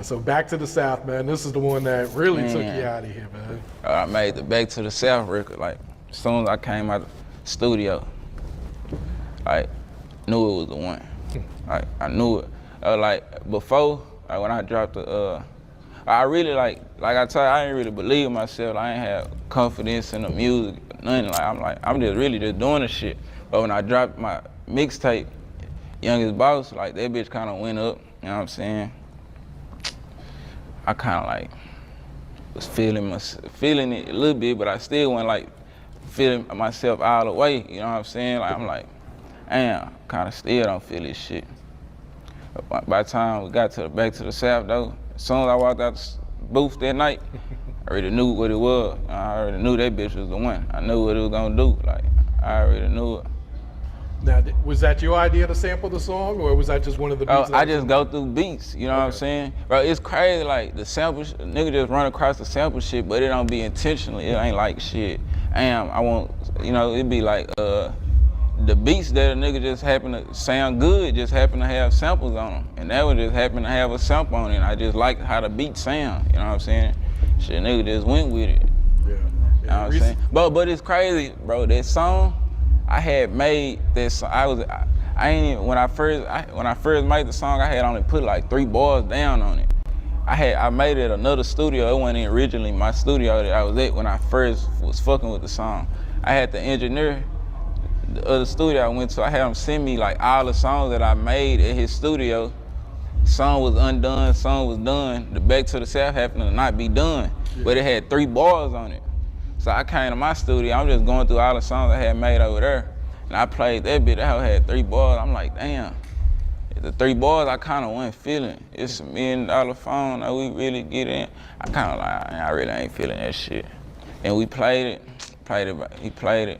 So Back to the South, man. This is the one that really took you out of here, man. I made the Back to the South record, like, as soon as I came out the studio, like, knew it was the one. Like, I knew it. Like, before, like, when I dropped the, I really, like I tell you, I didn't really believe in myself. I ain't have confidence in the music, nothing. I'm just really just doing the shit. But when I dropped my mixtape, Youngest Boss, like, that bitch kind of went up, you know what I'm saying? I kind of, like, was feeling it a little bit, but I still wasn't, like, feeling myself all the way, you know what I'm saying? Like, I'm like, damn, kind of still don't feel this shit. But by the time we got to the Back to the South, though, as soon as I walked out the booth that night, I already knew what it was. I already knew that bitch was the one. I knew what it was gonna do. Like, I already knew it. Now, was that your idea to sample the song, or was that just one of the beats? I just go through beats, you know what I'm saying? Bro, it's crazy, like, the sample, nigga just run across the sample shit, but it don't be intentional. It ain't like shit. I want, you know, it be like, the beats that a nigga just happen to sound good just happen to have samples on them. And that one just happened to have a sample on it. And I just like how the beat sound, you know what I'm saying? Shit, nigga just went with it. Yeah. You know what I'm saying? But it's crazy, bro. That song, I had made that song. I ain't even, when I first made the song, I had only put like 3 bars down on it. I made it at another studio. It wasn't originally my studio that I was at when I first was fucking with the song. I had the engineer, the other studio I went to, I had him send me like all the songs that I made at his studio. Song was undone, song was done. The Back to the South happened to not be done, but it had 3 bars on it. So I came to my studio, I'm just going through all the songs I had made over there, and I played that bit, that had 3 bars. I'm like, damn, the 3 bars I kind of wasn't feeling. It's $1 million phone, that we really get in. I kind of like, I really ain't feeling that shit. And we played it, he played it.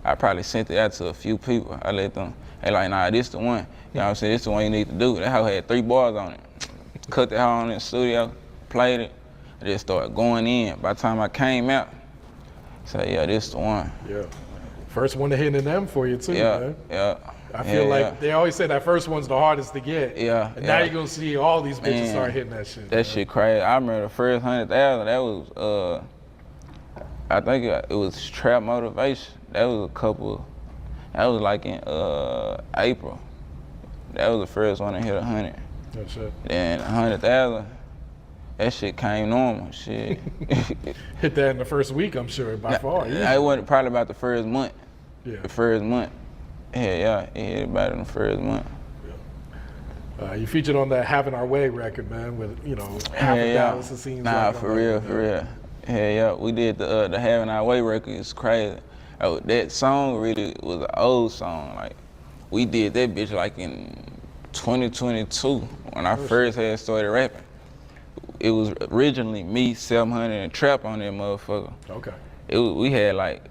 I probably sent it out to a few people. I let them, hey, like, nah, this the one. You know what I'm saying? This the one you need to do. That hoe had 3 bars on it. Cut that hoe on in the studio, played it. I just started going in. By the time I came out, I said, yeah, this the one. Yeah. First one to hit an M for you too, man. Yeah. I feel like they always say that first one's the hardest to get. Yeah. And now you're gonna see all these bitches start hitting that shit. That shit crazy. I remember the first 100,000, that was, I think it was Trap Motivation. That was that was like in April. That was the first one to hit 100. That's it. Then 100,000, that shit came normal, shit. Hit that in the first week, I'm sure, by far. It wasn't probably about the first month. Yeah. The first month. Yeah, it hit about in the first month. You featured on that Having Our Way record, man, with, you know, half of Dallas, it seems like. Nah, for real. Yeah, we did the Having Our Way record. It's crazy. That song really was an old song. Like, we did that bitch like in 2022 when I first had started rapping. It was originally me, 700, and Trap on that motherfucker. Okay. We had like,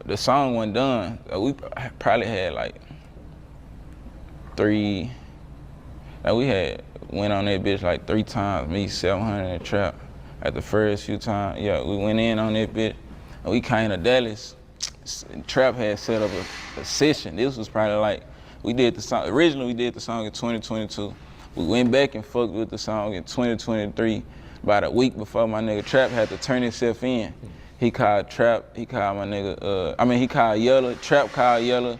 the song wasn't done. We probably had like 3. Like, we had went on that bitch like 3 times, me, 700, and Trap. At the first few times, yeah, we went in on that bitch. And we came to Dallas. Trap had set up a session. This was probably like, we did the song, originally we did the song in 2022. We went back and fucked with the song in 2023. About a week before my nigga Trap had to turn himself in. He called Trap, he called my nigga, he called Yella, Trap called Yella.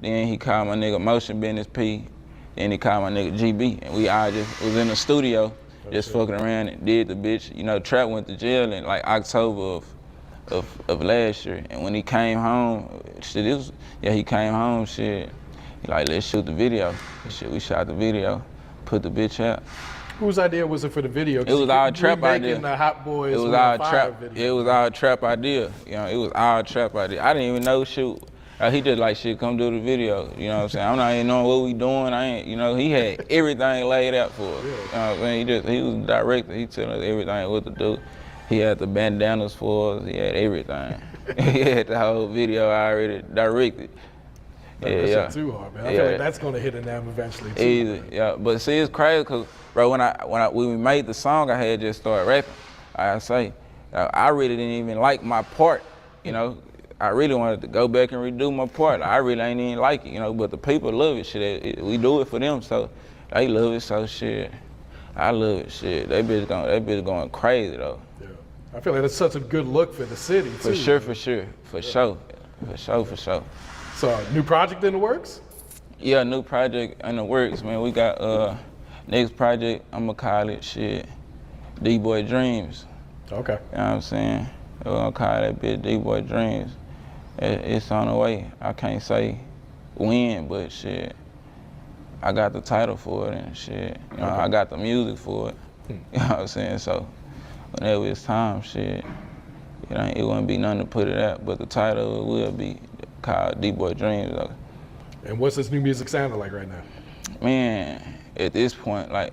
Then he called my nigga Motion Business P. Then he called my nigga GB. And we all just was in the studio, just fucking around and did the bitch. You know, Trap went to jail in like October of last year. And when he came home, he came home, shit. He like, let's shoot the video. Shit, we shot the video, put the bitch out. Whose idea was it for the video? It was our trap idea. The Hot Boys it was on our Fire trap. video. It was our trap idea. You know, it was our trap idea. I didn't even know shoot. He just like shit, come do the video. You know what I'm saying? I'm not even knowing what we doing. I ain't. You know, he had everything laid out for us. You know what I'm saying? He was the director. He telling us everything what to do. He had the bandanas for us. He had everything. He had the whole video already directed. That's too hard, man. I feel like that's gonna hit a nerve eventually too. Easy, yeah. But see, it's crazy because, bro, when we made the song, I had just started rapping. I say, I really didn't even like my part. You know, I really wanted to go back and redo my part. I really ain't even like it, you know. But the people love it, shit. We do it for them, so they love it. So shit, I love it, shit. That bitch going crazy though. Yeah. I feel like it's such a good look for the city too. For sure. So, new project in the works? Yeah, new project in the works, man. We got next project, I'ma call it shit, D-Boy Dreams. Okay. You know what I'm saying? We're gonna call that bitch D-Boy Dreams. It's on the way. I can't say when, but shit, I got the title for it and shit. You know, I got the music for it. You know what I'm saying? So whenever it's time, shit, it wouldn't be nothing to put it at, but the title will be called D-Boy Dreams though. And what's this new music sounding like right now? Man, at this point, like,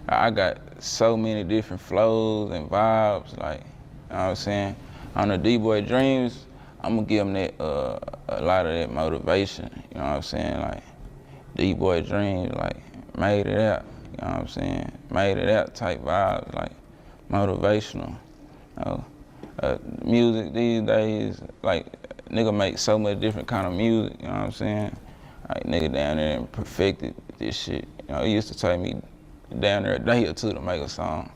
I got so many different flows and vibes, like, you know what I'm saying? On the D-Boy Dreams, I'm gonna give them that, a lot of that motivation, you know what I'm saying? Like, D-Boy Dreams, like, made it out, you know what I'm saying? Made it out type vibes, like, motivational. You know? Music these days, like, nigga make so much different kind of music, you know what I'm saying? Like, nigga down there and perfected this shit. You know, it used to take me down there a day or two to make a song.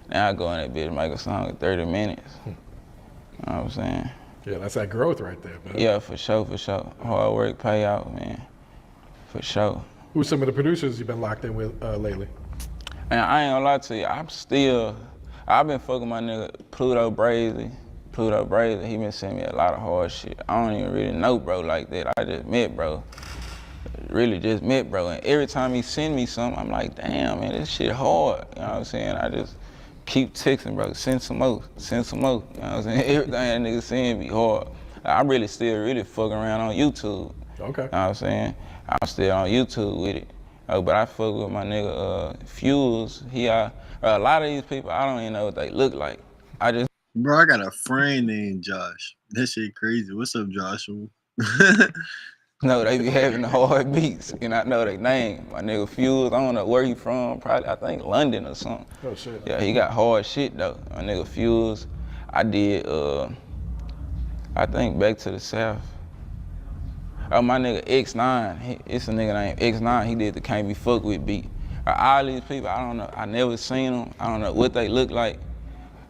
Now I go in that bitch and make a song in 30 minutes. You know what I'm saying? Yeah, that's that growth right there, man. Yeah, for sure. Hard work pay out, man. For sure. Who's some of the producers you've been locked in with lately? And I ain't gonna lie to you, I've been fucking my nigga Pluto Brazy, he been sending me a lot of hard shit. I don't even really know bro like that. I just met bro. Really just met bro. And every time he send me something, I'm like, damn man, this shit hard. You know what I'm saying? I just keep texting bro, send some more. You know what I'm saying? Everything that nigga send be hard. I really still fucking around on YouTube. Okay. You know what I'm saying? I'm still on YouTube with it. But I fuck with my nigga Fuels. A lot of these people, I don't even know what they look like. Bro, I got a friend named Josh. That shit crazy. What's up, Joshua? No, they be having the hard beats, and I know their name. My nigga Fuels, I don't know where he from, probably, I think London or something. Oh, shit. Yeah, he got hard shit, though. My nigga Fuels, I did, I think back to the South. Oh, my nigga X9, it's a nigga named X9, he did the Can't Be Fucked With beat. All these people, I don't know, I never seen them, I don't know what they look like.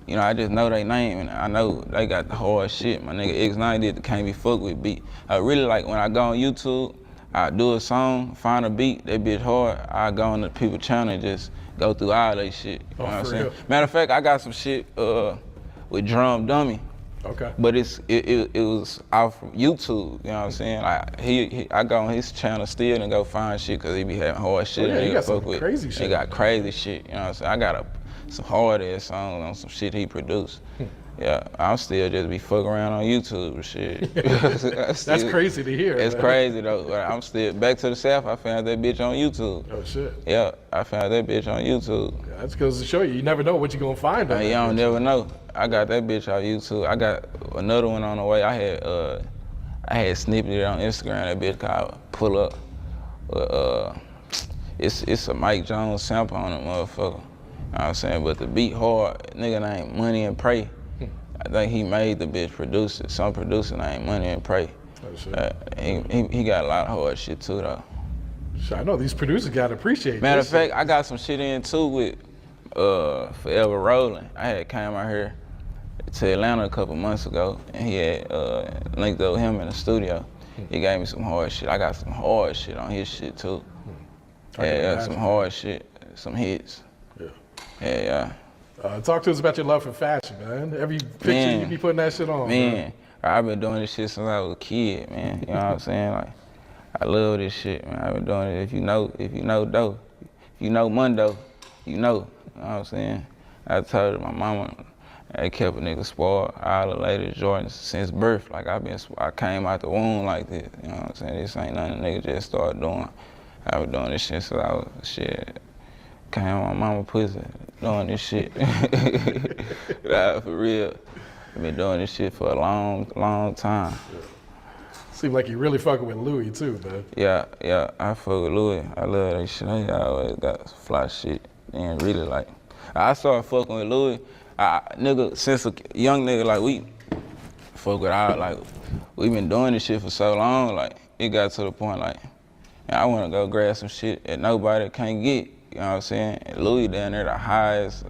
You know, I just know their name, and I know they got the hard shit. My nigga X9 did the Can't Be Fucked With beat. I really like when I go on YouTube, I do a song, find a beat, that bitch hard, I go on the people's channel and just go through all that shit. You know what I'm saying? Real? Matter of fact, I got some shit with Drum Dummy. Okay. But it was off from YouTube, you know what I'm saying? Like I go on his channel still and go find shit because he be having hard shit. Oh, yeah, he got some crazy shit. He got crazy shit, you know what I'm saying? I got some hard ass songs on some shit he produced. Yeah, I'm still just be fucking around on YouTube and shit. That's crazy to hear. It's man. crazy though. But I'm still back to the South. I found that bitch on YouTube. Oh shit. Yeah, I found that bitch on YouTube. Yeah, that's goes to show you. You never know what you're gonna find. You don't never know. I got that bitch on YouTube. I got another one on the way. I had snipped it on Instagram. That bitch called Pull Up. It's a Mike Jones sample on it, motherfucker. You know what I'm saying? But the beat hard, nigga named Money and Pray. I think he made the bitch produce it. Some producer named Money and Pray. Oh, shit. He got a lot of hard shit too though. I know these producers gotta appreciate Matter this. of fact, I got some shit in too with Forever Rolling. I had came out here to Atlanta a couple months ago and he had linked up with him in the studio. He gave me some hard shit. I got some hard shit on his shit too. Yeah, some hard shit, some hits. Yeah. Talk to us about your love for fashion, man. Every picture you be putting that shit on. Man, I've been doing this shit since I was a kid, man. You know what I'm saying? Like, I love this shit, man. I've been doing it. If you know Doe, if you know Mundo, you know what I'm saying? I told her, my mama, they kept a nigga spoiled, all the ladies Jordans since birth. Like I came out the womb like this, you know what I'm saying? This ain't nothing a nigga just started doing. I was doing this shit since I was, came on my mama pussy, doing this shit. Nah, for real. I've been doing this shit for a long time. Seem like you really fucking with Louis too, man. Yeah, I fuck with Louis. I love that shit. I always got fly shit. And really like, I started fucking with Louis. Nigga, since a young nigga, like we fuck with like, we been doing this shit for so long, like it got to the point like, I wanna go grab some shit that nobody can't get, you know what I'm saying? And Louis down there, the highest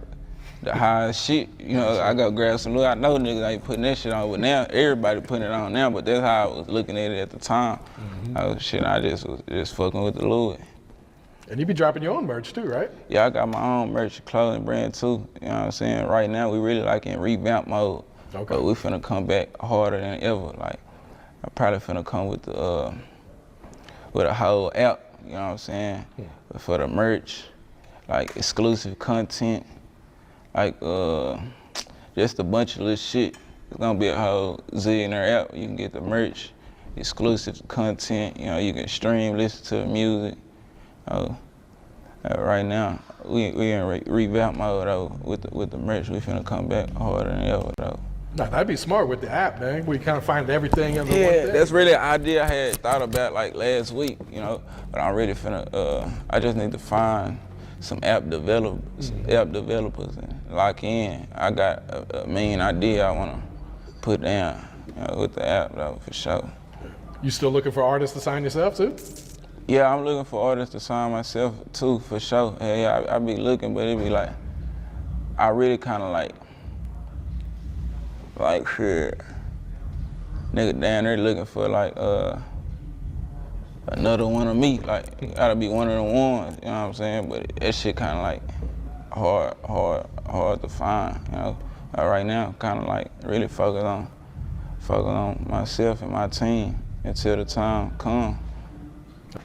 shit, you know, I go grab some Louis. I know niggas ain't putting that shit on, but now everybody putting it on now, but that's how I was looking at it at the time. I just fucking with the Louis. And you be dropping your own merch too, right? Yeah, I got my own merch clothing brand too, you know what I'm saying? Right now, we really like in revamp mode, but we finna come back harder than ever. Like, I probably finna come with a whole app, you know what I'm saying? But for the merch, like exclusive content, like just a bunch of little shit. It's gonna be a whole Zooling app. You can get the merch, exclusive content, you know, you can stream, listen to the music. Right now, we in revamp mode though, with the merch. We finna come back harder than ever though. Nah, that'd be smart with the app, man. We kind of find everything under one thing. Yeah, that's really an idea I had thought about like last week, you know. But I'm really finna. I just need to find some app developers, and lock in. I got a main idea I wanna put down, you know, with the app though, for sure. You still looking for artists to sign yourself too? Yeah, I'm looking for artists to sign myself too, for sure. Yeah, I be looking, but it be like, I really kind of like shit. Nigga down there looking for like another one of me. Like, it gotta be one of the ones, you know what I'm saying? But that shit kind of like hard to find, you know. Right now, kind of like really focus on myself and my team until the time comes.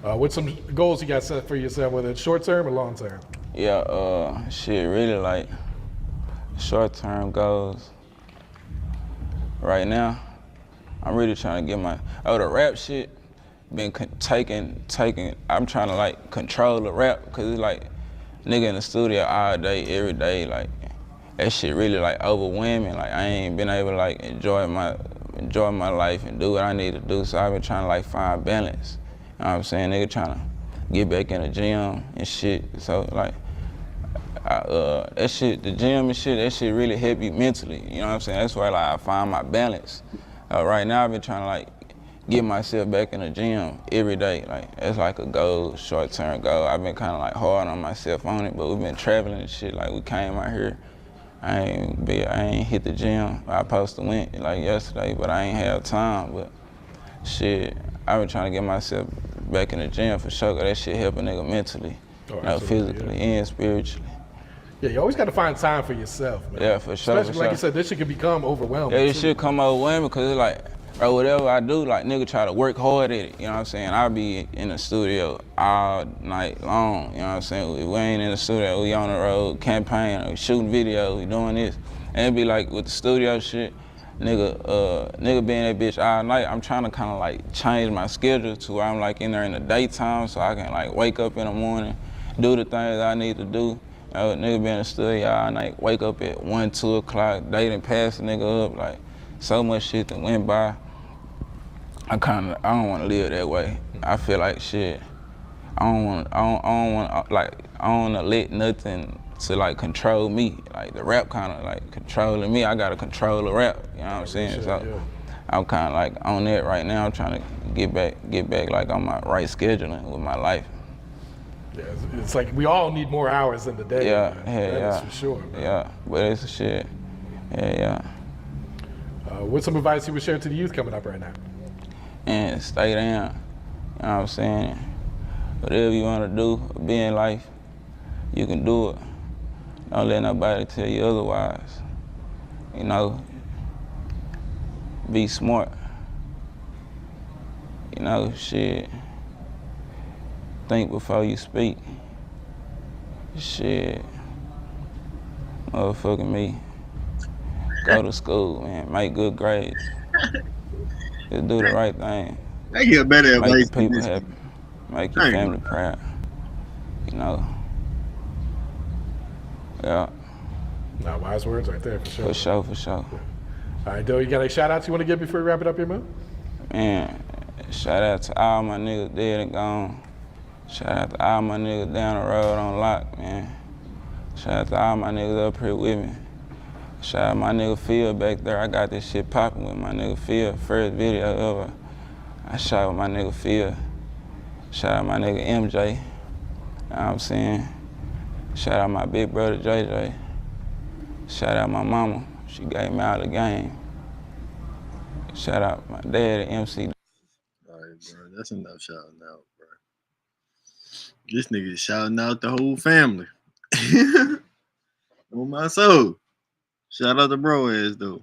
What's some goals you got set for yourself, whether it's short term or long term? Yeah, shit, really like short term goals. Right now, I'm really trying to get the rap shit been taking, I'm trying to like control the rap, cause it's like nigga in the studio all day, every day, like that shit really like overwhelming. Like I ain't been able to like enjoy my life and do what I need to do, so I've been trying to like find balance. You know what I'm saying? Nigga trying to get back in the gym and shit. So like, that shit, the gym and shit, that shit really help you mentally. You know what I'm saying? That's why like I find my balance. Right now I've been trying to like get myself back in the gym every day. Like that's like a goal, short-term goal. I've been kind of like hard on myself on it, but we've been traveling and shit. Like we came out here, I ain't hit the gym. I supposed to went like yesterday, but I ain't have time. But shit, I've been trying to get myself back in the gym for sure, 'cause that shit help a nigga mentally, physically and spiritually. Yeah, you always got to find time for yourself, man. Yeah, for sure. Especially like you said, this shit can become overwhelming. Yeah, it should come overwhelming, because it's like, or whatever I do, like nigga try to work hard at it, you know what I'm saying? I'll be in the studio all night long, you know what I'm saying? We ain't in the studio, we on the road campaigning, we shooting videos, we doing this. And it be like with the studio shit, nigga being that bitch all night, I'm trying to kind of like change my schedule to where I'm like in there in the daytime, so I can like wake up in the morning, do the things I need to do. Nigga be in the studio all night, wake up at 1, 2 o'clock, day done pass the nigga up, like so much shit that went by. I don't want to live that way. I feel like shit. I don't want to let nothing to like control me. Like the rap kind of like controlling me. I gotta control the rap. You know what I'm saying? So I'm kind of like on that right now. I'm trying to get back like on my right scheduling with my life. Yeah, it's like we all need more hours in the day. Yeah, that is for sure. Man. Yeah, but it's a shit. Yeah. What's some advice you would share to the youth coming up right now? And stay down, you know what I'm saying? Whatever you want to do, be in life, you can do it. Don't let nobody tell you otherwise. You know, be smart. You know, shit. Think before you speak. Shit. motherfucking me. Go to school, man. Make good grades. Just do the right thing. I get better Make advice your people than this. happy. Make your family proud. You know. Yeah. Nah, wise words right there, for sure. For sure, for sure. All right, Doe, you got any shout-outs you want to give before we wrap it up here, man? Man, shout out to all my niggas dead and gone. Shout out to all my niggas down the road on lock, man. Shout out to all my niggas up here with me. Shout out my nigga Phil back there. I got this shit popping with my nigga Phil. First video ever. I shot with my nigga Phil. Shout out my nigga MJ. You know what I'm saying? Shout out my big brother JJ. Shout out my mama. She gave me out of the game. Shout out my dad, MC. All right, bro. That's enough shouting out, bro. This nigga shouting out the whole family. On my soul. Shout out to bro ass though.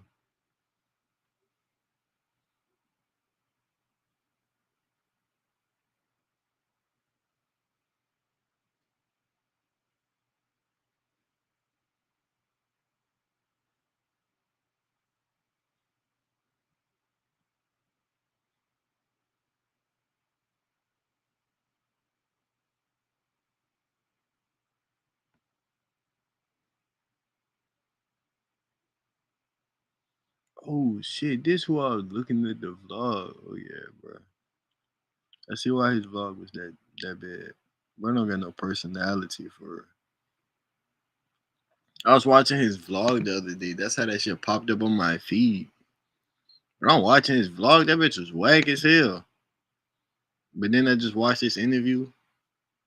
Oh shit, this who I was looking at the vlog. Oh yeah, bro. I see why his vlog was that bad. Bro don't got no personality for real. I was watching his vlog the other day. That's how that shit popped up on my feed. When I'm watching his vlog, that bitch was whack as hell. But then I just watched this interview.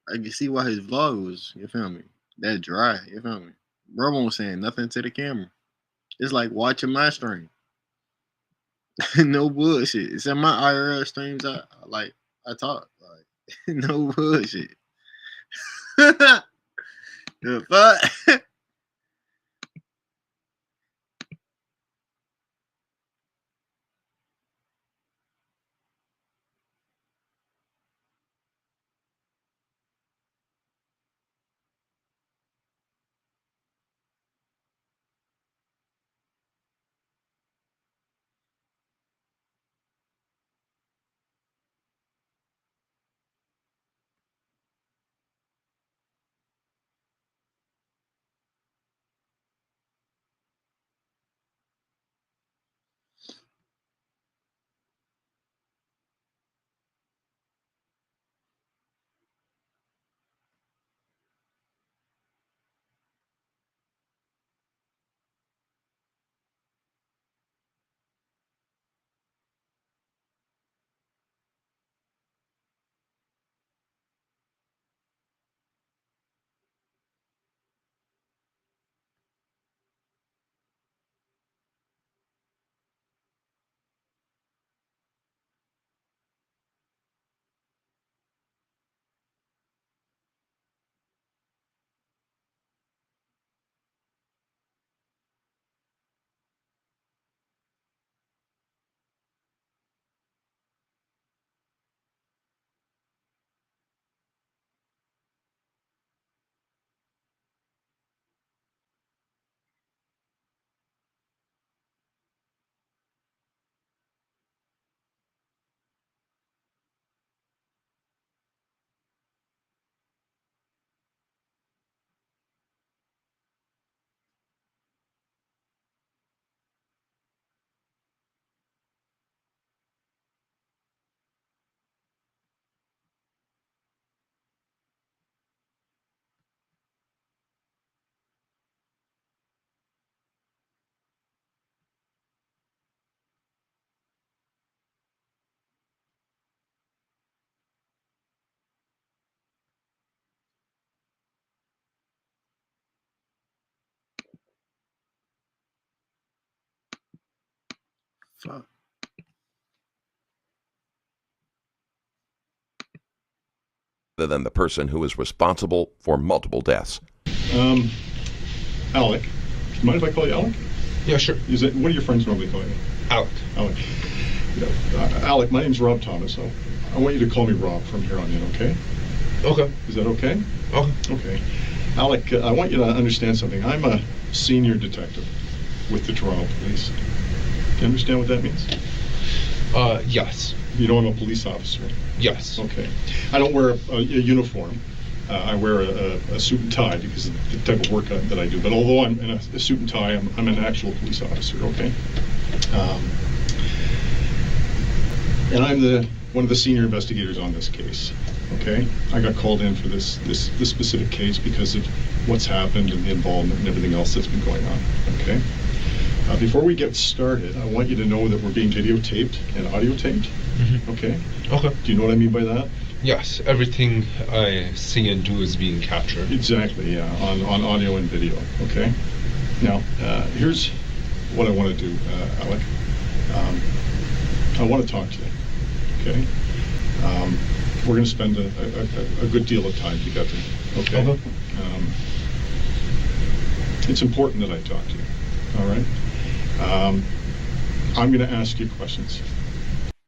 I can see why his vlog was, you feel me, that dry, you feel me? Bro won't saying nothing to the camera. It's like watching my stream. No bullshit. It's in my IRL streams. I talk. Like no bullshit. The fuck? Fuck. Than the person who is responsible for multiple deaths. Alec. Do you mind if I call you Alec? Yeah, sure. What do your friends normally call you? Alec. Alec. Yeah. Alec, my name's Rob Thomas. I want you to call me Rob from here on in, okay? Okay. Is that okay? Okay. Okay. Alec, I want you to understand something. I'm a senior detective with the Toronto Police. Do you understand what that means? Yes. You know I'm a police officer? Yes. Okay. I don't wear a uniform. I wear a suit and tie because of the type of work that I do. But although I'm in a suit and tie, I'm an actual police officer, okay? And I'm one of the senior investigators on this case, okay? I got called in for this specific case because of what's happened and the involvement and everything else that's been going on, okay? Before we get started, I want you to know that we're being videotaped and audio taped, okay? Okay. Do you know what I mean by that? Yes, everything I see and do is being captured. Exactly, yeah, on audio and video, okay? Now, here's what I want to do, Alec. I want to talk to you, okay? We're going to spend a good deal of time together, okay? It's important that I talk to you, all right? I'm going to ask you questions.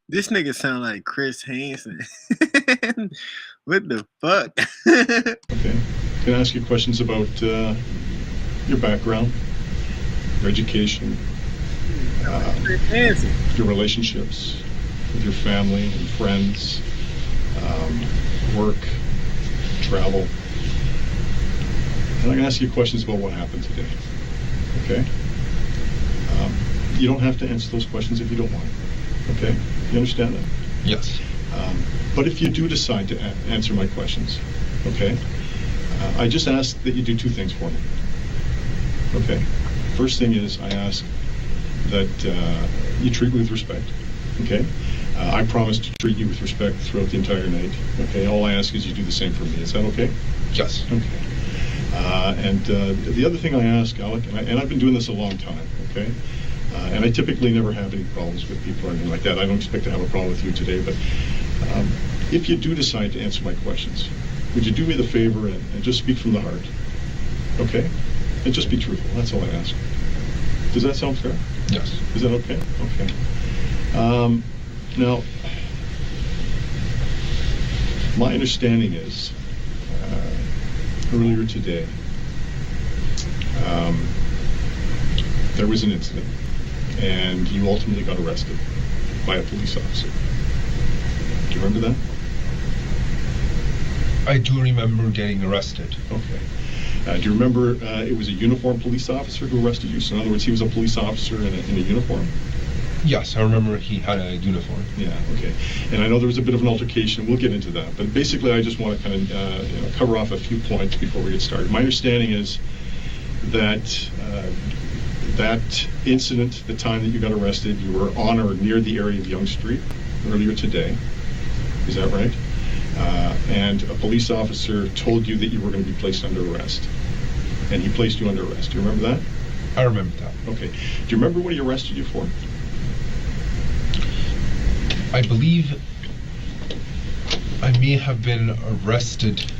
This nigga sound like Chris Hansen. What the fuck? Okay. I'm going to ask you questions about your background, your education, your relationships with your family and friends, work, travel. And I'm going to ask you questions about what happened today. Okay? You don't have to answer those questions if you don't want. Okay? You understand that? Yes. But if you do decide to answer my questions, okay, I just ask that you do two things for me. Okay? First thing is I ask that you treat me with respect. Okay? I promise to treat you with respect throughout the entire night. Okay? All I ask is you do the same for me. Is that okay? Yes. Okay. And the other thing I ask, Alec, and I've been doing this a long time, okay? And I typically never have any problems with people or anything like that. I don't expect to have a problem with you today, but if you do decide to answer my questions, would you do me the favor and just speak from the heart? Okay? And just be truthful. That's all I ask. Does that sound fair? Yes. Is that okay? Okay. Now, my understanding is earlier today, there was an incident, and you ultimately got arrested by a police officer. Do you remember that? I do remember getting arrested. Okay. Do you remember it was a uniformed police officer who arrested you? So in other words, he was a police officer in a uniform? Yes, I remember he had a uniform. Yeah, okay. And I know there was a bit of an altercation. We'll get into that. But basically, I just want to kind of cover off a few points before we get started. My understanding is that that incident, the time that you got arrested, you were on or near the area of Yonge Street earlier today. Is that right? And a police officer told you that you were going to be placed under arrest. And he placed you under arrest. Do you remember that? I remember that. Okay. Do you remember what he arrested you for? I believe I may have been arrested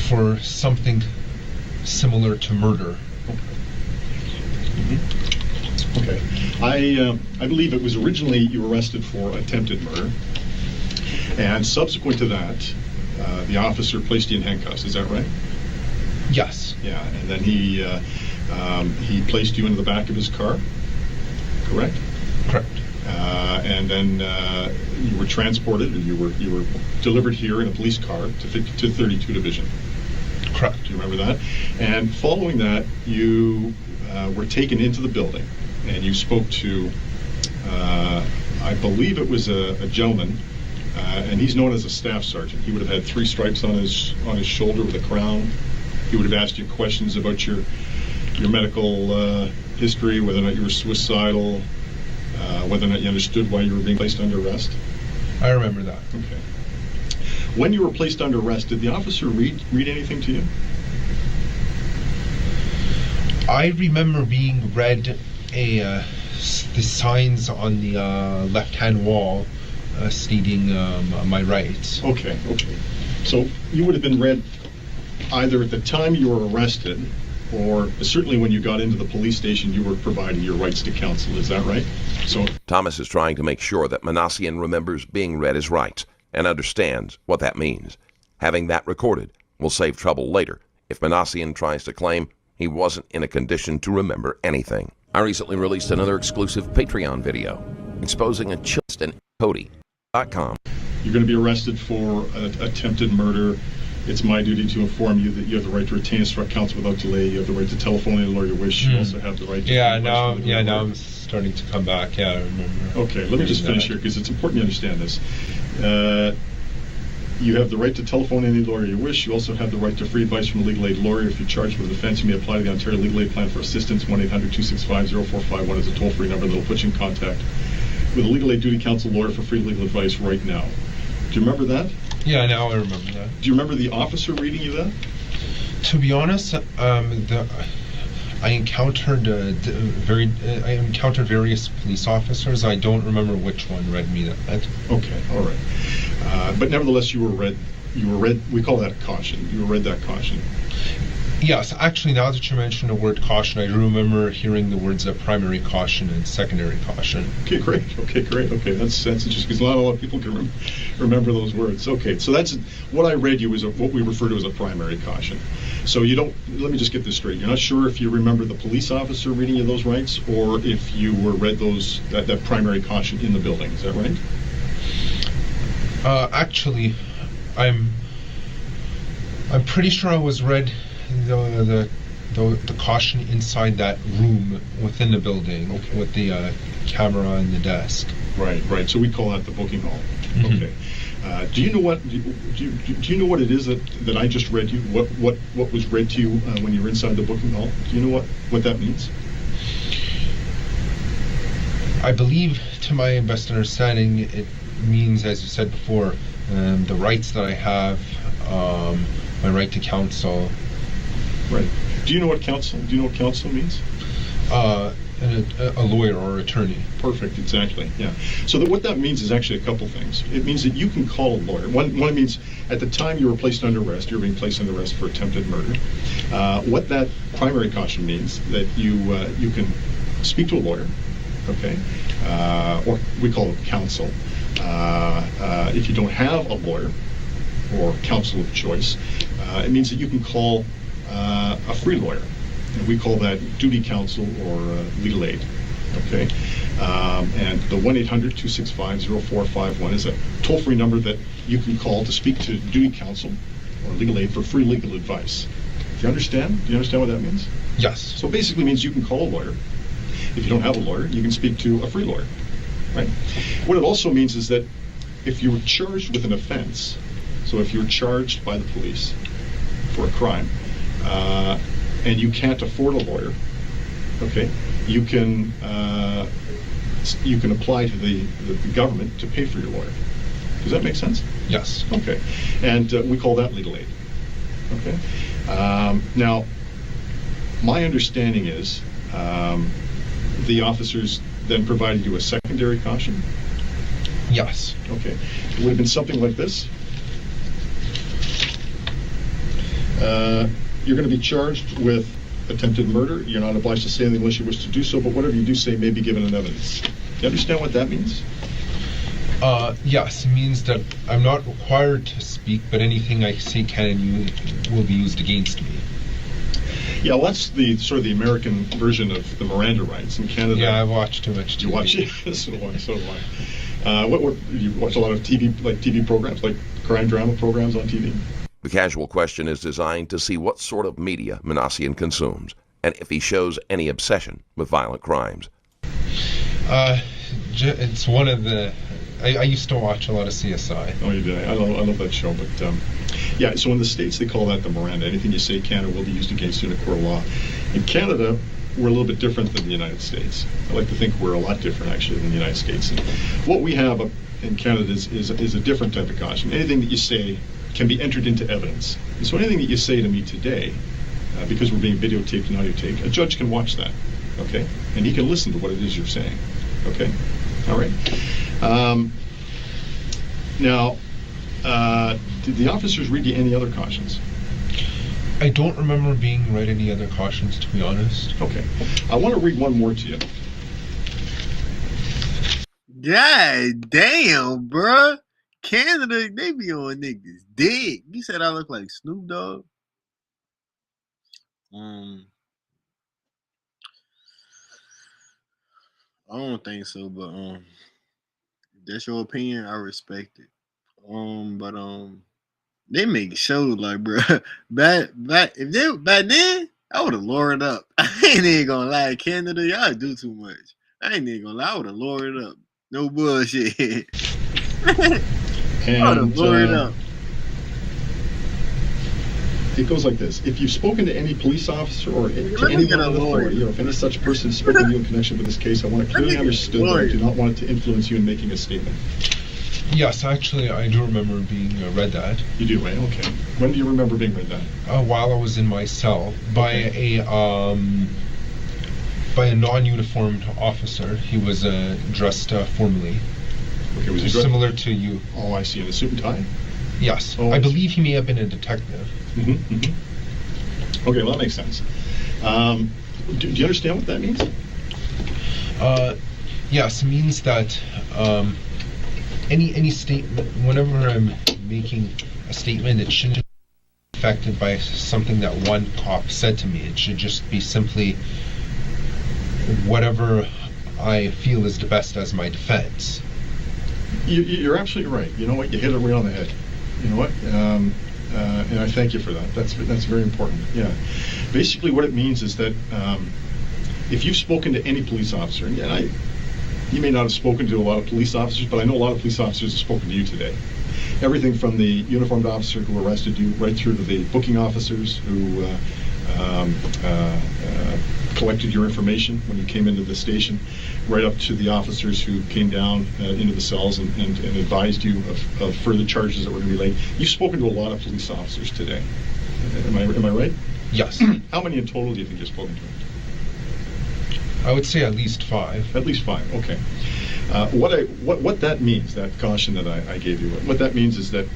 for something similar to murder. Okay. I believe it was originally you were arrested for attempted murder, and subsequent to that, the officer placed you in handcuffs. Is that right? Yes. Yeah, and then he placed you into the back of his car. Correct. Correct. And then you were transported, or you were delivered here in a police car to 32 Division. Correct. Do you remember that? And following that, you were taken into the building, and you spoke to, I believe it was a gentleman, and he's known as a staff sergeant. He would have had 3 stripes on his shoulder with a crown. He would have asked you questions about your medical history, whether or not you were suicidal, whether or not you understood why you were being placed under arrest. I remember that. Okay. When you were placed under arrest, did the officer read anything to you? I remember being read the signs on the left-hand wall stating my rights. Okay. So you would have been read either at the time you were arrested, or certainly when you got into the police station, you were provided your rights to counsel. Is that right? So Thomas is trying to make sure that Manassian remembers being read his rights and understands what that means. Having that recorded will save trouble later if Manassian tries to claim he wasn't in a condition to remember anything. I recently released another exclusive Patreon video exposing a chilst and Cody.com. You're going to be arrested for attempted murder. It's my duty to inform you that you have the right to retain instruct counsel without delay. You have the right to telephone any lawyer you wish. You also have the right to... Now I'm starting to come back. Yeah, I remember. Okay, let me just finish here because it's important you understand this. You have the right to telephone any lawyer you wish. You also have the right to free advice from a legal aid lawyer. If you're charged with an offense, you may apply to the Ontario Legal Aid Plan for assistance. 1-800-265-0451 is a toll-free number that will put you in contact with a legal aid duty counsel lawyer for free legal advice right now. Do you remember that? Yeah, now I remember that. Do you remember the officer reading you that? To be honest, I encountered various police officers. I don't remember which one read me that. Okay, all right. But nevertheless, you were read. We call that a caution. You were read that caution. Yes, actually, now that you mentioned the word caution, I do remember hearing the words primary caution and secondary caution. Okay, great. Okay, that's interesting because not a lot of people can remember those words. Okay, so that's what I read you is what we refer to as a primary caution. So you don't. Let me just get this straight. You're not sure if you remember the police officer reading you those rights, or if you were read that primary caution in the building. Is that right? Actually, I'm pretty sure I was read the caution inside that room within the building with the camera and the desk. Right. So we call that the booking hall. Mm-hmm. Okay. Do you know what it is that I just read you? What was read to you when you were inside the booking hall? Do you know what that means? I believe, to my best understanding, it means, as you said before, the rights that I have, my right to counsel. Right. Do you know what counsel means? A lawyer or attorney. Perfect, exactly, yeah. So what that means is actually a couple things. It means that you can call a lawyer. One means at the time you were placed under arrest, you're being placed under arrest for attempted murder. What that primary caution means, that you can speak to a lawyer, okay, or we call it counsel. If you don't have a lawyer or counsel of choice, it means that you can call a free lawyer. And we call that duty counsel or legal aid. Okay, and the 1-800-265-0451 is a toll-free number that you can call to speak to duty counsel or legal aid for free legal advice. Do you understand? Do you understand what that means? Yes. So basically means you can call a lawyer. If you don't have a lawyer, you can speak to a free lawyer. Right. What it also means is that if you were charged with an offense, so if you're charged by the police for a crime, and you can't afford a lawyer, okay, you can apply to the government to pay for your lawyer. Does that make sense? Yes. Okay, and we call that legal aid. Okay. Now, my understanding is the officers then provided you a secondary caution. Yes. Okay. It would have been something like this. You're going to be charged with attempted murder. You're not obliged to say anything unless you wish to do so, but whatever you do say may be given in evidence. Do you understand what that means? Yes, it means that I'm not required to speak, but anything I say can and will be used against me. Yeah, well, that's the sort of the American version of the Miranda rights in Canada. Yeah, I watch too much TV. You watch it? So do I. What you watch a lot of TV programs, like crime drama programs on TV? The casual question is designed to see what sort of media Manassian consumes, and if he shows any obsession with violent crimes. It's one of the... I used to watch a lot of CSI. Oh, you did? I love that show, but yeah, so in the States they call that the Miranda. Anything you say can or will be used against you in a court of law. In Canada, we're a little bit different than the United States. I like to think we're a lot different, actually, than the United States. And what we have in Canada is a different type of caution. Anything that you say can be entered into evidence. And so anything that you say to me today, because we're being videotaped and audio taped, a judge can watch that, okay? And he can listen to what it is you're saying, okay? All right. Now, did the officers read you any other cautions? I don't remember being read any other cautions, to be honest. Okay. I want to read one more to you. God damn, bruh. Canada, they be on niggas dick. You said I look like Snoop Dogg? I don't think so, but if that's your opinion, I respect it. But they make shows like, bro, back then, I would have lured up. I ain't even gonna lie, Canada, y'all do too much. I ain't even gonna lie, I would have lured up. No bullshit. I would have lured up. It goes like this. If you've spoken to any police officer or to anyone in authority, or if any such person has spoken to you in connection with this case, I want to clearly understood that I do not want it to influence you in making a statement. Yes, actually, I do remember being read that. You do, right? Okay. When do you remember being read that? While I was in my cell by a non-uniformed officer. He was dressed formally. Okay, was he similar to you? Oh, I see. In a suit and tie? Yes. I believe he may have been a detective. Okay, well, that makes sense. Do you understand what that means? Yes, it means that any statement, whenever I'm making a statement, it shouldn't be affected by something that one cop said to me. It should just be simply whatever I feel is the best as my defense. You're absolutely right. You know what? You hit it right on the head. You know what? And I thank you for that. That's very important. Yeah. Basically, what it means is that if you've spoken to any police officer, and you may not have spoken to a lot of police officers, but I know a lot of police officers have spoken to you today. Everything from the uniformed officer who arrested you, right through to the booking officers who collected your information when you came into the station, right up to the officers who came down into the cells and advised you of further charges that were going to be laid. You've spoken to a lot of police officers today. Am I right? Yes. How many in total do you think you've spoken to? I would say at least 5. At least 5. Okay. What that means, that caution that I gave you, what that means is that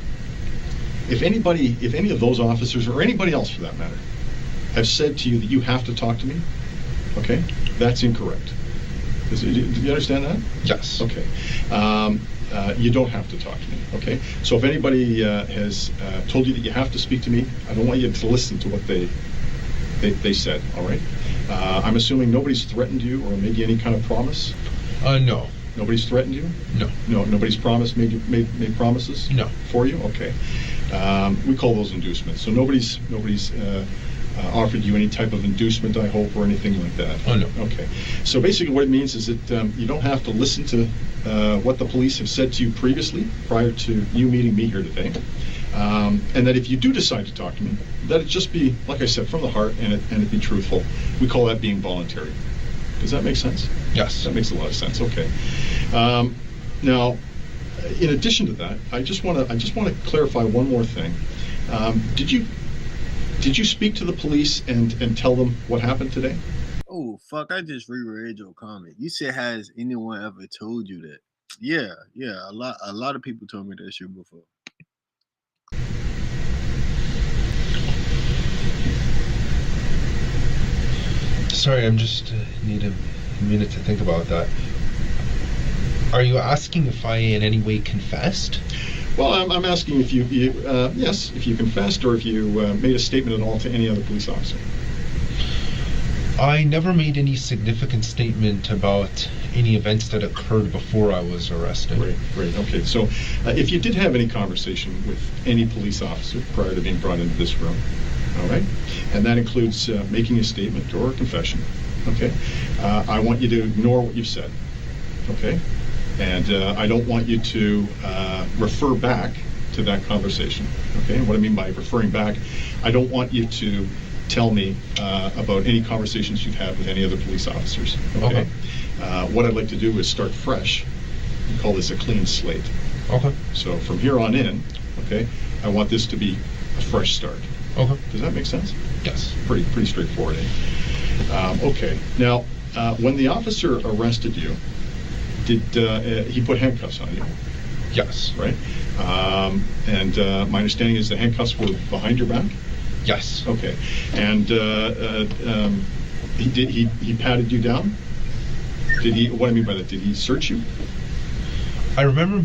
if any of those officers or anybody else for that matter have said to you that you have to talk to me, okay, that's incorrect. Do you understand that? Yes. Okay. You don't have to talk to me, okay? So if anybody has told you that you have to speak to me, I don't want you to listen to what they said, all right? I'm assuming nobody's threatened you or made you any kind of promise? No. Nobody's threatened you? No. No. Nobody's made promises? No. For you? Okay. We call those inducements. So nobody's offered you any type of inducement, I hope, or anything like that? Oh, no. Okay. So basically what it means is that you don't have to listen to what the police have said to you previously, prior to you meeting me here today. And that if you do decide to talk to me, that it just be, like I said, from the heart and it be truthful. We call that being voluntary. Does that make sense? Yes. That makes a lot of sense. Okay. Now, in addition to that, I just want to clarify one more thing. Did you speak to the police and tell them what happened today? Oh fuck! I just reread your comment. You said, "Has anyone ever told you that?" Yeah. A lot of people told me that shit before. Sorry, I'm just need a minute to think about that. Are you asking if I in any way confessed? Well, I'm asking if you yes, if you confessed or if you made a statement at all to any other police officer. I never made any significant statement about any events that occurred before I was arrested. Great. Okay, so if you did have any conversation with any police officer prior to being brought into this room, all right, and that includes making a statement or a confession, okay, I want you to ignore what you've said, okay, and I don't want you to refer back to that conversation, okay. And what I mean by referring back, I don't want you to tell me about any conversations you've had with any other police officers, okay. What I'd like to do is start fresh and call this a clean slate. Okay. So from here on in, okay, I want this to be a fresh start. Okay. Does that make sense? Yes. Pretty straightforward. Okay. Now, when the officer arrested you, did he put handcuffs on you? Yes. Right. And my understanding is the handcuffs were behind your back. Yes. Okay. And he patted you down? Did he? What I mean by that? Did he search you? I remember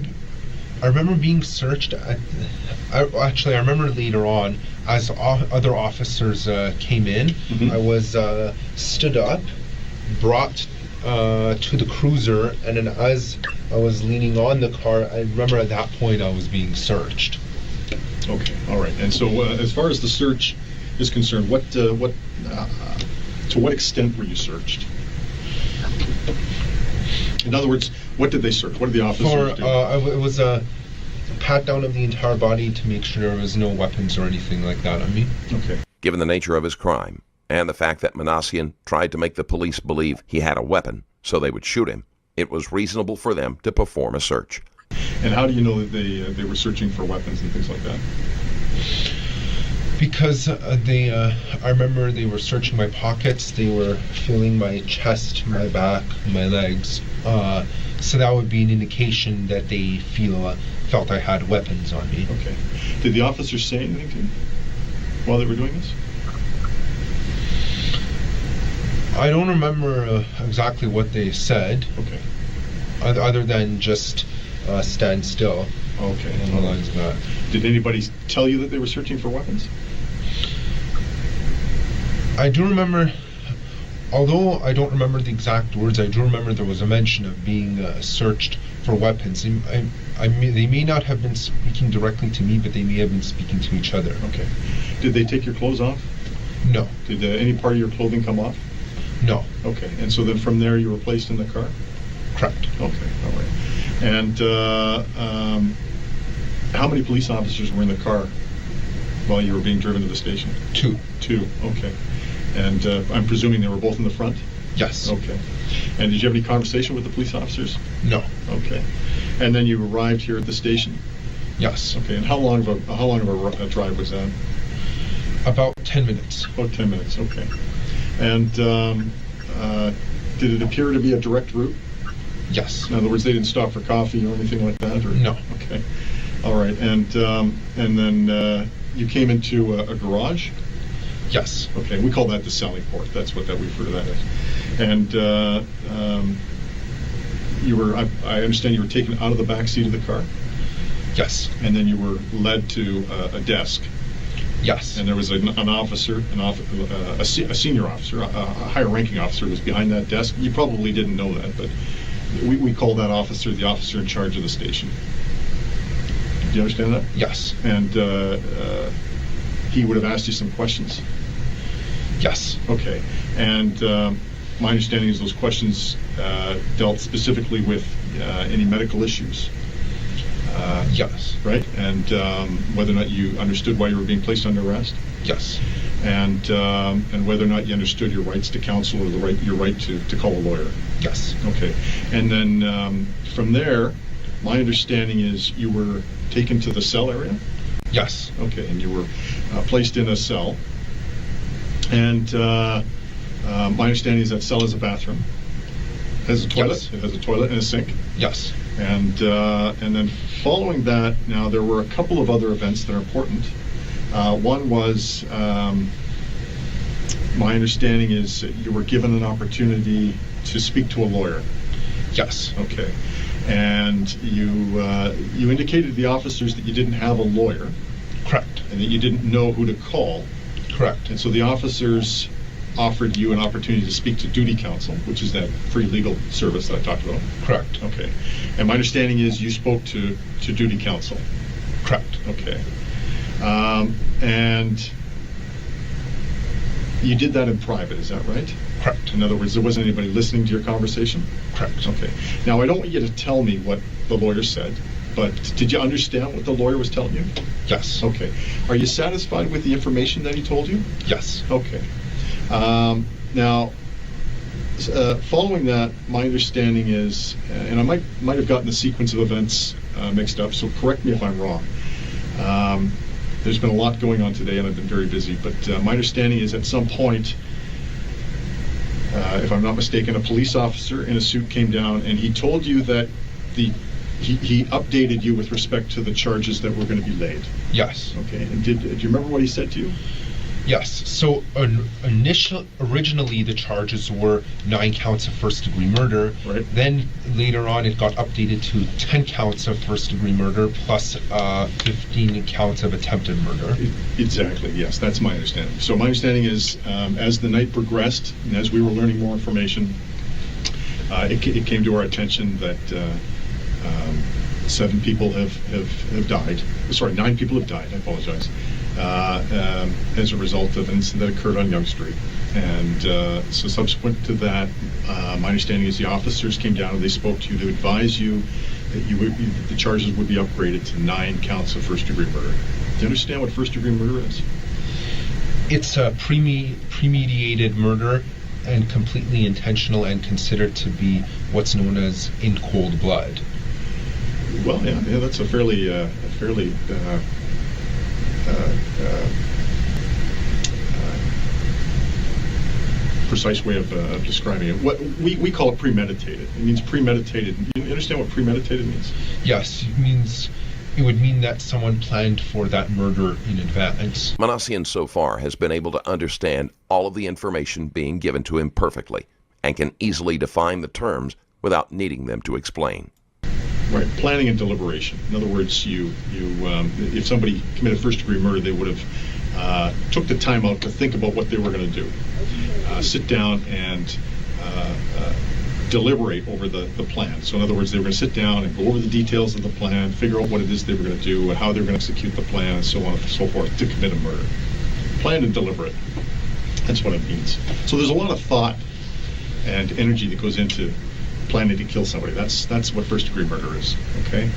being searched. I remember later on, as other officers came in, I was stood up, brought to the cruiser, and then as I was leaning on the car, I remember at that point I was being searched. Okay, all right. And so, as far as the search is concerned, to what extent were you searched? In other words, what did they search? What did the officers do? It was a pat down of the entire body to make sure there was no weapons or anything like that on me. Okay. Given the nature of his crime and the fact that Manassian tried to make the police believe he had a weapon so they would shoot him, it was reasonable for them to perform a search. And how do you know that they were searching for weapons and things like that? Because I remember they were searching my pockets, they were feeling my chest, my back, my legs. So that would be an indication that they felt I had weapons on me. Okay. Did the officers say anything to you while they were doing this? I don't remember exactly what they said. Okay. Other than just stand still. Okay. Along the lines of that. Did anybody tell you that they were searching for weapons? I do remember, although I don't remember the exact words, I do remember there was a mention of being searched for weapons. They may not have been speaking directly to me, but they may have been speaking to each other. Okay. Did they take your clothes off? No. Did any part of your clothing come off? No. Okay. And so then from there you were placed in the car? Correct. Okay. All right. And how many police officers were in the car while you were being driven to the station? Two. Okay. And I'm presuming they were both in the front? Yes. Okay. And did you have any conversation with the police officers? No. Okay. And then you arrived here at the station? Yes. Okay. And how long of a drive was that? About 10 minutes. About 10 minutes. Okay. And did it appear to be a direct route? Yes. In other words, they didn't stop for coffee or anything like that? Or? No. Okay. All right. And then you came into a garage? Yes. Okay. We call that the selling port. That's what we refer to that as. And you were, I understand you were taken out of the back seat of the car? Yes. And then you were led to a desk? Yes. And there was an officer, a senior officer, a higher ranking officer was behind that desk. You probably didn't know that, but we call that officer the officer in charge of the station. Do you understand that? Yes. And he would have asked you some questions? Yes. Okay. And my understanding is those questions dealt specifically with any medical issues. Yes. Right? And whether or not you understood why you were being placed under arrest? Yes. And whether or not you understood your rights to counsel or your right to call a lawyer? Yes. Okay. And then from there, my understanding is you were taken to the cell area? Yes. Okay. And you were placed in a cell. And my understanding is that cell has a bathroom. It has a toilet. Yes. It has a toilet and a sink. Yes. And then following that, now there were a couple of other events that are important. One was, my understanding is you were given an opportunity to speak to a lawyer. Yes. Okay. And you indicated to the officers that you didn't have a lawyer. Correct. And that you didn't know who to call. Correct. And so the officers offered you an opportunity to speak to duty counsel, which is that free legal service that I talked about. Correct. Okay. And my understanding is you spoke to duty counsel. Correct. Okay. And you did that in private, is that right? Correct. In other words, there wasn't anybody listening to your conversation? Correct. Okay. Now, I don't want you to tell me what the lawyer said, but did you understand what the lawyer was telling you? Yes. Okay. Are you satisfied with the information that he told you? Yes. Okay. Now, following that, my understanding is, and I might have gotten the sequence of events mixed up, so correct me if I'm wrong. There's been a lot going on today, and I've been very busy, but my understanding is at some point, if I'm not mistaken, a police officer in a suit came down, and he told you that he updated you with respect to the charges that were going to be laid. Yes. Okay. And do you remember what he said to you? Yes. So originally the charges were 9 counts of first-degree murder. Right. Then later on it got updated to 10 counts of first-degree murder plus 15 counts of attempted murder. Exactly. Yes, that's my understanding. So my understanding is, as the night progressed and as we were learning more information, It came to our attention that 7 people have died. Sorry, 9 people have died. I apologize. As a result of an incident that occurred on Yonge Street. And so subsequent to that, my understanding is the officers came down and they spoke to you to advise you that the charges would be upgraded to 9 counts of first-degree murder. Do you understand what first-degree murder is? It's a premeditated murder and completely intentional and considered to be what's known as in cold blood. Well, yeah, that's a fairly precise way of describing it. What we call it premeditated. It means premeditated. You understand what premeditated means? Yes, it would mean that someone planned for that murder in advance. Manassian so far has been able to understand all of the information being given to him perfectly and can easily define the terms without needing them to explain. Right, planning and deliberation. In other words, if somebody committed first-degree murder, they would have took the time out to think about what they were going to do, sit down and deliberate over the plan. So in other words, they were going to sit down and go over the details of the plan, figure out what it is they were going to do, how they were going to execute the plan, and so on and so forth to commit a murder. Planned and deliberate. That's what it means. So there's a lot of thought and energy that goes into planning to kill somebody. That's what first-degree murder is. Okay.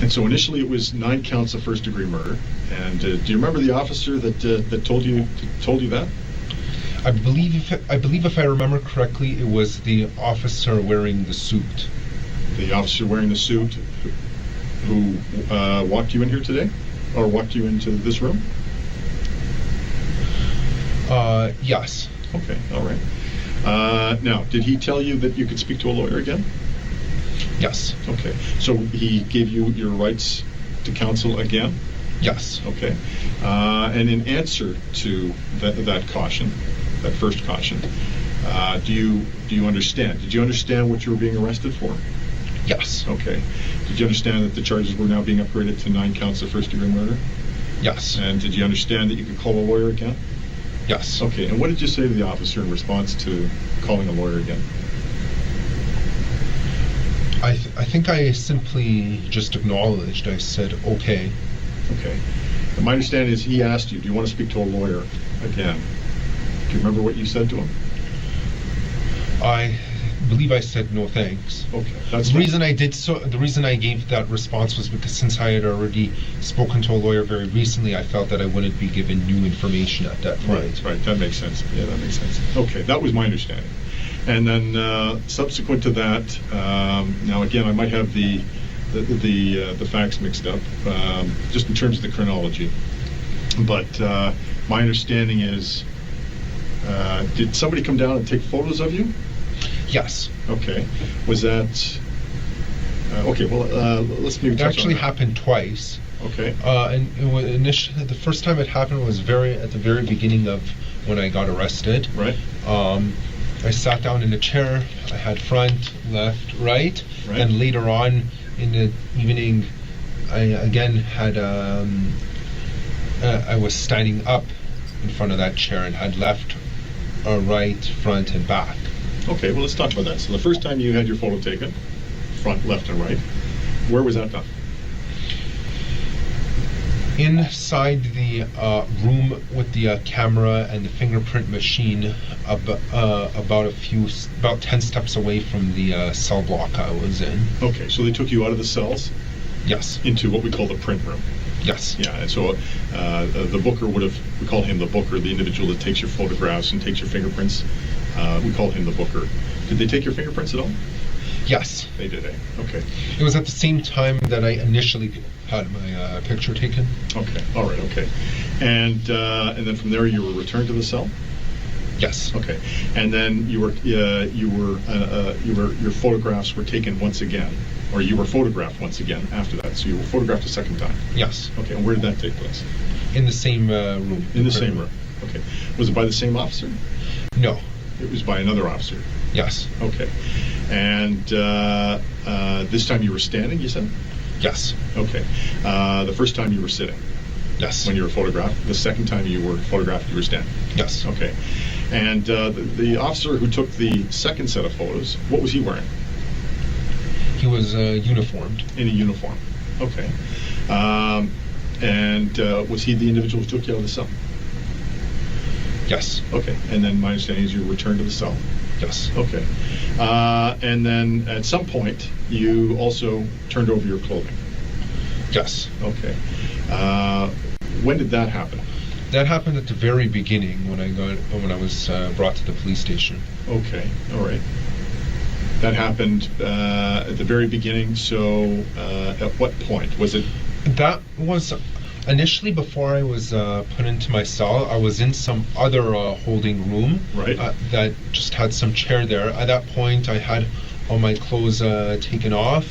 And so initially it was 9 counts of first-degree murder. And do you remember the officer that told you that? I believe if I remember correctly, it was the officer wearing the suit. The officer wearing the suit who walked you in here today, or walked you into this room? Yes. Okay. All right. Now, did he tell you that you could speak to a lawyer again? Yes. Okay. So he gave you your rights to counsel again? Yes. Okay. And in answer to that caution, that first caution, do you understand? Did you understand what you were being arrested for? Yes. Okay. Did you understand that the charges were now being upgraded to 9 counts of first-degree murder? Yes. And did you understand that you could call a lawyer again? Yes. Okay. And what did you say to the officer in response to calling a lawyer again? I think I simply just acknowledged. I said, okay. Okay. And my understanding is he asked you, do you want to speak to a lawyer again? Do you remember what you said to him? I believe I said no thanks. Okay. The reason I gave that response was because since I had already spoken to a lawyer very recently, I felt that I wouldn't be given new information at that point. Right. That makes sense. Yeah, that makes sense. Okay, that was my understanding. And then subsequent to that, now again, I might have the facts mixed up, just in terms of the chronology. But my understanding is, did somebody come down and take photos of you? Yes. Okay. Was that... okay, well, let's maybe touch on that. It actually happened twice. Okay. And initially, the first time it happened was at the very beginning of when I got arrested. Right. I sat down in a chair. I had front, left, right. And later on in the evening, I again had I was standing up in front of that chair and had left, right, front, and back. Okay, well, let's talk about that. So the first time you had your photo taken, front, left, and right, where was that done? Inside the room with the camera and the fingerprint machine, about 10 steps away from the cell block I was in. Okay, so they took you out of the cells? Yes. Into what we call the print room? Yes. Yeah, and so the booker we call him the booker, the individual that takes your photographs and takes your fingerprints. We call him the booker. Did they take your fingerprints at all? Yes. They did, eh? Okay. It was at the same time that I initially had my picture taken. Okay, all right, okay. And then from there you were returned to the cell? Yes. Okay. And then your photographs were taken once again, or you were photographed once again after that. So you were photographed a second time? Yes. Okay, and where did that take place? In the same room. In the same room. Okay. Was it by the same officer? No. It was by another officer? Yes. Okay. And this time you were standing, you said? Yes. Okay. The first time you were sitting? Yes. When you were photographed? The second time you were photographed, you were standing? Yes. Okay. And the officer who took the second set of photos, what was he wearing? He was uniformed. In a uniform. Okay. And was he the individual who took you out of the cell? Yes. Okay. And then my understanding is you returned to the cell. Yes. Okay. And then at some point you also turned over your clothing. Yes. Okay. When did that happen? That happened at the very beginning when I was brought to the police station. Okay. All right. That happened at the very beginning. So at what point was it? That was initially before I was put into my cell. I was in some other holding room, right? That just had some chair there. At that point, I had all my clothes taken off,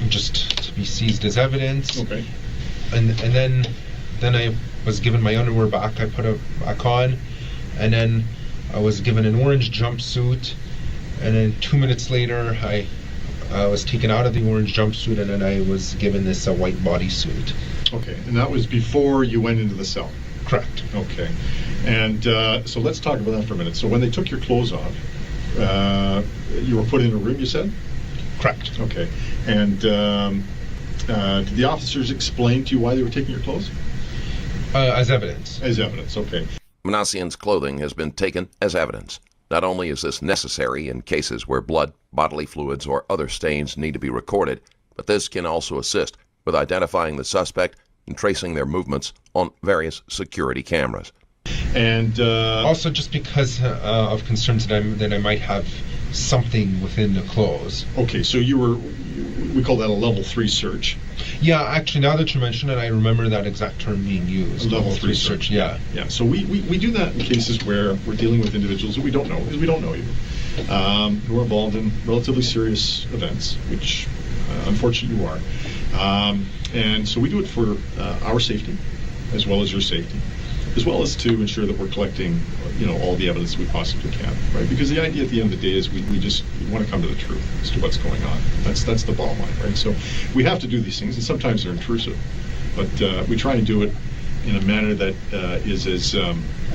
just to be seized as evidence. Okay. And then I was given my underwear back. I put it back on, and then I was given an orange jumpsuit. And then 2 minutes later, I was taken out of the orange jumpsuit, and then I was given this white bodysuit. Okay, and that was before you went into the cell? Correct. Okay, and so let's talk about that for a minute. So when they took your clothes off, you were put in a room, you said? Correct. Okay, and did the officers explain to you why they were taking your clothes? As evidence. As evidence, okay. Manassian's clothing has been taken as evidence. Not only is this necessary in cases where blood, bodily fluids, or other stains need to be recorded, but this can also assist with identifying the suspect and tracing their movements on various security cameras. And also just because of concerns that I might have something within the clothes. Okay, so we call that a level 3 search. Yeah, actually, now that you mention it, I remember that exact term being used. Level 3 search. Yeah. Yeah. So we do that in cases where we're dealing with individuals that we don't know, because we don't know you, who are involved in relatively serious events, which unfortunately you are. And so we do it for our safety, as well as your safety, as well as to ensure that we're collecting, all the evidence we possibly can, right? Because the idea at the end of the day is we just want to come to the truth as to what's going on. That's the bottom line, right? So we have to do these things, and sometimes they're intrusive, but we try and do it in a manner that is as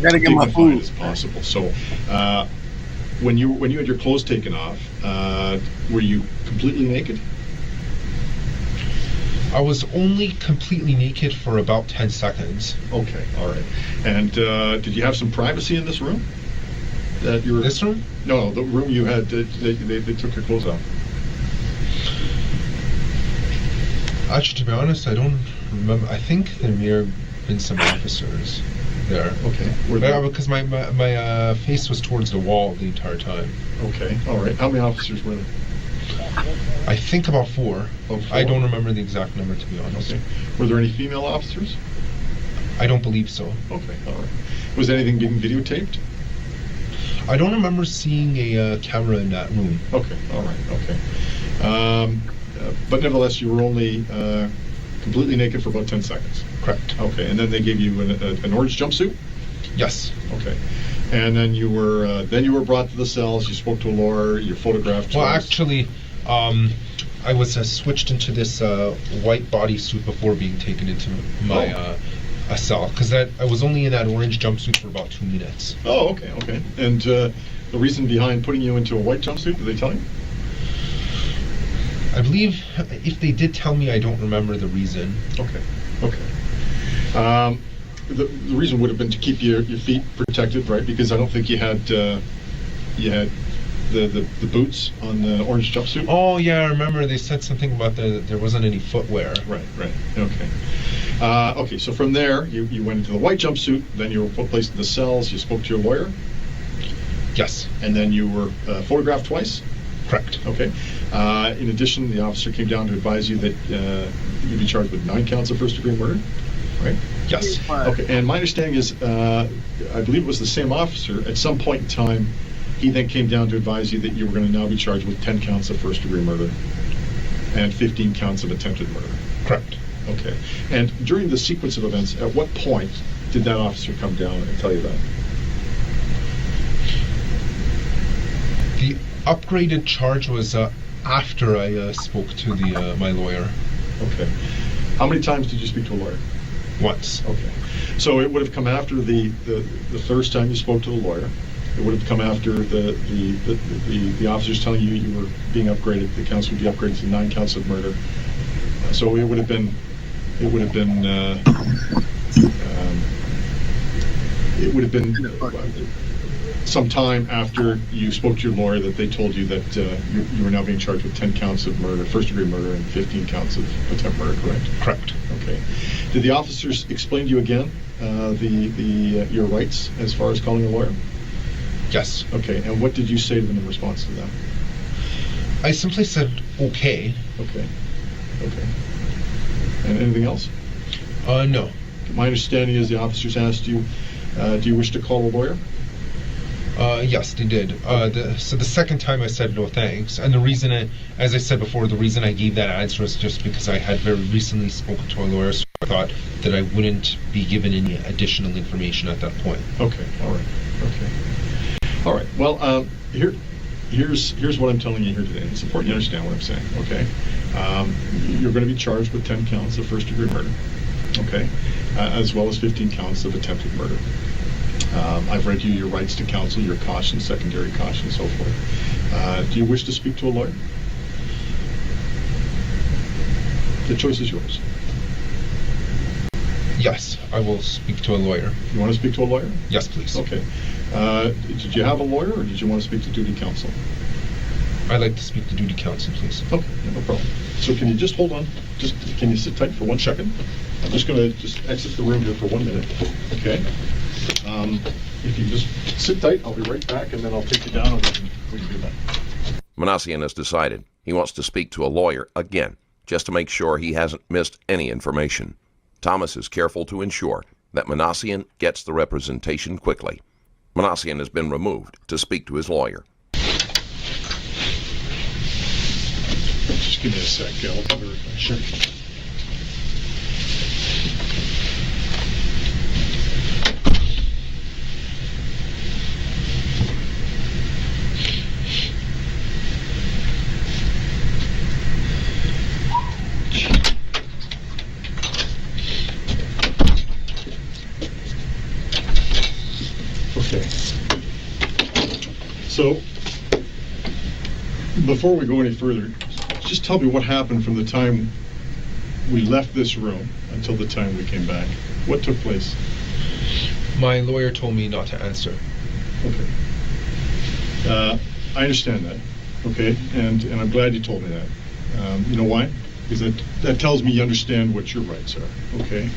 dignified as possible. So when you had your clothes taken off, were you completely naked? I was only completely naked for about 10 seconds. Okay, all right. And did you have some privacy in this room? This room? No, the room you had. They took your clothes off. Actually, to be honest, I don't remember. I think there may have been some officers there. Okay. Because my face was towards the wall the entire time. Okay, all right. How many officers were there? I think about 4. Oh, 4? I don't remember the exact number, to be honest. Okay. Were there any female officers? I don't believe so. Okay, all right. Was anything being videotaped? I don't remember seeing a camera in that room. Okay, all right, okay. But nevertheless, you were only completely naked for about 10 seconds. Correct. Okay, and then they gave you an orange jumpsuit? Yes. Okay. And then you were brought to the cells. You spoke to a lawyer. You photographed. Well, actually, I was switched into this white bodysuit before being taken into my a cell, because I was only in that orange jumpsuit for about 2 minutes. Oh, okay, okay. And the reason behind putting you into a white jumpsuit, did they tell you? I believe if they did tell me, I don't remember the reason. Okay, okay. The reason would have been to keep your feet protected, right? Because I don't think you had the boots on the orange jumpsuit. Oh yeah, I remember they said something about there wasn't any footwear. Right, okay. Okay, so from there you went into the white jumpsuit, then you were placed in the cells, you spoke to your lawyer? Yes. And then you were photographed twice? Correct. Okay. In addition, the officer came down to advise you that you'd be charged with 9 counts of first-degree murder, right? Yes. Okay, and my understanding is, I believe it was the same officer, at some point in time, he then came down to advise you that you were going to now be charged with 10 counts of first-degree murder and 15 counts of attempted murder. Correct. Okay. And during the sequence of events, at what point did that officer come down and tell you that? The upgraded charge was after I spoke to my lawyer. Okay. How many times did you speak to a lawyer? Once. Okay. So it would have come after the first time you spoke to the lawyer. It would have come after the officers telling you you were being upgraded. The counts would be upgraded to 9 counts of murder. So it would have been some time after you spoke to your lawyer that they told you that you were now being charged with 10 counts of murder, first-degree murder, and 15 counts of attempt murder. Correct? Correct. Okay. Did the officers explain to you again your rights as far as calling a lawyer? Yes. Okay. And what did you say to them in response to that? I simply said okay. Okay. Okay. And anything else? No. My understanding is the officers asked you, do you wish to call a lawyer? Yes, they did. So the second time I said no thanks, and the reason, as I said before, the reason I gave that answer was just because I had very recently spoken to a lawyer, so I thought that I wouldn't be given any additional information at that point. Okay. All right. Okay. All right. Well, here's what I'm telling you here today. It's important you understand what I'm saying. Okay. You're going to be charged with 10 counts of first-degree murder. Okay. As well as 15 counts of attempted murder. I've read you your rights to counsel, your caution, secondary caution, and so forth. Do you wish to speak to a lawyer? The choice is yours. Yes, I will speak to a lawyer. You want to speak to a lawyer? Yes, please. Okay. Did you have a lawyer, or did you want to speak to duty counsel? I'd like to speak to duty counsel, please. Okay, no problem. So can you just hold on? Can you sit tight for 1 second? I'm just going to exit the room here for 1 minute. Okay. If you just sit tight, I'll be right back, and then I'll take you down, and we can do that. Manassian has decided he wants to speak to a lawyer again, just to make sure he hasn't missed any information. Thomas is careful to ensure that Manassian gets the representation quickly. Manassian has been removed to speak to his lawyer. Just give me a sec, I'll come here. Sure. Okay. So, before we go any further, just tell me what happened from the time we left this room until the time we came back. What took place? My lawyer told me not to answer. Okay. I understand that. Okay, and I'm glad you told me that. You know why? Because that tells me you understand what your rights are. Okay.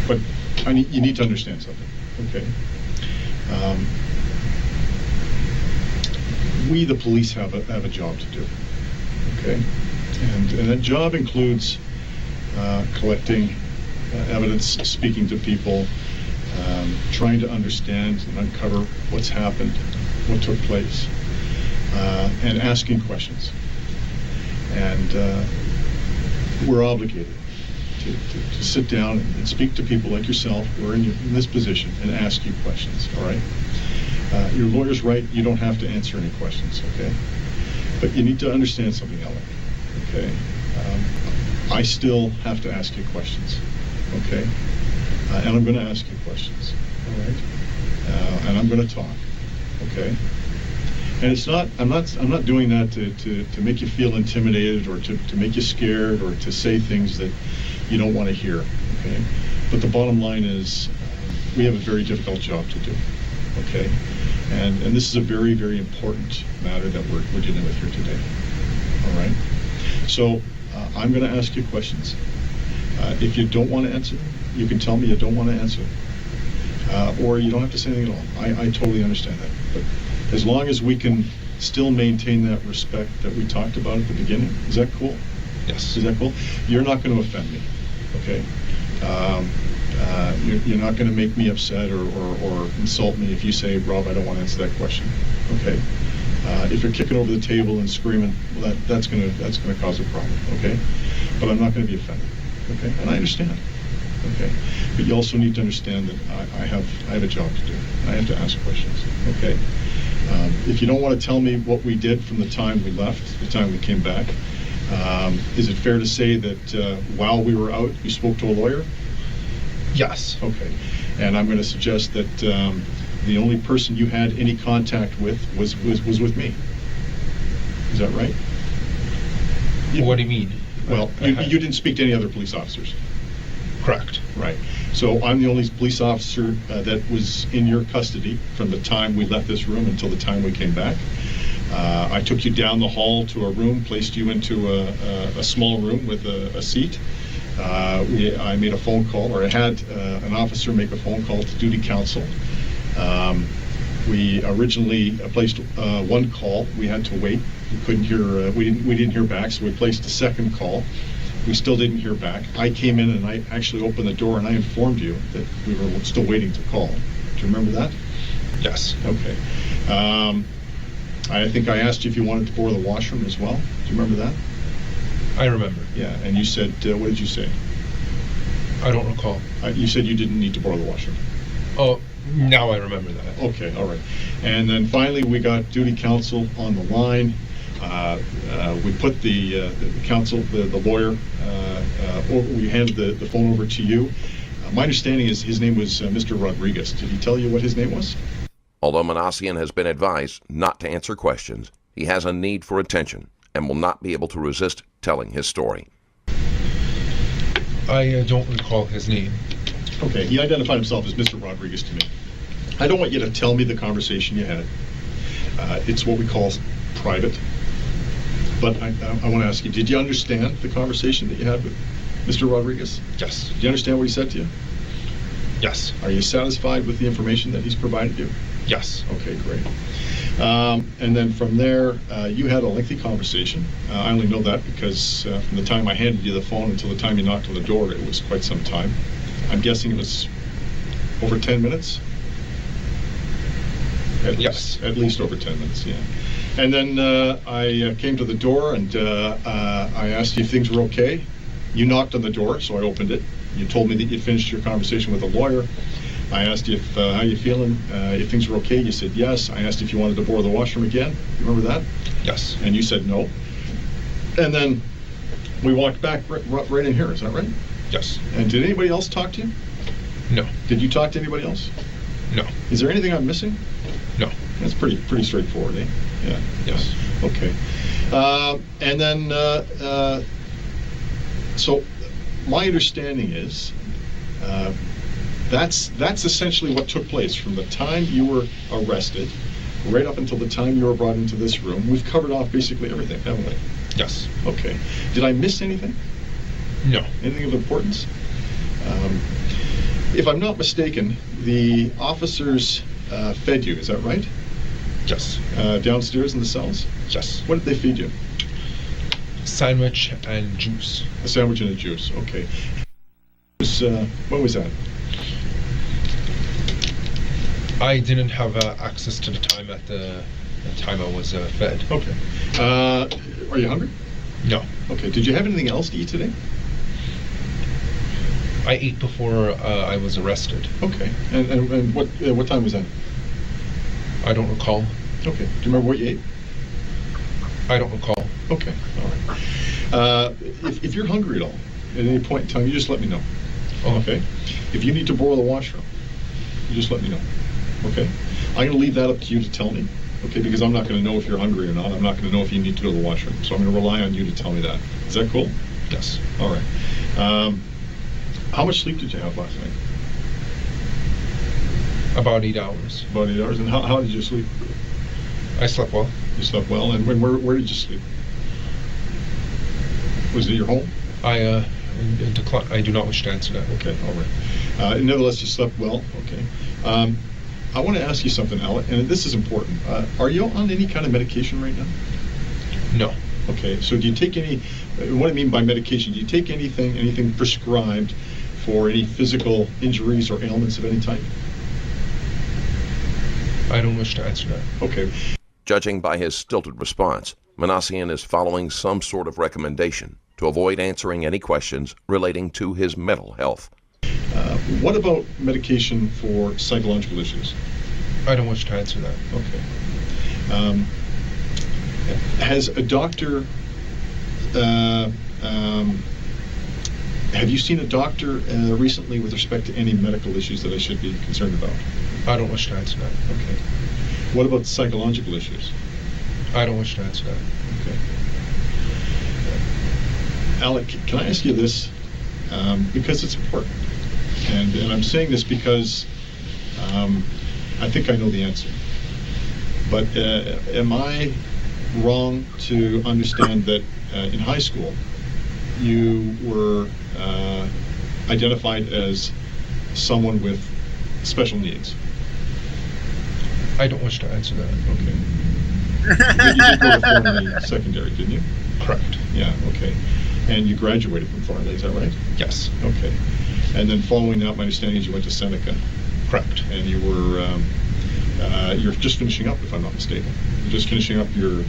But you need to understand something. Okay. We, the police, have a job to do. Okay. And that job includes collecting evidence, speaking to people, trying to understand and uncover what's happened, what took place, and asking questions. And we're obligated to sit down and speak to people like yourself who are in this position and ask you questions, all right? Your lawyer's right, you don't have to answer any questions, okay? But you need to understand something, Ellen, okay? I still have to ask you questions, okay? And I'm going to ask you questions, all right? And I'm going to talk, okay? And it's not, I'm not doing that to make you feel intimidated or to make you scared or to say things that you don't want to hear, okay? But the bottom line is we have a very difficult job to do, okay? And this is a very, very important matter that we're dealing with here today, all right? So I'm going to ask you questions. If you don't want to answer, you can tell me you don't want to answer. Or you don't have to say anything at all. I totally understand that. But as long as we can still maintain that respect that we talked about at the beginning, is that cool? Yes. Is that cool? You're not going to offend me, okay? You're not going to make me upset or insult me if you say, Rob, I don't want to answer that question, okay? If you're kicking over the table and screaming, well, that's going to cause a problem, okay? But I'm not going to be offended, okay? And I understand, okay? But you also need to understand that I have a job to do. I have to ask questions, okay? If you don't want to tell me what we did from the time we left, the time we came back, Is it fair to say that while we were out, you spoke to a lawyer? Yes. Okay. And I'm going to suggest that the only person you had any contact with was with me. Is that right? What do you mean? Well, you didn't speak to any other police officers. Correct. Right. So I'm the only police officer that was in your custody from the time we left this room until the time we came back. I took you down the hall to a room, placed you into a small room with a seat. I made a phone call, or I had an officer make a phone call to duty counsel. We originally placed one call. We had to wait. We couldn't hear. We didn't hear back, so we placed a second call. We still didn't hear back. I came in and I actually opened the door and I informed you that we were still waiting to call. Do you remember that? Yes. Okay. I think I asked you if you wanted to borrow the washroom as well. Do you remember that? I remember. Yeah, and you said, what did you say? I don't recall. You said you didn't need to borrow the washroom. Oh, now I remember that. Okay, all right. And then finally we got duty counsel on the line. We put the counsel, the lawyer, we handed the phone over to you. My understanding is his name was Mr. Rodriguez. Did he tell you what his name was? Although Manassian has been advised not to answer questions, he has a need for attention and will not be able to resist telling his story. I don't recall his name. Okay, he identified himself as Mr. Rodriguez to me. I don't want you to tell me the conversation you had. It's what we call private. But I want to ask you, did you understand the conversation that you had with Mr. Rodriguez? Yes. Did you understand what he said to you? Yes. Are you satisfied with the information that he's provided you? Yes. Okay, great. And then from there, you had a lengthy conversation. I only know that because from the time I handed you the phone until the time you knocked on the door, it was quite some time. I'm guessing it was over 10 minutes? Yes. At least over 10 minutes, yeah. And then I came to the door and I asked you if things were okay. You knocked on the door, so I opened it. You told me that you'd finished your conversation with a lawyer. I asked you if, how you feeling, if things were okay. You said yes. I asked if you wanted to borrow the washroom again. You remember that? Yes. And you said no. And then we walked back right in here. Is that right? Yes. And did anybody else talk to you? No. Did you talk to anybody else? No. Is there anything I'm missing? No. That's pretty straightforward, eh? Yeah. Yes. Okay. And then, so my understanding is that's essentially what took place from the time you were arrested right up until the time you were brought into this room. We've covered off basically everything, haven't we? Yes. Okay. Did I miss anything? No. Anything of importance? If I'm not mistaken, the officers fed you, is that right? Yes. Downstairs in the cells? Yes. What did they feed you? Sandwich and juice. A sandwich and a juice, okay. When was that? I didn't have access to the time at the time I was fed. Okay. Are you hungry? No. Okay. Did you have anything else to eat today? I ate before I was arrested. Okay. And what time was that? I don't recall. Okay. Do you remember what you ate? I don't recall. Okay. All right. If you're hungry at all, at any point in time, you just let me know. Okay. If you need to borrow the washroom, you just let me know. Okay. I'm going to leave that up to you to tell me. Okay, because I'm not going to know if you're hungry or not. I'm not going to know if you need to go to the washroom. So I'm going to rely on you to tell me that. Is that cool? Yes. All right. How much sleep did you have last night? About 8 hours. About 8 hours. And how did you sleep? I slept well. You slept well. And where did you sleep? Was it your home? I do not wish to answer that. Okay, all right. Nevertheless, you slept well. Okay. I want to ask you something, Alec, and this is important. Are you on any kind of medication right now? No. Okay, so do you take any, what I mean by medication, do you take anything prescribed for any physical injuries or ailments of any type? I don't wish to answer that. Okay. Judging by his stilted response, Manassian is following some sort of recommendation to avoid answering any questions relating to his mental health. What about medication for psychological issues? I don't wish to answer that. Okay. Has a doctor Have you seen a doctor recently with respect to any medical issues that I should be concerned about? I don't wish to answer that. Okay. What about psychological issues? I don't wish to answer that. Okay. Alec, can I ask you this? Because it's important. And I'm saying this because I think I know the answer. But am I wrong to understand that in high school you were identified as someone with special needs? I don't wish to answer that. Okay. But you did go to Thornley Secondary, didn't you? Correct. Yeah, okay. And you graduated from Thornley, is that right? Yes. Okay. And then following that, my understanding is you went to Seneca. Correct. And you were you're just finishing up, if I'm not mistaken. You're just finishing up your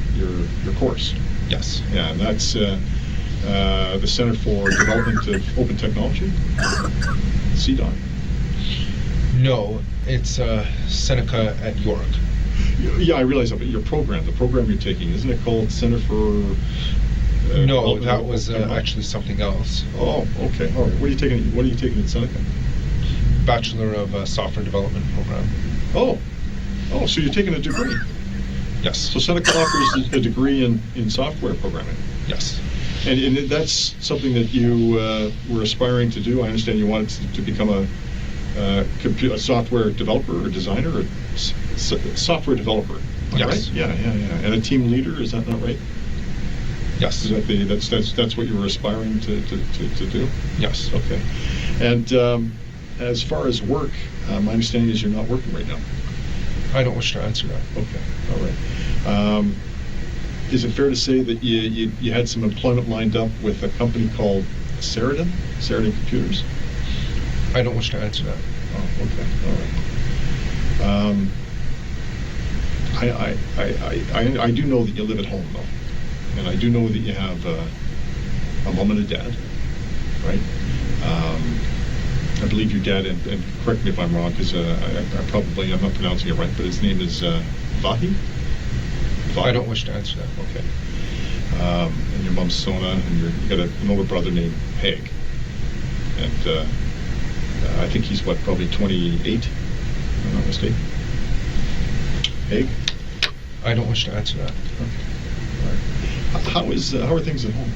course. Yes. Yeah, and that's the Center for Development of Open Technology, CDOT. No, it's Seneca at York. Yeah, I realize that, but the program you're taking, isn't it called Center for? No, that was actually something else. Oh, okay, all right. What are you taking at Seneca? Bachelor of Software Development program. Oh, so you're taking a degree? Yes. So Seneca offers a degree in software programming? Yes. And that's something that you were aspiring to do. I understand you wanted to become a software developer or designer or software developer. Yes. Right? Yeah. And a team leader, is that not right? Yes. Is that that's what you were aspiring to do? Yes. Okay. And as far as work, my understanding is you're not working right now. I don't wish to answer that. Okay. All right. Is it fair to say that you had some employment lined up with a company called Sheridan Computers? I don't wish to answer that. Oh, okay. All right. I do know that you live at home, though, and I do know that you have a mom and a dad, right? I believe your dad, and correct me if I'm wrong, because I'm not pronouncing it right, but his name is Vahi? I don't wish to answer that. Okay. And your mom's Sona, and you got an older brother named Haig. And I think he's, probably 28, if I'm not mistaken. Haig? I don't wish to answer that. Okay. All right. How are things at home?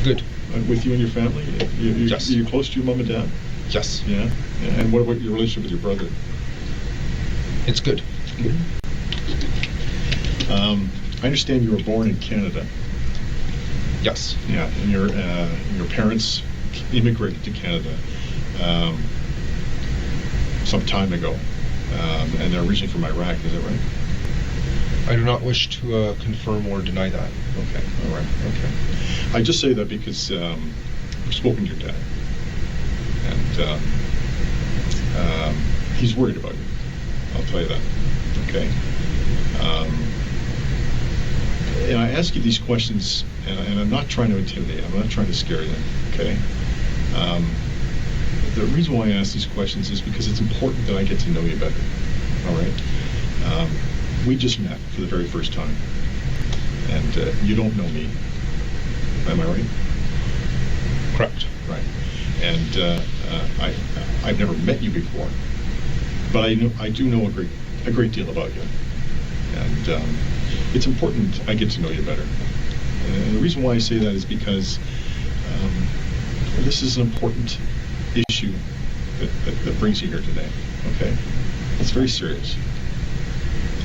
Good. With you and your family? Yes. Are you close to your mom and dad? Yes. Yeah? And what about your relationship with your brother? It's good. Good. I understand you were born in Canada. Yes. Yeah, and your parents immigrated to Canada some time ago, and they're originally from Iraq. Is that right? I do not wish to confirm or deny that. Okay. All right. Okay. I just say that because I've spoken to your dad, and he's worried about you. I'll tell you that. Okay. And I ask you these questions, and I'm not trying to intimidate. I'm not trying to scare you. Okay. The reason why I ask these questions is because it's important that I get to know you better. All right. We just met for the very first time, and you don't know me. Am I right? Correct. Right. And I've never met you before, but I do know a great deal about you, and it's important I get to know you better. And the reason why I say that is because this is an important issue that brings you here today. Okay, it's very serious,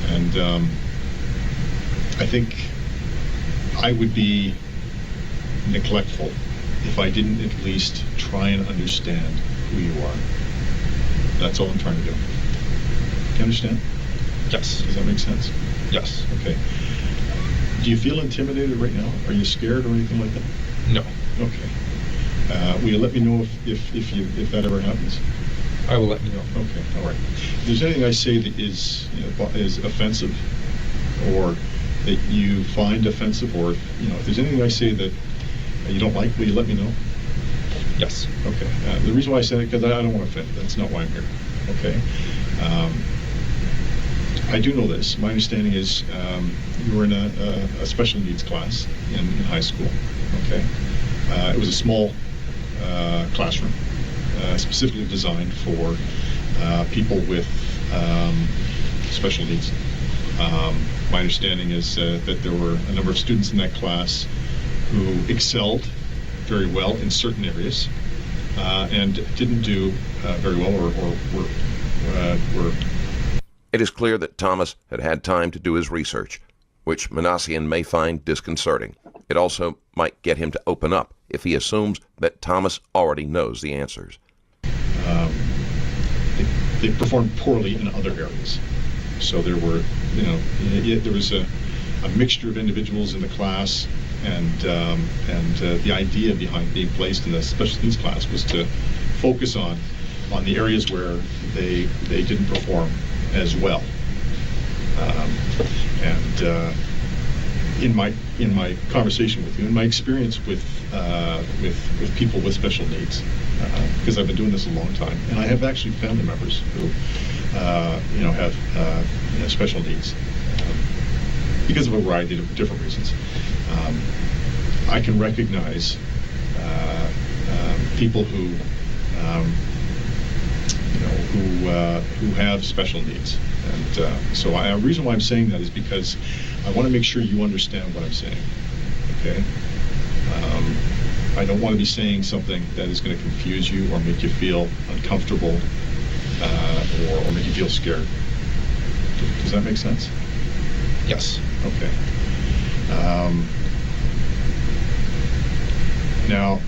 and I think I would be neglectful if I didn't at least try and understand who you are. That's all I'm trying to do. Do you understand? Yes. Does that make sense? Yes. Okay. Do you feel intimidated right now? Are you scared or anything like that? No. Okay. Will you let me know if that ever happens? I will let you know. Okay. All right. If there's anything I say that is offensive, or that you find offensive, or if there's anything I say that you don't like, will you let me know? Yes. Okay. The reason why I said it, because I don't want to offend. That's not why I'm here. Okay. I do know this. My understanding is you were in a special needs class in high school. Okay. It was a small classroom, specifically designed for people with special needs. My understanding is that there were a number of students in that class who excelled very well in certain areas and didn't do very well or were. It is clear that Thomas had had time to do his research, which Manassian may find disconcerting. It also might get him to open up if he assumes that Thomas already knows the answers. They performed poorly in other areas. So there were, there was a mixture of individuals in the class, and the idea behind being placed in the special needs class was to focus on the areas where they didn't perform as well. In my conversation with you, in my experience with people with special needs, because I've been doing this a long time, and I have actually family members who have special needs because of a variety of different reasons. I can recognize people who have special needs, and so the reason why I'm saying that is because I want to make sure you understand what I'm saying. Okay. I don't want to be saying something that is going to confuse you or make you feel uncomfortable or make you feel scared. Does that make sense? Yes. Okay. Now,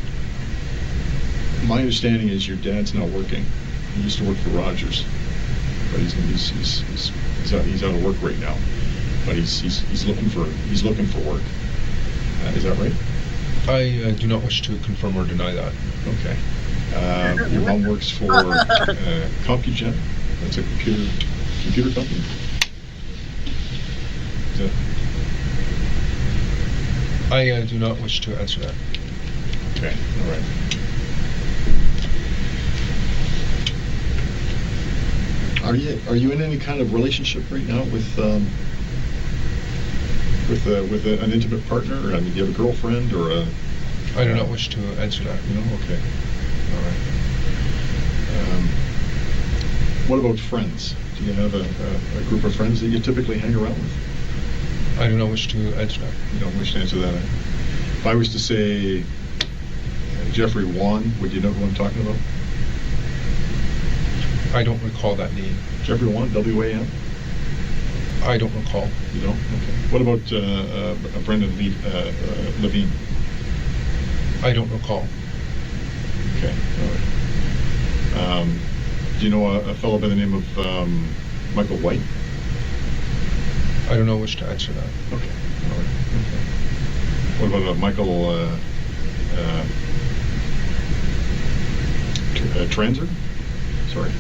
my understanding is your dad's not working. He used to work for Rogers, but he's out of work right now. But he's looking for work. Is that right? I do not wish to confirm or deny that. Okay. Your mom works for CompuGen. That's a computer company. I do not wish to answer that. Okay. All right. Are you in any kind of relationship right now with an intimate partner? I mean, do you have a girlfriend or a? I do not wish to answer that. No. Okay. All right. What about friends? Do you have a group of friends that you typically hang around with? I do not wish to answer that. You don't wish to answer that. If I was to say Jeffrey Wan, would you know who I'm talking about? I don't recall that name. Jeffrey Wan, W-A-N? I don't recall. You don't? Okay. What about Brendan Levine? I don't recall. Okay. All right. Do you know a fellow by the name of Michael White? I do not wish to answer that. Okay. All right. Okay. What about Michael Transer? Sorry.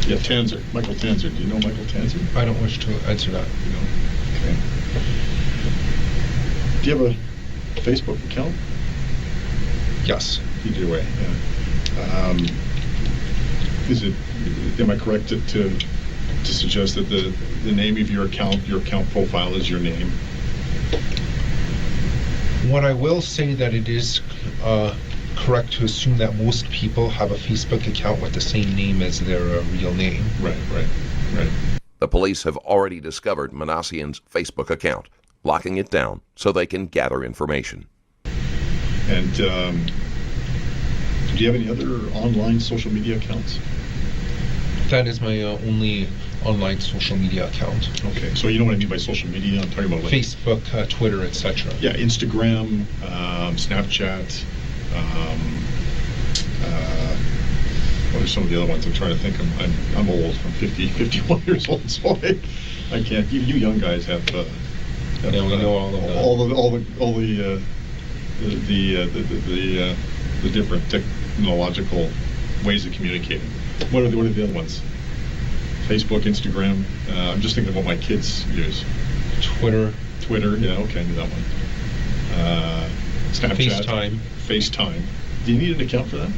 Yeah, Tanzer. Michael Tanzer. Do you know Michael Tanzer? I don't wish to answer that. You know? Okay. Do you have a Facebook account? Yes. You do, right? Yeah. Am I correct to suggest that the name of your account profile is your name? What I will say that it is correct to assume that most people have a Facebook account with the same name as their real name. Right. The police have already discovered Manassian's Facebook account, locking it down so they can gather information. And do you have any other online social media accounts? That is my only online social media account. Okay, so you know what I mean by social media? I'm talking about like Facebook, Twitter, etc. Yeah, Instagram, Snapchat. What are some of the other ones? I'm trying to think. I'm old. I'm 51 years old, so I can't. You young guys have. Yeah, we know all the different technological ways of communicating. What are the other ones? Facebook, Instagram. I'm just thinking of what my kids use. Twitter. Yeah, okay, I knew that one. Snapchat. FaceTime. Do you need an account for that?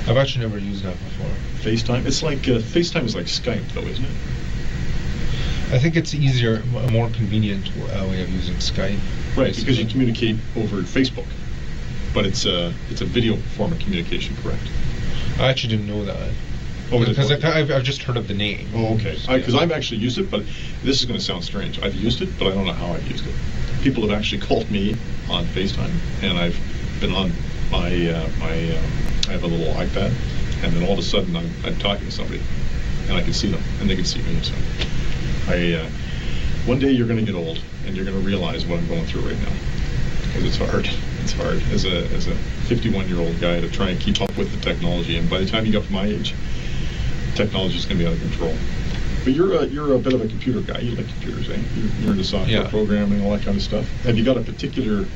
I've actually never used that before. FaceTime? It's like, FaceTime is like Skype though, isn't it? I think it's easier, a more convenient way of using Skype. Right, basically. Because you communicate over Facebook. But it's a video form of communication, correct? I actually didn't know that. Oh, because I've just heard of the name. Oh, okay. Because I've actually used it, but this is going to sound strange. I've used it, but I don't know how I've used it. People have actually called me on FaceTime, and I've been on my I have a little iPad, and then all of a sudden I'm talking to somebody, and I can see them, and they can see me. So one day you're going to get old, and you're going to realize what I'm going through right now, because it's hard. It's hard as a 51-year-old guy to try and keep up with the technology, and by the time you get to my age, technology is going to be out of control. But you're a bit of a computer guy. You like computers, eh? You're into software programming, all that kind of stuff. Have you got a particular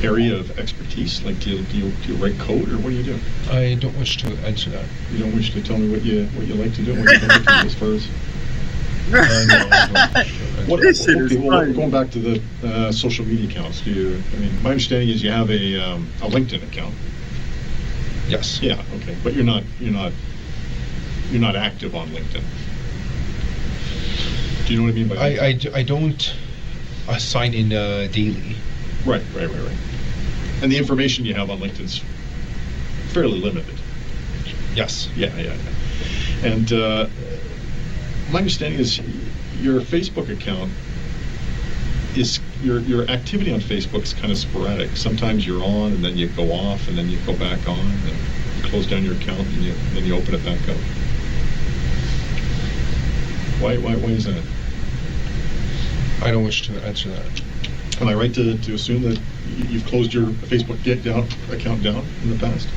area of expertise? Like, do you write code, or what do you do? I don't wish to answer that. You don't wish to tell me what you like to do? What you like to do as far as? No, I don't. Going back to the social media accounts, my understanding is you have a LinkedIn account. Yes. Yeah. Okay. But you're not active on LinkedIn. Do you know what I mean by that? I don't sign in daily. Right. And the information you have on LinkedIn's fairly limited. Yes. Yeah. And my understanding is your Facebook account is your activity on Facebook is kind of sporadic. Sometimes you're on, and then you go off, and then you go back on, and you close down your account, and then you open it back up. Why is that? I don't wish to answer that. Am I right to assume that you've closed your Facebook account down in the past?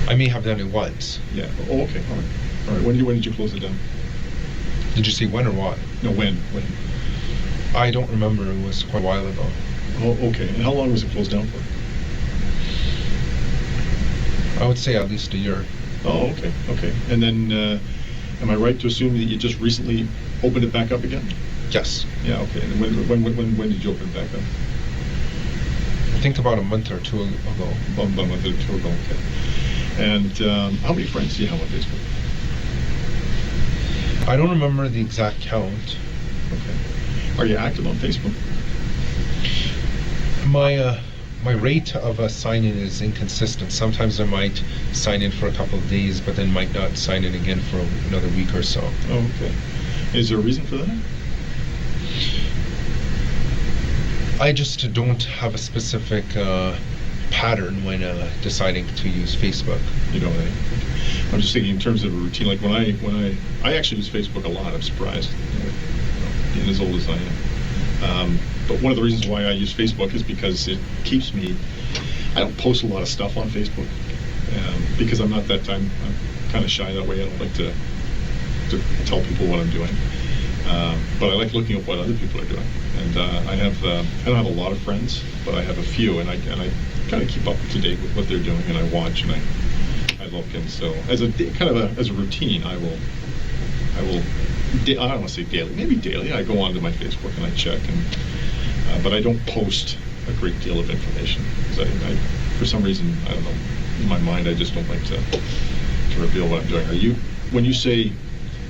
I may have done it once. Yeah. Oh, okay. All right. When did you close it down? Did you say when or what? No, when? I don't remember. It was quite a while ago. Oh, okay. And how long was it closed down for? I would say at least a year. Oh, okay. And then, am I right to assume that you just recently opened it back up again? Yes. Yeah. Okay. And when did you open it back up? I think about a month or two ago. About a month or two ago. Okay. And how many friends do you have on Facebook? I don't remember the exact count. Okay. Are you active on Facebook? My rate of sign-in is inconsistent. Sometimes I might sign in for a couple of days, but then might not sign in again for another week or so. Oh, okay. Is there a reason for that? I just don't have a specific pattern when deciding to use Facebook. You know, I'm just thinking in terms of a routine. Like when I actually use Facebook a lot. I'm surprised, being as old as I am. But one of the reasons why I use Facebook is because it keeps me. I don't post a lot of stuff on Facebook because I'm not that time. I'm kind of shy that way. I don't like to tell people what I'm doing. But I like looking at what other people are doing. And I don't have a lot of friends, but I have a few, and I kind of keep up to date with what they're doing, and I watch and I look. And so as a routine, I don't want to say daily, maybe daily. I go onto my Facebook and I check, but I don't post a great deal of information because I for some reason, I don't know, in my mind, I just don't like to reveal what I'm doing. When you say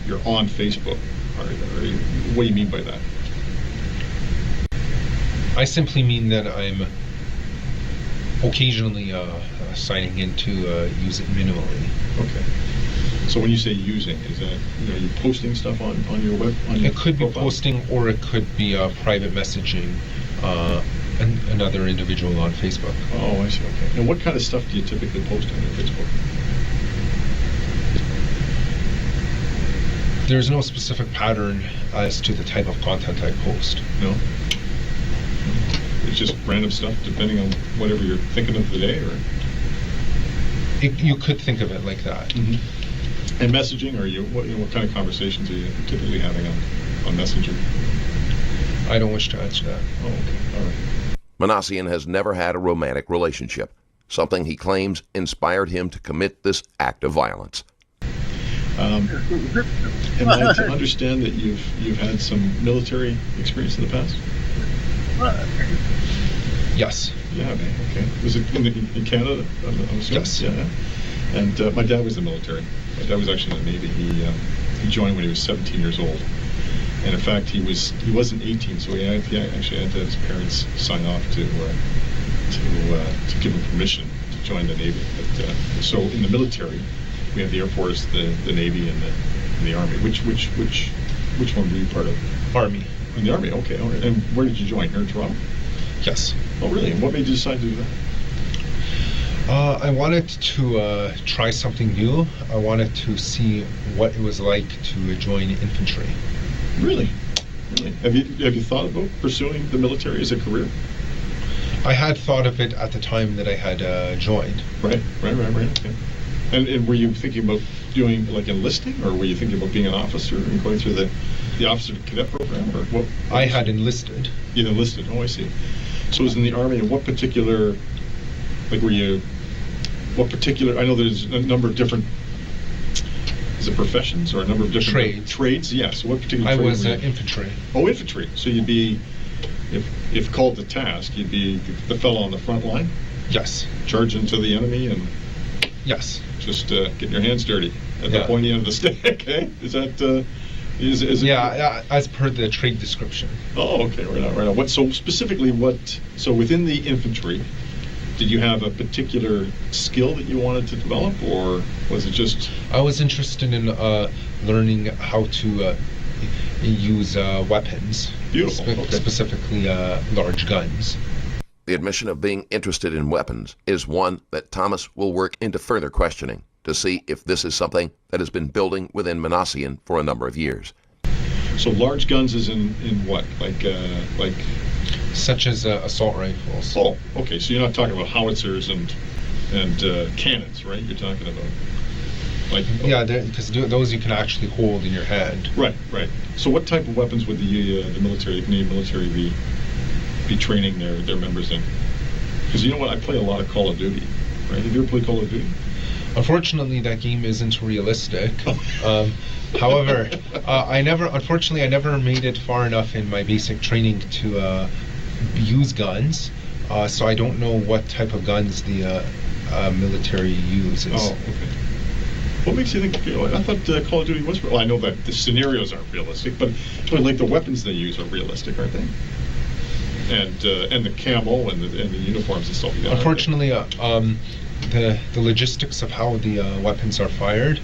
you're on Facebook, what do you mean by that? I simply mean that I'm occasionally signing in to use it minimally. Okay. So when you say using, is that are you posting stuff on your web? It could be posting, or it could be private messaging another individual on Facebook. Oh, I see. Okay. And what kind of stuff do you typically post on your Facebook? There's no specific pattern as to the type of content I post. No? It's just random stuff depending on whatever you're thinking of the day, or? You could think of it like that. Mm-hmm. And messaging, what kind of conversations are you typically having on Messenger? I don't wish to answer that. Oh, okay. All right. Manassian has never had a romantic relationship, something he claims inspired him to commit this act of violence. Am I to understand that you've had some military experience in the past? Yes. Yeah, man. Okay. Was it in Canada? I'm assuming? Yes. Yeah. And my dad was in the military. My dad was actually in the Navy. He joined when he was 17 years old. And in fact, he wasn't 18, so he actually had to have his parents sign off to give him permission to join the Navy. But, so in the military, we have the Air Force, the Navy, and the Army. Which one were you part of? Army. In the Army, okay. All right. And where did you join? Here in Toronto? Yes. Oh, really? And what made you decide to do that? I wanted to try something new. I wanted to see what it was like to join infantry. Really? Really? Have you thought about pursuing the military as a career? I had thought of it at the time that I had joined. Right. Okay. And were you thinking about doing like enlisting, or were you thinking about being an officer and going through the officer cadet program, or what? I had enlisted. You enlisted. Oh, I see. So it was in the Army. And what particular, like, what particular? I know there's a number of different. Is it professions or a number of different trades? Yes. What particular? I trade was were you? Infantry. Oh, infantry. So you'd be, if called to task, you'd be the fellow on the front line. Yes. Charge into the enemy and. Yes. Just getting your hands dirty at the pointy end of the stick. Okay. Is that? Is it? Yeah, as per the trade description. Oh, okay. Right on. So specifically, so within the infantry, did you have a particular skill that you wanted to develop, or was it just? I was interested in learning how to use weapons. Beautiful. Okay. Specifically, large guns. The admission of being interested in weapons is one that Thomas will work into further questioning to see if this is something that has been building within Manassian for a number of years. So large guns is in what? Like such as assault rifles. Oh, okay. So you're not talking about howitzers and cannons, right? You're talking about like because those you can actually hold in your hand. Right. So what type of weapons would the military, the Canadian military, be training their members in? Because you know what, I play a lot of Call of Duty, right? Have you ever played Call of Duty? Unfortunately, that game isn't realistic. However, I never made it far enough in my basic training to use guns, so I don't know what type of guns the military uses. Oh, okay. What makes you think? I thought Call of Duty was. Well, I know that the scenarios aren't realistic, but like the weapons they use are realistic, aren't they? And the camo and the uniforms and stuff. Unfortunately, the logistics of how the weapons are fired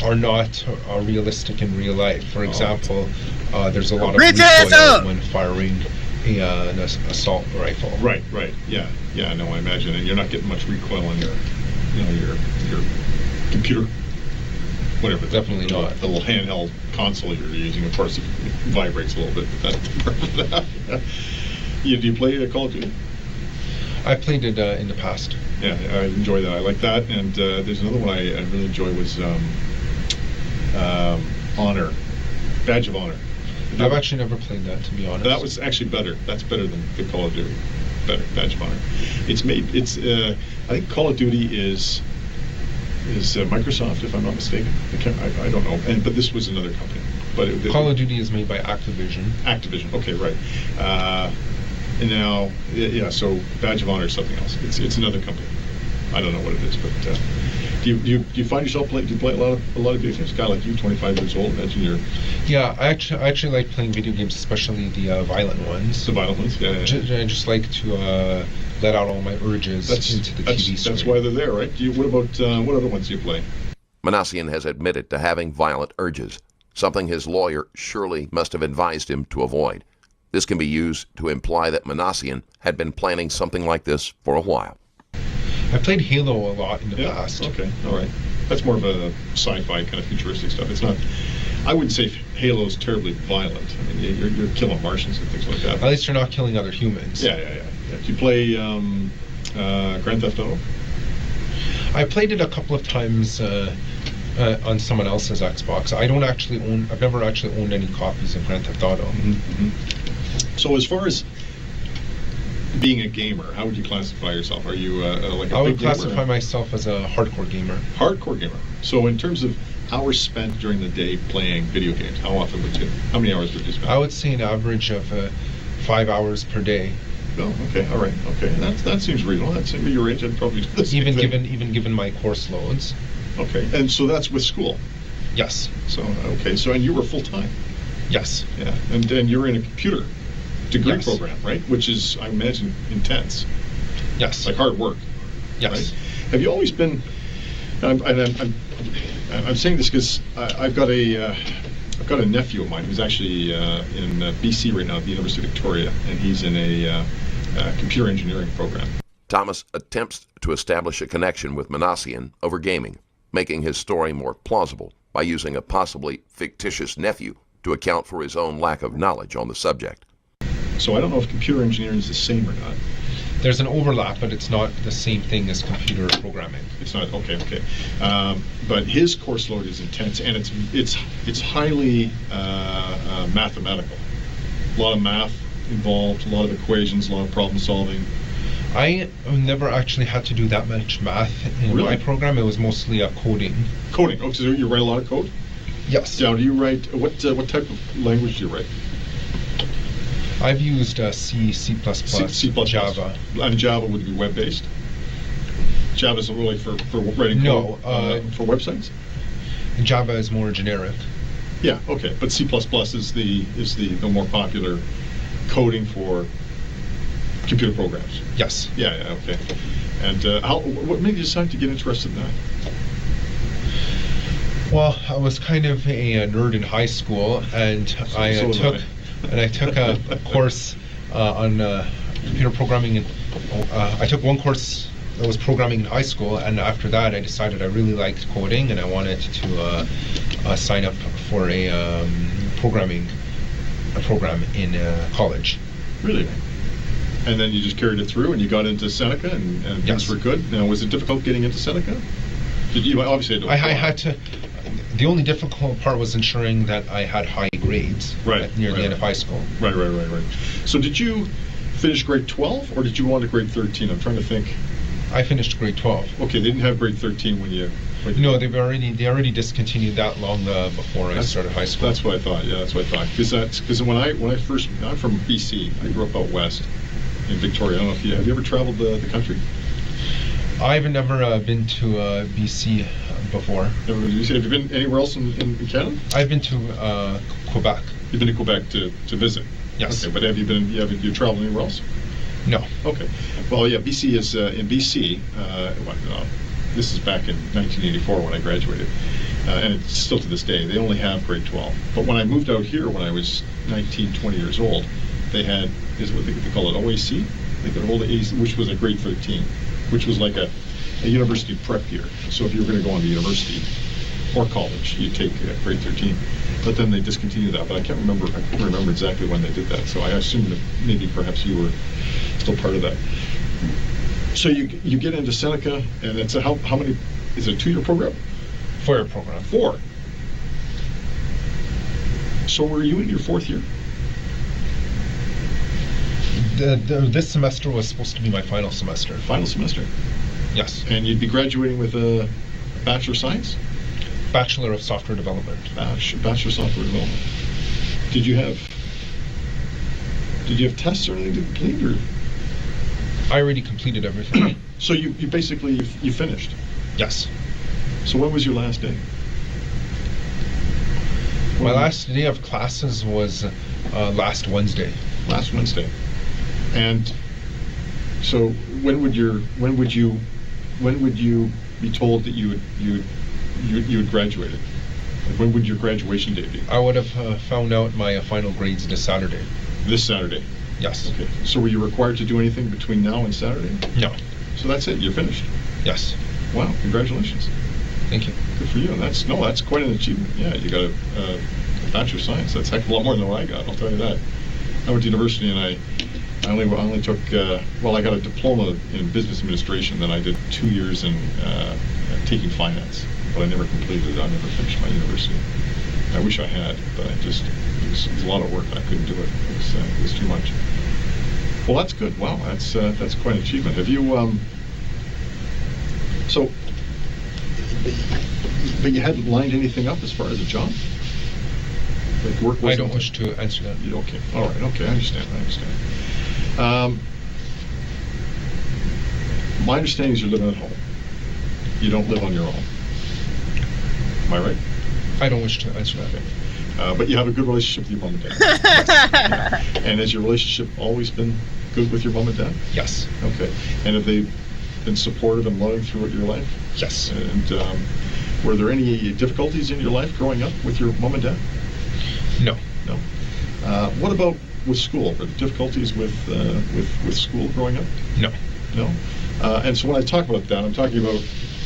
are not realistic in real life. For example, there's a lot of recoil when firing an assault rifle. Right. Yeah. No, I imagine, and you're not getting much recoil on your computer. Whatever. Definitely not. The little handheld console you're using, of course, it vibrates a little bit. But that. Do you play Call of Duty? I played it in the past. Yeah, I enjoy that. I like that. And there's another one I really enjoy was Honor, Badge of Honor. I've actually never played that, to be honest. That was actually better. That's better than the Call of Duty. Better, Badge of Honor. I think Call of Duty is Microsoft, if I'm not mistaken. I don't know. But this was another company. But Call of Duty is made by Activision. Activision. Okay, right. And now, so Badge of Honor is something else. It's another company. I don't know what it is, but do you find yourself play a lot of video games? A guy like you, 25 years old, imagine you're. Yeah, I actually like playing video games, especially the violent ones. The violent ones, yeah. I just like to let out all my urges into the TV screen. That's why they're there, right? What other ones do you play? Manassian has admitted to having violent urges, something his lawyer surely must have advised him to avoid. This can be used to imply that Manassian had been planning something like this for a while. I played Halo a lot in the past. Okay, all right. That's more of a sci-fi kind of futuristic stuff. It's not. I wouldn't say Halo's terribly violent. I mean, you're killing Martians and things like that. At least you're not killing other humans. Yeah. Do you play Grand Theft Auto? I played it a couple of times on someone else's Xbox. I've never actually owned any copies of Grand Theft Auto. Mm-hmm. So as far as being a gamer, how would you classify yourself? Are you like a big gamer? I would classify myself as a hardcore gamer. Hardcore gamer. So in terms of hours spent during the day playing video games, how many hours would you spend? I would say an average of 5 hours per day. Oh, okay, all right, okay. That seems reasonable. That's your age. I'd probably do the same thing. Given my course loads. Okay, and so that's with school. Yes. So okay, so and you were full time. Yes. Yeah, and you're in a computer degree program, right? Which is, I imagine, intense. Yes. Like hard work. Yes. Right? Have you always been? I'm saying this because I've got a nephew of mine who's actually in BC right now at the University of Victoria, and he's in a computer engineering program. Thomas attempts to establish a connection with Manassian over gaming, making his story more plausible by using a possibly fictitious nephew to account for his own lack of knowledge on the subject. So I don't know if computer engineering is the same or not. There's an overlap, but it's not the same thing as computer programming. It's not, okay. But his course load is intense, and it's highly mathematical. A lot of math involved, a lot of equations, a lot of problem solving. I never actually had to do that much math in my program. It was mostly coding. Coding. Oh, so you write a lot of code? Yes. Now, do you write what type of language do you write? I've used C, C++, Java. And Java would be web-based? Java isn't really for writing code for websites? Java is more generic. Yeah, okay. But C++ is the more popular coding for computer programs. Yes. Yeah, okay. And what made you decide to get interested in that? Well, I was kind of a nerd in high school, and I took a course on computer programming. I took one course that was programming in high school, and after that, I decided I really liked coding, and I wanted to sign up for a program in college. Really? And then you just carried it through, and you got into Seneca, and things were good. Now, was it difficult getting into Seneca? Did you obviously had to I had to. The only difficult part was ensuring that I had high grades near the end of high school. Right. So did you finish grade 12, or did you go on to grade 13? I'm trying to think. I finished grade 12. Okay, they didn't have grade 13 when you... No, they already discontinued that long before I started high school. That's what I thought. Yeah, that's what I thought. Because when I first, I'm from BC. I grew up out west in Victoria. I don't know if have you ever traveled the country? I've never been to BC before. Never been to BC. Have you been anywhere else in Canada? I've been to Quebec. You've been to Quebec to visit? Yes. Okay, but have you traveled anywhere else? No. Okay. Well, yeah, BC is, in BC, this is back in 1984 when I graduated, and it's still to this day, they only have grade 12. But when I moved out here when I was 19, 20 years old, they had, is what they call it, OAC? They could hold AAC, which was a grade 13, which was like a university prep year. So if you were going to go on to university or college, you'd take grade 13. But then they discontinued that, but I couldn't remember exactly when they did that. So I assume that maybe perhaps you were still part of that. So you get into Seneca, and it's how many? Is it a 2-year program? 4-year program. 4. So were you in your 4th year? This semester was supposed to be my final semester. Final semester? Yes. And you'd be graduating with a Bachelor of Science? Bachelor of Software Development. Bachelor of Software Development. Did you have tests or anything to complete, or? I already completed everything. So you basically you finished? Yes. So when was your last day? My last day of classes was last Wednesday. Last Wednesday. And so when would you be told that you had graduated? Like, when would your graduation date be? I would have found out my final grades this Saturday. This Saturday? Yes. Okay. So were you required to do anything between now and Saturday? No. So that's it. You're finished. Yes. Wow. Congratulations. Thank you. Good for you. And that's quite an achievement. Yeah, you got a Bachelor of Science. That's a heck of a lot more than what I got. I'll tell you that. I went to university and I only took I got a diploma in business administration. Then I did 2 years in taking finance, but I never completed it. I never finished my university. I wish I had, but it was a lot of work. I couldn't do it. It was too much. Well, that's good. Wow, that's quite an achievement. Have you but you hadn't lined anything up as far as a job? Like work? I don't wish to answer that. Okay. All right. Okay. I understand. My understanding is you're living at home. You don't live on your own. Am I right? I don't wish to answer that. Okay. But you have a good relationship with your mom and dad. And has your relationship always been good with your mom and dad? Yes. Okay. And have they been supportive and loving throughout your life? Yes. And were there any difficulties in your life growing up with your mom and dad? No. No. What about with school? Were there difficulties with school growing up? No. No. And so when I talk about that, I'm talking about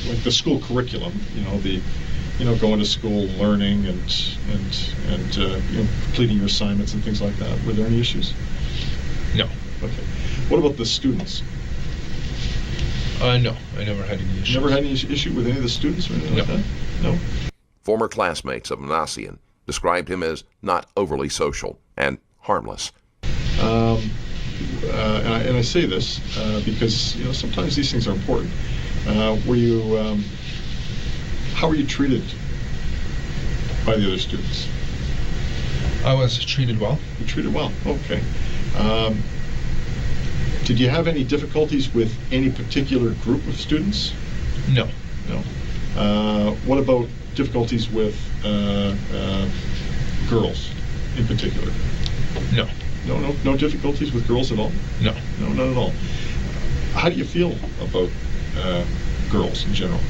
like the school curriculum. Going to school, learning, and completing your assignments and things like that. Were there any issues? No. Okay. What about the students? No, I never had any issues. Never had any issue with any of the students or anything like that? No. Former classmates of Manassian described him as not overly social and harmless. And I say this because sometimes these things are important. How were you treated by the other students? I was treated well. You treated well. Okay. Did you have any difficulties with any particular group of students? No. No. What about difficulties with girls in particular? No. No difficulties with girls at all? No. No, not at all. How do you feel about girls in general?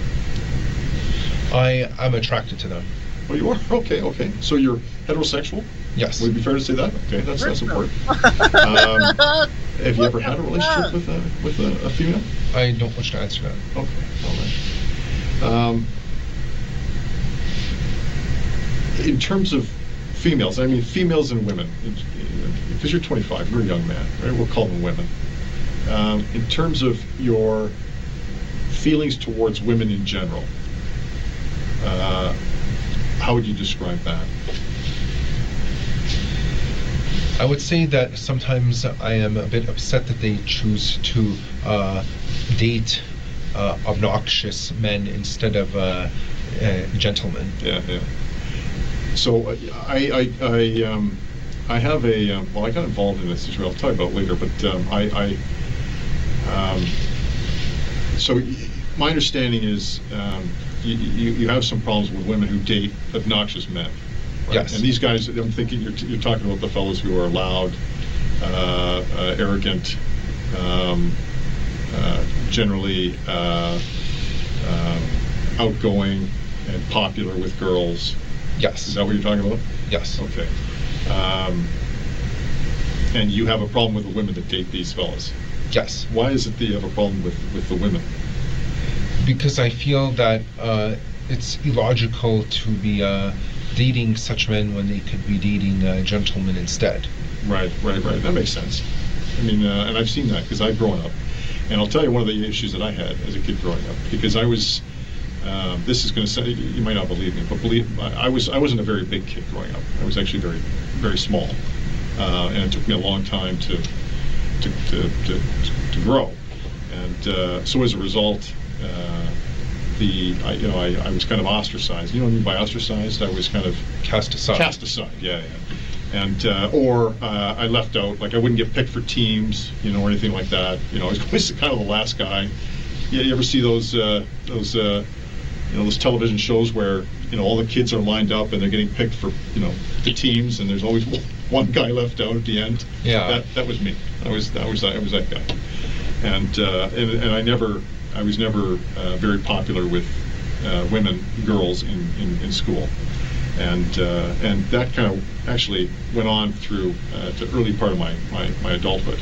I'm attracted to them. Oh, you are? Okay. So you're heterosexual? Yes. Would it be fair to say that? Okay, that's important. Have you ever had a relationship with a female? I don't wish to answer that. Okay, all right. In terms of females, I mean females and women, because you're 25, you're a young man, right? We'll call them women. In terms of your feelings towards women in general, how would you describe that? I would say that sometimes I am a bit upset that they choose to date obnoxious men instead of gentlemen. Yeah. So I have a well, I got involved in this situation. I'll talk about it later, but so my understanding is you have some problems with women who date obnoxious men. Right? Yes. And these guys, I'm thinking you're talking about the fellows who are loud, arrogant, generally outgoing and popular with girls. Yes. Is that what you're talking about? Yes. Okay. And you have a problem with the women that date these fellas? Yes. Why is it that you have a problem with the women? Because I feel that it's illogical to be dating such men when they could be dating gentlemen instead. Right. That makes sense. I mean, and I've seen that because I've grown up. And I'll tell you one of the issues that I had as a kid growing up, because I was, this is going to say, you might not believe me, but I wasn't a very big kid growing up. I was actually very, very small. And it took me a long time to grow. And so as a result, I was kind of ostracized. You know what I mean by ostracized? I was kind of cast aside. Yeah. And or I left out, like I wouldn't get picked for teams, or anything like that. I was always kind of the last guy. Yeah, you ever see those television shows where all the kids are lined up and they're getting picked for the teams, and there's always one guy left out at the end. Yeah. That was me. I was that guy. And I was never very popular with girls in school. And that kind of actually went on through to early part of my adulthood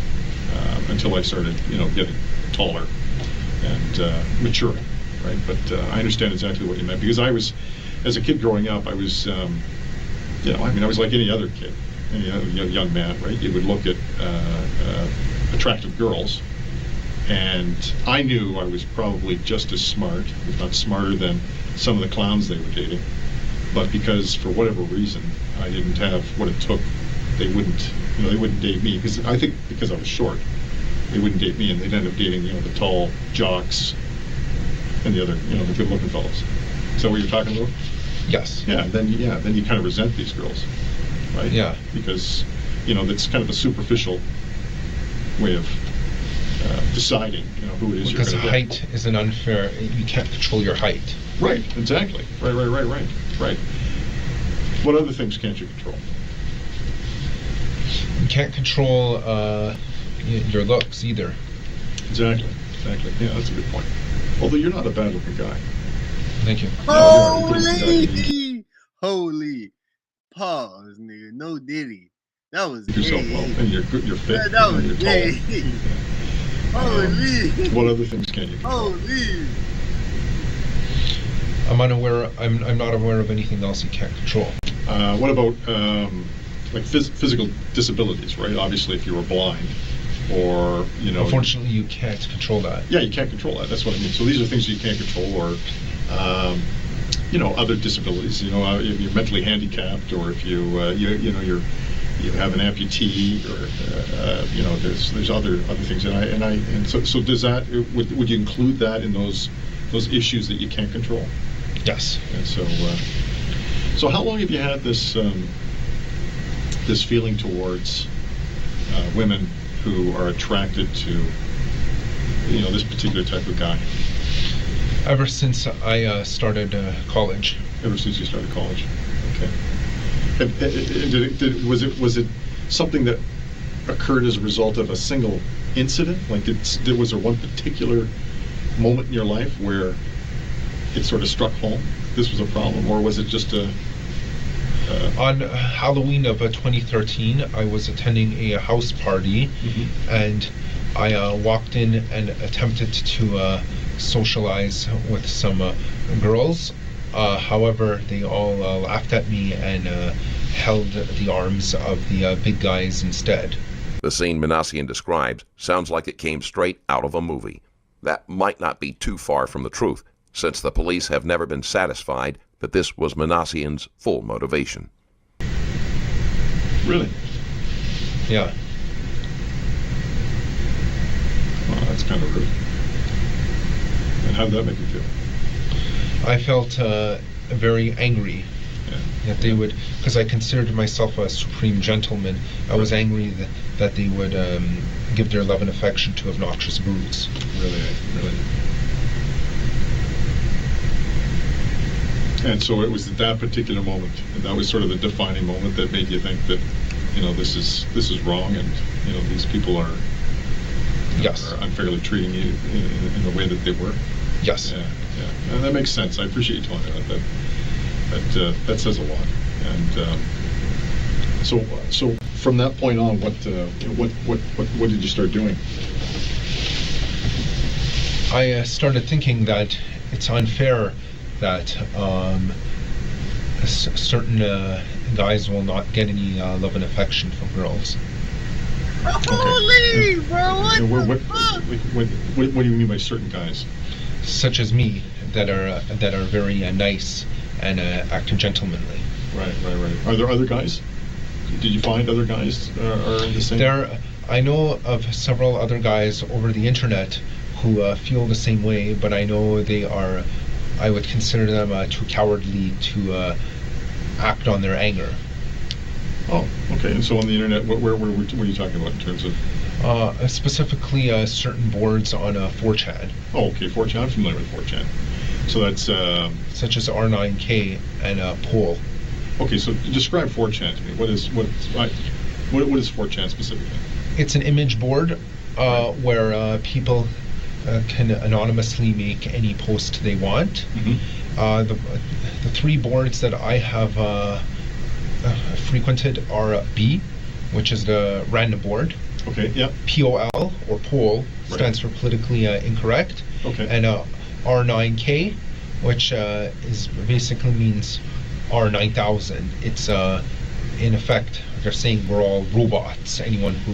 until I started, getting taller and maturing, right? But I understand exactly what you meant, because I was, as a kid growing up, I was, I was like any other kid, any other young man, right? You would look at attractive girls, and I knew I was probably just as smart, if not smarter, than some of the clowns they were dating. But because, for whatever reason, I didn't have what it took, they wouldn't date me. Because I think because I was short, they wouldn't date me, and they'd end up dating, the tall jocks and the other, the good-looking fellows. Is that what you're talking about? Yes. Yeah. Then you kind of resent these girls, right? Yeah. Because, that's kind of a superficial way of deciding, who it is because you're going to height is an unfair. You can't control your height. Right. Exactly. Right. What other things can't you control? You can't control your looks either. Exactly. Yeah, that's a good point. Although you're not a bad-looking guy. Thank you. Holy. Pause, nigga. No diddy. That was yourself gay. well, and you're good. You're fit. Yeah, that was you're gay. tall. Holy. What other things can you control? Holy. I'm unaware. I'm not aware of anything else you can't control. What about like physical disabilities? Right. Obviously, if you were blind, or Unfortunately, you can't control that. Yeah, you can't control that. That's what I mean. So these are things you can't control, or other disabilities. If you're mentally handicapped, or if you have an amputee, or there's other things. And so does that would you include that in those issues that you can't control? Yes. And so how long have you had this this feeling towards women who are attracted to this particular type of guy? Ever since I started college. Ever since you started college. Okay. Was it something that occurred as a result of a single incident? Like, was there one particular moment in your life where it sort of struck home this was a problem, or was it just on Halloween of 2013, I was attending a house party, and I walked in and attempted to socialize with some girls. However, they all laughed at me and held the arms of the big guys instead. The scene Manassian describes sounds like it came straight out of a movie. That might not be too far from the truth, since the police have never been satisfied that this was Manassian's full motivation. Really? Yeah. Well, that's kind of rude. And how did that make you feel? I felt very angry that they would, because I considered myself a supreme gentleman. I was angry that they would give their love and affection to obnoxious brutes. Really. And so it was at that particular moment, that was sort of the defining moment that made you think that, this is wrong, and these people are are unfairly treating you in the way that they were. Yes. Yeah. And that makes sense. I appreciate you telling me that. That says a lot. And so from that point on, what did you start doing? I started thinking that it's unfair that certain guys will not get any love and affection from girls. Holy, bro! What do you mean by certain guys? Such as me, that are very nice and act gentlemanly. Right. Are there other guys? Did you find other guys are in the same? I know of several other guys over the internet who feel the same way, but I know they are. I would consider them too cowardly to act on their anger. Oh, okay. And so on the internet, what are you talking about in terms of? Specifically, certain boards on 4chan. Oh, okay, 4chan. I'm familiar with 4chan. So that's such as R9K and Poll. Okay, so describe 4chan to me. What is 4chan specifically? It's an image board where people can anonymously make any post they want. The three boards that I have frequented are B, which is the random board. Okay, yeah. POL, or poll, stands for politically incorrect. Okay. And R9K, which is basically means R9000. It's in effect, they're saying we're all robots. Anyone who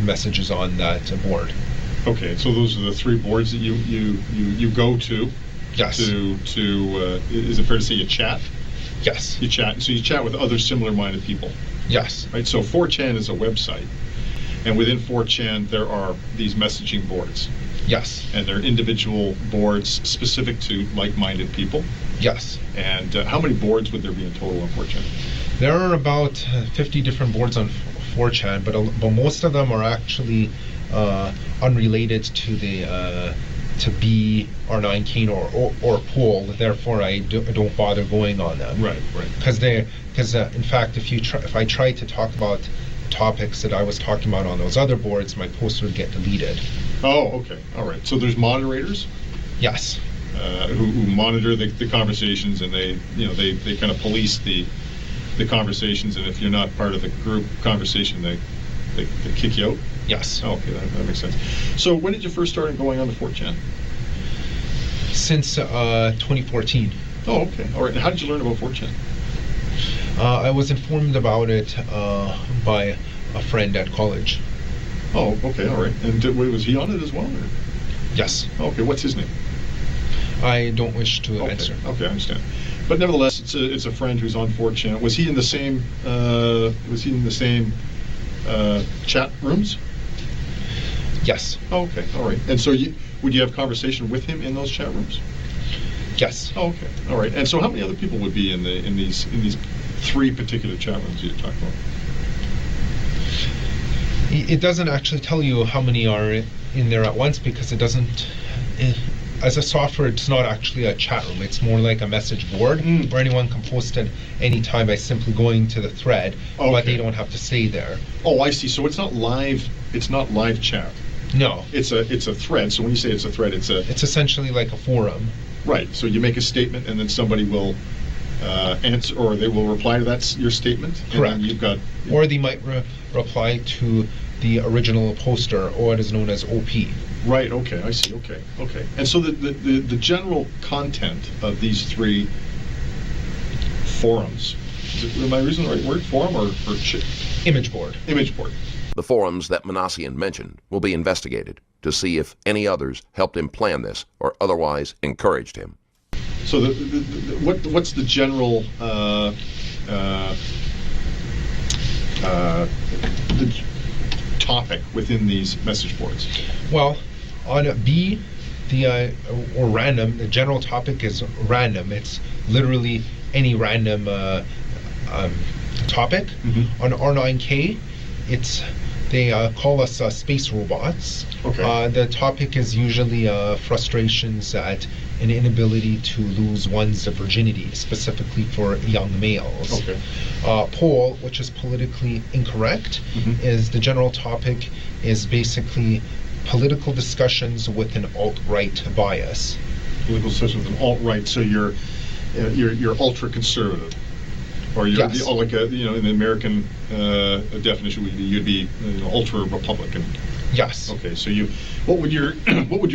messages on that board. Okay, so those are the three boards that you go to. Yes. To is it fair to say you chat? Yes. You chat. So you chat with other similar-minded people. Yes. Right. So 4chan is a website, and within 4chan there are these messaging boards. Yes. And they're individual boards specific to like-minded people. Yes. And how many boards would there be in total on 4chan? There are about 50 different boards on 4chan, but most of them are actually unrelated to the to B or 9K or Paul. Therefore, I don't bother going on them. Right. Because in fact, if I tried to talk about topics that I was talking about on those other boards, my post would get deleted. Oh, okay, all right. So there's moderators. Yes. Who monitor the conversations, and they kind of police the conversations, and if you're not part of the group conversation, they kick you out. Yes. Oh, okay, that makes sense. So when did you first start going on the 4chan? Since 2014. Oh, okay, all right. And how did you learn about 4chan? I was informed about it by a friend at college. Oh, okay, all right. And was he on it as well? Or? Yes. Okay, what's his name? I don't wish to answer. Okay, I understand. But nevertheless, it's a friend who's on 4chan. Was he in the same? Chat rooms? Yes. Oh, okay, all right. And so would you have conversation with him in those chat rooms? Yes. Oh, okay, all right. And so how many other people would be in these 3 particular chat rooms you talked about? It doesn't actually tell you how many are in there at once, because it doesn't. As a software, it's not actually a chat room. It's more like a message board where anyone can post at any time by simply going to the thread, but they don't have to stay there. Oh, I see. So it's not live. It's not live chat. No. It's a thread. So when you say it's a thread, it's essentially like a forum. Right. So you make a statement, and then somebody will answer, or they will reply to your statement. Correct. And then you've got. Or they might reply to the original poster, or what is known as OP. Right. Okay. I see. Okay. And so the general content of these 3 forums. Am I using the right word? Forum or image board? Image board. The forums that Manassian mentioned will be investigated to see if any others helped him plan this or otherwise encouraged him. So what's the general the topic within these message boards? Well, on B, or random, the general topic is random. It's literally any random topic. Mm-hmm. On R9K, they call us space robots. Okay. The topic is usually frustrations at an inability to lose one's virginity, specifically for young males. Okay. Poll, which is politically incorrect, is the general topic is basically political discussions with an alt-right bias. Political discussions with an alt-right, so you're ultra-conservative. Or you're yes. Like in the American definition, you'd be ultra-Republican. Yes. Okay, so what would your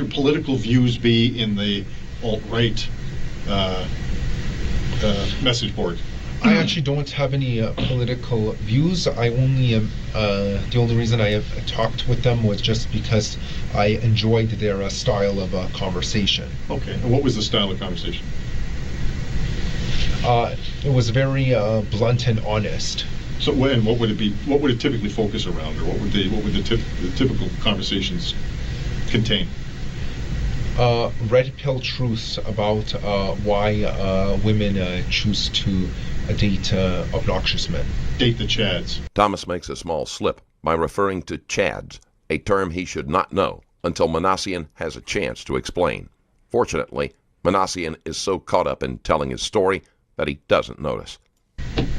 political views be in the alt-right message board? I actually don't have any political views. I only the only reason I have talked with them was just because I enjoyed their style of conversation. Okay, and what was the style of conversation? It was very blunt and honest. So what would it be? What would it typically focus around, or what would the typical conversations contain? Red pill truths about why women choose to date obnoxious men. Date the Chads. Thomas makes a small slip by referring to Chads, a term he should not know until Manassian has a chance to explain. Fortunately, Manassian is so caught up in telling his story that he doesn't notice.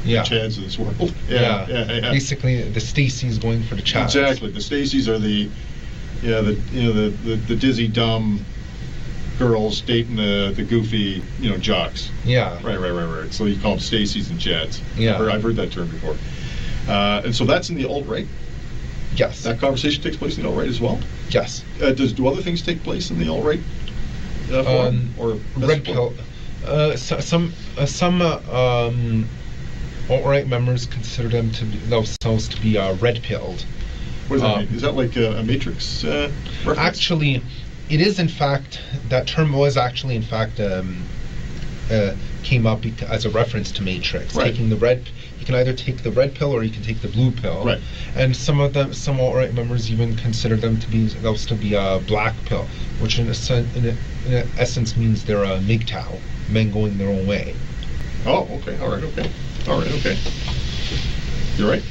Yeah. The Chads of this world. Yeah. Basically, the Stacy's going for the Chads. Exactly. The Stacy's are the dizzy, dumb girls dating the goofy, jocks. Yeah. Right. So you call them Stacy's and Chads. Yeah. I've heard that term before. And so that's in the alt-right? Yes. That conversation takes place in the alt-right as well? Yes. Do other things take place in the alt-right forum? Or red pill. Some alt-right members consider themselves to be red-pilled. What does that mean? Is that like a Matrix reference? Actually, it is in fact, that term was actually in fact came up as a reference to Matrix. Right. Taking the red, you can either take the red pill or you can take the blue pill. Right. And some alt-right members even consider themselves to be a black pill, which in essence means they're a MGTOW, men going their own way. Oh, okay. All right. Okay. You're right.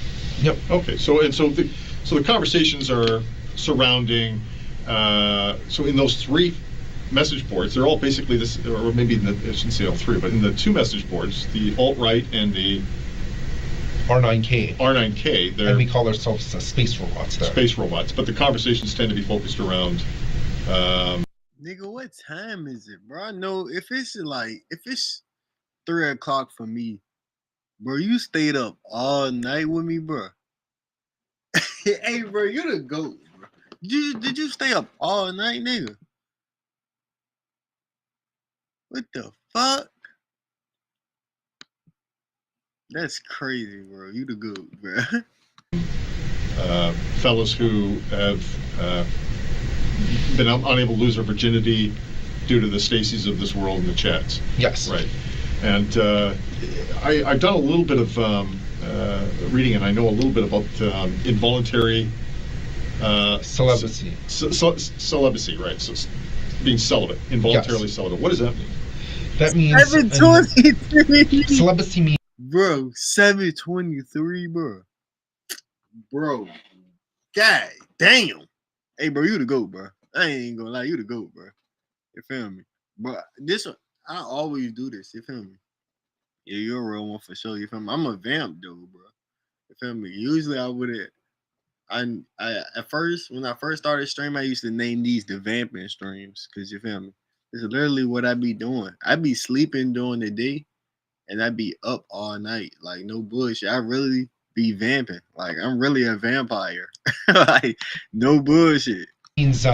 Yep. Okay. So the conversations are surrounding. So in those 3 message boards, they're all basically this, or maybe I shouldn't say all 3, but in the 2 message boards, the alt-right and the R9K. R9K. And we call ourselves space robots there. Space robots, but the conversations tend to be focused around. Nigga, what time is it, bro? I know if it's 3 o'clock for me, bro, you stayed up all night with me, bro. Hey, bro, you the GOAT, bro. Did you stay up all night, nigga? What the fuck? That's crazy, bro. You the GOAT, bro. Fellas who have been unable to lose their virginity due to the Stacys of this world in the chats. Yes. Right. And I've done a little bit of reading, and I know a little bit about involuntary celibacy. Celibacy, right? So being celibate, involuntarily celibate. What does that mean? That means 723. Celibacy means, bro, 723, bro. Bro, god damn. Hey, bro, you the GOAT, bro. I ain't gonna lie, you the GOAT, bro. You feel me? Bro, this one, I always do this. You feel me? Yeah, you're a real one for sure. You feel me? I'm a vamp dude, bro. You feel me? Usually I would have. At first, when I first started streaming, I used to name these the vamping streams, cause you feel me? It's literally what I be doing. I be sleeping during the day, and I be up all night. Like no bullshit. I really be vamping. Like I'm really a vampire. Like no bullshit. Means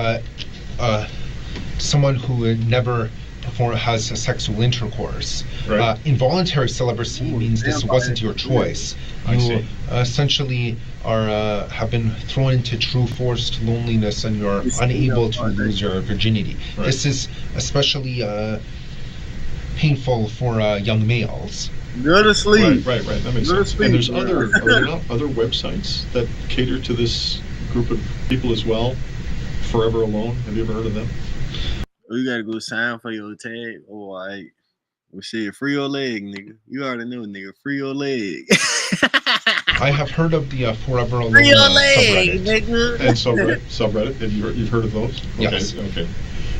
someone who never has a sexual intercourse. Right. Involuntary celibacy means this wasn't your choice. You essentially are have been thrown into true forced loneliness, and you're unable to lose your virginity. Right. This is especially painful for young males. Go to sleep. Right. That makes sense. And there's are there not other websites that cater to this group of people as well? Forever Alone. Have you ever heard of them? You gotta go sign for your tag. Oh, well, shit, free your leg, nigga. You already know, nigga. Free your leg. I have heard of the Forever Alone Free your leg, subreddit. nigga. And subreddit. Have you've heard of those? Okay. Yes. Okay.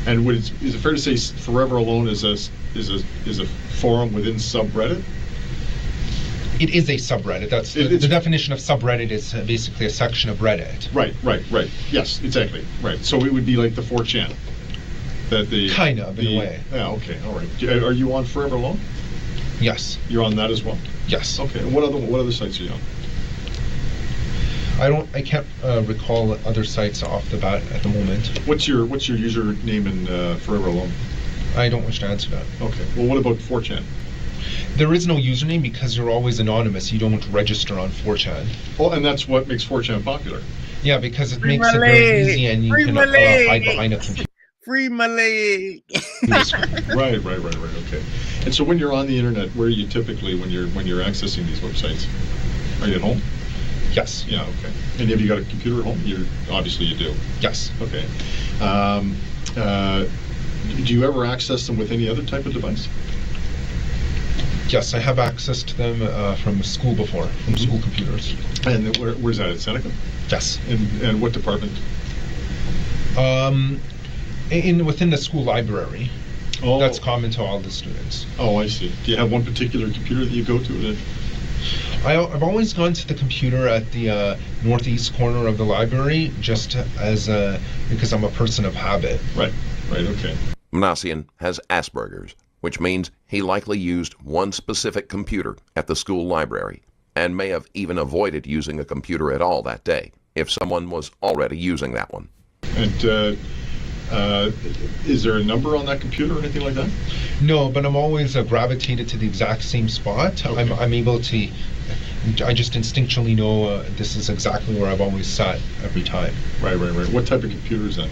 And is it fair to say Forever Alone is a forum within subreddit? It is a subreddit. That's the definition of subreddit is basically a section of Reddit. Right. Yes, exactly. Right. So it would be like the 4chan. Kind of, in a way. Yeah, okay, all right. Are you on Forever Alone? Yes. You're on that as well? Yes. Okay, and what other sites are you on? I can't recall other sites off the bat at the moment. What's your username in Forever Alone? I don't wish to answer that. Okay, well what about 4chan? There is no username because you're always anonymous. You don't register on 4chan. Oh, and that's what makes 4chan popular. Yeah, because it makes it very easy, and you can hide behind a computer. Free my leg. Right. Okay. And so when you're on the internet, where are you typically when you're accessing these websites? Are you at home? Yes. Yeah. Okay. And have you got a computer at home? Obviously you do. Yes. Okay. Do you ever access them with any other type of device? Yes, I have access to them from school before, from school computers. And where's that, at Seneca? Yes. And what department? Within the school library. Oh. That's common to all the students. Oh, I see. Do you have one particular computer that you go to? I've always gone to the computer at the northeast corner of the library, just because I'm a person of habit. Right, okay. Mnassian has Asperger's, which means he likely used one specific computer at the school library and may have even avoided using a computer at all that day if someone was already using that one. And is there a number on that computer or anything like that? No, but I'm always gravitated to the exact same spot. Okay. I'm able to, I just instinctually know this is exactly where I've always sat every time. Right. What type of computer is that?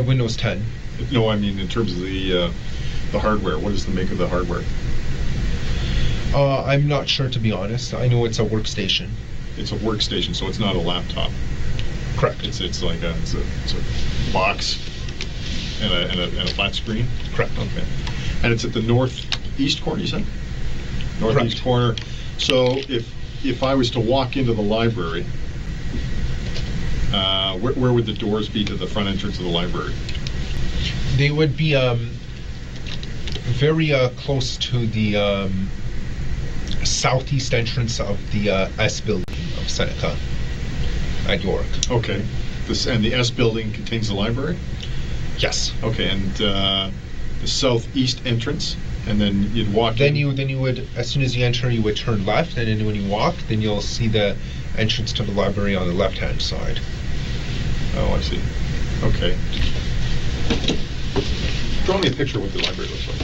Windows 10. No, I mean in terms of the hardware. What is the make of the hardware? I'm not sure, to be honest. I know it's a workstation. It's a workstation, so it's not a laptop. Correct. It's like a box and a flat screen. Correct. Okay. And it's at the northeast corner, you said? Northeast Correct. Corner. So if I was to walk into the library, Where would the doors be to the front entrance of the library? They would be very close to the southeast entrance of the S building of Seneca at York. Okay. And the S building contains the library? Yes. Okay, and the southeast entrance, and then you'd walk then in. You would, as soon as you enter, you would turn left, and then when you walk, then you'll see the entrance to the library on the left-hand side. Oh, I see. Okay. Draw me a picture of what the library looks like.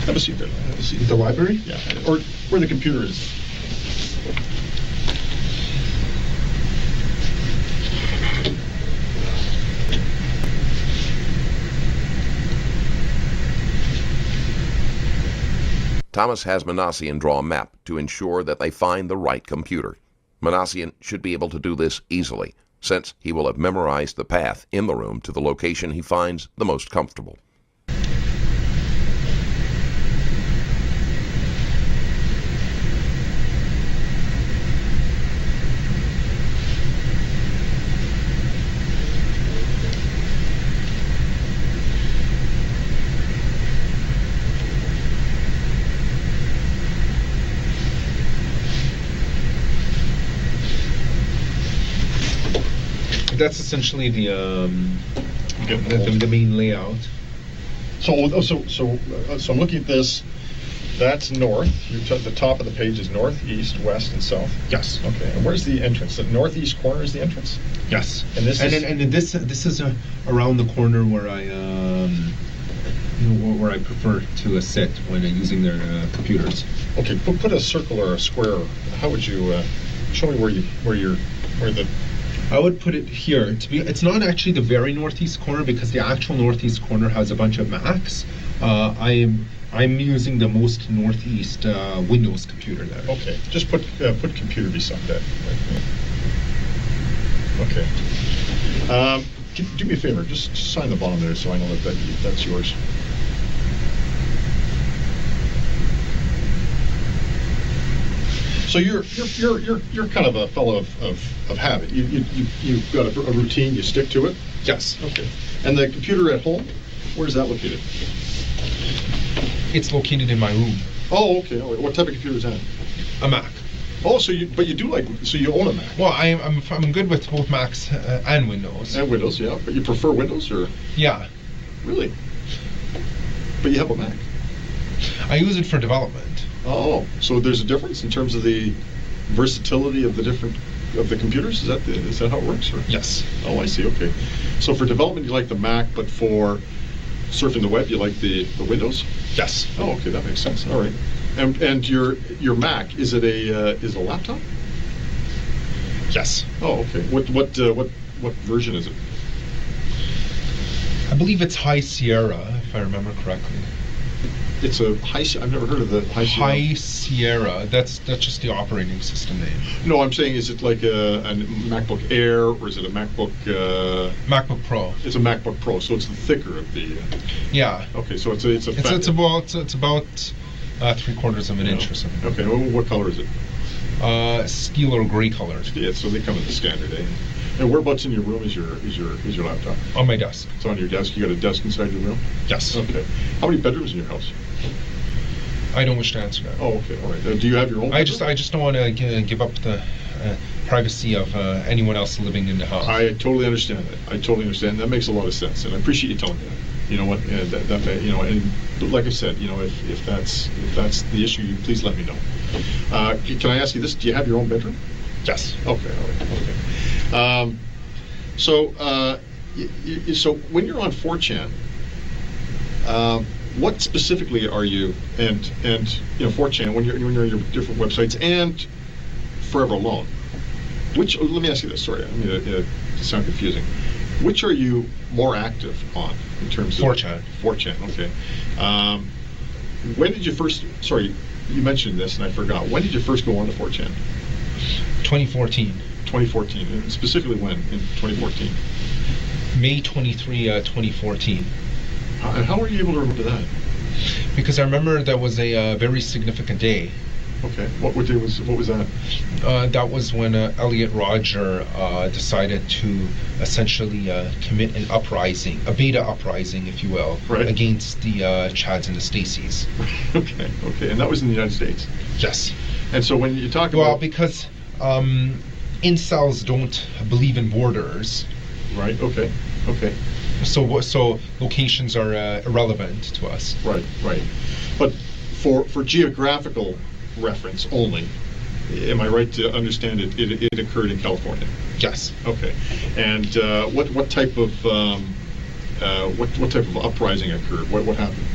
Have a seat there. Have a seat. The library? Yeah, or where the computer is. Thomas has Manassian draw a map to ensure that they find the right computer. Manassian should be able to do this easily, since he will have memorized the path in the room to the location he finds the most comfortable. That's essentially the main layout. So I'm looking at this. That's north. The top of the page is north, east, west, and south. Yes. Okay. And where's the entrance? The northeast corner is the entrance. Yes. And this is around the corner where I where I prefer to sit when using their computers. Okay. Put a circle or a square. How would you show me where the I would put it here. It's not actually the very northeast corner because the actual northeast corner has a bunch of Macs. I'm using the most northeast Windows computer there. Okay, just put computer beside that. Okay. Do me a favor, just sign the bottom there so I know that's yours. So you're kind of a fellow of habit. You've got a routine. You stick to it. Yes. Okay. And the computer at home, where's that located? It's located in my room. Oh, okay. What type of computer is that? A Mac. Oh, so you own a Mac? Well, I'm good with both Macs and Windows. And Windows, yeah. But you prefer Windows, or? Yeah. Really? But you have a Mac. I use it for development. Oh, so there's a difference in terms of the versatility of the computers? Is that how it works? Or? Yes. Oh, I see. Okay. So for development, you like the Mac, but for surfing the web, you like the Windows? Yes. Oh, okay, that makes sense. All right. And your Mac, is it a laptop? Yes. Oh, okay. What version is it? I believe it's High Sierra, if I remember correctly. It's a High Sierra. I've never heard of the High Sierra. High Sierra. That's just the operating system name. No, I'm saying, is it like a MacBook Air, or is it a MacBook? MacBook Pro. It's a MacBook Pro, so it's the thicker of the. Yeah. Okay, so it's about 3/4 of an inch or something. Okay, what color is it? Steel or gray color. Yeah, so they come in the standard, eh? And whereabouts in your room is your laptop? On my desk. It's on your desk. You got a desk inside your room? Yes. Okay. How many bedrooms in your house? I don't wish to answer that. Oh, okay, all right. Do you have your own bedroom? I just don't want to give up the privacy of anyone else living in the house. I totally understand that. I totally understand. That makes a lot of sense, and I appreciate you telling me that. You know what? And like I said, if that's the issue, please let me know. Can I ask you this? Do you have your own bedroom? Yes. Okay. All right. Okay. So when you're on 4chan, what specifically are you? And 4chan, when you're in your different websites, and Forever Alone. Let me ask you this. Sorry, I mean to sound confusing. Which are you more active on in terms of 4chan? 4chan. Okay. When did you first? Sorry, you mentioned this and I forgot. When did you first go on to 4chan? 2014. 2014, and specifically when in 2014? May 23, 2014. And how were you able to remember that? Because I remember that was a very significant day. Okay. What was that? That was when Elliot Rodger decided to essentially commit an uprising, a beta uprising, if you will, right, against the Chads and the Stacys. Okay, and that was in the United States? Yes. And so when you talk about... Well, because incels don't believe in borders. Right, okay. So locations are irrelevant to us. Right. But for geographical reference only, am I right to understand it occurred in California? Yes. Okay. And what type of uprising occurred? What happened?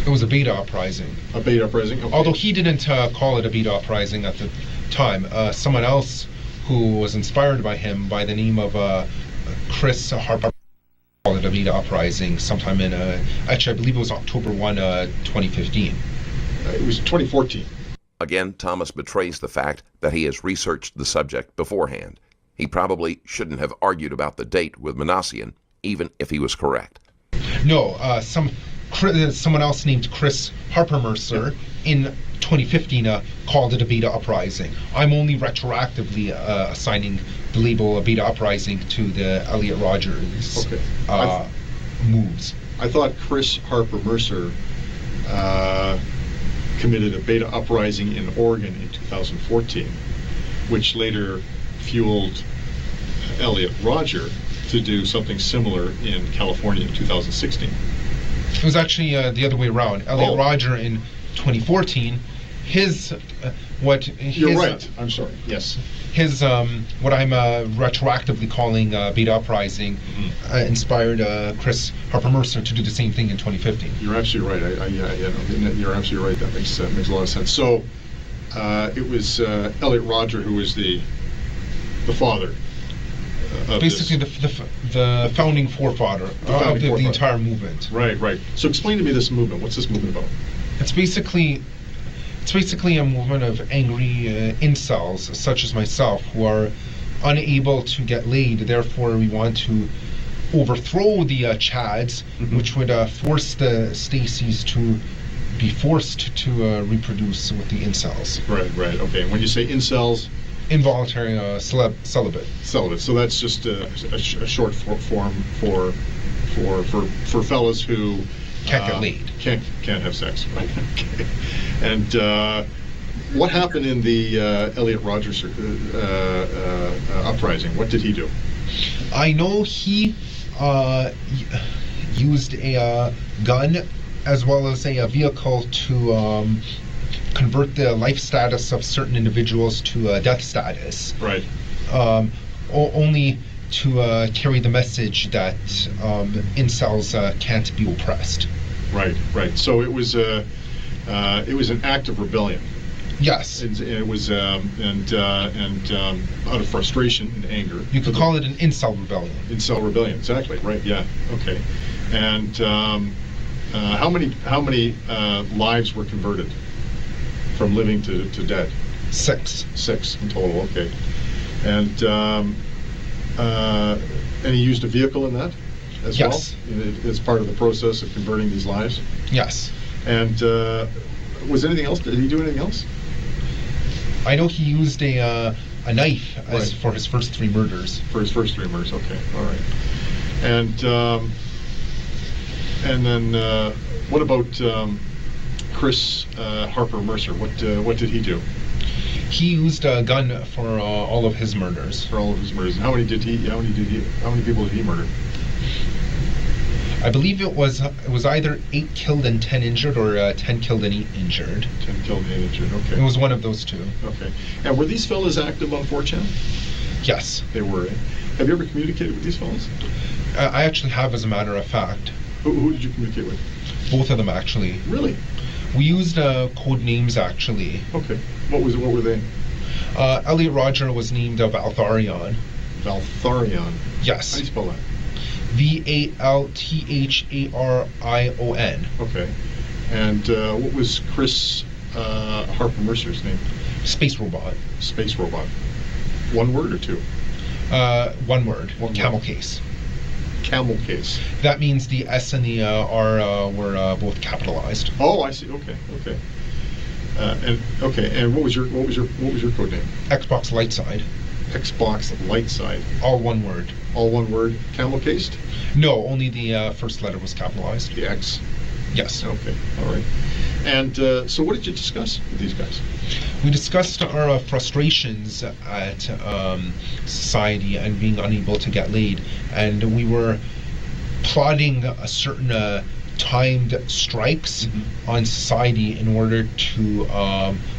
It was a beta uprising. A beta uprising? Okay. Although he didn't call it a beta uprising at the time. Someone else who was inspired by him, by the name of Chris Harper, called it a beta uprising sometime in, actually I believe it was October 1, 2015. It was 2014. Again, Thomas betrays the fact that he has researched the subject beforehand. He probably shouldn't have argued about the date with Manassian, even if he was correct. No, someone else named Chris Harper Mercer in 2015 called it a beta uprising. I'm only retroactively assigning the label a beta uprising to the Elliot Rodgers moves. I thought Chris Harper Mercer committed a beta uprising in Oregon in 2014, which later fueled Elliot Rodger to do something similar in California in 2016. It was actually the other way around. Elliot Rodger in 2014, You're right. I'm sorry. Yes. His what I'm retroactively calling beta uprising inspired Chris Harper Mercer to do the same thing in 2015. You're absolutely right. You're absolutely right. That makes a lot of sense. So it was Elliot Rodger who was the father. Basically, the founding forefather of the entire movement. Right. So explain to me this movement. What's this movement about? It's basically a movement of angry incels, such as myself, who are unable to get laid. Therefore, we want to overthrow the Chads, which would force the Stacys to be forced to reproduce with the incels. Right. Okay. And when you say incels, involuntary celibate. So that's just a short form for fellas who can't get laid, can't have sex. Right. Okay. And what happened in the Elliot Rodgers uprising? What did he do? I know he used a gun as well as a vehicle to convert the life status of certain individuals to death status. Right. Only to carry the message that incels can't be oppressed. Right. So it was an act of rebellion. Yes. It was out of frustration and anger. You could call it an incel rebellion. Incel rebellion, exactly. Right. Yeah. Okay. And how many lives were converted from living to dead? 6. 6 in total. Okay. And he used a vehicle in that as well? As part of the process of converting these lives? Yes. And was anything else? Did he do anything else? I know he used a knife for his first 3 murders. For his first 3 murders, okay. All right. And then what about Chris Harper Mercer? What did he do? He used a gun for all of his murders. For all of his murders. How many people did he murder? I believe it was either 8 killed and 10 injured, or 10 killed and 8 injured. 10 killed and 8 injured. Okay. It was one of those 2. Okay. And were these fellas active on 4chan? Yes. They were. Have you ever communicated with these fellas? I actually have, as a matter of fact. Who did you communicate with? Both of them, actually. Really? We used code names, actually. Okay. What were they? Elliot Rodger was named Valtharion. Valtharion? Yes. How do you spell that? Valtharion. Okay. And what was Chris Harper Mercer's name? Space Robot. Space Robot. One word or 2? 1 word. Camel case. camel case? That means the S and the R were both capitalized. Oh, I see. Okay. And what was your code name? Xbox Light Side. Xbox Light Side. All one word. All one word. Camel cased? No, only the first letter was capitalized. The X. Yes. Okay. All right. And so, what did you discuss with these guys? We discussed our frustrations at society and being unable to get laid, and we were plotting a certain timed strikes on society in order to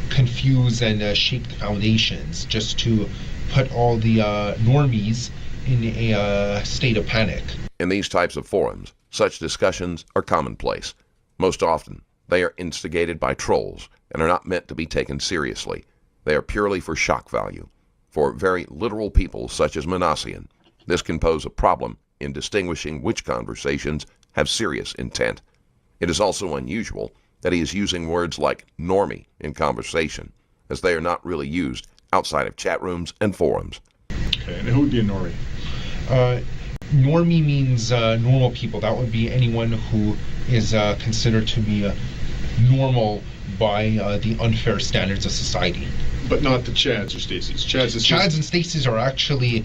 confuse and shake the foundations, just to put all the normies in a state of panic. In these types of forums, such discussions are commonplace. Most often, they are instigated by trolls and are not meant to be taken seriously. They are purely for shock value. For very literal people such as Manassian, this can pose a problem in distinguishing which conversations have serious intent. It is also unusual that he is using words like normie in conversation, as they are not really used outside of chat rooms and forums. Okay, and who would be a normie? Normie means normal people. That would be anyone who is considered to be normal by the unfair standards of society. But not the Chads or Stacys. Chads and Stacys are actually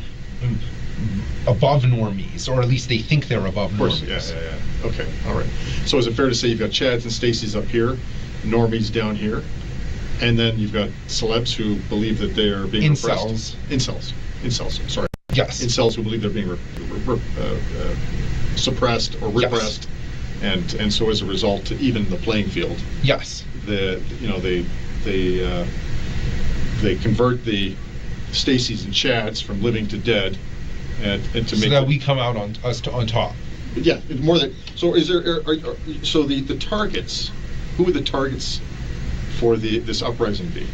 above normies, or at least they think they're above normies. Of course, yeah. Okay, all right. So is it fair to say you've got Chads and Stacys up here, normies down here, and then you've got celebs who believe that they are being repressed? Incels, sorry. Yes. Incels who believe they're being suppressed or repressed, yes. and so as a result, to even the playing field. Yes. They convert the Stacys and Chads from living to dead, and to make so that we come out on top. Yeah, more than so. Is there so the targets? Who would the targets for this uprising be?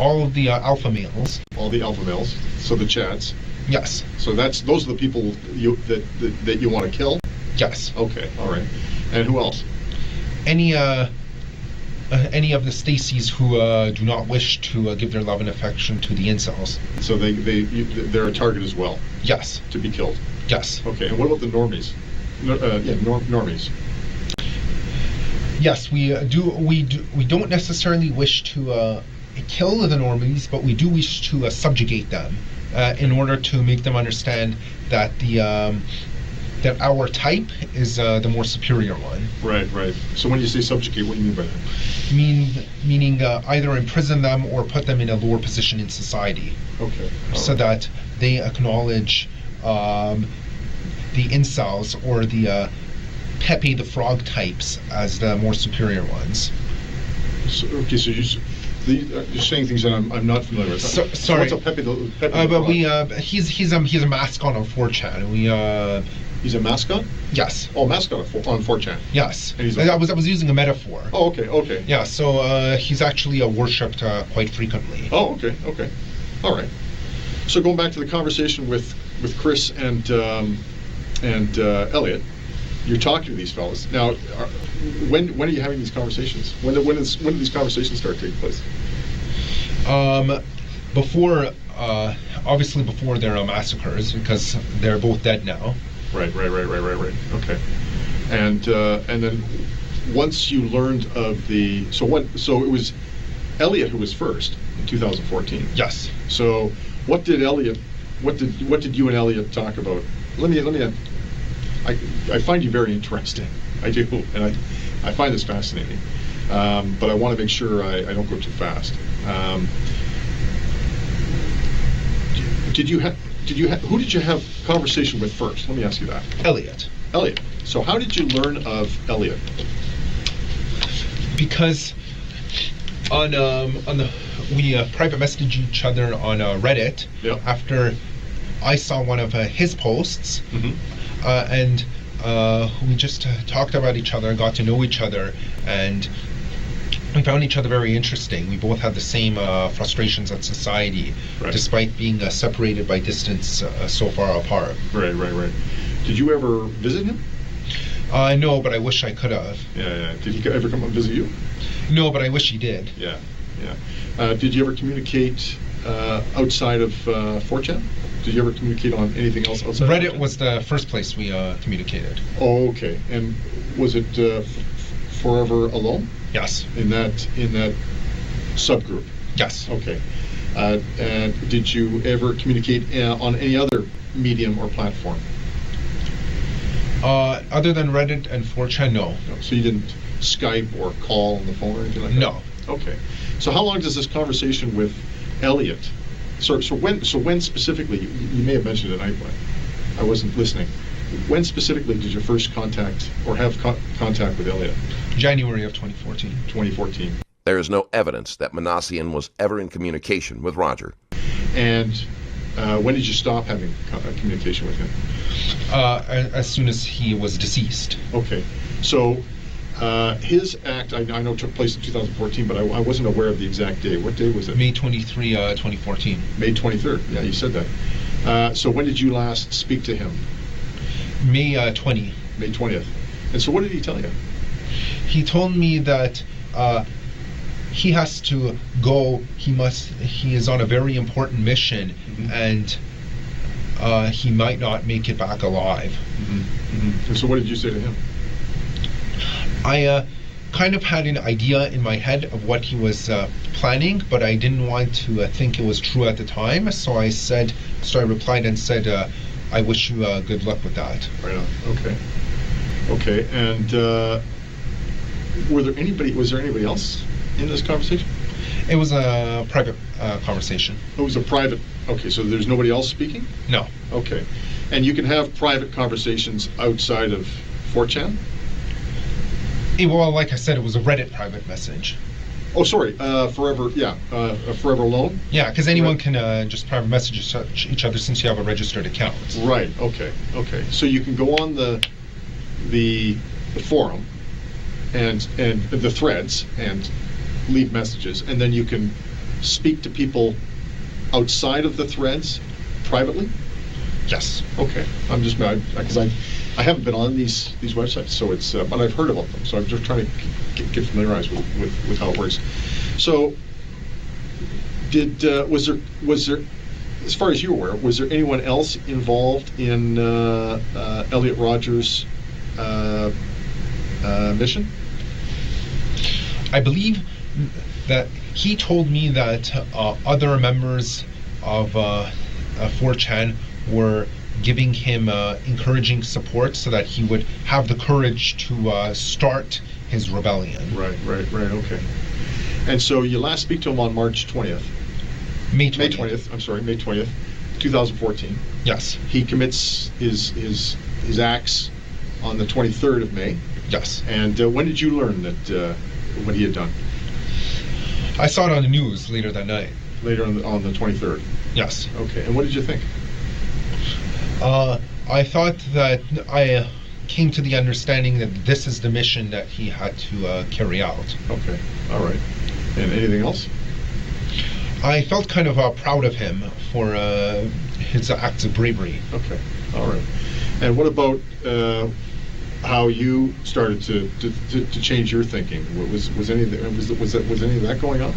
All of the alpha males. All the alpha males. So the Chads. Yes. So those are the people that you want to kill. Yes. Okay. All right. And who else? Any of the Stacys who do not wish to give their love and affection to the incels. So they're a target as well. Yes. To be killed. Yes. Okay. And what about the normies? Normies. Yes, we don't necessarily wish to kill the normies, but we do wish to subjugate them in order to make them understand that that our type is the more superior one. Right. So when you say subjugate, what do you mean by that? Meaning either imprison them or put them in a lower position in society. Okay. So that they acknowledge the incels or the Pepe the Frog types as the more superior ones. So you're saying things that I'm not familiar with. Sorry. So what's a Pepe the Frog? He's a mascot on 4chan. He's a mascot? Yes. Oh, mascot on 4chan. Yes. I was using a metaphor. Oh, okay. Yeah, so he's actually worshipped quite frequently. Oh, okay. All right. So going back to the conversation with Chris and Elliot, you're talking to these fellas. Now, when are you having these conversations? When do these conversations start taking place? Obviously before their massacres, because they're both dead now. Right. Okay. And then once you learned of so it was Elliot who was first in 2014. Yes. So what did you and Elliot talk about? I find you very interesting. I do, and I find this fascinating. But I want to make sure I don't go too fast. Who did you have conversation with first? Let me ask you that. Elliot. So how did you learn of Elliot? Because we private messaged each other on Reddit. Yep. After I saw one of his posts, and we just talked about each other, got to know each other, and we found each other very interesting. We both had the same frustrations at society, despite being separated by distance so far apart. Right. Did you ever visit him? No, but I wish I could have. Yeah. Did he ever come and visit you? No, but I wish he did. Yeah. Did you ever communicate outside of 4chan? Did you ever communicate on anything else outside? Reddit was the first place we communicated. Oh, okay. And was it Forever Alone? Yes. In that subgroup? Yes. Okay. And did you ever communicate on any other medium or platform? Other than Reddit and 4chan, no. So you didn't Skype or call on the phone or anything like that? No. Okay. So how long does this conversation with Elliot? So when specifically? You may have mentioned it. I wasn't listening. When specifically did you first contact or have contact with Elliot? January of 2014. 2014. There is no evidence that Manassian was ever in communication with Roger. And when did you stop having communication with him? As soon as he was deceased. Okay. So his act, I know, took place in 2014, but I wasn't aware of the exact day. What day was it? May 23, 2014. May 23rd. Yeah, you said that. So when did you last speak to him? May 20. May 20th. And so what did he tell you? He told me that he has to go. He is on a very important mission, and he might not make it back alive. And so what did you say to him? I kind of had an idea in my head of what he was planning, but I didn't want to think it was true at the time. So I replied and said, I wish you good luck with that. Right on. Okay. Okay. And was there anybody else in this conversation? It was a private conversation. It was a private. Okay, so there's nobody else speaking? No. Okay. And you can have private conversations outside of 4chan? Well, like I said, it was a Reddit private message. Oh, sorry. Forever Alone? Yeah, because anyone can just private message each other since you have a registered account. Right. Okay. Okay. So you can go on the forum and the threads and leave messages, and then you can speak to people outside of the threads privately? Yes. Okay. I'm just because I haven't been on these websites, so it's but I've heard about them, so I'm just trying to get familiarized with how it works. So was there as far as you're aware, was there anyone else involved in Elliot Rogers' mission? I believe that he told me that other members of 4chan were giving him encouraging support so that he would have the courage to start his rebellion. Right, okay. And so you last speak to him on March 20th. May 20th. I'm sorry, May 20th, 2014. Yes. He commits his acts on the 23rd of May. Yes. And when did you learn that what he had done? I saw it on the news later that night. Later on the 23rd? Yes. Okay, and what did you think? I thought that I came to the understanding that this is the mission that he had to carry out. Okay, all right. And anything else? I felt kind of proud of him for his acts of bravery. Okay, all right. And what about how you started to change your thinking? Was any of that going on?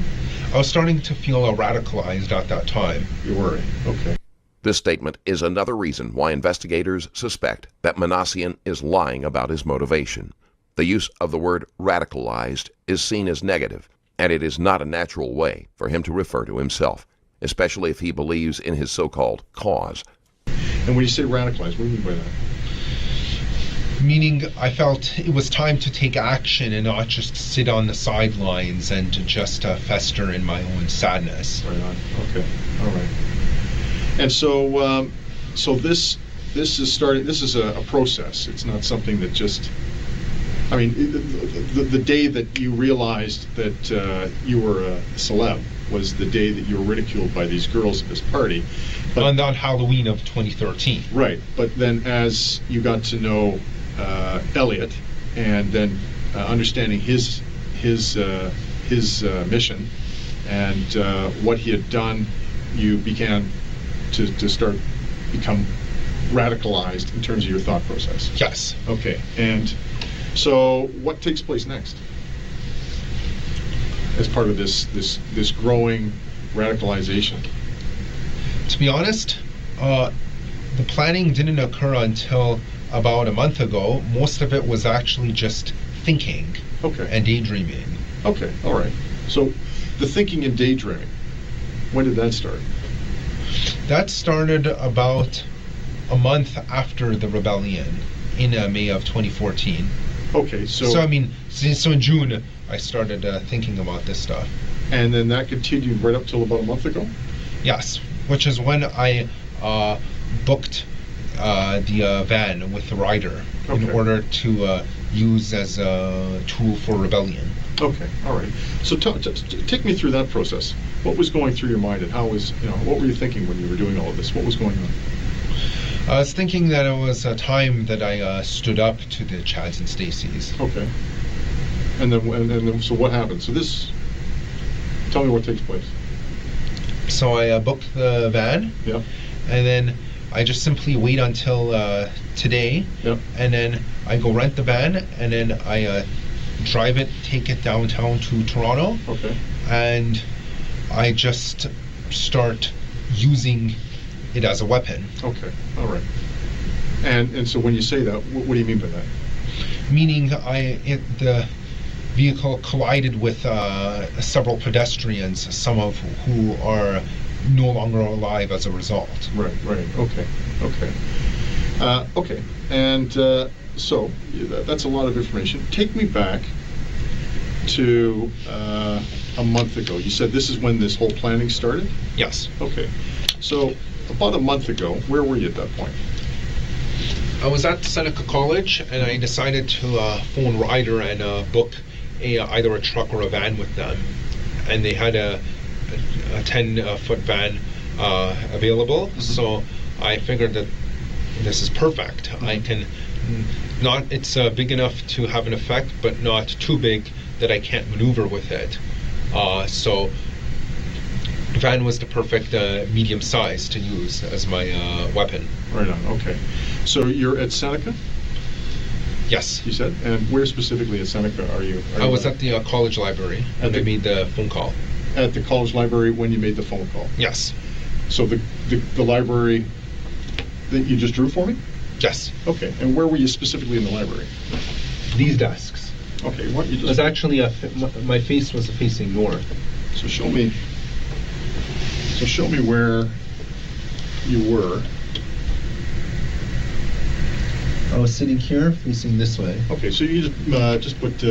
I was starting to feel radicalized at that time. You were? Okay. This statement is another reason why investigators suspect that Manassian is lying about his motivation. The use of the word radicalized is seen as negative, and it is not a natural way for him to refer to himself, especially if he believes in his so-called cause. And when you say radicalized, what do you mean by that? Meaning I felt it was time to take action and not just sit on the sidelines and to just fester in my own sadness. Right on. Okay. All right. And so, this is starting. This is a process. It's not something that just. I mean, the day that you realized that you were a celeb was the day that you were ridiculed by these girls at this party. But on Halloween of 2013. Right. But then, as you got to know Elliot, and then understanding his mission and what he had done, you began to become radicalized in terms of your thought process. Yes. Okay. And so what takes place next as part of this growing radicalization? To be honest, the planning didn't occur until about a month ago. Most of it was actually just thinking and daydreaming. Okay, all right. So the thinking and daydreaming, when did that start? That started about a month after the rebellion in May of 2014. Okay, so I mean, so in June I started thinking about this stuff. And then that continued right up till about a month ago? Yes, which is when I booked the van with the rider in order to use as a tool for rebellion. Okay, all right. So take me through that process. What was going through your mind, and what were you thinking when you were doing all of this? What was going on? I was thinking that it was a time that I stood up to the Chads and Stacys. Okay. And then, so what happened? So tell me what takes place. So I booked the van. Yeah. And then I just simply wait until today. Yep. And then I go rent the van, and then I drive it, take it downtown to Toronto. Okay. And I just start using it as a weapon. Okay, all right. And so when you say that, what do you mean by that? Meaning the vehicle collided with several pedestrians, some of who are no longer alive as a result. Right, okay. Okay, and so that's a lot of information. Take me back to a month ago. You said this is when this whole planning started? Yes. Okay, so about a month ago, where were you at that point? I was at Seneca College, and I decided to phone Ryder and book either a truck or a van with them. And they had a 10-foot van available, so I figured that this is perfect. I can it's big enough to have an effect, but not too big that I can't maneuver with it. So the van was the perfect medium size to use as my weapon. Right on, okay. So you're at Seneca? Yes. You said? And where specifically at Seneca are you? I was at the college library and I made the phone call. At the college library when you made the phone call? Yes. So the library that you just drew for me? Yes. Okay, and where were you specifically in the library? These desks. Okay, what you just... It was actually, my face was facing north. So show me where you were. I was sitting here, facing this way. Okay, so you just put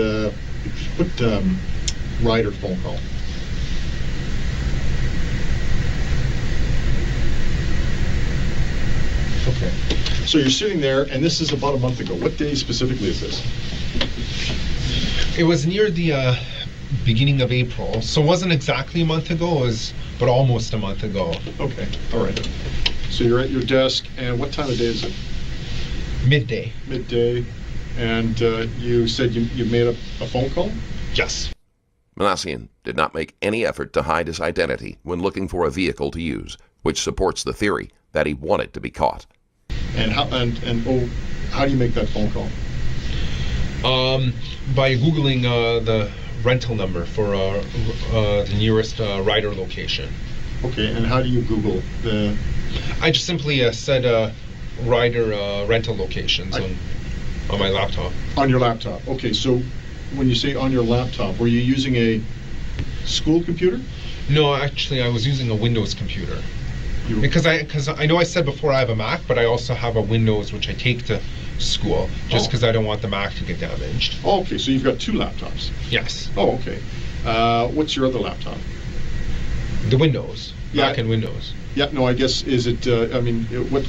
Ryder phone call. Okay, so you're sitting there, and this is about a month ago. What day specifically is this? It was near the beginning of April, so it wasn't exactly a month ago, but almost a month ago. Okay, all right. So you're at your desk, and what time of day is it? Midday. Midday, and you said you made a phone call? Yes. Manassian did not make any effort to hide his identity when looking for a vehicle to use, which supports the theory that he wanted to be caught. And how do you make that phone call? By Googling the rental number for the nearest rider location. Okay, and how do you Google the... I just simply said rider rental locations on my laptop. On your laptop. Okay, so when you say on your laptop, were you using a school computer? No, actually I was using a Windows computer. Because I know I said before I have a Mac, but I also have a Windows which I take to school, just because I don't want the Mac to get damaged. Oh, okay, so you've got two laptops? Yes. Oh, okay. What's your other laptop? The Windows. Mac and Windows. Yeah, no, I guess, is it,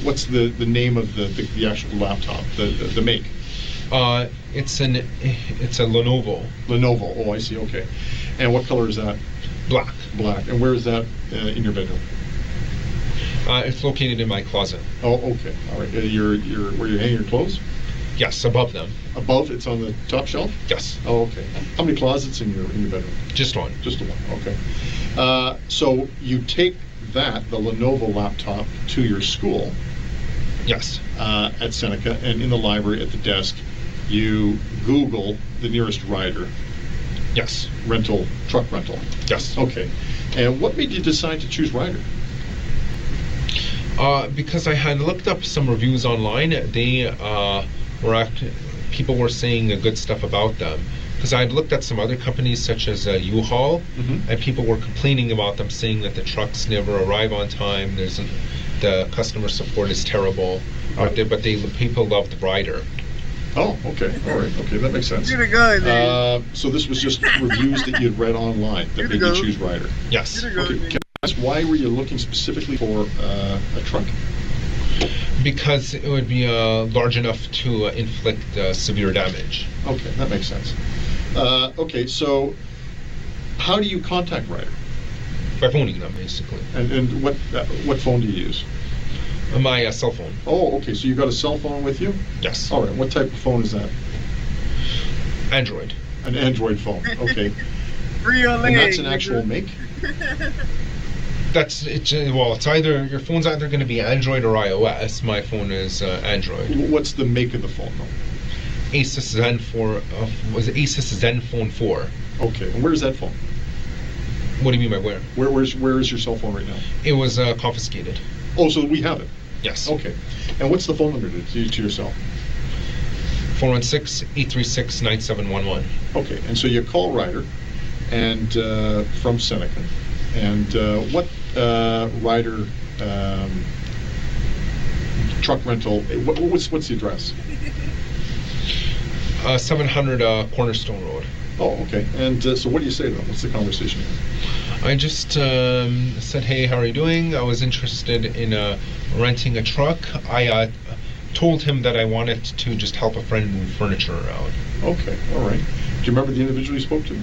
what's the name of the actual laptop, the make? It's a Lenovo. Lenovo, oh, I see, okay. And what color is that? Black. Black. And where is that in your bedroom? It's located in my closet. Oh, okay. All right. Where you hang your clothes? Yes, above them. Above? It's on the top shelf? Yes. Oh, okay. How many closets in your bedroom? Just one. Just the one. Okay. So you take the Lenovo laptop to your school. Yes. At Seneca, and in the library at the desk, you Google the nearest rider. Yes. Truck rental. Yes. Okay. And what made you decide to choose Ryder? Because I had looked up some reviews online. They people were saying good stuff about them. Because I had looked at some other companies such as U-Haul, and people were complaining about them, saying that the trucks never arrive on time. The customer support is terrible, but people love the Ryder. Oh, okay, all right, okay, that makes sense. You're the guy, man. So this was just reviews that you had read online that made you choose Ryder. Yes. Okay. Can I ask why were you looking specifically for a truck? Because it would be large enough to inflict severe damage. Okay, that makes sense. Okay, so how do you contact Ryder? By phoning them, basically. And what phone do you use? My cell phone. Oh, okay, so you got a cell phone with you? Yes. All right, what type of phone is that? Android. An Android phone, okay. And that's an actual make? It's either, your phone's either going to be Android or iOS. My phone is Android. What's the make of the phone, though? Asus Zen 4, was it Asus Zen Phone 4? Okay, and where's that phone? What do you mean by where? Where is your cell phone right now? It was confiscated. Oh, so we have it? Yes. Okay. And what's the phone number to your cell? 416-836-9711. Okay, and so you call Ryder, and from Seneca, and what Ryder truck rental? What's the address? 700 Cornerstone Road. Oh, okay. And so what do you say to them? What's the conversation here? I just said, hey, how are you doing? I was interested in renting a truck. I told him that I wanted to just help a friend move furniture around. Okay, all right. Do you remember the individual you spoke to?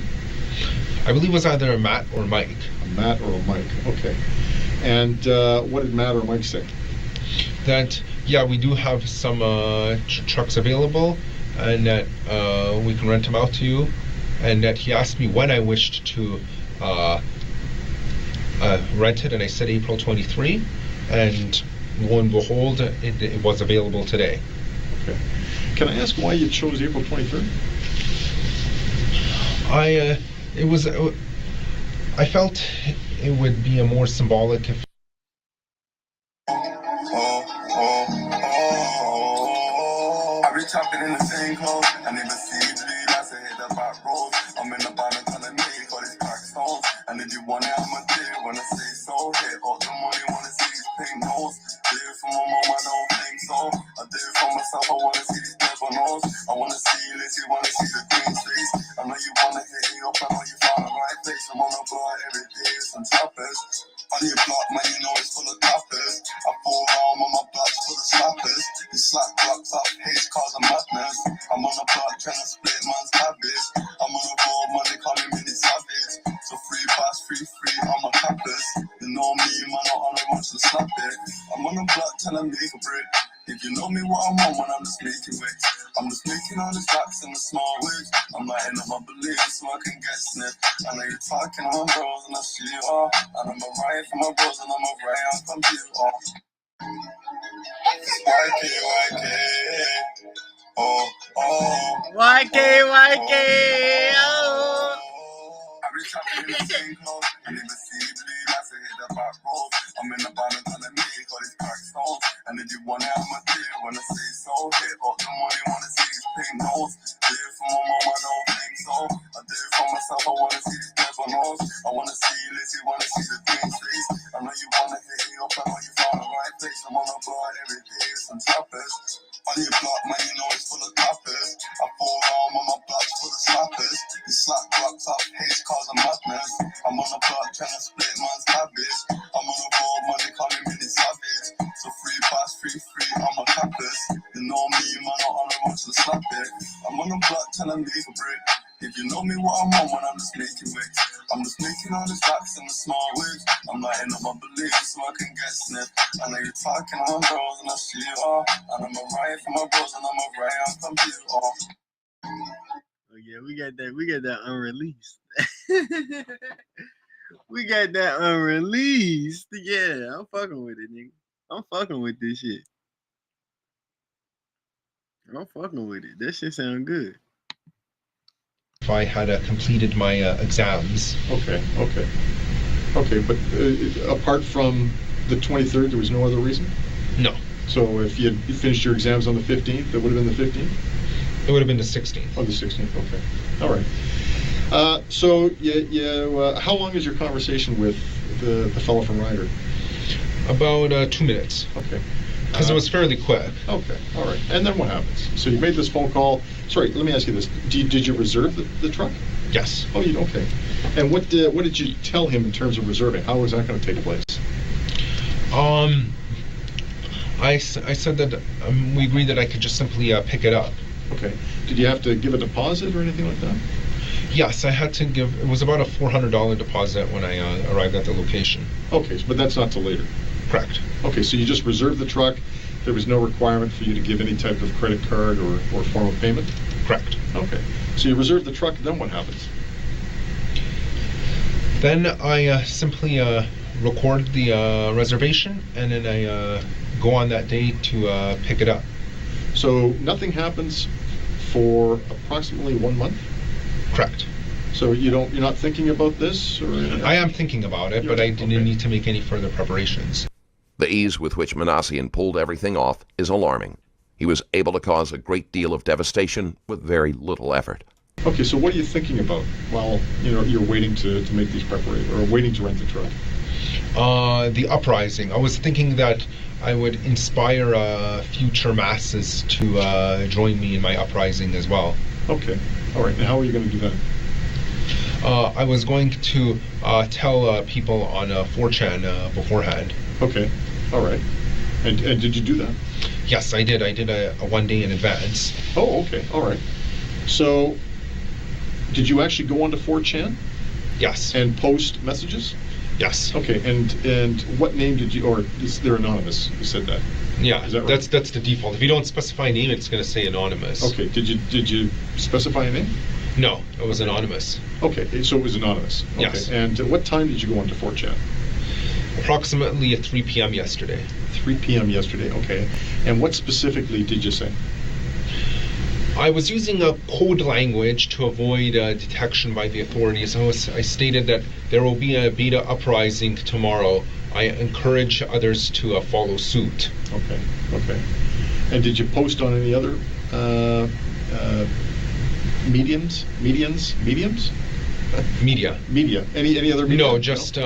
I believe it was either a Matt or Mike. A Matt or a Mike, okay. And what did Matt or Mike say? That, yeah, we do have some trucks available, and that we can rent them out to you, and that he asked me when I wished to rent it, and I said April 23, and lo and behold, it was available today. Okay. Can I ask why you chose April 23rd? I felt it would be a more symbolic if I be chopping in the same clothes. I never see you lead. I say hit the back road. I'm in the bottom telling me all these crack stones. And if you want it, I'ma do it when I say so. Hit all the money, wanna see these pink nose. Do it for my mom, I don't think so. I do it for myself, I wanna see these devil nose. I wanna see you, Lizzie, wanna see the green face. I know you wanna hit it up, I know you found the right place. I'm on the block every day, some choppers. On your block, man, you know it's full of toppers. I fall home on my block full of slappers. You slap blocks up, H cars and madness. I'm on the block trying to split man's habits. I'm on the road, money calling me the savage. So free pass, free, I'm a campus. You know me, man, not on the much to slap it. I'm on the block trying to make a break. If you know me what I'm on when I'm just making wigs. I'm just making all the stacks in the small wigs. I'm lighting up my beliefs so I can get snipped. I know you're talking to my bros and I see you all. And I'm a riot for my bros and I'm a riot on computer. YK, oh, YK, oh. I be chopping in the same clothes. I never see you bleed, I say hit the back road. I'm in the bottom telling me all these crack stones. And if you want it, I'ma do it when I say so. Hit up the money, wanna see these pink nose. Do it for my mom, I don't think so. I do it for myself, I wanna see these devil nose. I wanna see you, Lizzie, wanna see the green face. I know you wanna hit it up, I know you found the right place. I'm on the block every day with some choppers. On your block, man, you know it's full of toppers. I fall home on my block full of slappers. You slap blocks up, H cars and madness. I'm on the block trying to split man's habits. I'm on the road, money calling me the savage. So free pass, free, I'm a campus. You know me, man, not on the much to slap it. I'm on the block trying to make a break. If you know me what I'm on when I'm just making wigs. I'm just making all the stacks in the small wigs. I'm lighting up my beliefs so I can get snipped. I know you're talking to my bros and I see you all. And I'm a riot for my bros and I'm a riot on computer. Oh yeah, we got that unreleased. We got that unreleased. Yeah, I'm fucking with it, nigga. I'm fucking with this shit. I'm fucking with it. That shit sound good. If I had completed my exams. Okay, but apart from the 23rd, there was no other reason? No. So if you finished your exams on the 15th, that would have been the 15th? It would have been the 16th. Oh, the 16th, okay. All right. So how long is your conversation with the fellow from Ryder? About 2 minutes. Okay. Because it was fairly quick. Okay, all right. And then what happens? So you made this phone call. Sorry, let me ask you this. Did you reserve the truck? Yes. Oh, okay. And what did you tell him in terms of reserving? How was that going to take place? I said that we agreed that I could just simply pick it up. Okay. Did you have to give a deposit or anything like that? Yes, I had to give. It was about a $400 deposit when I arrived at the location. Okay, but that's not till later. Correct. Okay, so you just reserved the truck. There was no requirement for you to give any type of credit card or form of payment? Correct. Okay. So you reserved the truck, then what happens? Then I simply record the reservation, and then I go on that day to pick it up. So nothing happens for approximately 1 month? Correct. So you're not thinking about this? Or I am thinking about it, but I didn't need to make any further preparations. The ease with which Manassian pulled everything off is alarming. He was able to cause a great deal of devastation with very little effort. Okay, so what are you thinking about while you're waiting to make these preparations or waiting to rent the truck? The uprising. I was thinking that I would inspire future masses to join me in my uprising as well. Okay, all right. And how are you going to do that? I was going to tell people on 4chan beforehand. Okay, all right. And did you do that? Yes, I did. I did a 1 day in advance. Oh, okay, all right. So, did you actually go onto 4chan? Yes. And post messages? Yes. Okay, and what name did you, or they're anonymous, you said that? Yeah, is that right? That's the default. If you don't specify a name, it's going to say anonymous. Okay, did you specify a name? No, it was anonymous. Okay, so it was anonymous. Okay. Yes. And what time did you go onto 4chan? Approximately at 3 p.m. yesterday. 3 p.m. yesterday, okay. And what specifically did you say? I was using a code language to avoid detection by the authorities. I stated that there will be a beta uprising tomorrow. I encourage others to follow suit. Okay, okay. And did you post on any other mediums? Media. Media. Any other media? No, just...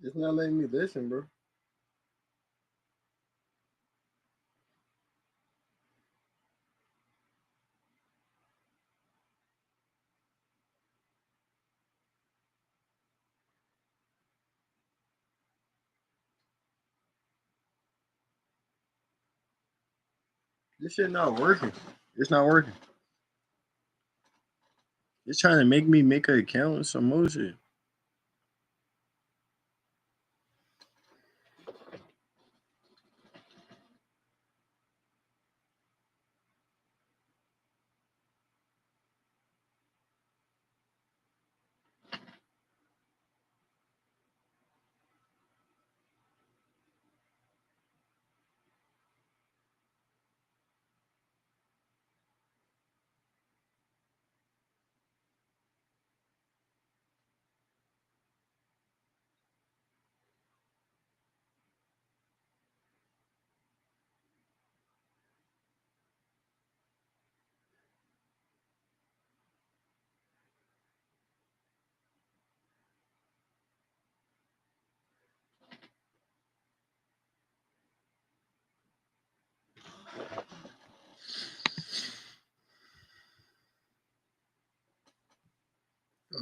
It's not letting me listen, bro. This shit not working. It's not working. It's trying to make me make an account with some more shit.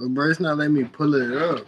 Bro, it's not letting me pull it up.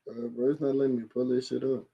Bro, it's not letting me pull this shit up.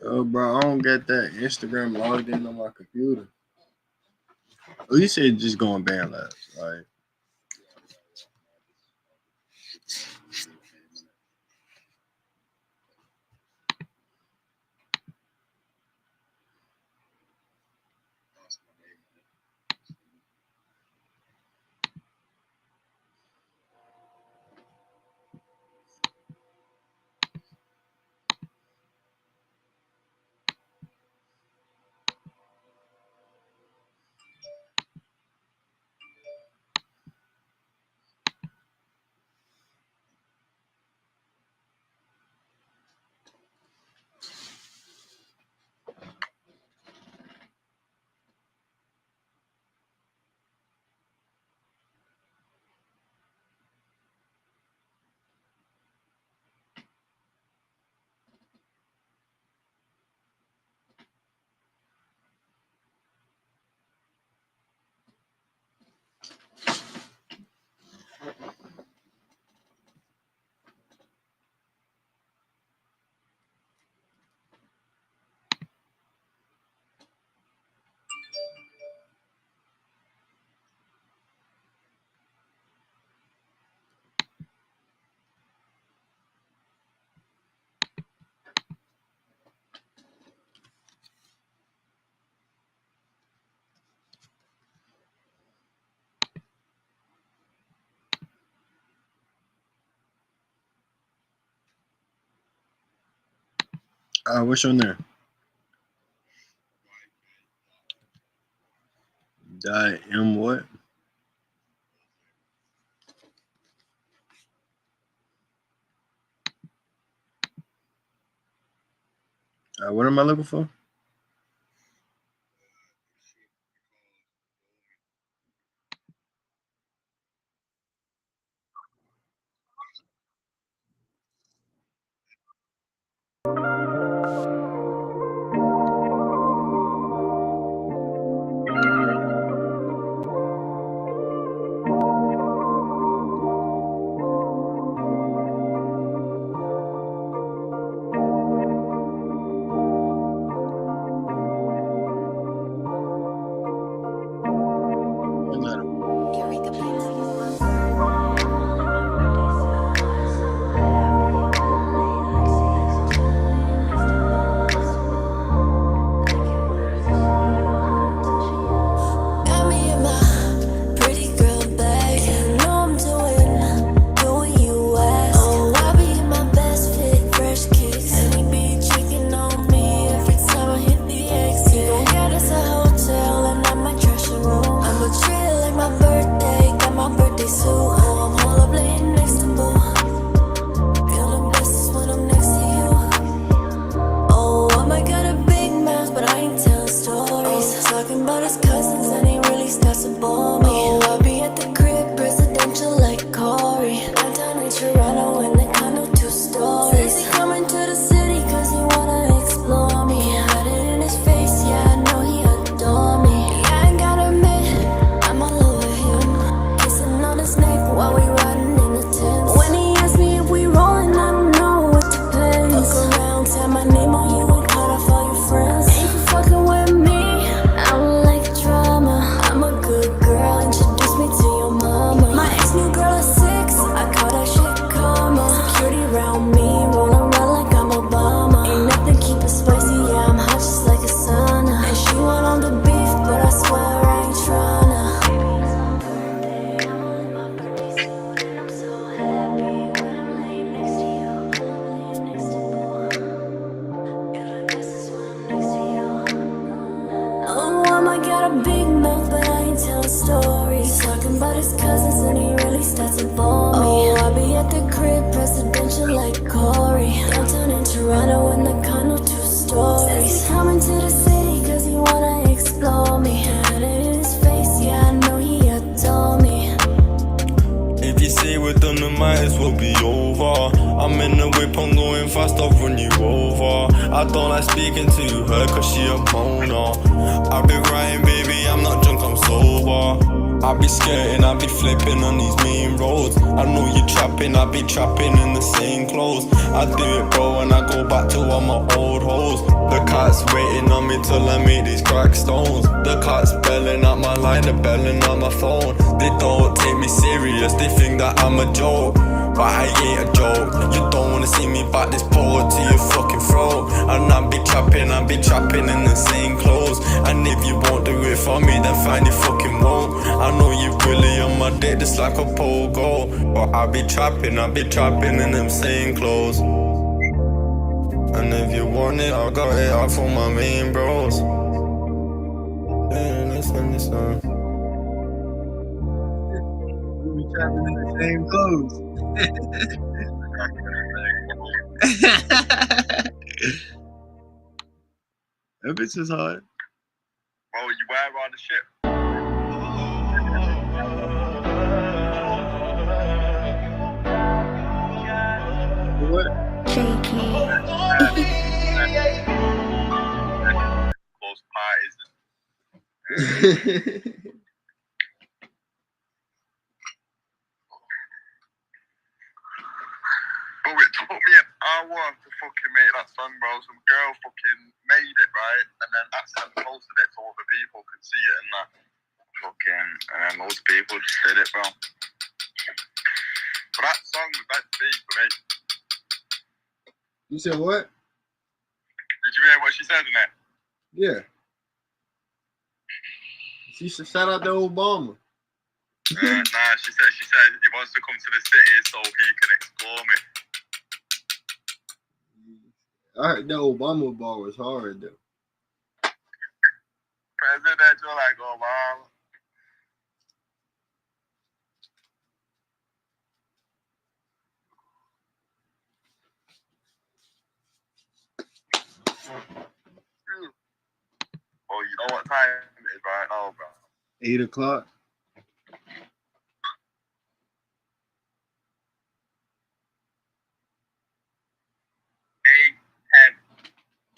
Oh, bro, I don't get that Instagram logged in on my computer. Oh, you said just going band labs, right? What's on there? M what? What am I looking for? might get a big mouth, but I ain't telling stories. Talking about his cousins and he really starts to bore me. Oh, I be at the crib, presidential like Corey. Downtown in Toronto in the condo 2 stories. Says he's coming to the city cause he wanna explore me. Had it in his face, yeah, I know he adore me. If you stay with them, it might as well be over. I'm in the whip, I'm going fast, I'll run you over. I don't like speaking to her cause she a moaner. I be riding, baby, I'm not drunk, I'm sober. I be skirting, I be flipping on these main roads. I know you trapping, I be trapping in the same clothes. I do it, bro, and I go back to all my old hoes. The cat's waiting on me till I make these crack stones. The cat's belling out my line, they're belling out my phone. They don't take me serious, they think that I'm a joke, but I ain't a joke. You don't wanna see me back this pole to your fucking throat. And I be trapping in the same clothes. And if you won't do it for me, then find you fucking won't. I know you really on my dick just like a pogo, but I be trapping in them same clothes. And if you want it, I got it out for my main bros. Yeah, listen. We trapping in the same clothes. That bitch is hard. Bro, you wear on the ship. What? Close parties. Bro, it took me an hour to fucking make that song, bro. Some girl fucking made it, right? And then accidentally posted it so other people could see it and that. Fucking, and then loads of people just did it, bro. But that song was meant to be for me. You said what? Did you hear what she said in it? Yeah. She should shout out to Obama. Nah, she said he wants to come to the city so he can explore me. I heard that Obama bar was hard though. Presidential like Obama. Oh, you know what time it is right now, bro? 8 o'clock.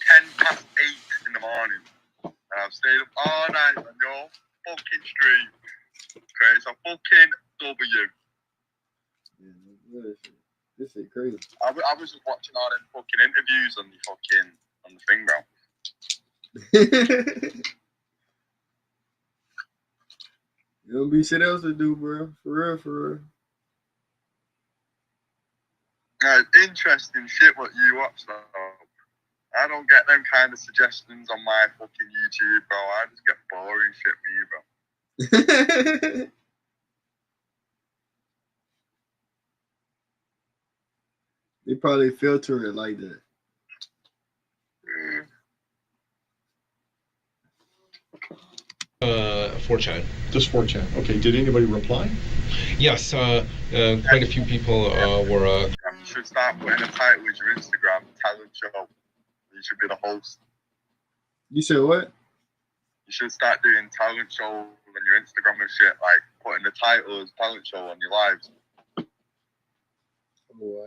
10 past 8 in the morning. And I've stayed up all night on your fucking street. Okay, it's a fucking W. Yeah, this is crazy. I was just watching all them fucking interviews on the thing, bro. You don't be shit else to do, bro. For real. Interesting shit what you watch, though. I don't get them kind of suggestions on my fucking YouTube, bro. I just get boring shit, me, bro. They probably filter it like that. 4chan. Just 4chan. Okay. Did anybody reply? Yes. Quite a few people were. You should start putting a title with your Instagram, talent show. You should be the host. You said what? You should start doing talent shows on your Instagram and shit, like putting the title as talent show on your lives. Oh,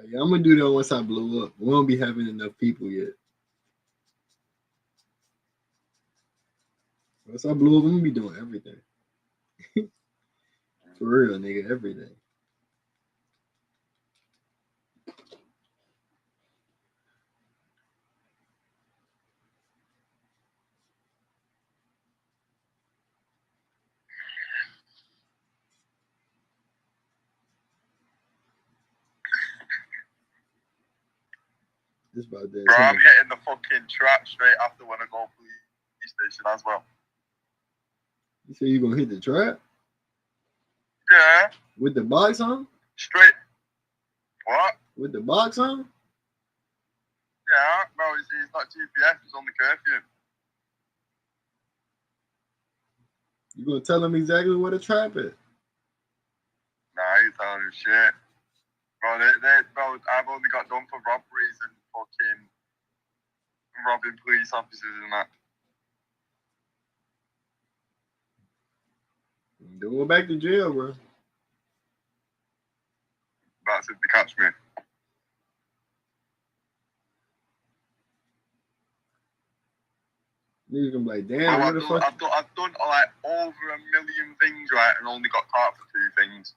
yeah, I'm gonna do that once I blow up. We won't be having enough people yet. Once I blow up, I'm gonna be doing everything. For real, nigga, everything. This about that. Bro, I'm hitting the fucking trap straight after when I go police station as well. You say you gonna hit the trap? Yeah. With the box on? Straight. What? With the box on? Yeah, no, it's not GPS, it's on the curfew. You gonna tell him exactly where the trap is? Nah, I ain't telling him shit. Bro, bro, I've only got done for robberies and fucking robbing police officers and that. Don't go back to jail, bro. That's if they catch me. Niggas gonna be like, damn, Bro, what the fuck? I've done like over 1 million things, right, and only got caught for 2 things.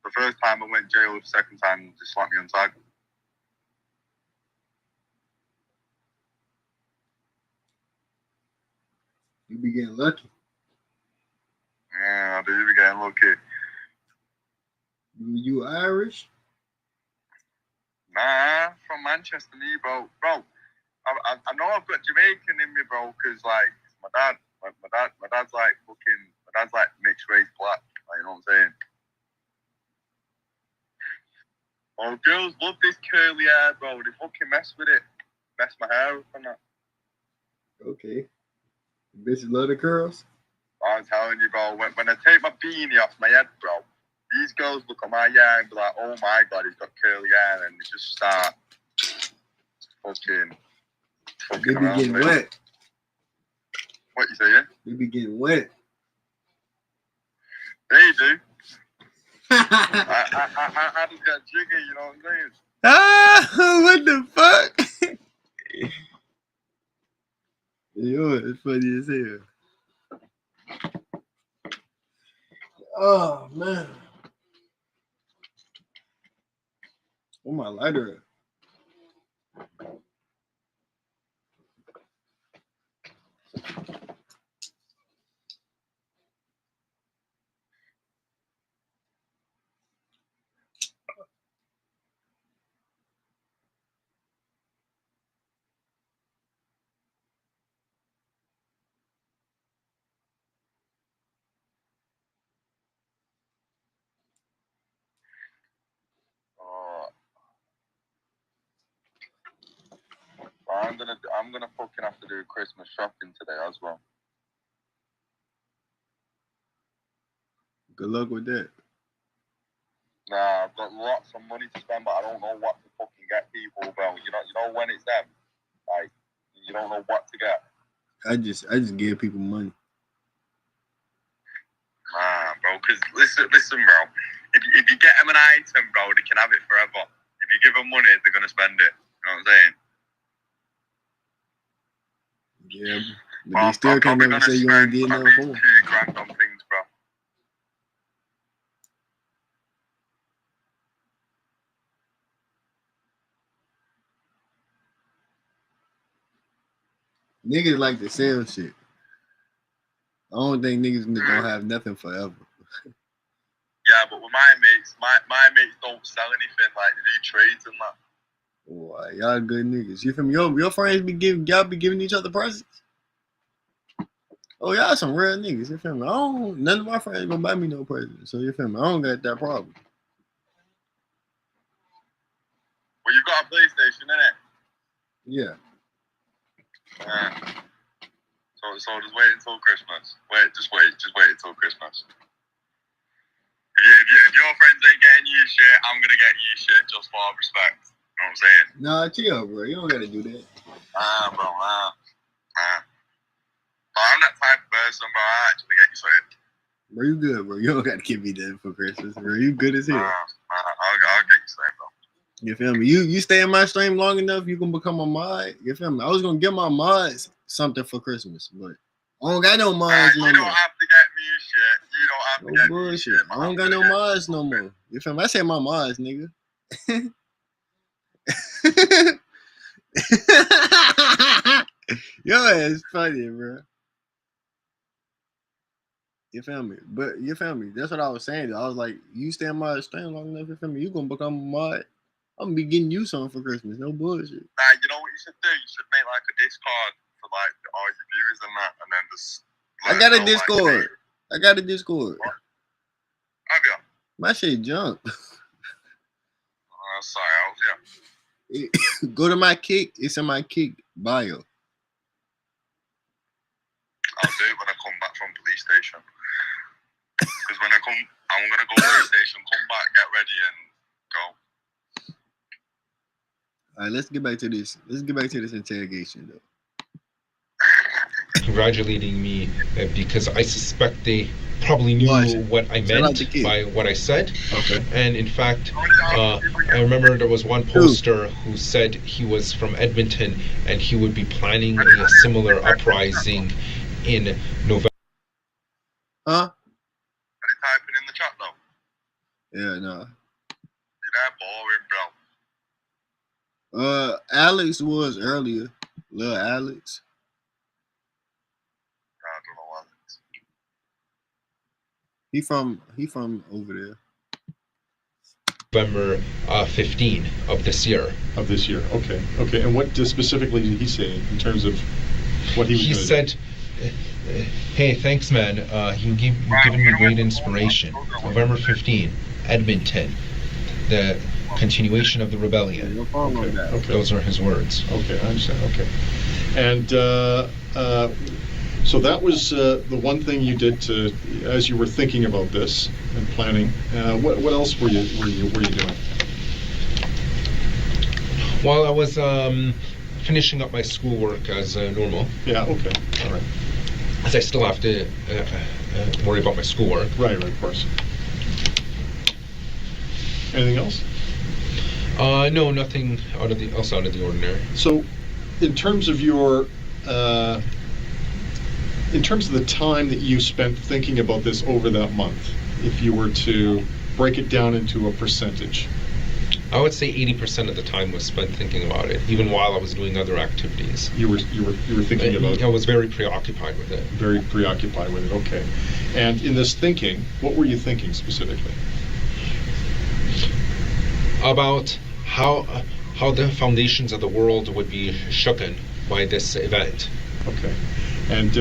The first time I went to jail, the second time they just slapped me on tag. You be getting lucky. Yeah, I do be getting lucky. You Irish? Nah, from Manchester, me, bro. Bro, I know I've got Jamaican in me, bro, because, like, my dad's like fucking, my dad's like mixed race black, like, you know what I'm saying? Oh, girls love this curly hair, bro. They fucking mess with it. Mess my hair up and that. Okay. Bitches love the curls? I'm telling you, bro, when I take my beanie off my head, bro, these girls look at my hair and be like, oh my god, he's got curly hair, and they just start fucking They be getting wet. What you saying? They be getting wet. They do. I just got jiggy, you know what I'm saying? Ah, what the fuck? Yo, it's funny as hell. Oh, man. Where my lighter at? I'm gonna fucking have to do Christmas shopping today as well. Good luck with that. Nah, I've got lots of money to spend, but I don't know what to fucking get people, bro. You know when it's them, like you don't know what to get. I just give people money. Nah, bro. Cause listen, bro. If you get them an item, bro, they can have it forever. If you give them money, they're gonna spend it. You know what I'm saying? Yeah, but they still can't never say you ain't getting nothing for them. $2,000 on things, bro. Niggas like to sell shit. I don't think niggas gonna have nothing forever. Yeah, but with my mates don't sell anything, like they do trades and that. Boy, y'all good niggas. You feel me? Your friends y'all be giving each other presents? Oh, y'all some real niggas. You feel me? None of my friends gonna buy me no presents. So you feel me? I don't got that problem. Well, you've got a PlayStation, innit? Yeah. So just wait until Christmas. Just wait until Christmas. If your friends ain't getting you shit, I'm gonna get you shit just for respect. You know what I'm saying? Nah, chill, bro. You don't gotta do that. Bro. But I'm that type of person, bro. I actually get you something. Bro, you good, bro. You don't gotta give me that for Christmas, bro. You good as hell. I'll get you something, bro. You feel me? You stay in my stream long enough, you can become a mod. You feel me? I was gonna get my mods something for Christmas, but I don't got no mods no more. You don't have to get me shit. You don't have to get bullshit. me shit. I don't got no mods no more. You feel me? I say my mods, nigga. Yo, it's funny, bro. You feel me? But you feel me? That's what I was saying. I was like, you stay in my stream long enough, you feel me? You gonna become a mod. I'm gonna be getting you something for Christmas. No bullshit. Nah, you know what you should do? You should make like a Discord for like all your viewers and that, and then just. I got a Discord. I got a Discord. What? Have you? My shit junk. Sorry, I was Go to my Kick. It's in my Kick bio. I'll do do it when I come back from police station. Because when I come, I'm gonna go to police station, come back, get ready, and go. All right, let's get back to this. Let's get back to this interrogation, though. Congratulating me because I suspect they probably knew what I meant by what I said. Okay. And in fact, I remember there was one poster who said he was from Edmonton and he would be planning a similar uprising in November. Huh? Are they typing in the chat though? Yeah, no. They're boring, bro. Alex was earlier. Little Alex. I don't know Alex. He from over there. November 15 of this year. Of this year, okay. And what specifically did he say in terms of what he was He said, hey, thanks, man. You've given me great inspiration. November 15, Edmonton. The continuation of the rebellion. Okay. Those are his words. Okay, I understand. Okay. And so that was the one thing you did to, as you were thinking about this and planning. What else were you doing? While I was finishing up my schoolwork as normal. Yeah. Okay. All right. As I still have to worry about my schoolwork. Right. Of course. Anything else? No, nothing else out of the ordinary. So, in terms of your, in terms of the time that you spent thinking about this over that month, if you were to break it down into a percentage, I would say 80% of the time was spent thinking about it, even while I was doing other activities. You were thinking about it. I was very preoccupied with it. Very preoccupied with it. Okay. And in this thinking, what were you thinking specifically? About how the foundations of the world would be shooken by this event. Okay. And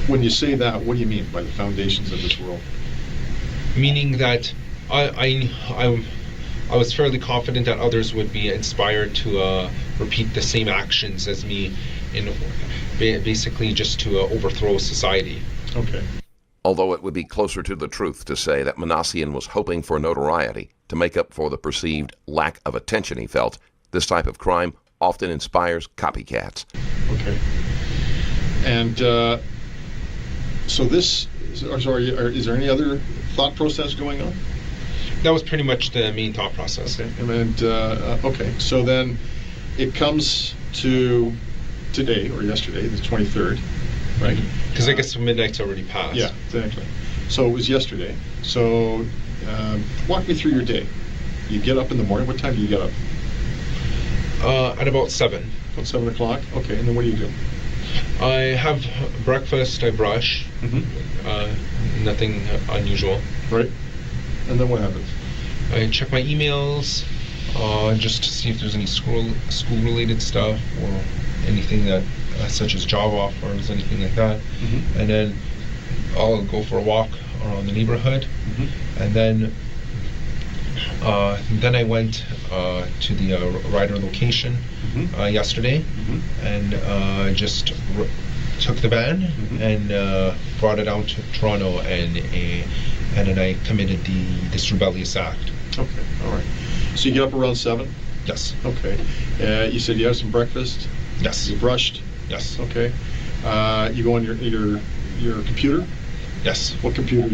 when you say that, what do you mean by the foundations of this world? Meaning that I was fairly confident that others would be inspired to repeat the same actions as me, in basically just to overthrow society. Okay. Although it would be closer to the truth to say that Manassian was hoping for notoriety to make up for the perceived lack of attention he felt, this type of crime often inspires copycats. Okay. And so this, sorry, is there any other thought process going on? That was pretty much the main thought process. Okay. And okay, so then it comes to today or yesterday, the 23rd, right? Because I guess midnight's already passed. Yeah, exactly. So it was yesterday. So walk me through your day. You get up in the morning. What time do you get up? At about 7. About 7 o'clock? Okay, and then what do you do? I have breakfast, I brush. Nothing unusual. Right. And then what happens? I check my emails just to see if there's any school-related stuff or anything that, such as job offers, anything like that. And then I'll go for a walk around the neighborhood. And then I went to the rider location yesterday and just took the van and brought it out to Toronto, and then I committed this rebellious act. Okay, all right. So you get up around 7? Yes. Okay. You said you had some breakfast? Yes. You brushed? Yes. Okay. You go on your computer? Yes. What computer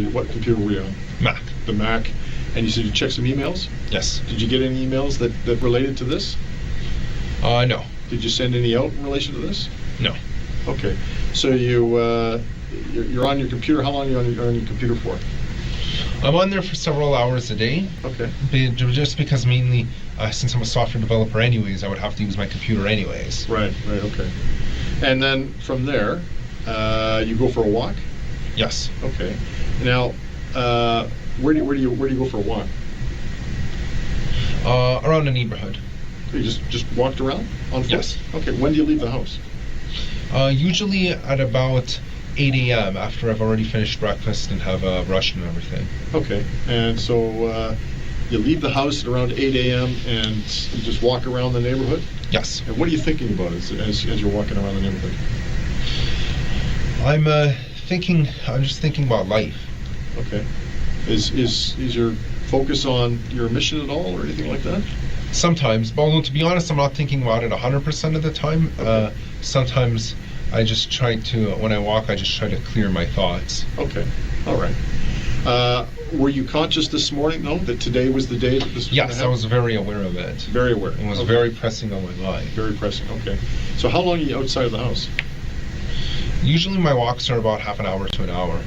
were you on? Mac. The Mac. And you said you checked some emails? Yes. Did you get any emails that related to this? No. Did you send any out in relation to this? No. Okay. So you're on your computer. How long are you on your computer for? I'm on there for several hours a day. Okay. Just because mainly, since I'm a software developer anyways, I would have to use my computer anyways. Right, okay. And then from there, you go for a walk? Yes. Okay. Now, where do you go for a walk? Around the neighborhood. You just walked around on foot? Yes. Okay. When do you leave the house? Usually at about 8 a.m. after I've already finished breakfast and have brushed and everything. Okay. And so you leave the house at around 8 a.m. and you just walk around the neighborhood? Yes. And what are you thinking about as you're walking around the neighborhood? I'm just thinking about life. Okay. Is your focus on your mission at all or anything like that? Sometimes, but although to be honest, I'm not thinking about it 100% of the time. Okay. Sometimes I just try to, when I walk, I just try to clear my thoughts. Okay. All right. Were you conscious this morning, though, that today was the day that this was going to Yes, happen? I was very aware of it. Very aware. It was Okay. very pressing on my mind. Very pressing, okay. So how long are you outside of the house? Usually my walks are about half an hour to an hour.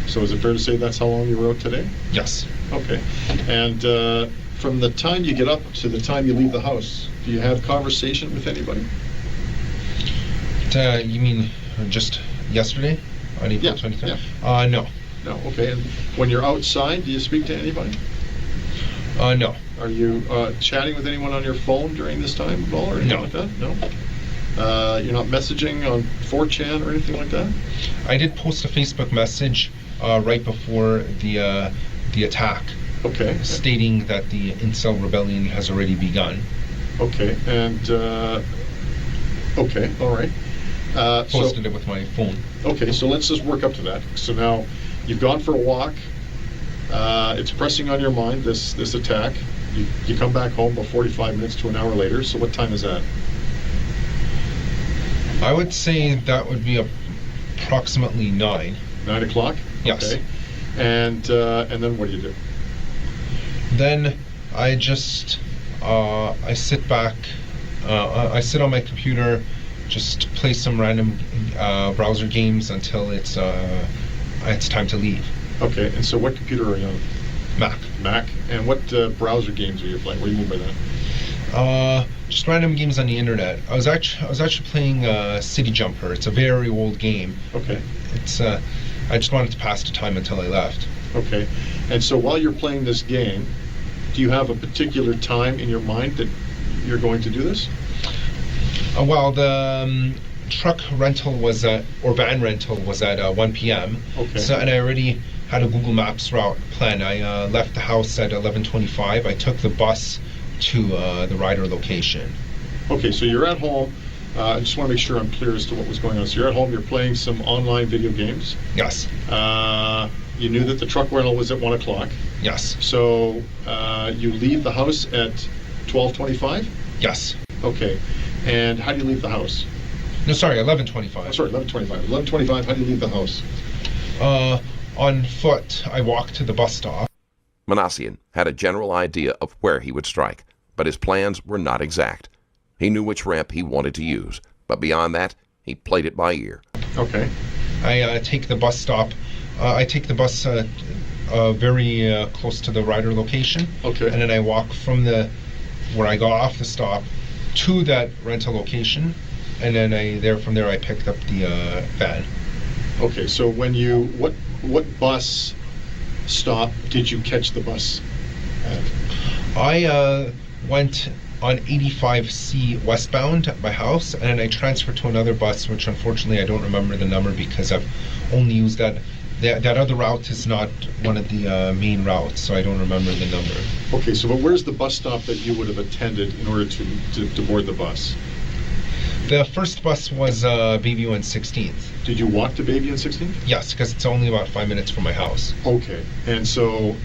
So is it fair to say that's how long you were out today? Yes. Okay. And from the time you get up to the time you leave the house, do you have conversation with anybody? You mean just yesterday on April 23rd? Yeah. No. No, okay. And when you're outside, do you speak to anybody? No. Are you chatting with anyone on your phone during this time at all or anything like that? No. You're not messaging on 4chan or anything like that? I did post a Facebook message right before the attack. Okay. Stating that the incel rebellion has already begun. Okay. And okay, all right. Posted it with my phone. Okay, so let's just work up to that. So now you've gone for a walk. It's pressing on your mind, this attack. You come back home about 45 minutes to an hour later. So what time is that? I would say that would be approximately 9. 9 o'clock? Yes. Okay. And then what do you do? Then I just I sit back. I sit on my computer, just play some random browser games until it's time to leave. Okay. And so what computer are you on? Mac. Mac. And what browser games are you playing? What do you mean by that? Just random games on the internet. I was actually playing City Jumper. It's a very old game. Okay. It's I just wanted to pass the time until I left. Okay. And so while you're playing this game, do you have a particular time in your mind that you're going to do this? Well, the truck rental was or van rental was at 1 p.m. Okay. So, and I already had a Google Maps route plan. I left the house at 11:25. I took the bus to the rider location. Okay, so you're at home. I just want to make sure I'm clear as to what was going on. So you're at home, you're playing some online video games. Yes. You knew that the truck rental was at 1 o'clock. Yes. So you leave the house at 12:25? Yes. Okay. And how do you leave the house? No, sorry, 11:25. Oh, sorry, 11:25. 11:25, how do you leave the house? On foot, I walked to the bus stop. Manassian had a general idea of where he would strike, but his plans were not exact. He knew which ramp he wanted to use, but beyond that, he played it by ear. Okay. I take the bus stop. I take the bus very close to the rider location. Okay. And then I walk from where I got off the stop to that rental location, and then from there I picked up the van. Okay, so when what bus stop did you catch the bus at? I went on 85C westbound at my house, and then I transferred to another bus, which unfortunately I don't remember the number because I've only used that. That other route is not one of the main routes, so I don't remember the number. Okay, so but where's the bus stop that you would have attended in order to board the bus? The first bus was Bayview and 16th. Did you walk to Bayview and 16th? Yes, because it's only about 5 minutes from my house. Okay, and so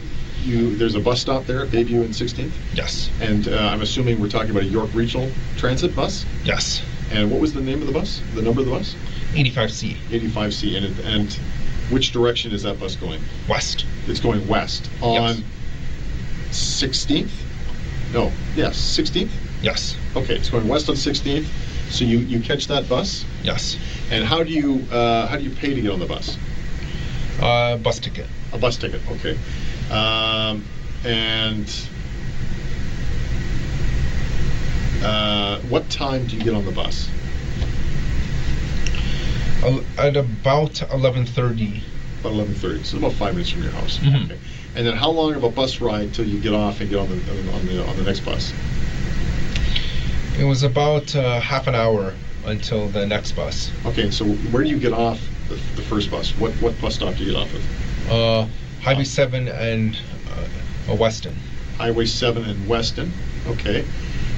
there's a bus stop there at Bayview and 16th? Yes. And I'm assuming we're talking about a York Regional Transit bus? Yes. And what was the name of the bus? The number of the bus? 85C. 85C, and which direction is that bus going? West. It's going west on 16th? No, yes, 16th? Yes. Okay, it's going west on 16th. So you catch that bus? Yes. And how do you pay to get on the bus? Bus ticket. A bus ticket, okay. And what time do you get on the bus? At about 11:30. About 11:30. So about 5 minutes from your house. Mm-hmm. Okay. And then how long of a bus ride till you get off and get on the next bus? It was about half an hour until the next bus. Okay, so where do you get off the first bus? What bus stop do you get off of? Highway 7 and Weston. Highway 7 and Weston. Okay.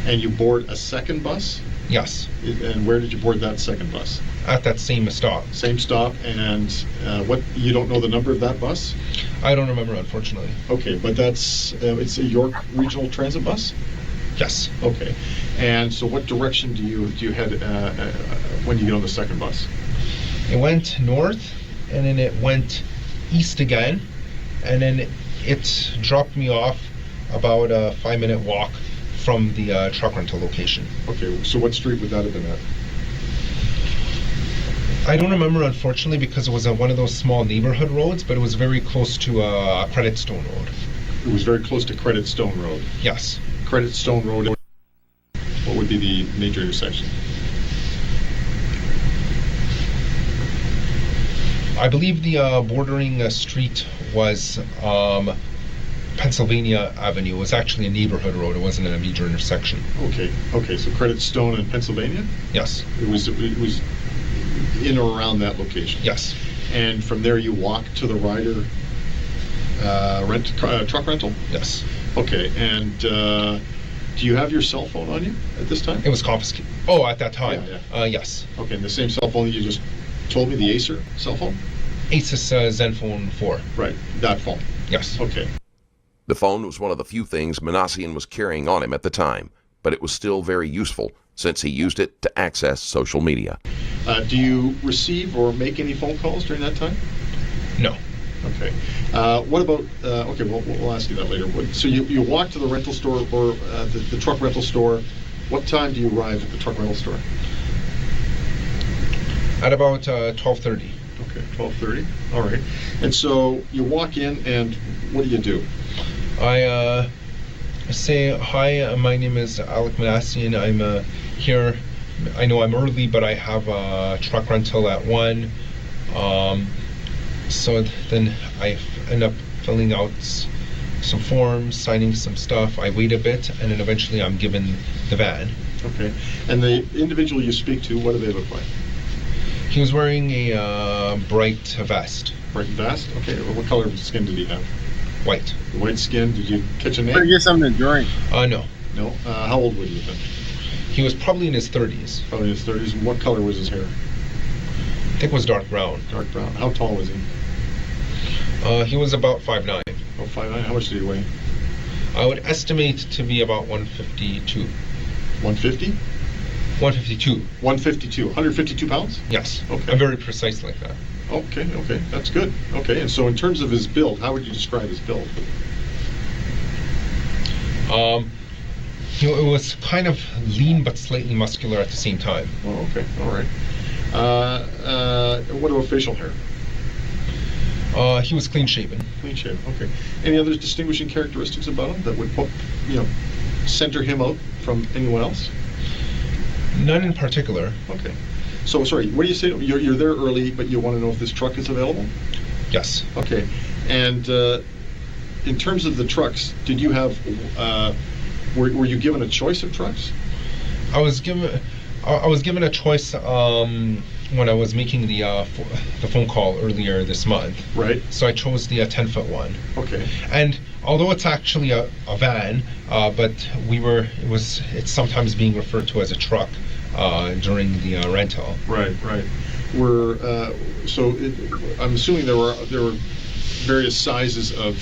And you board a second bus? Yes. And where did you board that second bus? At that same stop. Same stop, and you don't know the number of that bus? I don't remember, unfortunately. Okay, but it's a York Regional Transit bus? Yes. Okay. And so what direction do you head when you get on the second bus? It went north, and then it went east again, and then it dropped me off about a 5-minute walk from the truck rental location. Okay, so what street would that have been at? I don't remember, unfortunately, because it was one of those small neighborhood roads, but it was very close to Credit Stone Road. It was very close to Credit Stone Road? Yes. Credit Stone Road, what would be the major intersection? I believe the bordering street was Pennsylvania Avenue. It was actually a neighborhood road. It wasn't a major intersection. Okay, so Credit Stone and Pennsylvania? Yes. It was in or around that location? Yes. And from there you walk to the Ryder truck rental? Yes. Okay, and do you have your cell phone on you at this time? It was confiscated. Oh, at that time? Yeah. Yes. Okay, and the same cell phone you just told me, the Acer cell phone? Asus Zenfone 4. Right, that phone? Yes. Okay. The phone was one of the few things Manassian was carrying on him at the time, but it was still very useful since he used it to access social media. Do you receive or make any phone calls during that time? No. Okay. What about, okay, we'll ask you that later. So you walk to the rental store or the truck rental store. What time do you arrive at the truck rental store? At about 12:30. Okay, 12:30. All right. And so you walk in, and what do? I say, hi, my name is Alec Manassian. I'm here. I know I'm early, but I have a truck rental at 1. So then I end up filling out some forms, signing some stuff. I wait a bit, and then eventually I'm given the van. Okay. And the individual you speak to, what do they look like? He was wearing a bright vest. Bright vest? Okay. Well, what color of skin did he have? White. White skin. Did you catch a name? Better get something to drink. No. No? How old would he have been? He was probably in his 30s. Probably in his 30s. And what color was his hair? I think it was dark brown. Dark brown. How tall was he? He was about 5'9". Oh, 5'9". How much did he weigh? I would estimate to be about 152. 150? 152. 152. 152 pounds? Yes. Okay. I'm very precise like that. Okay, that's good. Okay, and so in terms of his build, how would you describe his build? It was kind of lean but slightly muscular at the same time. Oh, okay, all right. What about facial hair? He was clean shaven. Clean shaven, okay. Any other distinguishing characteristics about him that would, center him out from anyone else? None in particular. Okay. So, sorry, what do you say? You're there early, but you want to know if this truck is available? Yes. Okay. And in terms of the trucks, did you have, were you given a choice of trucks? I was given a choice when I was making the phone call earlier this month. Right. So I chose the 10-foot one. Okay. And although it's actually a van, but it's sometimes being referred to as a truck during the rental. Right. I'm assuming there were various sizes of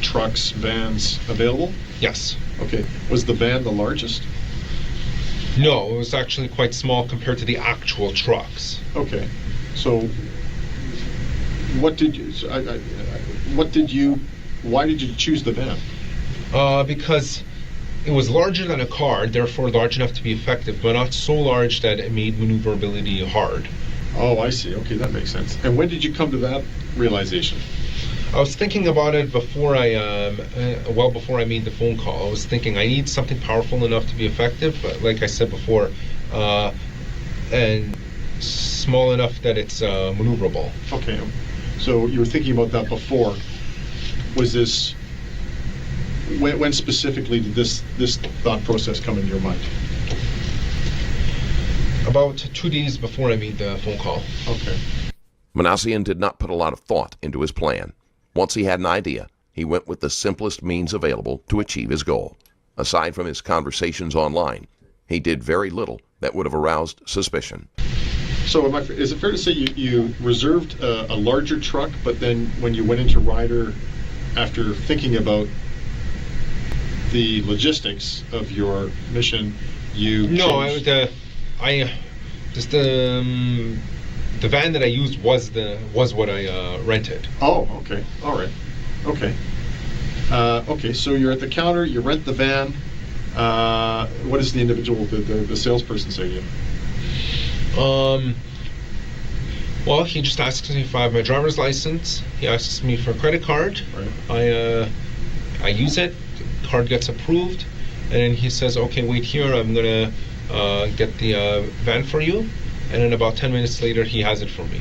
trucks, vans available? Yes. Okay. Was the van the largest? No, it was actually quite small compared to the actual trucks. Okay. So why did you choose the van? Because it was larger than a car, therefore large enough to be effective, but not so large that it made maneuverability hard. Oh, I see. Okay, that makes sense. And when did you come to that realization? I was thinking about it before before I made the phone call. I was thinking I need something powerful enough to be effective, but like I said before, and small enough that it's maneuverable. Okay, so you were thinking about that before. Was this, when specifically did this thought process come into your mind? About 2 days before I made the phone call. Okay. Manassian did not put a lot of thought into his plan. Once he had an idea, he went with the simplest means available to achieve his goal. Aside from his conversations online, he did very little that would have aroused suspicion. So is it fair to say you reserved a larger truck, but then when you went into Ryder, after thinking about the logistics of your mission, you changed? The van that I used was what I rented. Oh, okay, all right, okay. Okay, so you're at the counter, you rent the van. What does the individual, the salesperson say to you? Well, he just asks me if I have my driver's license. He asks me for a credit card. Right. I use it. The card gets approved, and then he says, "Okay, wait here. I'm gonna get the van for you." And then about 10 minutes later, he has it for me.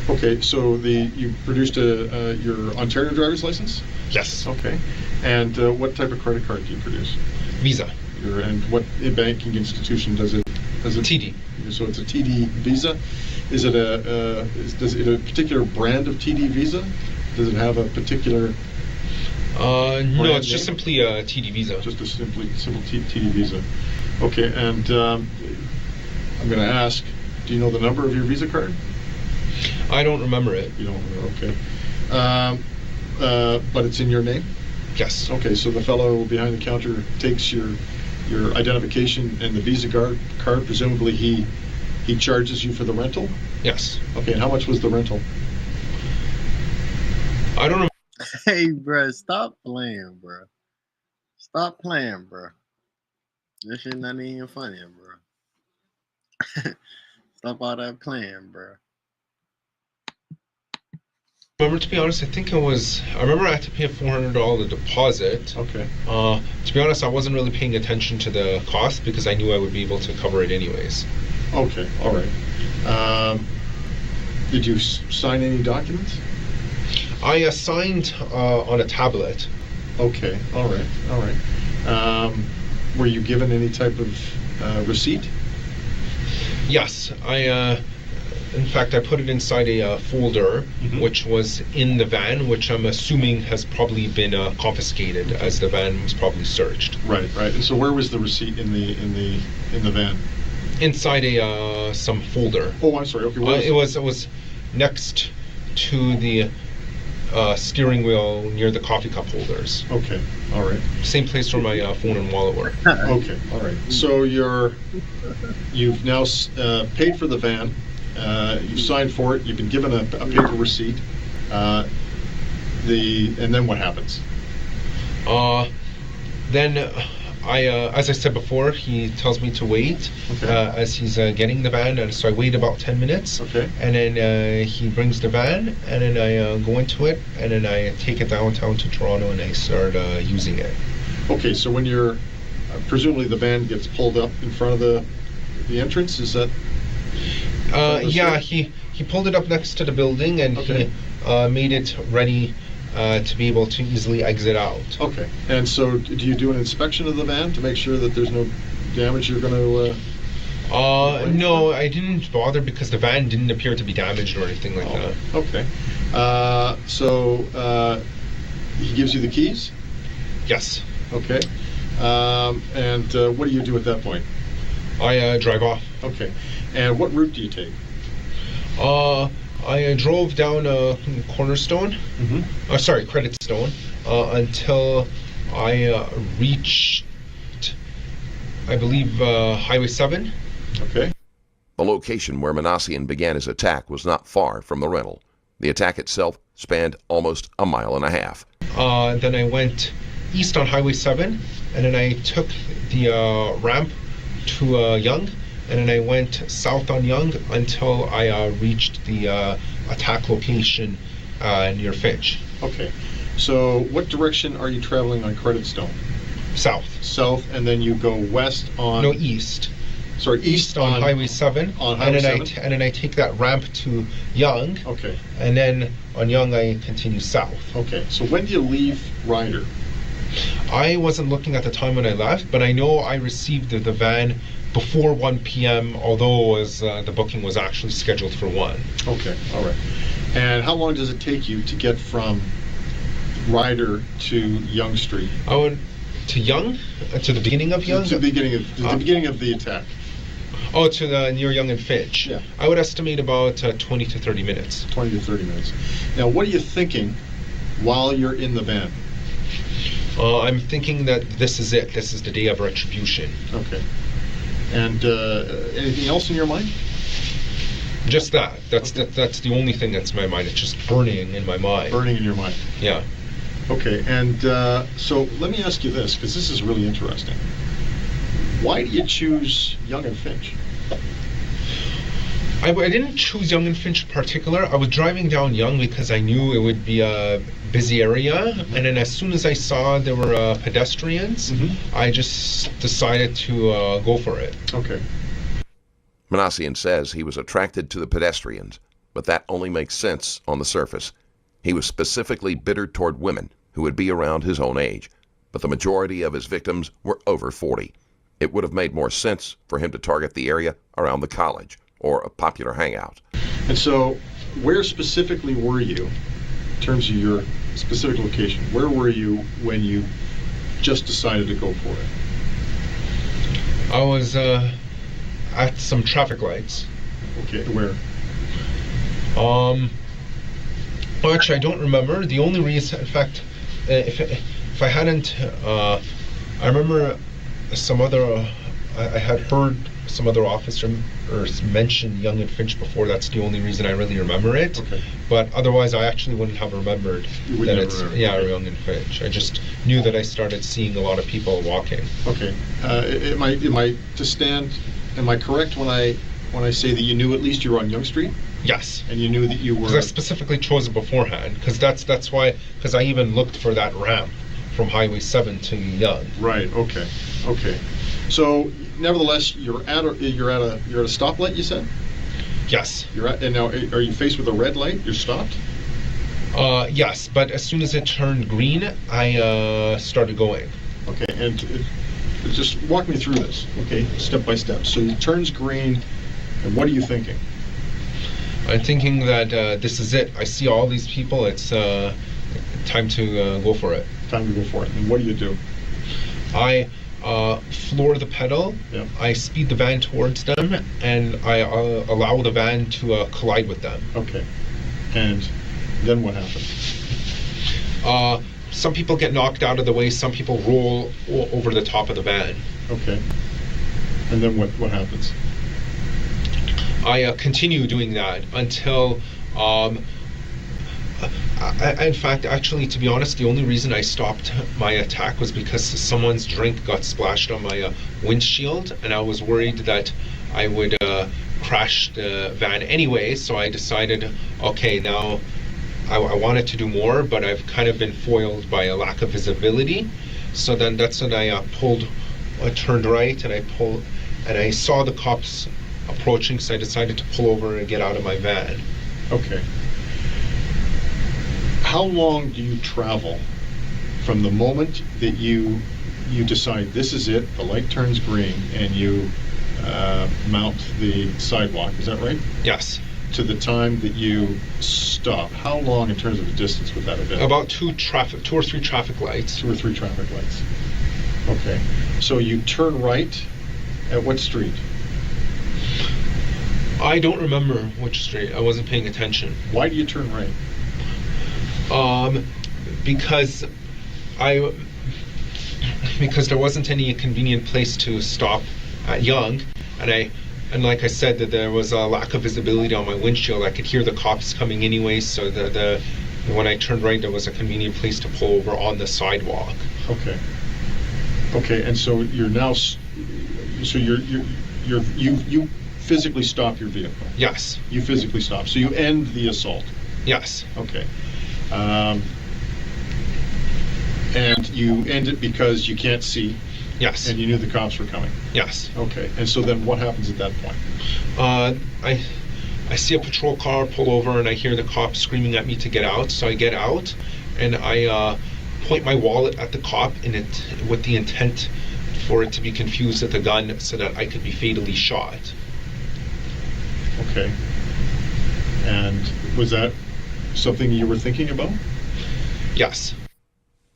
Okay, so you produced your Ontario driver's license? Yes. Okay, and what type of credit card do you produce? Visa. And what banking institution does it? TD. So it's a TD Visa. Is it is it a particular brand of TD Visa? Does it have a particular? No, it's just simply a TD Visa. Just a simple TD Visa. Okay, and I'm going to ask, do you know the number of your Visa card? I don't remember it. You don't remember, okay. But it's in your name? Yes. Okay, so the fellow behind the counter takes your identification and the Visa card. Presumably he charges you for the rental? Yes. Okay, and how much was the rental? I don't remember. Hey, bro, stop playing, bro. Stop playing, bro. This shit not even funny, bro. Stop all that playing, bro. To be honest, I remember I had to pay a $400 deposit. Okay. To be honest, I wasn't really paying attention to the cost because I knew I would be able to cover it anyways. Okay, all right. Did you sign any documents? I signed on a tablet. Okay, all right. Were you given any type of receipt? Yes, in fact, I put it inside a folder, which was in the van, which I'm assuming has probably been confiscated, as the van was probably searched. Right. And so, where was the receipt in the van? Inside some folder. Oh, I'm sorry. Okay. It was next to the steering wheel near the coffee cup holders. Okay. All right. Same place where my phone and wallet were. Okay. All right. So you've now paid for the van. You've signed for it. You've been given a paper receipt. And then what happens? Then as I said before, he tells me to wait as he's getting the van, and so I wait about 10 minutes. Okay. And then he brings the van, and then I go into it, and then I take it downtown to Toronto, and I start using it. Okay, so when you're presumably the van gets pulled up in front of the entrance, is that? Yeah, he pulled it up next to the building, and he made it ready to be able to easily exit out. Okay, and so do you do an inspection of the van to make sure that there's no damage you're going to? No, I didn't bother because the van didn't appear to be damaged or anything like that. Okay, so he gives you the keys? Yes. Okay, and what do you do at that point? I drive off. Okay, and what route do you take? I drove down Cornerstone, Credit Stone, until I reached, I believe, Highway 7. Okay. The location where Manassian began his attack was not far from the rental. The attack itself spanned almost a mile and a half. Then I went east on Highway 7, and then I took the ramp to Yonge, and then I went south on Yonge until I reached the attack location near Finch. Okay, so what direction are you traveling on Credit Stone? South. South, and then you go west on... No, east. Sorry, east on Highway 7. On Highway 7? And then I take that ramp to Yonge. Okay. And then on Yonge I continue south. Okay, so when do you leave Ryder? I wasn't looking at the time when I left, but I know I received the van before 1 p.m., although the booking was actually scheduled for 1. Okay, all right. And how long does it take you to get from Ryder to Yonge Street? To Young? To the beginning of Young? To the beginning of the attack. Oh, to the near Young and Finch. Yeah. I would estimate about 20 to 30 minutes. 20 to 30 minutes. Now, what are you thinking while you're in the van? I'm thinking that this is it. This is the day of retribution. Okay. And anything else in your mind? Just that. That's the only thing that's in my mind. It's just burning in my mind. Burning in your mind. Yeah. Okay. And so let me ask you this, because this is really interesting. Why do you choose Young and Finch? I didn't choose Young and Finch in particular. I was driving down Young because I knew it would be a busy area, and then as soon as I saw there were pedestrians, I just decided to go for it. Okay. Manassian says he was attracted to the pedestrians, but that only makes sense on the surface. He was specifically bitter toward women who would be around his own age, but the majority of his victims were over 40. It would have made more sense for him to target the area around the college or a popular hangout. And so, where specifically were you, in terms of your specific location? Where were you when you just decided to go for it? I was at some traffic lights. Okay, where? Well, actually, I don't remember. The only reason, in fact, if I hadn't, I remember some other, I had heard some other officer mention Young and Finch before. That's the only reason I really remember it. Okay. But otherwise, I actually wouldn't have remembered that it's Young and Finch. I just knew that I started seeing a lot of people walking. Okay. Am I correct when I say that you knew at least you were on Young Street? Yes. And you knew that you were. Because I specifically chose it beforehand. Because that's why. Because I even looked for that ramp from Highway 7 to Young. Right. Okay. Okay. So, nevertheless, you're at a stoplight. You said. Yes. And now, are you faced with a red light? You're stopped. Yes, but as soon as it turned green, I started going. Okay, and just walk me through this. Okay, step by step. So it turns green, and what are you thinking? I'm thinking that this is it. I see all these people. It's time to go for it. Time to go for it. And what do? I floor the pedal. Yeah. I speed the van towards them, and I allow the van to collide with them. Okay. And then what happens? Some people get knocked out of the way. Some people roll over the top of the van. Okay. And then what happens? I continue doing that until, in fact, actually, to be honest, the only reason I stopped my attack was because someone's drink got splashed on my windshield, and I was worried that I would crash the van anyway, so I decided, okay, now I wanted to do more, but I've kind of been foiled by a lack of visibility. So then that's when I turned right, and I saw the cops approaching, so I decided to pull over and get out of my van. Okay. How long do you travel from the moment that you decide this is it, the light turns green, and you mount the sidewalk, is that right? Yes. To the time that you stop, how long in terms of the distance would that have been? About 2 or 3 traffic lights. 2 or 3 traffic lights. Okay. So you turn right at what street? I don't remember which street. I wasn't paying attention. Why do you turn right? Because there wasn't any convenient place to stop at Young, and like I said, that there was a lack of visibility on my windshield. I could hear the cops coming anyway, so when I turned right, there was a convenient place to pull over on the sidewalk. Okay. Okay, and so you're now, you physically stop your vehicle. Yes. You physically stop. So you end the assault. Yes. Okay. And you end it because you can't see. Yes. And you knew the cops were coming. Yes. Okay. And so then what happens at that point? I see a patrol car pull over, and I hear the cops screaming at me to get out. So I get out, and I point my wallet at the cop with the intent for it to be confused with a gun, so that I could be fatally shot. Okay. And was that something you were thinking about? Yes.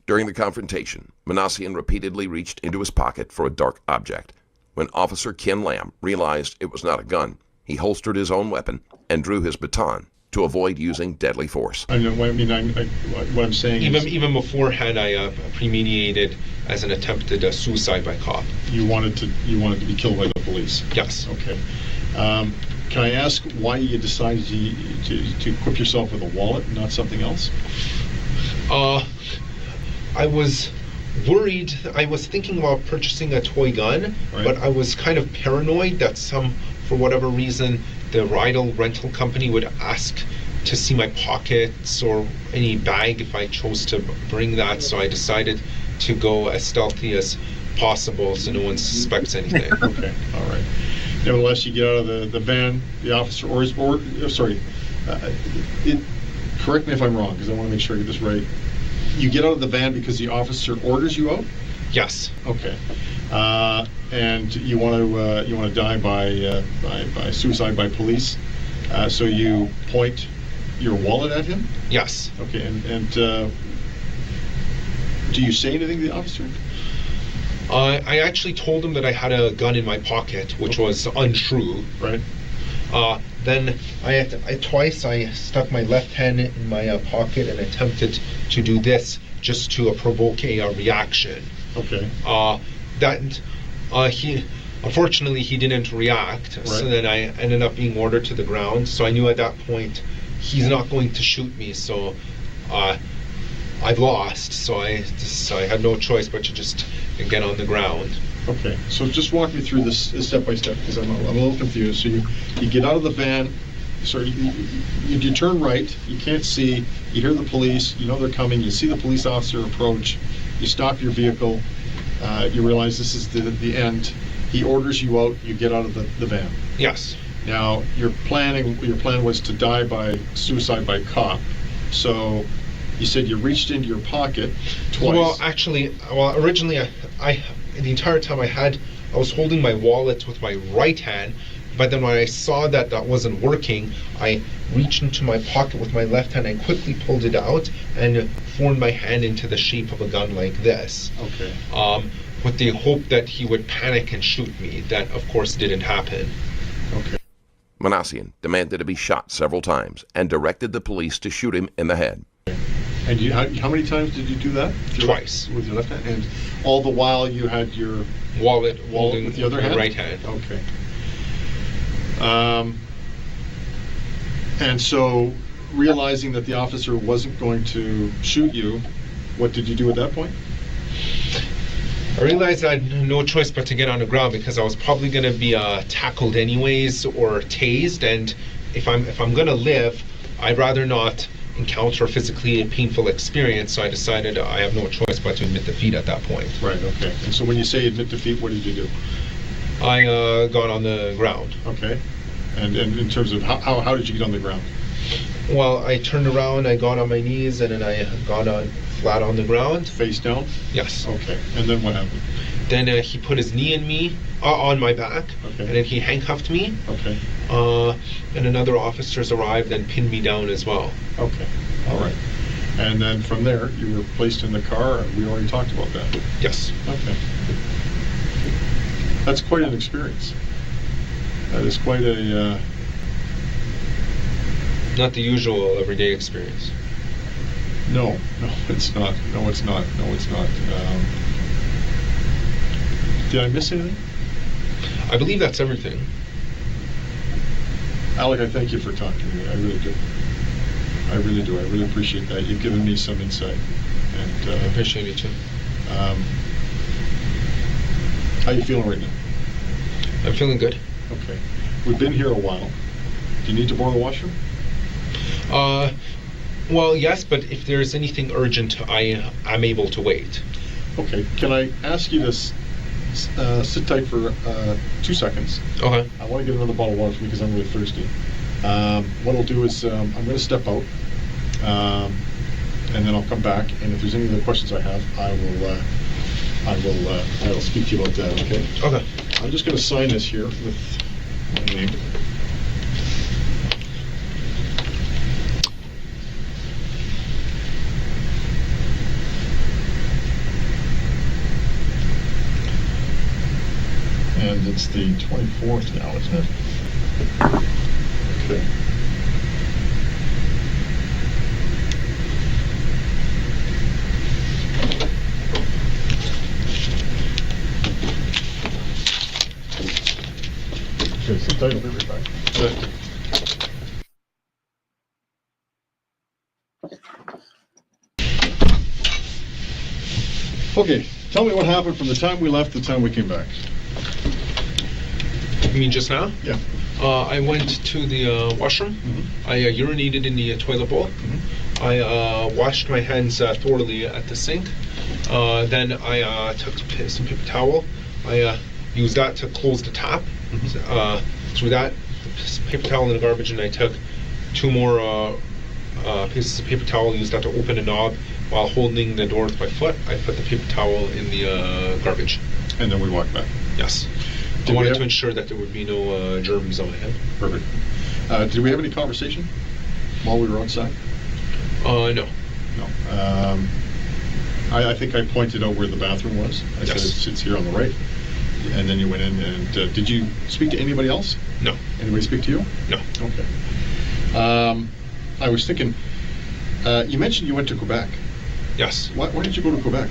During the confrontation, Manassian repeatedly reached into his pocket for a dark object. When Officer Ken Lamb realized it was not a gun, he holstered his own weapon and drew his baton to avoid using deadly force. I know. What I'm saying is, even beforehand, I premeditated as an attempted suicide by cop. You wanted to be killed by the police. Yes. Okay. Can I ask why you decided to equip yourself with a wallet and not something else? I was worried. I was thinking about purchasing a toy gun, right. But I was kind of paranoid that for whatever reason, the rental company would ask to see my pockets or any bag if I chose to bring that. So I decided to go as stealthy as possible so no one suspects anything. Okay, all right. Nevertheless, you get out of the van. The officer correct me if I'm wrong, because I want to make sure I get this right. You get out of the van because the officer orders you out? Yes. Okay. And you want to die by suicide by police. So you point your wallet at him? Yes. Okay. And do you say anything to the officer? I actually told him that I had a gun in my pocket, which was untrue. Right. Then twice I stuck my left hand in my pocket and attempted to do this just to provoke a reaction. Okay. Unfortunately he didn't react. Right. So then I ended up being ordered to the ground. So I knew at that point he's not going to shoot me. So I've lost. So I had no choice but to just get on the ground. Okay, so just walk me through this step by step, because I'm a little confused. So you get out of the van, you turn right, you can't see, you hear the police, you know they're coming, you see the police officer approach, you stop your vehicle, you realize this is the end, he orders you out, you get out of the van. Yes. Now, your plan was to die by suicide by cop, so you said you reached into your pocket twice. Well, actually, originally the entire time I was holding my wallet with my right hand, but then when I saw that wasn't working, I reached into my pocket with my left hand and quickly pulled it out and formed my hand into the shape of a gun like this. Okay. With the hope that he would panic and shoot me. That, of course, didn't happen. Okay. Manassian demanded to be shot several times and directed the police to shoot him in the head. And how many times did you do that? Twice. With your left hand? And all the while you had your wallet with the other hand? Right hand. Okay. And so, realizing that the officer wasn't going to shoot you, what did you do at that point? I realized I had no choice but to get on the ground because I was probably going to be tackled anyways or tased, and if I'm going to live, I'd rather not encounter a physically painful experience, so I decided I have no choice but to admit defeat at that point. Right, okay. And so when you say admit defeat, what did you do? I got on the ground. Okay. And in terms of how did you get on the ground? Well, I turned around, I got on my knees, and then I got flat on the ground. Face down? Yes. Okay. And then what happened? Then he put his knee in me, on my back, okay. And then he handcuffed me. Okay. And another officers arrived and pinned me down as well. Okay. All right. And then from there, you were placed in the car. We already talked about that. Yes. Okay. That's quite an experience. That is quite a... Not the usual everyday experience. No, it's not. No, it's not. Did I miss anything? I believe that's everything. Alec, I thank you for talking to me. I really do. I really appreciate that. You've given me some insight. And I appreciate it too. How are you feeling right now? I'm feeling good. Okay. We've been here a while. Do you need to borrow the washroom? Well, yes, but if there's anything urgent, I'm able to wait. Okay. Can I ask you to sit tight for 2 seconds? Okay. I want to get another bottle of water for me because I'm really thirsty. What I'll do is I'm going to step out, and then I'll come back. And if there's any other questions I have, I will speak to you about that. Okay. Okay. I'm just going to sign this here with my name. Because it's the 24th now, isn't it? Okay. Okay, sit tight, I'll be right back. Okay, tell me what happened from the time we left to the time we came back. You mean just now? Yeah. I went to the washroom. Mm-hmm. I urinated in the toilet bowl. Mm-hmm. I washed my hands thoroughly at the sink. Then I took some paper towel. I used that to close the tap. Mm-hmm. Threw that paper towel in the garbage, and I took 2 more pieces of paper towel and used that to open a knob while holding the door with my foot. I put the paper towel in the garbage. And then we walked back. Yes. I wanted to ensure that there would be no germs on my hand. Perfect. Did we have any conversation while we were outside? No. No. I think I pointed out where the bathroom was. I said it sits here on the right. And then you went in and did you speak to anybody else? No. Anybody speak to you? No. Okay. I was thinking, you mentioned you went to Quebec. Yes. Why did you go to Quebec?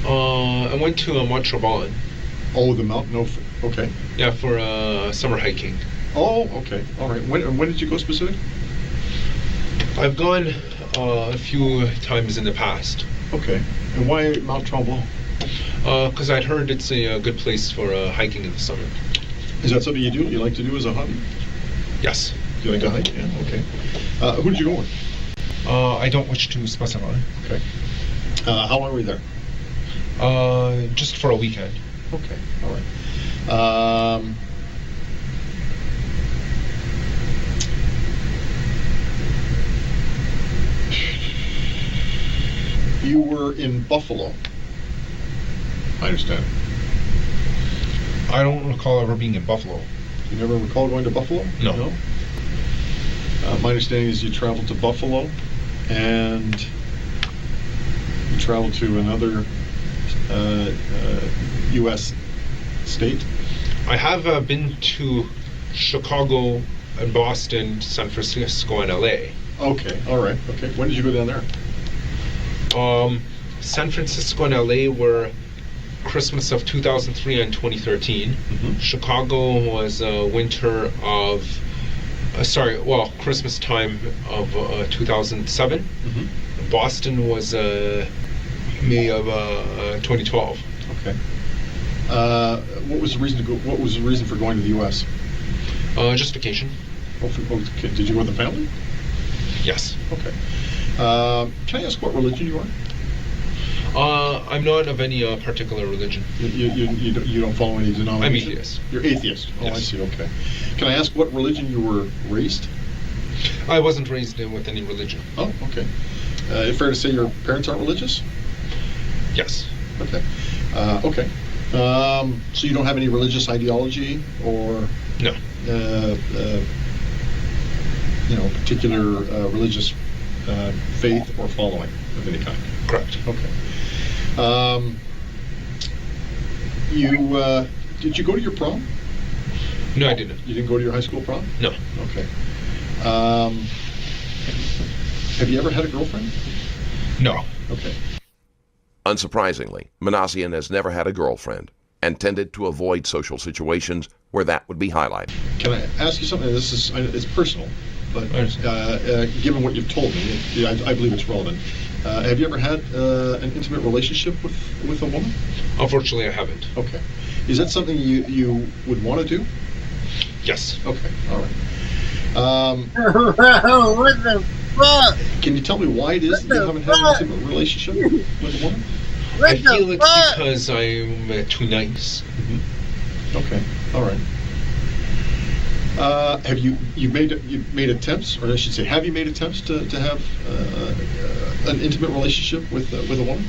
I went to Montreal. Oh, the mountain. No. Okay. Yeah, for summer hiking. Oh, okay. All right. When did you go specifically? I've gone a few times in the past. Okay. And why Mount Tremblant? Because I'd heard it's a good place for hiking in the summer. Is that something you like to do as a hobby? Yes. You like to hike? Yeah. Okay. Who did you go with? I don't wish to specify. Okay. How long were you there? Just for a weekend. Okay. All right. You were in Buffalo. I understand. I don't recall ever being in Buffalo. You never recall going to Buffalo? No. My understanding is you traveled to Buffalo and you traveled to another U.S. state? I have been to Chicago and Boston, San Francisco, and L.A. Okay, all right. Okay, when did you go down there? San Francisco and LA were Christmas of 2003 and 2013. Mm-hmm. Chicago was winter of, Christmas time of 2007. Mm-hmm. Boston was May of 2012. Okay. What was the reason to go? What was the reason for going to the U.S.? Just vacation. Okay. Did you go with the family? Yes. Okay. Can I ask what religion you are? I'm not of any particular religion. You don't follow any denomination? I'm atheist. You're atheist? Oh, yes. I see, okay. Can I ask what religion you were raised? I wasn't raised with any religion. Oh, okay. Fair to say your parents aren't religious? Yes. Okay. Okay. So you don't have any religious ideology or... No. Particular religious faith or following of any kind? Correct. Okay. Did you go to your prom? No, I didn't. You didn't go to your high school prom? No. Okay. Have you ever had a girlfriend? No. Okay. Unsurprisingly, Manassian has never had a girlfriend and tended to avoid social situations where that would be highlighted. Can I ask you something? It's personal, but given what you've told me, I believe it's relevant. Have you ever had an intimate relationship with a woman? Unfortunately, I haven't. Okay. Is that something you would want to do? Yes. Okay. All right. What the fuck? Can you tell me why it is that you haven't had an intimate relationship with a woman? I feel it's because I'm too nice. Mm-hmm. Okay. All right. Have you made attempts, or I should say, have you made attempts to have an intimate relationship with a woman?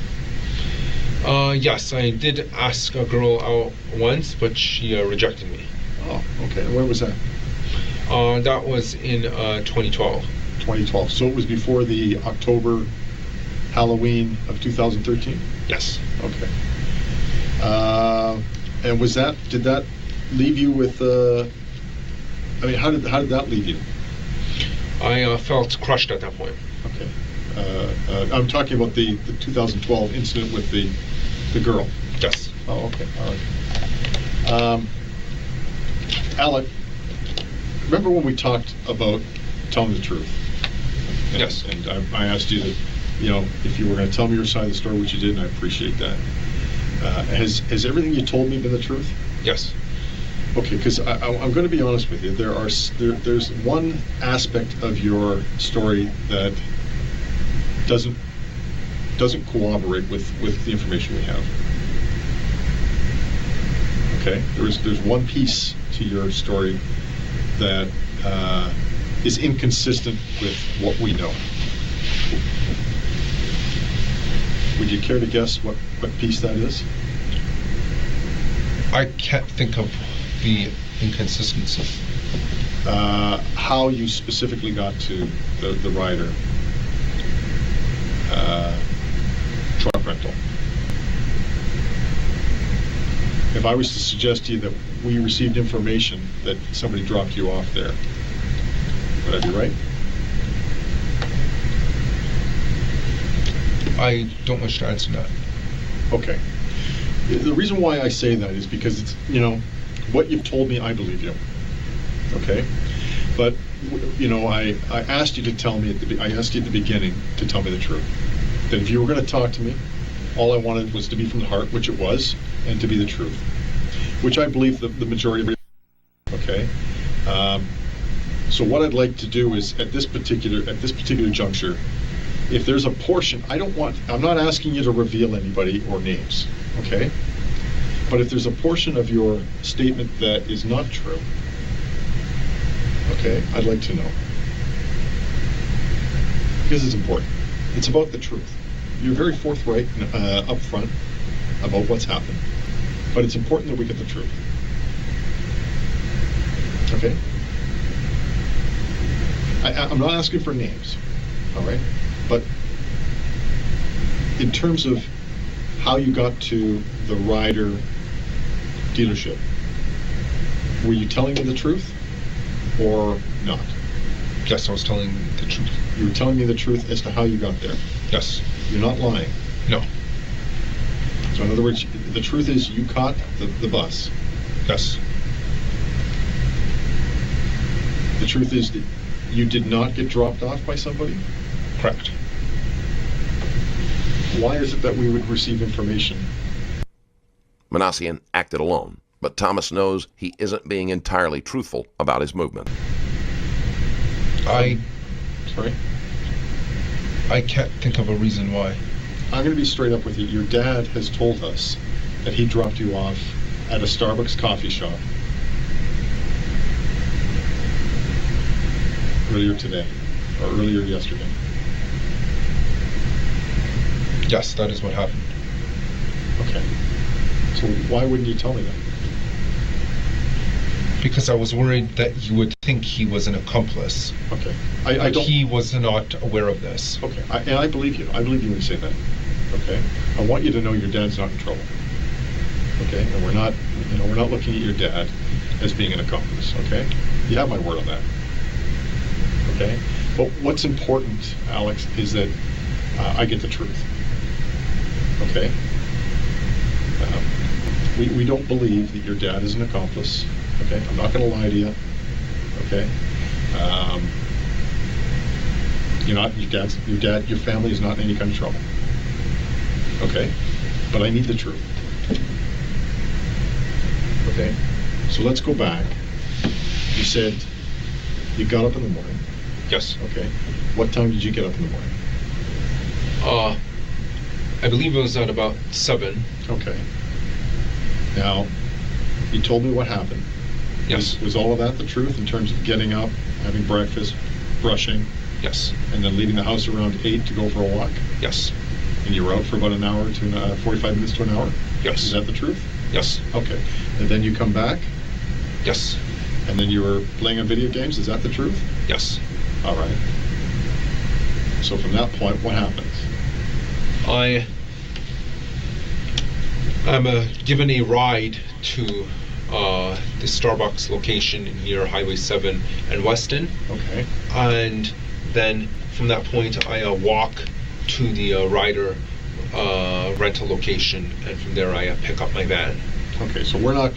Yes, I did ask a girl out once, but she rejected me. Oh, okay. And when was that? That was in 2012. 2012. So it was before the October Halloween of 2013? Yes. Okay. And did that leave you with? I mean, how did that leave you? I felt crushed at that point. Okay. I'm talking about the 2012 incident with the girl. Yes. Oh, okay. All right. Alec, remember when we talked about telling the truth? Yes. And I asked you to, if you were going to tell me your side of the story, which you did, and I appreciate that. Has everything you told me been the truth? Yes. Okay, because I'm going to be honest with you. There's one aspect of your story that doesn't corroborate with the information we have. Okay, there's one piece to your story that is inconsistent with what we know. Would you care to guess what piece that is? I can't think of the inconsistency. How you specifically got to the rider truck rental. If I was to suggest to you that we received information that somebody dropped you off there, would I be right? I don't wish to answer that. Okay. The reason why I say that is because it's, what you've told me, I believe you. Okay? But, I asked you to tell me, I asked you at the beginning to tell me the truth. That if you were going to talk to me, all I wanted was to be from the heart, which it was, and to be the truth. Which I believe the majority of it. Okay? So what I'd like to do is, at this particular juncture, if there's a portion, I'm not asking you to reveal anybody or names, okay? But if there's a portion of your statement that is not true, okay, I'd like to know. Because it's important. It's about the truth. You're very forthright and upfront about what's happened. But it's important that we get the truth. Okay? I'm not asking for names, all right? But in terms of how you got to the Ryder dealership, were you telling me the truth or not? Yes, I was telling the truth. You were telling me the truth as to how you got there? Yes. You're not lying? No. So in other words, the truth is you caught the bus? Yes. The truth is that you did not get dropped off by somebody? Correct. Why is it that we would receive information? Manassian acted alone, but Thomas knows he isn't being entirely truthful about his movement. I I can't think of a reason why. I'm going to be straight up with you. Your dad has told us that he dropped you off at a Starbucks coffee shop earlier today, or earlier yesterday. Yes, that is what happened. Okay. So why wouldn't you tell me that? Because I was worried that you would think he was an accomplice. Okay. I don't... He was not aware of this. Okay. And I believe you. I believe you when you say that. Okay. I want you to know your dad's not in trouble. Okay. And we're not looking at your dad as being an accomplice. Okay. You have my word on that. Okay. But what's important, Alex, is that I get the truth. Okay. We don't believe that your dad is an accomplice. Okay, I'm not going to lie to you. Okay, your family is not in any kind of trouble. Okay, but I need the truth. Okay, so let's go back. You said you got up in the morning. Yes. Okay, what time did you get up in the morning? I believe it was at about 7. Okay. Now, you told me what happened. Yes. Was all of that the truth in terms of getting up, having breakfast, brushing? Yes. And then leaving the house around 8 to go for a walk? Yes. And you were out for about an hour to 45 minutes to an hour? Yes. Is that the truth? Yes. Okay. And then you come back? Yes. And then you were playing on video games? Is that the truth? Yes. All right. So from that point, what happens? I'm given a ride to the Starbucks location near Highway 7 and Weston. Okay. And then from that point, I walk to the Ryder rental location, and from there I pick up my van. Okay, so we're not,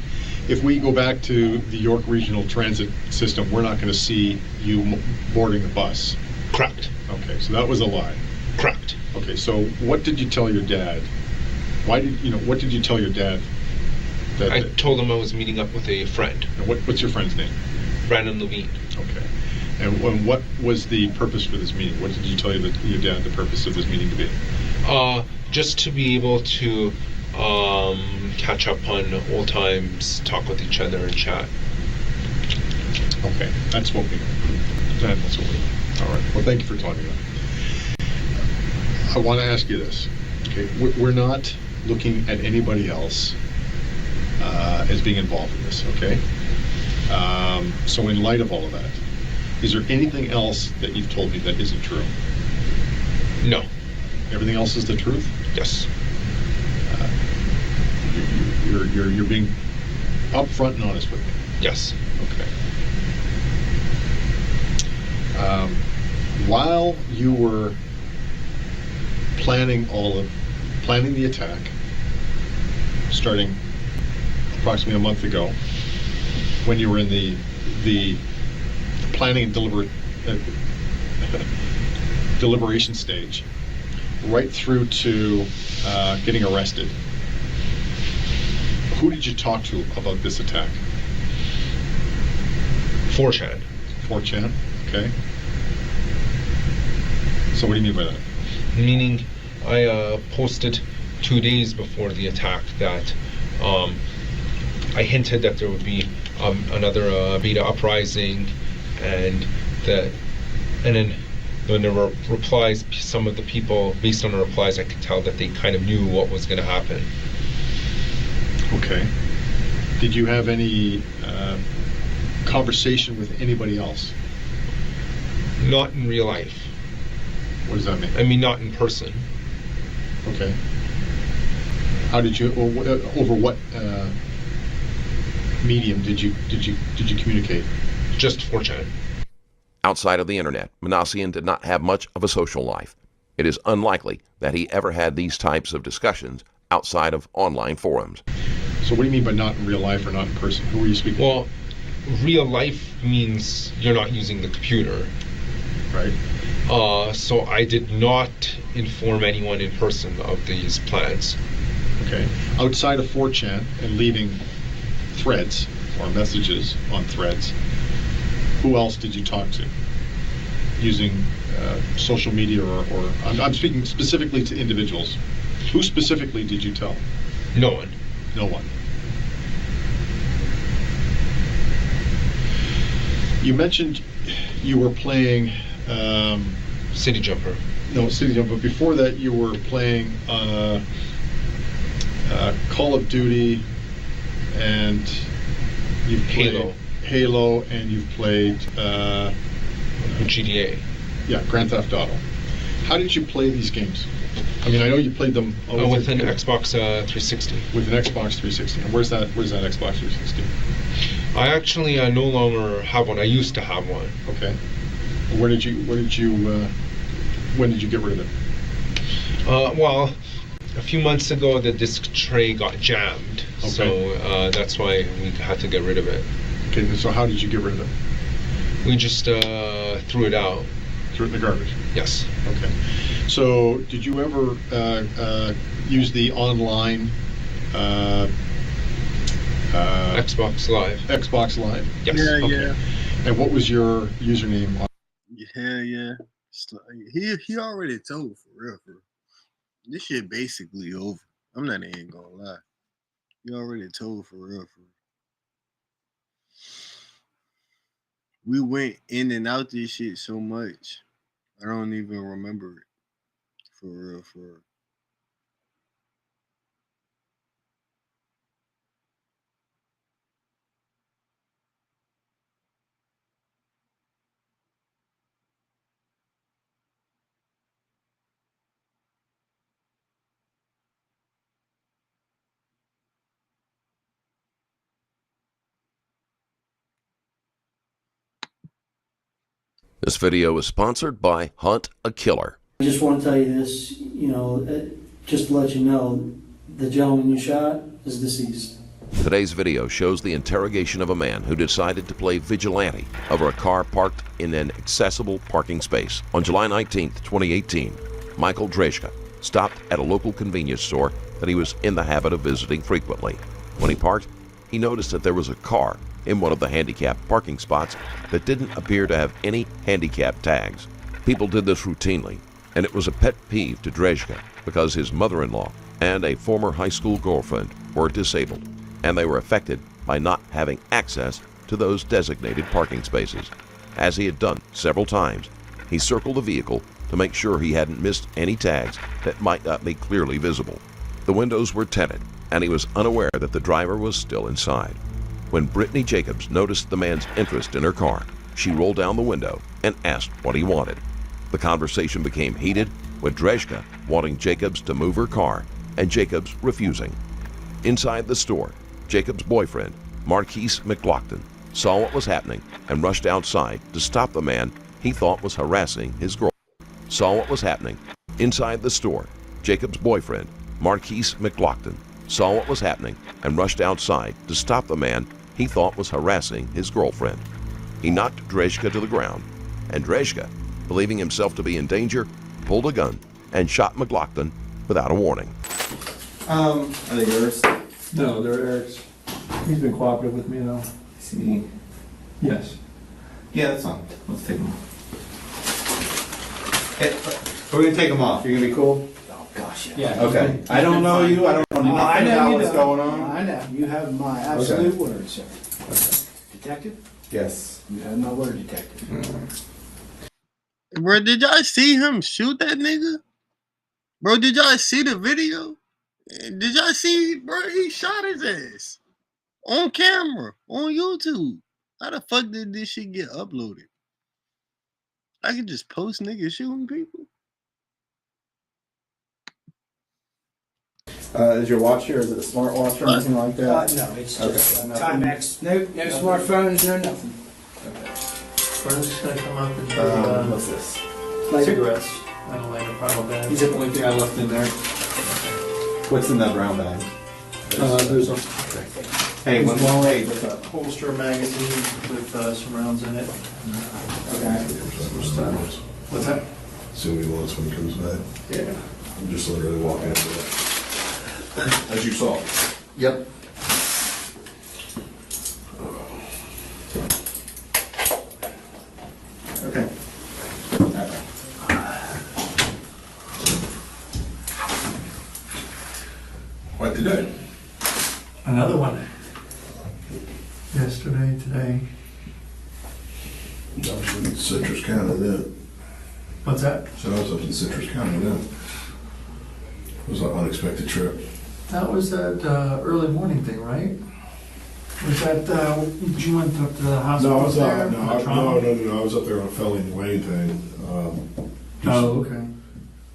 if we go back to the York Regional Transit System, we're not going to see you boarding the bus. Correct. Okay, so that was a lie. Correct. Okay, so what did you tell your dad? What did you tell your dad? I told him I was meeting up with a friend. And what's your friend's name? Brandon Levine. Okay. And what was the purpose for this meeting? What did you tell your dad the purpose of this meeting to be? Just to be able to catch up on old times, talk with each other, and chat. Okay, that's what we. That's what we. All right. Well, thank you for talking about it. I want to ask you this. Okay, we're not looking at anybody else as being involved in this. Okay. So in light of all of that, is there anything else that you've told me that isn't true? No. Everything else is the truth? Yes. You're being upfront and honest with me. Yes. Okay. While you were planning the attack, starting approximately a month ago, when you were in the planning and deliberation stage, right through to getting arrested, who did you talk to about this attack? 4chan. 4chan, okay. So what do you mean by that? Meaning, I posted 2 days before the attack that I hinted that there would be another beta uprising, and then when there were replies, some of the people, based on the replies, I could tell that they kind of knew what was going to happen. Okay. Did you have any conversation with anybody else? Not in real life. What does that mean? I mean, not in person. Okay. How did you? Over what medium did you communicate? Just 4chan. Outside of the internet, Manassian did not have much of a social life. It is unlikely that he ever had these types of discussions outside of online forums. So what do you mean by not in real life or not in person? Who are you speaking? Well, real life means you're not using the computer. Right. So I did not inform anyone in person of these plans. Okay. Outside of 4chan and leaving threads or messages on threads, who else did you talk to using social media or I'm speaking specifically to individuals. Who specifically did you tell? No one. No one. You mentioned you were playing City Jumper. No, City Jumper. But before that, you were playing Call of Duty, and you've played Halo, and you've played GTA. Yeah, Grand Theft Auto. How did you play these games? I mean, I know you played them with an Xbox 360. With an Xbox 360. And where's that Xbox 360? I actually no longer have one. I used to have one. Okay. When did you get rid of it? Well, a few months ago the disc tray got jammed. Okay. So that's why we had to get rid of it. Okay, so how did you get rid of it? We just threw it out. Threw it in the garbage? Yes. Okay. So did you ever use the online Xbox Live? Xbox Live? Yes. Yeah, okay. yeah. And what was your username? Yeah. He already told for real. This shit basically over. I'm not even gonna lie. He already told for real. We went in and out this shit so much, I don't even remember it. For real. This video is sponsored by Hunt a Killer. I just want to tell you this, just to let you know, the gentleman you shot is deceased. Today's video shows the interrogation of a man who decided to play vigilante over a car parked in an accessible parking space. On July 19, 2018, Michael Drejka stopped at a local convenience store that he was in the habit of visiting frequently. When he parked, he noticed that there was a car in one of the handicapped parking spots that didn't appear to have any handicap tags. People did this routinely, and it was a pet peeve to Drejka because his mother-in-law and a former high school girlfriend were disabled, and they were affected by not having access to those designated parking spaces. As he had done several times, he circled the vehicle to make sure he hadn't missed any tags that might not be clearly visible. The windows were tinted, and he was unaware that the driver was still inside. When Brittany Jacobs noticed the man's interest in her car, she rolled down the window and asked what he wanted. The conversation became heated, with Drejka wanting Jacobs to move her car and Jacobs refusing. Inside the store, Jacobs' boyfriend, Marquise McLaughlin, saw what was happening and rushed outside to stop the man he thought was harassing his girl. Inside the store, Jacobs' boyfriend, Marquise McLaughlin, saw what was happening and rushed outside to stop the man he thought was harassing his girlfriend. He knocked Drejka to the ground, and Drejka, believing himself to be in danger, pulled a gun and shot McLaughlin without a warning. Are they yours? No, they're Eric's. He's been cooperative with me, though. See? Yes. Yeah, that's fine. Let's take them off. We're gonna take them off. You're gonna be cool? Oh, gosh, Yeah. Okay. I don't know you. I don't know nothing about what's going on. I know. You have my absolute Okay. word, sir. Detective? Yes. You have my word, detective. Bro, did y'all see him shoot that nigga? Bro, did y'all see the video? Did y'all see, bro, he shot his ass on camera, on YouTube. How the fuck did this shit get uploaded? I could just post niggas shooting people? Is your watch here? Is it a smartwatch or anything like that? No, it's Okay. just Timex. No smartphones, no nothing. We're just gonna come up and do What's this? cigarettes. I don't like a bottle bag. Is it the only thing I left in there? What's in that brown bag? There's a Hey, one more. Hey, holster magazine with some rounds in it. Okay. What's that? Assume he wants when he comes back. Yeah. I'm just literally walking into it. As you saw. Yep. Okay. What they doing? Another one. Yesterday, today. I was in Citrus County then. What's that? So I was up in Citrus County then. It was an unexpected trip. That was that early morning thing, right? Was that, you went up to the hospital? No, I was there? no, I was up there on a Felling Lane thing. Oh, okay.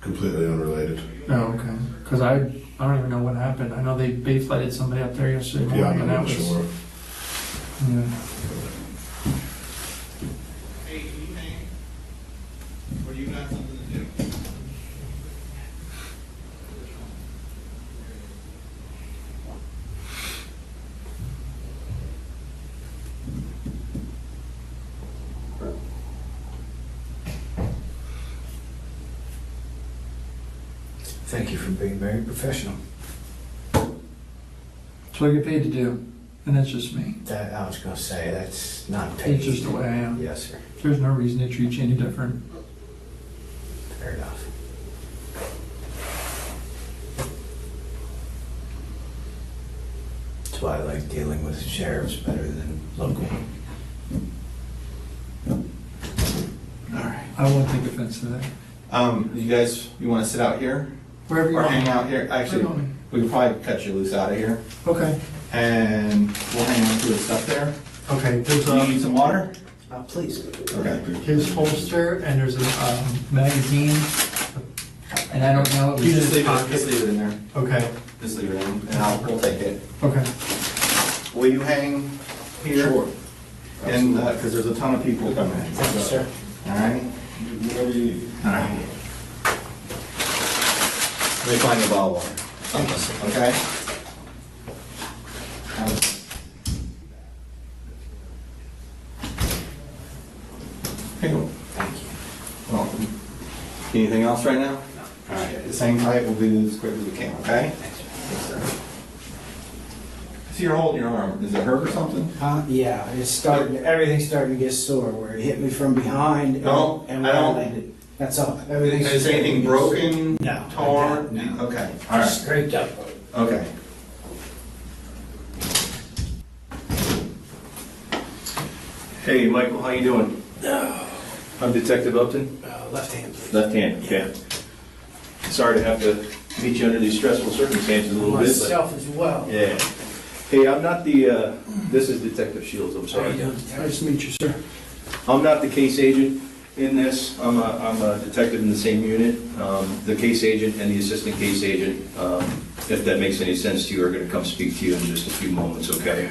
Completely unrelated. Oh, okay. Because I don't even know what happened. I know they flighted somebody up there yesterday morning. Yeah, I'm and not that was, sure. Yeah. What do you got something to do? Thank you for being very professional. That's what I get paid to do. And that's just me. That, I was gonna say, that's not paid. It's just the way I am. Yes, sir. There's no reason to treat you any different. Fair enough. That's why I like dealing with sheriffs better than local. I won't take offense to that. You want to sit out here? Wherever you or want. hang out here? Actually, Where you want me? we can probably cut you loose out of here. Okay. And we'll hang on to his stuff there. Okay, there's Do you need some water? Please. Okay. his holster, and there's a magazine, and I don't know. It was You in just his leave it, pocket. just leave it in there. Okay. Just leave it in, and we'll take it. Okay. Will you hang here? Sure. And, because there's a ton of people coming in. Thank you, sir. All right? Whatever you. All right. Let me find the bottle of water. Okay? Here you go. Thank you. Welcome. Anything else right now? No. All right. At the same time, we'll do this as quick as we can, okay? Yes, sir. I see you're holding your arm. Is it hurt or something? Yeah, it's starting. Everything's starting to get sore. Where it hit me from behind and where I landed. That's all. Everything's. Is anything broken? No. Torn? No. Okay. All right. Scraped up. Okay. Hey, Michael, how you doing? I'm Detective Upton. Left hand. Left hand. Okay. Sorry to have to meet you under these stressful circumstances a little bit. Myself as well. Yeah. Hey, I'm not the. This is Detective Shields. I'm sorry. How you doing? Nice to meet you, sir. I'm not the case agent in this. I'm a detective in the same unit. The case agent and the assistant case agent, if that makes any sense to you, are going to come speak to you in just a few moments, okay?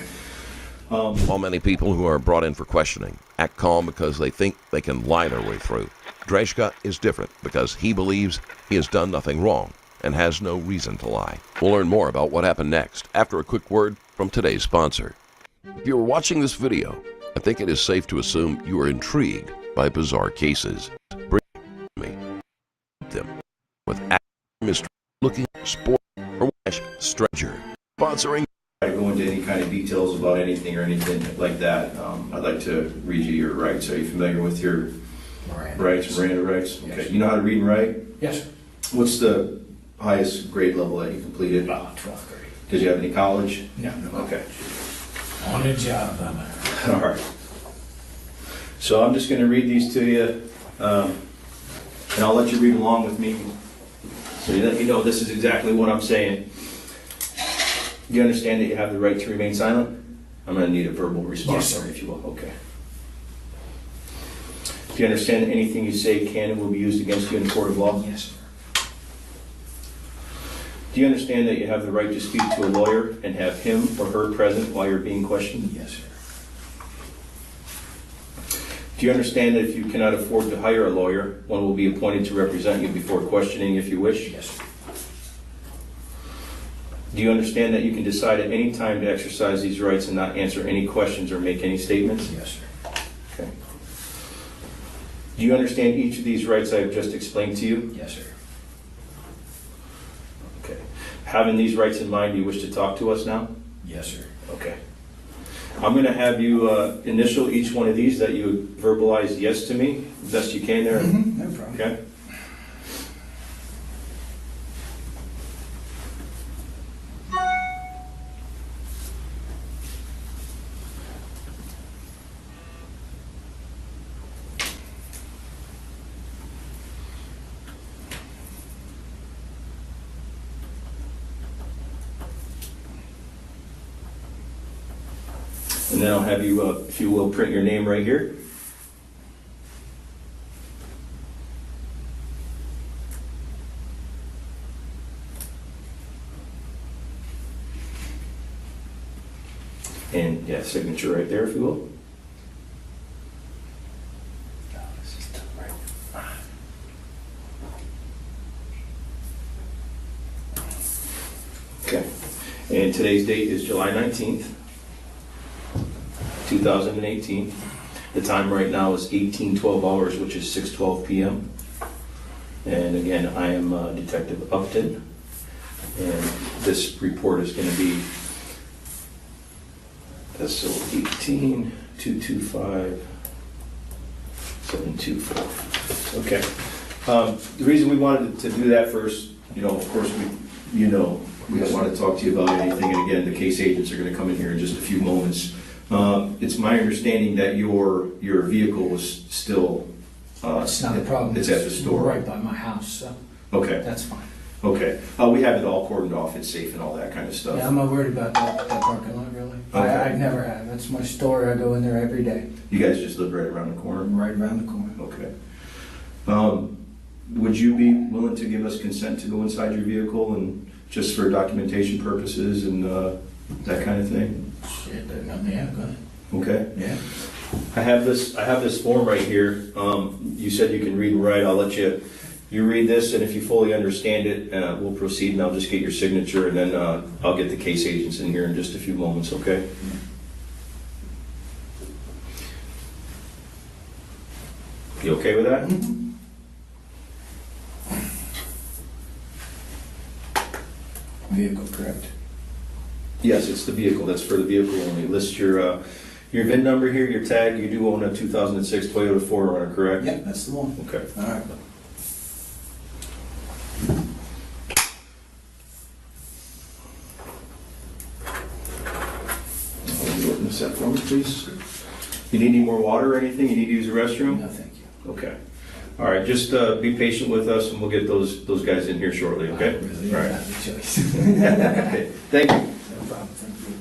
While many people who are brought in for questioning act calm because they think they can lie their way through, Dreshka is different because he believes he has done nothing wrong and has no reason to lie. We'll learn more about what happened next after a quick word from today's sponsor. If you are watching this video, I think it is safe to assume you are intrigued by bizarre cases. Bring me them with mystery, looking, sport, or stranger. Sponsoring. I go into any kind of details about anything or anything like that. I'd like to read you your rights. Are you familiar with your rights, Miranda rights? Okay. Yes. You know how to read and write? Yes, sir. What's the highest grade level that you completed? 12th grade. Did you have any college? No. Okay. On the job, All right. So I'm just going to read these to you, and I'll let you read along with me, so you know this is exactly what I'm saying. Do you understand that you have the right to remain silent? I'm going to need a verbal response, Yes, sir. if you will. Okay. Do you understand that anything you say can and will be used against you in a court of law? Yes, sir. Do you understand that you have the right to speak to a lawyer and have him or her present while you're being questioned? Yes, sir. Do you understand that if you cannot afford to hire a lawyer, one will be appointed to represent you before questioning if you wish? Yes, sir. Do you understand that you can decide at any time to exercise these rights and not answer any questions or make any statements? Yes, sir. Okay. Do you understand each of these rights I have just explained to you? Yes, sir. Okay. Having these rights in mind, do you wish to talk to us now? Yes, sir. Okay. I'm going to have you initial each one of these that you verbalize yes to me, best you can there. No problem. Okay. And then I'll have you, if you will, print your name right here. And yeah, signature right there, if you will. Okay. And today's date is July 19th. 2018. The time right now is 18:12 hours, which is 6:12 p.m. And again, I am Detective Upton, and this report is going to be SO 18-225-724. Okay. The reason we wanted to do that first, of course, we don't want to talk to you about anything. And again, the case agents are going to come in here in just a few moments. It's my understanding that your vehicle was still. It's not a problem. It's at the store. Right by my house, so. Okay. That's fine. Okay. We have it all cordoned off. It's safe and all that kind of stuff. Yeah, I'm not worried about that parking lot, really. Okay. I never have. That's my store. I go in there every day. You guys just live right around the corner? Right around the corner. Okay. Would you be willing to give us consent to go inside your vehicle and just for documentation purposes and that kind of thing? Shit, yeah, go ahead. Okay. Yeah. I have this form right here. You said you can read and write. I'll let you read this, and if you fully understand it, we'll proceed, and I'll just get your signature, and then I'll get the case agents in here in just a few moments, okay? You okay with that? Vehicle, correct? Yes, it's the vehicle. That's for the vehicle only. List your VIN number here, your tag. You do own a 2006 Toyota 4Runner, correct? Yeah, that's the one. Okay. All right. Open this up for me, please. You need any more water or anything? You need to use the restroom? No, thank you. Okay. All right, just be patient with us, and we'll get those guys in here shortly, okay? Really, all right. not the choice. Okay. Thank you. No problem, thank you.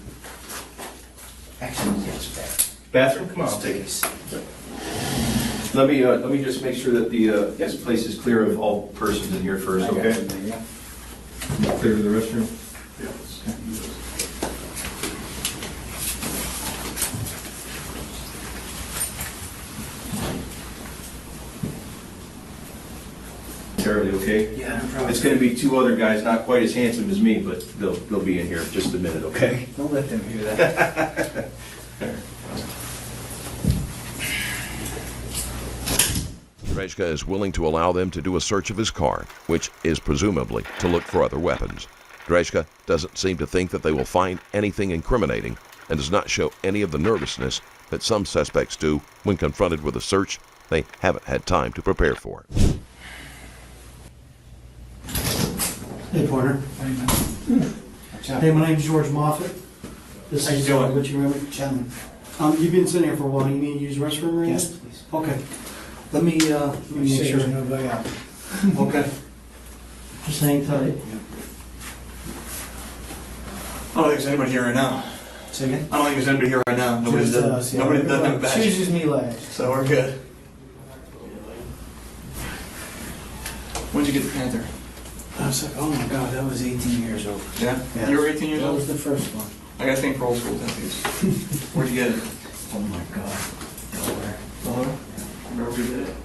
Actually, yes, Bathroom? Come on, I'll take it. Let me just make sure that this place is clear of all persons in here first, okay? Clear to the restroom? Entirely okay? Yeah, no problem. It's going to be two other guys, not quite as handsome as me, but they'll be in here in just a minute, okay? Don't let them hear that. Drejka is willing to allow them to do a search of his car, which is presumably to look for other weapons. Drejka doesn't seem to think that they will find anything incriminating and does not show any of the nervousness that some suspects do when confronted with a search they haven't had time to prepare for. Hey, partner. Hey, my name's George Moffett. This How you is doing? Richie Remy. Gentlemen. You've been sitting here for a while. You need to use the restroom right Yes, now? please. Okay. Let me make sure. There's nobody out. Okay. Just hang tight. I don't think there's anybody here right now. Say again? I don't think there's anybody here right now. Nobody's Just done. us, yeah. Nobody doesn't have a badge. Chooses me last. So we're good. When'd you get the Panther? I was like, oh my God, that was 18 years old. Yeah? Yeah. You were 18 years That old? was the first one. I got a thing for old school tattoos. Where'd you get it? Oh my God. Nowhere. Delaware? Wherever you did it?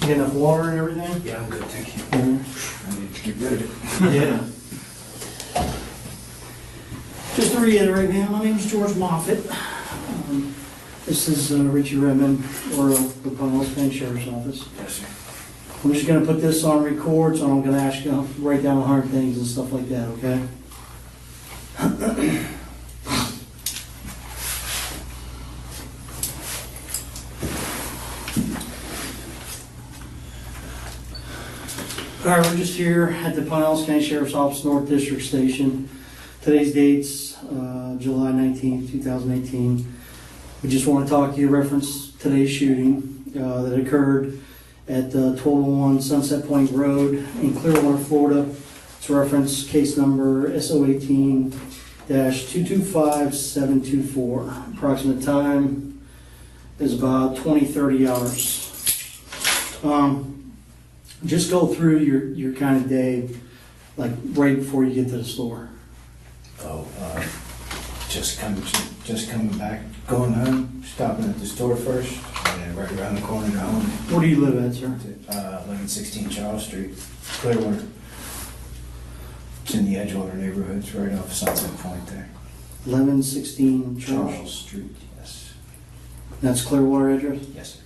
You get enough water and everything? Yeah, I'm good, thank you. Mhm. I need to get rid of it. Yeah. Just to reiterate, man, my name's George Moffett. This is Richie Redmond, or the Pownell County Sheriff's Office. Yes, sir. I'm just gonna put this on record, so I'm gonna ask you to write down hard things and stuff like that, okay? All right, we're just here at the Pinellas County Sheriff's Office North District Station. Today's date's July 19th, 2018. We just want to talk to you, reference today's shooting that occurred at 1201 Sunset Point Road in Clearwater, Florida. It's reference case number SO18-225724. Approximate time is about 20-30 hours. Just go through your kind of day, like right before you get to the store. Oh, just coming back, going home, stopping at the store first, and then right around the corner to home. Where do you live at, sir? 1116 Charles Street, Clearwater. It's in the Edgewater neighborhood. It's right off Sunset Point there. 1116 Charles Street, yes. That's Clearwater address? Yes, sir.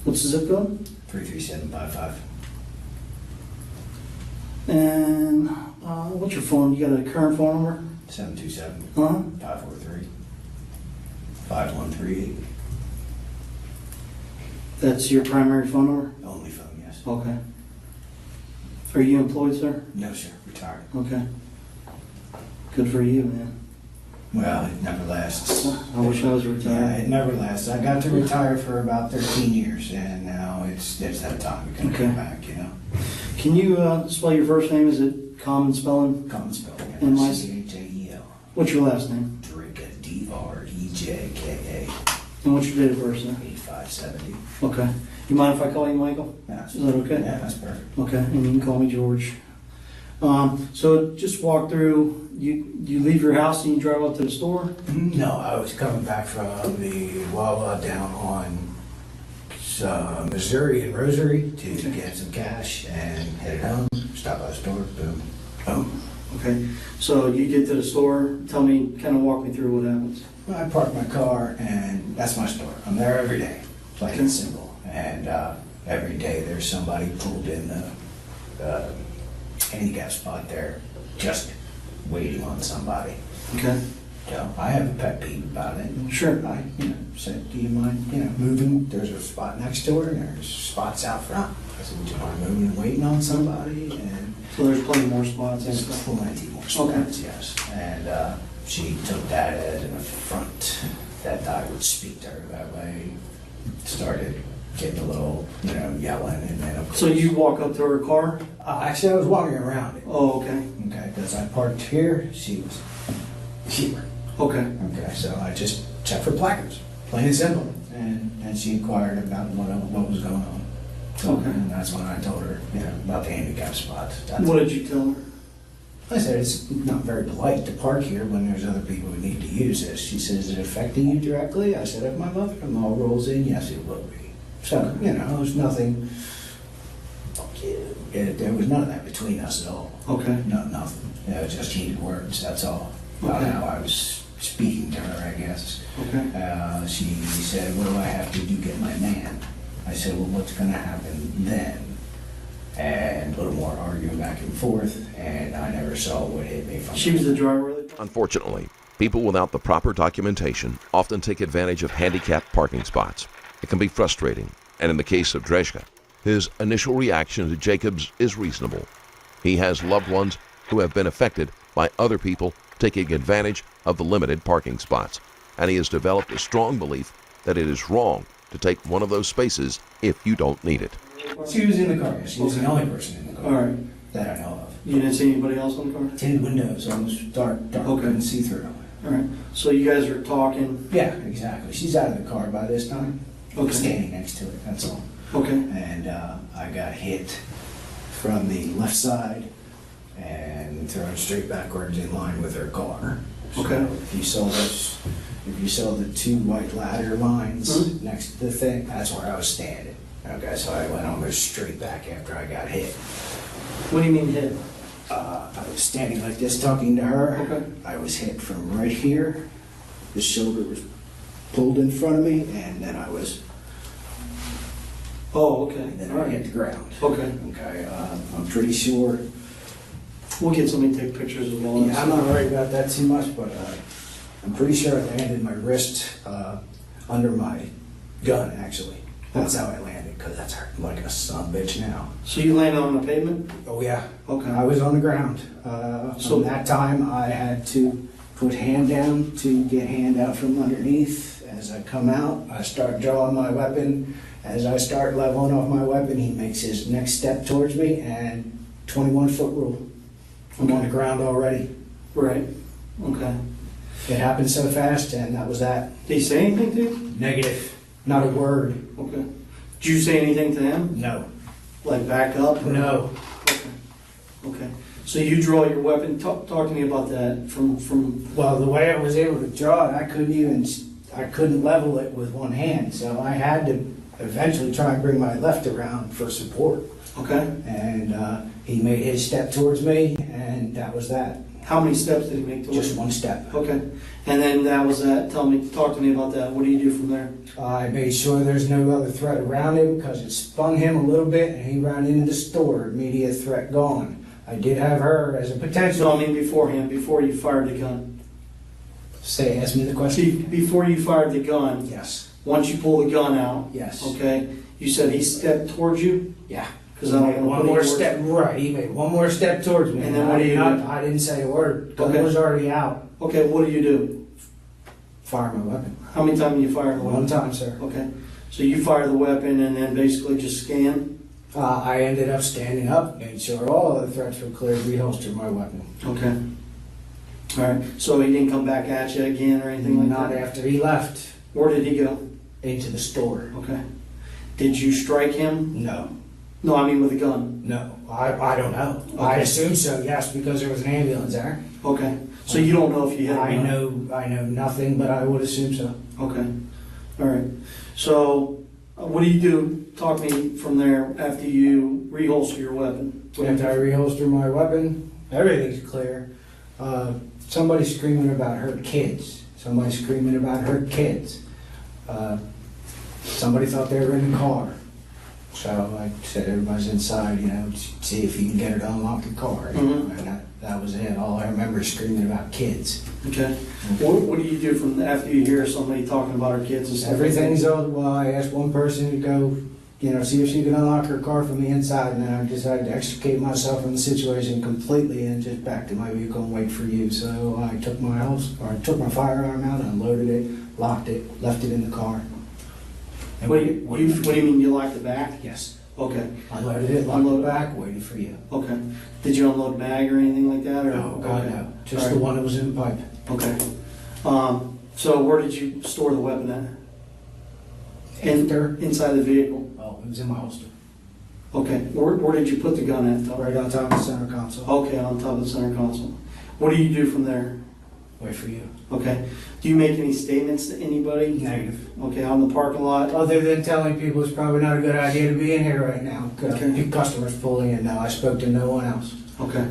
What's the zip code? 33755. And what's your phone? You got a current phone number? 727 Uh-huh. 543 5138. That's your primary phone number? Only phone, yes. Okay. Are you employed, sir? No, sir, retired. Okay. Good for you, man. Well, it never lasts. I wish I was Yeah, retired. it never lasts. I got to retire for about 13 years, and now it's that time to come back, you know. Can you spell your first name? Is it common spelling? Common spelling. And my C-H-A-E-L. What's your last name? Drejka, D-R-E-J-K-A. And what's your date of birth, sir? 8570. Okay. You mind if I call you Michael? Yeah, Is that okay? Yeah, that's perfect. Okay, and you can call me George. So just walk through, you leave your house and you drive up to the store? No, I was coming back from the Wawa down on Missouri and Rosary to get some cash and headed home, stop by the store, boom, home. Okay, so you get to the store, tell me, kind of walk me through what happens. Well, I park my car and that's my store. I'm there every day, plain and simple. And every day there's somebody pulled in the handicap spot there, just waiting on somebody. Okay. So I have a pet peeve about it. Sure. I, said, do you mind, moving? There's a spot next door and there's spots out front. I said, do you mind moving and waiting on somebody? And so there's plenty more spots. There's plenty more spots, yes. And she took that as an affront that I would speak to her that way. Started getting a little, yelling, and then of course. So you walk up to her car? Actually, I was walking around it. Oh, okay. Okay, because I parked here, she was here. Okay. Okay, so I just checked for placards, plain and simple. And she inquired about what was going on. So, Okay. And that's when I told her, about the handicap spots. What did you tell her? I said, it's not very polite to park here when there's other people who need to use this. She says, is it affecting you directly? I said, if my mother-in-law rolls in, yes, it will be. So, there's nothing, there was none of that between us at all. Okay. No, nothing. It was just heated words, that's all. About how I was speaking to her, I guess. Okay. She said, what do I have to do to get my man? I said, well, what's going to happen then? And a little more arguing back and forth, and I never saw what hit me from. She was the driver of it? Unfortunately, people without the proper documentation often take advantage of handicapped parking spots. It can be frustrating, and in the case of Drejka, his initial reaction to Jacobs is reasonable. He has loved ones who have been affected by other people taking advantage of the limited parking spots, and he has developed a strong belief that it is wrong to take one of those spaces if you don't need it. She was in the car. She was the only person in the car. All right. That I know of. You didn't see anybody else on the car? Tinted windows, almost dark, Okay. couldn't see through. All right. So you guys are talking? Yeah, exactly. She's out of the car by this time. Okay. Standing next to it, that's all. Okay. And I got hit from the left side and thrown straight backwards in line with her car. Okay. So if you saw the two white ladder lines next to the thing, that's where I was standing. Okay, so I went almost straight back after I got hit. What do you mean hit? I was standing like this talking to her. Okay. I was hit from right here. The shoulder was pulled in front of me, and then I was. Oh, okay. And then All I right. hit the ground. Okay. Okay. I'm pretty sure. We'll get somebody to take pictures as well. Yeah, I'm not worried about that too much, but I'm pretty sure I landed my wrist under my gun. Actually, that's how I landed, because that's hurting like a son of a bitch now. So you landed on the pavement? Oh yeah. Okay. I was on the ground. So that time I had to put hand down to get hand out from underneath. As I come out, I start drawing my weapon. As I start leveling off my weapon, he makes his next step towards me, and 21-foot rule. I'm on the ground already. Right. Okay. It happened so fast, and that was that. Did he say anything to you? Negative. Not a word. Okay. Did you say anything to him? No. Like back up? Or? No. Okay. Okay. So you draw your weapon. Talk to me about that from. Well, the way I was able to draw it, I couldn't level it with one hand, so I had to eventually try and bring my left around for support. Okay. And he made his step towards me, and that was that. How many steps did he make towards you? Just one step. Okay. And then that was that. Talk to me about that. What do you do from there? I made sure there's no other threat around him, because it spun him a little bit, and he ran into the store. Immediate threat gone. I did have her as a potential. No, I mean beforehand, before you fired the gun. Ask me the question. Before you fired the gun. Yes. Once you pull the gun out. Yes. Okay. You said he stepped towards you? Yeah. Because He I made don't one want to more put any step, right, he made one more step towards me. And then what do you do? I didn't say a word. Gun Okay. was already out. Okay, what do you do? Fire my weapon. How many times do you fire the weapon? One time, sir. Okay. So you fire the weapon and then basically just scan? I ended up standing up, made sure all the threats were clear, reholstered my weapon. Okay. All right. So he didn't come back at you again or anything like Not that? after he left. Where did he go? Into the store. Okay. Did you strike him? No. No, I mean with a gun. No. I don't know. I Okay. assume so, yes, because there was an ambulance there. Okay. So you don't know if you hit him? I know nothing, but I would assume so. Okay. All right. So what do you do? Talk me from there after you reholster your weapon. After I reholster my weapon, everything's clear. Somebody screaming about hurt kids. Somebody screaming about hurt kids. Somebody thought they were in the car. So I said, everybody's inside, see if you can get her to unlock the car. Mhm. And that was it. All I remember is screaming about kids. Okay. What do you do from after you hear somebody talking about her kids and stuff? Everything's well, I asked one person to go, see if she could unlock her car from the inside, and then I decided to extricate myself from the situation completely and just back to my vehicle and wait for you. So I took my firearm out, unloaded it, locked it, left it in the car. And What do you mean you locked the back? Yes. Okay. Unloaded it, locked it back, waited for you. Okay. Did you unload a bag or anything like that? Or? No, God, Okay. no. Just All the right. one that was in the pipe. Okay. So where did you store the weapon at? Inside the vehicle. Oh, it was in my holster. Okay. Where did you put the gun at? Right on top of the center console. Okay, on top of the center console. What do you do from there? Wait for you. Okay. Do you make any statements to anybody? Negative. Okay, on the parking lot? Other than telling people it's probably not a good idea to be in here right now. Okay. Customers pulling in now. I spoke to no one else. Okay.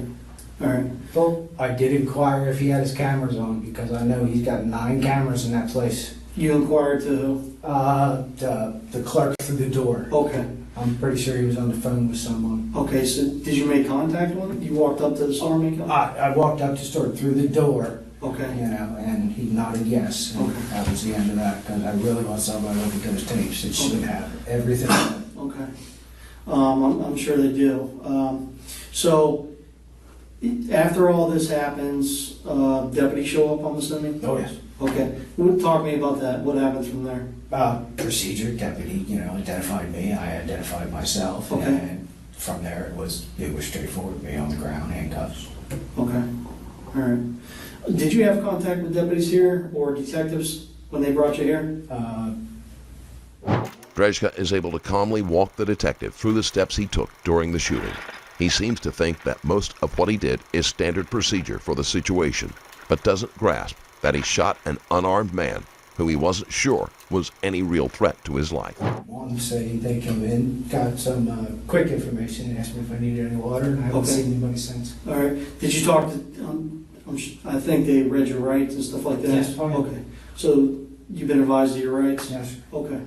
All right. Well, I did inquire if he had his cameras on because I know he's got 9 cameras in that place. You inquired to who? The clerk through the door. Okay. I'm pretty sure he was on the phone with someone. Okay, so did you make contact with him? You walked up to the store and make contact? I walked up to store through the door. Okay. And he nodded yes. And Okay. that was the end of that because I really want somebody to look at those tapes. It should have everything. Okay. I'm sure they do. So after all this happens, deputies show up, I'm assuming? Oh, yes. Okay. Talk to me about that. What happens from there? Procedure, deputy, identified me. I identified myself. Okay. And from there, it was straightforward. Me on the ground, handcuffs. Okay. All right. Did you have contact with deputies here or detectives when they brought you here? Drezhka is able to calmly walk the detective through the steps he took during the shooting. He seems to think that most of what he did is standard procedure for the situation, but doesn't grasp that he shot an unarmed man who he wasn't sure was any real threat to his life. One say they came in, got some quick information, and asked me if I needed any water, and I haven't Okay. seen anybody since. All right. Did you talk to, I think they read your rights and stuff like that? Yes. Oh, yeah. Okay. So you've been advised of your rights? Yes. Okay.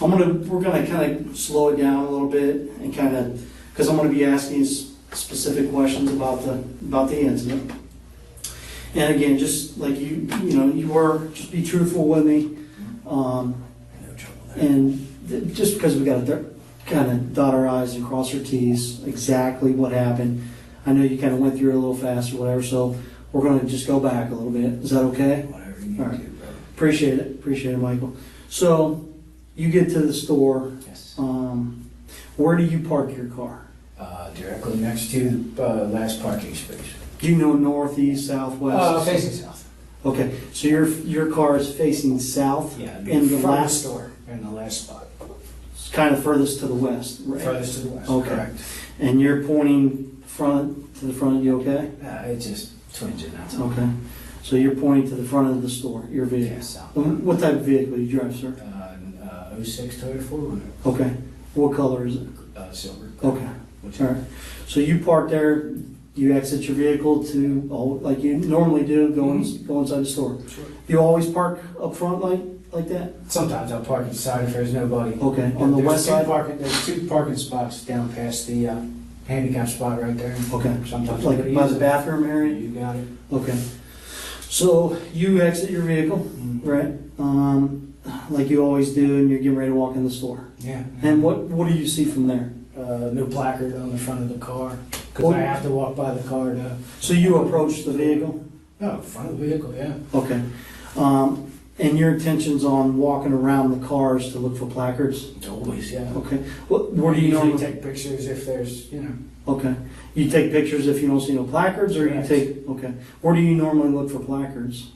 We're gonna kind of slow it down a little bit and kind of, because I'm gonna be asking you specific questions about the incident. And again, just like you were, just be truthful with me. And just because we got to kind of dot our I's and cross our T's, exactly what happened. I know you kind of went through it a little fast or whatever, so we're going to just go back a little bit. Is that okay? Whatever you need All right. to do, brother. Appreciate it, Michael. So you get to the store. Yes. Where do you park your car? Directly next to the last parking space. Do you know north, east, south, west? Facing south. Okay, so your car is facing south Yeah, in the front of last store, in the last spot. It's kind of furthest to the west, right? Furthest to the west, Okay. correct. And you're pointing to the front, you okay? It just twinging, that's all. Okay. So you're pointing to the front of the store, your vehicle? Yes, south. What type of vehicle do you drive, sir? 06 Toyota 4Runner. Okay. What color is it? Silver. Okay. All right. So you park there, you exit your vehicle to, like you normally do, go inside the store. Sure. You always park up front like that? Sometimes I'll park inside if there's nobody. Okay. On the west side? There's 2 parking spots down past the handicap spot right there. Okay. Sometimes Like by the bathroom area? You got it. Okay. So you exit your vehicle, right? Like you always do, and you're getting ready to walk in the store. Yeah. And what do you see from there? No placard on the front of the car, because What? I have to walk by the car to... So you approach the vehicle? Oh, front of the vehicle, yeah. Okay. And your intentions on walking around the cars to look for placards? Always, yeah. Okay. Where do you usually normally take pictures if there's, Okay. You take pictures if you don't see no placards, or Correct. you take, okay. Where do you normally look for placards?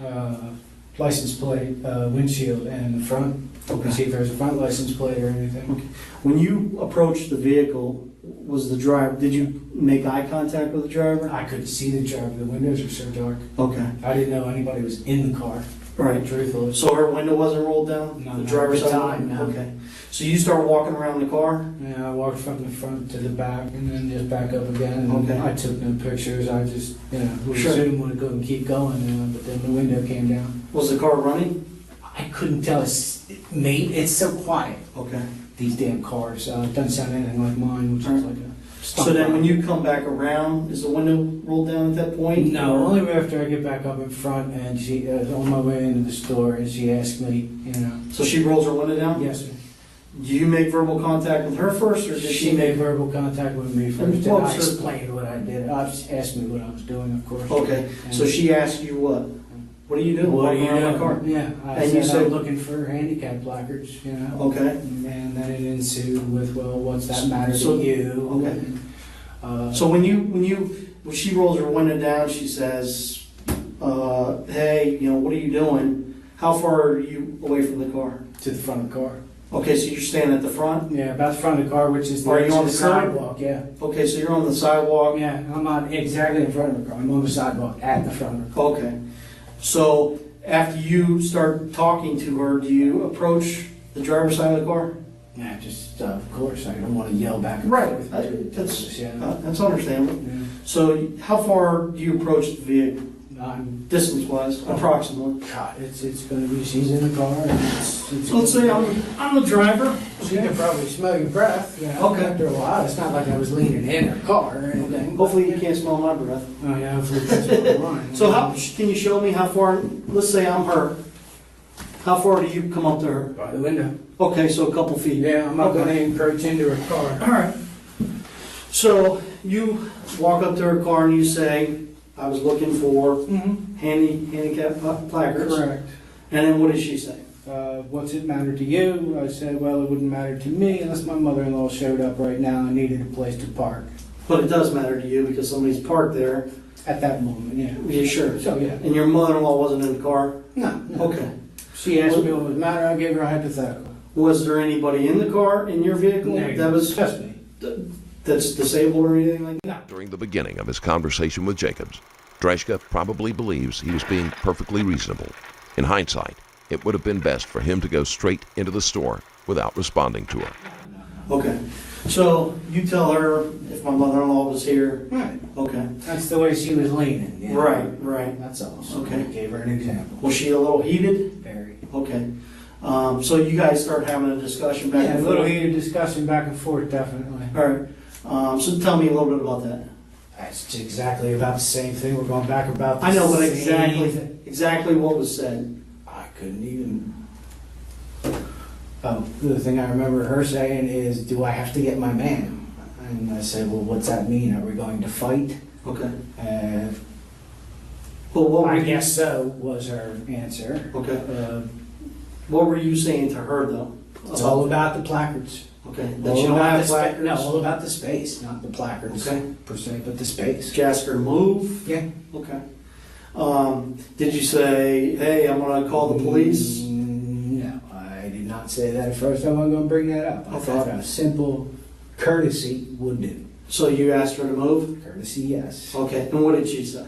license plate, windshield, and the front. Okay. See if there's a front license plate or anything. Okay. When you approached the vehicle, was the driver, did you make eye contact with the driver? I couldn't see the driver. The windows were so dark. Okay. I didn't know anybody was in the car. Right. Truthfully. So her window wasn't rolled down? No, The not driver's at the side? time, no. Okay. So you start walking around the car? Yeah, I walked from the front to the back and then just back up again. And Okay. I took no pictures. I just, would Sure. assume would go and keep going. But then the window came down. Was the car running? I couldn't tell. It's so quiet. Okay. These damn cars. It doesn't sound anything like mine, which is like a. So then when you come back around, is the window rolled down at that point? No, or- only after I get back up in front and she on my way into the store and she asked me, So she rolls her window down? Yes, sir. Do you make verbal contact with her first, or did She made verbal contact with me first, and what I was her- explained what I did. She asked me what I was doing, of course. Okay, And so she asked you what? What are you doing? What are Walking you around my doing? car? Yeah, I And said, you said- I'm looking for handicap placards, Okay. And then it ensued with, well, what's that matter So- to you? Okay. So when she rolls her window down, she says, hey, what are you doing? How far are you away from the car? To the front of the car. Okay, so you're standing at the front? Yeah, about the front of the car, which is the Are edge you of on the the curb? sidewalk, yeah. Okay, so you're on the sidewalk? Yeah, I'm not exactly in front of the car. I'm on the sidewalk at the front of the car. Okay. So after you start talking to her, do you approach the driver's side of the car? Yeah, just, of course, I don't want to yell back and Right, forth. that's understandable. So how far do you approach the vehicle? Distance-wise, approximately? God, it's going to be, she's in the car, and it's So let's say I'm the driver. She can probably smell your breath, Okay. after a while. It's not like I was leaning in her car or anything. Hopefully you can't smell my breath. Oh, yeah, hopefully you can smell mine. So can you show me how far, let's say I'm her, how far do you come up to her? By the window. Okay, so a couple feet. Yeah, I'm not Okay. going to encroach into her car. All right. So you walk up to her car and you say, I was looking for handicap placards. Correct. And then what did she say? What's it matter to you? I said, well, it wouldn't matter to me unless my mother-in-law showed up right now and needed a place to park. But it does matter to you because somebody's parked there. At that moment, yeah. Yeah, sure. So, yeah. And your mother-in-law wasn't in the car? No. Okay. She asked me what was the matter. I gave her a hypothetical. Was there anybody in the car, in your vehicle? No, that was just me. That's disabled or anything like that? During the beginning of his conversation with Jacobs, Dreshka probably believes he was being perfectly reasonable. In hindsight, it would have been best for him to go straight into the store without responding to her. Okay. So you tell her if my mother-in-law was here. Right. Okay. That's the way she was leaning. Yeah. Right. That's all. So Okay. I gave her an example. Was she a little heated? Very. Okay. So you guys start having a discussion back Yeah, a and little forth? heated discussion back and forth, definitely. All right. So tell me a little bit about that. It's exactly about the same thing. We're going back about the I know, but same exactly what was said. I couldn't even. The thing I remember her saying is, do I have to get my man? And I said, well, what's that mean? Are we going to fight? Okay. Well, I guess so, was her answer. Okay. What were you saying to her, though? It's all about the placards. Okay. All That you don't about have the placards? No, all about the space, not the placards Okay. per se, but the space. Did you ask her to move? Yeah. Okay. Did you say, hey, I'm going to call the police? No, I did not say that at first. I wasn't going to bring that up. I Okay. thought a simple courtesy would do. So you asked her to move? Courtesy, yes. Okay. And what did she say?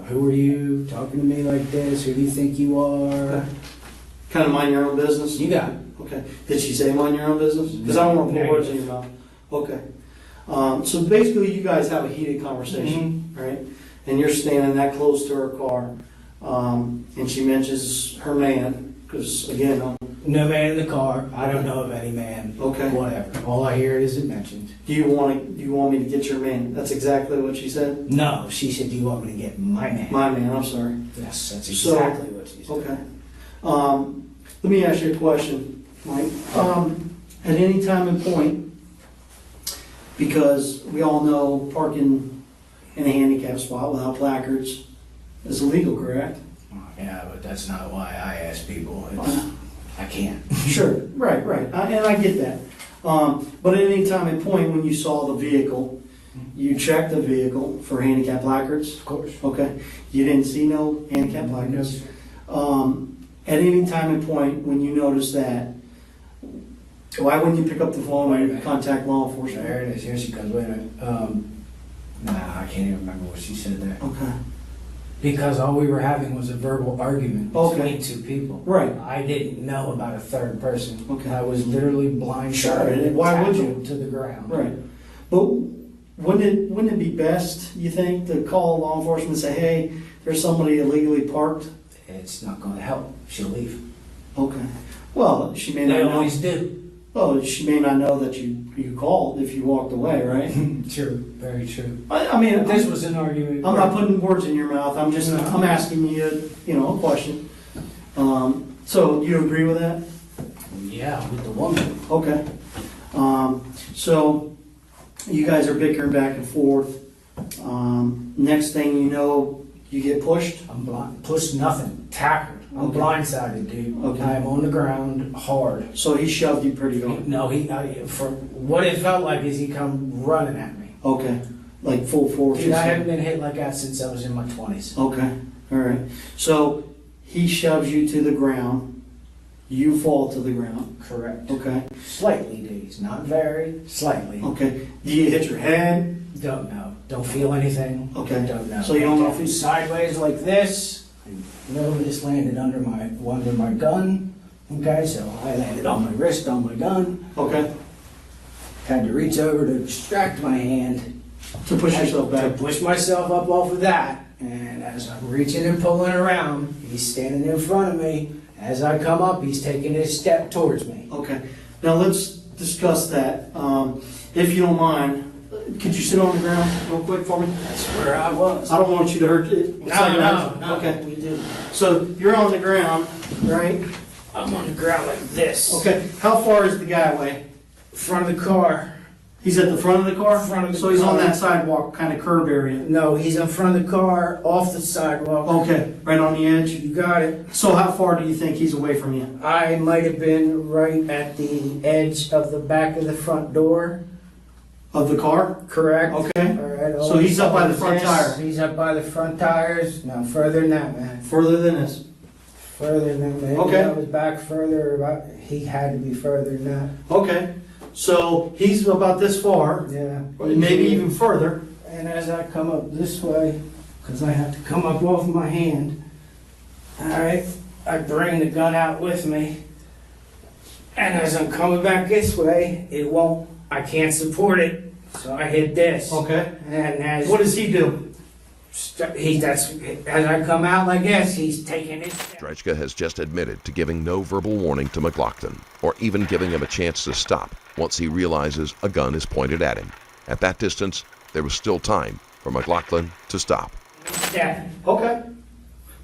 Who are you talking to me like this? Who do you think you are? Okay. Kind of mind your own business? You got it. Okay. Did she say mind your own business? Because I don't want to put words in your mouth. Okay. So basically you guys have a heated conversation, right? And you're standing that close to her car. And she mentions her man, because again, No man in the car. I don't know of any man. Okay. Whatever. All I hear is it mentioned. Do you want me to get your man? That's exactly what she said? No, she said, do you want me to get my man? My man, I'm sorry. Yes, that's exactly what she said. Okay. Let me ask you a question, Mike. At any time and point, because we all know parking in a handicap spot without placards is illegal, correct? Yeah, but that's not why I ask people. I can't. Sure, right. And I get that. But at any time and point when you saw the vehicle, you checked the vehicle for handicap placards? Of course. Okay. You didn't see no handicap placards? At any time and point when you noticed that, why wouldn't you pick up the phone and contact law enforcement? There it is. Here she comes. Wait a minute. Nah, I can't even remember what she said there. Okay. Because all we were having was a verbal argument between two people. Right. I didn't know about a third person. Okay. I was literally blindsided. Sure. And Why would you? tackled to the ground. Right. But wouldn't it be best, you think, to call law enforcement and say, hey, there's somebody illegally parked? It's not going to help. She'll leave. Okay. Well, she may not They know. always do. Well, she may not know that you called if you walked away, right? True. Very true. I mean, This was an argument. I'm not putting words in your mouth. I'm just, I'm asking you, a question. So you agree with that? Yeah, with the woman. Okay. So you guys are bickering back and forth. Next thing you know, you get pushed? I'm blind. Pushed nothing. Tackled. I'm blindsided, dude. Okay. I'm on the ground hard. So he shoved you pretty hard? No, for what it felt like is he come running at me. Okay. Like full force? Dude, I haven't been hit like that since I was in my 20s. Okay. All right. So he shoves you to the ground. You fall to the ground. Correct. Okay. Slightly, dude. Not very. Slightly. Okay. Do you hit your head? Don't know. Don't feel anything. Okay. Don't know. So you don't know if you... Sideways like this. No, this landed under my gun. Okay, so I landed on my wrist, on my gun. Okay. Had to reach over to extract my hand. To push yourself back. To push myself up off of that. And as I'm reaching and pulling around, he's standing in front of me. As I come up, he's taking his step towards me. Okay. Now let's discuss that. If you don't mind, could you sit on the ground real quick for me? That's where I was. I don't want you to hurt it. No. Okay. We do. So you're on the ground, right? I'm on the ground like this. Okay. How far is the guy away? Front of the car. He's at the front of the car? Front of the So he's car. on that sidewalk, kind of curb area? No, he's in front of the car, off the sidewalk. Okay. Right on the edge? You got it. So how far do you think he's away from you? I might have been right at the edge of the back of the front door. Of the car? Correct. Okay. All right. So he's up by the front tire? He's up by the front tires. No, further than that, man. Further than this? Further than that. Okay. I was back further. He had to be further than that. Okay. So he's about this far? Yeah. Maybe even further? And as I come up this way, because I have to come up off my hand, all right, I bring the gun out with me. And as I'm coming back this way, I can't support it. So I hit this. Okay. And as What does he do? as I come out like this, he's taking his step. Strechka has just admitted to giving no verbal warning to McLaughlin, or even giving him a chance to stop once he realizes a gun is pointed at him. At that distance, there was still time for McLaughlin to stop. Step. Okay.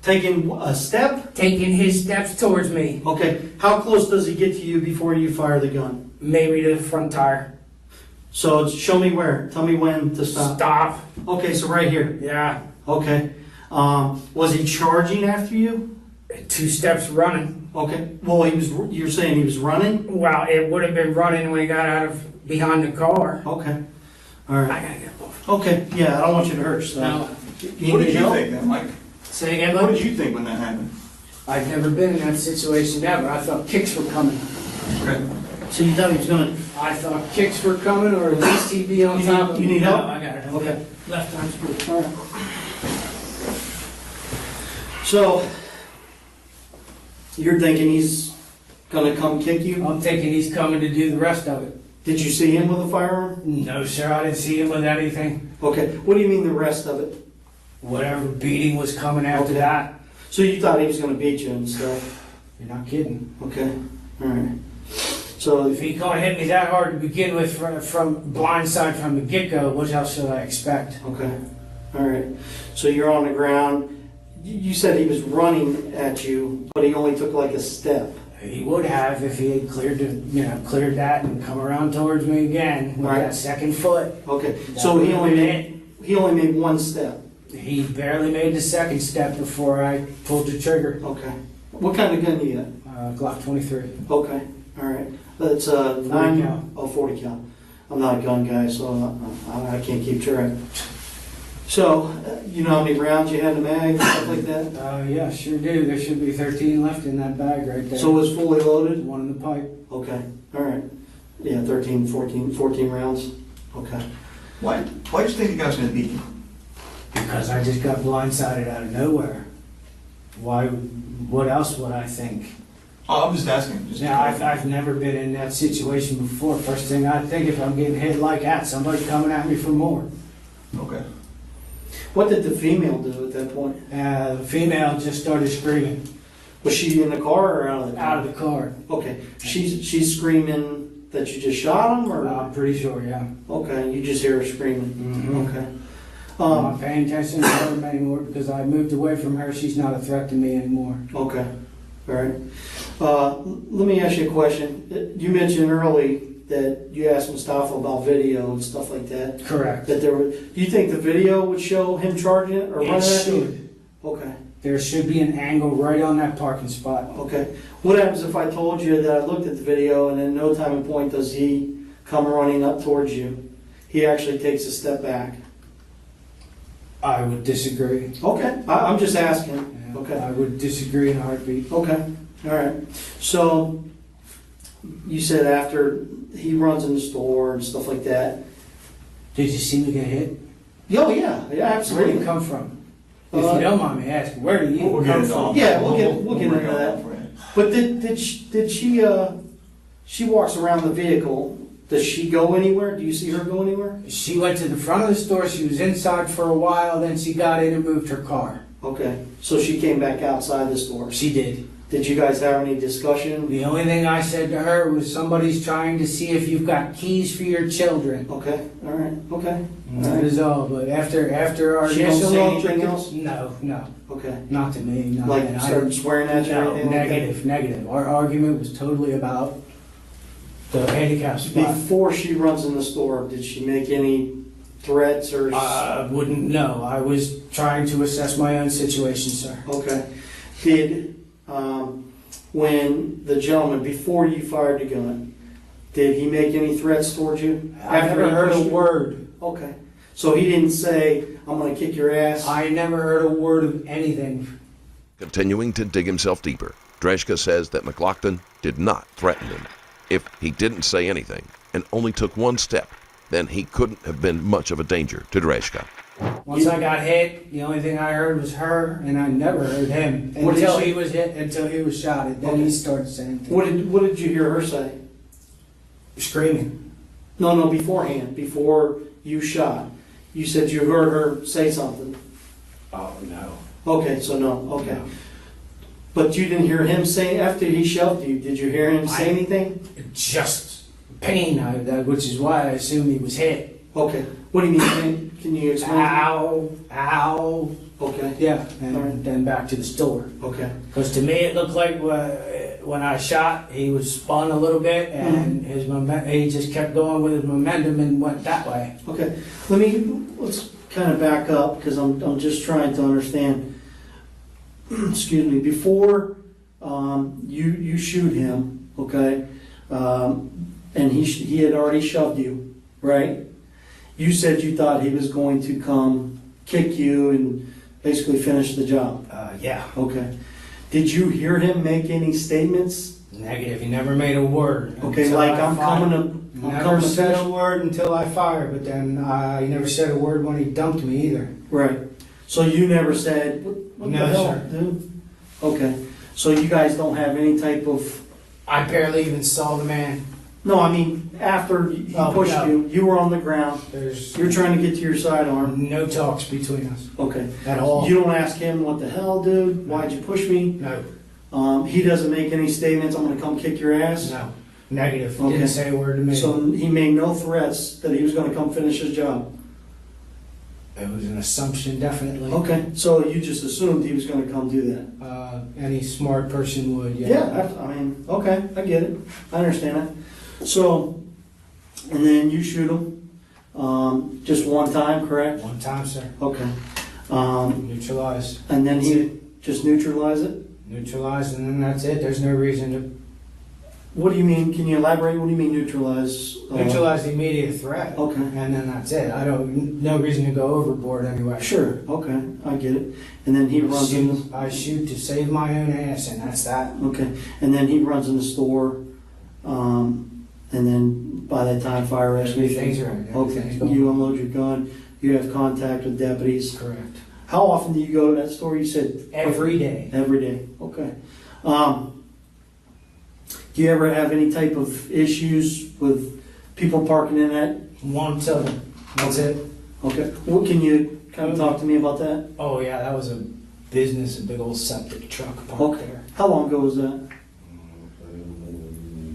Taking a step? Taking his steps towards me. Okay. How close does he get to you before you fire the gun? Maybe to the front tire. So show me where. Tell me when to stop. Stop. Okay, so right here. Yeah. Okay. Was he charging after you? 2 steps running. Okay. Well, you're saying he was running? Well, it would have been running when he got out of behind the car. Okay. All right. I gotta get off. Okay. Yeah, I don't want you to hurt yourself. No. What did you think then, Mike? Say again, What bud? did you think when that happened? I've never been in that situation ever. I thought kicks were coming. Okay. So you thought he was gonna... I thought kicks were coming, or at least he'd be on top of me. You need help? No, I got it. Okay. Left arm screw. All right. So, you're thinking he's gonna come kick you? I'm thinking he's coming to do the rest of it. Did you see him with a firearm? No, sir, I didn't see him with anything. Okay. What do you mean the rest of it? Whatever beating was coming after Okay. that. So you thought he was gonna beat you and stuff? You're not kidding. Okay. All right. So If he can't hit me that hard to begin with from blindside from the get-go, what else should I expect? Okay. All right. So you're on the ground. You said he was running at you, but he only took like a step. He would have if he had cleared that and come around towards me again with Right. that second foot. Okay. That So he would've only made one step. He barely made the second step before I pulled the trigger. Okay. What kind of gun do you got? Glock 23. Okay. All right. That's 40 cal. 40 cal. I'm not a gun guy, so I can't keep track. So, you know how many rounds you had in the mag, stuff like that? Yeah, sure do. There should be 13 left in that bag right there. So it was fully loaded? One in the pipe. Okay, all right. Yeah, 13, 14 rounds. Okay. Why did you think the guy was going to beat you? Because I just got blindsided out of nowhere. Why? What else would I think? Oh, I'm just asking. Yeah, I've never been in that situation before. First thing I think, if I'm getting hit like that, somebody's coming at me for more. Okay. What did the female do at that point? The female just started screaming. Was she in the car or out of the car? Out of the car. Okay. She's screaming that you just shot him, or? I'm pretty sure, yeah. Okay, you just hear her screaming. Mhm. Okay. I'm not paying attention to her anymore because I moved away from her. She's not a threat to me anymore. Okay. All right. Let me ask you a question. You mentioned early that you asked Mustafa about video and stuff like that. Correct. That do you think the video would show him charging it or running It at you? should. Okay. There should be an angle right on that parking spot. Okay. What happens if I told you that I looked at the video and in no time and point does he come running up towards you? He actually takes a step back. I would disagree. Okay. I'm just asking. Yeah, Okay. I would disagree in a heartbeat. Okay. All right. So you said after he runs in the store and stuff like that. Did you see me get hit? Oh yeah, yeah, Where absolutely. did you come from? If you don't mind me asking, where do you We'll get come it all. from? Yeah, we'll get into break it all that. down for you. But did she walks around the vehicle? Does she go anywhere? Do you see her go anywhere? She went to the front of the store. She was inside for a while. Then she got in and moved her car. Okay, so she came back outside the store. She did. Did you guys have any discussion? The only thing I said to her was somebody's trying to see if you've got keys for your children. Okay, all right, okay. That is all. But after our She don't initial say anything altercation- else? No, Okay. not to me. No, Like and I started didn't- swearing at you or No, anything like that? negative. Our argument was totally about the handicap spot. Before she runs in the store, did she make any threats or? I wouldn't know. I was trying to assess my own situation, sir. Okay. Did, when the gentleman, before you fired the gun, did he make any threats towards you? I After never he heard a pushed you? word. Okay. So he didn't say, I'm gonna kick your ass? I never heard a word of anything. Continuing to dig himself deeper, Dreshka says that McLaughlin did not threaten him. If he didn't say anything and only took one step, then he couldn't have been much of a danger to Dreshka. Once I got hit, the only thing I heard was her, and I never heard him What did until she- he was hit, until he was shot. And then he started saying things. What did you hear her say? Screaming. No, beforehand, before you shot. You said you heard her say something. Oh, no. Okay, so no, okay. No. But you didn't hear him say, after he shoved you, did you hear him say anything? Just pain, which is why I assumed he was hit. Okay. What do you mean? Can you explain? Ow. Okay. Yeah, and then back to the store. Okay. Because to me it looked like when I shot, he was spun a little bit, and he just kept going with his momentum and went that way. Okay. Let's kind of back up because I'm just trying to understand. Excuse me. Before you shoot him, okay, and he had already shoved you, right? You said you thought he was going to come kick you and basically finish the job. Yeah. Okay. Did you hear him make any statements? Negative. He never made a word. Okay, until like I I'm fired. coming to Never said finish. a word until I fired, but then he never said a word when he dumped me either. Right. So you never said, what No, the hell, sir. dude? Okay. So you guys don't have any type of... I barely even saw the man. No, I mean, after he Oh, pushed no. you were on the ground. There's You're trying to get to your sidearm. no talks between us Okay. at all. You don't ask him, what the hell, dude? Why'd you push me? No. He doesn't make any statements, I'm gonna come kick your ass? No, negative. Okay. Didn't say a word to me. So he made no threats that he was gonna come finish his job? It was an assumption, definitely. Okay, so you just assumed he was gonna come do that? Any smart person would, yeah. Yeah, I mean, okay, I get it, I understand it. So, and then you shoot him, just one time, correct? One time, sir. Okay. Neutralized. And then he just neutralize it? Neutralized, and then that's it. There's no reason to. What do you mean, can you elaborate, what do you mean neutralize? Neutralize the immediate threat. Okay. And then that's it. No reason to go overboard anyway. Sure, okay, I get it. And then he runs in the... I shoot to save my own ass, and that's that. Okay, and then he runs in the store, and then by that time, fire rescue... Everything's right. Okay, you unload your gun, you have contact with deputies. Correct. How often do you go to that store? You said... Every day. Every day, okay. Do you ever have any type of issues with people parking in that? Once of them. That's it. Okay, what can you kind of talk to me about that? Oh yeah, that was a business, a big old septic truck parked Okay, there. how long ago was that?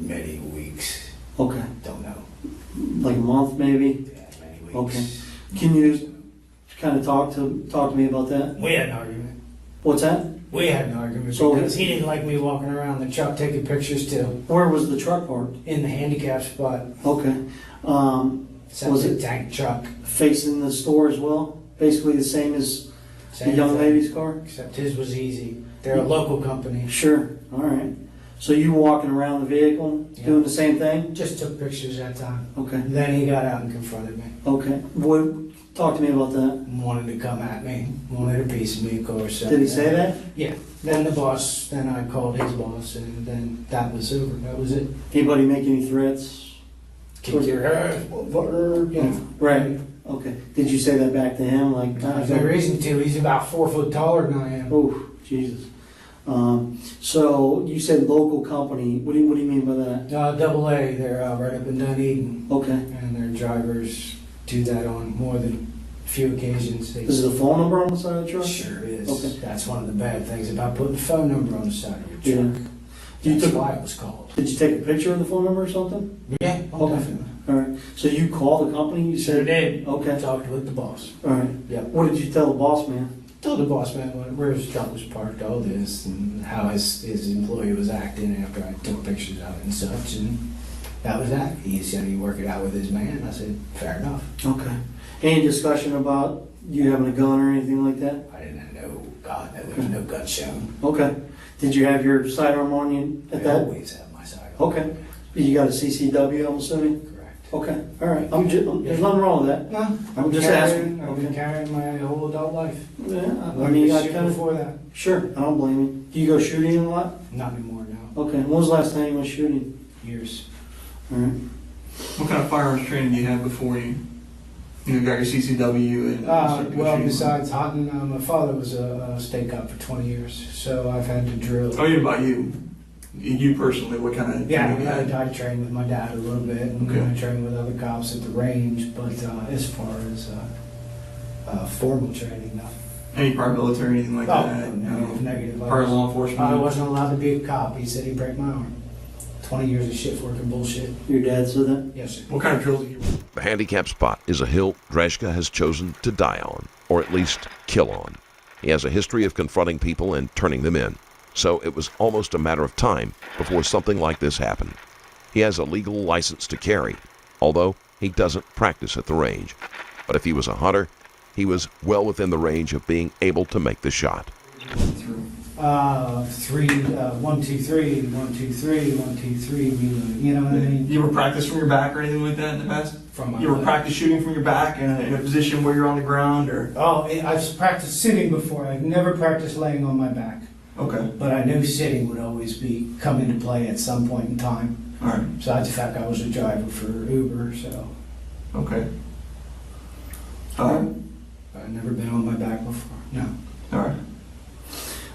Many weeks. Okay. Don't know. Like a month, maybe? Yeah, many weeks. Okay. Can you kind of talk to me about that? We had an argument. What's that? We had an argument So- because he didn't like me walking around the truck taking pictures too. Where was the truck parked? In the handicap spot. Okay. Was Septic it tank truck. facing the store as well? Basically the same as the Same young thing. lady's car? Except his was easy. They're a local company. Sure, all right. So you walking around the vehicle, doing the same thing? Just took pictures that time. Okay. Then he got out and confronted me. Okay. Talk to me about that. Wanted to come at me. Wanted a piece of me, of course. Did he say that? Yeah. Then the boss, then I called his boss, and then that was over. That was it. Anybody make any threats? Kick your ass. You know. Right. Okay. Did you say that back to him? Like, There's no reason to. He's about 4 foot taller than I am. Oh, Jesus. So you said local company. What do you mean by that? Double A. They're right up in Dunedin. Okay. And their drivers do that on more than a few occasions. Is it a phone number on the side of the truck? Sure is. Okay. That's one of the bad things about putting a phone number on the side of your truck. Yeah. That's why it was called. Did you take a picture of the phone number or something? Yeah, Okay. definitely. All right. So you called the company? You Sure said? did. Okay. Talked with the boss. All right. Yep. What did you tell the boss man? Told the boss man where his truck was parked, all this, and how his employee was acting after I took pictures of it and such, and that was that. He said he'd work it out with his man. I said, fair enough. Okay. Any discussion about you having a gun or anything like that? I didn't know. God, no, there was no gun shown. Okay. Did you have your sidearm on you at I that? always have my sidearm. Okay. You got a CCW, I'm assuming? Correct. Okay. All right. There's nothing wrong with that. No, I'm just asking. I've been Okay. carrying my whole adult life. Yeah. I Learned mean, to I shoot kind of. before that. Sure. I don't blame you. Do you go shooting a lot? Not anymore now. Okay. When was the last time you went shooting? Years. All right. What kind of firearms training do you have before you got your CCW and started to go Well, shooting? besides hunting, my father was a state cop for 20 years, so I've had to drill. Oh, yeah, about you. You personally, what kind of Yeah, training you had? I trained with my dad a little bit, and Okay. I trained with other cops at the range, but as far as formal training, no. Any prior military or anything like Oh, that? negative. Prior law enforcement? I wasn't allowed to be a cop. He said he'd break my arm. 20 years of shift working bullshit. Your dad said that? Yes, sir. What kind of drills did you run? The handicap spot is a hill Dreshka has chosen to die on, or at least kill on. He has a history of confronting people and turning them in, so it was almost a matter of time before something like this happened. He has a legal license to carry, although he doesn't practice at the range. But if he was a hunter, he was well within the range of being able to make the shot. 1, 2, 3, 1, 2, 3, 1, 2, 3. You know what I mean? You ever practice from your back or anything like that in the past? From my You ever back. practice shooting from your back in a position where you're on the ground or? Oh, I've practiced sitting before. I've never practiced laying on my back. Okay. But I knew sitting would always come into play at some point in time. All right. Besides the fact I was a driver for Uber, so Okay. I've never been on my back before. No. All right.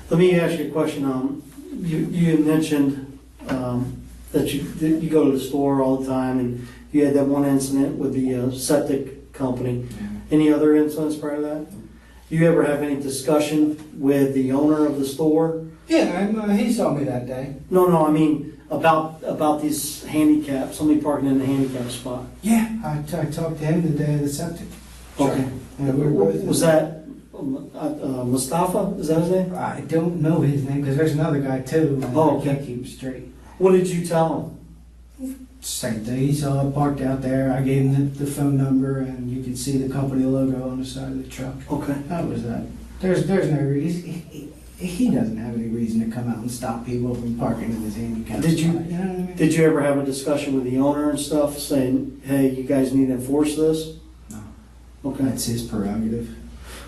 Let me ask you a question. You had mentioned that you go to the store all the time, and you had that one incident with the septic company. Yeah. Any other incidents prior to that? you ever have any discussion with the owner of the store? Yeah, he saw me that day. No, I mean about these handicap, somebody parking in the handicap spot. Yeah, I talked to him the day of the septic. Okay. Was that Mustafa? Is that his name? I don't know his name because there's another guy too. Oh, I can't okay. keep it straight. What did you tell him? Same thing. He saw it parked out there. I gave him the phone number, and you could see the company logo on the side of the truck. Okay. That was that. There's no reason. He doesn't have any reason to come out and stop people from parking in his handicap Did you? spot, know what I mean? Did you ever have a discussion with the owner and stuff, saying, "Hey, you guys need to enforce this"? No. Okay. That's his prerogative.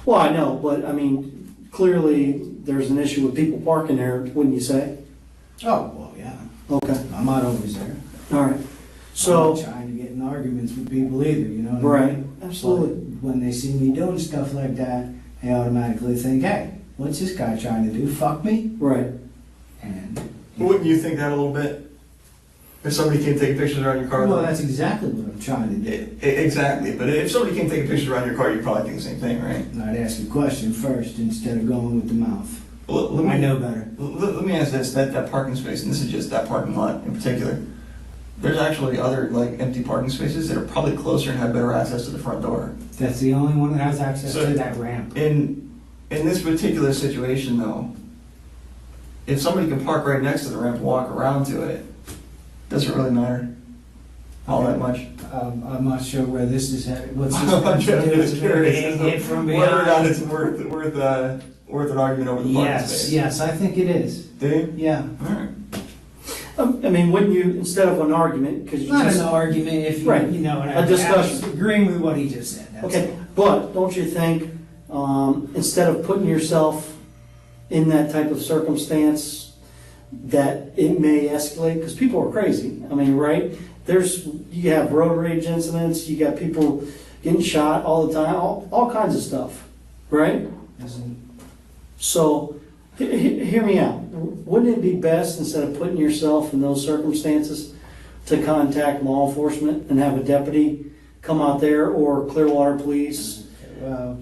Well, I know, but I mean, clearly there's an issue with people parking there, wouldn't you say? Oh, well, yeah. Okay. I'm not always there. All right. So. I'm not trying to get in arguments with people either, you know what I Right. mean? Absolutely. But when they see me doing stuff like that, they automatically think, hey, what's this guy trying to do? Fuck me? Right. And Wouldn't you think that a little bit? If somebody came take pictures around your car? well, that's exactly what I'm trying to do. Exactly, but if somebody came take pictures around your car, you'd probably think the same thing, right? And I'd ask a question first instead of going with the mouth. Well, let me, I know better. Let me ask this: that parking space, and this is just that parking lot in particular. There's actually other like empty parking spaces that are probably closer and have better access to the front door. That's the only one that has access So, to that ramp. In this particular situation, though, if somebody can park right next to the ramp and walk around to it, doesn't really matter all that much. I'm not sure where this is headed. What's this I'm got to do just with curious being as to hit from whether or not behind? it's worth an argument over the parking space. Yes, I think it is. Do you? Yeah. All right. I mean, wouldn't you, instead of an argument, because you Not just. an argument if you, Right. you know, A discussion. agreeing with what he just said. That's Okay, but don't you think, instead of putting yourself in that type of circumstance, that it may escalate? Because people are crazy. I mean, right? You have road rage incidents, you got people getting shot all the time, all kinds of stuff, right? So, hear me out. Wouldn't it be best, instead of putting yourself in those circumstances, to contact law enforcement and have a deputy come out there, or Clearwater Police?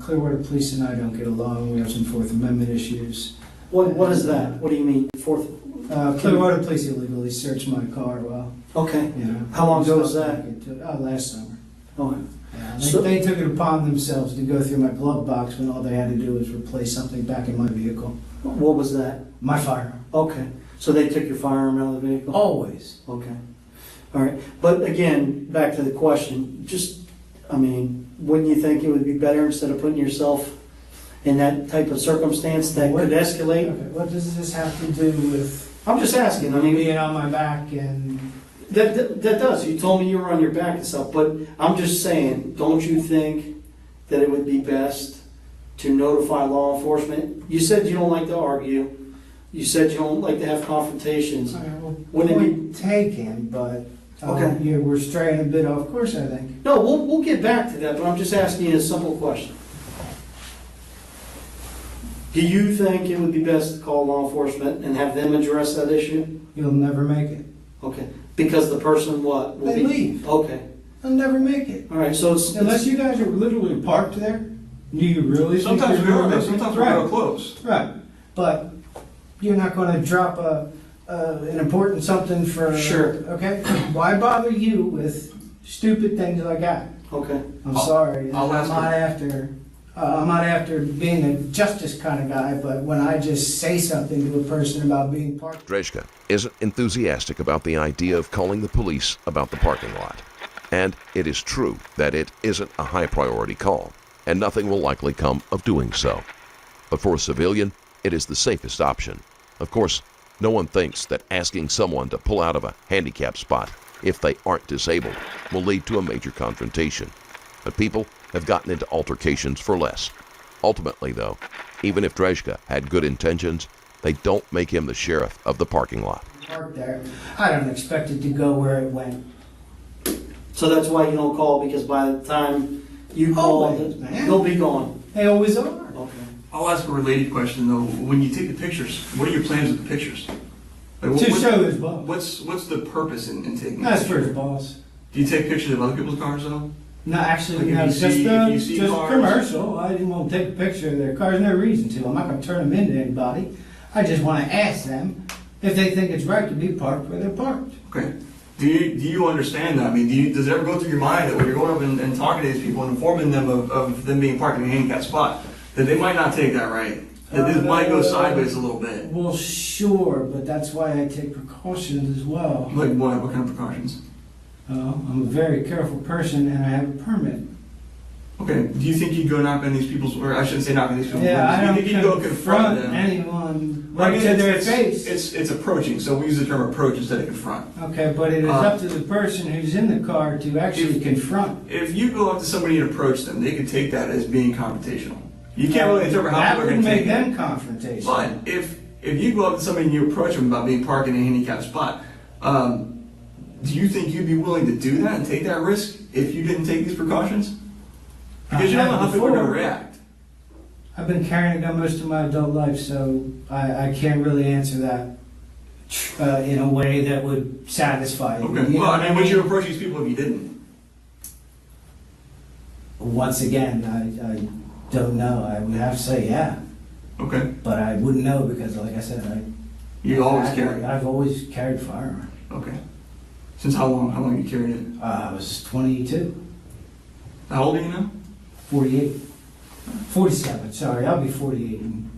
Clearwater Police and I don't get along. We have some Fourth Amendment issues. What is that? What do you mean, Fourth? Clearwater Police illegally searched my car. Well, Okay. you know. How long ago was that? Last summer. Okay. Yeah, So- they took it upon themselves to go through my glove box when all they had to do was replace something back in my vehicle. What was that? My firearm. Okay. So they took your firearm out of the vehicle? Always. Okay. All right. But again, back to the question, wouldn't you think it would be better, instead of putting yourself in that type of circumstance that could escalate? Okay, what does this have to do with I'm just asking. I mean, being on my back and... that does. You told me you were on your back and stuff, but I'm just saying, don't you think that it would be best to notify law enforcement? You said you don't like to argue. You said you don't like to have confrontations. Wouldn't it be? Point taken, but Okay. yeah, we're straying a bit off course, I think. No, we'll get back to that, but I'm just asking you a simple question. Do you think it would be best to call law enforcement and have them address that issue? You'll never make it. Okay. Because the person what? They leave. Okay. They'll never make it. All right. So it's Unless you guys are literally parked there. Do you really think Sometimes you're we gonna are, make it? sometimes we're real close. Right. But you're not going to drop an important something for... Sure. Okay? Why bother you with stupid things like that? Okay. I'm sorry. I'll ask I'm not after being a justice kind of guy, but when I just say something to a person about being parked... Drejka isn't enthusiastic about the idea of calling the police about the parking lot. And it is true that it isn't a high priority call, and nothing will likely come of doing so. But for a civilian, it is the safest option. Of course, no one thinks that asking someone to pull out of a handicap spot, if they aren't disabled, will lead to a major confrontation. But people have gotten into altercations for less. Ultimately, though, even if Drejka had good intentions, they don't make him the sheriff of the parking lot. Parked there. I don't expect it to go where it went. So that's why you don't call, because by the time you call, Always, man. they'll be gone. They always are. Okay. I'll ask a related question though. When you take the pictures, what are your plans with the pictures? Like, To show his boss. What's the purpose in taking? That's the for pictures? his boss. Do you take pictures of other people's cars though? No, actually, Like, if no, you just, see- if you see just cars- commercial. I didn't want to take a picture of their cars, no reason to. I'm not gonna turn them into anybody. I just want to ask them if they think it's right to be parked where they're parked. Okay. Do you understand that? I mean, does it ever go through your mind that when you're going up and talking to these people and informing them of them being parked in a handicapped spot, that they might not take that right? That this might go sideways a little bit? Well, sure, but that's why I take precautions as well. Like what? What kind of precautions? I'm a very careful person and I have a permit. Okay. Do you think you'd go knock on these people's, or I shouldn't say knock on these people's Yeah, I windows. don't Do you think you'd go confront them? anyone Well, I right mean, to their it's- face. It's approaching, so we use the term approach instead of confront. Okay, but it is up to the person who's in the car to actually confront. If you go up to somebody and approach them, they can take that as being confrontational. You can't really interpret how That people are would going to make take it. them confrontational. But if you go up to somebody and you approach them about being parked in a handicapped spot, do you think you'd be willing to do that and take that risk if you didn't take these precautions? Because you don't know how people are going to react. I've been carrying a gun most of my adult life, so I can't really answer that in a way that would satisfy you. Okay. You know Well, what I mean, would you approach these people if you didn't? Once again, I don't know. I would have to say yeah. Okay. But I wouldn't know because, like I said, You always carry it? I've always carried a firearm. Okay. Since how long? How long have you carried it? I was 22. How old are you now? 48. 47, sorry. I'll be 48 in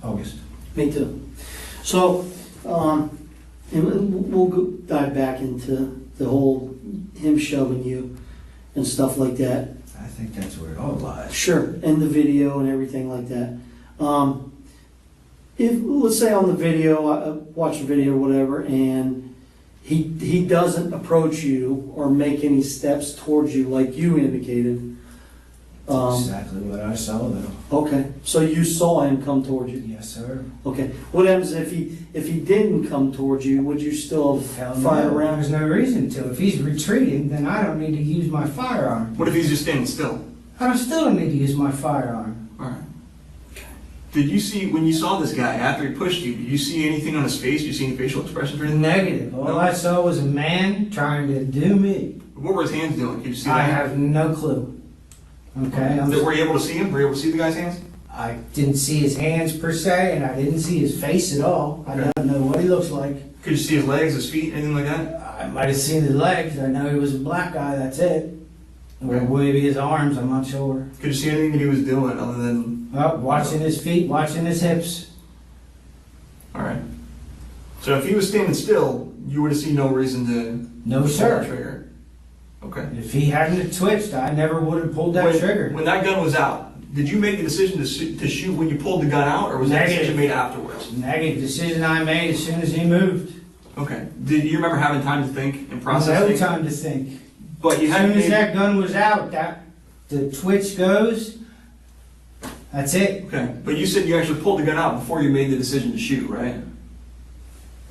August. Me too. So, and we'll dive back into the whole him shoving you and stuff like that. I think that's where it all lies. Sure, and the video and everything like that. If let's say on the video, I watch the video or whatever, and he doesn't approach you or make any steps towards you like you indicated. Exactly what I saw, though. Okay, so you saw him come towards you. Yes, sir. Okay, what happens if he didn't come towards you? Would you still fire around? There's no reason to. If he's retreating, then I don't need to use my firearm. What if he's just standing still? I still don't need to use my firearm. All right. Did you see, when you saw this guy, after he pushed you, did you see anything on his face? Did you see any facial expressions or anything? Negative. All I saw was a man trying to do me. What were his hands doing? Did you see that? I have no clue. Okay. Were you able to see him? Were you able to see the guy's hands? I didn't see his hands per se, and I didn't see his face at all. I don't know what he looks like. Could you see his legs, his feet, anything like that? I might have seen his legs. I know he was a black guy, that's it. Or maybe his arms, I'm not sure. Could you see anything that he was doing other than... Watching his feet, watching his hips. All right. So if he was standing still, you would have seen no reason to... No, pull sir. that trigger. Okay. If he hadn't have twitched, I never would have pulled that trigger. When that gun was out, did you make the decision to shoot when you pulled the gun out, or was that decision made afterwards? Negative decision I made as soon as he moved. Okay. Did you remember having time to think and process No things? time to think. But you as hadn't soon as made... that gun was out, the twitch goes. That's it. Okay. But you said you actually pulled the gun out before you made the decision to shoot, right?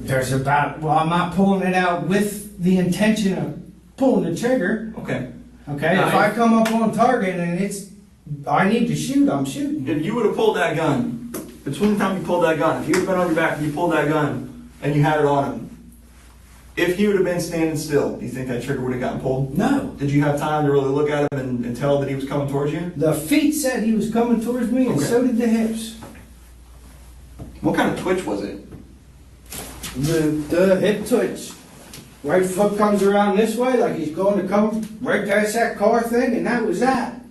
I'm not pulling it out with the intention of pulling the trigger. Okay. Okay, Now, if I come up on target and I need to shoot, I'm shooting. If you would have pulled that gun, between the time you pulled that gun, if you would have been on your back and you pulled that gun and you had it on him, if he would have been standing still, do you think that trigger would have gotten pulled? No. Did you have time to really look at him and tell that he was coming towards you? The feet said he was coming towards me, and so did the hips. What kind of twitch was it? The hip twitch. Right foot comes around this way, like he's going to come right past that car thing, and that was that.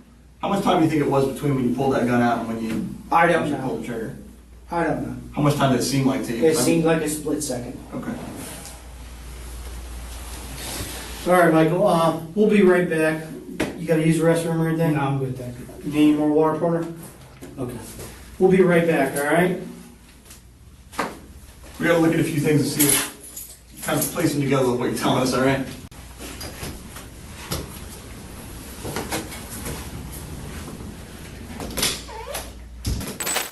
How much time do you think it was between when you pulled that gun out and when you I don't know. pulled the trigger? I don't know. How much time did it seem like to you? It seemed like a split second. Okay. All right, Michael. We'll be right back. You got to use the restroom or anything? No, I'm good, thank you. You need any more water, partner? Okay. We'll be right back. All right. We gotta look at a few things and see if kind of placing together what you're telling us, all right?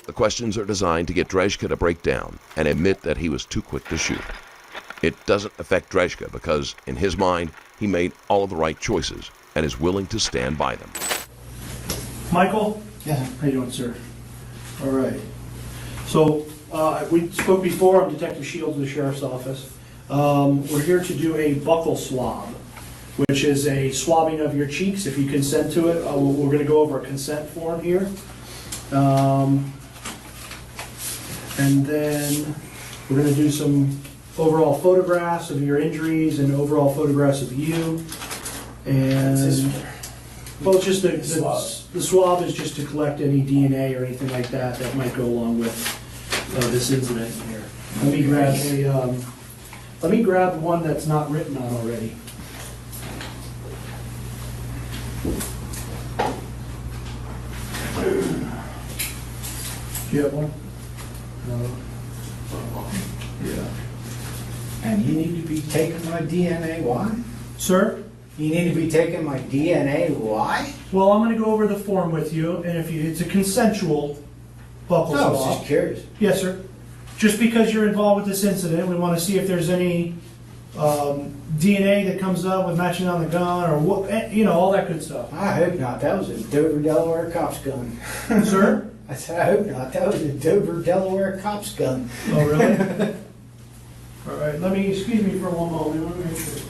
The questions are designed to get Drezhka to break down and admit that he was too quick to shoot. It doesn't affect Drezhka because, in his mind, he made all of the right choices and is willing to stand by them. Michael? Yeah. How you doing, sir? All right. So, we spoke before. I'm Detective Shields of the Sheriff's Office. We're here to do a buckle swab. which is a swabbing of your cheeks if you consent to it. We're going to go over a consent form here. And then we're going to do some overall photographs of your injuries and overall photographs of you. And, well, it's just the swab is just to collect any DNA or anything like that that might go along with this incident here. Let me grab one that's not written on already. Do you have one? No. Yeah. And you need to be taking my DNA, why? Sir? You need to be taking my DNA, why? Well, I'm going to go over the form with you, and if it's a consensual buckle No, I swab. was just curious. Yes, sir. Just because you're involved with this incident, we want to see if there's any DNA that comes up with matching on the gun or what, you know, all that good stuff. I hope not. That was a Dover, Delaware cop's gun. Sir? I said, I hope not. That was a Dover, Delaware cop's gun. Oh, really? All right, excuse me for one moment. I want to make sure.